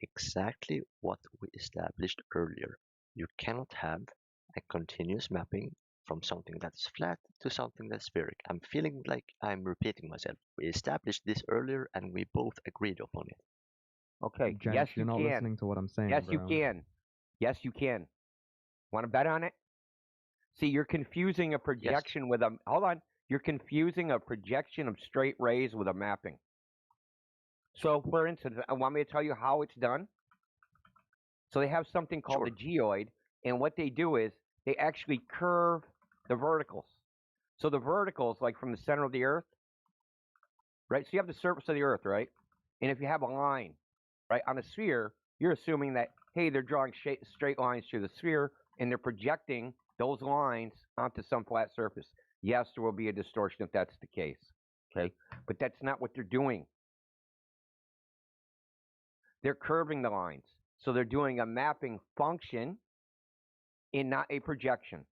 Exactly what we established earlier. You cannot have a continuous mapping from something that's flat to something that's spheric. I'm feeling like I'm repeating myself. We established this earlier and we both agreed upon it. Okay, Jench, yes, you're not listening to what I'm saying. Yes, bro. you can. Yes, you can. Want to bet on it? See, you're confusing a projection with a. Hold on. You're confusing a projection of straight rays with a mapping. So, for instance, I want me to tell you how it's done. So they have something called the geoid, and what they do is they actually curve the verticals. So the verticals, like from the center of the Earth, right? So you have the surface of the Earth, right? And if you have a line, right, on a sphere, You're assuming that, hey, they're drawing straight lines through the sphere and they're projecting those lines onto some flat surface. Yes, there will be a distortion if that's the case. Okay, but that's not what they're doing. They're curving the lines. So they're doing a mapping function and not a projection.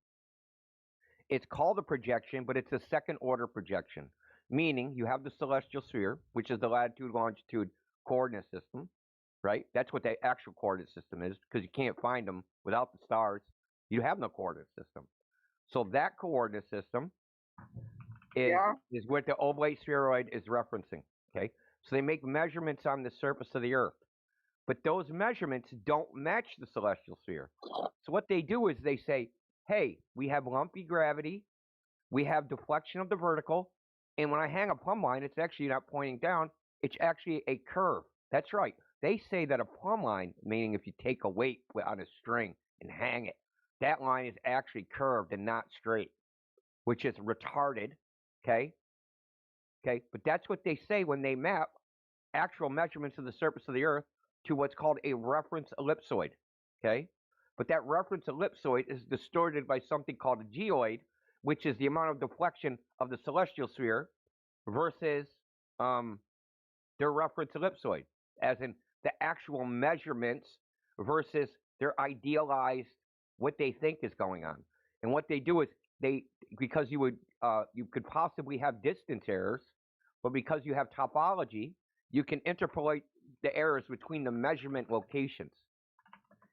It's called a projection, but it's a second order projection, meaning you have the celestial sphere, which is the latitude, longitude coordinate system, right? That's what the actual coordinate system is, because you can't find them without the stars. You have no coordinate system. So that coordinate system is what the oblate spheroid is referencing, okay? So they make measurements on the surface of the Earth, but those measurements don't match the celestial sphere. So what they do is they say, hey, we have lumpy gravity, we have deflection of the vertical, and when I hang a plumb line, it's actually not pointing down, it's actually a curve. That's right. They say that a plumb line, meaning if you take a weight on a string and hang it, that line is actually curved and not straight, which is retarded, okay? Okay, but that's what they say when they map actual measurements of the surface of the Earth to what's called a reference ellipsoid, okay? But that reference ellipsoid is distorted by something called a geoid, which is the amount of deflection of the celestial sphere versus their reference ellipsoid, as in the actual measurements versus their idealized what they think is going on. And what they do is because you could possibly have distance errors, but because you have topology, you can interpolate the errors between the measurement locations,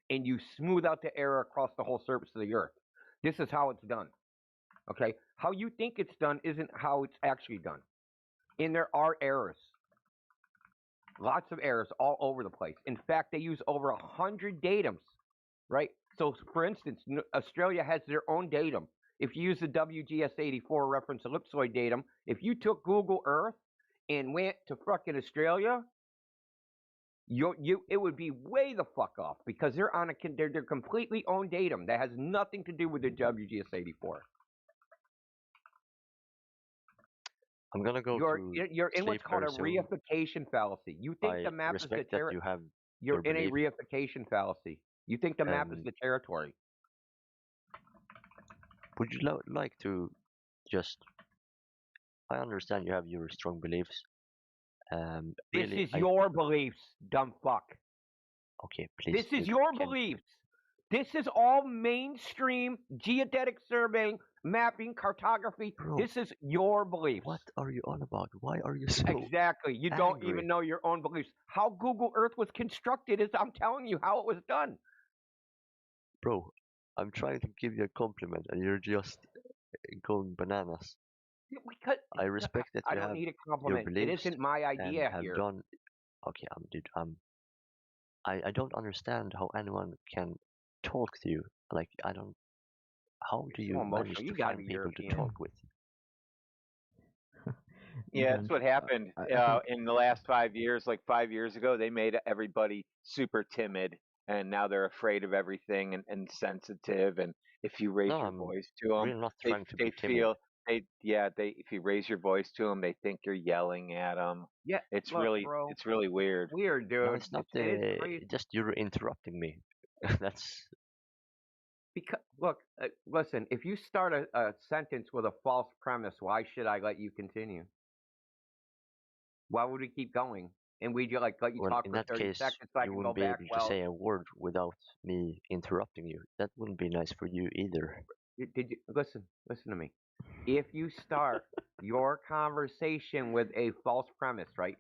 and you smooth out the error across the whole surface of the Earth. This is how it's done. Okay, how you think it's done isn't how it's actually done. And there are errors. Lots of errors all over the place. In fact, they use over 100 datums, right? So, for instance, Australia has their own datum. If you use the WGS84 reference ellipsoid datum, if you took Google Earth and went to fucking Australia, it would be way the fuck off, because they're on their completely own datum that has nothing to do with the WGS84. I'm gonna go You're in what's called a reification fallacy. You think the map is the territory. You're in a reification fallacy. You think the map is the territory. Would you like to just? I understand you have your strong beliefs. This is your beliefs, dumb fuck. Okay, please. This is your beliefs. This is all mainstream geodetic surveying, mapping, cartography. Bro, this is your beliefs. What are you on about? Why are you so Exactly. You don't angry? even know your own beliefs. How Google Earth was constructed is I'm telling you how it was done. Bro, I'm trying to give you a compliment and you're just going bananas. Because I respect that you I don't need a compliment. Your beliefs it isn't my idea and here. Done, okay, dude, I don't understand how anyone can talk to you. Like, I don't. How do you manage to find people European. to talk with? Yeah, that's what happened in the last 5 years. Like 5 years ago, they made everybody super timid, and now they're afraid of everything and sensitive. And if you raise your voice to them, really not trying to be timid. feel if you raise your voice to them, they think you're yelling at them. Yeah, it's look, really bro, it's really weird. Weird, dude. No, it's not just you're interrupting me. That's because look, listen. If you start a sentence with a false premise, why should I let you continue? Why would we keep going? And we let you talk for 30 seconds so I you can wouldn't go be back. able to say a word without me interrupting you. That wouldn't be nice for you either. Did you listen to me? If you start your conversation with a false premise, right?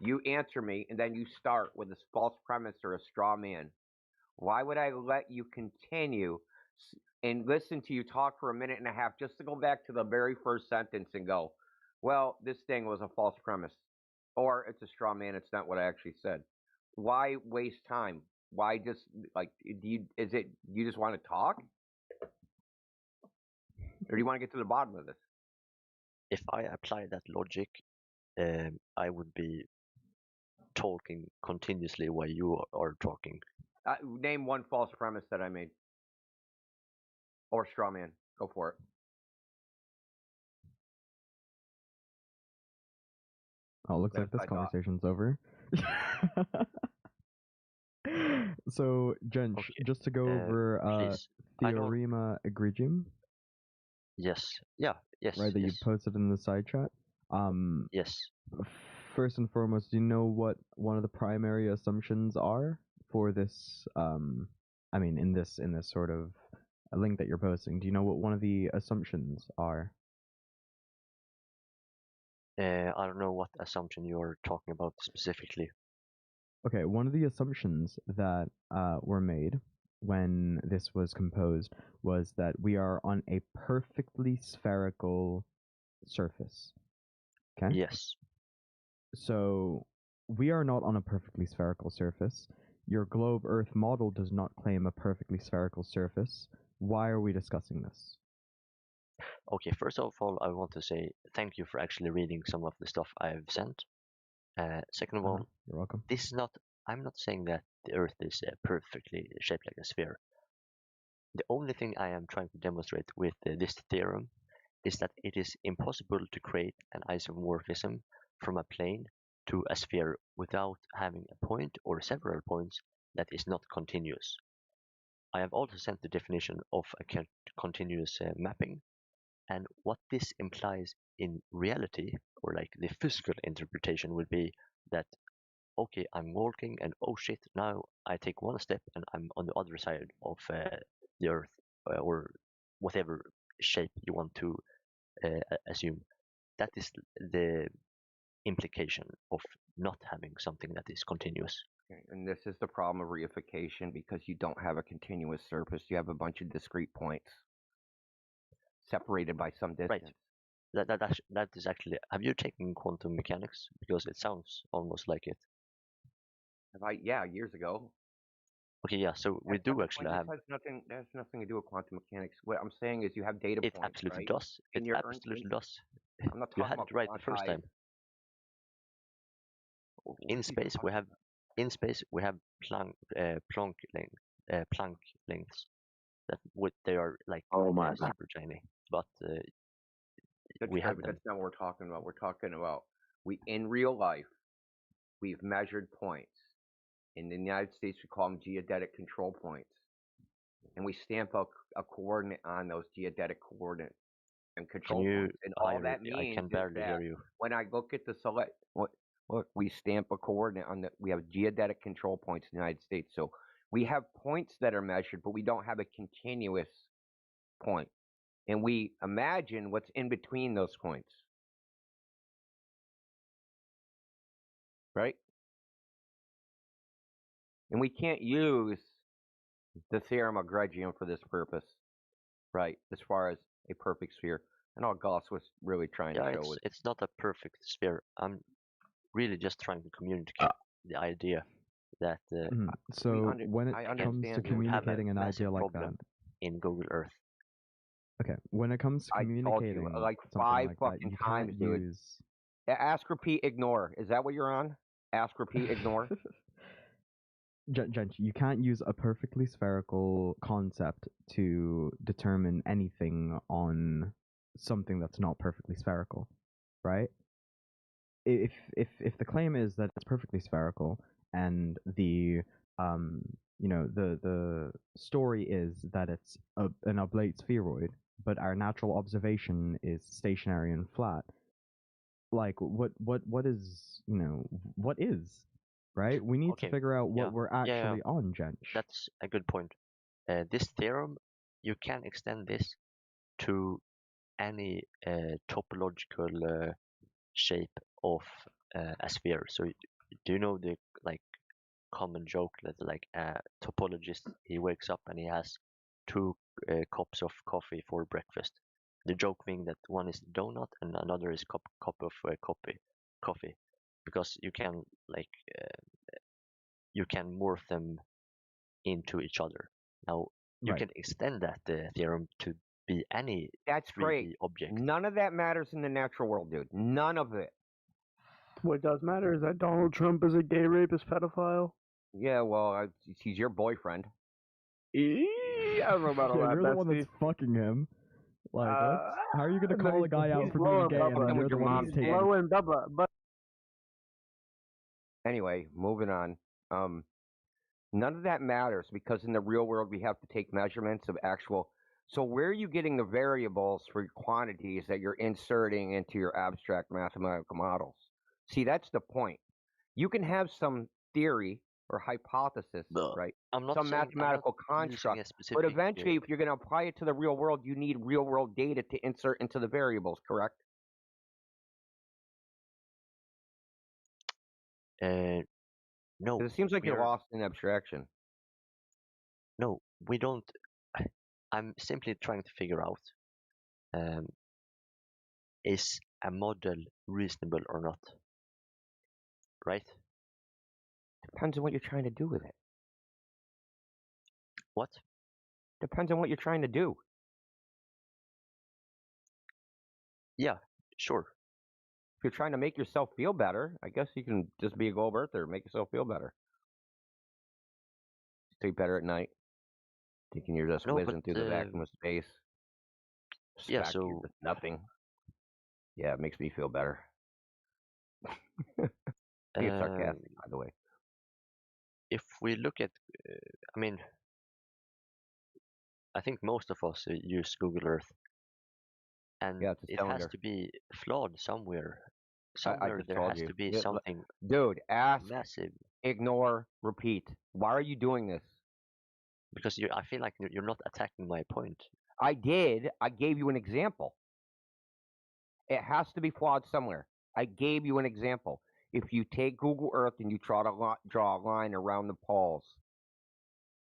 You answer me, and then you start with this false premise or a straw man. Why would I let you continue and listen to you talk for a minute and a half just to go back to the very first sentence and go, well, this thing was a false premise, or it's a straw man, it's not what I actually said? Why waste time? Why just you just want to talk? Or do you want to get to the bottom of this? If I apply that logic, I would be talking continuously while you are talking. Name one false premise that I made. Or straw man. Go for it. Oh, looks like this conversation's over. So, Jench, just to go over please. Theorema Egregium. Yes. Yeah. Yes. Right, that you yes. posted in the side chat. Yes. First and foremost, do you know what one of the primary assumptions are for this? I mean, in this sort of link that you're posting, do you know what one of the assumptions are? I don't know what assumption you're talking about specifically. Okay, one of the assumptions that were made when this was composed was that we are on a perfectly spherical surface. Okay? Yes. So we are not on a perfectly spherical surface. Your globe Earth model does not claim a perfectly spherical surface. Why are we discussing this? Okay, first of all, I want to say thank you for actually reading some of the stuff I've sent. Second of all, you're welcome. This is not. I'm not saying that the Earth is perfectly shaped like a sphere. The only thing I am trying to demonstrate with this theorem is that it is impossible to create an isomorphism from a plane to a sphere without having a point or several points that is not continuous. I have also sent the definition of a continuous mapping, and what this implies in reality, or like the physical interpretation, would be that okay, I'm walking and oh shit, now I take one step and I'm on the other side of the Earth, or whatever shape you want to assume. That is the implication of not having something that is continuous. Okay, and this is the problem of reification because you don't have a continuous surface. You have a bunch of discrete points separated by some distance. Right. That is actually. Have you taken quantum mechanics? Because it sounds almost like it. Yeah, years ago. Okay, yeah. So we do actually have. That has nothing to do with quantum mechanics. What I'm saying is you have data points. It absolutely right? does. It absolutely does. I'm not You talking had about it right the first time. In space, we have Planck lengths they are like super tiny, but we have them. That's not what we're talking about. We're talking about in real life, we've measured points. In the United States, we call them geodetic control points, and we stamp a coordinate on those geodetic coordinates and control points. And all that means is that when I look at the look, we stamp a coordinate on we have geodetic control points in the United States. So we have points that are measured, but we don't have a continuous point. And we imagine what's in between those points. Right? And we can't use the theorem of Egregium for this purpose. Right? As far as a perfect sphere. And all Gauss was really trying to show it's not a perfect sphere. I'm really just trying to communicate the idea that so when it comes to communicating an idea like that in Google Earth. Okay, when it comes to communicating like 5 fucking times, dude. Ask, repeat, ignore. Is that what you're on? Ask, repeat, ignore. Gent, you can't use a perfectly spherical concept to determine anything on something that's not perfectly spherical, right? If the claim is that it's perfectly spherical and the the story is that it's an oblate spheroid, but our natural observation is stationary and flat, like what is what is, right? We need to figure out what we're actually on, Jench. That's a good point. This theorem, you can extend this to any topological shape of a sphere. So do you know the common joke that a topologist, he wakes up and he has 2 cups of coffee for breakfast? The joke being that one is donut and another is cup of coffee, because you can you can morph them into each other. Now you can extend that theorem to be any That's 3D great. object. None of that matters in the natural world, dude. None of it. What does matter is that Donald Trump is a gay rapist pedophile. Yeah, well, he's your boyfriend. I don't know about all that. You're the one that's fucking him. Like, how are you gonna call a guy out for being gay and then you're the one that's taking? Blowing Bubba, but anyway, moving on. None of that matters because in the real world we have to take measurements of actual. So where are you getting the variables for quantities that you're inserting into your abstract mathematical models? See, that's the point. You can have some theory or hypothesis, right? Some mathematical construct, but eventually, if you're going to apply it to the real world, you need real world data to insert into the variables. Correct? No. It seems like you're lost in abstraction. No, we don't. I'm simply trying to figure out is a model reasonable or not? Right? Depends on what you're trying to do with it. What? Depends on what you're trying to do. Yeah, sure. If you're trying to make yourself feel better, I guess you can just be a globe earther, make yourself feel better. Sleep better at night. Thinking you're just whizzing through the vacuum of space. Yeah, so nothing. Yeah, it makes me feel better. I think it's sarcastic, by the way. If we look at, I mean, I think most of us use Google Earth, and it has to be flawed somewhere. Somewhere there has to be something. Dude, ask, massive. Ignore, repeat. Why are you doing this? Because I feel like you're not attacking my point. I did. I gave you an example. It has to be flawed somewhere. I gave you an example. If you take Google Earth and you draw a line around the poles,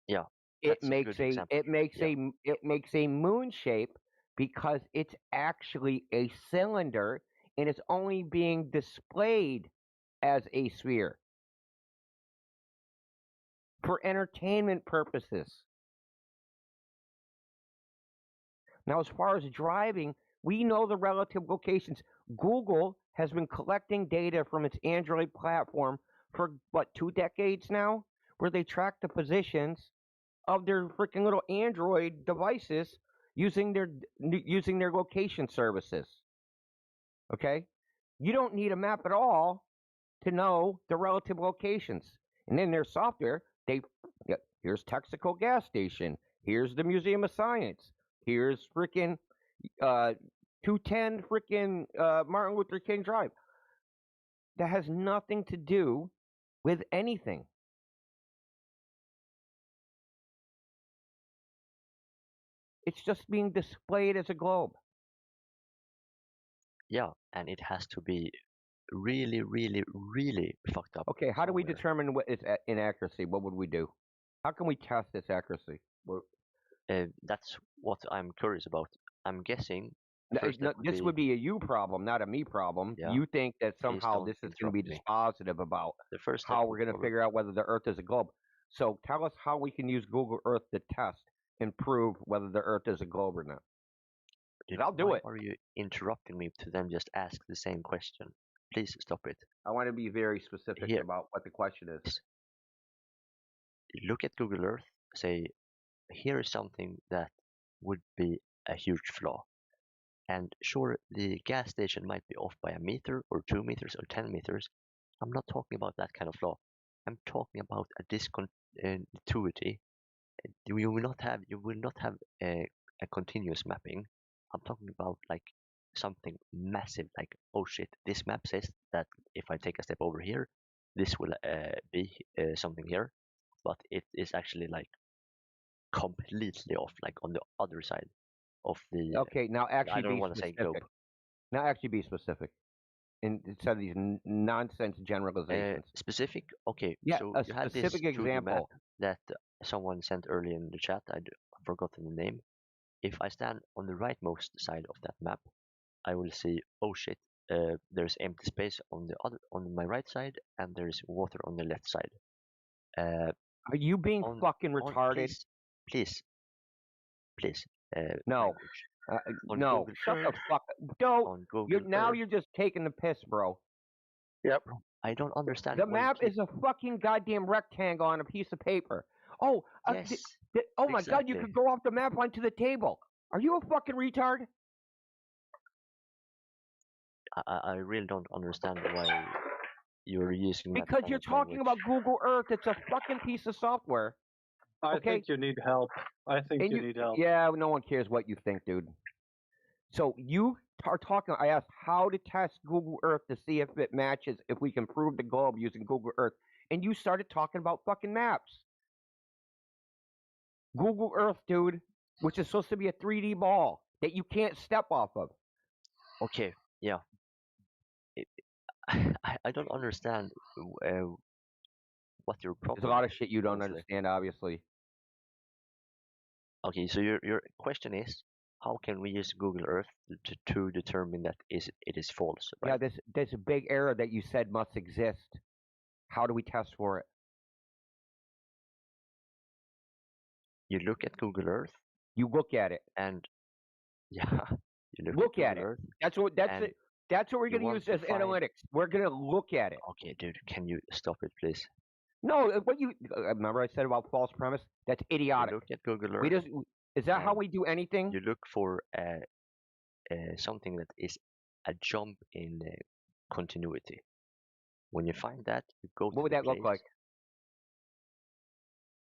yeah, it makes a moon shape because it's actually a cylinder and it's only being displayed as a sphere for entertainment purposes. Now, as far as driving, we know the relative locations. Google has been collecting data from its Android platform for, 2 decades now, where they track the positions of their freaking little Android devices using their location services. Okay? You don't need a map at all to know the relative locations. And in their software, here's Texaco gas station, here's the Museum of Science, here's freaking 210 freaking Martin Luther King Drive. That has nothing to do with anything. It's just being displayed as a globe. Yeah, and it has to be really, really, really fucked up. Okay, how do we determine what is inaccuracy? What would we do? How can we test its accuracy? That's what I'm curious about. I'm guessing this would be a you problem, not a me problem. Yeah. You think that somehow this is going to be dispositive about how we're going to figure out whether the Earth is a globe. So tell us how we can use Google Earth to test and prove whether the Earth is a globe or not. I'll do it. Are you interrupting me to then just ask the same question? Please stop it. I want to be very specific about what the question is. Look at Google Earth. Say, here is something that would be a huge flaw. And sure, the gas station might be off by a meter or 2 meters or 10 meters. I'm not talking about that kind of flaw. I'm talking about a discontinuity. You will not have a continuous mapping. I'm talking about like something massive, like, oh shit, this map says that if I take a step over here, this will be something here, but it is actually like completely off, like on the other side of the. Okay, now actually I don't be want to say specific. globe. Now actually be specific. Instead of these nonsense generalizations. Specific? Okay. Yeah, so a you had this specific 2D map example. that someone sent earlier in the chat. I'd forgotten the name. If I stand on the rightmost side of that map, I will see, oh shit, there's empty space on my right side, and there's water on the left side. Are you being fucking retarded? Please. No. No. Shut the fuck up. Don't. You're just taking the piss, bro. Yep. I don't understand. The map is a fucking goddamn rectangle on a piece of paper. Oh, yes. Oh my god, you could go off the map onto the table. Are you a fucking retard? I really don't understand why you're using that Because kind you're of talking language. about Google Earth. It's a fucking piece of software. I Okay? think you need help. I think you need help. Yeah, no one cares what you think, dude. So you are talking. I asked how to test Google Earth to see if it matches, if we can prove the globe using Google Earth, and you started talking about fucking maps. Google Earth, dude, which is supposed to be a 3D ball that you can't step off of. Okay, yeah. I don't understand what your problem. There's a lot of shit you don't honestly. understand, obviously. Okay, so your question is, how can we use Google Earth to determine that it is false? Right? Yeah, there's a big error that you said must exist. How do we test for it? You look at Google Earth. You look at it, and yeah, you look at at Google it. Earth, That's what we're you going to want use to as find- analytics. We're going to look at it. Okay, dude, can you stop it, please? No, what you remember I said about false premise? That's idiotic. You look at Google Earth. We just is that how and we do anything? You look for something that is a jump in continuity. When you find that, you go to What would the that look place. like?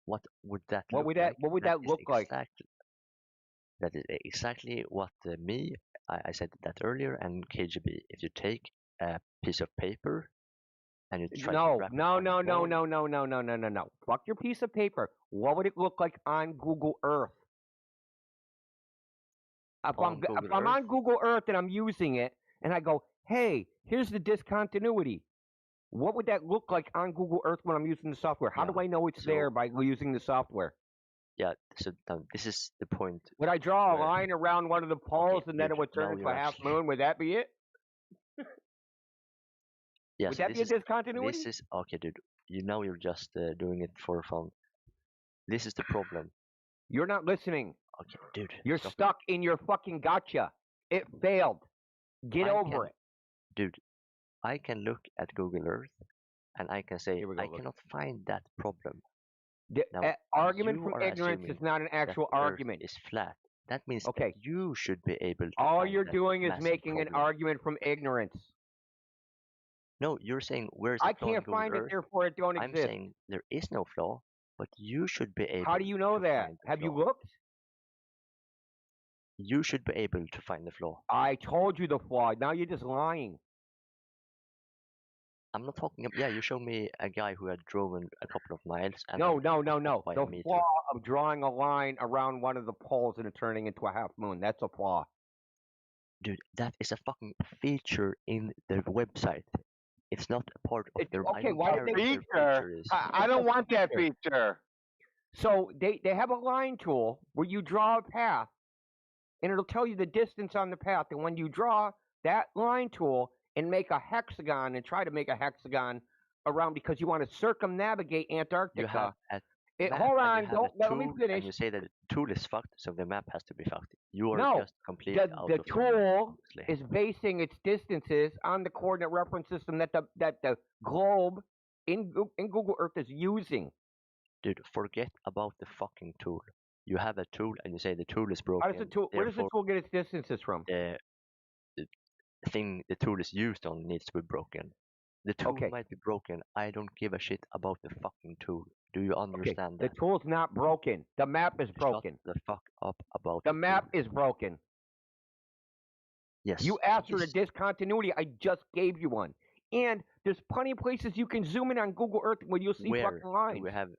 What would that What look would like? what would that is look like? That is exactly what I said that earlier, and KGB. If you take a piece of paper and you try to No, wrap it no, on the no, no, floor, no, no, no, no, no, no, no. Fuck your piece of paper. What would it look like on Google Earth? If On I'm on Google Earth and I'm using it, and I go, hey, here's the discontinuity. What would that look like on Google Earth when I'm using the software? How do I know it's there by using the software? Yeah, so this is the point. Would I draw a line around one of the poles and then it would turn now into you're a half actually- moon? Would that be it? Yeah, Would so that be a discontinuity? This is okay, dude. You're just doing it for fun. This is the problem. You're not listening. Okay, dude. You're stop it. stuck in your fucking gotcha. It failed. Get over it. Dude, I can look at Google Earth and I can say I cannot find that problem. The Now, argument you from are ignorance assuming is not an that actual Earth argument. is flat. That means Okay. that you should be able to All find you're that doing is massive making an problem. argument from ignorance. No, you're saying where's I the flaw in can't Google find Earth? it, therefore it don't I'm exist. saying there is no flaw, but you should be able. How do you know to that? find the Have you flaw. looked? You should be able to find the flaw. I told you the flaw. Now you're just lying. I'm not talking. Yeah, you showed me a guy who had driven a couple of miles. And No. by The a meter. flaw of drawing a line around one of the poles and it turning into a half moon. That's a flaw. Dude, that is a fucking feature in their website. It's not a part of their. Okay, I don't why care did what they their feature is. I don't want that feature. So they have a line tool where you draw a path and it'll tell you the distance on the path. And when you draw that line tool and make a hexagon and try to make a hexagon around because you want to circumnavigate Antarctica. You have a map hold and on, you have don't a let me tool, finish. And you say that the tool is fucked, so the map has to be fucked. You are No, just completely out the of your tool mind, is basing its distances on the coordinate reference system that the globe in Google Earth is using. Dude, forget about the fucking tool. You have a tool and you say the tool is broken. How does the tool? Where does the tool get its distances from? The thing the tool is used on needs to be broken. The tool might be broken. I don't give a shit about the fucking tool. Do you understand that? The tool's not broken. The map is broken. Shut the fuck up about the map is broken. Yes. You asked for a discontinuity. I just gave you one. And there's plenty of places you can zoom in on Google Earth where you'll see fucking lines. Do we have?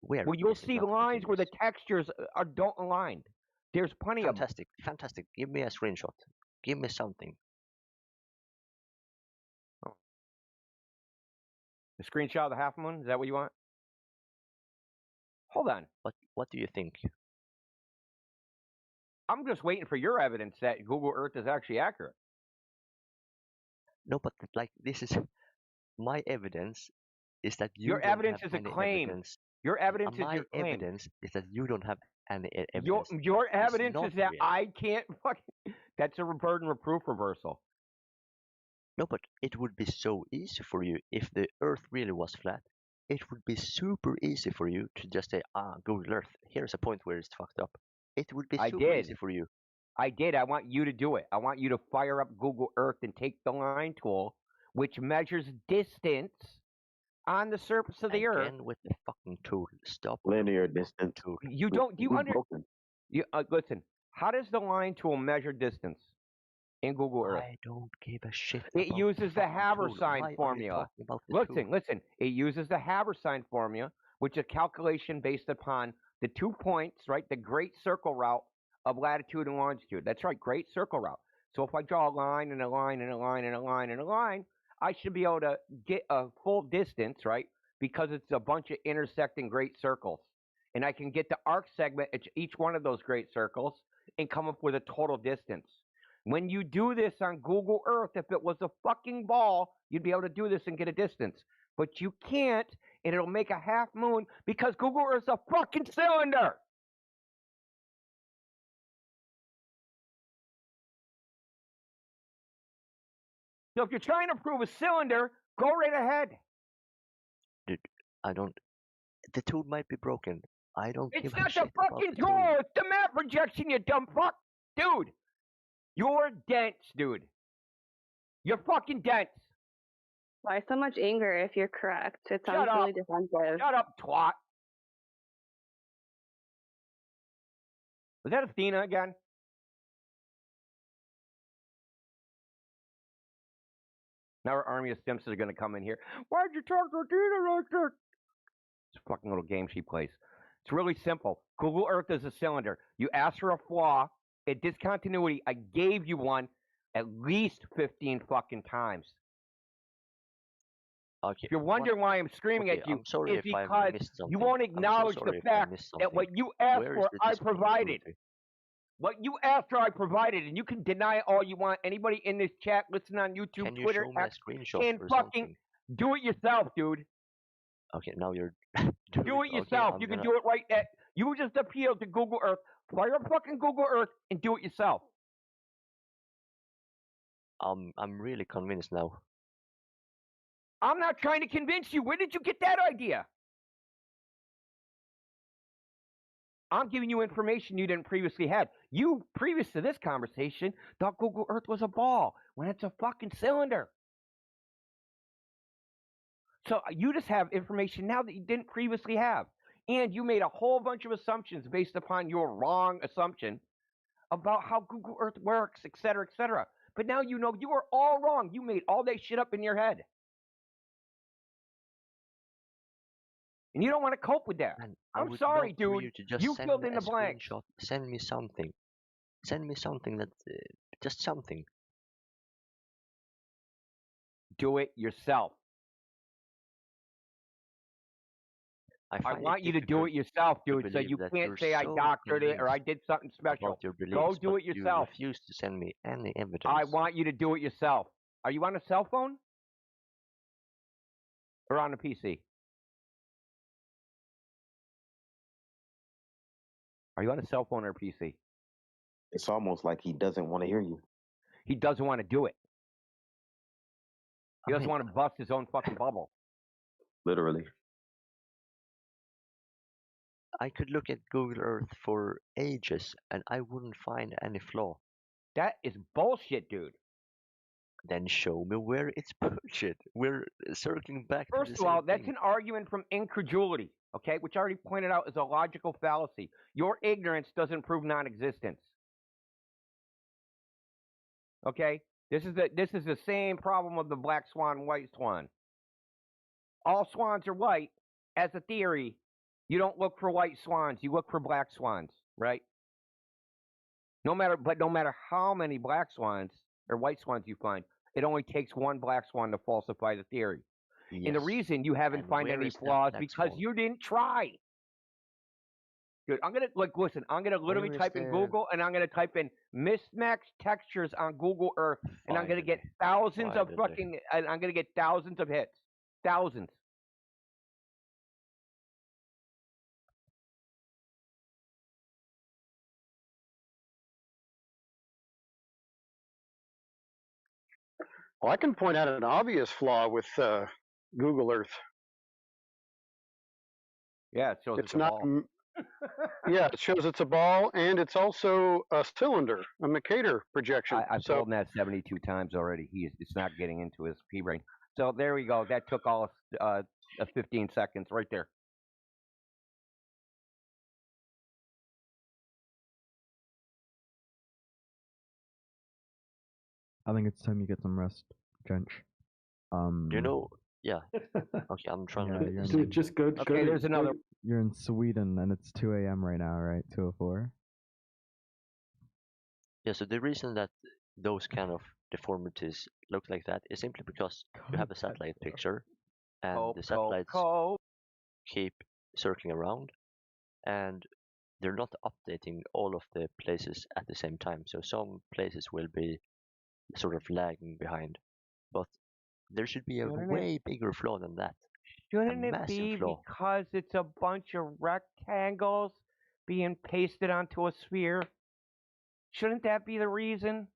Where? Well, you'll see lines where the textures don't align. There's plenty of them. Fantastic. Give me a screenshot. Give me something. A screenshot of the half moon? Is that what you want? Hold on. What do you think? I'm just waiting for your evidence that Google Earth is actually accurate. No, but like this is my evidence is that you your don't evidence have is a any claim. Evidence. Your evidence is My your claim. evidence is that you don't have any evidence. Your evidence not is that real. I can't fucking. That's a burden of proof reversal. No, but it would be so easy for you if the Earth really was flat. It would be super easy for you to just say, Google Earth. Here's a point where it's fucked up. It would be super easy for you. I did. I want you to do it. I want you to fire up Google Earth and take the line tool which measures distance on the surface of the Earth. Again with the fucking tool. Stop. Linear distance. Tool. You don't. Do you understand? Listen. How does the line tool measure distance in Google Earth? I don't give a shit. It uses the Habersign formula. Listen. It uses the Habersign formula, which is a calculation based upon the 2 points, right? The great circle route of latitude and longitude. That's right, great circle route. So if I draw a line and a line and a line and a line and a line, I should be able to get a full distance, right? Because it's a bunch of intersecting great circles. And I can get the arc segment at each one of those great circles and come up with a total distance. When you do this on Google Earth, if it was a fucking ball, you'd be able to do this and get a distance. But you can't, and it'll make a half moon because Google Earth's a fucking cylinder. So if you're trying to prove a cylinder, go right ahead. Dude, I don't. The tool might be broken. I don't give a shit. It's not the fucking tool. It's the map projection, you dumb fuck. Dude, you're dense, dude. You're fucking dense. Why so much anger if you're correct? It sounds really defensive. Shut up, twat. Was that Athena again? Now our army of Simpsons are going to come in here. Why'd you talk to Athena like that? It's a fucking little game she plays. It's really simple. Google Earth is a cylinder. You ask for a flaw, a discontinuity. I gave you one at least 15 fucking times. Okay. If you're wondering why I'm screaming at you, it's because you won't acknowledge the fact that what you asked for, I provided. What you asked for, I provided, and you can deny all you want. Anybody in this chat, listen on YouTube, Twitter, can fucking do it yourself, dude. Okay, now you're do it yourself. You can do it right there. You just appeal to Google Earth. Fire up fucking Google Earth and do it yourself. I'm really convinced now. I'm not trying to convince you. Where did you get that idea? I'm giving you information you didn't previously have. You, previous to this conversation, thought Google Earth was a ball when it's a fucking cylinder. So you just have information now that you didn't previously have. And you made a whole bunch of assumptions based upon your wrong assumption about how Google Earth works, et cetera, et cetera. But now you know you were all wrong. You made all that shit up in your head. And you don't want to cope with that. I'm sorry, dude. You filled in the blanks. Send me something. Send me something that, just something. Do it yourself. I want you to do it yourself, dude, so you can't say I doctored it or I did something special. Go do it yourself. You refuse to send me any evidence. I want you to do it yourself. Are you on a cell phone? Or on a PC? Are you on a cell phone or a PC? It's almost like he doesn't want to hear you. He doesn't want to do it. He doesn't want to bust his own fucking bubble. Literally. I could look at Google Earth for ages and I wouldn't find any flaw. That is bullshit, dude. Then show me where it's bullshit. We're circling back to the same First of all, that's thing. an argument from incredulity, okay, which I already pointed out is a logical fallacy. Your ignorance doesn't prove non-existence. Okay? This is the same problem with the black swan, white swan. All swans are white as a theory. You don't look for white swans, you look for black swans, right? No matter how many black swans or white swans you find, it only takes one black swan to falsify the theory. Yes. And the reason you haven't found any flaws because you didn't try. Dude, I'm gonna listen. I'm gonna literally type in Google and I'm gonna type in mismatched textures on Google Earth, and I'm gonna get thousands of fucking. And I'm gonna get thousands of hits, thousands. Well, I can point out an obvious flaw with Google Earth. Yeah, it shows it's not. Yeah, it shows it's a ball, and it's also a cylinder, a Mercator projection. I've told him that 72 times already. It's not getting into his P brain. So there we go. That took all of 15 seconds right there. I think it's time you get some rest, Trench. You know, yeah. Okay, I'm trying Yeah, to. you're Dude, just go. Okay, there's another. You're in Sweden, and it's 2 a.m. right now, right? 2:04. Yeah, so the reason that those kind of deformities look like that is simply because you have a satellite picture, and the satellites keep circling around, and they're not updating all of the places at the same time. So some places will be sort of lagging behind, but there should be a way bigger flaw than that. Shouldn't a it massive be flaw. because it's a bunch of rectangles being pasted onto a sphere? Shouldn't that be the reason?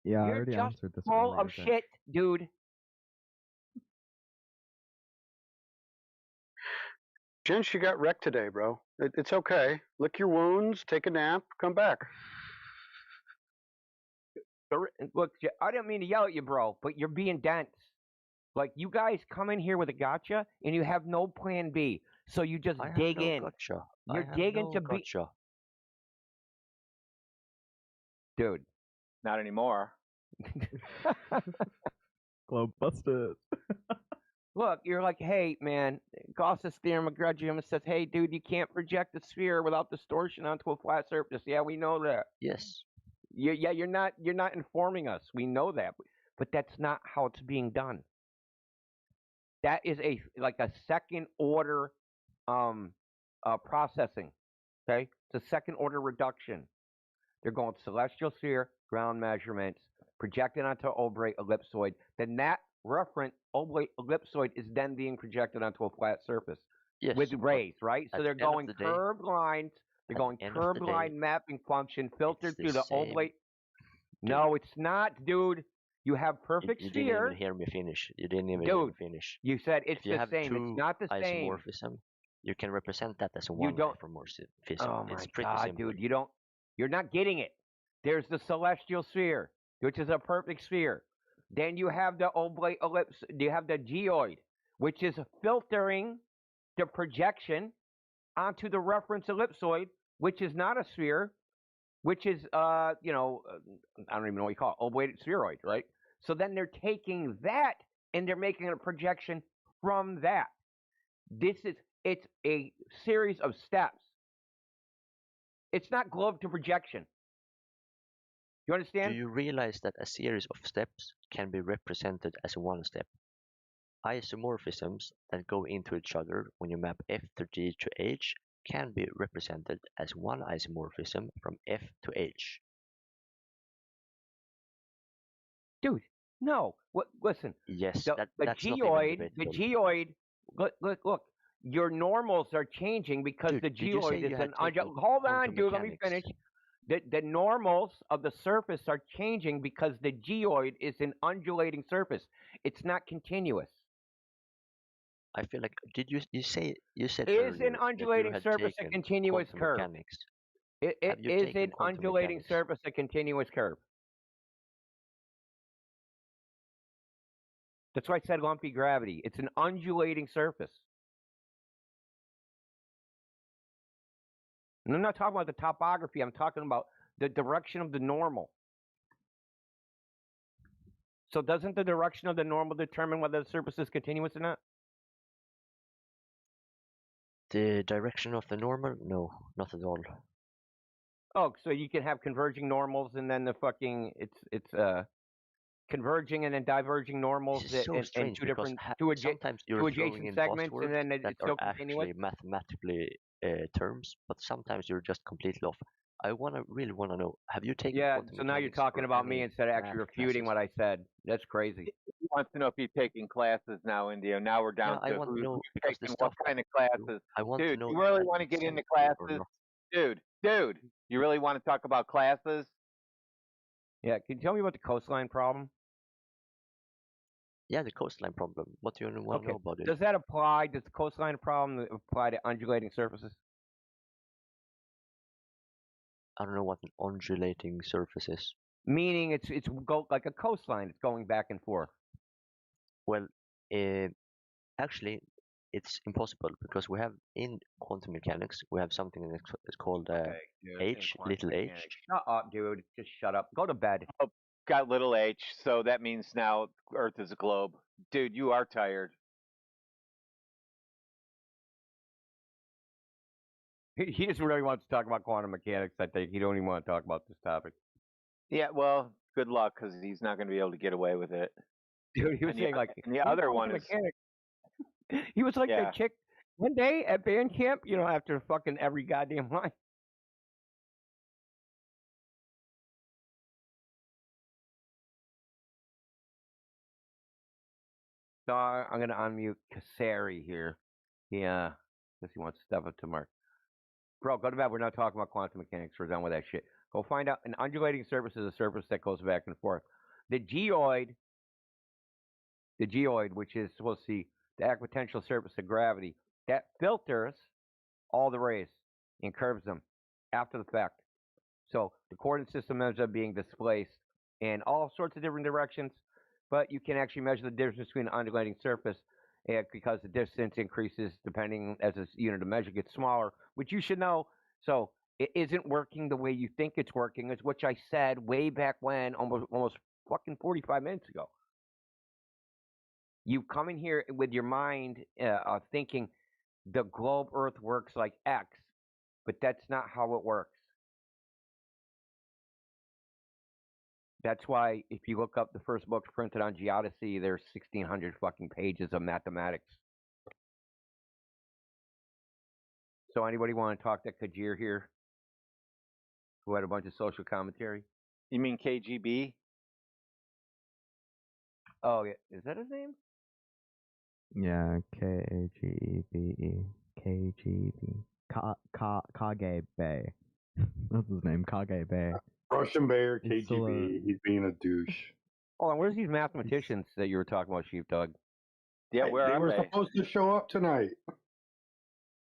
Yeah, I You're already just answered this full earlier, of Trench. shit, dude. Jench, you got wrecked today, bro. It's okay. Lick your wounds, take a nap, come back. Look, I didn't mean to yell at you, bro, but you're being dense. Like, you guys come in here with a gotcha, and you have no plan B. So you just dig in. Gotcha. You're digging to be. Gotcha. Dude, not anymore. Globe busted. Look, you're like, hey, man, Gauss's theorem of Grudgium says, hey, dude, you can't project a sphere without distortion onto a flat surface. Yeah, we know that. Yes. You're not informing us. We know that, but that's not how it's being done. That is a second order processing. Okay, it's a second order reduction. They're going celestial sphere, ground measurements, projected onto oblate ellipsoid. Then that referent oblate ellipsoid is then being projected onto a flat surface with rays, right? So they're going curved lines. They're going curved line mapping function filtered through the oblate. No, it's not, dude. You have perfect you sphere. didn't even hear me finish. You didn't even hear me finish. You said it's if you the have same. Two it's not the same. isomorphism, you can represent that as one isomorphism. Oh my it's pretty god, simple. dude! You're not getting it. There's the celestial sphere, which is a perfect sphere. Then you have the oblate ellipse. You have the geoid, which is filtering the projection onto the reference ellipsoid, which is not a sphere, which is I don't even know what you call it, oblated spheroid, right? So then they're taking that and they're making a projection from that. It's a series of steps. It's not globe to projection. You understand? Do you realize that a series of steps can be represented as one step? Isomorphisms that go into each other when you map F to G to H can be represented as one isomorphism from F to H. Dude, no. Listen. Yes, the geoid. Look. Your normals are changing because the geoid is an. Hold on, dude. Let me finish. The normals of the surface are changing because the geoid is an undulating surface. It's not continuous. I feel like you said is an undulating surface a continuous curve? Mechanics. It is an undulating surface a continuous curve. That's why I said lumpy gravity. It's an undulating surface. And I'm not talking about the topography. I'm talking about the direction of the normal. So doesn't the direction of the normal determine whether the surface is continuous or not? The direction of the normal? No, not at all. Oh, so you can have converging normals and then it's converging and then diverging normals in two different two adjacent segments, and then it's still continuous. Actually mathematically terms, but sometimes you're just completely off. I really want to know, have you taken quantum so now you're talking about me instead of actually refuting what I said. That's crazy. He wants to know if you're taking classes now, India. Now we're down to who's taking what kind of classes. Dude, you really want to get into classes? Dude, you really want to talk about classes? Yeah, can you tell me about the coastline problem? Yeah, the coastline problem. What do you want to know about it? Does that apply? Does the coastline problem apply to undulating surfaces? I don't know what an undulating surface is. Meaning it's like a coastline. It's going back and forth. Well, actually, it's impossible because we have in quantum mechanics we have something that's called h, little h. Shut up, dude. Just shut up. Go to bed. Oh, got little h, so that means now Earth is a globe. Dude, you are tired. He just really wants to talk about quantum mechanics. I think he don't even want to talk about this topic. Yeah, well, good luck because he's not going to be able to get away with it. Dude, he was saying like and the other one is mechanics. He was like that chick one day at band camp. You know, after fucking every goddamn line. So I'm gonna unmute Kasari here. Yeah, because he wants to step up to Mark. Bro, go to bed. We're not talking about quantum mechanics. We're done with that shit. Go find out. An undulating surface is a surface that goes back and forth. The geoid, which is supposed to see the equipotential surface of gravity, that filters all the rays and curves them after the fact. So the coordinate system ends up being displaced in all sorts of different directions, but you can actually measure the difference between the undulating surface because the distance increases depending as this unit of measure gets smaller, which you should know. So it isn't working the way you think it's working, is which I said way back when, almost fucking 45 minutes ago. You come in here with your mind thinking the globe Earth works like X, but that's not how it works. That's why if you look up the first books printed on geodesy, there's 1,600 fucking pages of mathematics. So anybody want to talk to Kajir here, who had a bunch of social commentary? You mean KGB? Oh, yeah. Is that his name? Yeah, KGB. KGB. Kage Bay. That's his name, Kage Bay. Russian Bear, KGB. He's being a douche. Oh, and where's these mathematicians that you were talking about, Sheepdog? Yeah, where they are were they? supposed to show up tonight.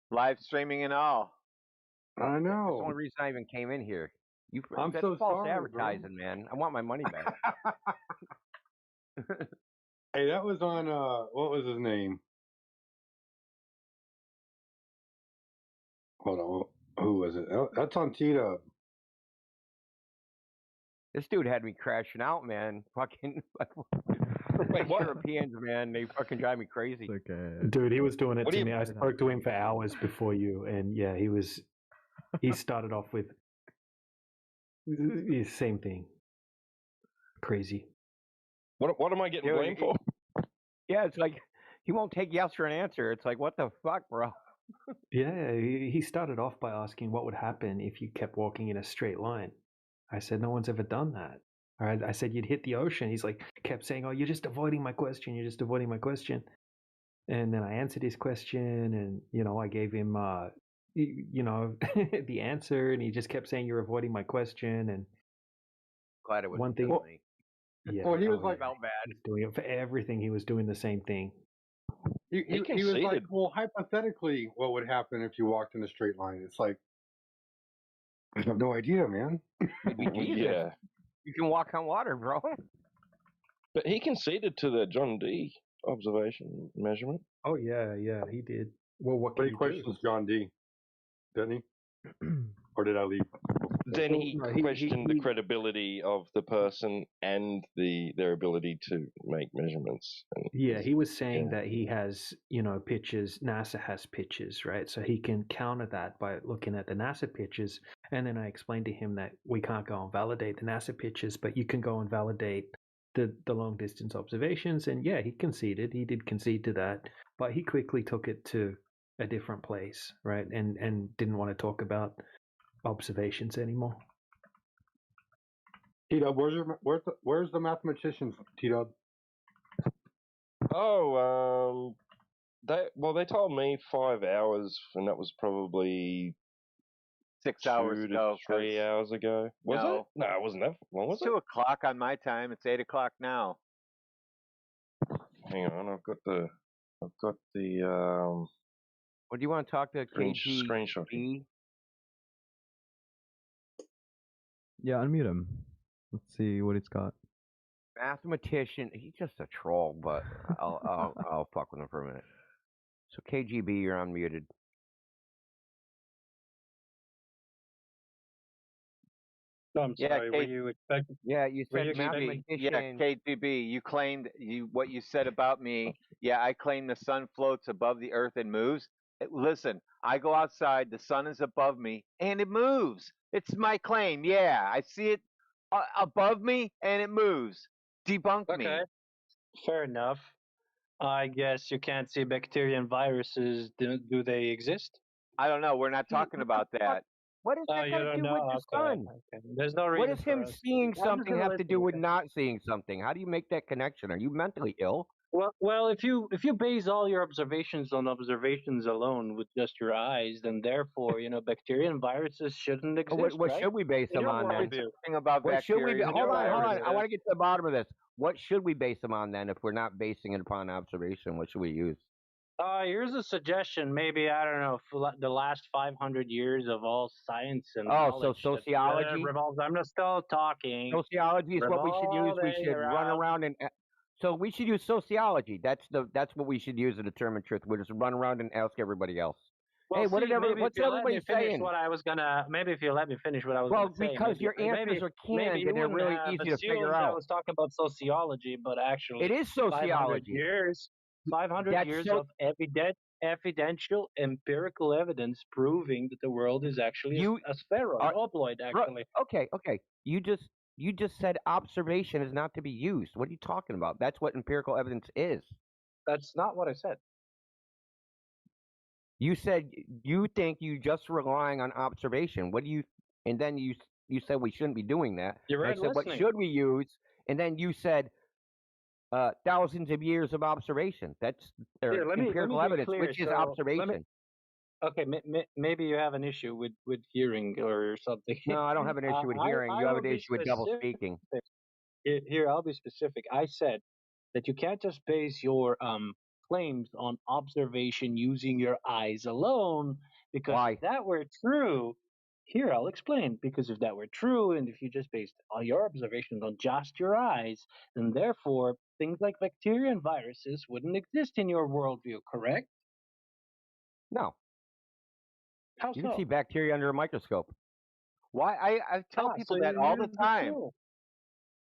Live streaming and all. I know. That's the only reason I even came in here. I'm that's so false sorry, advertising, man. I want my money back. Hey, that was on what was his name? Hold on, who was it? That's on T-Dub. This dude had me crashing out, man. Fucking Europeans, man, they fucking drive me crazy. Okay. Dude, he was doing it to me. I spoke to him for hours before you, and yeah, he started off with the same thing. Crazy. What am I getting blamed for? Yeah, it's like he won't take yes for an answer. It's like, what the fuck, bro? Yeah, he started off by asking what would happen if you kept walking in a straight line. I said, no one's ever done that. All right, I said you'd hit the ocean. He's like, kept saying, oh, you're just avoiding my question. You're just avoiding my question. And then I answered his question, and I gave him, the answer, and he just kept saying, you're avoiding my question. And glad it was one thing. funny. Yeah, well, he was like, felt bad. He was doing it for everything. He was doing the same thing. He was like, well, hypothetically, what would happen if you walked in a straight line? It's like, I have no idea, man. Yeah. You can walk on water, bro. But he conceded to the John D observation measurement. Oh yeah, he did. Well, what he questions John D, didn't he? Or did I leave? Then he questioned the credibility of the person and their ability to make measurements. Yeah, he was saying that he has, pictures. NASA has pictures, right? So he can counter that by looking at the NASA pictures. And then I explained to him that we can't go and validate the NASA pictures, but you can go and validate the long distance observations. And yeah, he conceded. He did concede to that, but he quickly took it to a different place, right? And didn't want to talk about observations anymore. T-Dub, where's the mathematicians, T-Dub? Oh, they told me 5 hours, and that was probably 6 hours ago. 3 hours ago. Was it? No, it wasn't that long. Was it? 2 o'clock on my time. It's 8 o'clock now. Hang on, I've got the. What do you want to talk to? Screenshot. Yeah, unmute him. Let's see what he's got. Mathematician. He's just a troll, but I'll fuck with him for a minute. So KGB, you're unmuted. I'm sorry. Were you expecting? Yeah, you said KGB. Yeah, KGB. You claimed what you said about me. Yeah, I claim the sun floats above the earth and moves. Listen, I go outside, the sun is above me, and it moves. It's my claim. Yeah, I see it above me, and it moves. Debunk me. Okay, fair enough. I guess you can't see bacteria and viruses. Do they exist? I don't know. We're not talking about that. What does that got to do with the sun? Okay. There's no reason. What does him seeing something have to do with it. not seeing something? How do you make that connection? Are you mentally ill? Well, if you base all your observations on observations alone with just your eyes, then therefore, bacteria and viruses shouldn't exist. What right? should we base them on then? About what should we? bacteria. Hold on. I want to get to the bottom of this. What should we base them on then? If we're not basing it upon observation, what should we use? Here's a suggestion. Maybe, I don't know, for the last 500 years of all science and so sociology revolves. I'm just still talking. Sociology is what we should use. We should run around and so we should use sociology. That's what we should use to determine truth. We just run around and ask everybody else. Well, hey, what's everybody saying? What I was gonna. Maybe if you let me finish what I was. Well, gonna say, because your answers are canned and they're really easy to figure out. I was talking about sociology, but actually, it is sociology. 500 years of evidential empirical evidence proving that the world is actually a spheroid, obloid. Actually, okay. You just said observation is not to be used. What are you talking about? That's what empirical evidence is. That's not what I said. You said you think you just relying on observation. What do you? And then you said we shouldn't be doing that. You're right. I said, what should we use? And then you said thousands of years of observation. That's empirical evidence, which is observation. Okay, maybe you have an issue with hearing or something. No, I don't have an issue with hearing. You have an issue with double speaking. Here, I'll be specific. I said that you can't just base your claims on observation using your eyes alone, because if that were true, here I'll explain. Because if that were true, and if you just based all your observations on just your eyes, then therefore things like bacteria and viruses wouldn't exist in your worldview, correct? No. How you so? can see bacteria under a microscope. Why? I tell people that all the time.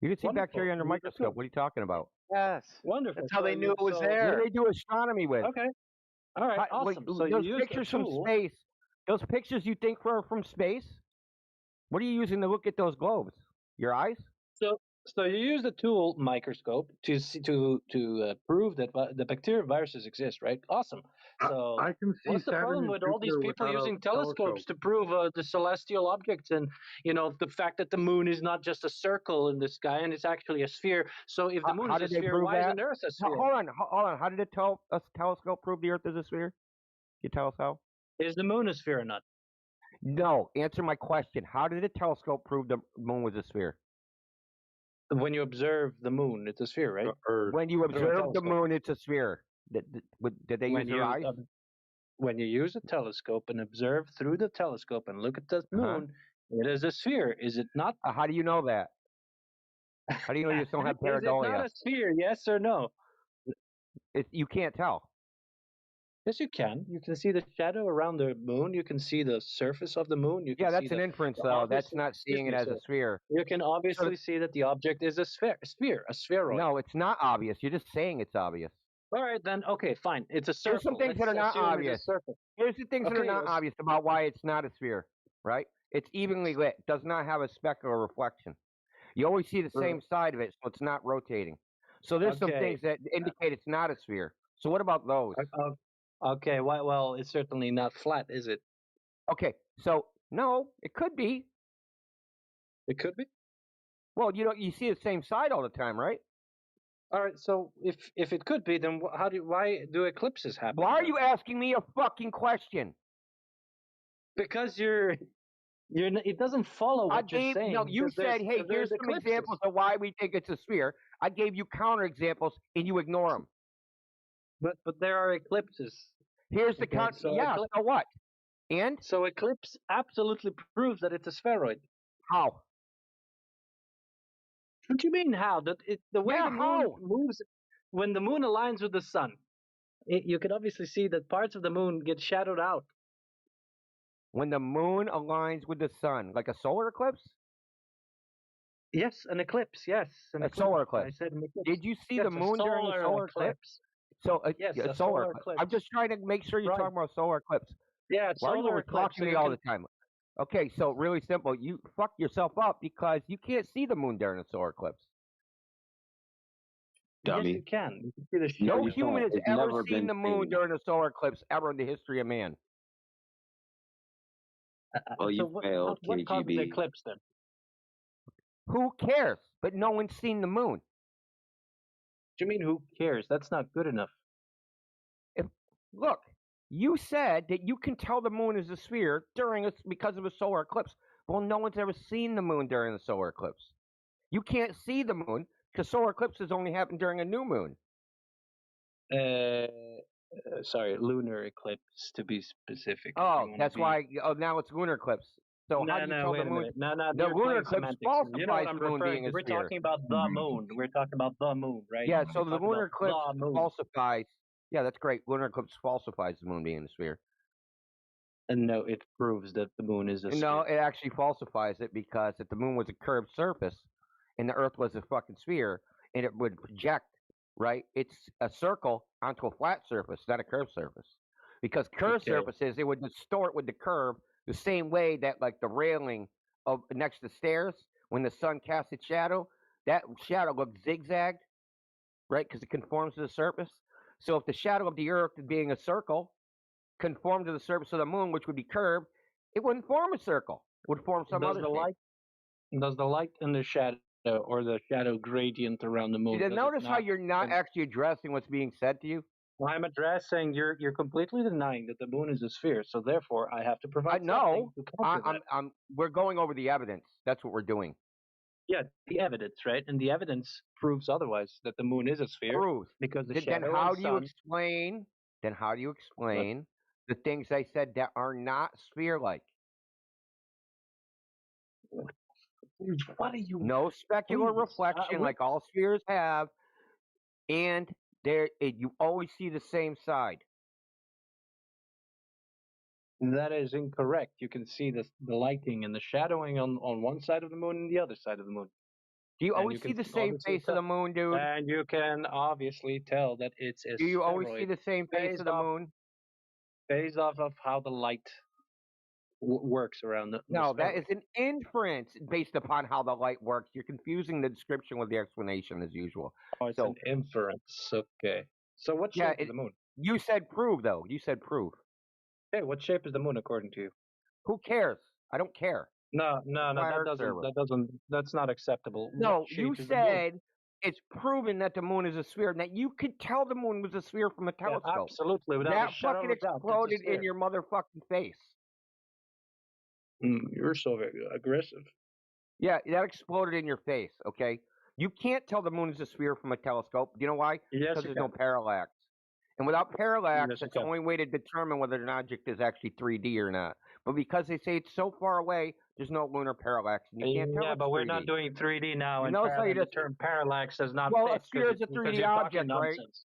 You can see bacteria under a microscope. What are you talking about? Yes. Wonderful. That's how they knew it was there. What do they do astronomy with? Okay. All right. Awesome. So those pictures from space, those pictures you think are from space, what are you using to look at those globes? Your eyes? So you use the tool microscope to prove that the bacteria and viruses exist, right? Awesome. So I can see what's the problem with all these people using telescopes to prove the celestial objects, and the fact that the moon is not just a circle in the sky and it's actually a sphere? So if the moon is a sphere, why isn't Earth a sphere? Hold on. How did a telescope prove the Earth is a sphere? Can you tell us how? Is the moon a sphere or not? No. Answer my question. How did a telescope prove the moon was a sphere? When you observe the moon, it's a sphere, right? When you observe the moon, it's a sphere. Did they use their eyes? When you use a telescope and observe through the telescope and look at the moon, it is a sphere, is it not? How do you know that? How do you know you just don't have pareidolia? Is it not a sphere, yes or no? You can't tell. Yes, you can. You can see the shadow around the moon. You can see the surface of the moon. You can that's an inference, though. That's not seeing it as a sphere. You can obviously see that the object is a spheroid. No, it's not obvious. You're just saying it's obvious. All right, then. Okay, fine. It's a circle. There's some things that are not obvious. Here's the things that are not obvious about why it's not a sphere, right? It's evenly lit. It does not have a speck or reflection. You always see the same side of it, so it's not rotating. So there's some things that indicate it's not a sphere. So what about those? Okay, well, it's certainly not flat, is it? Okay, so no, it could be. It could be? Well, you see the same side all the time, right? All right, so if it could be, then why do eclipses happen? Why are you asking me a fucking question? Because it doesn't follow what you're saying. No, you said, hey, here's some examples of why we think it's a sphere. I gave you counter examples, and you ignore them. But there are eclipses. Here's the counter. So what? And so eclipse absolutely proves that it's a spheroid. How? What do you mean how? The way the moon moves, when the moon aligns with the sun, you can obviously see that parts of the moon get shadowed out. When the moon aligns with the sun, like a solar eclipse? Yes, an eclipse. Yes, a solar eclipse. I said an eclipse. Did you see Yes, the moon during a solar eclipse? So yes, a a solar solar eclipse. eclipse. I'm just trying to make sure you're talking about solar eclipse. Yeah, Why are you solar over eclipse. talking to me all the time? Okay, so really simple. You fuck yourself up because you can't see the moon during a solar eclipse. Yes, you can. You can see the No shadow. human has It's ever never seen been the moon seen. during a solar eclipse ever in the history of man. Oh, you what failed, causes the KGB. eclipse then? Who cares? But no one's seen the moon. What do you mean, who cares? That's not good enough. Look, you said that you can tell the moon is a sphere because of a solar eclipse. Well, no one's ever seen the moon during a solar eclipse. You can't see the moon because solar eclipses only happen during a new moon. Sorry, lunar eclipse to be specific. Oh, that's why. Oh, now it's lunar eclipse. So how do you tell wait the a moon? minute. No, the you're lunar playing eclipse semantics. falsifies You know what I'm the moon referring being to? a We're sphere. talking about the moon. We're talking about the moon, right? Yeah, so We're the talking lunar about eclipse the moon. falsifies. Yeah, that's great. Lunar eclipse falsifies the moon being a sphere. And no, it proves that the moon is a sphere. No, it actually falsifies it because if the moon was a curved surface and the Earth was a fucking sphere, and it would project, right? It's a circle onto a flat surface, not a curved surface. Because curved surfaces, it would distort with the curve the same way that like the railing of next to stairs, when the sun casts its shadow, that shadow looks zigzagged, right? Because it conforms to the surface. So if the shadow of the Earth being a circle conformed to the surface of the moon, which would be curved, it wouldn't form a circle. It would form some other shape. Does the light and the shadow, or the shadow gradient around the moon? Notice how you're not actually addressing what's being said to you? I'm addressing. You're completely denying that the moon is a sphere. So therefore, I have to provide no, something to counter that. we're going over the evidence. That's what we're doing. Yeah, the evidence, right? And the evidence proves otherwise, that the moon is a sphere. Proves. Because the Then shadow how of do the you sun. explain? Then how do you explain the things I said that are not sphere-like? What are you? No specular reflection like all spheres have, and you always see the same side. That is incorrect. You can see the lighting and the shadowing on one side of the moon and the other side of the moon. Do you always see the same face of the moon, dude? And you can obviously tell that it's a Do you always see the same face of the moon? Based off of how the light works around the No, that is an inference based upon how the light works. You're confusing the description with the explanation as usual. Oh, it's an inference. Okay. So what shape is the moon? You said prove, though. You said prove. Okay, what shape is the moon according to you? Who cares? I don't care. No, that's not acceptable. No, you said it's proven that the moon is a sphere. Now you could tell the moon was a sphere from a telescope. Yeah, absolutely, without that a shadow fucking of a doubt. exploded in your motherfucking face. You're so aggressive. Yeah, that exploded in your face. Okay, you can't tell the moon is a sphere from a telescope. Do you know why? Yes, because there's no parallax. And without parallax, Yes, that's the only way to determine whether an object is actually 3D or not. But because they say it's so far away, there's no lunar parallax, and you can't tell. Yeah, it's but we're 3D. not doing 3D now, and notice how you the just term parallax does not well, fit a sphere is a because 3D you're talking object, right? nonsense.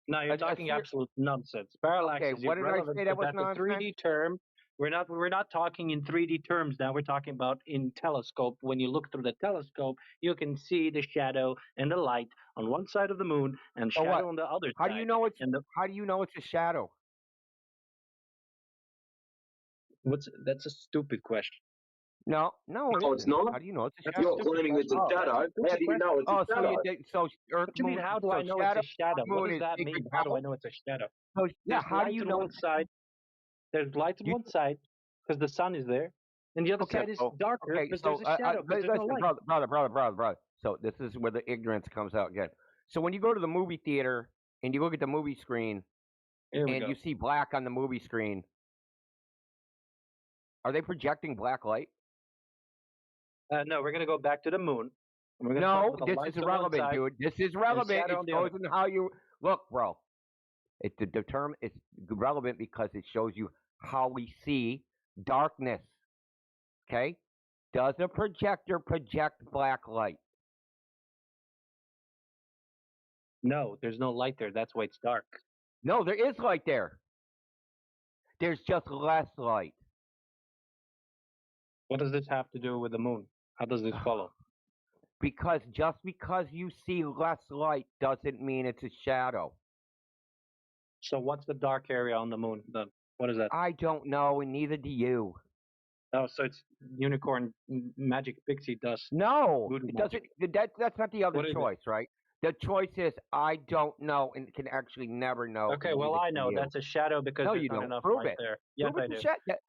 No, you're A talking sphere- absolute nonsense. Parallax Okay, is what did I irrelevant. say that was That's a 3D nonsense? term. We're not talking in 3D terms now. We're talking about in telescope. When you look through the telescope, you can see the shadow and the light on one side of the moon and So shadow what? on the other How side. do you know it's how do you know it's a shadow? That's a stupid question. No, it No, it's isn't. not. How do you know it's a That's a shadow? stupid question. That's a stupid How question. So Earth, What do you mean? moon, How do so I know shadow, it's a shadow? What moon does is that bigger mean? How do I double? know it's a shadow? So yeah, There's how do light you on know? one side. There's light on one side because the sun is there, and the other Okay, side is so darker because so there's a shadow. 'cause there's no listen, light. brother. So this is where the ignorance comes out again. So when you go to the movie theater and you look at the movie screen Here we and go. you see black on the movie screen, are they projecting black light? No, we're gonna go back to the moon. And we're gonna No, talk about the this lights is on one relevant, side dude. This is and relevant. shadow It on the shows other. in how you look, bro. The term is relevant because it shows you how we see darkness. Okay? Does a projector project black light? No, there's no light there. That's why it's dark. No, there is light there. There's just less light. What does this have to do with the moon? How does this follow? Because just because you see less light doesn't mean it's a shadow. So what's the dark area on the moon then? What is that? I don't know, and neither do you. Oh, so it's unicorn magic pixie dust. No, it doesn't. That's not the other What is choice, right? The choice is I don't know and can actually never know. Okay, well I know that's a shadow because no, there's you not don't. enough Prove light it. there. Yes, Prove I it do. to check that.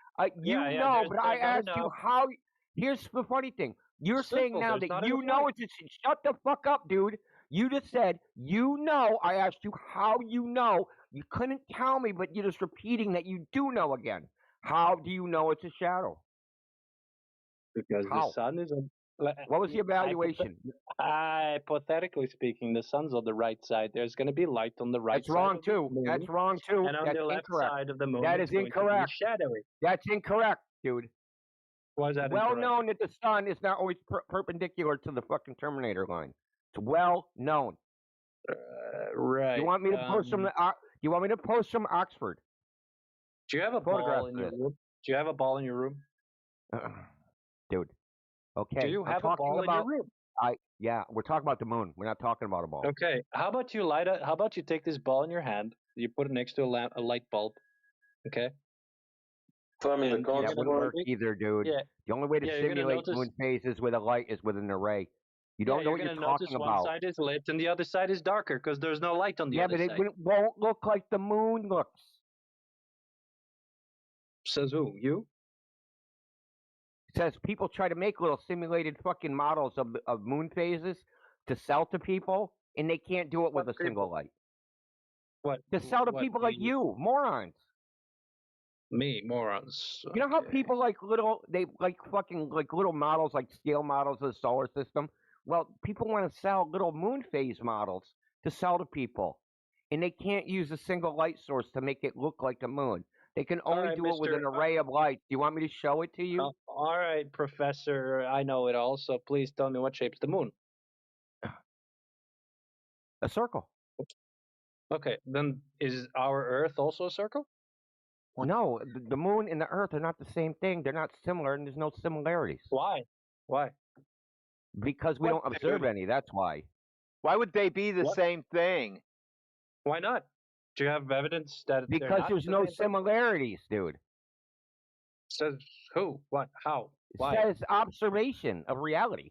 You know, but I asked you how. Here's the funny thing. You're saying Simple, now there's that not you enough know light. it's a, shut the fuck up, dude. You just said you know. I asked you how you know. You couldn't tell me, but you're just repeating that you do know again. How do you know it's a shadow? Because How? the sun is on. What was the evaluation? Hypothetically speaking, the sun's on the right side. There's going to be light on the right That's side. wrong of the too. moon, That's wrong too. And on That's the left incorrect. side of the moon, That it's is going to incorrect. be shadowy. That's incorrect, dude. Why is that well incorrect? known that the sun is not always perpendicular to the fucking Terminator line. It's well known. Right. You want me to post some? You want me to post some Oxford? Do you have a ball in your room? Do you have a ball in your room? Dude. Okay. Do you have a ball in your room? Yeah, we're talking about the moon. We're not talking about a ball. Okay. How about you How about you take this ball in your hand? You put it next to a light bulb. Okay. That wouldn't work either, dude. Yeah. The only way to Yeah, you're gonna simulate notice- moon phases with a light is with an array. You don't know what you're talking notice about. one side is lit and the other side is darker because there's no light on the other but side. it won't look like the moon looks. Says who? You? Says people try to make little simulated fucking models of moon phases to sell to people, and they can't do it with a single light. What? To sell to people like you, morons. Me, morons. You know how people like little little models, like scale models of the solar system? Well, people want to sell little moon phase models to sell to people, and they can't use a single light source to make it look like the moon. They can only right, do it with Mr. an array of lights. Do you want me to show it to you? All right, Professor. I know it all, so please tell me what shape's the moon. A circle. Okay, then is our Earth also a circle? No, the moon and the Earth are not the same thing. They're not similar, and there's no similarities. Why? Why? Because we don't observe any. That's why. Why would they be the same thing? Why not? Do you have evidence that they're Because not there's the no same thing? similarities, dude. Says who? What? How? Why? It says observation of reality.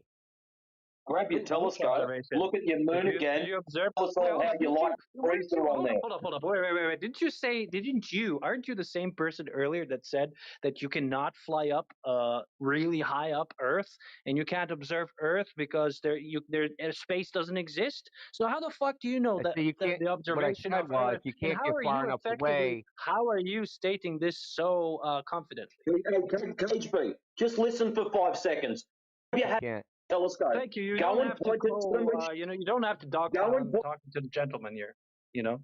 Grab your telescope, look at your moon again, tell us all how you like the freezer on there. Hold up. Wait. Aren't you the same person earlier that said that you cannot fly up really high up Earth and you can't observe Earth because space doesn't exist? So how the fuck do you know that the observation of Earth? You can't and how get are far you enough effectively, away. How are you stating this so confidently? Hey, KHB, just listen for 5 seconds. You have telescope. Thank you. You Go don't and have to point it go, to the you don't have to talking to the gentleman here. You know.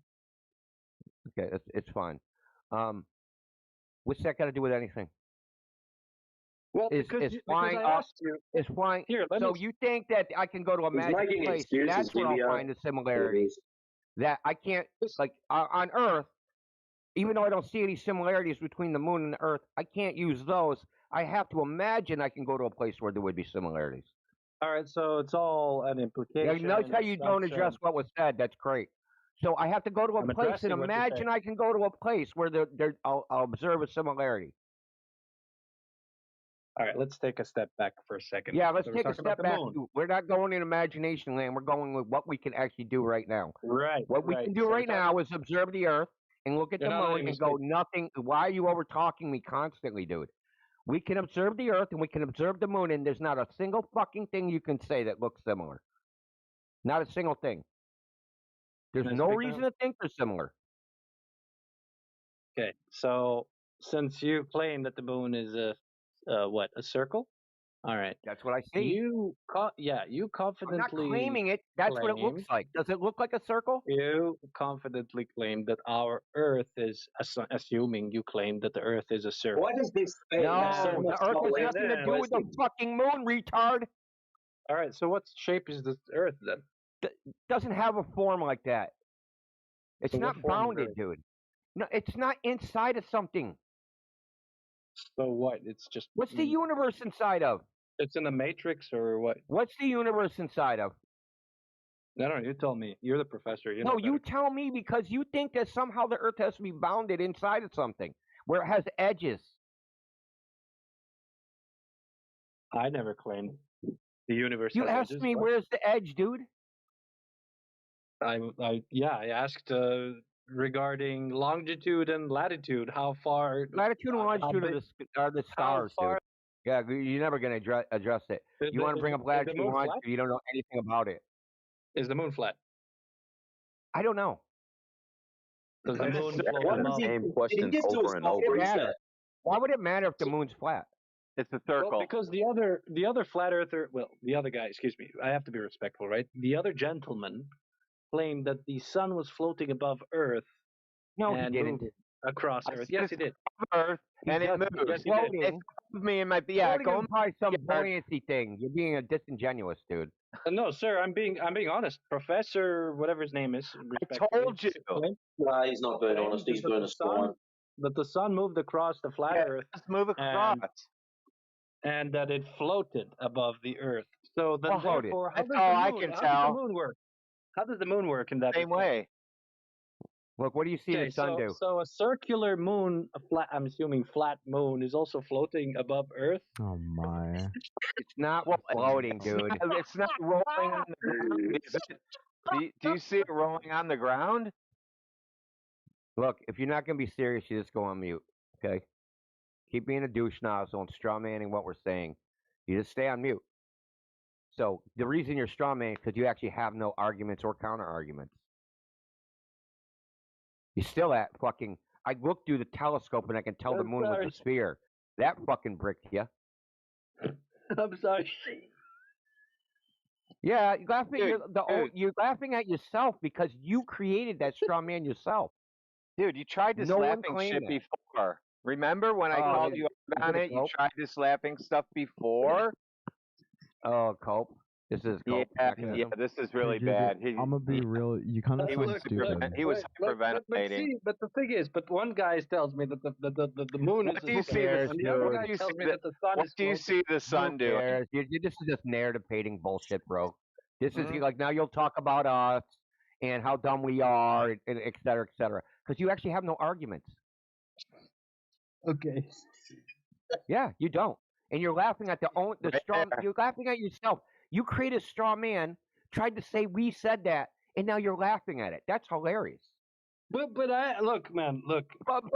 Okay, it's fine. What's that got to do with anything? Well, because I asked you. Is flying. Here, you think that I can go to a He's magic making place? excuses, That's where I'll DVR. find the similarities. That I can't on Earth. Even though I don't see any similarities between the moon and the Earth, I can't use those. I have to imagine I can go to a place where there would be similarities. All right, so it's all an implication. Yeah, notice how you don't address what was said. That's great. So I have to go to a place and imagine I can go to a place where I'll observe a similarity. All right, let's take a step back for a second. Yeah, let's So take we're a talking about step back. the moon. We're not going in imagination land. We're going with what we can actually do right now. Right. What we can do right now is observe the Earth and look at the You're not moon letting and me go, speak. nothing. Why are you over talking me constantly, dude? We can observe the Earth and we can observe the moon, and there's not a single fucking thing you can say that looks similar. Not a single thing. There's That's no because- reason to think they're similar. Okay, so since you claim that the moon is a circle? All right. That's what I see. You I'm confidently. not claiming it. That's what it looks claimed- like. Does it look like a circle? You confidently claim that our Earth is, assuming you claim that the Earth is a circle. Why does this No, the Earth has nothing to do with the fucking moon, retard. All right, so what shape is the Earth then? doesn't have a form like that. It's So not what form is bounded, it? dude. No, it's not inside of something. So what? It's just. What's the universe inside of? It's in a matrix or what? What's the universe inside of? I don't know. You tell me. You're the professor. You No, know you tell me, because you think that somehow the Earth has to be bounded inside of something where it has edges. I never claimed the universe. You has asked edges. me What? where's the edge, dude. I asked regarding longitude and latitude. How far? Latitude and longitude are the stars, far- dude. Yeah, you're never going to address it. You want to bring up is the latitude and moon flat? longitude, you don't know anything about it. Is the moon flat? I don't know. Does the moon float What above? same questions over and over. Why would it matter if the moon's flat? It's a circle. Well, because the other flat earther, well, the other guy, excuse me, I have to be respectful, right? The other gentleman claimed that the sun was floating above Earth. No, and he didn't. moving across Earth. Yes, he did. Earth, and it moves. Yes, he did. It's me and my Floating by some buoyancy thing. You're being a disingenuous, dude. No, sir, I'm being honest. Professor, whatever his name is. I told you. No, he's not being honest. He's doing a story. That the sun moved across the flat Earth. Just move across. And that it floated above the Earth. So then, therefore, how That's does all the I moon, can how tell. does the moon work? How does the moon work in that Same way. Look, what do you see the sun do? So a circular moon, a flat, I'm assuming flat moon, is also floating above Earth. Oh my! It's not floating, dude. It's not rolling on the ground. Do you see it rolling on the ground? Look, if you're not going to be serious, you just go on mute, okay? Keep being a douche nozzle and straw manning what we're saying. You just stay on mute. So the reason you're straw manning is because you actually have no arguments or counter arguments. You're still at fucking. I looked through the telescope and I can tell the moon was a sphere. That fucking bricked you. I'm sorry. Yeah, you're laughing. You're laughing at yourself because you created that straw man yourself. Dude, you tried this laughing shit before. Remember when I called you on it? You tried this laughing stuff before. Oh, Cope. This is Cope. Yeah, this is really bad. I'm gonna be real. You kind of sound stupid. He was hyperventilating. But the thing is, one guy tells me that the moon is. What do you see the sun doing? This is just narrative-pating bullshit, bro. This is like, now you'll talk about us and how dumb we are, and et cetera, because you actually have no arguments. Okay. Yeah, you don't, and you're laughing at the straw. You're laughing at yourself. You created a straw man, tried to say we said that, and now you're laughing at it. That's hilarious. But I look, man, look. Okay.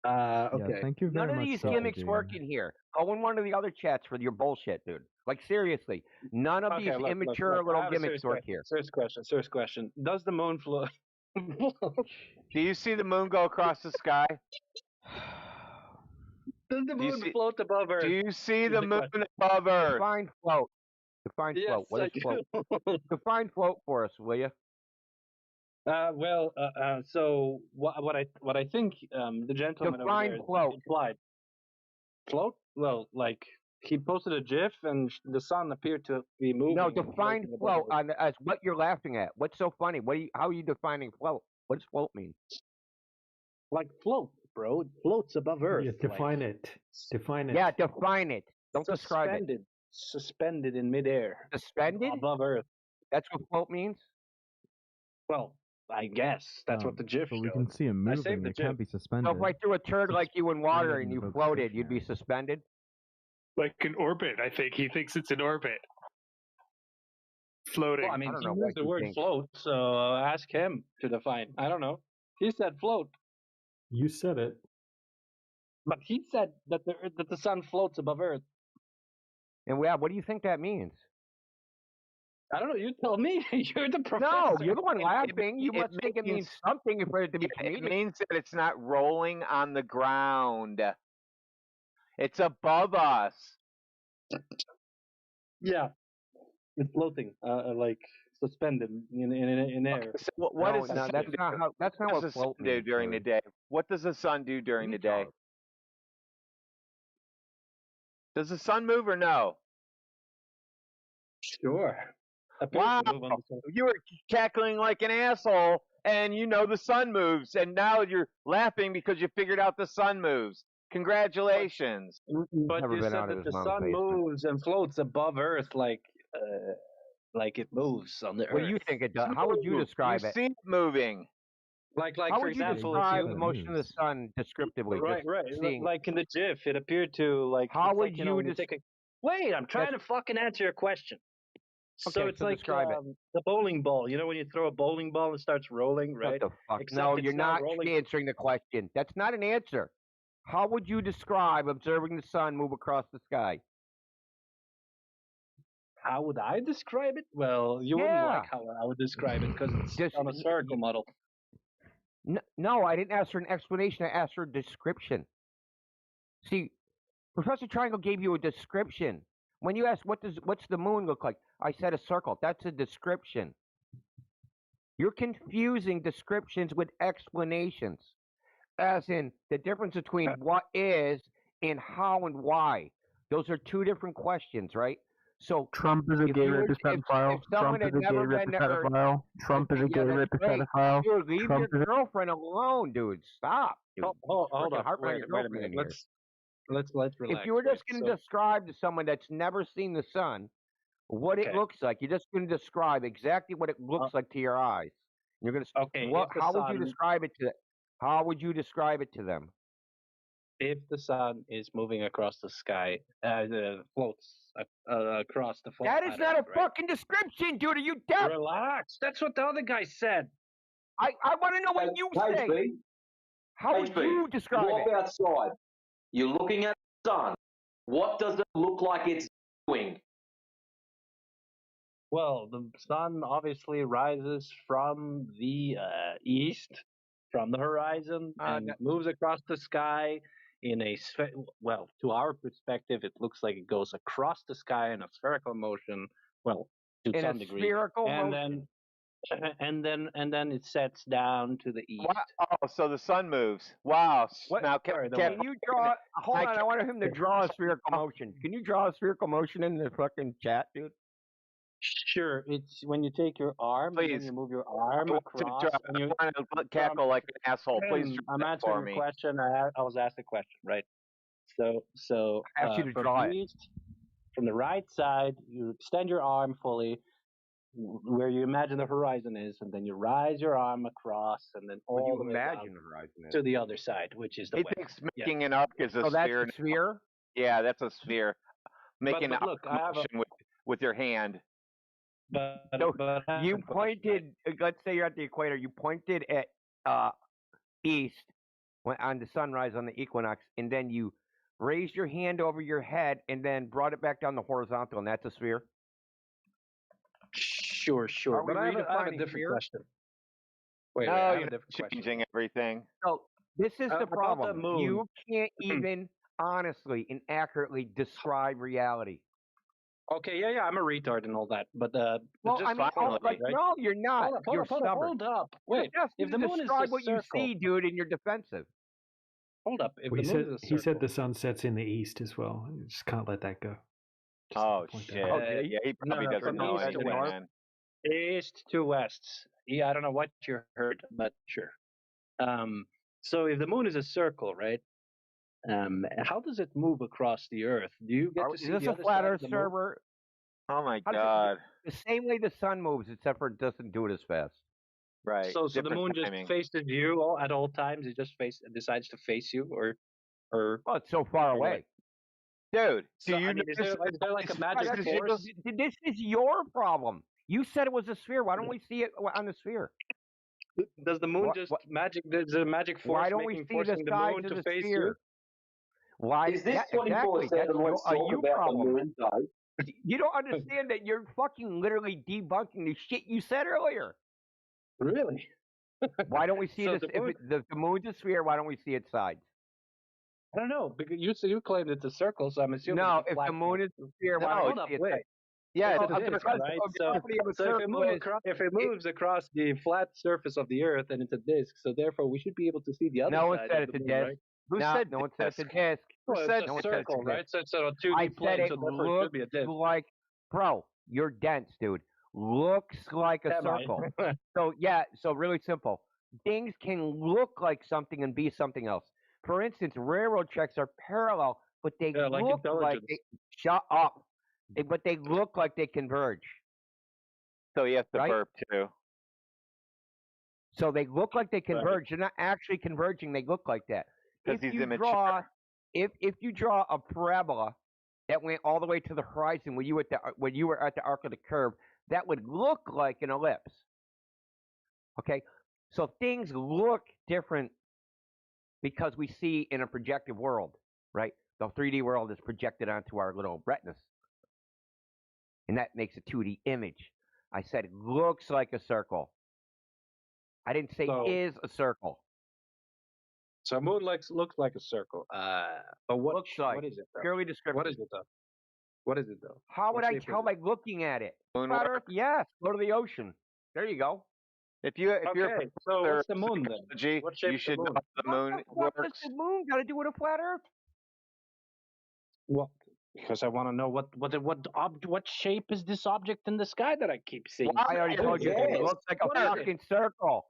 Yeah, thank you very much. None of these gimmicks work in here. Go in one of the other chats for your bullshit, dude. Like, seriously, none of these immature little gimmicks work here. Serious question. Does the moon float? Do you see the moon go across the sky? Does the moon float above Earth? Do you see the moon above Earth? Define float. Define Yes, float. What is float? Define float for us, will you? So what I think the gentleman over there implied. Float? Well, like he posted a GIF and the sun appeared to be moving. No, define float as what you're laughing at. What's so funny? How are you defining float? What does float mean? Like float, bro. It floats above Earth. Yeah, define it. Define it. Yeah, define it. Don't describe it. Suspended in midair. Suspended? Above Earth. That's what float means? Well, I guess that's what the GIF So showed. we can see it moving. It can't be suspended. So if I threw a turd like you in water and you floated, you'd be suspended? Like in orbit, I think. He thinks it's in orbit. Floating. Well, I mean, he used the word float, so ask him to define. I don't know. He said float. You said it. But he said that the sun floats above Earth. And what do you think that means? I don't know. You tell me. You're the professor. No, you're the one laughing. You must think it means something for it to be comedic. It means that it's not rolling on the ground. It's above us. Yeah, it's floating, like suspended in air. Okay, so what does that's not what float do during the day? What does the sun do during the day? Does the sun move or no? Sure. Wow, you were cackling like an asshole, and you know the sun moves, and now you're laughing because you figured out the sun moves. Congratulations. But you said that the sun moves and floats above Earth like it moves on the Earth. What do you think it does? How would you describe you it? see it moving. Like How for would you example, describe the motion of the sun descriptively? Right, right. Seeing... Like in the GIF, it appeared to like. How would like, you Wait, I'm trying to fucking answer your question. So it's like describe it. the bowling ball. You know when you throw a bowling ball and it starts rolling, right? What the fuck? Except No, it's you're not rolling. answering the question. That's not an answer. How would you describe observing the sun move across the sky? How would I describe it? Well, you wouldn't like how I would describe it because it's on a spherical model. No, I didn't ask for an explanation. I asked for a description. See, Professor Triangle gave you a description. When you asked what's the moon look like, I said a circle. That's a description. You're confusing descriptions with explanations, as in the difference between what is and how and why. Those are two different questions, right? So Trump is a gay rapist pedophile. Trump is a gay rapist pedophile. Trump is a gay rapist pedophile. Dude, leave your girlfriend alone, dude. Stop. Dude. Hold up. Wait a minute. Let's relax. If you were just going to describe to someone that's never seen the sun what it looks like, you're just going to describe exactly what it looks like to your eyes. You're going to. How would you describe it to? How would you describe it to them? If the sun is moving across the sky, floats across the floor. That is not a fucking description, dude. Are you deaf? Relax. That's what the other guy said. I want to know what you say. How would you describe it? Walk outside. You're looking at the sun. What does it look like it's doing? Well, the sun obviously rises from the east, from the horizon, and moves across the sky in a to our perspective, it looks like it goes across the sky in a spherical motion. Well, to some degree, spherical motion. And then it sets down to the east. Wow. Oh, so the sun moves. Wow. Now, can you draw? Hold on, I want him to draw a spherical motion. Can you draw a spherical motion in the fucking chat, dude? Sure. It's when you take your arm, and then you move your arm across. And you want to cackle like an asshole. Please, I'm answering your question. I was asked a question, right? So I asked you to draw it. From the right side, you extend your arm fully, where you imagine the horizon is, and then you rise your arm across, and then all the way imagine the horizon is to the other side, which is the west. He thinks making an arc is a sphere. That's a sphere? Yeah, that's a sphere. Making but look, an motion with your hand. But you pointed. Let's say you're at the equator. You pointed at east on the sunrise on the equinox, and then you raised your hand over your head, and then brought it back down the horizontal, and that's a sphere. Sure. But I have a different question. Wait, no, I have you're a different changing everything. So this is the problem. The You can't even honestly and accurately describe reality. Okay, yeah, I'm a retard and all that, but well, just I mean, right? no, you're not. You're stubborn. Hold up. Wait, if the moon describe is what you see, dude, and you're defensive. Hold up. If well, the moon is a he said the sun sets in the east as well. You just can't let that go. Oh shit! Yeah, he probably doesn't know east to anything, west. man. East to west. Yeah, I don't know what you heard, but sure. So if the moon is a circle, right? How does it move across the Earth? Do you get to see is this the a other flat side of Earth the moon? server? Oh my god! The same way the sun moves, except for it doesn't do it as fast. Right. So the moon just faces you at all times. It just decides to face you, or. Well, it's so far away. Dude, So, I mean, is there like a magic force? This is your problem. You said it was a sphere. Why don't we see it on the sphere? Does the moon magic? There's a magic force. Why don't we see the sides of the sphere? Why is this 24/7 let's talk about the moon, though? You don't understand that you're fucking literally debunking the shit you said earlier. Really? Why don't we see this? If the moon's a sphere, why don't we see its sides? I don't know, because you claimed it's a circle, so I'm assuming. No, if the moon is a sphere, why don't we see its sides? Yeah, it's a disc, right? So if it moves across the flat surface of the Earth, and it's a disc, so therefore we should be able to see the other side. No one said it's a disc. Right? Who said no one said it's a disc? Well, it's a circle, right? So it's a 2D plane, so therefore it should be a disc. Like, bro, you're dense, dude. Looks like a circle. So yeah, so really simple. Things can look like something and be something else. For instance, railroad tracks are parallel, but they look like they shut up. But they look like they converge. So he has to burp too. So they look like they converge. They're not actually converging. They look like that. If you draw a parabola that went all the way to the horizon when you were at the arc of the curve, that would look like an ellipse. Okay, so things look different because we see in a projective world, right? The 3D world is projected onto our little retinas, and that makes a 2D image. I said it looks like a circle. I didn't say is a circle. So moon looks like a circle. But what looks like? What is it? Though? Purely descriptive. What is it though? What is it though? How would I tell by looking at it? Flat Earth? Yes. Go to the ocean. There you go. If you're so what's the moon then? What shape you should the moon? know how the moon What works. does the moon got to do with a flat Earth? What? Because I want to know what shape is this object in the sky that I keep seeing? Well, I already told you it looks like a fucking circle.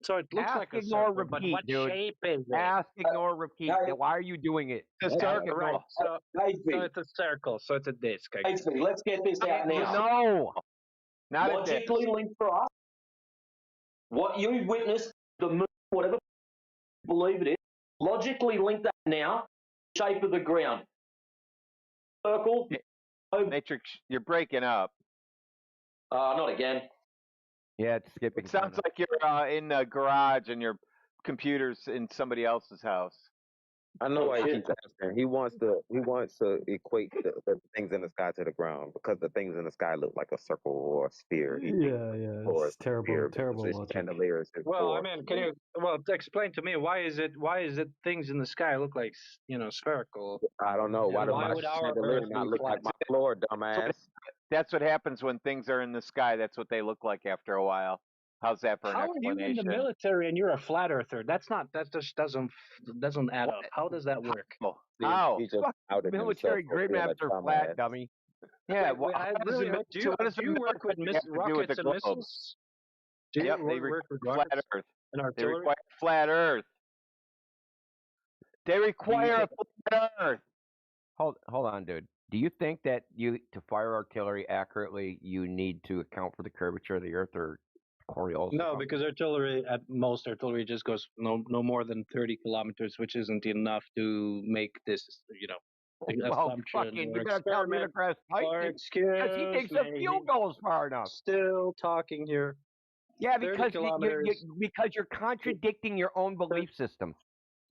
So it looks like a ignore, circle, repeat, but what dude. shape is it? Ask, ignore, repeat. Why are you doing it? It's a circle. Right. So it's a circle. So it's a disc. Basically, let's get this out now. No. Not logically linked for us. What you witnessed, the moon, whatever you believe it is, logically link that now. Shape of the ground. Circle. Matrix, you're breaking up. Not again. Yeah, it's skipping. It sounds like you're in the garage and your computer's in somebody else's house. I know why he keeps asking. He wants to equate the things in the sky to the ground because the things in the sky look like a circle or a sphere. It's terrible logic. Chandeliers. Well, I mean, can you explain to me why is it things in the sky look like spherical? I don't know. Why would our chandelier Earth not be look flat? like my floor, dumbass? That's what happens when things are in the sky. That's what they look like after a while. How's that for an How are you explanation? in the military and you're a flat earther? That just doesn't add up. How does that work? How? He just outed Military himself for grid being maps a are dumbass. flat, dummy. Yeah, Wait, I really hope. Do you work with rockets and missiles? Do you work with flat rockets Earth. and They artillery? require flat Earth. They require a flat Earth. Hold on, dude. Do you think that to fire artillery accurately, you need to account for the curvature of the Earth or Coriolis? No, because artillery just goes no more than 30 kilometers, which isn't enough to make this, assumption fucking, or you better tell me to press Titan because he thinks a field goal is far enough. Still talking here. Yeah, because you're contradicting your own belief system.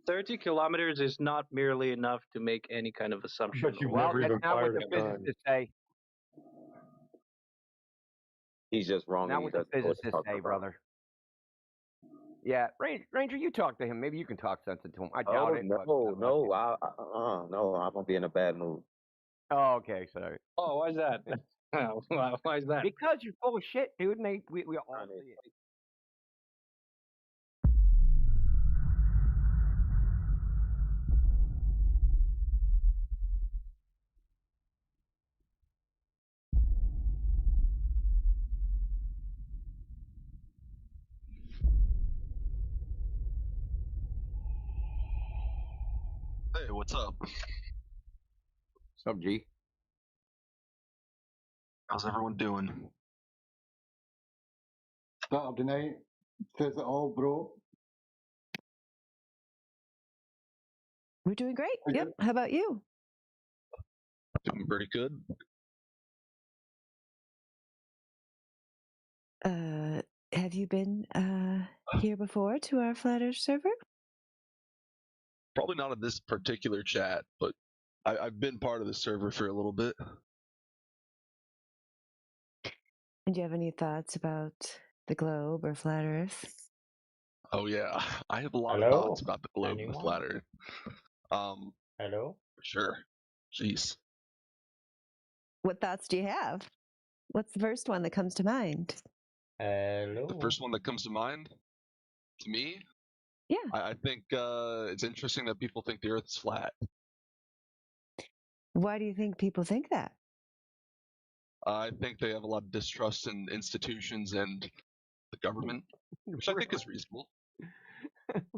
30 kilometers is not merely enough to make any kind of assumption. Well, that's not what the physicists say. He's just wrong. Not what the physicists say, brother. Yeah, Ranger, you talk to him. Maybe you can talk sense into him. I doubt it. No, I'm gonna be in a bad mood. Oh, okay, sorry. Oh, why is that? Why is that? Because you're full of shit, dude. And we all see it. Hey, what's up? What's up, G? How's everyone doing? Start of the night. Says it all, bro. We're doing great. Yep. How about you? Doing pretty good. Have you been here before to our Flat Earth server? Probably not in this particular chat, but I've been part of the server for a little bit. And do you have any thoughts about the globe or Flat Earth? Oh yeah, I have a lot of thoughts about the globe and the flat Earth. Hello? For sure. Jeez. What thoughts do you have? What's the first one that comes to mind? Hello? The first one that comes to mind, to me? Yeah. I think it's interesting that people think the Earth is flat. Why do you think people think that? I think they have a lot of distrust in institutions and the government, which I think is reasonable.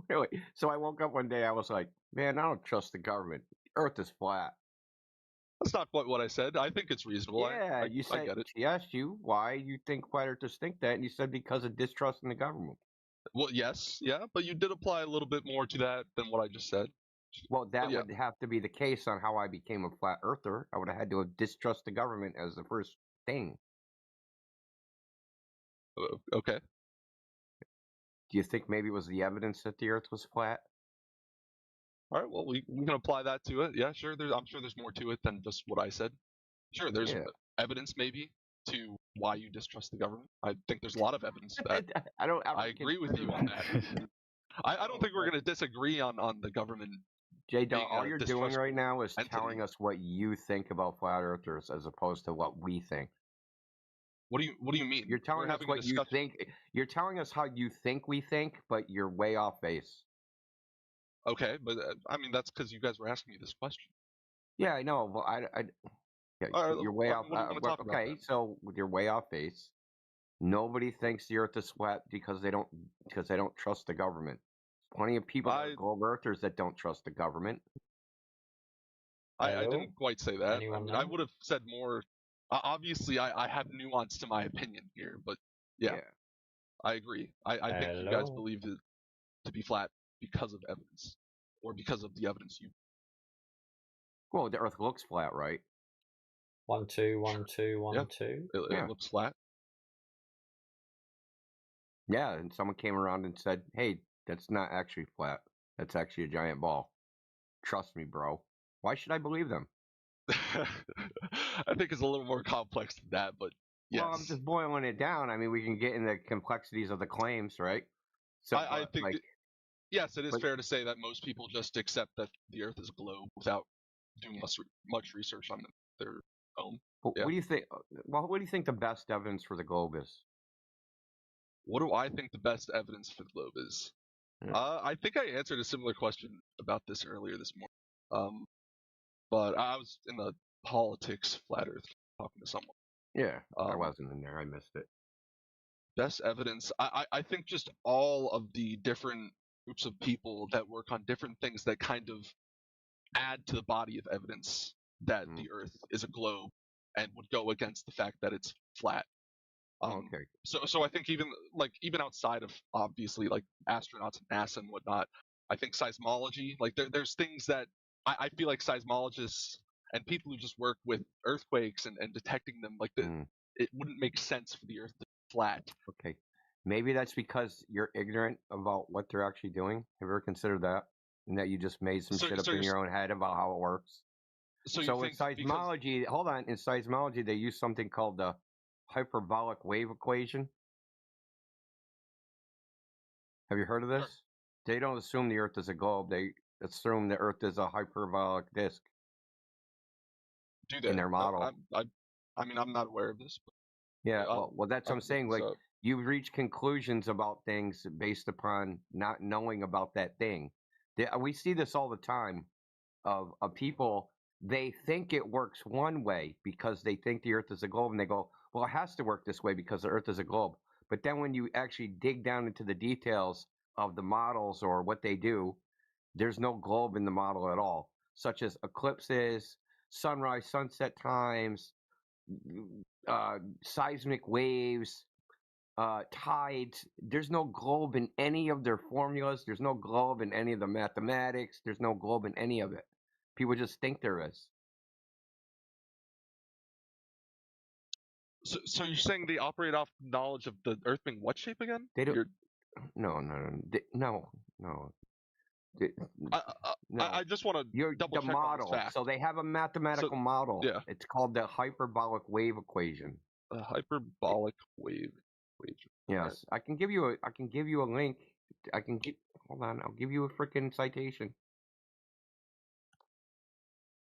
Really? So I woke up one day, I was like, man, I don't trust the government. Earth is flat. That's not quite what I said. I think it's reasonable. Yeah, you said, I get it. She asked you why you think flat earthers think that, and you said because of distrust in the government. Well, yes, yeah, but you did apply a little bit more to that than what I just said. Well, that would have to be the case on how I became a flat earther. I would have had to have distrust the government as the first thing. Okay. Do you think maybe it was the evidence that the earth was flat? All right, well, we can apply that to it. Yeah, sure. I'm sure there's more to it than just what I said. Sure, there's evidence maybe to why you distrust the government. I think there's a lot of evidence for that. I agree with you on that. I don't think we're going to disagree on the government. J-Dog, all you're doing right now is telling us what you think about flat earthers as opposed to what we think. What do you mean? You're telling us what you think. You're telling us how you think we think, but you're way off base. Okay, but I mean that's because you guys were asking me this question. Yeah, I know. Well, you're way off. Okay, so you're way off base. Nobody thinks the Earth is flat because they don't trust the government. Plenty of people that are globe earthers that don't trust the government. I didn't quite say that. I would have said more. Obviously, I have nuance to my opinion here, but yeah. I agree. I think you guys believe it to be flat because of evidence, or because of the evidence you. Well, the Earth looks flat, right? 1 2 1 2 1 2. It looks flat. Yeah, and someone came around and said, "Hey, that's not actually flat. That's actually a giant ball. Trust me, bro." Why should I believe them? I think it's a little more complex than that, but yes. Well, I'm just boiling it down. I mean, we can get into the complexities of the claims, right? So I think, yes, it is fair to say that most people just accept that the Earth is a globe without doing much research on their own. What do you think? Well, what do you think the best evidence for the globe is? What do I think the best evidence for the globe is? I think I answered a similar question about this earlier this morning. But I was in the politics flat Earth talking to someone. Yeah, I wasn't in there. I missed it. Best evidence. I think just all of the different groups of people that work on different things that kind of add to the body of evidence that the Earth is a globe and would go against the fact that it's flat. Okay. So I think even outside of obviously like astronauts and NASA and whatnot, I think seismology, like there's things that I feel like seismologists and people who just work with earthquakes and detecting them, like it wouldn't make sense for the Earth to be flat. Okay. Maybe that's because you're ignorant about what they're actually doing. Have you ever considered that? And that you just made some shit up in your own head about how it works? So in seismology, in seismology, they use something called the hyperbolic wave equation. Have you heard of this? Sure. They don't assume the Earth is a globe. They assume the Earth is a hyperbolic disk. Do they? In their model. I mean, I'm not aware of this. But yeah, well, that's what I'm saying. Like, you reach conclusions about things based upon not knowing about that thing. We see this all the time of people. They think it works one way because they think the Earth is a globe, and they go, well, it has to work this way because the Earth is a globe. But then when you actually dig down into the details of the models or what they do, there's no globe in the model at all, such as eclipses, sunrise, sunset times, seismic waves, tides. There's no globe in any of their formulas. There's no globe in any of the mathematics. There's no globe in any of it. People just think there is. So you're saying they operate off knowledge of the Earth being what shape again? They don't. No. I just want to double check model. On this fact. So they have a mathematical model. Yeah. It's called the hyperbolic wave equation. A hyperbolic wave equation. Yes, right. I can give you a link. Hold on. I'll give you a freaking citation.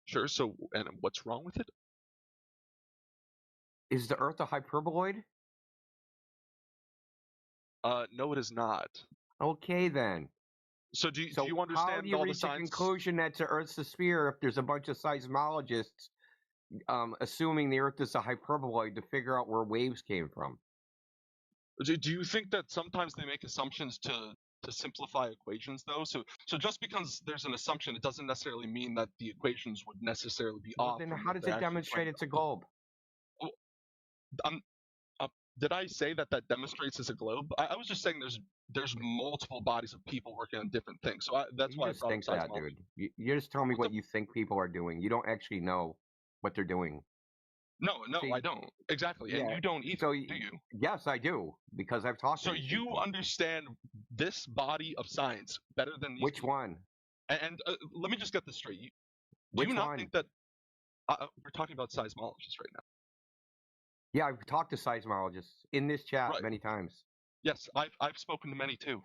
Sure. So, and what's wrong with it? Is the Earth a hyperboloid? No, it is not. Okay, then. So do you understand how do you all reach the science? The conclusion that the Earth's a sphere if there's a bunch of seismologists assuming the Earth is a hyperboloid to figure out where waves came from. Do you think that sometimes they make assumptions to simplify equations, though? So just because there's an assumption, it doesn't necessarily mean that the equations would necessarily be off. Then how does it demonstrate it's a globe? Did I say that demonstrates as a globe? I was just saying there's multiple bodies of people working on different things. So that's why I just think that, dude. You just tell me what you think people are doing. You don't actually know what they're doing. No, see, I don't. Exactly. And you don't either, do you? Yes, I do, because I've talked to you people. Understand this body of science better than these Which people. One? And let me just get this straight. Do Which you not one? think that we're talking about seismologists right now? Yeah, I've talked to seismologists in this chat many times. Yes, I've spoken to many too.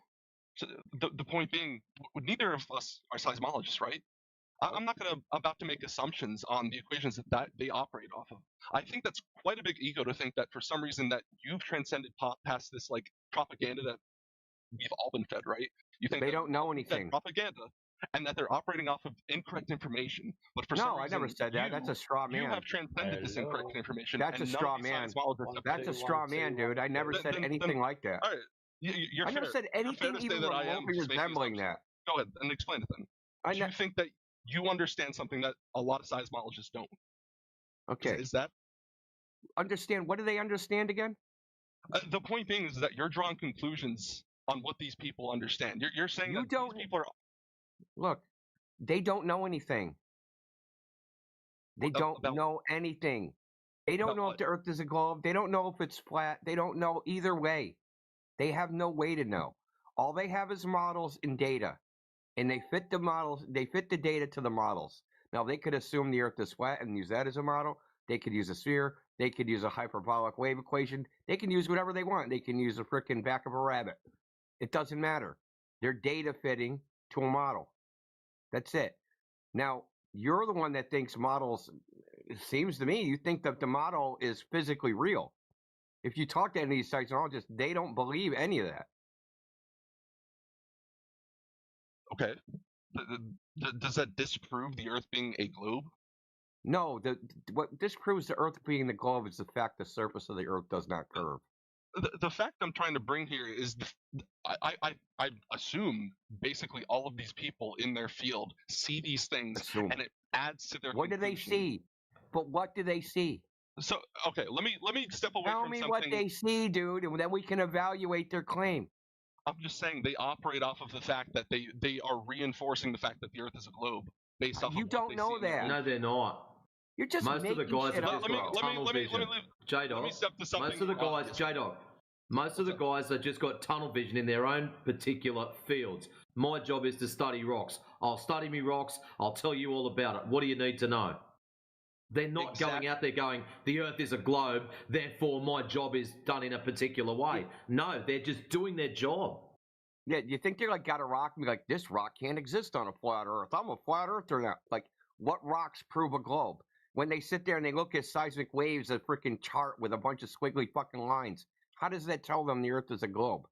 So the point being, neither of us are seismologists, right? I'm not about to make assumptions on the equations that they operate off of. I think that's quite a big ego to think that for some reason that you've transcended past this like propaganda that we've all been fed, right? You think they don't know anything. Propaganda, and that they're operating off of incorrect information. But for some reason, I never said that. That's a straw man. You have transcended this incorrect information. That's a straw man. That's a straw man, dude. I never said anything like that. All right, I never said anything even remotely resembling that. Go ahead and explain it then. Do you think that you understand something that a lot of seismologists don't? Okay. Is that understand? What do they understand again? The point being is that you're drawing conclusions on what these people understand. You're saying that these people are. Look, they don't know anything. They don't know anything. They don't know if the Earth is a globe. They don't know if it's flat. They don't know either way. They have no way to know. All they have is models and data. And they fit the models, they fit the data to the models. Now, they could assume the Earth is flat and use that as a model. They could use a sphere. They could use a hyperbolic wave equation. They can use whatever they want. They can use a frickin' back of a rabbit. It doesn't matter. They're data fitting to a model. That's it. Now, you're the one that thinks models, it seems to me, you think that the model is physically real. If you talk to any of these seismologists, they don't believe any of that. Okay. Does that disprove the Earth being a globe? No. What disproves the Earth being the globe is the fact the surface of the Earth does not curve. The fact I'm trying to bring here is I assume basically all of these people in their field see these things and it adds to their What do they see? But what do they see? So okay, let me step away Tell from me something. what they see, dude, and then we can evaluate their claim. I'm just saying they operate off of the fact that they are reinforcing the fact that the Earth is a globe based off of what they see. You don't know that. No, they're not. You're just most of the guys have just got tunnel vision. J-Dog. Most of the guys, J-Dog. Most of the guys have just got tunnel vision in their own particular fields. My job is to study rocks. I'll study me rocks. I'll tell you all about it. What do you need to know? They're not going out there going, the Earth is a globe, therefore my job is done in a particular way. No, they're just doing their job. Yeah, you think they're like got a rock and be like, this rock can't exist on a flat Earth. I'm a flat earther now. Like, what rocks prove a globe? When they sit there and they look at seismic waves, a freaking chart with a bunch of squiggly fucking lines, how does that tell them the Earth is a globe?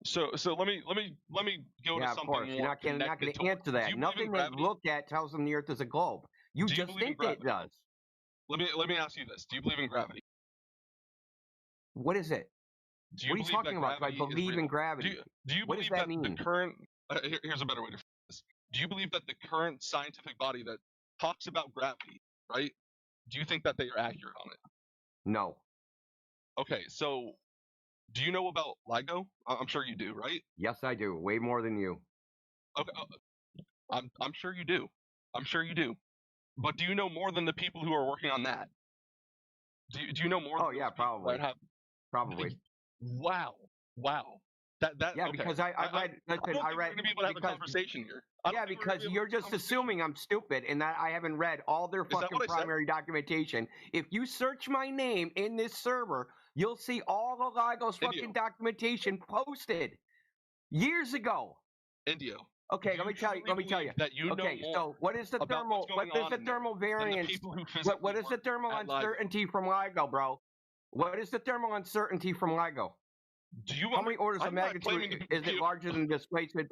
So let me go to something more. You're not going to answer that. Nothing they look at tells them the Earth is a globe. You just think it does. Let me ask you this: do you believe in gravity? What is it? What are you talking about? I believe in gravity. Do you believe that the current? Here's a better way to phrase this. Do you believe that the current scientific body that talks about gravity, right? Do you think that they are accurate on it? No. Okay, so do you know about LIGO? I'm sure you do, right? Yes, I do. Way more than you. Okay, I'm sure you do. I'm sure you do. But do you know more than the people who are working on that? Do you know more? Oh yeah, probably. Probably. Wow. That yeah, okay. Because I read. Listen, I read. We're gonna be able to have a conversation here. Yeah, because you're just assuming I'm stupid and that I haven't read all their fucking primary documentation. If you search my name in this server, you'll see all of LIGO's fucking documentation posted years ago. Indio. Okay, let me tell you. That you okay, so what is the thermal? What is the thermal variance? What is the thermal uncertainty from LIGO, bro? What is the thermal uncertainty from LIGO? How many orders of magnitude is it larger than the displacement?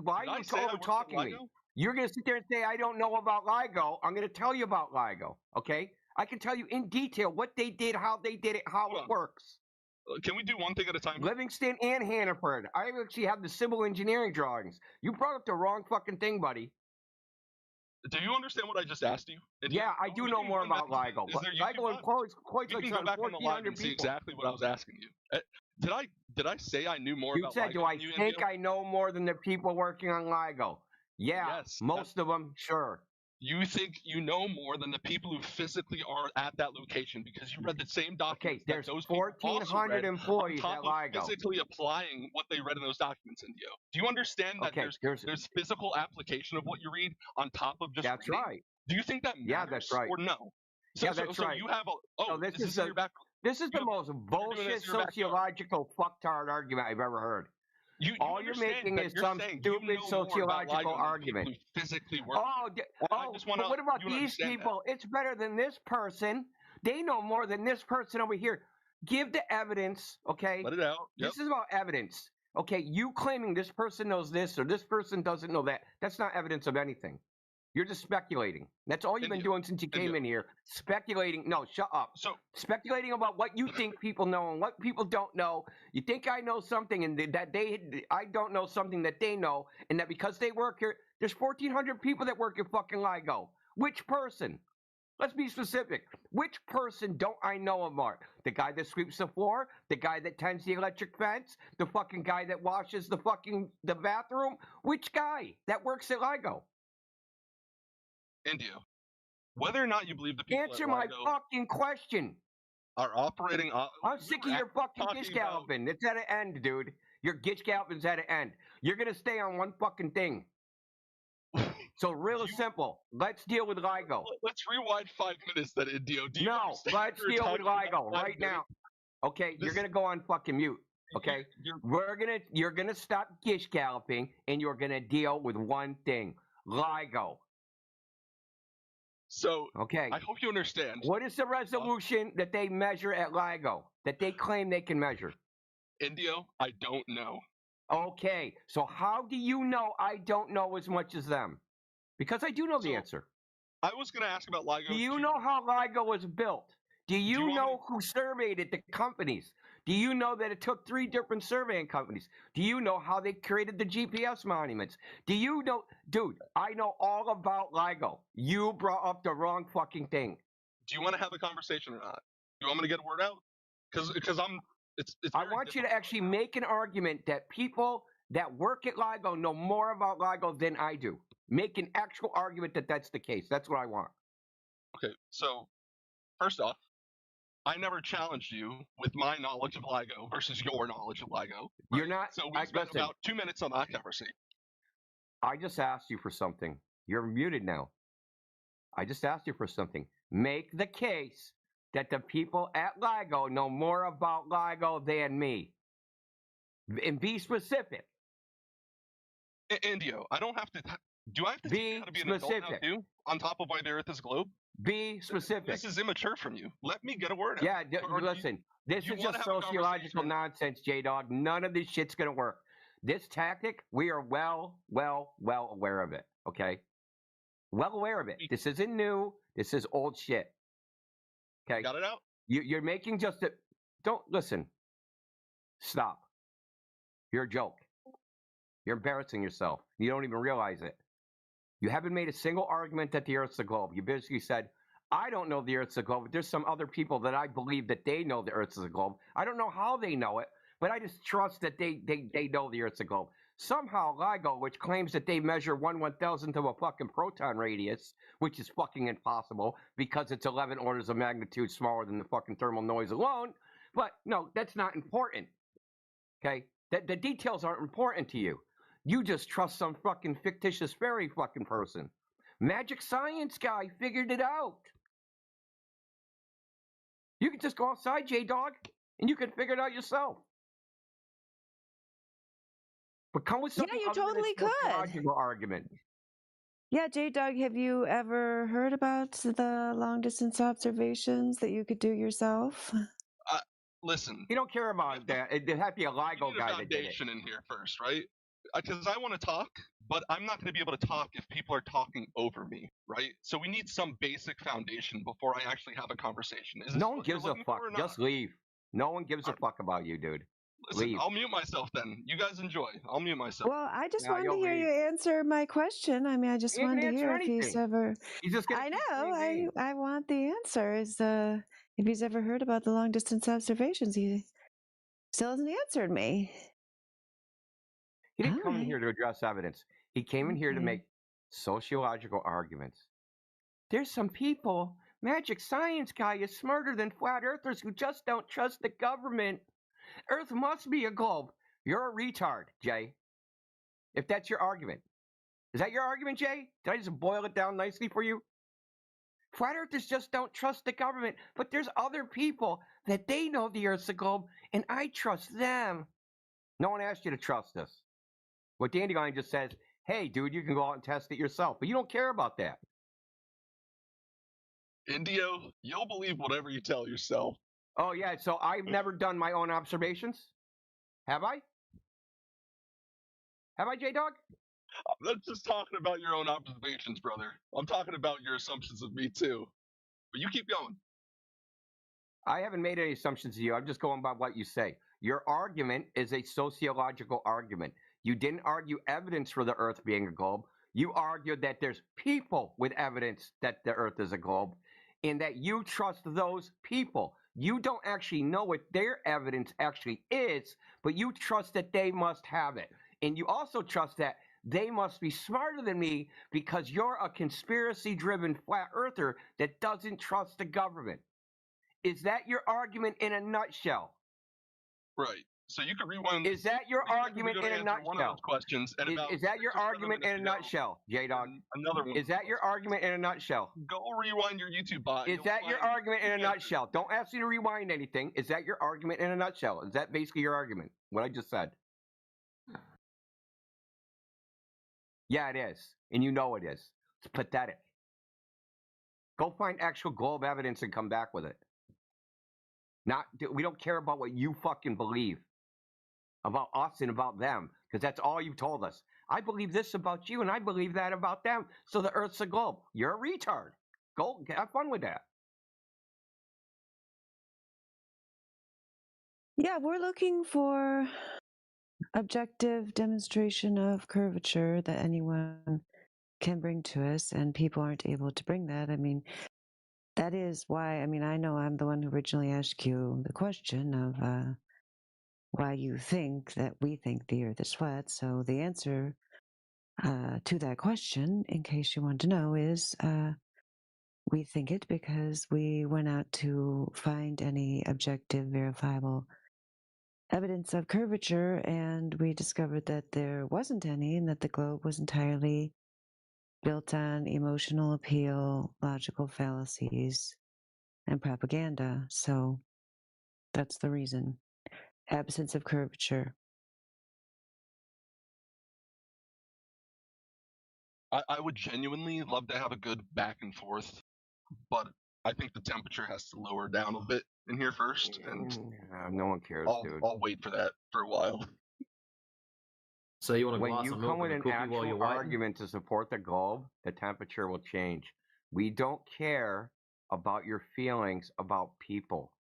Why are you over talking me? You're going to sit there and say, I don't know about LIGO. I'm going to tell you about LIGO, okay? I can tell you in detail what they did, how they did it, how it works. Can we do one thing at a time? Livingston and Hannaford. I actually have the civil engineering drawings. You brought up the wrong fucking thing, buddy. Do you understand what I just asked you? Yeah, I do know more about LIGO. LIGO employs quite you can go back on the live and see exactly what I was asking you. Did I say I knew more about LIGO? You said, do I think I know more than the people working on LIGO? Yeah, yes, most of them, sure. You think you know more than the people who physically are at that location because you read the same documents. Okay, there's 1,400 employees on top at LIGO. Of physically applying what they read in those documents, Indio. Do you understand that there's physical application of what you read on top of just That's reading? right. Do you think that matters? Yeah, that's right. Or no? So you have a this is the most bullshit sociological fucktard argument I've ever heard. All you're making is some stupid sociological argument. But what about these people? It's better than this person. They know more than this person over here. Give the evidence, okay? Let it out. This is about evidence. Okay, you claiming this person knows this or this person doesn't know that, that's not evidence of anything. You're just speculating. That's all you've been doing since you came in here. Speculating. No, shut up. Speculating about what you think people know and what people don't know. You think I know something and I don't know something that they know, and that because they work here, there's 1,400 people that work at fucking LIGO. Which person? Let's be specific. Which person don't I know about? The guy that sweeps the floor? The guy that tends the electric fence? The fucking guy that washes the bathroom? Which guy that works at LIGO? Indio, whether or not you believe the people Answer my fucking question. Are operating. I'm sick of your fucking gish galloping. It's at an end, dude. Your gish galloping's at an end. You're gonna stay on one fucking thing. So real simple. Let's deal with LIGO. Let's rewind 5 minutes, then, Indio. Let's deal with LIGO right now. Okay, you're gonna go on fucking mute. Okay, you're gonna stop gish galloping, and you're gonna deal with one thing: LIGO. So, okay, I hope you understand. What is the resolution that they measure at LIGO, that they claim they can measure? Indio, I don't know. Okay, so how do you know I don't know as much as them? Because I do know the answer. I was going to ask about LIGO. Do you know how LIGO was built? Do you know who surveyed it, the companies? Do you know that it took 3 different surveying companies? Do you know how they created the GPS monuments? Do you know, dude, I know all about LIGO. You brought up the wrong fucking thing. Do you want to have a conversation or not? You want me to get a word out? Because I want you to actually make an argument that people that work at LIGO know more about LIGO than I do. Make an actual argument that that's the case. That's what I want. Okay, so first off, I never challenged you with my knowledge of LIGO versus your knowledge of LIGO. Right? You're not. So we spent about 2 minutes on that conversation. I just asked you for something. You're muted now. I just asked you for something. Make the case that the people at LIGO know more about LIGO than me. And be specific. Indio, I don't have to. Do I have to be how to be an adult now too? On top of why the Earth is a globe? Be specific. This is immature from you. Let me get a word out. Yeah, listen. This is just sociological nonsense, J-Dog. None of this shit's going to work. This tactic, we are well aware of it, okay? Well aware of it. This isn't new. This is old shit. Okay? Got it out? You're making just a... Don't... Listen. Stop. You're a joke. You're embarrassing yourself. You don't even realize it. You haven't made a single argument that the Earth's a globe. You basically said, I don't know the Earth's a globe, but there's some other people that I believe that they know the Earth's a globe. I don't know how they know it, but I just trust that they know the Earth's a globe. Somehow LIGO, which claims that they measure 1/1000th of a fucking proton radius, which is fucking impossible because it's 11 orders of magnitude smaller than the fucking thermal noise alone. But no, that's not important. Okay? The details aren't important to you. You just trust some fucking fictitious fairy fucking person. Magic science guy figured it out. You can just go outside, J-Dog, and you can figure it out yourself. But come with something you totally could. Logical argument. Yeah, J-Dog, have you ever heard about the long-distance observations that you could do yourself? Listen. You don't care about that. It'd have to be a LIGO guy that did it. Foundation in here first, right? Because I want to talk, but I'm not going to be able to talk if people are talking over me, right? So we need some basic foundation before I actually have a conversation. No one gives a fuck. Just leave. No one gives a fuck about you, dude. Listen, leave. I'll mute myself then. You guys enjoy. I'll mute myself. Well, I just wanted to hear you answer my question. I mean, I just wanted to hear if he's ever. I know. I want the answer. Is if he's ever heard about the long distance observations? He still hasn't answered me. He didn't come in here to address evidence. He came in here to make sociological arguments. There's some people, magic science guy is smarter than flat earthers who just don't trust the government. Earth must be a globe. You're a retard, Jay. If that's your argument. Is that your argument, Jay? Did I just boil it down nicely for you? Flat earthers just don't trust the government, but there's other people that they know the Earth's a globe, and I trust them. No one asked you to trust us. What Dandelion just says, hey, dude, you can go out and test it yourself, but you don't care about that. Indio, you'll believe whatever you tell yourself. Oh, yeah, so I've never done my own observations? Have I? Have I, J-Dog? I'm not just talking about your own observations, brother. I'm talking about your assumptions of me, too. But you keep going. I haven't made any assumptions of you. I'm just going by what you say. Your argument is a sociological argument. You didn't argue evidence for the Earth being a globe. You argued that there's people with evidence that the Earth is a globe, and that you trust those people. You don't actually know what their evidence actually is, but you trust that they must have it. And you also trust that they must be smarter than me because you're a conspiracy-driven flat earther that doesn't trust the government. Is that your argument in a nutshell? Right. So you can rewind. Is that your argument in a nutshell? One of those questions. And is that your argument in a nutshell, J-Dog? Another one. Is that your argument in a nutshell? Go rewind your YouTube bot. Is that your argument in a nutshell? Don't ask me to rewind anything. Is that your argument in a nutshell? Is that basically your argument? What I just said? Yeah, it is. And you know it is. It's pathetic. Go find actual globe evidence and come back with it. We don't care about what you fucking believe about us and about them, because that's all you've told us. I believe this about you, and I believe that about them, so the Earth's a globe. You're a retard. Go have fun with that. Yeah, we're looking for objective demonstration of curvature that anyone can bring to us, and people aren't able to bring that. I mean, that is why, I mean, I know I'm the one who originally asked you the question of why you think that we think the Earth is flat. So the answer to that question, in case you want to know, is we think it because we went out to find any objective, verifiable evidence of curvature, and we discovered that there wasn't any, and that the globe was entirely built on emotional appeal, logical fallacies, and propaganda. So that's the reason. Absence of curvature. I would genuinely love to have a good back and forth, but I think the temperature has to lower down a bit in here first, and no one cares, dude. I'll wait for that for a while. So you want to when you come with an actual argument to support the globe, the temperature will change. We don't care about your feelings about people,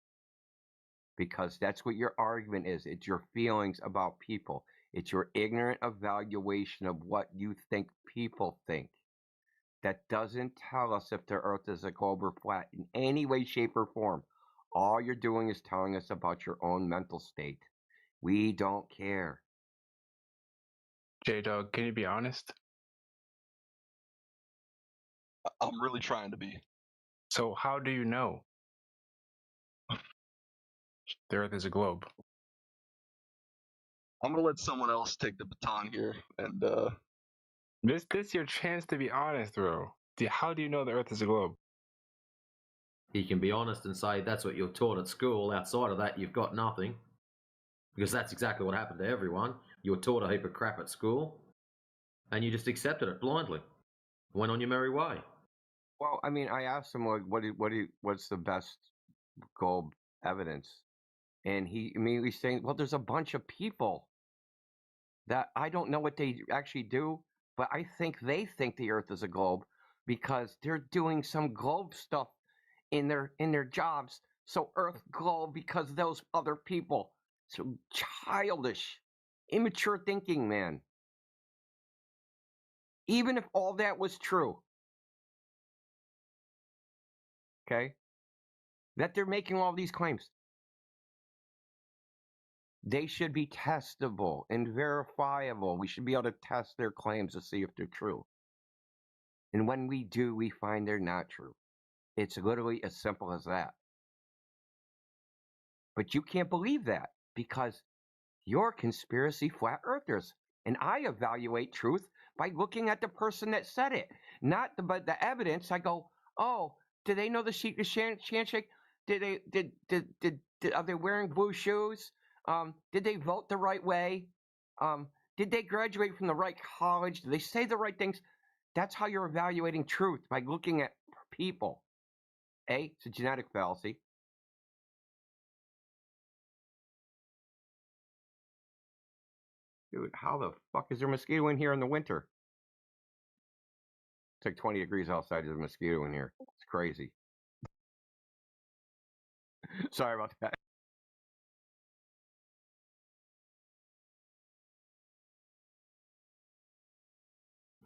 because that's what your argument is. It's your feelings about people. It's your ignorant evaluation of what you think people think. That doesn't tell us if the Earth is a globe or flat in any way, shape, or form. All you're doing is telling us about your own mental state. We don't care. J-Dog, can you be honest? I'm really trying to be. So how do you know the Earth is a globe? I'm gonna let someone else take the baton here, and this is your chance to be honest, bro. How do you know the Earth is a globe? He can be honest and say that's what you're taught at school. Outside of that, you've got nothing, because that's exactly what happened to everyone. You were taught a heap of crap at school, and you just accepted it blindly. Went on your merry way. Well, I mean, I asked him what's the best globe evidence, and he immediately saying, "Well, there's a bunch of people that I don't know what they actually do, but I think they think the Earth is a globe because they're doing some globe stuff in their jobs. So Earth globe because of those other people. So childish, immature thinking, man. Even if all that was true, okay, that they're making all these claims, they should be testable and verifiable. We should be able to test their claims to see if they're true. And when we do, we find they're not true. It's literally as simple as that. But you can't believe that because you're conspiracy flat earthers. And I evaluate truth by looking at the person that said it, not but the evidence. I go, oh, do they know the handshake? Are they wearing blue shoes? Did they vote the right way? Did they graduate from the right college? Did they say the right things? That's how you're evaluating truth, by looking at people. It's a genetic fallacy. Dude, how the fuck is there a mosquito in here in the winter? It's like 20 degrees outside. There's a mosquito in here. It's crazy. Sorry about that.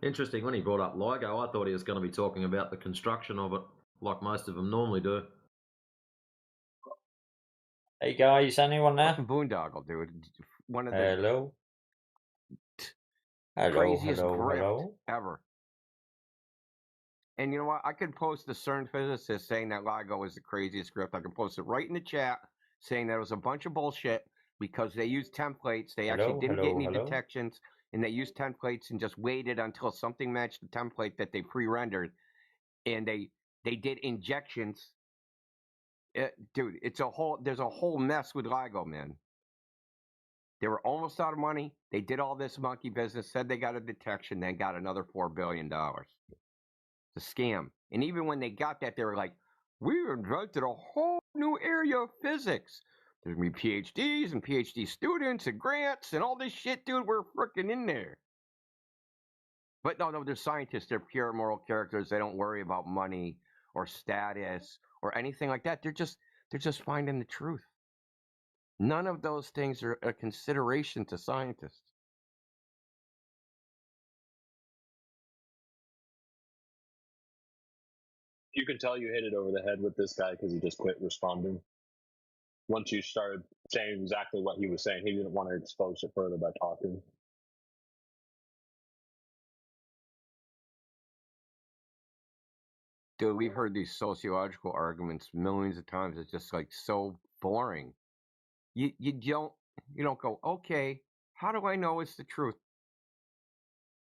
Interesting, when he brought up LIGO, I thought he was going to be talking about the construction of it, like most of them normally do. Hey guys, anyone there? Boondoggle, dude. One of the hello. craziest grift ever. And you know what? I could post the CERN physicist saying that LIGO is the craziest grift. I can post it right in the chat saying that it was a bunch of bullshit because they used templates. They actually didn't get any detections, and they used templates and just waited until something matched the template that they pre-rendered, and they did injections. Dude, there's a whole mess with LIGO, man. They were almost out of money. They did all this monkey business, said they got a detection, then got another $4 billion. It's a scam. And even when they got that, they were like, we invented a whole new area of physics. There's going to be PhDs and PhD students and grants and all this shit, dude. We're freaking in there. But no, they're scientists. They're pure moral characters. They don't worry about money or status or anything like that. They're just finding the truth. None of those things are a consideration to scientists. You can tell you hit it over the head with this guy because he just quit responding. Once you started saying exactly what he was saying, he didn't want to expose it further by talking. Dude, we've heard these sociological arguments millions of times. It's just like so boring. You don't go, okay, how do I know it's the truth?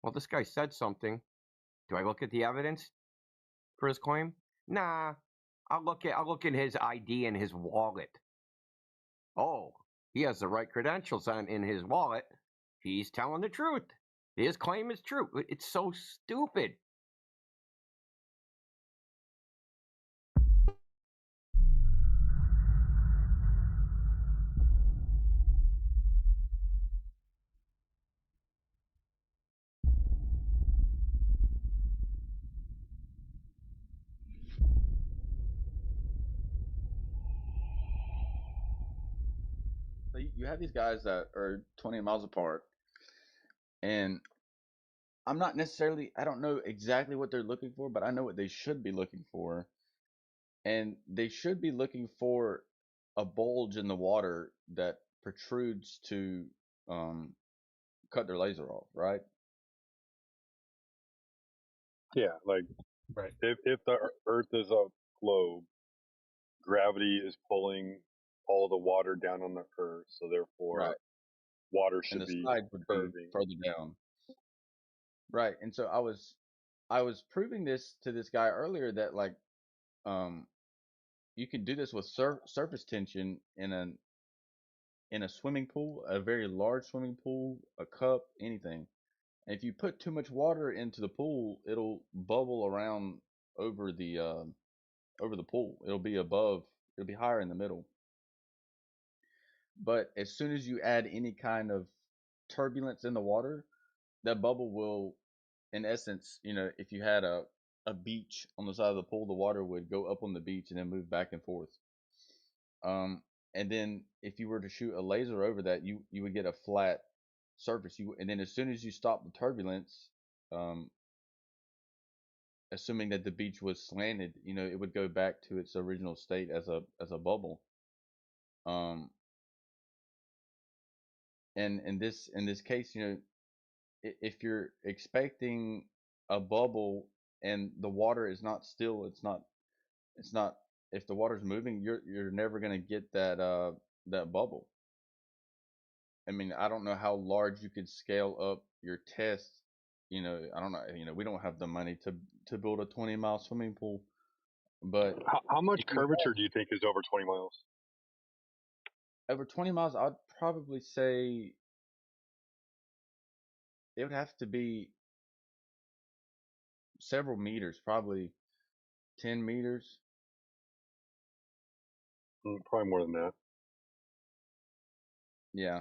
Well, this guy said something. Do I look at the evidence for his claim? Nah. I'll look at his ID and his wallet. Oh, he has the right credentials in his wallet. He's telling the truth. His claim is true. It's so stupid. So you have these guys that are 20 miles apart, and I don't know exactly what they're looking for, but I know what they should be looking for. And they should be looking for a bulge in the water that protrudes to cut their laser off, right? Yeah, like if the Earth is a globe, gravity is pulling all the water down on the Earth, so therefore water should and the be side would curving. be further down. Right. And so I was proving this to this guy earlier that like you can do this with surface tension in a swimming pool, a very large swimming pool, a cup, anything. And if you put too much water into the pool, it'll bubble around over the pool. It'll be higher in the middle. But as soon as you add any kind of turbulence in the water, that bubble will in essence, if you had a beach on the side of the pool, the water would go up on the beach and then move back and forth. And then if you were to shoot a laser over that, you would get a flat surface. And then as soon as you stop the turbulence, assuming that the beach was slanted, it would go back to its original state as a bubble. And in this case, if you're expecting a bubble and the water is not still, it's not. If the water's moving, you're never gonna get that bubble. I mean, I don't know how large you could scale up your test. I don't know. We don't have the money to build a 20-mile swimming pool. But how much curvature do you think is over 20 miles? Over 20 miles, I'd probably say it would have to be several meters, probably 10 meters. Probably more than that. Yeah.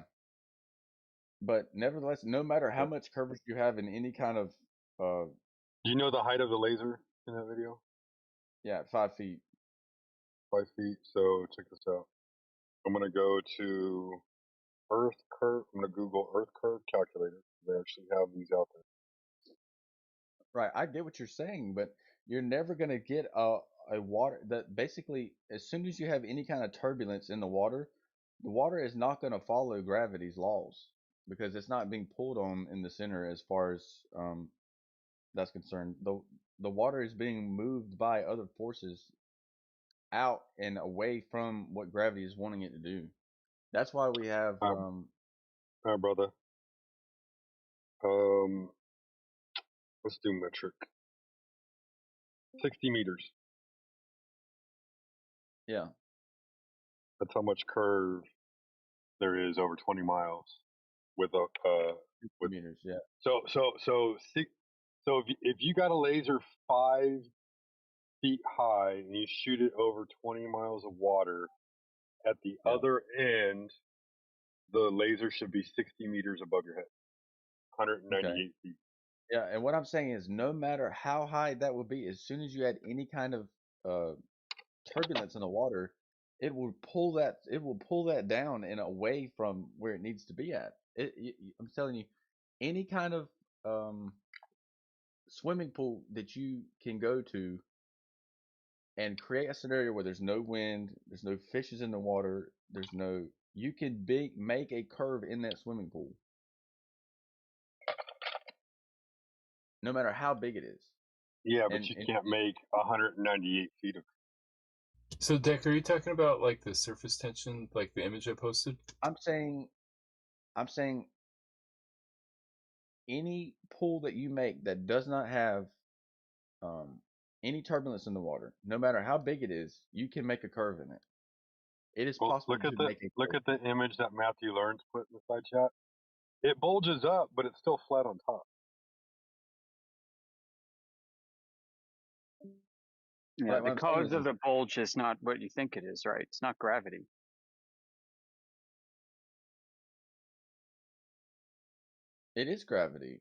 But nevertheless, no matter how much curvature you have in any kind of do you know the height of the laser in that video? Yeah, 5 feet. 5 feet. So check this out. I'm gonna go to Earth curve. I'm gonna Google Earth curve calculator. They actually have these out there. Right, I get what you're saying, but you're never gonna get a water that basically, as soon as you have any kind of turbulence in the water is not gonna follow gravity's laws because it's not being pulled on in the center as far as that's concerned. The water is being moved by other forces out and away from what gravity is wanting it to do. That's why we have all right, brother. Let's do metric. 60 meters. Yeah. That's how much curve there is over 20 miles with a with meters. Yeah. So if you got a laser 5 feet high and you shoot it over 20 miles of water, at the other end, the laser should be 60 meters above your head, 198 feet. Yeah, and what I'm saying is, no matter how high that would be, as soon as you had any kind of turbulence in the water, it will pull that down and away from where it needs to be at. I'm telling you, any kind of swimming pool that you can go to and create a scenario where there's no wind, there's no fishes in the water, you can make a curve in that swimming pool, no matter how big it is. Yeah, but you can't make 198 feet of. So, Deck, are you talking about like the surface tension, like the image I posted? I'm saying any pool that you make that does not have any turbulence in the water, no matter how big it is, you can make a curve in it. It is possible to make a curve. Look at the image that Matthew Lawrence put in the side chat. It bulges up, but it's still flat on top. Yeah, the cause of the bulge is not what you think it is, right? It's not gravity. It is gravity.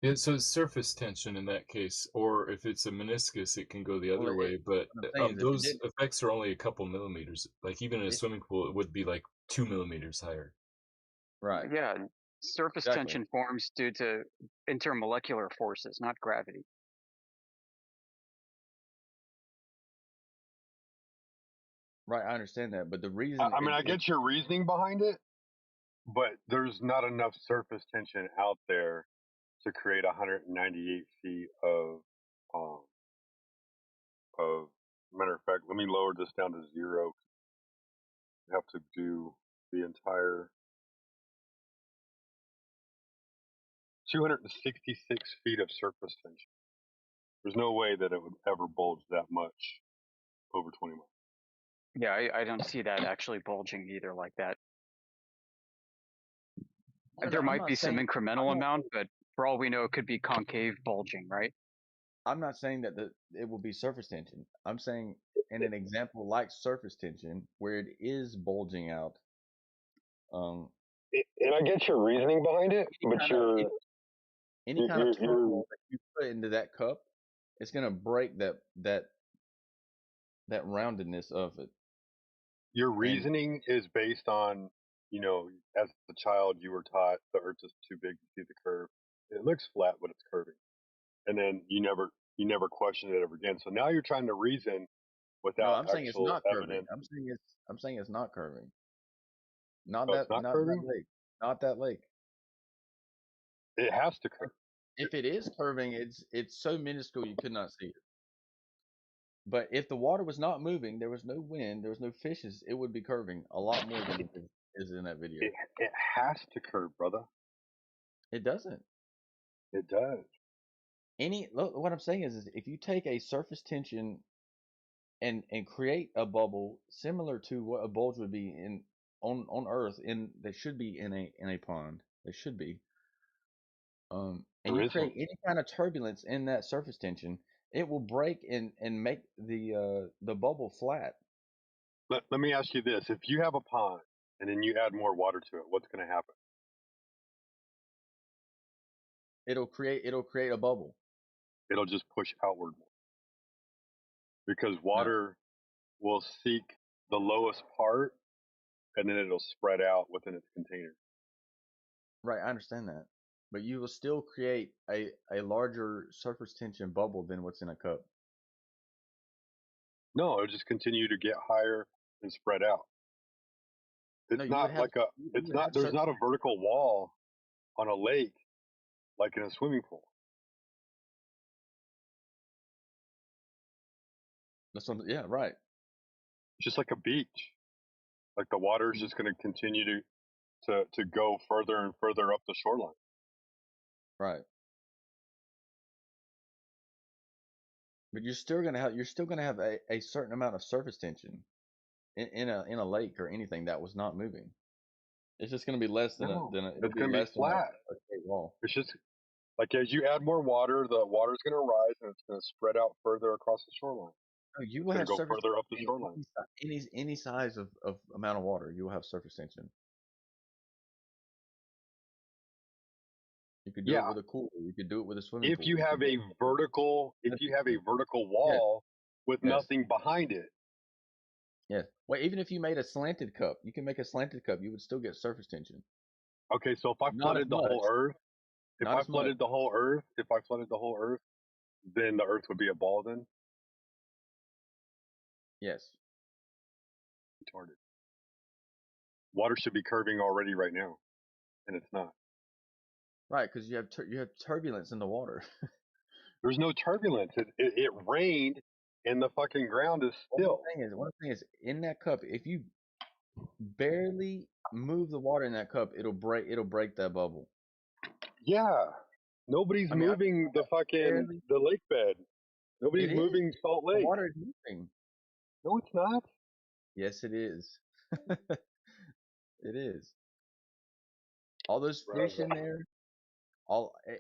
Yeah, so it's surface tension in that case, or if it's a meniscus, it can go the other way. But those effects are only a couple millimeters. Like even in a swimming pool, it would be like 2 millimeters higher. Right. Yeah, surface tension forms due to intermolecular forces, not gravity. Right, I understand that, but the reason I get your reasoning behind it, but there's not enough surface tension out there to create 198 feet of matter of fact, let me lower this down to 0. You have to do the entire 266 feet of surface tension. There's no way that it would ever bulge that much over 20 miles. Yeah, I don't see that actually bulging either like that. There might be some incremental amount, but for all we know, it could be concave bulging, right? I'm not saying that it will be surface tension. I'm saying in an example like surface tension, where it is bulging out. And I get your reasoning behind it, but any kind of turmoil that you put into that cup, it's gonna break that roundedness of it. Your reasoning is based on, as a child you were taught the Earth is too big to see the curve. It looks flat, but it's curving, and then you never questioned it ever again. So now you're trying to reason without No, I'm saying it's actual not curving. evidence. I'm saying it's not curving. Not Oh, that it's not not curving? that lake. Not that lake. It has to curve. If it is curving, it's so minuscule you could not see it. But if the water was not moving, there was no wind, there was no fishes, it would be curving a lot more than it is in that video. It has to curve, brother. It doesn't. It does. Look, what I'm saying is if you take a surface tension and create a bubble similar to what a bulge would be on Earth, that should be in a pond. They should be. And you create any kind of turbulence in that surface tension, it will break and make the bubble flat. Let me ask you this: if you have a pond and then you add more water to it, what's going to happen? It'll create a bubble. It'll just push outward more because water will seek the lowest part and then it'll spread out within its container. Right, I understand that. But you will still create a larger surface tension bubble than what's in a cup. No, it'll just continue to get higher and spread out. It's not there's not a vertical wall on a lake like in a swimming pool. Yeah, right. Just like a beach. Like the water is just going to continue to go further and further up the shoreline. Right. But you're still gonna have a certain amount of surface tension in a lake or anything that was not moving. It's just gonna be less than it's it'll going to be flat. a straight wall. It's just like as you add more water, the water's going to rise and it's going to spread out further across the shoreline. No, you will have go surface further up the shoreline. Any size of amount of water, you will have surface tension. You could do it with a cooler. You could do it with a swimming pool. If you have a vertical wall with nothing behind it. Yes. Well, even if you made a slanted cup, you can make a slanted cup. You would still get surface tension. Okay, so if I flooded the whole Earth, if I flooded the whole Earth, then the Earth would be a ball. Then. Yes. Retarded. Water should be curving already right now, and it's not. Right, because you have turbulence in the water. There's no turbulence. It rained, and the fucking ground is still. One thing is, in that cup, if you barely move the water in that cup, it'll break that bubble. Yeah, nobody's moving the lake bed. Nobody's moving Salt Lake. The water is moving. No, it's not. Yes, it is. It is. All those fish in there,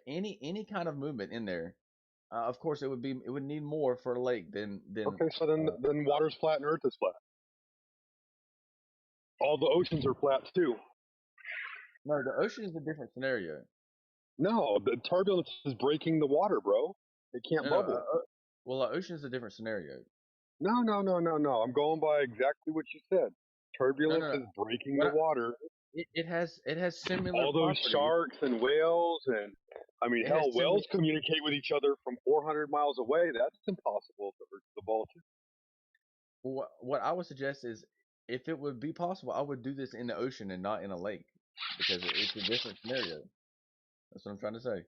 any kind of movement in there. Of course, it would need more for a lake than. Okay, so then water's flat and Earth is flat. All the oceans are flat too. No, the ocean is a different scenario. No, the turbulence is breaking the water, bro. It can't bubble. Well, the ocean is a different scenario. No. I'm going by exactly what you said. Turbulence is breaking the water. It has similar. All those sharks and whales and whales communicate with each other from 400 miles away. That's impossible for the ball too. Well, what I would suggest is, if it would be possible, I would do this in the ocean and not in a lake, because it's a different scenario. That's what I'm trying to say.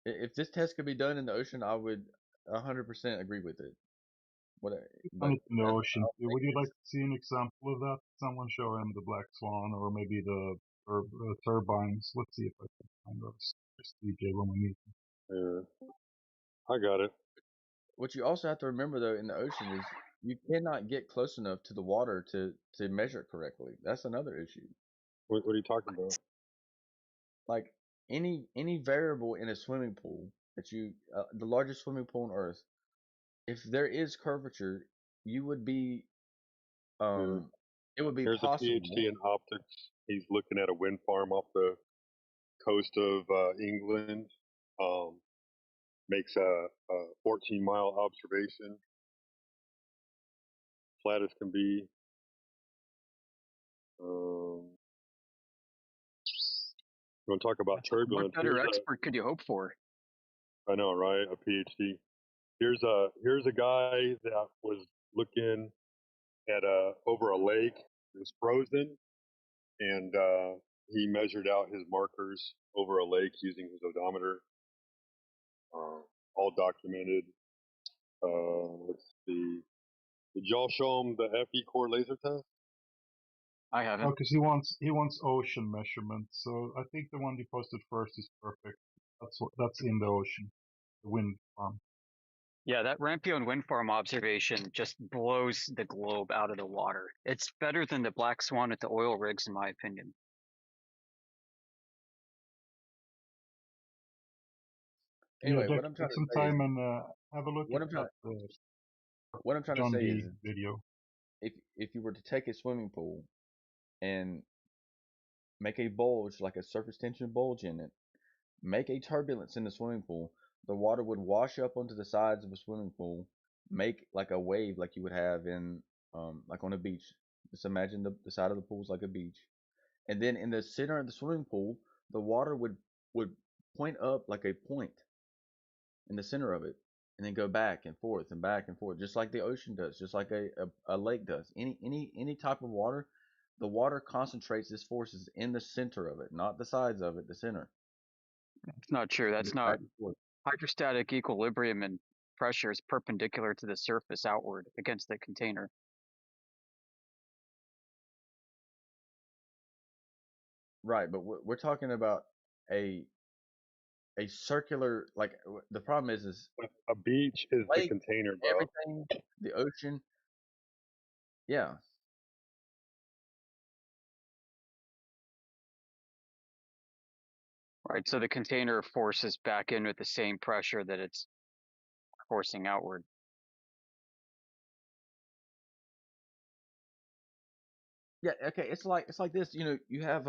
If this test could be done in the ocean, I would 100% agree with it. In the ocean. Would you like to see an example of that? Someone show him the black swan or maybe the turbines. Let's see if I can find those. Just DJ when we meet. Yeah, I got it. What you also have to remember though in the ocean is you cannot get close enough to the water to measure it correctly. That's another issue. What are you talking about? Like any variable in a swimming pool that the largest swimming pool on Earth, if there is curvature, you would be it would be Here's possible. a PhD in optics. He's looking at a wind farm off the coast of England. Makes a 14-mile observation, flat as can be. You want to talk about turbulence? What better expert could you hope for? I know, right? A PhD. Here's a guy that was looking at over a lake. It was frozen, and he measured out his markers over a lake using his odometer. All documented. Let's see. Did y'all show him the FE core laser test? I haven't. Because he wants ocean measurements. So I think the one he posted first is perfect. That's in the ocean, the wind farm. Yeah, that Rampion wind farm observation just blows the globe out of the water. It's better than the black swan at the oil rigs, in my opinion. Anyway, yeah, what I'm trying take to some say time is, and have a look what at I'm trying, that what I'm trying John to say D is, video. if you were to take a swimming pool and make a bulge, like a surface tension bulge in it, make a turbulence in the swimming pool, the water would wash up onto the sides of a swimming pool, make like a wave like you would have in like on a beach. Just imagine the side of the pool is like a beach. And then in the center of the swimming pool, the water would point up like a point in the center of it, and then go back and forth, just like the ocean does, just like a lake does. Any type of water, the water concentrates its forces in the center of it, not the sides of it, the center. It's not true. That's not hydrostatic equilibrium, and pressure is perpendicular to the surface outward against the container. Right, but we're talking about a circular, like the problem is a beach is the container, bro. Everything, the ocean, yeah. Right, so the container forces back in with the same pressure that it's forcing outward. Yeah, okay. It's like this. You know, you have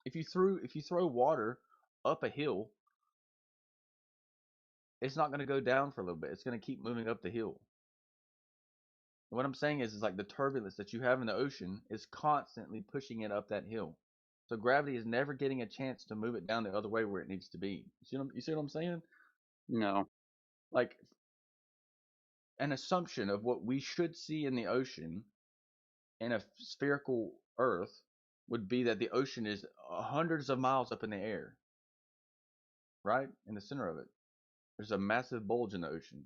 if you throw water up a hill, it's not going to go down for a little bit. It's going to keep moving up the hill. And what I'm saying is like the turbulence that you have in the ocean is constantly pushing it up that hill. So gravity is never getting a chance to move it down the other way where it needs to be. You see what I'm saying? No. Like an assumption of what we should see in the ocean in a spherical Earth would be that the ocean is hundreds of miles up in the air, right? In the center of it. There's a massive bulge in the ocean.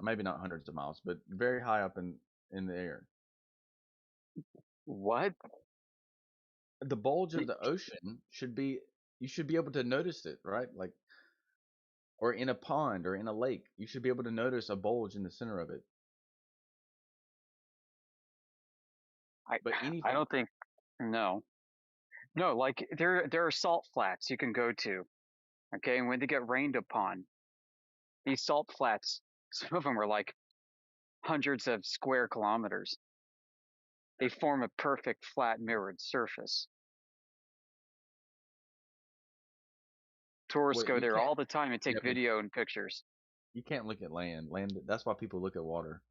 Maybe not hundreds of miles, but very high up in the air. What? The bulge of the ocean should be, you should be able to notice it, right? Like, or in a pond or in a lake, you should be able to notice a bulge in the center of it. I don't think, no, like there are salt flats you can go to, okay, and when they get rained upon, these salt flats, some of them are like hundreds of square kilometers. They form a perfect flat mirrored surface. Tourists go there all the time and take video and pictures. You can't look at land. That's why people look at water.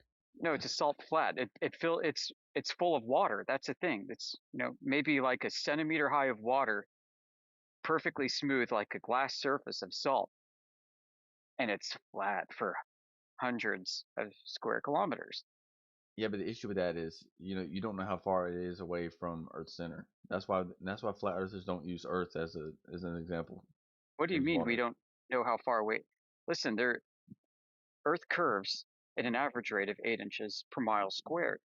No, it's a salt flat. It's full of water. That's the thing. It's, maybe like a centimeter high of water, perfectly smooth like a glass surface of salt, and it's flat for hundreds of square kilometers. Yeah, but the issue with that is, you don't know how far it is away from Earth's center. That's why flat earthers don't use Earth as an example. What do you mean we don't know how far away? Listen, Earth curves at an average rate of 8 inches per mile squared.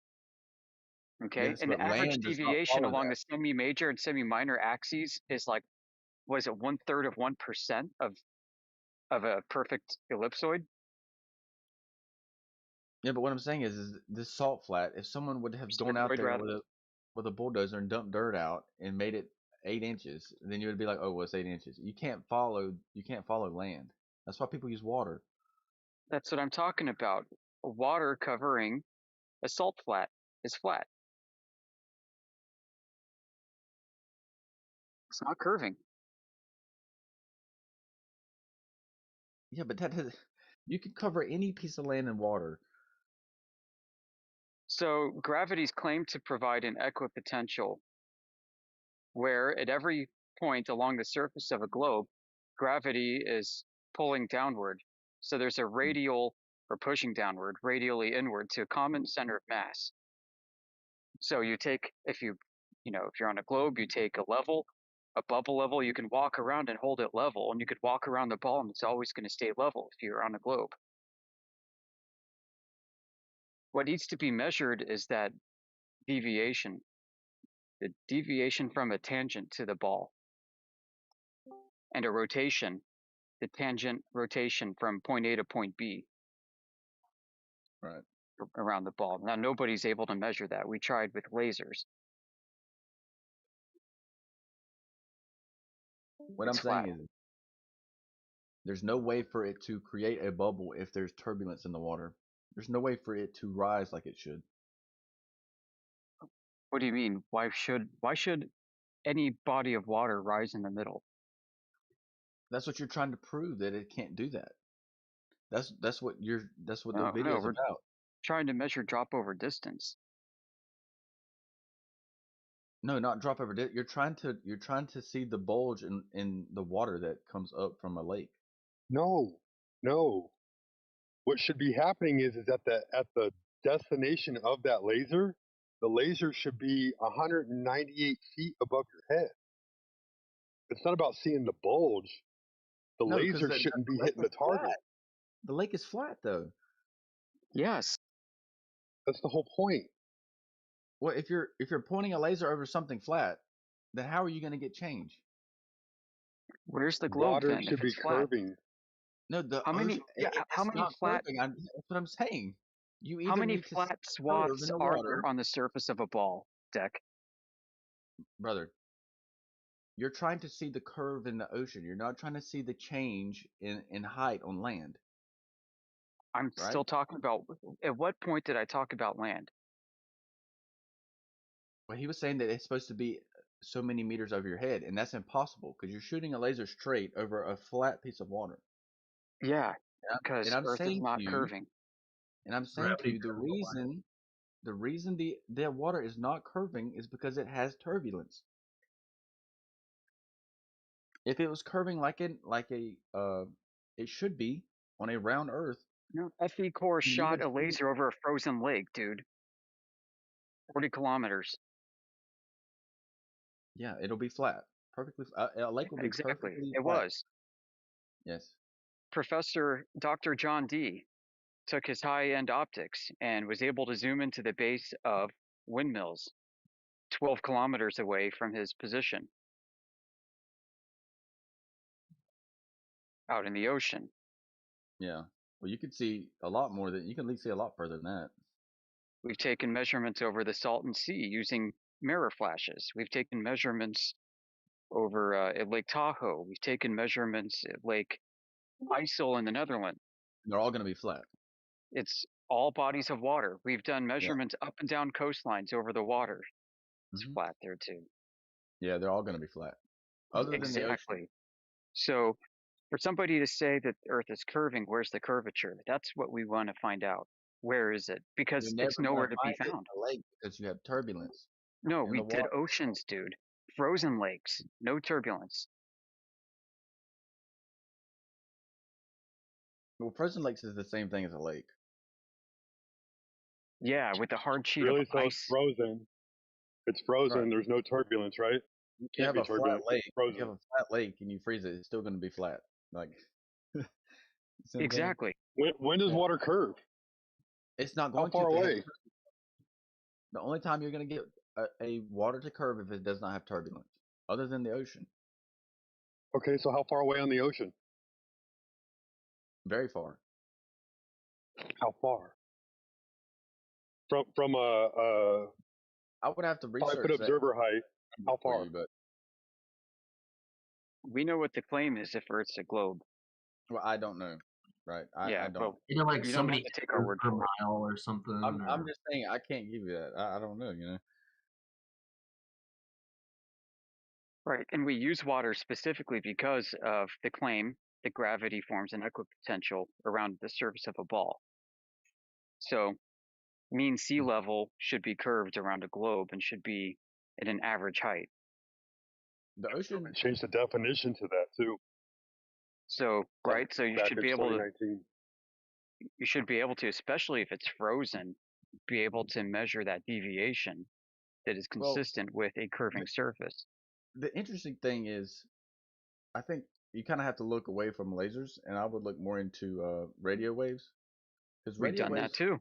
Okay, Yes, and the but average land does not deviation follow along that. the semi-major and semi-minor axes is like, what is it, 1/3 of 1% of a perfect ellipsoid? Yeah, but what I'm saying is this salt flat, if someone would have gone out there with a bulldozer and dumped dirt out and made it 8 inches, then you would be like, oh, well, it's 8 inches. You can't follow land. That's why people use water. That's what I'm talking about. Water covering a salt flat is flat. It's not curving. Yeah, but that doesn't. You can cover any piece of land in water. So gravity's claimed to provide an equipotential where at every point along the surface of a globe, gravity is pulling downward. So there's a radial, or pushing downward, radially inward to a common center of mass. So you take, if you're on a globe, you take a level, a bubble level, you can walk around and hold it level, and you could walk around the ball and it's always going to stay level if you're on a globe. What needs to be measured is that deviation, the deviation from a tangent to the ball, and a rotation, the tangent rotation from point A to point B. Right. Around the ball. Now nobody's able to measure that. We tried with lasers. What I'm saying is, there's no way for it to create a bubble if there's turbulence in the water. There's no way for it to rise like it should. What do you mean? Why should any body of water rise in the middle? That's what you're trying to prove, that it can't do that. That's what the video is about. Trying to measure drop over distance. No, not drop over distance. You're trying to see the bulge in the water that comes up from a lake. No. What should be happening is at the destination of that laser, the laser should be 198 feet above your head. It's not about seeing the bulge. The laser shouldn't be hitting the target. Flat. The lake is flat, though. Yes. That's the whole point. Well, if you're pointing a laser over something flat, then how are you going to get change? Where's the globe? Water then, should be curving. No, how many flat? That's what I'm saying. How many flat swaths are there on the surface of a ball, Deck? Brother, you're trying to see the curve in the ocean. You're not trying to see the change in height on land. I'm still talking about. At what point did I talk about land? Well, he was saying that it's supposed to be so many meters over your head, and that's impossible because you're shooting a laser straight over a flat piece of water. Yeah, because Earth is not curving. And I'm saying to you, the reason the water is not curving is because it has turbulence. If it was curving like it should be on a round Earth. No, FE Core shot a laser over a frozen lake, dude. 40 kilometers. Yeah, it'll be flat. Perfectly. A lake will be perfectly flat. It was. Yes. Professor Dr. John D. took his high-end optics and was able to zoom into the base of windmills 12 kilometers away from his position out in the ocean. Yeah. Well, you could see a lot more than you can at least see a lot further than that. We've taken measurements over the Salton Sea using mirror flashes. We've taken measurements over at Lake Tahoe. We've taken measurements at Lake IJssel in the Netherlands. They're all going to be flat. It's all bodies of water. We've done measurements up and down coastlines over the water. It's flat there too. Yeah, they're all going to be flat. Other than the ocean. So for somebody to say that the Earth is curving, where's the curvature? That's what we want to find out. Where is it? Because it's nowhere to be found. A lake because you have turbulence. No, we did oceans, dude. Frozen lakes, no turbulence. Well, frozen lakes is the same thing as a lake. Yeah, with the hard sheet of ice. It's frozen. It's frozen. Right. There's no turbulence, right? You have a flat lake. If you have a flat lake and you freeze it, it's still going to be flat. Like exactly. When does water curve? It's not going to. How far away? The only time you're going to get a water to curve if it does not have turbulence, other than the ocean. Okay, so how far away on the ocean? Very far. How far? From a I would have to research 5-foot observer height. How far? But we know what the claim is if Earth's a globe. Well, I don't know. Right? I don't. Well, like you somebody to take our word per mile or something. I'm just saying I can't give you that. I don't know. Right, and we use water specifically because of the claim the gravity forms an equipotential around the surface of a ball. So mean sea level should be curved around a globe and should be at an average height. The ocean changed the definition to that too. So right, so you Back should in be able to 2019. you should be able to, especially if it's frozen, be able to measure that deviation that is consistent with a curving surface. The interesting thing is, I think you kind of have to look away from lasers, and I would look more into radio waves, because We've radio done that waves too.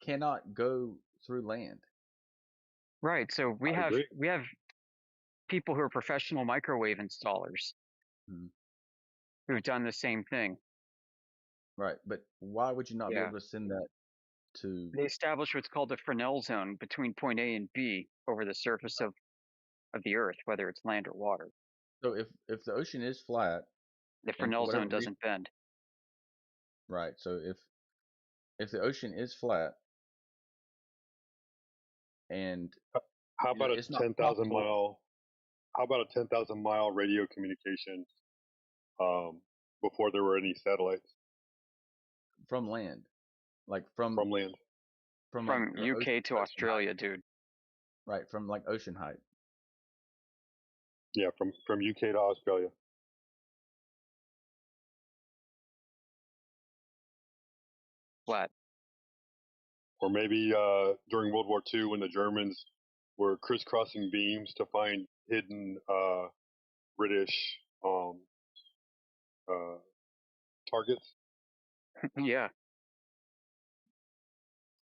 cannot go through land. Right. So we have people who are professional microwave installers who've done the same thing. Right, but why would you not be able to send that to? They establish what's called a Fresnel zone between point A and B over the surface of the Earth, whether it's land or water. So if the ocean is flat, the Fresnel zone doesn't bend. Right. So if the ocean is flat, and how about a 10,000 mile? How about a 10,000 mile radio communication before there were any satellites from land, like from land, from UK to Australia, dude. Right, from like ocean height. Yeah, from UK to Australia. Flat. Or maybe during World War II, when the Germans were crisscrossing beams to find hidden British targets. Yeah.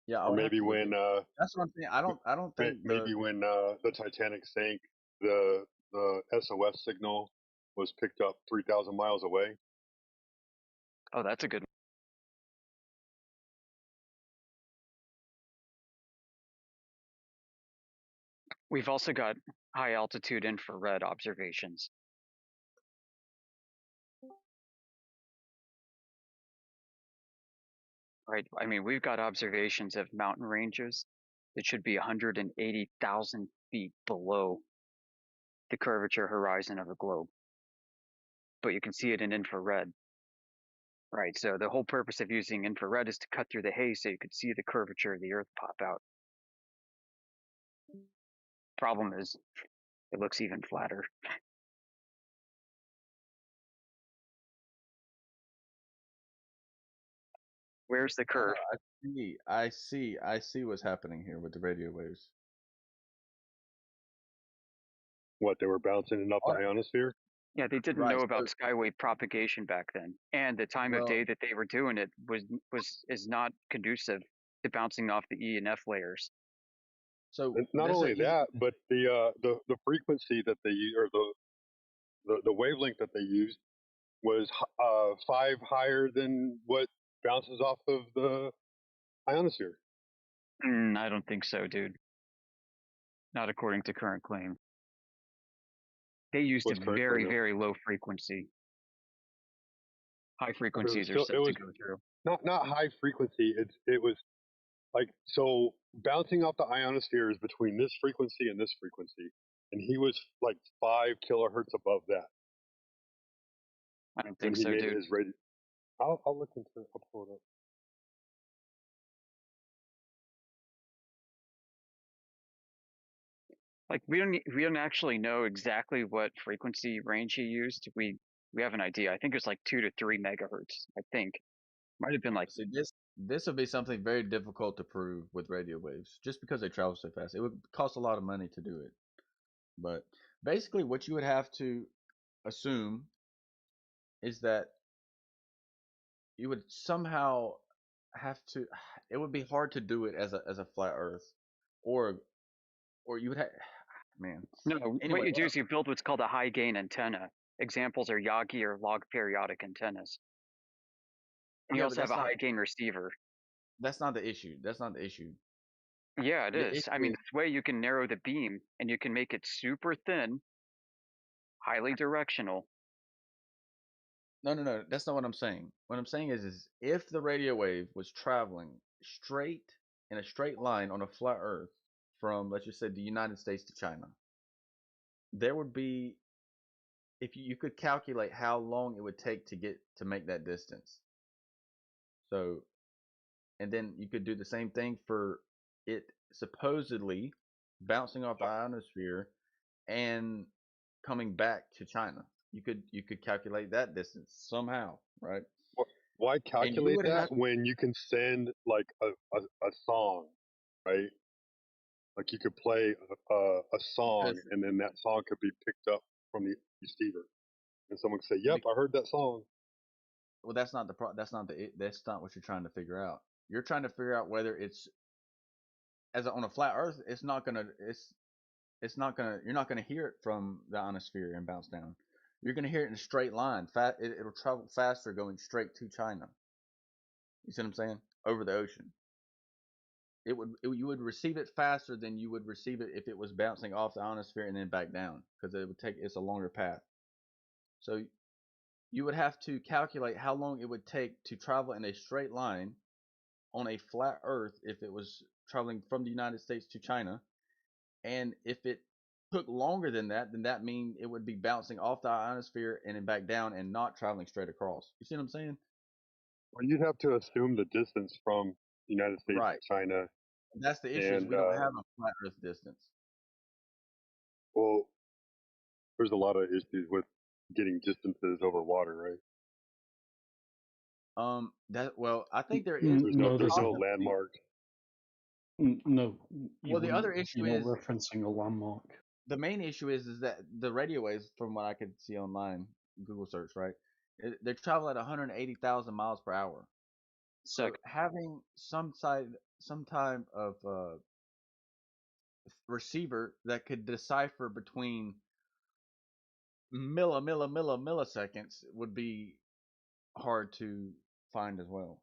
Yeah. Or maybe when that's what I'm saying. I don't think maybe when the Titanic sank, the SOS signal was picked up 3,000 miles away. Oh, that's a good one. We've also got high altitude infrared observations. Right. I mean, we've got observations of mountain ranges that should be 180,000 feet below the curvature horizon of a globe. But you can see it in infrared. Right. So the whole purpose of using infrared is to cut through the haze so you could see the curvature of the Earth pop out. Problem is, it looks even flatter. Where's the curve? I see what's happening here with the radio waves. What, they were bouncing it up the ionosphere? Yeah, they didn't know about skywave propagation back then, and the time of day that they were doing it is not conducive to bouncing off the E and F layers. So and not only that, but the frequency that they use, or the wavelength that they used, was 5 higher than what bounces off of the ionosphere. I don't think so, dude. Not according to current claim. They used a very, very low frequency. High frequencies are set to go through. Not high frequency. It was like, so bouncing off the ionosphere is between this frequency and this frequency, and he was like 5 kilohertz above that. I don't think so, dude. I'll look into it. I'll pull it up. Like we don't actually know exactly what frequency range he used. We have an idea. I think it's like 2 to 3 megahertz. I think might have been like. See, this would be something very difficult to prove with radio waves, just because they travel so fast. It would cost a lot of money to do it. But basically, what you would have to assume is that you would somehow have to. It would be hard to do it as a flat Earth, or you would have. Man. No, anyway, what you do is you build what's called a high gain antenna. Examples are Yagi or log periodic antennas. You also have a high gain receiver. That's not the issue. That's not the issue. Yeah, it is. I mean, this way you can narrow the beam and you can make it super thin, highly directional. No. That's not what I'm saying. What I'm saying is if the radio wave was traveling straight in a straight line on a flat Earth from, let's just say, the United States to China, there would be if you could calculate how long it would take to make that distance. So, and then you could do the same thing for it supposedly bouncing off the ionosphere and coming back to China. You could calculate that distance somehow, right? Why calculate that when you can send like a song, right? Like you could play a song, and then that song could be picked up from the receiver, and someone could say, "Yep, I heard that song." Well, that's not what you're trying to figure out. You're trying to figure out whether it's on a flat Earth. You're not gonna hear it from the ionosphere and bounce down. You're gonna hear it in a straight line. It'll travel faster going straight to China. You see what I'm saying? Over the ocean. You would receive it faster than you would receive it if it was bouncing off the ionosphere and then back down, because it's a longer path. So you would have to calculate how long it would take to travel in a straight line on a flat Earth if it was traveling from the United States to China, and if it took longer than that, then that means it would be bouncing off the ionosphere and then back down and not traveling straight across. You see what I'm saying? Well, you'd have to assume the distance from the United States to China. That's the issue. Is we don't have a flat Earth distance. Well, there's a lot of issues with getting distances over water, right? I think there is. There's no landmark. No. Well, the other issue is referencing a landmark. The main issue is that the radio waves, from what I could see online, Google search, right? They travel at 180,000 miles per hour. So having some type of receiver that could decipher between milliseconds would be hard to find as well.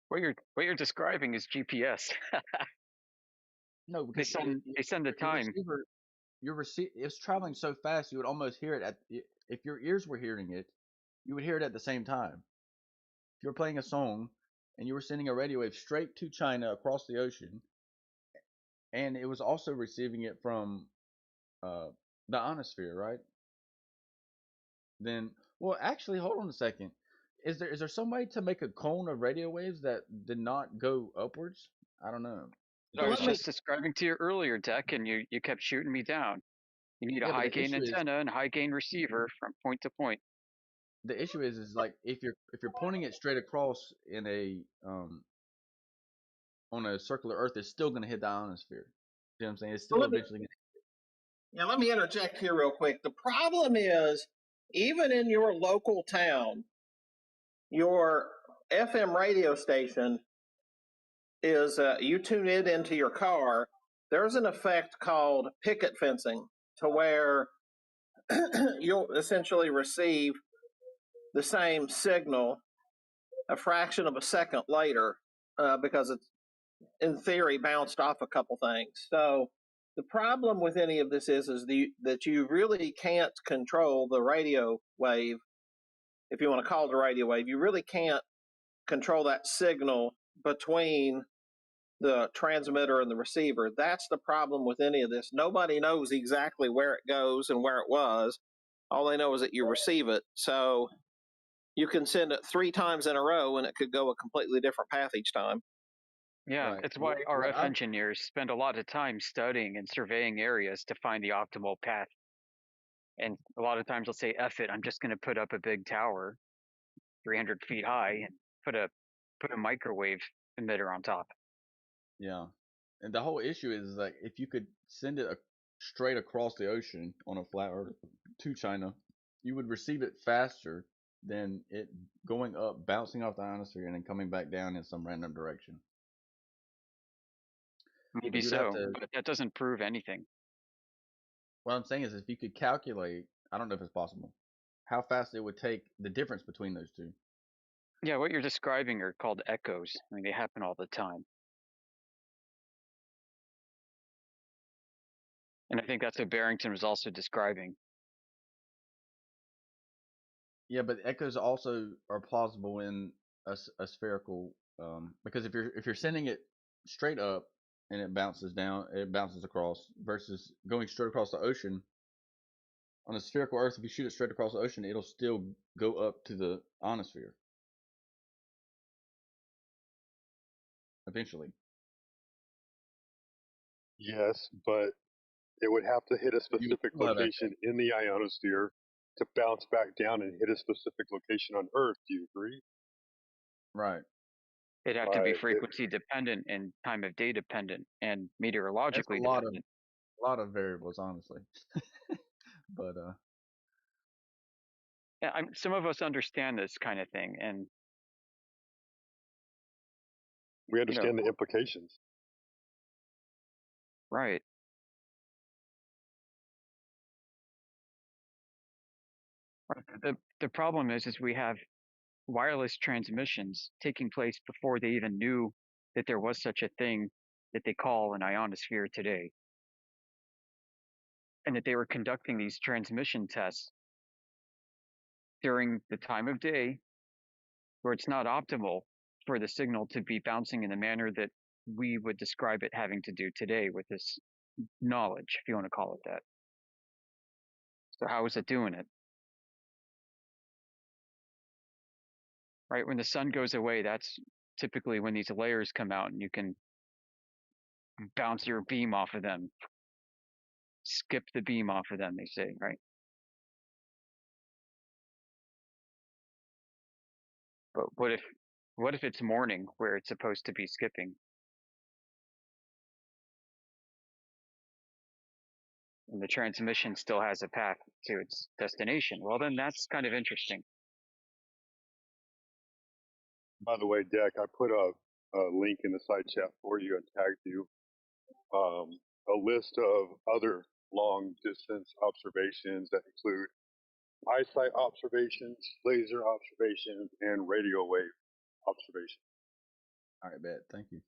What you're describing is GPS. No, because they send the time. It's traveling so fast you would almost hear it if your ears were hearing it, you would hear it at the same time. If you were playing a song and you were sending a radio wave straight to China across the ocean, and it was also receiving it from the ionosphere, right? Then, well, actually, hold on a second. Is there some way to make a cone of radio waves that did not go upwards? I don't know. I was just describing to you earlier, Deck, and you kept shooting me down. You need a high gain antenna and high gain receiver from point to point. The issue is like if you're pointing it straight across in a on a circular Earth, it's still going to hit the ionosphere. You know what I'm saying? It's still eventually going to. Yeah, let me interject here real quick. The problem is, even in your local town, your FM radio station is you tune it into your car. There's an effect called picket fencing, to where you'll essentially receive the same signal a fraction of a second later because it's, in theory, bounced off a couple things. So the problem with any of this is that you really can't control the radio wave, if you want to call it a radio wave. You really can't control that signal between the transmitter and the receiver. That's the problem with any of this. Nobody knows exactly where it goes and where it was. All they know is that you receive it. So you can send it 3 times in a row and it could go a completely different path each time. Yeah, that's why RF engineers spend a lot of time studying and surveying areas to find the optimal path. And a lot of times they'll say, F it, I'm just going to put up a big tower 300 feet high and put a microwave emitter on top. Yeah. And the whole issue is like if you could send it straight across the ocean on a flat Earth to China, you would receive it faster than it going up, bouncing off the ionosphere, and then coming back down in some random direction. Maybe so, but that doesn't prove anything. What I'm saying is if you could calculate, I don't know if it's possible, how fast it would take the difference between those two. Yeah, what you're describing are called echoes. I mean, they happen all the time. And I think that's what Barrington was also describing. Yeah, but echoes also are plausible in a spherical, because if you're sending it straight up and it bounces down, it bounces across, versus going straight across the ocean, On a spherical Earth, if you shoot it straight across the ocean, it'll still go up to the ionosphere. Eventually. Yes, but it would have to hit a specific location in the ionosphere to bounce back down and hit a specific location on Earth. Do you agree? Right. It'd have to be frequency dependent and time of day dependent and meteorologically dependent. A lot of variables, honestly. But yeah, some of us understand this kind of thing, and we understand the implications. Right. The problem is we have wireless transmissions taking place before they even knew that there was such a thing that they call an ionosphere today, and that they were conducting these transmission tests during the time of day where it's not optimal for the signal to be bouncing in the manner that we would describe it having to do today with this knowledge, if you want to call it that. So how is it doing it? Right, when the sun goes away, that's typically when these layers come out and you can bounce your beam off of them. Skip the beam off of them, they say, right? But what if it's morning where it's supposed to be skipping? And the transmission still has a path to its destination. Well, then that's kind of interesting. By the way, Deck, I put a link in the side chat for you and tagged you a list of other long distance observations that include eyesight observations, laser observations, and radio wave observations. All right, bet. Thank you.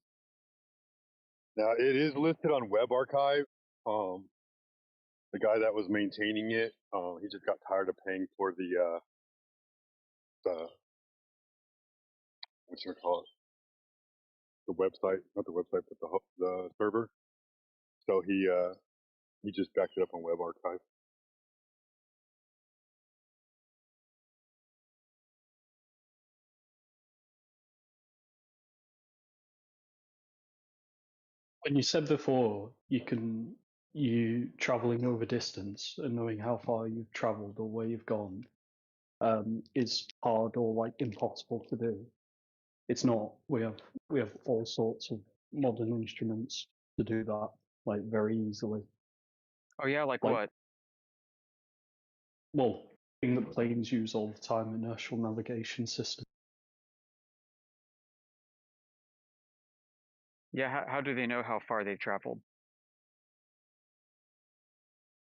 Now, it is listed on Web Archive. The guy that was maintaining it, he just got tired of paying for the what should I call it? The website, not the website, but the server. So he just backed it up on Web Archive. When you said before you traveling over distance and knowing how far you've traveled or where you've gone is hard or like impossible to do. It's not. We have all sorts of modern instruments to do that like very easily. Oh yeah, like what? Well, thing that planes use all the time, inertial navigation system. Yeah, how do they know how far they've traveled?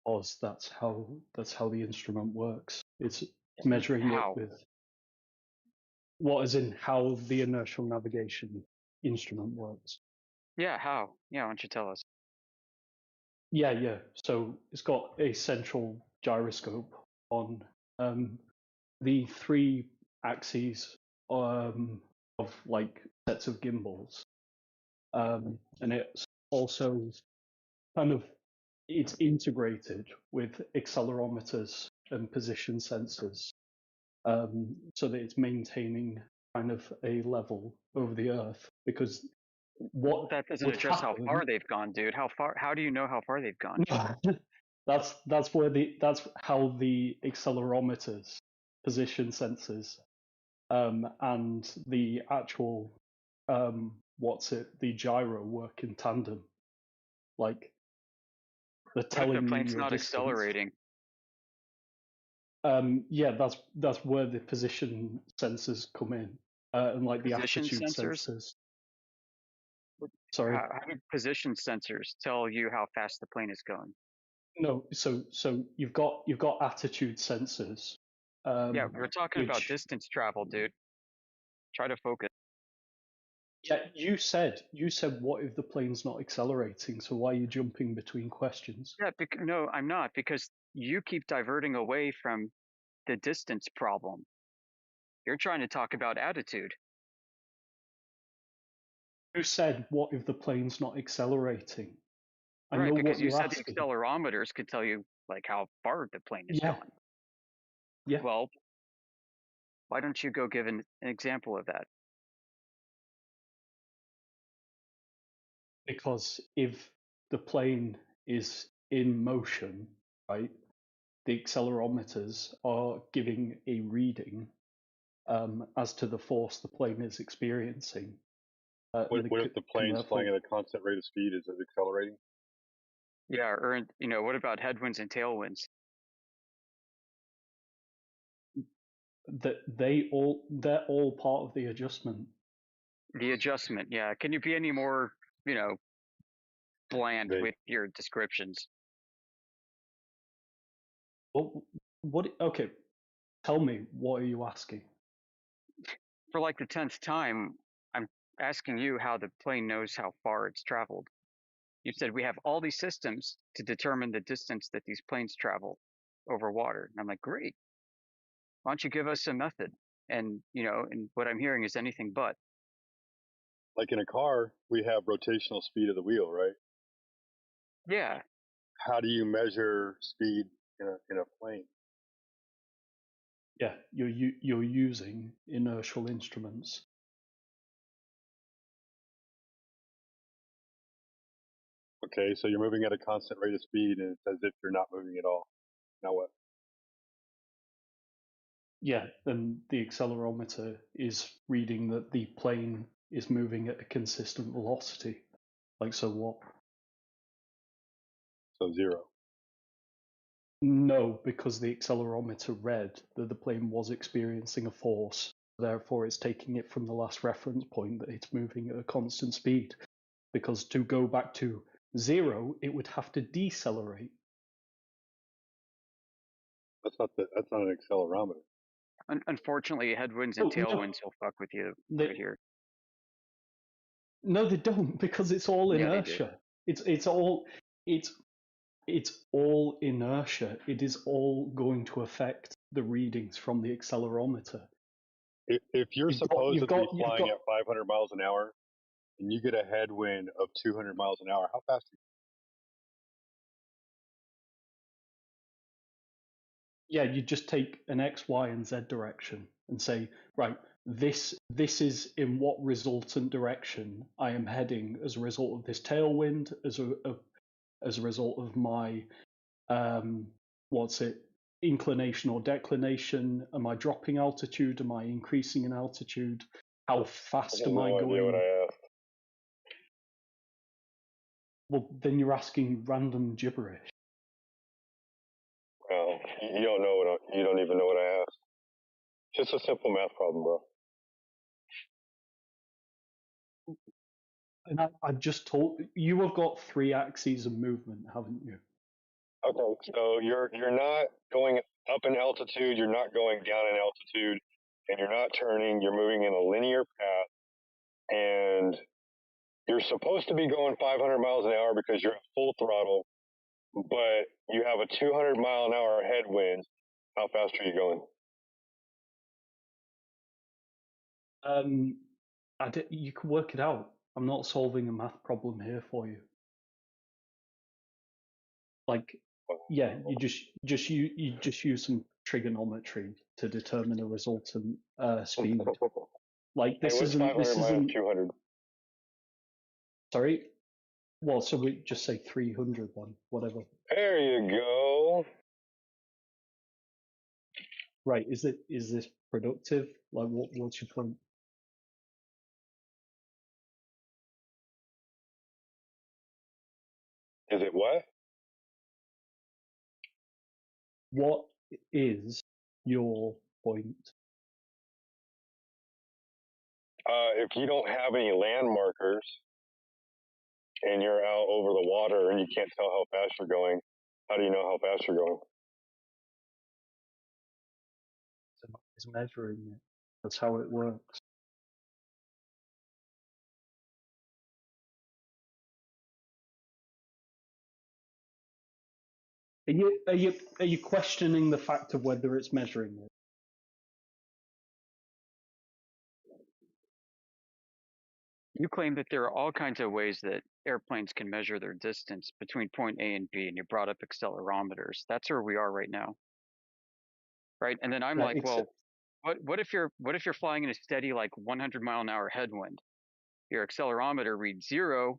Because that's how the instrument works. It's measuring it with what is in how the inertial navigation instrument works. Yeah, how? Yeah, why don't you tell us? Yeah. So it's got a central gyroscope on the 3 axes of like sets of gimbals, and it's also kind of it's integrated with accelerometers and position sensors, so that it's maintaining kind of a level over the Earth. Because what that doesn't address how far they've gone, dude. How far? How do you know how far they've gone? that's how the accelerometers, position sensors, and the actual the gyro work in tandem. Like they're telling the plane's you your not distance. accelerating. Yeah, that's where the position sensors come in, and like Position the attitude sensors? Sorry. How do position sensors tell you how fast the plane is going? No, so you've got attitude sensors. Yeah, we're talking about distance travel, dude. Try to focus. Yeah, you said what if the plane's not accelerating? So why are you jumping between questions? Yeah, no, I'm not, because you keep diverting away from the distance problem. You're trying to talk about attitude. You said what if the plane's not accelerating? Right, because you said the accelerometers could tell you like how far the plane is Yeah. gone. Yeah. Well, why don't you go give an example of that? Because if the plane is in motion, right, the accelerometers are giving a reading as to the force the plane is experiencing. What if the plane's flying at a constant rate of speed? Is it accelerating? Yeah, or what about headwinds and tailwinds? They're all part of the adjustment. The adjustment, yeah. Can you be any more, bland with your descriptions? Well, okay, tell me, what are you asking? For like the 10th time, I'm asking you how the plane knows how far it's traveled. You said we have all these systems to determine the distance that these planes travel over water. And I'm like, great. Why don't you give us a method? And, and what I'm hearing is anything but. Like in a car, we have rotational speed of the wheel, right? Yeah. How do you measure speed in a plane? Yeah, you're using inertial instruments. Okay, so you're moving at a constant rate of speed, and it's as if you're not moving at all. Now what? Yeah, then the accelerometer is reading that the plane is moving at a consistent velocity. Like, so what? So 0. No, because the accelerometer read that the plane was experiencing a force. Therefore, it's taking it from the last reference point that it's moving at a constant speed. Because to go back to 0, it would have to decelerate. That's not an accelerometer. Unfortunately, headwinds and tailwinds will fuck with you right here. No, they don't, because it's all inertia. It's all inertia. It is all going to affect the readings from the accelerometer. If you're supposedly flying at 500 miles an hour and you get a headwind of 200 miles an hour, how fast are you? Yeah, you just take an X, Y, and Z direction and say, right, this is in what resultant direction I am heading as a result of this tailwind, as a result of my inclination or declination. Am I dropping altitude? Am I increasing in altitude? How fast am I going? I have no idea what I asked. Well, then you're asking random gibberish. Well, you don't know you don't even know what I asked. Just a simple math problem, bro. And I've just told you have got 3 axes of movement, haven't you? Okay, so you're not going up in altitude, you're not going down in altitude, and you're not turning. You're moving in a linear path, and you're supposed to be going 500 miles an hour because you're at full throttle, but you have a 200 mile an hour headwind. How fast are you going? You can work it out. I'm not solving a math problem here for you. Like, yeah, you just use some trigonometry to determine a resultant speed. Like this isn't 200. Sorry. Well, so we just say 300 then, whatever. There you go. Right? Is this productive? Like, what's your point? Is it what? What is your point? If you don't have any land markers and you're out over the water and you can't tell how fast you're going, how do you know how fast you're going? It's measuring it. That's how it works. Are you questioning the fact of whether it's measuring it? You claim that there are all kinds of ways that airplanes can measure their distance between point A and B, and you brought up accelerometers. That's where we are right now, right? And then I'm like, well, what if you're flying in a steady like 100-mile-an-hour headwind? Your accelerometer reads 0,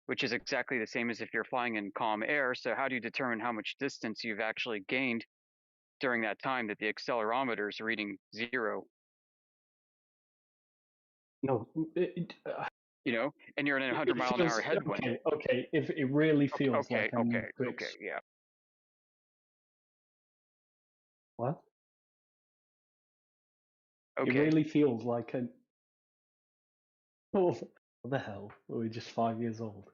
which is exactly the same as if you're flying in calm air. So how do you determine how much distance you've actually gained during that time that the accelerometer is reading 0? No, you know, and you're in a 100-mile-an-hour headwind. Okay, if it really feels like I need to yeah. What? Okay. It really feels like an. Oh, what the hell? We're just 5 years old.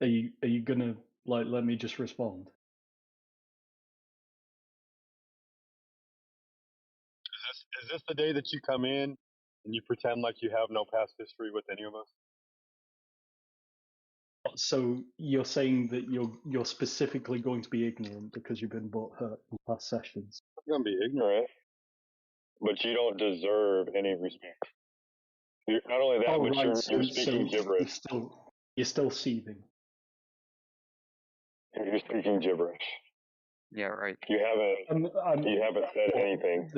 Are you gonna like let me just respond? Is this the day that you come in and you pretend like you have no past history with any of us? So you're saying that you're specifically going to be ignorant because you've been butt hurt in past sessions? I'm gonna be ignorant, but you don't deserve any respect. Not only that, but right, you're speaking gibberish. You're still seething. You're speaking gibberish. Yeah, right. You haven't said anything.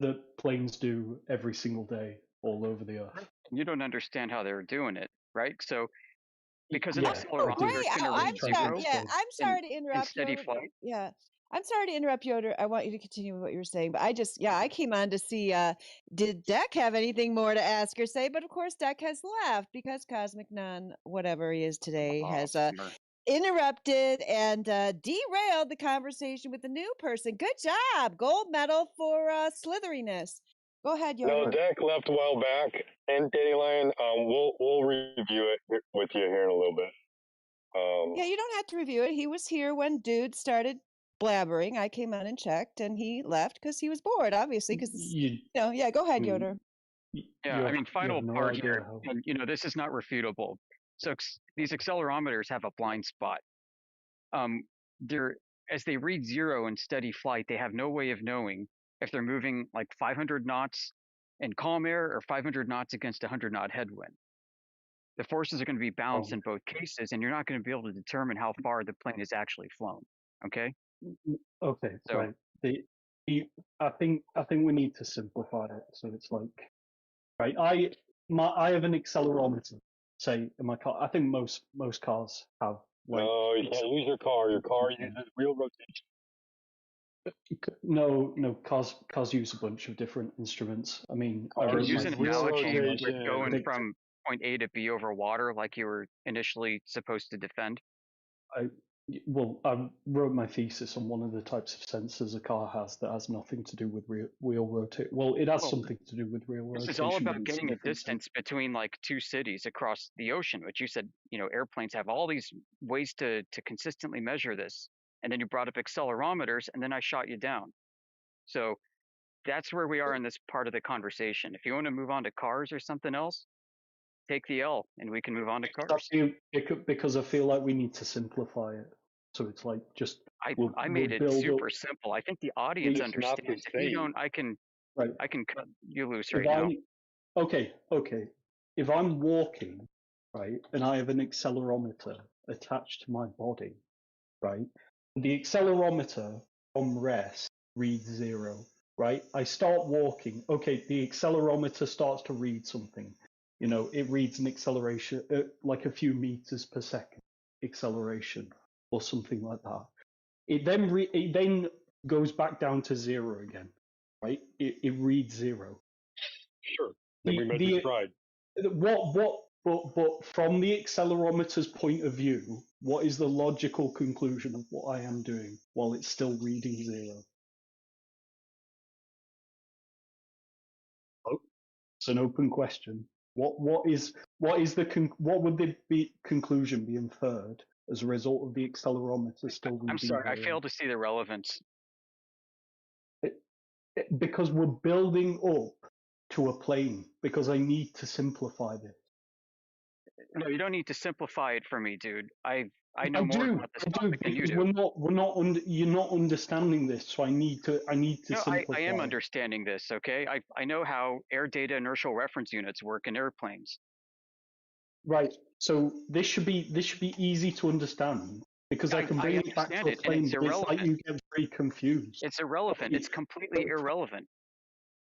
That planes do every single day all over the earth. You don't understand how they're doing it, right? So because an Yeah. accelerometer is going to read 0 I'm sorry to interrupt in steady Yoder. flight. Yeah. I'm sorry to interrupt Yoder. I want you to continue with what you were saying, but I came on to see, did Deck have anything more to ask or say? But of course, Deck has left because Cosmic Nun, whatever he is today, has interrupted and derailed the conversation with the new person. Good job. Gold medal for slitheriness. Go ahead, Yoder. No, Deck left a while back, and Dandelion, we'll review it with you here in a little bit. Yeah, you don't have to review it. He was here when Dude started blabbering. I came on and checked, and he left because he was bored, obviously. Because yeah. Go ahead, Yoder. Yeah, I mean, final part here, and this is not refutable. So these accelerometers have a blind spot. As they read 0 in steady flight, they have no way of knowing if they're moving like 500 knots in calm air or 500 knots against a 100-knot headwind. The forces are going to be balanced in both cases, and you're not going to be able to determine how far the plane has actually flown. Okay. Okay. So, right. I think we need to simplify it. So it's like, right. I have an accelerometer. Say in my car. I think most cars have. Like, no, you can't use your car. Your car uses wheel rotation. No, cars use a bunch of different instruments. I mean, use an analogy with going from point A to B over water, like you were initially supposed to defend. I wrote my thesis on one of the types of sensors a car has that has nothing to do with wheel rotation. Well, it has something to do with wheel rotation. This is all about getting a distance between like two cities across the ocean, which you said, airplanes have all these ways to consistently measure this. And then you brought up accelerometers, and then I shot you down. So that's where we are in this part of the conversation. If you want to move on to cars or something else, take the L, and we can move on to cars. Because I feel like we need to simplify it. So it's like just I made it super simple. I think the audience understands. If you don't, I can cut you loose right now. Okay. If I'm walking, right, and I have an accelerometer attached to my body, right, the accelerometer from rest reads 0, right? I start walking. Okay, the accelerometer starts to read something. It reads an acceleration, like a few meters per second acceleration or something like that. It then goes back down to 0 again, right? It reads 0. Sure. Then we measure stride. But from the accelerometer's point of view, what is the logical conclusion of what I am doing while it's still reading 0? Oh, it's an open question. What would the conclusion be inferred as a result of the accelerometer still reading? I'm sorry, 0? I failed to see the relevance. Because we're building up to a plane. Because I need to simplify this. No, you don't need to simplify it for me, dude. I've I know more about this topic than you do. You're not understanding this, so I need to No, simplify. I am understanding this. Okay, I know how air data inertial reference units work in airplanes. Right. So this should be easy to understand because I can bring it back to a plane. But it's like you get very confused. It's irrelevant. It's completely irrelevant.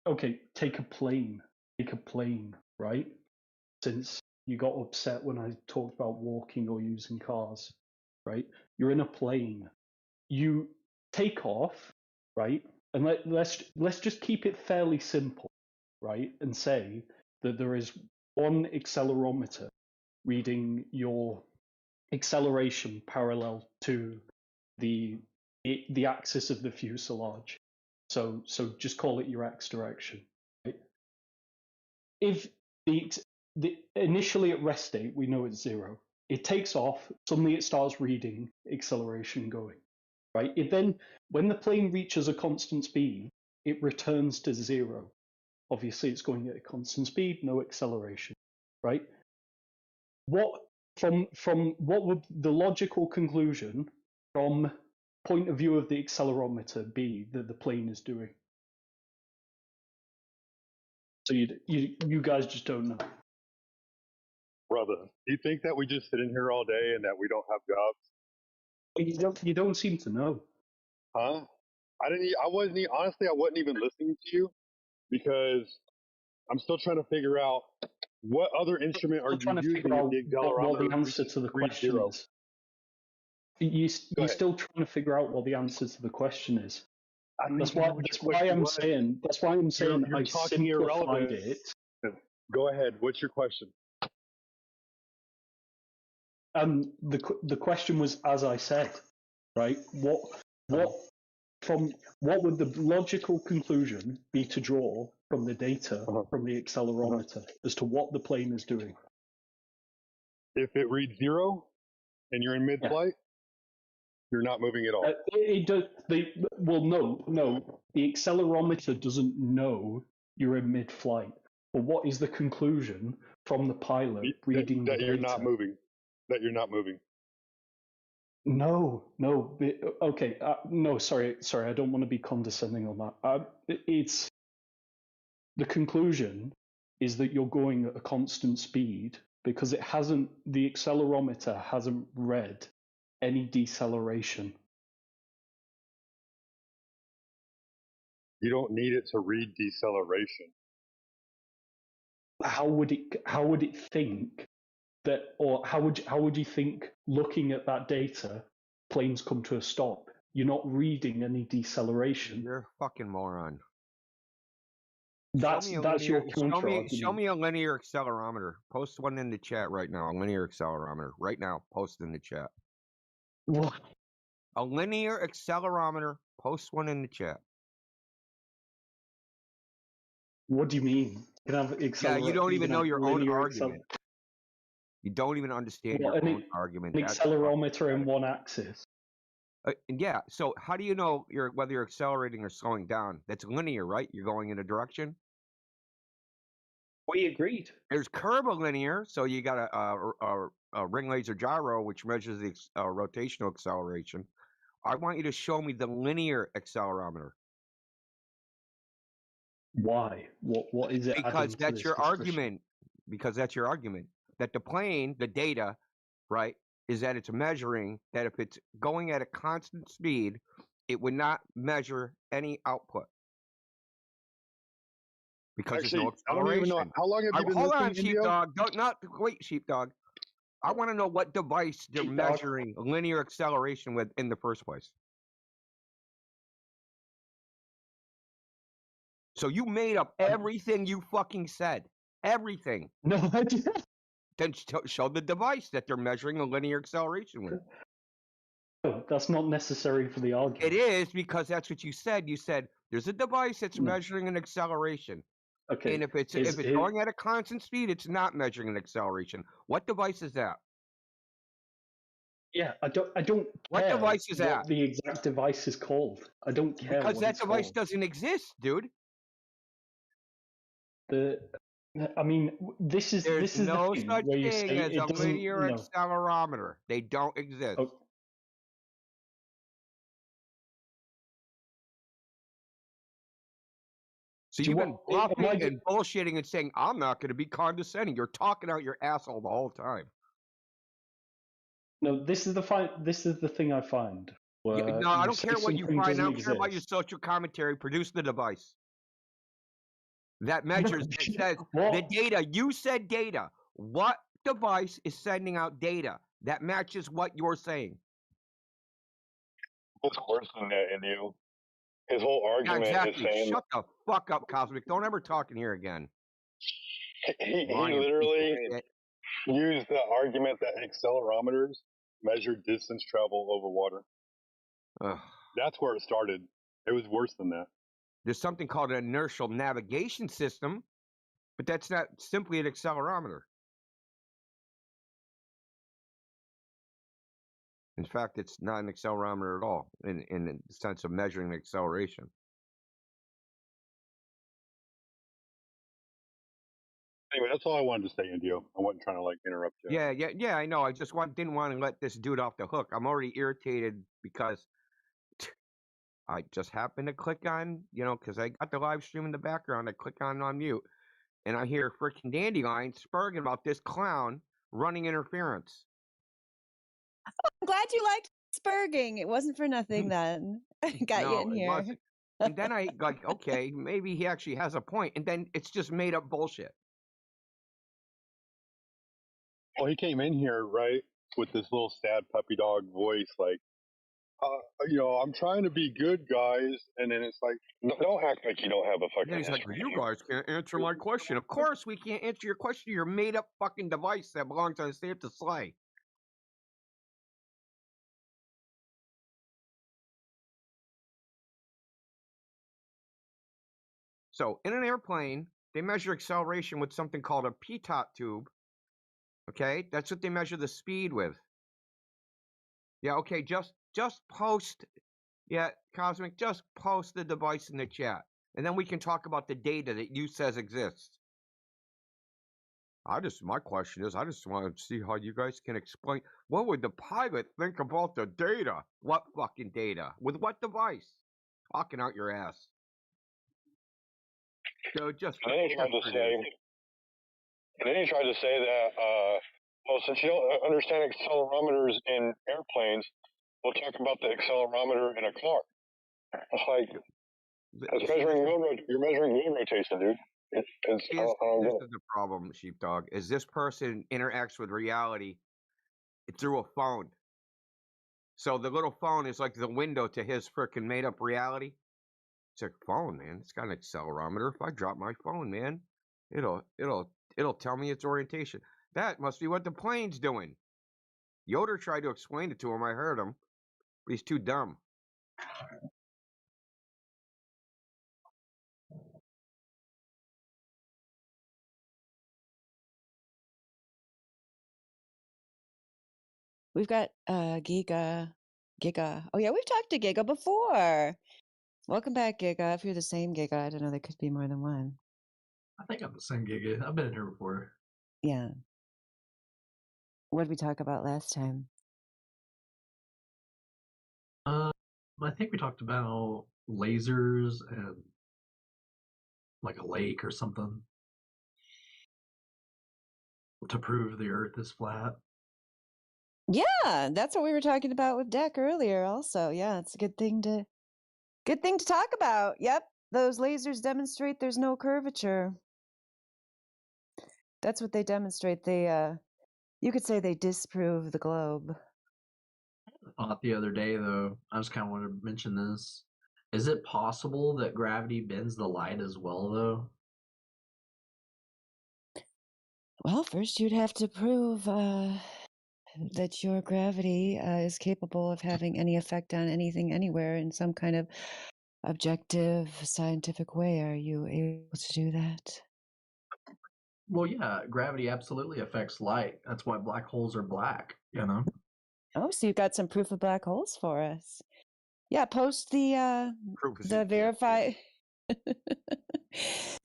Okay, take a plane. Take a plane, right? Since you got upset when I talked about walking or using cars, right? You're in a plane. You take off, right? And let's just keep it fairly simple, right? And say that there is one accelerometer reading your acceleration parallel to the axis of the fuselage. So just call it your x direction. Right? If the initially at rest state we know it's 0. It takes off. Suddenly it starts reading acceleration going. Right. It then when the plane reaches a constant speed, it returns to 0. Obviously, it's going at a constant speed, no acceleration. Right. What would the logical conclusion from point of view of the accelerometer be that the plane is doing? So you guys just don't know. Brother, do you think that we just sit in here all day and that we don't have jobs? You don't seem to know. Huh? I wasn't even listening to you because I'm still trying to figure out what other instrument are you using what the the answer to the question is. You're still trying to figure out what the answer to the question is. That's why I'm saying I simplified it. Go ahead. What's your question? The question was, as I said, right? What would the logical conclusion be to draw from the data from the accelerometer as to what the plane is doing? If it reads 0 and you're in mid-flight, you're not moving at all. No. The accelerometer doesn't know you're in mid-flight. But what is the conclusion from the pilot reading the data? You're not moving. That you're not moving. No. Okay. No, sorry. I don't want to be condescending on that. It's the conclusion is that you're going at a constant speed because the accelerometer hasn't read any deceleration. You don't need it to read deceleration. How would it think that, or how would you think looking at that data, planes come to a stop? You're not reading any deceleration. You're a fucking moron. That's your counter. Show me a linear accelerometer. Post one in the chat right now. A linear accelerometer right now. Post in the chat. What? A linear accelerometer. Post one in the chat. What do you mean? You can have you don't even know your own argument. You don't even understand your own argument. An accelerometer in one axis. Yeah. So how do you know whether you're accelerating or slowing down? That's linear, right? You're going in a direction. We agreed. There's curvilinear, so you got a ring laser gyro, which measures the rotational acceleration. I want you to show me the linear accelerometer. Why? What is it? Because that's your argument. Because that's your argument. That the plane, the data, right, is that it's measuring that if it's going at a constant speed, it would not measure any output. Because there's no acceleration. I don't even know. How long have you been Hold listening, on, Sheepdog. Wait, Sheepdog. I want to know what device they're measuring linear acceleration with in the first place. So you made up everything you fucking said. Everything. No, I didn't. Then show the device that they're measuring a linear acceleration with. No, that's not necessary for the argument. It is, because that's what you said. You said there's a device that's measuring an acceleration. Okay. And if it's going at a constant speed, it's not measuring an acceleration. What device is that? Yeah, I don't what care device is that? What the exact device is called. I don't care. Because what that it's device called. doesn't exist, dude. I mean, this is no the thing such where you thing say as it a doesn't, linear accelerometer. They don't exist. Oh. So you've been bluffing and bullshitting and saying, I'm not going to be condescending. You're talking out your asshole the whole time. No, this is the thing I find. Yeah, no, I don't care what you find. I don't care about your social commentary. Produce the device that measures. It says the data. You said data. What device is sending out data that matches what you're saying? What's worse than that, Indio? His whole argument is saying, "Shut the fuck up, Cosmic. Don't ever talk in here again." He literally used the argument that accelerometers measure distance travel over water. That's where it started. It was worse than that. There's something called an inertial navigation system, but that's not simply an accelerometer. In fact, it's not an accelerometer at all in the sense of measuring acceleration. Anyway, that's all I wanted to say, Indio. I wasn't trying to interrupt you. Yeah. I know. I just didn't want to let this dude off the hook. I'm already irritated because I just happened to click on, because I got the live stream in the background. I click on mute, and I hear freaking Dandelion spurging about this clown running interference. Oh, I'm glad you liked spurging. It wasn't for nothing then. I got you in here. Wasn't. And then I okay, maybe he actually has a point, and then it's just made up bullshit. Well, he came in here, right, with this little sad puppy dog voice, I'm trying to be good, guys, and then it's like, don't act like you don't have a fucking. And he's like, you guys can't answer my question. Of course we can't answer your question. Your made up fucking device that belongs on the state to Slay. So in an airplane, they measure acceleration with something called a pitot tube. Okay, that's what they measure the speed with. Yeah, okay, just post. Yeah, Cosmic, just post the device in the chat, and then we can talk about the data that you says exists. My question is, I just want to see how you guys can explain. What would the pilot think about the data? What fucking data? With what device? Talking out your ass. So just. And then he tried to say that, since you don't understand accelerometers in airplanes, we'll talk about the accelerometer in a car. It's like, you're measuring wheel rotation, dude. This is the problem, Sheepdog, is this person interacts with reality through a phone. So the little phone is like the window to his freaking made up reality. It's a phone, man. It's got an accelerometer. If I drop my phone, man, it'll tell me its orientation. That must be what the plane's doing. Yoder tried to explain it to him. I heard him, but he's too dumb. We've got Giga. Oh yeah, we've talked to Giga before. Welcome back, Giga. If you're the same Giga, I don't know. There could be more than one. I think I'm the same Giga. I've been in here before. Yeah. What did we talk about last time? I think we talked about lasers and like a lake or something to prove the Earth is flat. Yeah, that's what we were talking about with Deck earlier. Also, yeah, it's a good thing to talk about. Yep, those lasers demonstrate there's no curvature. That's what they demonstrate. They, you could say they disprove the globe. I thought the other day, though, I just kind of wanted to mention this. Is it possible that gravity bends the light as well, though? Well, first you'd have to prove that your gravity is capable of having any effect on anything anywhere in some kind of objective scientific way. Are you able to do that? Well, yeah, gravity absolutely affects light. That's why black holes are black, you know? Oh, so you've got some proof of black holes for us. Yeah, post the verify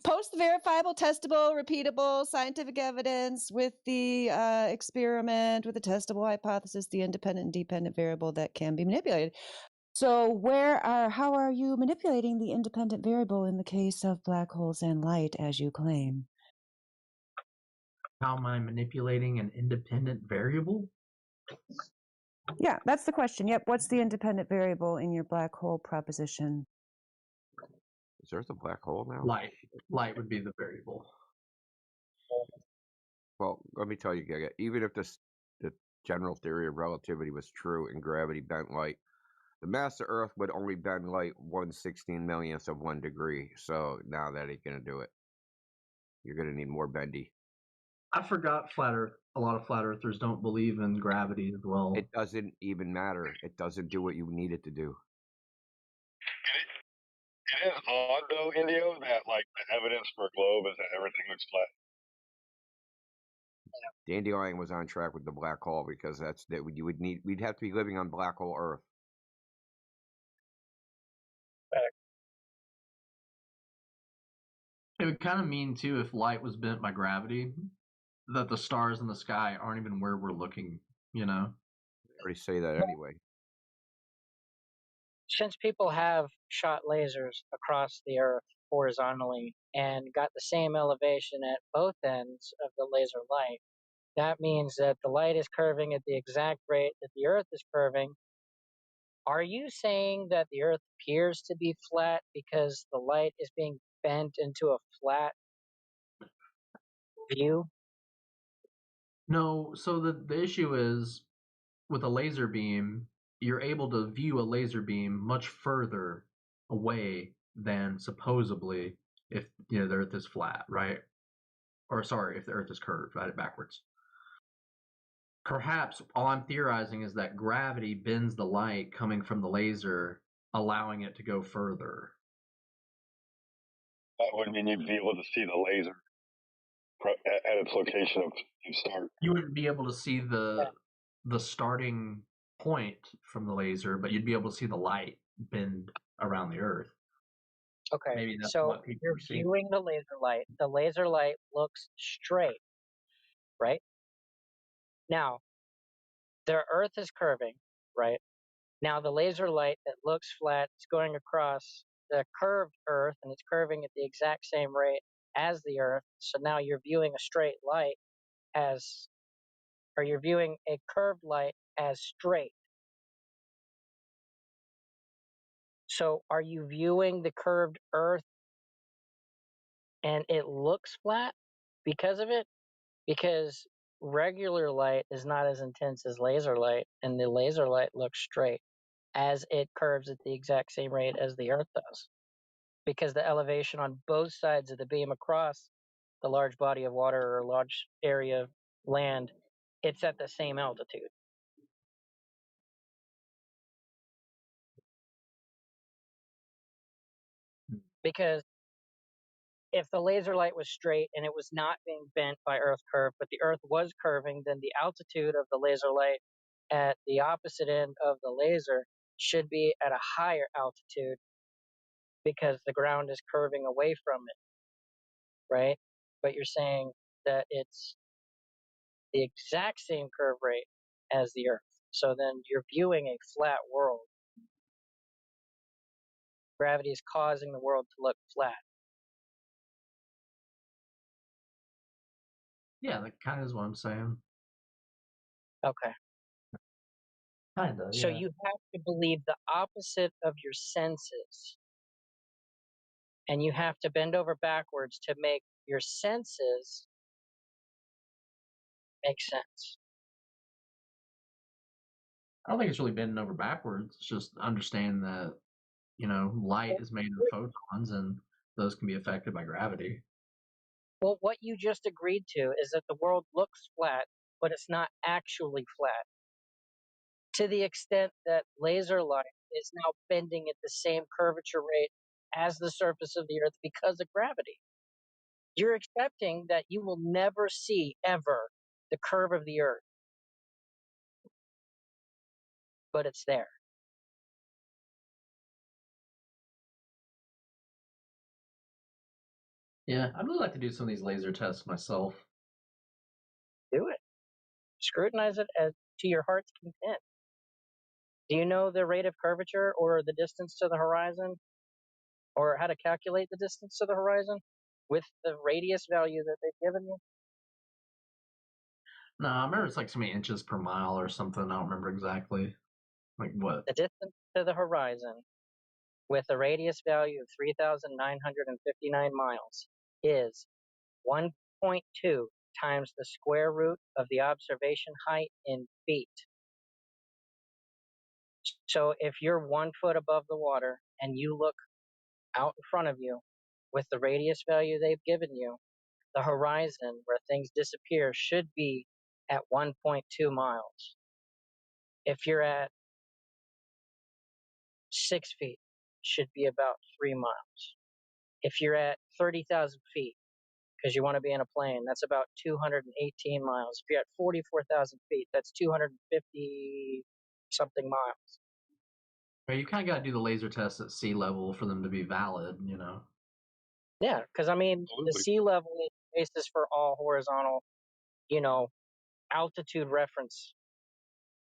Post the verifiable, testable, repeatable scientific evidence with the experiment, with the testable hypothesis, the independent and dependent variable that can be manipulated. So how are you manipulating the independent variable in the case of black holes and light, as you claim? How am I manipulating an independent variable? Yeah, that's the question. Yep. What's the independent variable in your black hole proposition? Is Earth a black hole now? Light. Light would be the variable. Well, let me tell you, Giga, even if the general theory of relativity was true and gravity bent light, the mass of Earth would only bend light 1/16 millionth of 1 degree. So now that ain't gonna do it. You're gonna need more bendy. I forgot flat Earth. A lot of flat earthers don't believe in gravity as well. It doesn't even matter. It doesn't do what you need it to do. It is odd though, Indio, that like the evidence for a globe is that everything looks flat. Dandelion was on track with the black hole because we'd have to be living on black hole Earth. It would kind of mean too if light was bent by gravity, that the stars in the sky aren't even where we're looking. You know. They already say that anyway. Since people have shot lasers across the Earth horizontally and got the same elevation at both ends of the laser light, that means that the light is curving at the exact rate that the Earth is curving. Are you saying that the Earth appears to be flat because the light is being bent into a flat view? No, so the issue is with a laser beam, you're able to view a laser beam much further away than supposedly if the Earth is flat, right? Or sorry, if the Earth is curved, right, backwards. Perhaps all I'm theorizing is that gravity bends the light coming from the laser, allowing it to go further. That would mean you'd be able to see the laser at its location of start. You wouldn't be able to see the starting point from the laser, but you'd be able to see the light bend around the Earth. Okay, Maybe that's so what people you're are seeing. viewing the laser light. The laser light looks straight, right? Now, the Earth is curving, right? Now, the laser light that looks flat is going across the curved Earth, and it's curving at the exact same rate as the Earth. So now you're viewing a straight light or you're viewing a curved light as straight. So are you viewing the curved Earth and it looks flat because of it? Because regular light is not as intense as laser light, and the laser light looks straight as it curves at the exact same rate as the Earth does. Because the elevation on both sides of the beam across the large body of water or large area of land, it's at the same altitude. Because if the laser light was straight and it was not being bent by Earth curve, but the Earth was curving, then the altitude of the laser light at the opposite end of the laser should be at a higher altitude because the ground is curving away from it, right? But you're saying that it's the exact same curve rate as the Earth. So then you're viewing a flat world. Gravity is causing the world to look flat. Yeah, that kind of is what I'm saying. Okay. Kind of, So yeah. you have to believe the opposite of your senses. And you have to bend over backwards to make your senses make sense. I don't think it's really bending over backwards. It's just understand that, light is made of photons and those can be affected by gravity. Well, what you just agreed to is that the world looks flat, but it's not actually flat. To the extent that laser light is now bending at the same curvature rate as the surface of the Earth because of gravity. You're accepting that you will never see, ever, the curve of the Earth. But it's there. Yeah, I'd really like to do some of these laser tests myself. Do it. Scrutinize it as to your heart's content. Do you know the rate of curvature or the distance to the horizon, or how to calculate the distance to the horizon with the radius value that they've given you? No, I remember it's like so many inches per mile or something. I don't remember exactly. Like what? The distance to the horizon with a radius value of 3,959 miles is 1.2 times the square root of the observation height in feet. So if you're 1 foot above the water and you look out in front of you with the radius value they've given you, the horizon where things disappear should be at 1.2 miles. If you're at 6 feet, it should be about 3 miles. If you're at 30,000 feet, because you want to be in a plane, that's about 218 miles. If you're at 44,000 feet, that's 250 something miles. You kind of got to do the laser tests at sea level for them to be valid, you know? Yeah, because I mean, the sea level is the basis for all horizontal, altitude reference,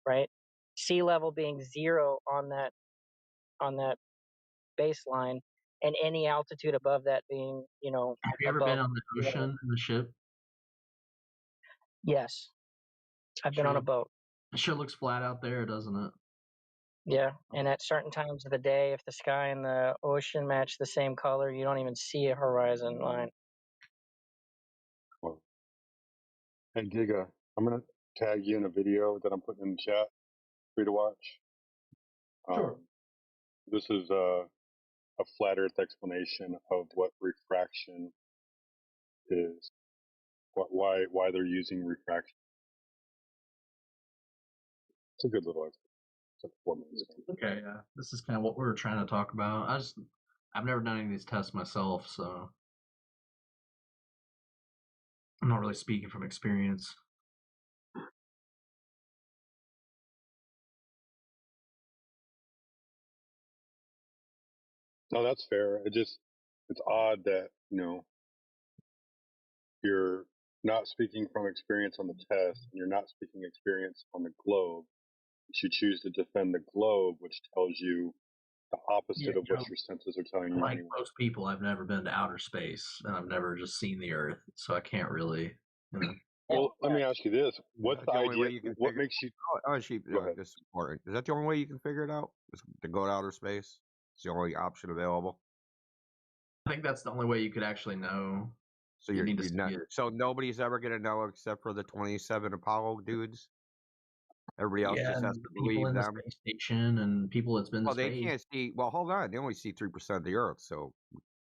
right? Sea level being 0 on that baseline, and any altitude above that being, Have you ever been on the ocean in the ship? Yes, I've been on a boat. It sure looks flat out there, doesn't it? Yeah, and at certain times of the day, if the sky and the ocean match the same color, you don't even see a horizon line. Well, hey, Giga, I'm going to tag you in a video that I'm putting in the chat for you to watch. Sure. This is a flat Earth explanation of what refraction is, why they're using refraction. It's a good little explanation. Okay, yeah. This is kind of what we were trying to talk about. I've never done any of these tests myself, so I'm not really speaking from experience. No, that's fair. It's odd that, you're not speaking from experience on the test and you're not speaking experience on the globe. But you choose to defend the globe, which tells you the opposite of what your senses are telling you. Like anyway. most people, I've never been to outer space and I've never just seen the Earth, so I can't really. Well, let me ask you this: what's the idea? What makes you? This is important. Is that the only way you can figure it out? Is to go to outer space? It's the only option available. I think that's the only way you could actually know. So you're not. So nobody's ever gonna know except for the 27 Apollo dudes. Everybody else just has to believe in the them. Space station and people that's been. Well, they can't see. Well, hold on. They only see 3% of the Earth, so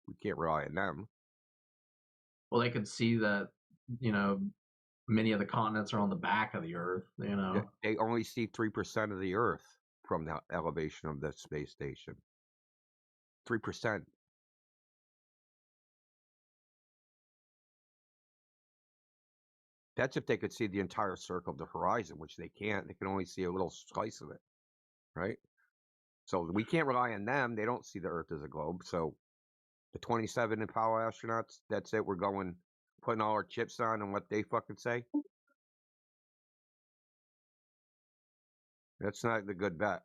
we can't rely on them. Well, they could see that, many of the continents are on the back of the Earth. They only see 3% of the Earth from the elevation of the space station. 3%. That's if they could see the entire circle of the horizon, which they can't. They can only see a little slice of it, right? So we can't rely on them. They don't see the Earth as a globe. So the 27 Apollo astronauts, that's it. We're putting all our chips on and what they fucking say. That's not the good bet.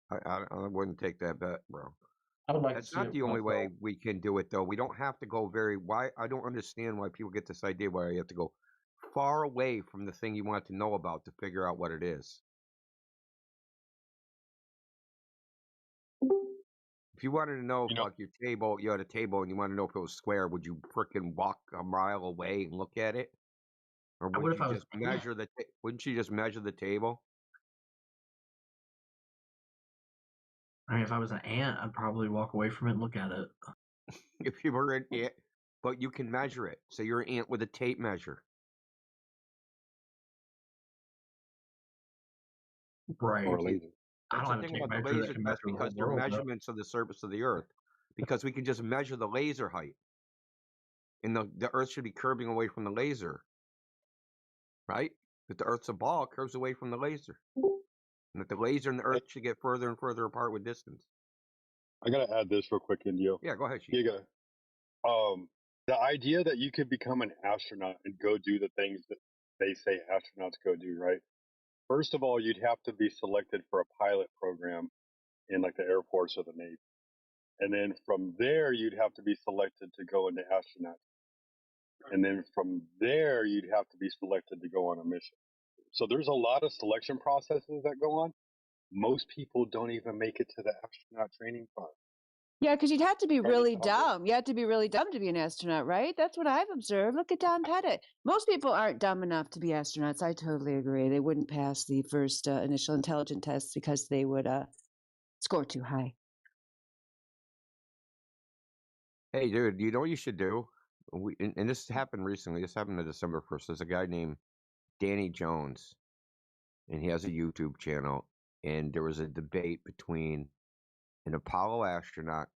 I wouldn't take that bet, bro. I would like That's not the only way we can do it, though. We don't have to go I don't understand why people get this idea where you have to go far away from the thing you want to know about to figure out what it is. If you wanted to know if like your table, you had a table and you want to know if it was square, would you frickin' walk a mile away and look at it? Or would you just measure wouldn't you just measure the table? I mean, if I was an ant, I'd probably walk away from it and look at it. If you were an ant, but you can measure it. So you're an ant with a tape measure. Right. Or a laser. I don't have a tape measure that can measure the because whole they're world, measurements of the surface of the Earth. Because we can just measure the laser height. And the Earth should be curving away from the laser. Right? If the Earth's a ball, it curves away from the laser. And if the laser and the Earth should get further and further apart with distance. I gotta add this real quick, Indio. Yeah, go ahead, Giga. The idea that you could become an astronaut and go do the things that they say astronauts go do, right? First of all, you'd have to be selected for a pilot program in like the Air Force or the Navy. And then from there, you'd have to be selected to go into astronaut. And then from there, you'd have to be selected to go on a mission. So there's a lot of selection processes that go on. Most people don't even make it to the astronaut training part. Yeah, because you'd have to be really dumb. You have to be really dumb to be an astronaut, right? That's what I've observed. Look at Don Pettit. Most people aren't dumb enough to be astronauts. I totally agree. They wouldn't pass the first initial intelligence tests because they would score too high. Hey, dude, you know what you should do? And this happened recently. This happened on December 1st. There's a guy named Danny Jones, and he has a YouTube channel. And there was a debate between an Apollo astronaut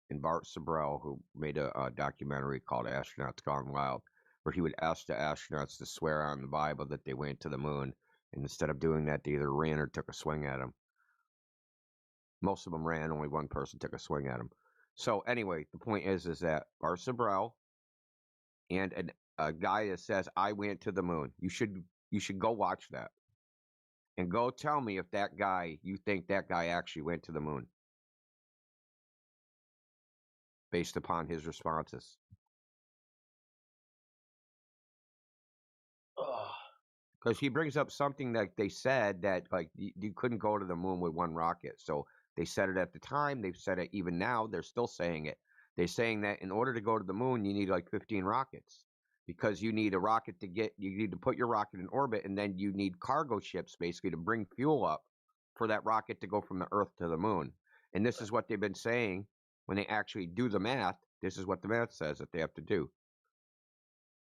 and Bart Sabrell, who made a documentary called Astronauts Gone Wild, where he would ask the astronauts to swear on the Bible that they went to the moon. And instead of doing that, they either ran or took a swing at him. Most of them ran. Only one person took a swing at him. So anyway, the point is that Bart Sabrell and a guy that says, I went to the moon. You should go watch that. And go tell me if that guy, you think that guy actually went to the moon. Based upon his responses. Because he brings up something that they said that like you couldn't go to the moon with one rocket. So they said it at the time. They've said it even now. They're still saying it. They're saying that in order to go to the moon, you need like 15 rockets. Because you need a rocket you need to put your rocket in orbit, and then you need cargo ships basically to bring fuel up for that rocket to go from the Earth to the moon. And this is what they've been saying when they actually do the math. This is what the math says that they have to do.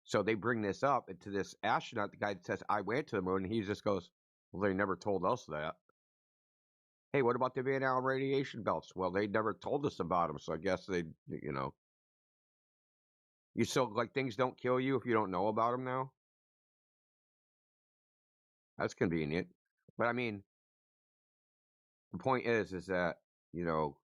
So they bring this up into this astronaut, the guy that says, I went to the moon, and he just goes, well, they never told us that. Hey, what about the Van Allen radiation belts? Well, they never told us about them, so I guess they, you know. You so, like, things don't kill you if you don't know about them now? That's convenient. But, I mean, the point is that, you know,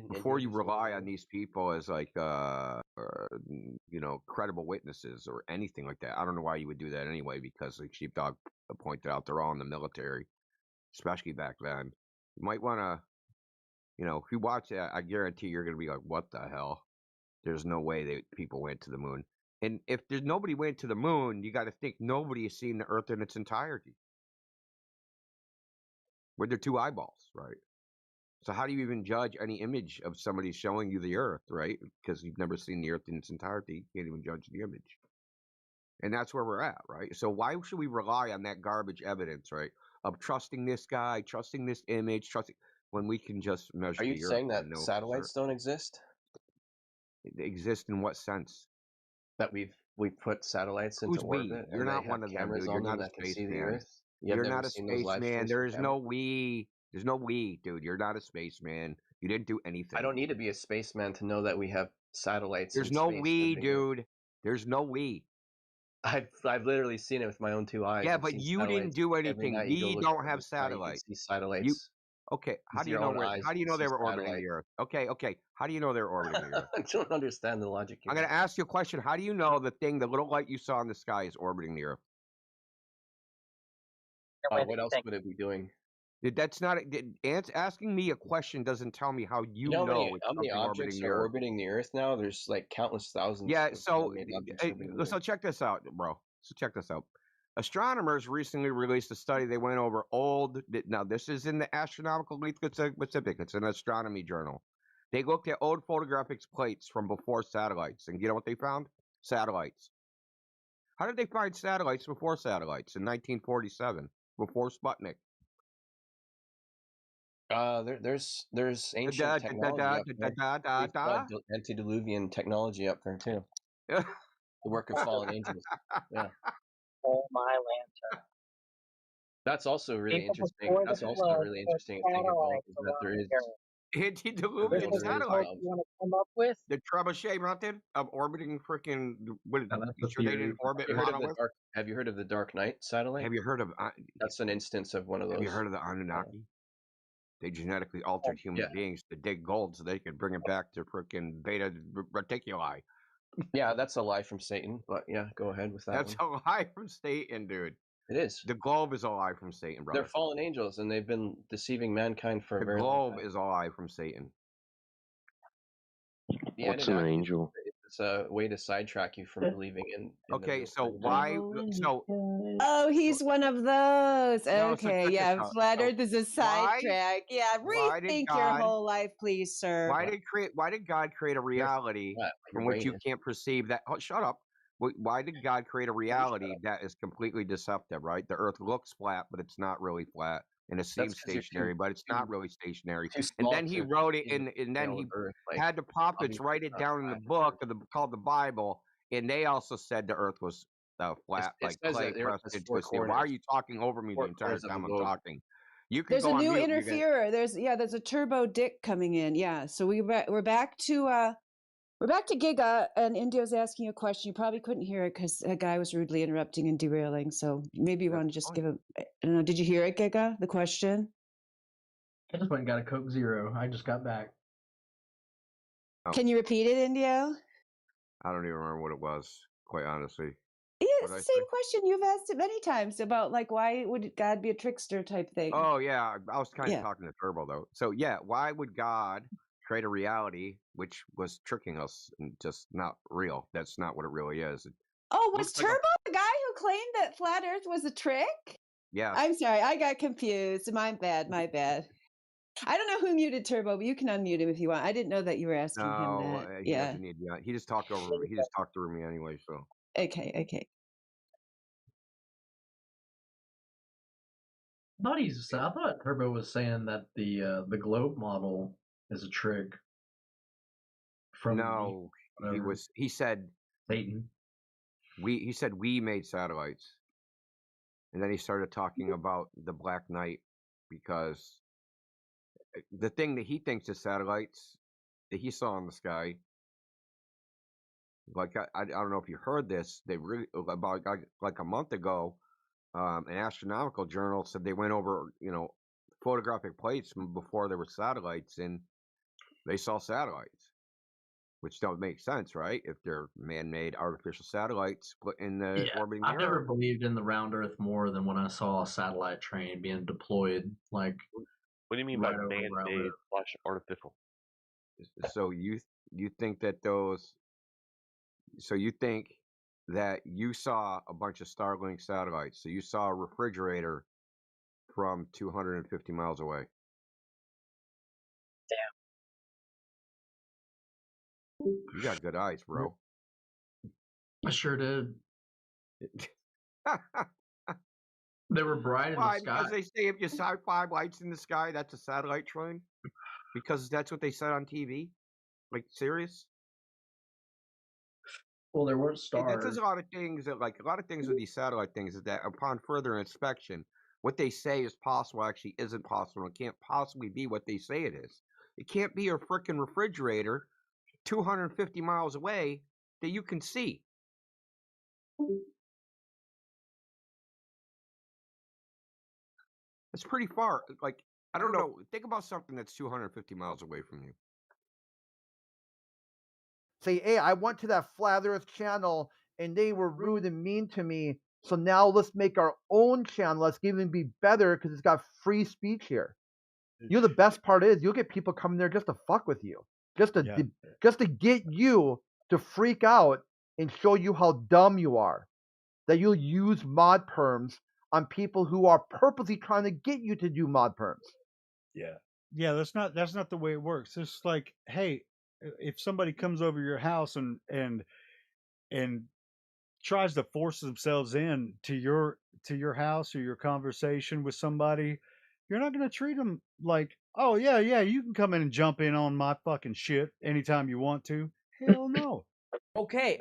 before you rely on these people as like you know, credible witnesses or anything like that. I don't know why you would do that anyway, because like Sheepdog pointed out, they're all in the military, especially back then. You might want to, you know, if you watch that, I guarantee you're going to be like, what the hell? There's no way that people went to the moon. And if there's nobody went to the moon, you got to think nobody has seen the Earth in its entirety with their two eyeballs, right? So how do you even judge any image of somebody showing you the Earth, right? Because you've never seen the Earth in its entirety. You can't even judge the image. And that's where we're at, right? So why should we rely on that garbage evidence, right? Of trusting this guy, trusting this image, trusting when we can just measure the Earth. Are you saying that satellites don't exist? They exist in what sense? That we've put satellites into orbit. You're not one of them, dude. You're not a spaceman. You're not a spaceman. There's no we. There's no we, dude. You're not a spaceman. You didn't do anything. I don't need to be a spaceman to know that we have satellites. There's no we, dude. There's no we. I've literally seen it with my own two eyes. Yeah, but you didn't do anything. We don't have satellites. You see satellites. Okay, how do you know how do you know they were orbiting the Earth? Okay, how do you know they were orbiting the Earth? I don't understand the logic here. I'm going to ask you a question. How do you know the little light you saw in the sky is orbiting the Earth? What else would it be doing? That's not asking me a question doesn't tell me how you know how many objects are orbiting the Earth now. There's like countless thousands. Yeah, so check this out, bro. So check this out. Astronomers recently released a study. They went over now this is in the Astronomical Pacific. It's an astronomy journal. They looked at old photographic plates from before satellites, and you know what they found? Satellites. How did they find satellites before satellites in 1947, before Sputnik? There's ancient technology up there. Antediluvian technology up there too. The work of fallen angels. Yeah. Oh my lantern. That's also really interesting. That's also a really interesting thing about is that there is antediluvian satellites. You want to come up with the trebuchet method of orbiting freaking. They didn't orbit. Have you heard of the Dark Knight satellite? Have you heard of? That's an instance of one of those. Have you heard of the Anunnaki? They genetically altered human beings to dig gold so they could bring it back to frickin' beta reticuli. Yeah, that's a lie from Satan. But yeah, go ahead with that. That's a lie from Satan, dude. It is. The globe is a lie from Satan, brother. They're fallen angels, and they've been deceiving mankind for a very long time. The globe is a lie from Satan. Yeah, what's an angel? It's a way to sidetrack you from believing in okay, so why? Oh, he's one of those. Okay, yeah. Flat Earth is a sidetrack. Yeah, rethink your whole life, please, sir. Why did God create a reality from which you can't perceive that? Oh, shut up. Why did God create a reality that is completely deceptive? Right, the Earth looks flat, but it's not really flat. And it seems stationary, but it's not really stationary. And then he wrote it, and then he had the prophets write it down in the book called the Bible, and they also said the Earth was flat, like clay pressed into a steel. Why are you talking over me the entire time I'm talking? You can There's a new interferer. There's a turbo dick coming in. Yeah, so we're back to Giga, and Indio's asking a question. You probably couldn't hear it because a guy was rudely interrupting and derailing. So maybe you want to just give him. I don't know. Did you hear it, Giga? The question. I just went and got a Coke Zero. I just got back. Oh. Can you repeat it, Indio? I don't even remember what it was, quite honestly. Yeah, it's the same question you've asked it many times about, like, why would God be a trickster type thing? Oh yeah, I was kind of talking to Turbo though. So yeah, why would God create a reality which was tricking us and just not real? That's not what it really is. Was Turbo the guy who claimed that flat Earth was a trick? Yeah. I'm sorry, I got confused. My bad. I don't know who muted Turbo, but you can unmute him if you want. I didn't know that you were asking him that. He doesn't need to. He just talked over me. He just talked through me anyway. So. Okay. I thought Turbo was saying that the globe model is a trick. He said Satan. He said we made satellites, and then he started talking about the Black Knight because the thing that he thinks is satellites that he saw in the sky. Like I don't know if you heard this. They really about like a month ago, an astronomical journal said they went over photographic plates before there were satellites, and they saw satellites, which don't make sense, right? If they're man-made artificial satellites put in the orbiting the Earth. I've never believed in the round Earth more than when I saw a satellite train being deployed. Like, what do you mean by man-made / artificial? So you think that those? So you think that you saw a bunch of Starlink satellites? So you saw a refrigerator from 250 miles away? Damn. You got good eyes, bro. I sure did. They were bright in the sky. Because they say if you saw 5 lights in the sky, that's a satellite train? Because that's what they said on TV? Like, serious? Well, there weren't stars. There's a lot of things with these satellite things is that upon further inspection, what they say is possible actually isn't possible. It can't possibly be what they say it is. It can't be a freaking refrigerator 250 miles away that you can see. It's pretty far. Like, I don't know. Think about something that's 250 miles away from you. Say, hey, I went to that Flat Earth channel and they were rude and mean to me. So now let's make our own channel. Let's even be better because it's got free speech here. The best part is you'll get people coming there just to fuck with you, just to get you to freak out and show you how dumb you are. That you'll use mod perms on people who are purposely trying to get you to do mod perms. Yeah, that's not the way it works. It's like, hey, if somebody comes over your house and tries to force themselves in to your house or your conversation with somebody, you're not going to treat them like, oh yeah, you can come in and jump in on my fucking shit anytime you want to. Hell no. Okay.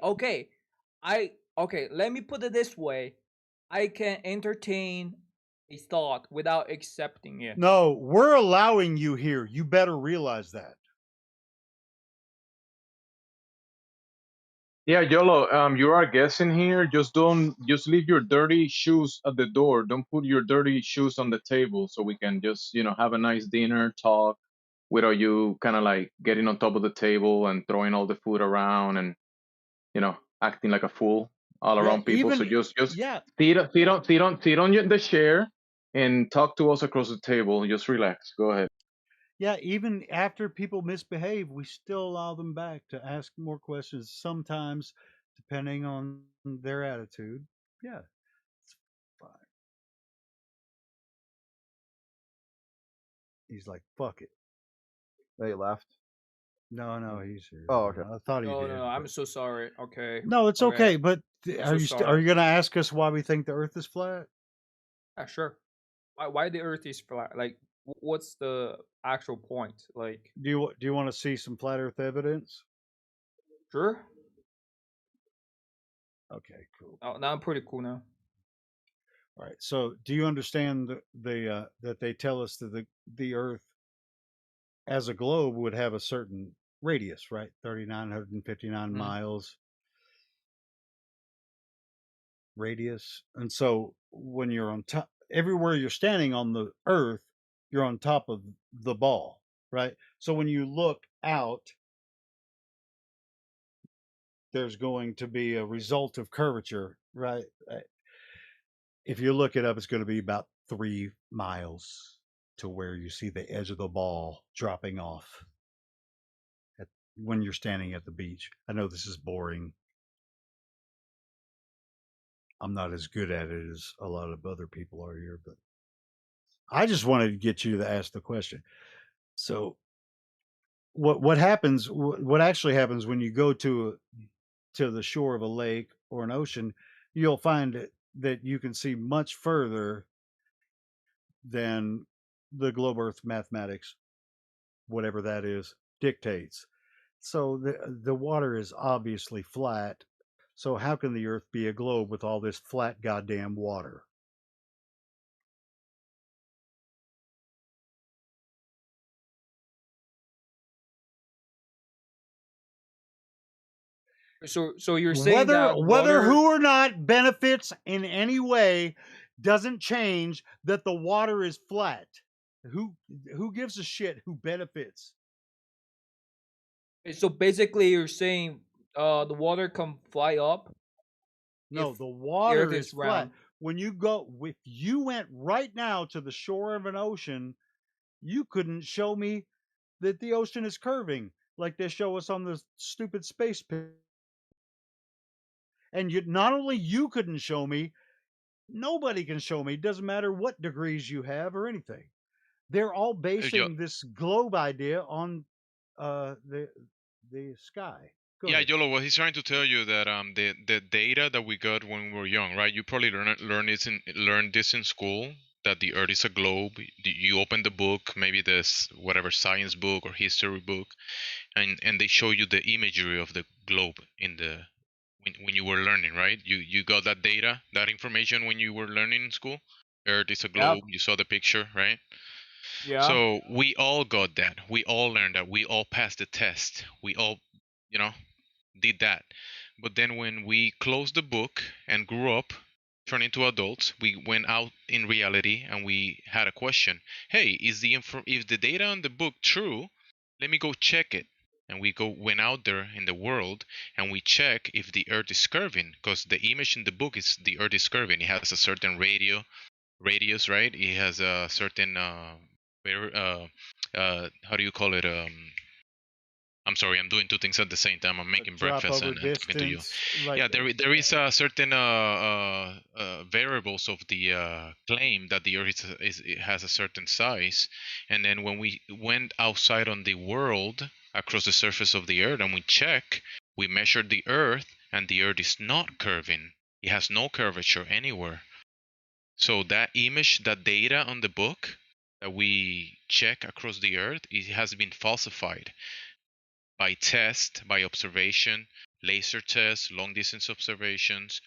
Let me put it this way: I can entertain a thought without accepting it. No, we're allowing you here. You better realize that. Yeah, Yolo, you are guessing here. Just leave your dirty shoes at the door. Don't put your dirty shoes on the table so we can just, have a nice dinner, talk without you kind of like getting on top of the table and throwing all the food around and, acting like a fool all Yeah, around people. So even just yeah, sit on the chair and talk to us across the table. Just relax. Go ahead. yeah, even after people misbehave, we still allow them back to ask more questions. Sometimes, depending on their attitude. Yeah, it's fine. He's like, "Fuck it." They left. No, he's here. Oh, okay. I thought he No, did. no, I'm so sorry. Okay. No, it's Okay. okay. But I'm are so you sorry. are you gonna ask us why we think the Earth is flat? Yeah, sure. Why the Earth is flat? Like, what's the actual point? Like, Do you want to see some flat Earth evidence? sure. Okay, cool. Oh, now I'm pretty cool now. All right. So, do you understand that they tell us that the Earth as a globe would have a certain radius, right? 3,959 miles radius. And so when you're on top, everywhere you're standing on the Earth, you're on top of the ball, right? So when you look out, there's going to be a result of curvature, right? If you look it up, it's going to be about 3 miles to where you see the edge of the ball dropping off when you're standing at the beach. I know this is boring. I'm not as good at it as a lot of other people are here, but I just wanted to get you to ask the question. So, what happens? What actually happens when you go to the shore of a lake or an ocean? You'll find that you can see much further than the globe Earth mathematics, whatever that is, dictates. So the water is obviously flat. So how can the Earth be a globe with all this flat goddamn water? So you're saying that whether who or not benefits in any way doesn't change that the water is flat. Who gives a shit who benefits? So basically, you're saying the water can fly up. No, the water is flat. When you go, if you went right now to the shore of an ocean, you couldn't show me that the ocean is curving like they show us on the stupid space picture. And not only you couldn't show me, nobody can show me. It doesn't matter what degrees you have or anything. They're all basing this globe idea on the sky. Yeah, Yolo, what he's trying to tell you that the data that we got when we were young, right? You probably learned this in school, that the Earth is a globe. You open the book, maybe this whatever science book or history book, and they show you the imagery of the globe in the when you were learning, right? You got that data, that information when you were learning in school. Earth is a globe. You saw the picture, right? Yeah. So we all got that. We all learned that. We all passed the test. We all, did that. But then when we closed the book and grew up, turned into adults, we went out in reality and we had a question. Hey, is the data on the book true? Let me go check it. And we went out there in the world and we check if the Earth is curving, because the image in the book is the Earth is curving. It has a certain radius, right? It has a certain how do you call it? I'm sorry, I'm doing two things at the same time. I'm making breakfast and talking to you. Like, yeah, there is a certain variables of the claim that the Earth it has a certain size, and then when we went outside on the world across the surface of the Earth and we measured the Earth, and the Earth is not curving. It has no curvature anywhere. So that image, that data on the book that we check across the Earth, it has been falsified by test, by observation, laser tests, long distance observations,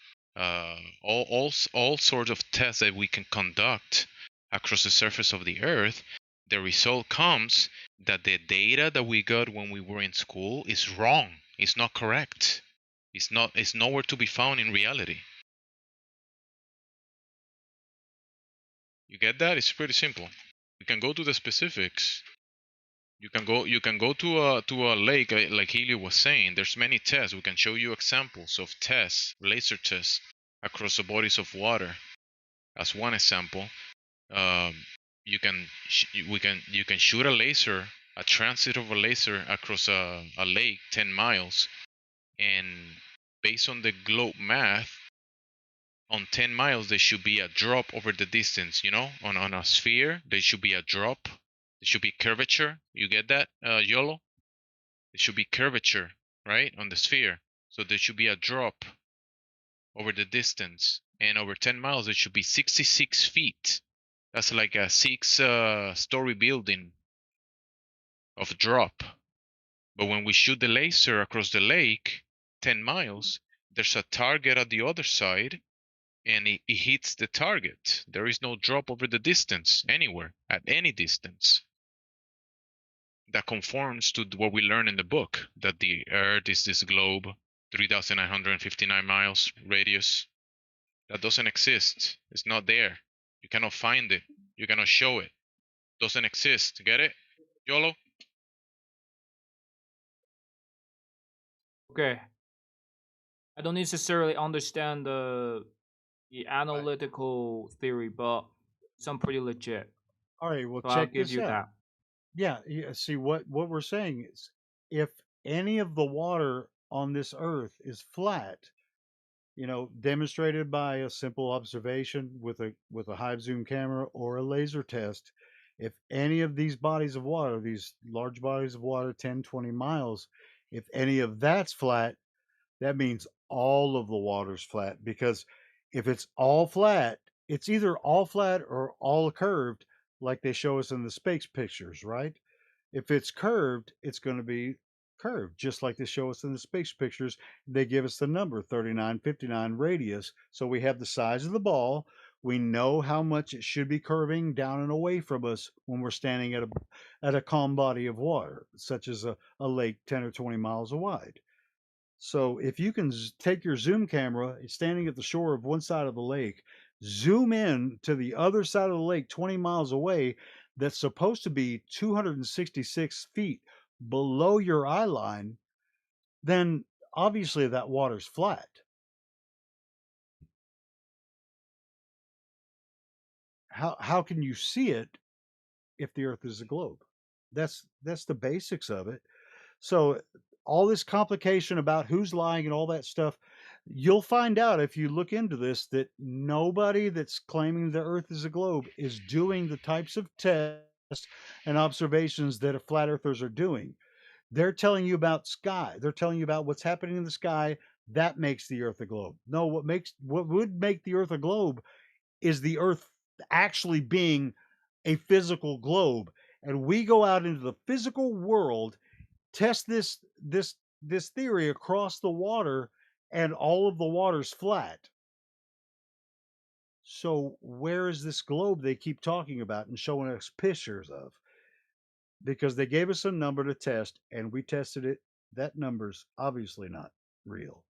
all sorts of tests that we can conduct across the surface of the Earth. The result comes that the data that we got when we were in school is wrong. It's not correct. It's nowhere to be found in reality. You get that? It's pretty simple. You can go to the specifics. You can go to a lake, like Helio was saying. There's many tests. We can show you examples of tests, laser tests across the bodies of water. As one example, you can shoot a laser, a transit of a laser across a lake 10 miles, and based on the globe math, on 10 miles there should be a drop over the distance. You know, on a sphere there should be a drop. There should be curvature. You get that, YOLO? There should be curvature, right, on the sphere. So there should be a drop over the distance, and over 10 miles there should be 66 feet. That's like a 6-story building of drop. But when we shoot the laser across the lake 10 miles, there's a target at the other side, and it hits the target. There is no drop over the distance anywhere, at any distance. That conforms to what we learn in the book, that the Earth is this globe, 3,959 miles radius. That doesn't exist. It's not there. You cannot find it. You cannot show it. Doesn't exist. Get it? YOLO? Okay. I don't necessarily understand the analytical theory, but some pretty legit. All right, well, So check I'll give this you out. that. Yeah, see what we're saying is, if any of the water on this earth is flat, demonstrated by a simple observation with a high zoom camera or a laser test, if any of these bodies of water, these large bodies of water, 10, 20 miles, if any of that's flat, that means all of the water's flat, because if it's all flat, it's either all flat or all curved, like they show us in the space pictures, right? If it's curved, it's going to be curved, just like they show us in the space pictures. They give us the number 3959 radius. So we have the size of the ball. We know how much it should be curving down and away from us when we're standing at a calm body of water, such as a lake 10 or 20 miles wide. So if you can take your zoom camera, it's standing at the shore of one side of the lake, zoom in to the other side of the lake 20 miles away, that's supposed to be 266 feet below your eye line, then obviously that water's flat. How can you see it if the earth is a globe? That's the basics of it. So all this complication about who's lying and all that stuff, you'll find out if you look into this that nobody that's claiming the earth is a globe is doing the types of tests and observations that flat earthers are doing. They're telling you about sky. They're telling you about what's happening in the sky. That makes the earth a globe. No, what would make the earth a globe is the earth actually being a physical globe. And we go out into the physical world, test this theory across the water, and all of the water's flat. So where is this globe they keep talking about and showing us pictures of? Because they gave us a number to test and we tested it. That number's obviously not real.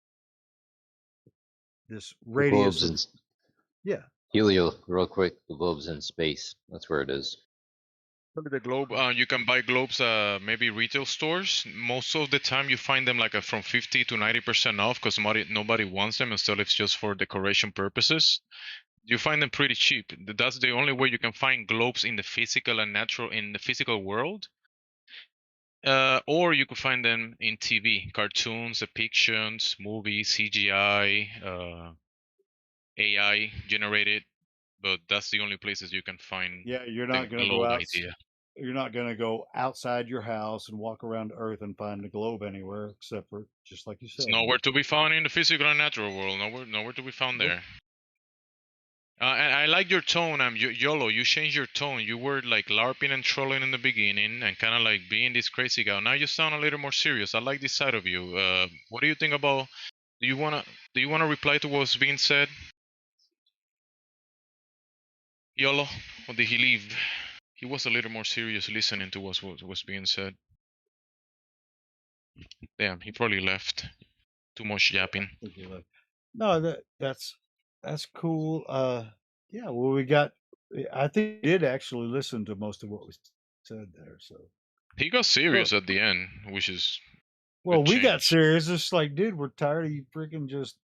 This The radius globe's of, yeah. Helio, real quick, the globe's in space. That's where it is. The globe, you can buy globes, maybe retail stores. Most of the time, you find them like from 50 to 90% off because nobody wants them, and still it's just for decoration purposes. You find them pretty cheap. That's the only way you can find globes in the physical and natural in the physical world. Or you could find them in TV, cartoons, depictions, movies, CGI, AI generated. But that's the only places you can find. Yeah, you're the not going to go globe out. idea. You're not going to go outside your house and walk around Earth and find the globe anywhere, except for just like you said. It's nowhere to be found in the physical and natural world. Nowhere to be found there. And I like your tone, YOLO. You changed your tone. You were like LARPing and trolling in the beginning, and kind of like being this crazy guy. Now you sound a little more serious. I like this side of you. What do you think about? Do you wanna reply to what's being said, YOLO? Or did he leave? He was a little more serious listening to what was being said. Damn, he probably left. Too much yapping. No, that's cool. Yeah, well, we got. I think we did actually listen to most of what was said there. So He got serious at the end, which is well, good we got change. serious. It's like, dude, we're tired of you freaking just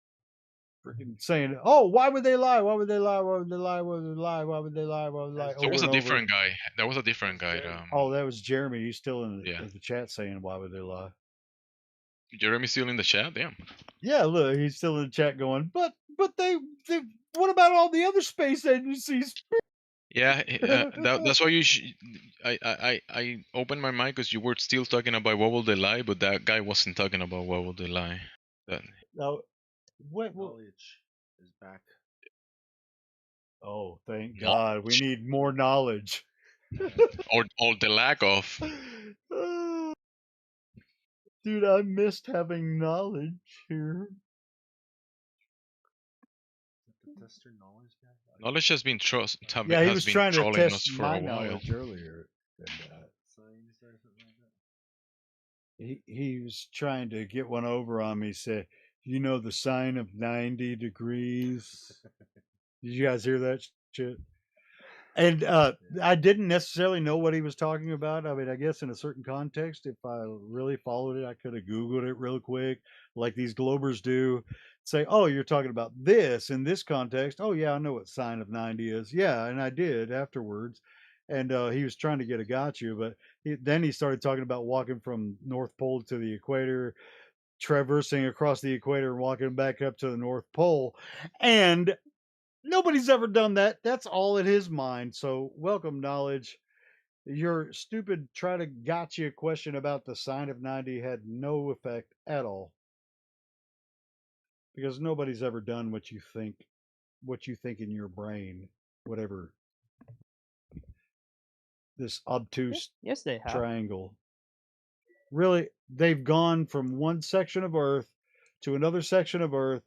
freaking saying, "Oh, why would they lie? Why would they lie? Why would they lie? Why would they lie? Why would they lie? Why would they lie?" There was Over a and over. different guy. There was a different guy. Oh, that was Jeremy. He's still in Yeah. the chat saying, "Why would they lie?" Jeremy's still in the chat. Damn. Yeah, look, he's still in the chat going, but they what about all the other space agencies? Yeah, that's why you. I opened my mic because you were still talking about what will they lie, but that guy wasn't talking about what will they lie. That. No, what knowledge is back. Oh, thank God! We need more knowledge. or the lack of. Dude, I missed having knowledge here. The tester knowledge guy. Knowledge has been Yeah, he was trying to trolling test us for my a while. knowledge earlier. He was trying to get one over on me. Said, "You know the sine of 90 degrees." Did you guys hear that shit? And I didn't necessarily know what he was talking about. I mean, I guess in a certain context, if I really followed it, I could have Googled it real quick, like these Globers do. Say, "Oh, you're talking about this in this context." Oh, yeah, I know what sine of 90 is. Yeah, and I did afterwards. And he was trying to get a gotcha, but then he started talking about walking from North Pole to the equator, traversing across the equator and walking back up to the North Pole. And nobody's ever done that. That's all in his mind. So welcome, knowledge. Your stupid try to gotcha question about the sine of 90 had no effect at all. Because nobody's ever done what you think in your brain, whatever. This obtuse yes, they have. triangle. Really, they've gone from one section of Earth to another section of Earth,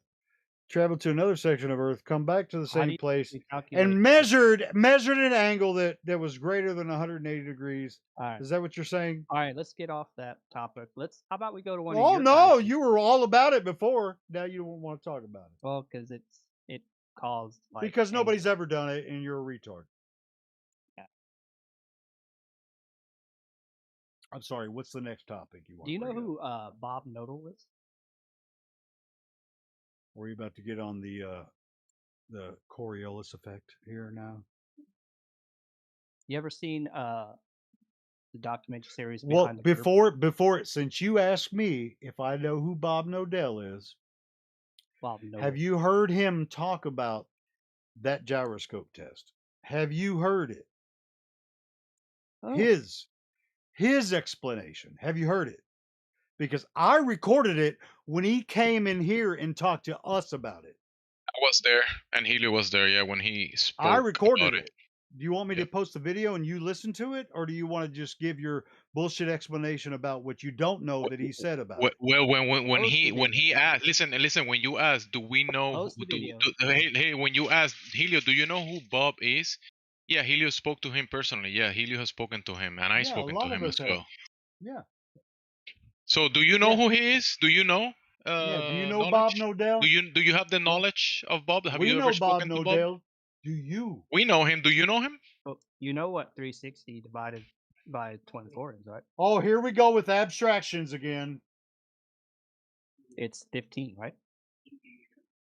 traveled to another section of Earth, come back to the same place, and measured an angle that was greater than 180 degrees. All right. Is that what you're saying? All right, let's get off that topic. How about we go to one? Oh of your no, guys'? you were all about it before. Now you don't want to talk about it. Well, because it caused like because nobody's ever done it, and you're a retard. Yeah. I'm sorry. What's the next topic you want? Do you know who Bob Nodal is? Were you about to get on the Coriolis effect here now? You ever seen the documentary series? Well, before since you asked me if I know who Bob Nodal is, Bob Nodal. Have you heard him talk about that gyroscope test? Have you heard it? Oh. His explanation. Have you heard it? Because I recorded it when he came in here and talked to us about it. I was there, and Helio was there. Yeah, when he spoke. I recorded about it. Do you want me to post the video and you listen to it, or do you want to just give your bullshit explanation about what you don't know that he said about it? Well, when he asked, listen, when you asked, do we know? Hey, when you asked Helio, do you know who Bob is? Yeah, Helio spoke to him personally. Yeah, Helio has spoken to him, and I've spoken to him as well. Yeah. So, do you know who he is? Do you know? Do you know Bob Nodal? Do you have the knowledge of Bob? Have you ever spoken to Bob? Do you? We know him. Do you know him? Well, you know what 360 divided by 24 is, right? Oh, here we go with abstractions again. It's 15, right?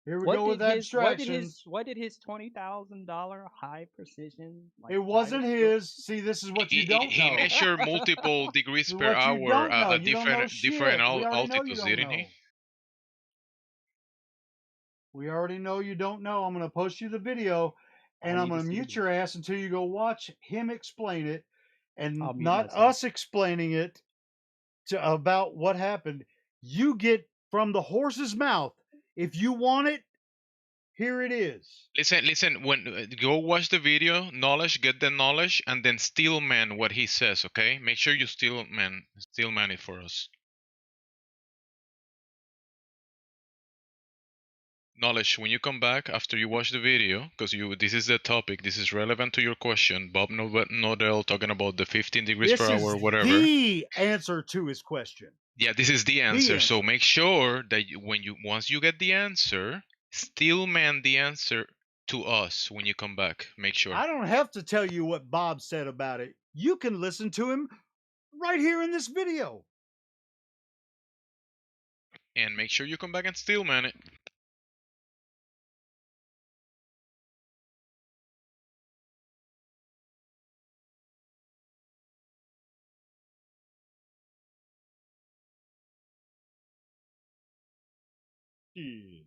Here we go with abstractions. What did his $20,000 high precision? It wasn't his. See, this is what you don't know. He measured multiple degrees per hour at different altitudes, didn't he? We already know you don't know. I'm going to post you the video, and I'm going to mute your ass until you go watch him explain it, and not us explaining it about what happened. You get from the horse's mouth. If you want it, here it is. Listen. When go watch the video, knowledge, get the knowledge, and then steelman what he says. Okay, make sure you steelman it for us. Knowledge, when you come back after you watch the video, because this is the topic, this is relevant to your question. Bob Nodal talking about the 15 degrees per hour, whatever. The answer to his question. Yeah, this is the answer. So make sure that once you get the answer, still man the answer to us when you come back. Make sure. I don't have to tell you what Bob said about it. You can listen to him right here in this video. And make sure you come back and still man it. Yeah.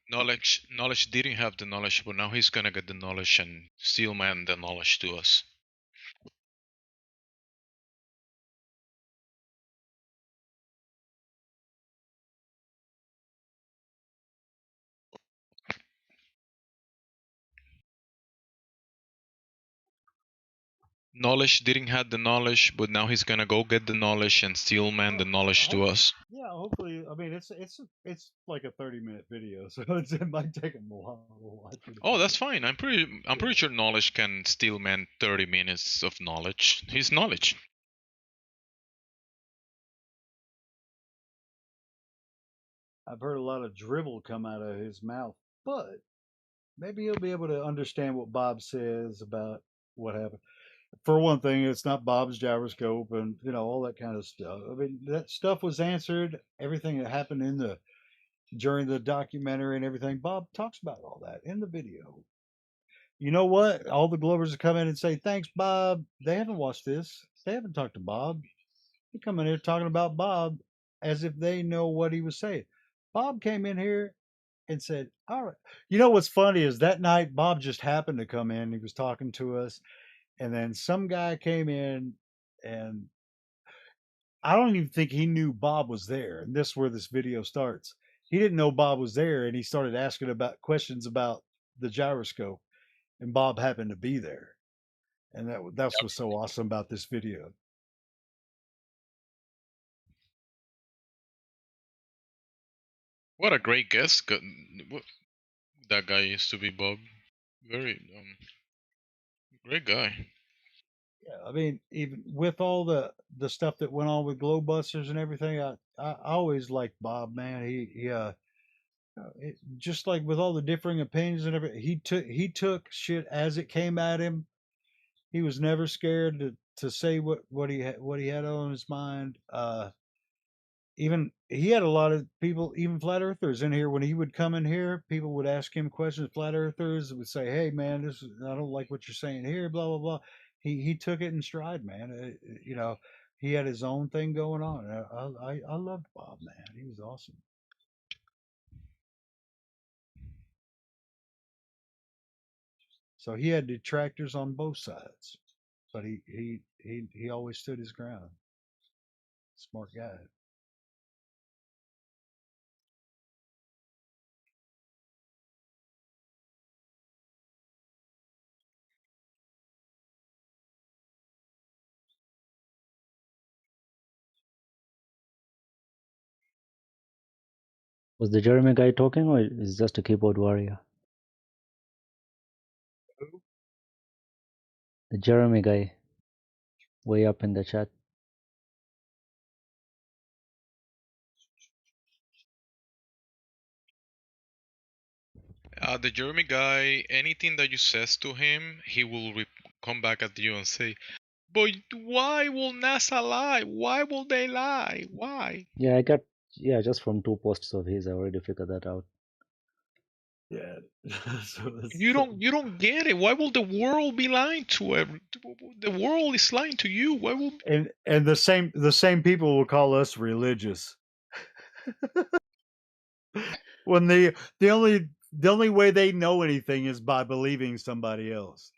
Knowledge didn't have the knowledge, but now he's gonna get the knowledge and still man the knowledge to us. Knowledge didn't have the knowledge, but now he's gonna go get the knowledge and still man the knowledge to us. Yeah, hopefully. I mean, it's like a 30-minute video, so it might take him a while to watch it. Oh, that's fine. I'm pretty sure knowledge can still man 30 minutes of knowledge. His knowledge. I've heard a lot of drivel come out of his mouth, but maybe he'll be able to understand what Bob says about what happened. For one thing, it's not Bob's gyroscope and all that kind of stuff. I mean, that stuff was answered. Everything that happened during the documentary and everything, Bob talks about all that in the video. You know what? All the Glovers will come in and say, "Thanks, Bob." They haven't watched this. They haven't talked to Bob. They come in here talking about Bob as if they know what he was saying. Bob came in here and said, "All right." You know what's funny is that night Bob just happened to come in. He was talking to us, and then some guy came in, and I don't even think he knew Bob was there. And this is where this video starts. He didn't know Bob was there, and he started asking about questions about the gyroscope, and Bob happened to be there, and that's what's so awesome about this video. What a great guest that guy used to be, Bob. Very great guy. Yeah, I mean, even with all the stuff that went on with Glowbusters and everything, I always liked Bob, man. Just like with all the differing opinions and everything, he took shit as it came at him. He was never scared to say what he had on his mind. Even he had a lot of people, even flat earthers in here. When he would come in here, people would ask him questions. Flat earthers would say, "Hey, man, I don't like what you're saying here." Blah blah blah. He took it in stride, man. He had his own thing going on. I loved Bob, man. He was awesome. So he had detractors on both sides, but he always stood his ground. Smart guy. Was the Jeremy guy talking, or is just a keyboard warrior? Who? The Jeremy guy, way up in the chat. The Jeremy guy, anything that you says to him, he will come back at you and say, "But why will NASA lie? Why will they lie? Why?" Yeah, just from 2 posts of his, I already figured that out. Yeah. You don't get it. Why will the world be lying to the world is lying to you? Why will and the same people will call us religious. When the only way they know anything is by believing somebody else.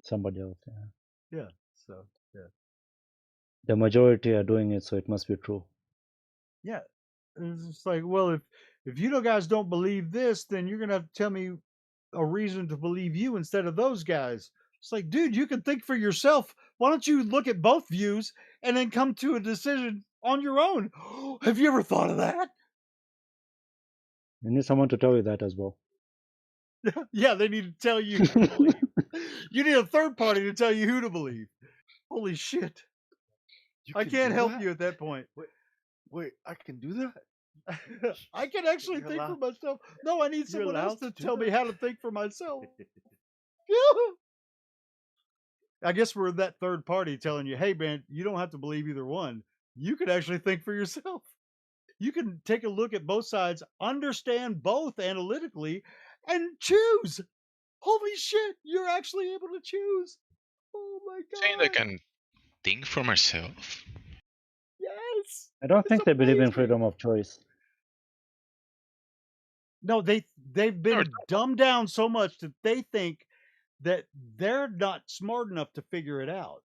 Somebody else, yeah. Yeah. So yeah. The majority are doing it, so it must be true. Yeah. It's just like, well, if you guys don't believe this, then you're gonna have to tell me a reason to believe you instead of those guys. It's like, dude, you can think for yourself. Why don't you look at both views and then come to a decision on your own? Have you ever thought of that? You need someone to tell you that as well. Yeah, they need to tell you who to believe. You need a third party to tell you who to believe. Holy shit. I can't help you at that point. Wait, I can do that? I can actually think for myself. No, I need someone else to tell me how to think for myself. I guess we're that third party telling you, hey, man, you don't have to believe either one. You can actually think for yourself. You can take a look at both sides, understand both analytically, and choose. Holy shit, you're actually able to choose. Oh my god. Saying I can think for myself. Yes. I don't think they believe in freedom of choice. No, they've been dumbed down so much that they think that they're not smart enough to figure it out.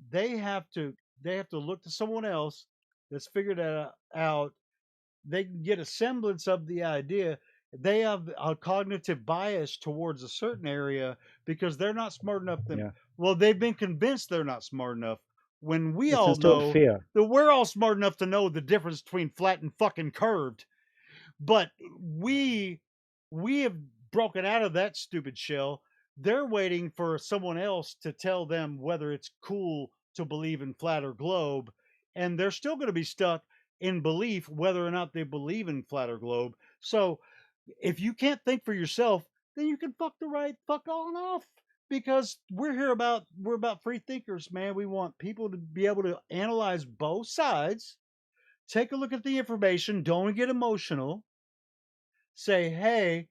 They have to look to someone else that's figured it out. They can get a semblance of the idea. They have a cognitive bias towards a certain area because they're not smart enough. Well, they've been convinced they're not smart enough. When we It's all instilled know fear. that we're all smart enough to know the difference between flat and fucking curved. But we have broken out of that stupid shell. They're waiting for someone else to tell them whether it's cool to believe in flat or globe, and they're still going to be stuck in belief whether or not they believe in flat or globe. So if you can't think for yourself, then you can fuck on off, because we're about free thinkers, man. We want people to be able to analyze both sides, take a look at the information, don't get emotional, say, hey,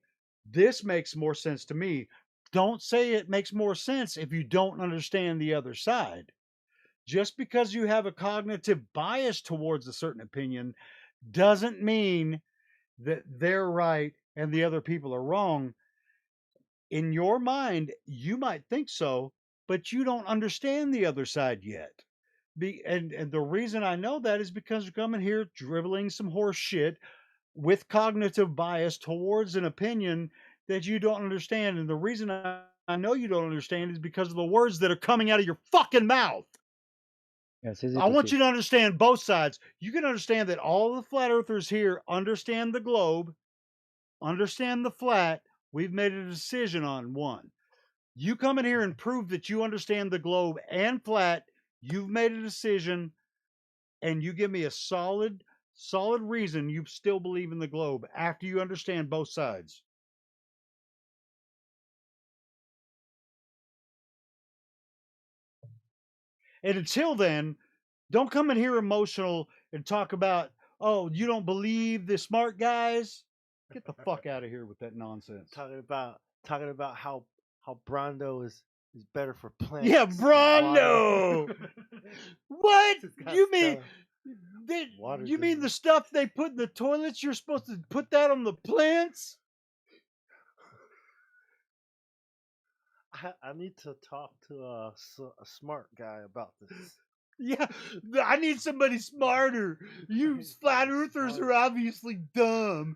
this makes more sense to me. Don't say it makes more sense if you don't understand the other side. Just because you have a cognitive bias towards a certain opinion doesn't mean that they're right and the other people are wrong. In your mind, you might think so, but you don't understand the other side yet. And the reason I know that is because you're coming here dribbling some horse shit with cognitive bias towards an opinion that you don't understand. And the reason I know you don't understand is because of the words that are coming out of your fucking mouth. Yes, easy I to want see. you to understand both sides. You can understand that all the flat earthers here understand the globe, understand the flat. We've made a decision on one. You come in here and prove that you understand the globe and flat. You've made a decision, and you give me a solid reason you still believe in the globe after you understand both sides. And until then, don't come in here emotional and talk about, oh, you don't believe the smart guys. Get the fuck out of here with that nonsense. Talking about how Brondo is better for plants. Yeah, and Brondo. water. What? got You mean water you mean the stuff they put in the toilets? You're supposed to put that on the plants? I need to talk to a smart guy about this. Yeah, I need somebody smarter. You flat earthers are obviously dumb.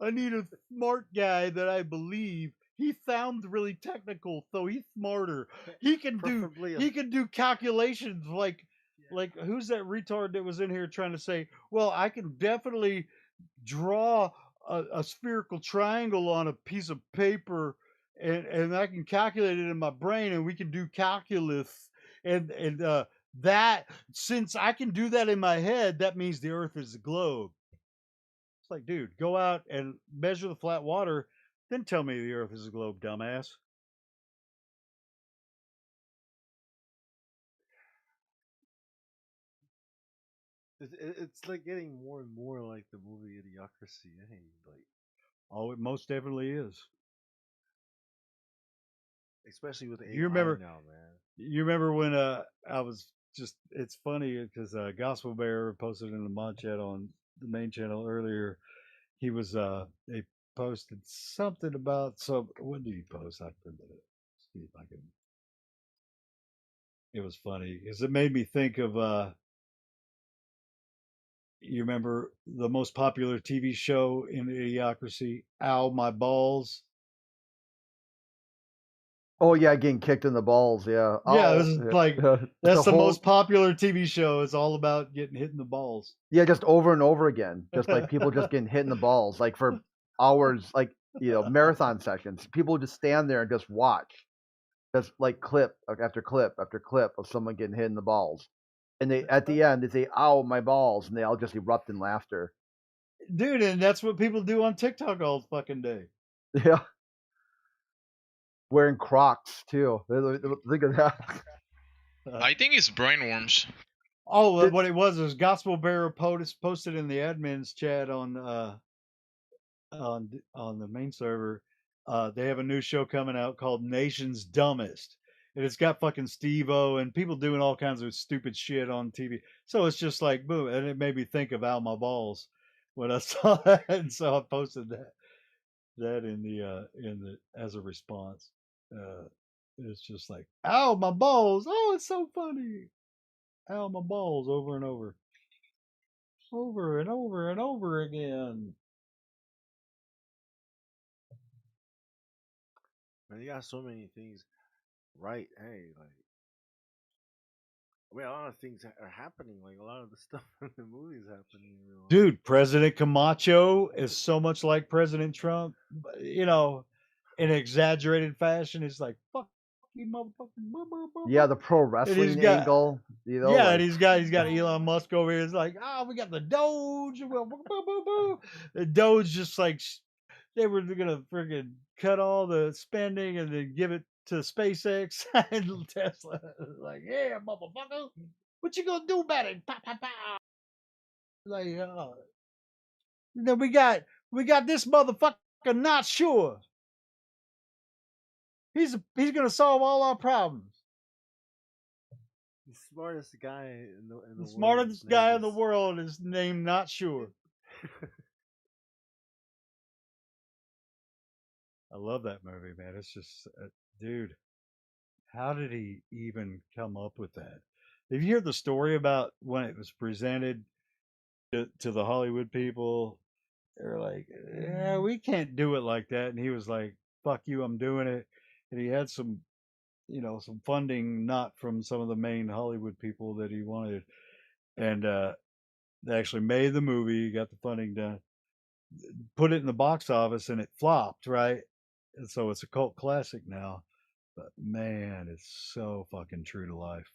I need a smart guy that I believe. He sounds really technical, so he's smarter. He can do calculations like who's that retard that was in here trying to say, well, I can definitely draw a spherical triangle on a piece of paper, and I can calculate it in my brain, and we can do calculus, and that, since I can do that in my head, that means the earth is a globe. It's like, dude, go out and measure the flat water, then tell me the earth is a globe, dumbass. It's like getting more and more like the movie Idiocracy. Like, oh, it most definitely is. Especially with AI You remember now, man. You remember when I was just, it's funny because Gospel Bear posted in the mod chat on the main channel earlier. He was they posted something about what did he post? I can see if I can. It was funny because it made me think of you remember the most popular TV show in Idiocracy, Ow My Balls? Oh yeah, getting kicked in the balls. Yeah. Yeah, Oh, this is yeah. like that's the most popular TV show. It's all about getting hit in the balls. Yeah, just over and over again. Just like people just getting hit in the balls, like for hours. Like marathon sessions. People just stand there and just watch, just like clip after clip after clip of someone getting hit in the balls, and they at the end they say, "Ow, my balls," and they all just erupt in laughter. Dude, and that's what people do on TikTok all fucking day. Yeah, wearing Crocs too. Think of that. I think it's brainworms. Oh, what it was is Gospel Bearer posted in the admins chat on the main server. They have a new show coming out called Nation's Dumbest, and it's got fucking Steve-O and people doing all kinds of stupid shit on TV. So it's just like boom, and it made me think of Al My Balls when I saw that, and so I posted that in the as a response. It's just like Ow, my balls! Oh, it's so funny. Ow, my balls! Over and over, over and over and over again. Man, you got so many things right. Hey, like, I mean, a lot of things are happening. Like, a lot of the stuff in the movies happening in real life. Dude, President Camacho is so much like President Trump, in an exaggerated fashion. It's like fuck you, motherfucker. Yeah, the pro And wrestling angle. Yeah, like, and he's got Elon Musk over here. It's like, we got the Doge. The Doge just like they were gonna freaking cut all the spending and then give it to SpaceX and Tesla. Like, yeah, motherfucker, what you gonna do about it? Pow, pow, pow. Like, then we got this motherfucker not sure. He's gonna solve all our problems. The smartest guy in the The world. smartest guy in the world is named Not Sure. I love that movie, man. It's just, dude, how did he even come up with that? Did you hear the story about when it was presented to the Hollywood people? They're like, yeah, we can't do it like that. And he was like, fuck you, I'm doing it. And he had some some funding not from some of the main Hollywood people that he wanted, and they actually made the movie, got the funding done, put it in the box office, and it flopped, right? And so it's a cult classic now. But man, it's so fucking true to life.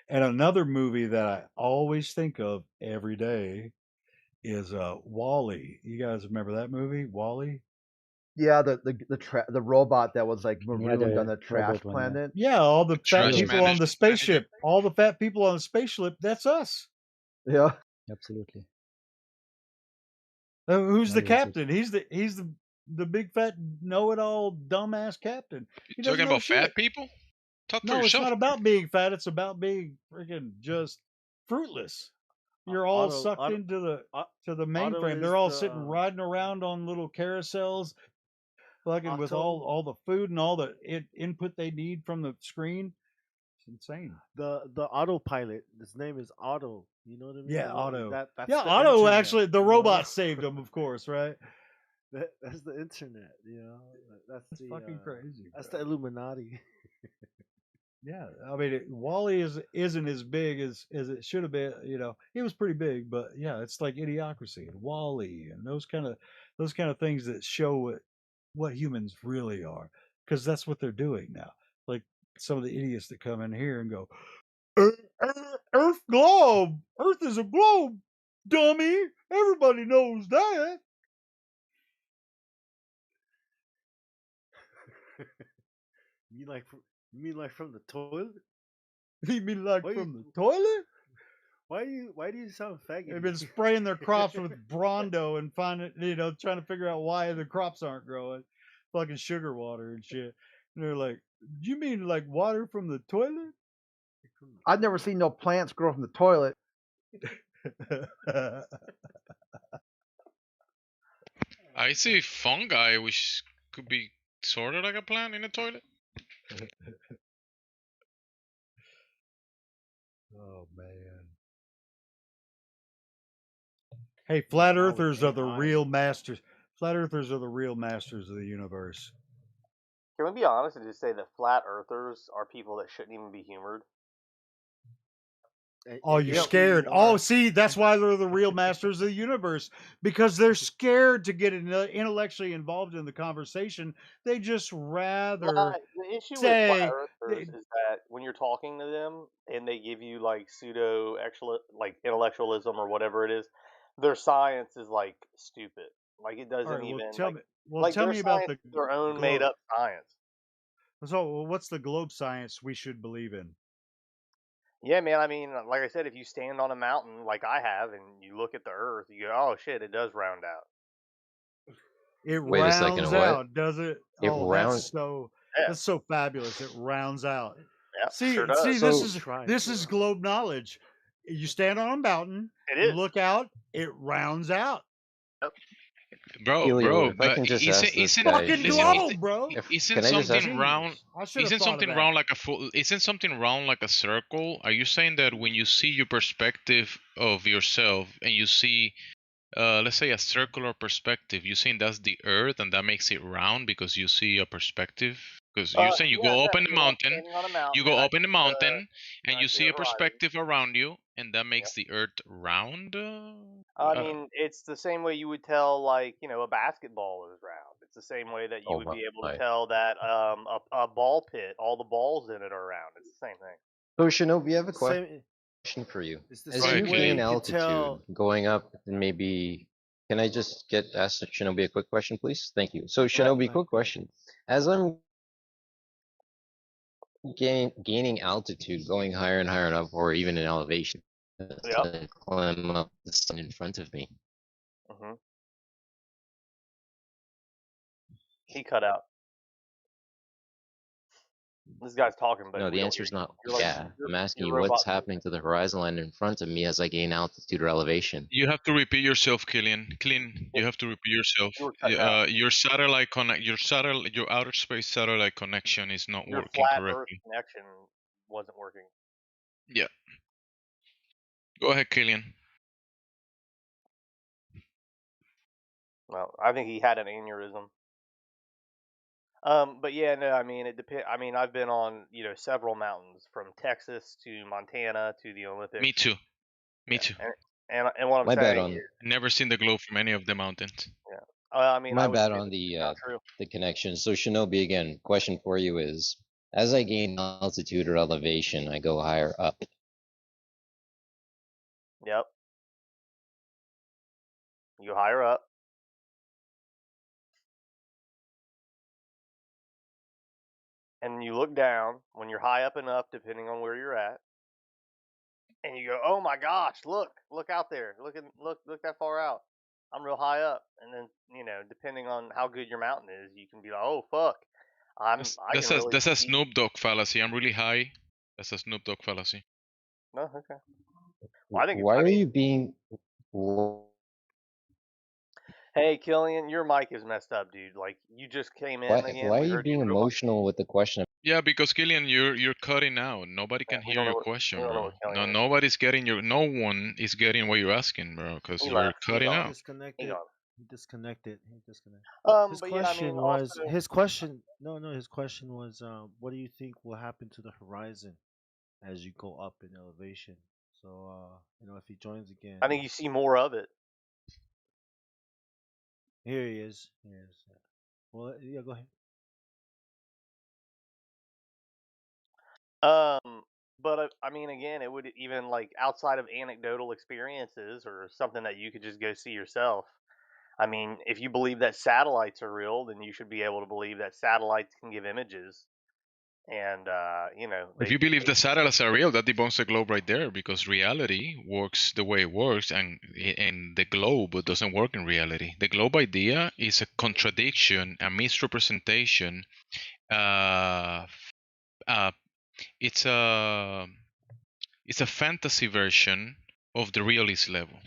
And another movie that I always think of every day is Wall-E. You guys remember that movie, Wall-E? Yeah, the robot that was like marooned on the trash one, planet. Yeah, all the fat Trash people on the management. spaceship. All the fat people on the spaceship, that's us. Yeah. Absolutely. Who's the Wall-E was it. captain? He's the big fat know-it-all dumbass captain. He You doesn't talking know about fat shit. people? Talk for No, it's yourself. not about being fat. It's about being freaking just fruitless. You're all sucked into the mainframe. They're all sitting riding around on little carousels, fucking with all the food and all the input they need from the screen. It's insane. The autopilot. His name is Otto. You know what I mean? Yeah, Otto. That's Yeah, the Otto internet, actually. The robot saved him, of course, right? That's the internet. That's the fucking crazy. That's the Illuminati. Yeah, I mean, Wall-E isn't as big as it should have been. He was pretty big, but yeah, it's like Idiocracy and Wall-E and those kind of things that show what humans really are, because that's what they're doing now. Like some of the idiots that come in here and go, Earth globe, Earth is a globe, dummy. Everybody knows that. You mean like from the toilet? You mean like from the toilet? Why do you sound faggoty? They've been spraying their crops with Brondo and finding, trying to figure out why the crops aren't growing. Fucking sugar water and shit. And they're like, you mean like water from the toilet? I've never seen no plants grow from the toilet. I see fungi, which could be sort of like a plant in a toilet. Oh man. Hey, flat earthers are the real masters. Flat earthers are the real masters of the universe. Can we be honest and just say that flat earthers are people that shouldn't even be humored? Oh, you're scared. Oh, see, that's why they're the real masters of the universe, because they're scared to get intellectually involved in the conversation. They just rather The issue with flat say, earthers is that when you're talking to them and they give you like pseudo like intellectualism or whatever it is, their science is like stupid. Like it all doesn't right, well, even tell like me, well, like tell their me about science the is their own made globe. up science. So, well, what's the globe science we should believe in? Yeah, man. I mean, like I said, if you stand on a mountain like I have and you look at the Earth, you go, "Oh shit, it does round out." It Wait a second, rounds what? out, does it? It Oh, round. Yeah, that's so fabulous. It rounds out. yeah, sure See, does. this is globe knowledge. You stand on a mountain, It you is. look out, it rounds out. Helio, if I But can just ask this isn't guy, Fucking Shane, globe, bro. isn't can I just ask? something round? I should have Isn't thought of something that. round like a isn't something round like a circle? Are you saying that when you see your perspective of yourself and you see, let's say a circular perspective, you saying that's the Earth and that makes it round because you see a perspective? Because you're saying you Yeah, go up in the you're like mountain, standing on a mountain, you go and I up in the see the mountain, and you I see see the a horizon. perspective around you, and that Yep. makes the Earth round. I mean, it's the same way you would tell, like, a basketball is round. It's the same way that you Oh would be able to my. tell that a ball pit, all the balls in it are round. It's the same thing. So Shinobi, I have a Same. question for you. It's the As same you way gain you could altitude, tell. going up, and maybe, can I just ask Shinobi a quick question, please? Thank you. So Yeah, Shinobi, quick question. As I'm gaining altitude, going higher and higher up, or even in elevation, as Yep. I climb up the sun in front of me. hmm He cut out. This guy's talking, but No, we the don't answer hear is you. not You're like yeah. I'm asking you're you what's robot. happening to the horizon line in front of me as I gain altitude or elevation. You have to repeat yourself, Killian. You have to repeat yourself. You were cutting out. Your satellite your outer space satellite connection is not Your working flat Earth correctly. connection wasn't working. Yeah. Go ahead, Killian. Well, I think he had an aneurysm. But yeah, no, I mean it depend. I mean, I've been on several mountains from Texas to Montana to the Olympics. Me too. Me too. And what I'm My bad saying on is, Never seen the globe from any of the mountains. yeah. I mean, my I would bad say on that's not true. the connection. So Shinobi, again, question for you is: as I gain altitude or elevation, I go higher up. Yep. You go higher up. And you look down when you're high up enough, depending on where you're at, and you go, "Oh my gosh, look out there, look that far out. I'm real high up." And then depending on how good your mountain is, you can be like, "Oh fuck, I can really That's a see." Snoop Dogg fallacy. I'm really high. That's a Snoop Dogg fallacy. No, okay. Well, I think Why are you being? Hey, Killian, your mic is messed up, dude. Like you just came in again. Why are We you heard you being real much. emotional with the question? Yeah, because Killian, you're cutting out. Nobody can We hear don't know your what question, we don't know bro. what Killian No, is. nobody's getting your. No one is getting what you're asking, bro. Because He you're left. He's cutting gone. out. Disconnected. He gone. He disconnected. He disconnected. His But yeah, I mean, question was also, his question. No, no. His question was, what do you think will happen to the horizon as you go up in elevation? So, if he joins again, I think you see more of it. here he is. Here he is. Yeah. Well, yeah. Go ahead. But I mean, again, it would even like outside of anecdotal experiences or something that you could just go see yourself. I mean, if you believe that satellites are real, then you should be able to believe that satellites can give images. And If you believe the satellites are real, that debunks the globe right there, because reality works the way it works, and the globe doesn't work in reality. The globe idea is a contradiction, a misrepresentation. It's a fantasy version of the realist level.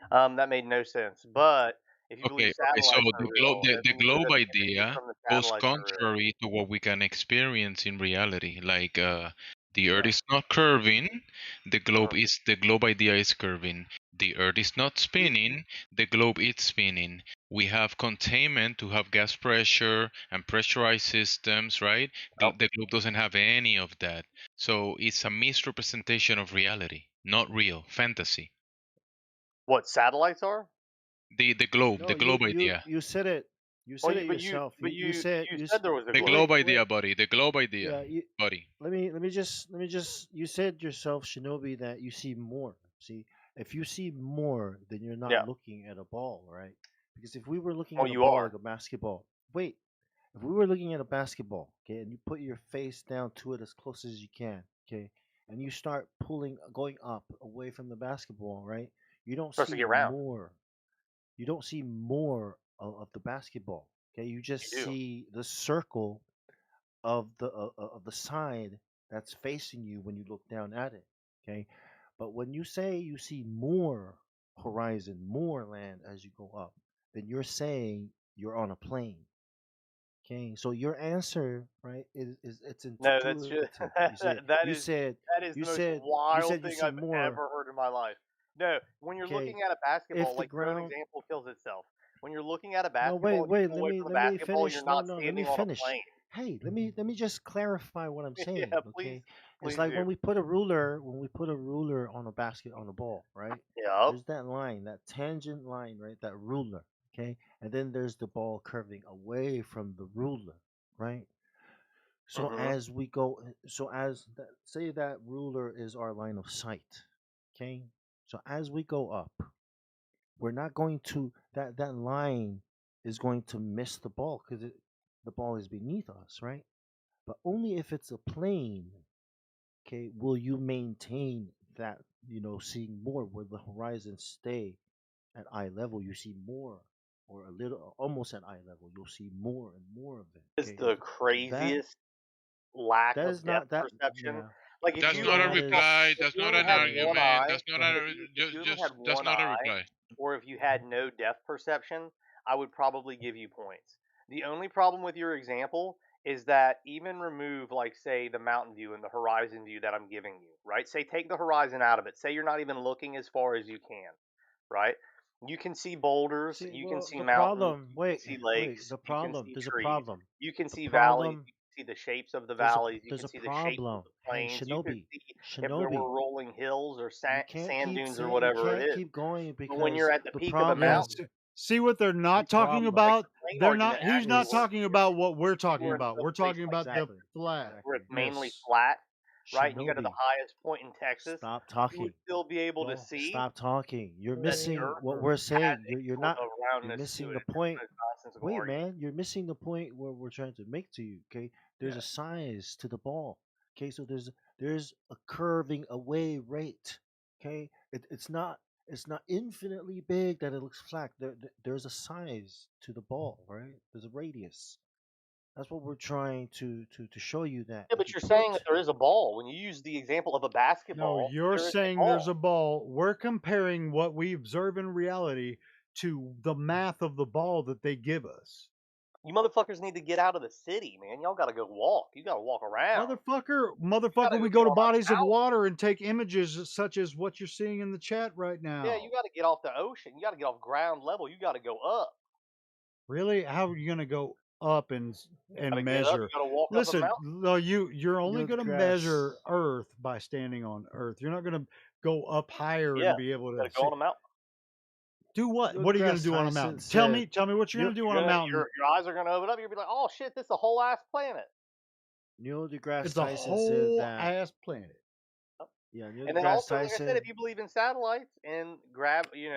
that made no sense. But if you believe Okay. So satellites are real, the then you believe globe that the images idea from the goes satellites are real. contrary to what we can experience in reality. Like the Earth Yeah. is not curving, the globe idea is curving. The Earth is not spinning, the globe is spinning. We have containment to have gas pressure and pressurized systems, right? The globe doesn't have any of that. So it's a misrepresentation of reality, not real, fantasy. What satellites are? The globe, No, the globe you idea. you said it. You Well, said it yourself. you said there was a The globe. globe idea, buddy. The globe idea, Yeah, buddy. let me just you said yourself, Shinobi, that you see more. See, if you see more, then you're not Yeah. looking at a ball, right? Because if we were looking Oh, at a you ball are. like a basketball, wait, if we were looking at a basketball, okay, and you put your face down to it as close as you can, okay, and you start going up away from the basketball, right? You don't Starts to see get round. more. You don't see more of the basketball. Okay, you just You do. see the circle of the side that's facing you when you look down at it. Okay, but when you say you see more horizon, more land as you go up, then you're saying you're on a plane. Okay, so your answer, right, is it's No, that's just intuitive. You said that you is said that is you the most said you wild said you thing see I've more. ever heard in my life. No, when you're Okay, looking at a basketball, if the like your own ground. example kills itself. When you're looking at a No, basketball wait, and you wait. pull Let away me from the let me basketball, you're finish. not No, no. Let me standing on a finish. plane. Hey, let me just clarify what I'm saying. Yeah, Okay, it's please like do. when we put a ruler on a basket on a ball, right? Yep. There's that line, that tangent line, right? That ruler. Okay, and then there's the ball curving away from the ruler, right? So Mhm. as we go, so as that, say that ruler is our line of sight. Okay, so as we go up, we're not going to that line is going to miss the ball because the ball is beneath us, right? But only if it's a plane, okay, will you maintain that, seeing more where the horizons stay at eye level. You see more, or a little, almost at eye level. You'll see more and more of it. Is Okay, the that craziest lack that of is depth not that. perception. Yeah, Like if That's you not a only that reply. is. if That's you not only an had Okay, one argument. eye, That's not go ahead. a if you only had that's one not a eye, reply. or if you had no depth perception, I would probably give you points. The only problem with your example is that even remove, like, say, the mountain view and the horizon view that I'm giving you, right? Say, take the horizon out of it. Say you're not even looking as far as you can, right? You can see boulders, See, you can well, see the mountains, problem. you can Wait, see wait. lakes, The you can problem. see There's a trees, problem. you can The see valleys, problem. you can see the shapes of the valleys, you There's can a see the shapes of problem. the Hey, plains, you can Shinobi, see if there were Shinobi. rolling hills or You can't sand keep dunes or saying you whatever it can't is. keep going But when because you're at the the peak of a problem. Yes. mountain, See what they're The not talking problem. like about? the plane They're not. argument He's actually not This. talking works here. about what we're If you talking were in about. a We're place talking like about the Exactly. flat. where Exactly. it's mainly Yes. flat, right, and you go to the Shinobi, highest point in Texas, stop you would talking. still be able to Well, see stop talking. You're that the missing Earth what we're has saying. a You're sort not. of You're roundness to missing the it. point. There's not a sense of Wait, argument. man, you're missing the point where we're trying to make to you. Okay, there's a Yeah. size to the ball. Okay, so there's a curving away rate. Okay, it's not infinitely big that it looks flat. There's a size to the ball, right? There's a radius. That's what we're trying to show you that Yeah, if but you you're saying that put. there is a ball. When you use the example of a No, basketball, you're there is a saying there's ball. a ball. We're comparing what we observe in reality to the math of the ball that they give us. You motherfuckers need to get out of the city, man. Y'all gotta go walk. You gotta walk around. You gotta Motherfucker, go we go get to on a bodies of mountain. water and take images such as what you're seeing in the chat right Yeah, you now. gotta get off the ocean. You gotta get off ground level. You gotta go up. Really? How are you going to go up and Gotta get up. You measure? gotta walk up a Listen, mountain. no, you're only Neil going to deGrasse. measure Earth by standing on Earth. You're not going to go up higher Yeah, and be able you to gotta go see. on a mountain. Do what? Neil What are you going to deGrasse do on a Tyson mountain? Tell said. me what you're Neil, going to do on You're a gonna mountain. your eyes are gonna open up. You're gonna be like, oh shit, this is a whole ass planet. Neil deGrasse It's a Tyson said whole that. ass planet. Yeah, Neil And then deGrasse also, like I said, Tyson. if you believe in satellites and gravity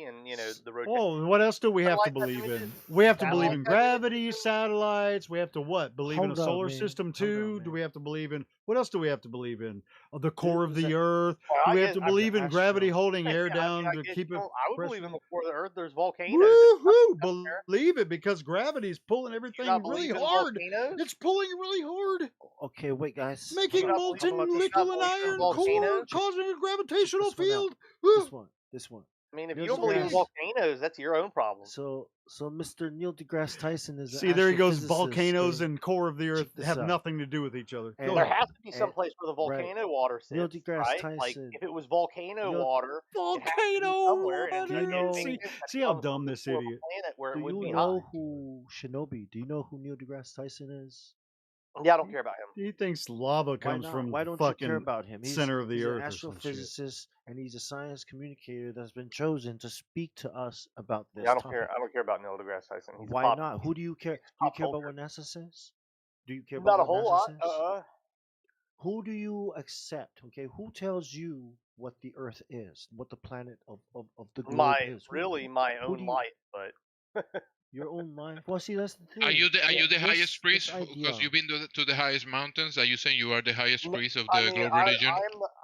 and the rotation Oh, what else do we have to satellites have believe images. in? We have to believe Satellites in have images gravity, too. satellites. We have to what? Believe in a Hold up, solar man. system Hold up, too? Do man. we have to believe in what else do we have to believe in? The There, core of there's a the earth? Well, Do I we have guess to there's an believe in gravity astro. holding yeah, air I mean, down I to guess keep it I would believe pressure? in the core of the earth. There's volcanoes. There's Woohoo! mountains down there. Believe it because gravity is pulling Do you everything not really believe in hard. volcanoes? It's pulling really hard, Okay, wait, guys. Do you making not believe? How about molten Do you this not nickel one? and believe How in iron about this one? core, volcanoes? Check causing a check gravitational this one out. field. Woo! This one. This one. I mean, if Neil you don't believe in deGrasse. volcanoes, that's your own problem. So Mr. Neil deGrasse Tyson is See, an there he goes. astrophysicist. Volcanoes Okay? and core of the Earth Check this have out. nothing to do with each other. Go And, There ahead. has to be some and place where the right, volcano water Neil sits, deGrasse right? Tyson. Like, if it was volcano Neil, water, it has to be somewhere, and Volcano it Do you makes know? sense that See it how comes dumb from the this core of a idiot. planet where Do it would you be know high. who Shinobi? Do you know who Neil deGrasse Tyson is? Yeah, I don't care about him. He thinks lava Why comes not? from Why don't you care fucking about him? center of the he's an Earth or some shit. astrophysicist, and he's a science communicator that's been chosen to speak to us about this Yeah, I don't topic. care. I don't care about Neil deGrasse Tyson. He's Why pop. not? Who do you care? Do you Pop care about culture. what NASA says? Do you care Not about a what whole NASA lot. says? Who do you accept? Okay, who tells you what the Earth is, what the planet of the globe is? My who own do you, life, but your own life? Well, see, that's the thing. Are you the highest This priest? idea. Because you've been to the highest mountains. Are you saying you are the highest priest of I the mean, globe religion?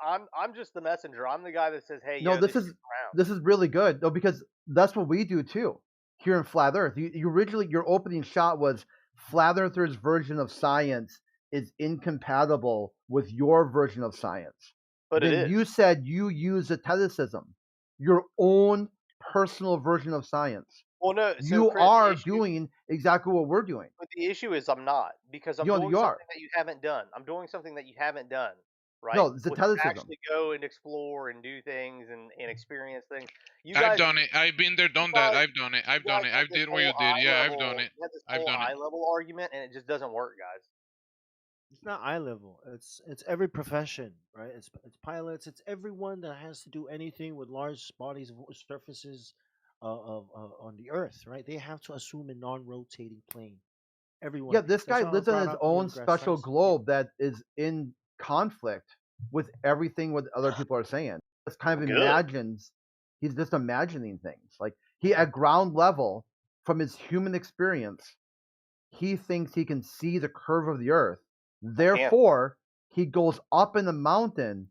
I'm just the messenger. I'm the guy that says, hey, No, yo, this this is is around. this is really good though, because that's what we do too here in Flat Earth. You originally, your opening shot was Flat Earthers' version of science is incompatible with your version of science. But then it is. you said you use aestheticism, your own personal version of science. Well, no, so you Chris, the are issue- doing exactly what we're doing. But the issue is I'm not, because I'm You doing are. something that you haven't done. I'm doing something that you haven't done, right? No, it's Which is aestheticism. actually go and explore and do things and experience things. You I've guys, done it. I've been there, done that. I've done it. I've done it. I've did what you did. Yeah, I've done it. You have this I've whole done it. eye level argument, and it just doesn't work, guys. It's not eye level. It's every profession, right? It's pilots. It's everyone that has to do anything with large bodies of surfaces on the Earth, right? They have to assume a non-rotating plane. Everyone. Yeah, this guy That's why I lives on brought his up Neil own deGrasse special Tyson. globe that is in conflict with everything what other people are saying. It's kind of Good. imagines. He's just imagining things. Like he at ground level, from his human experience, he thinks he can see the curve of the Earth. Therefore, he goes up in the mountain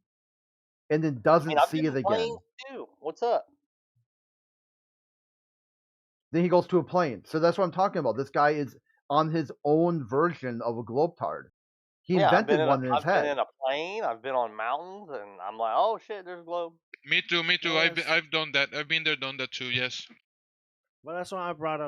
and then doesn't see it again. Too. What's up? Then he goes to a plane. So that's what I'm talking about. This guy is on his own version of a globetard. He invented one in his head. I've been in a plane. I've been on mountains, and I'm like, oh shit, there's a globe. Me too. Me too. I've done that. I've been there, done that too. Yes. Well, that's why I brought up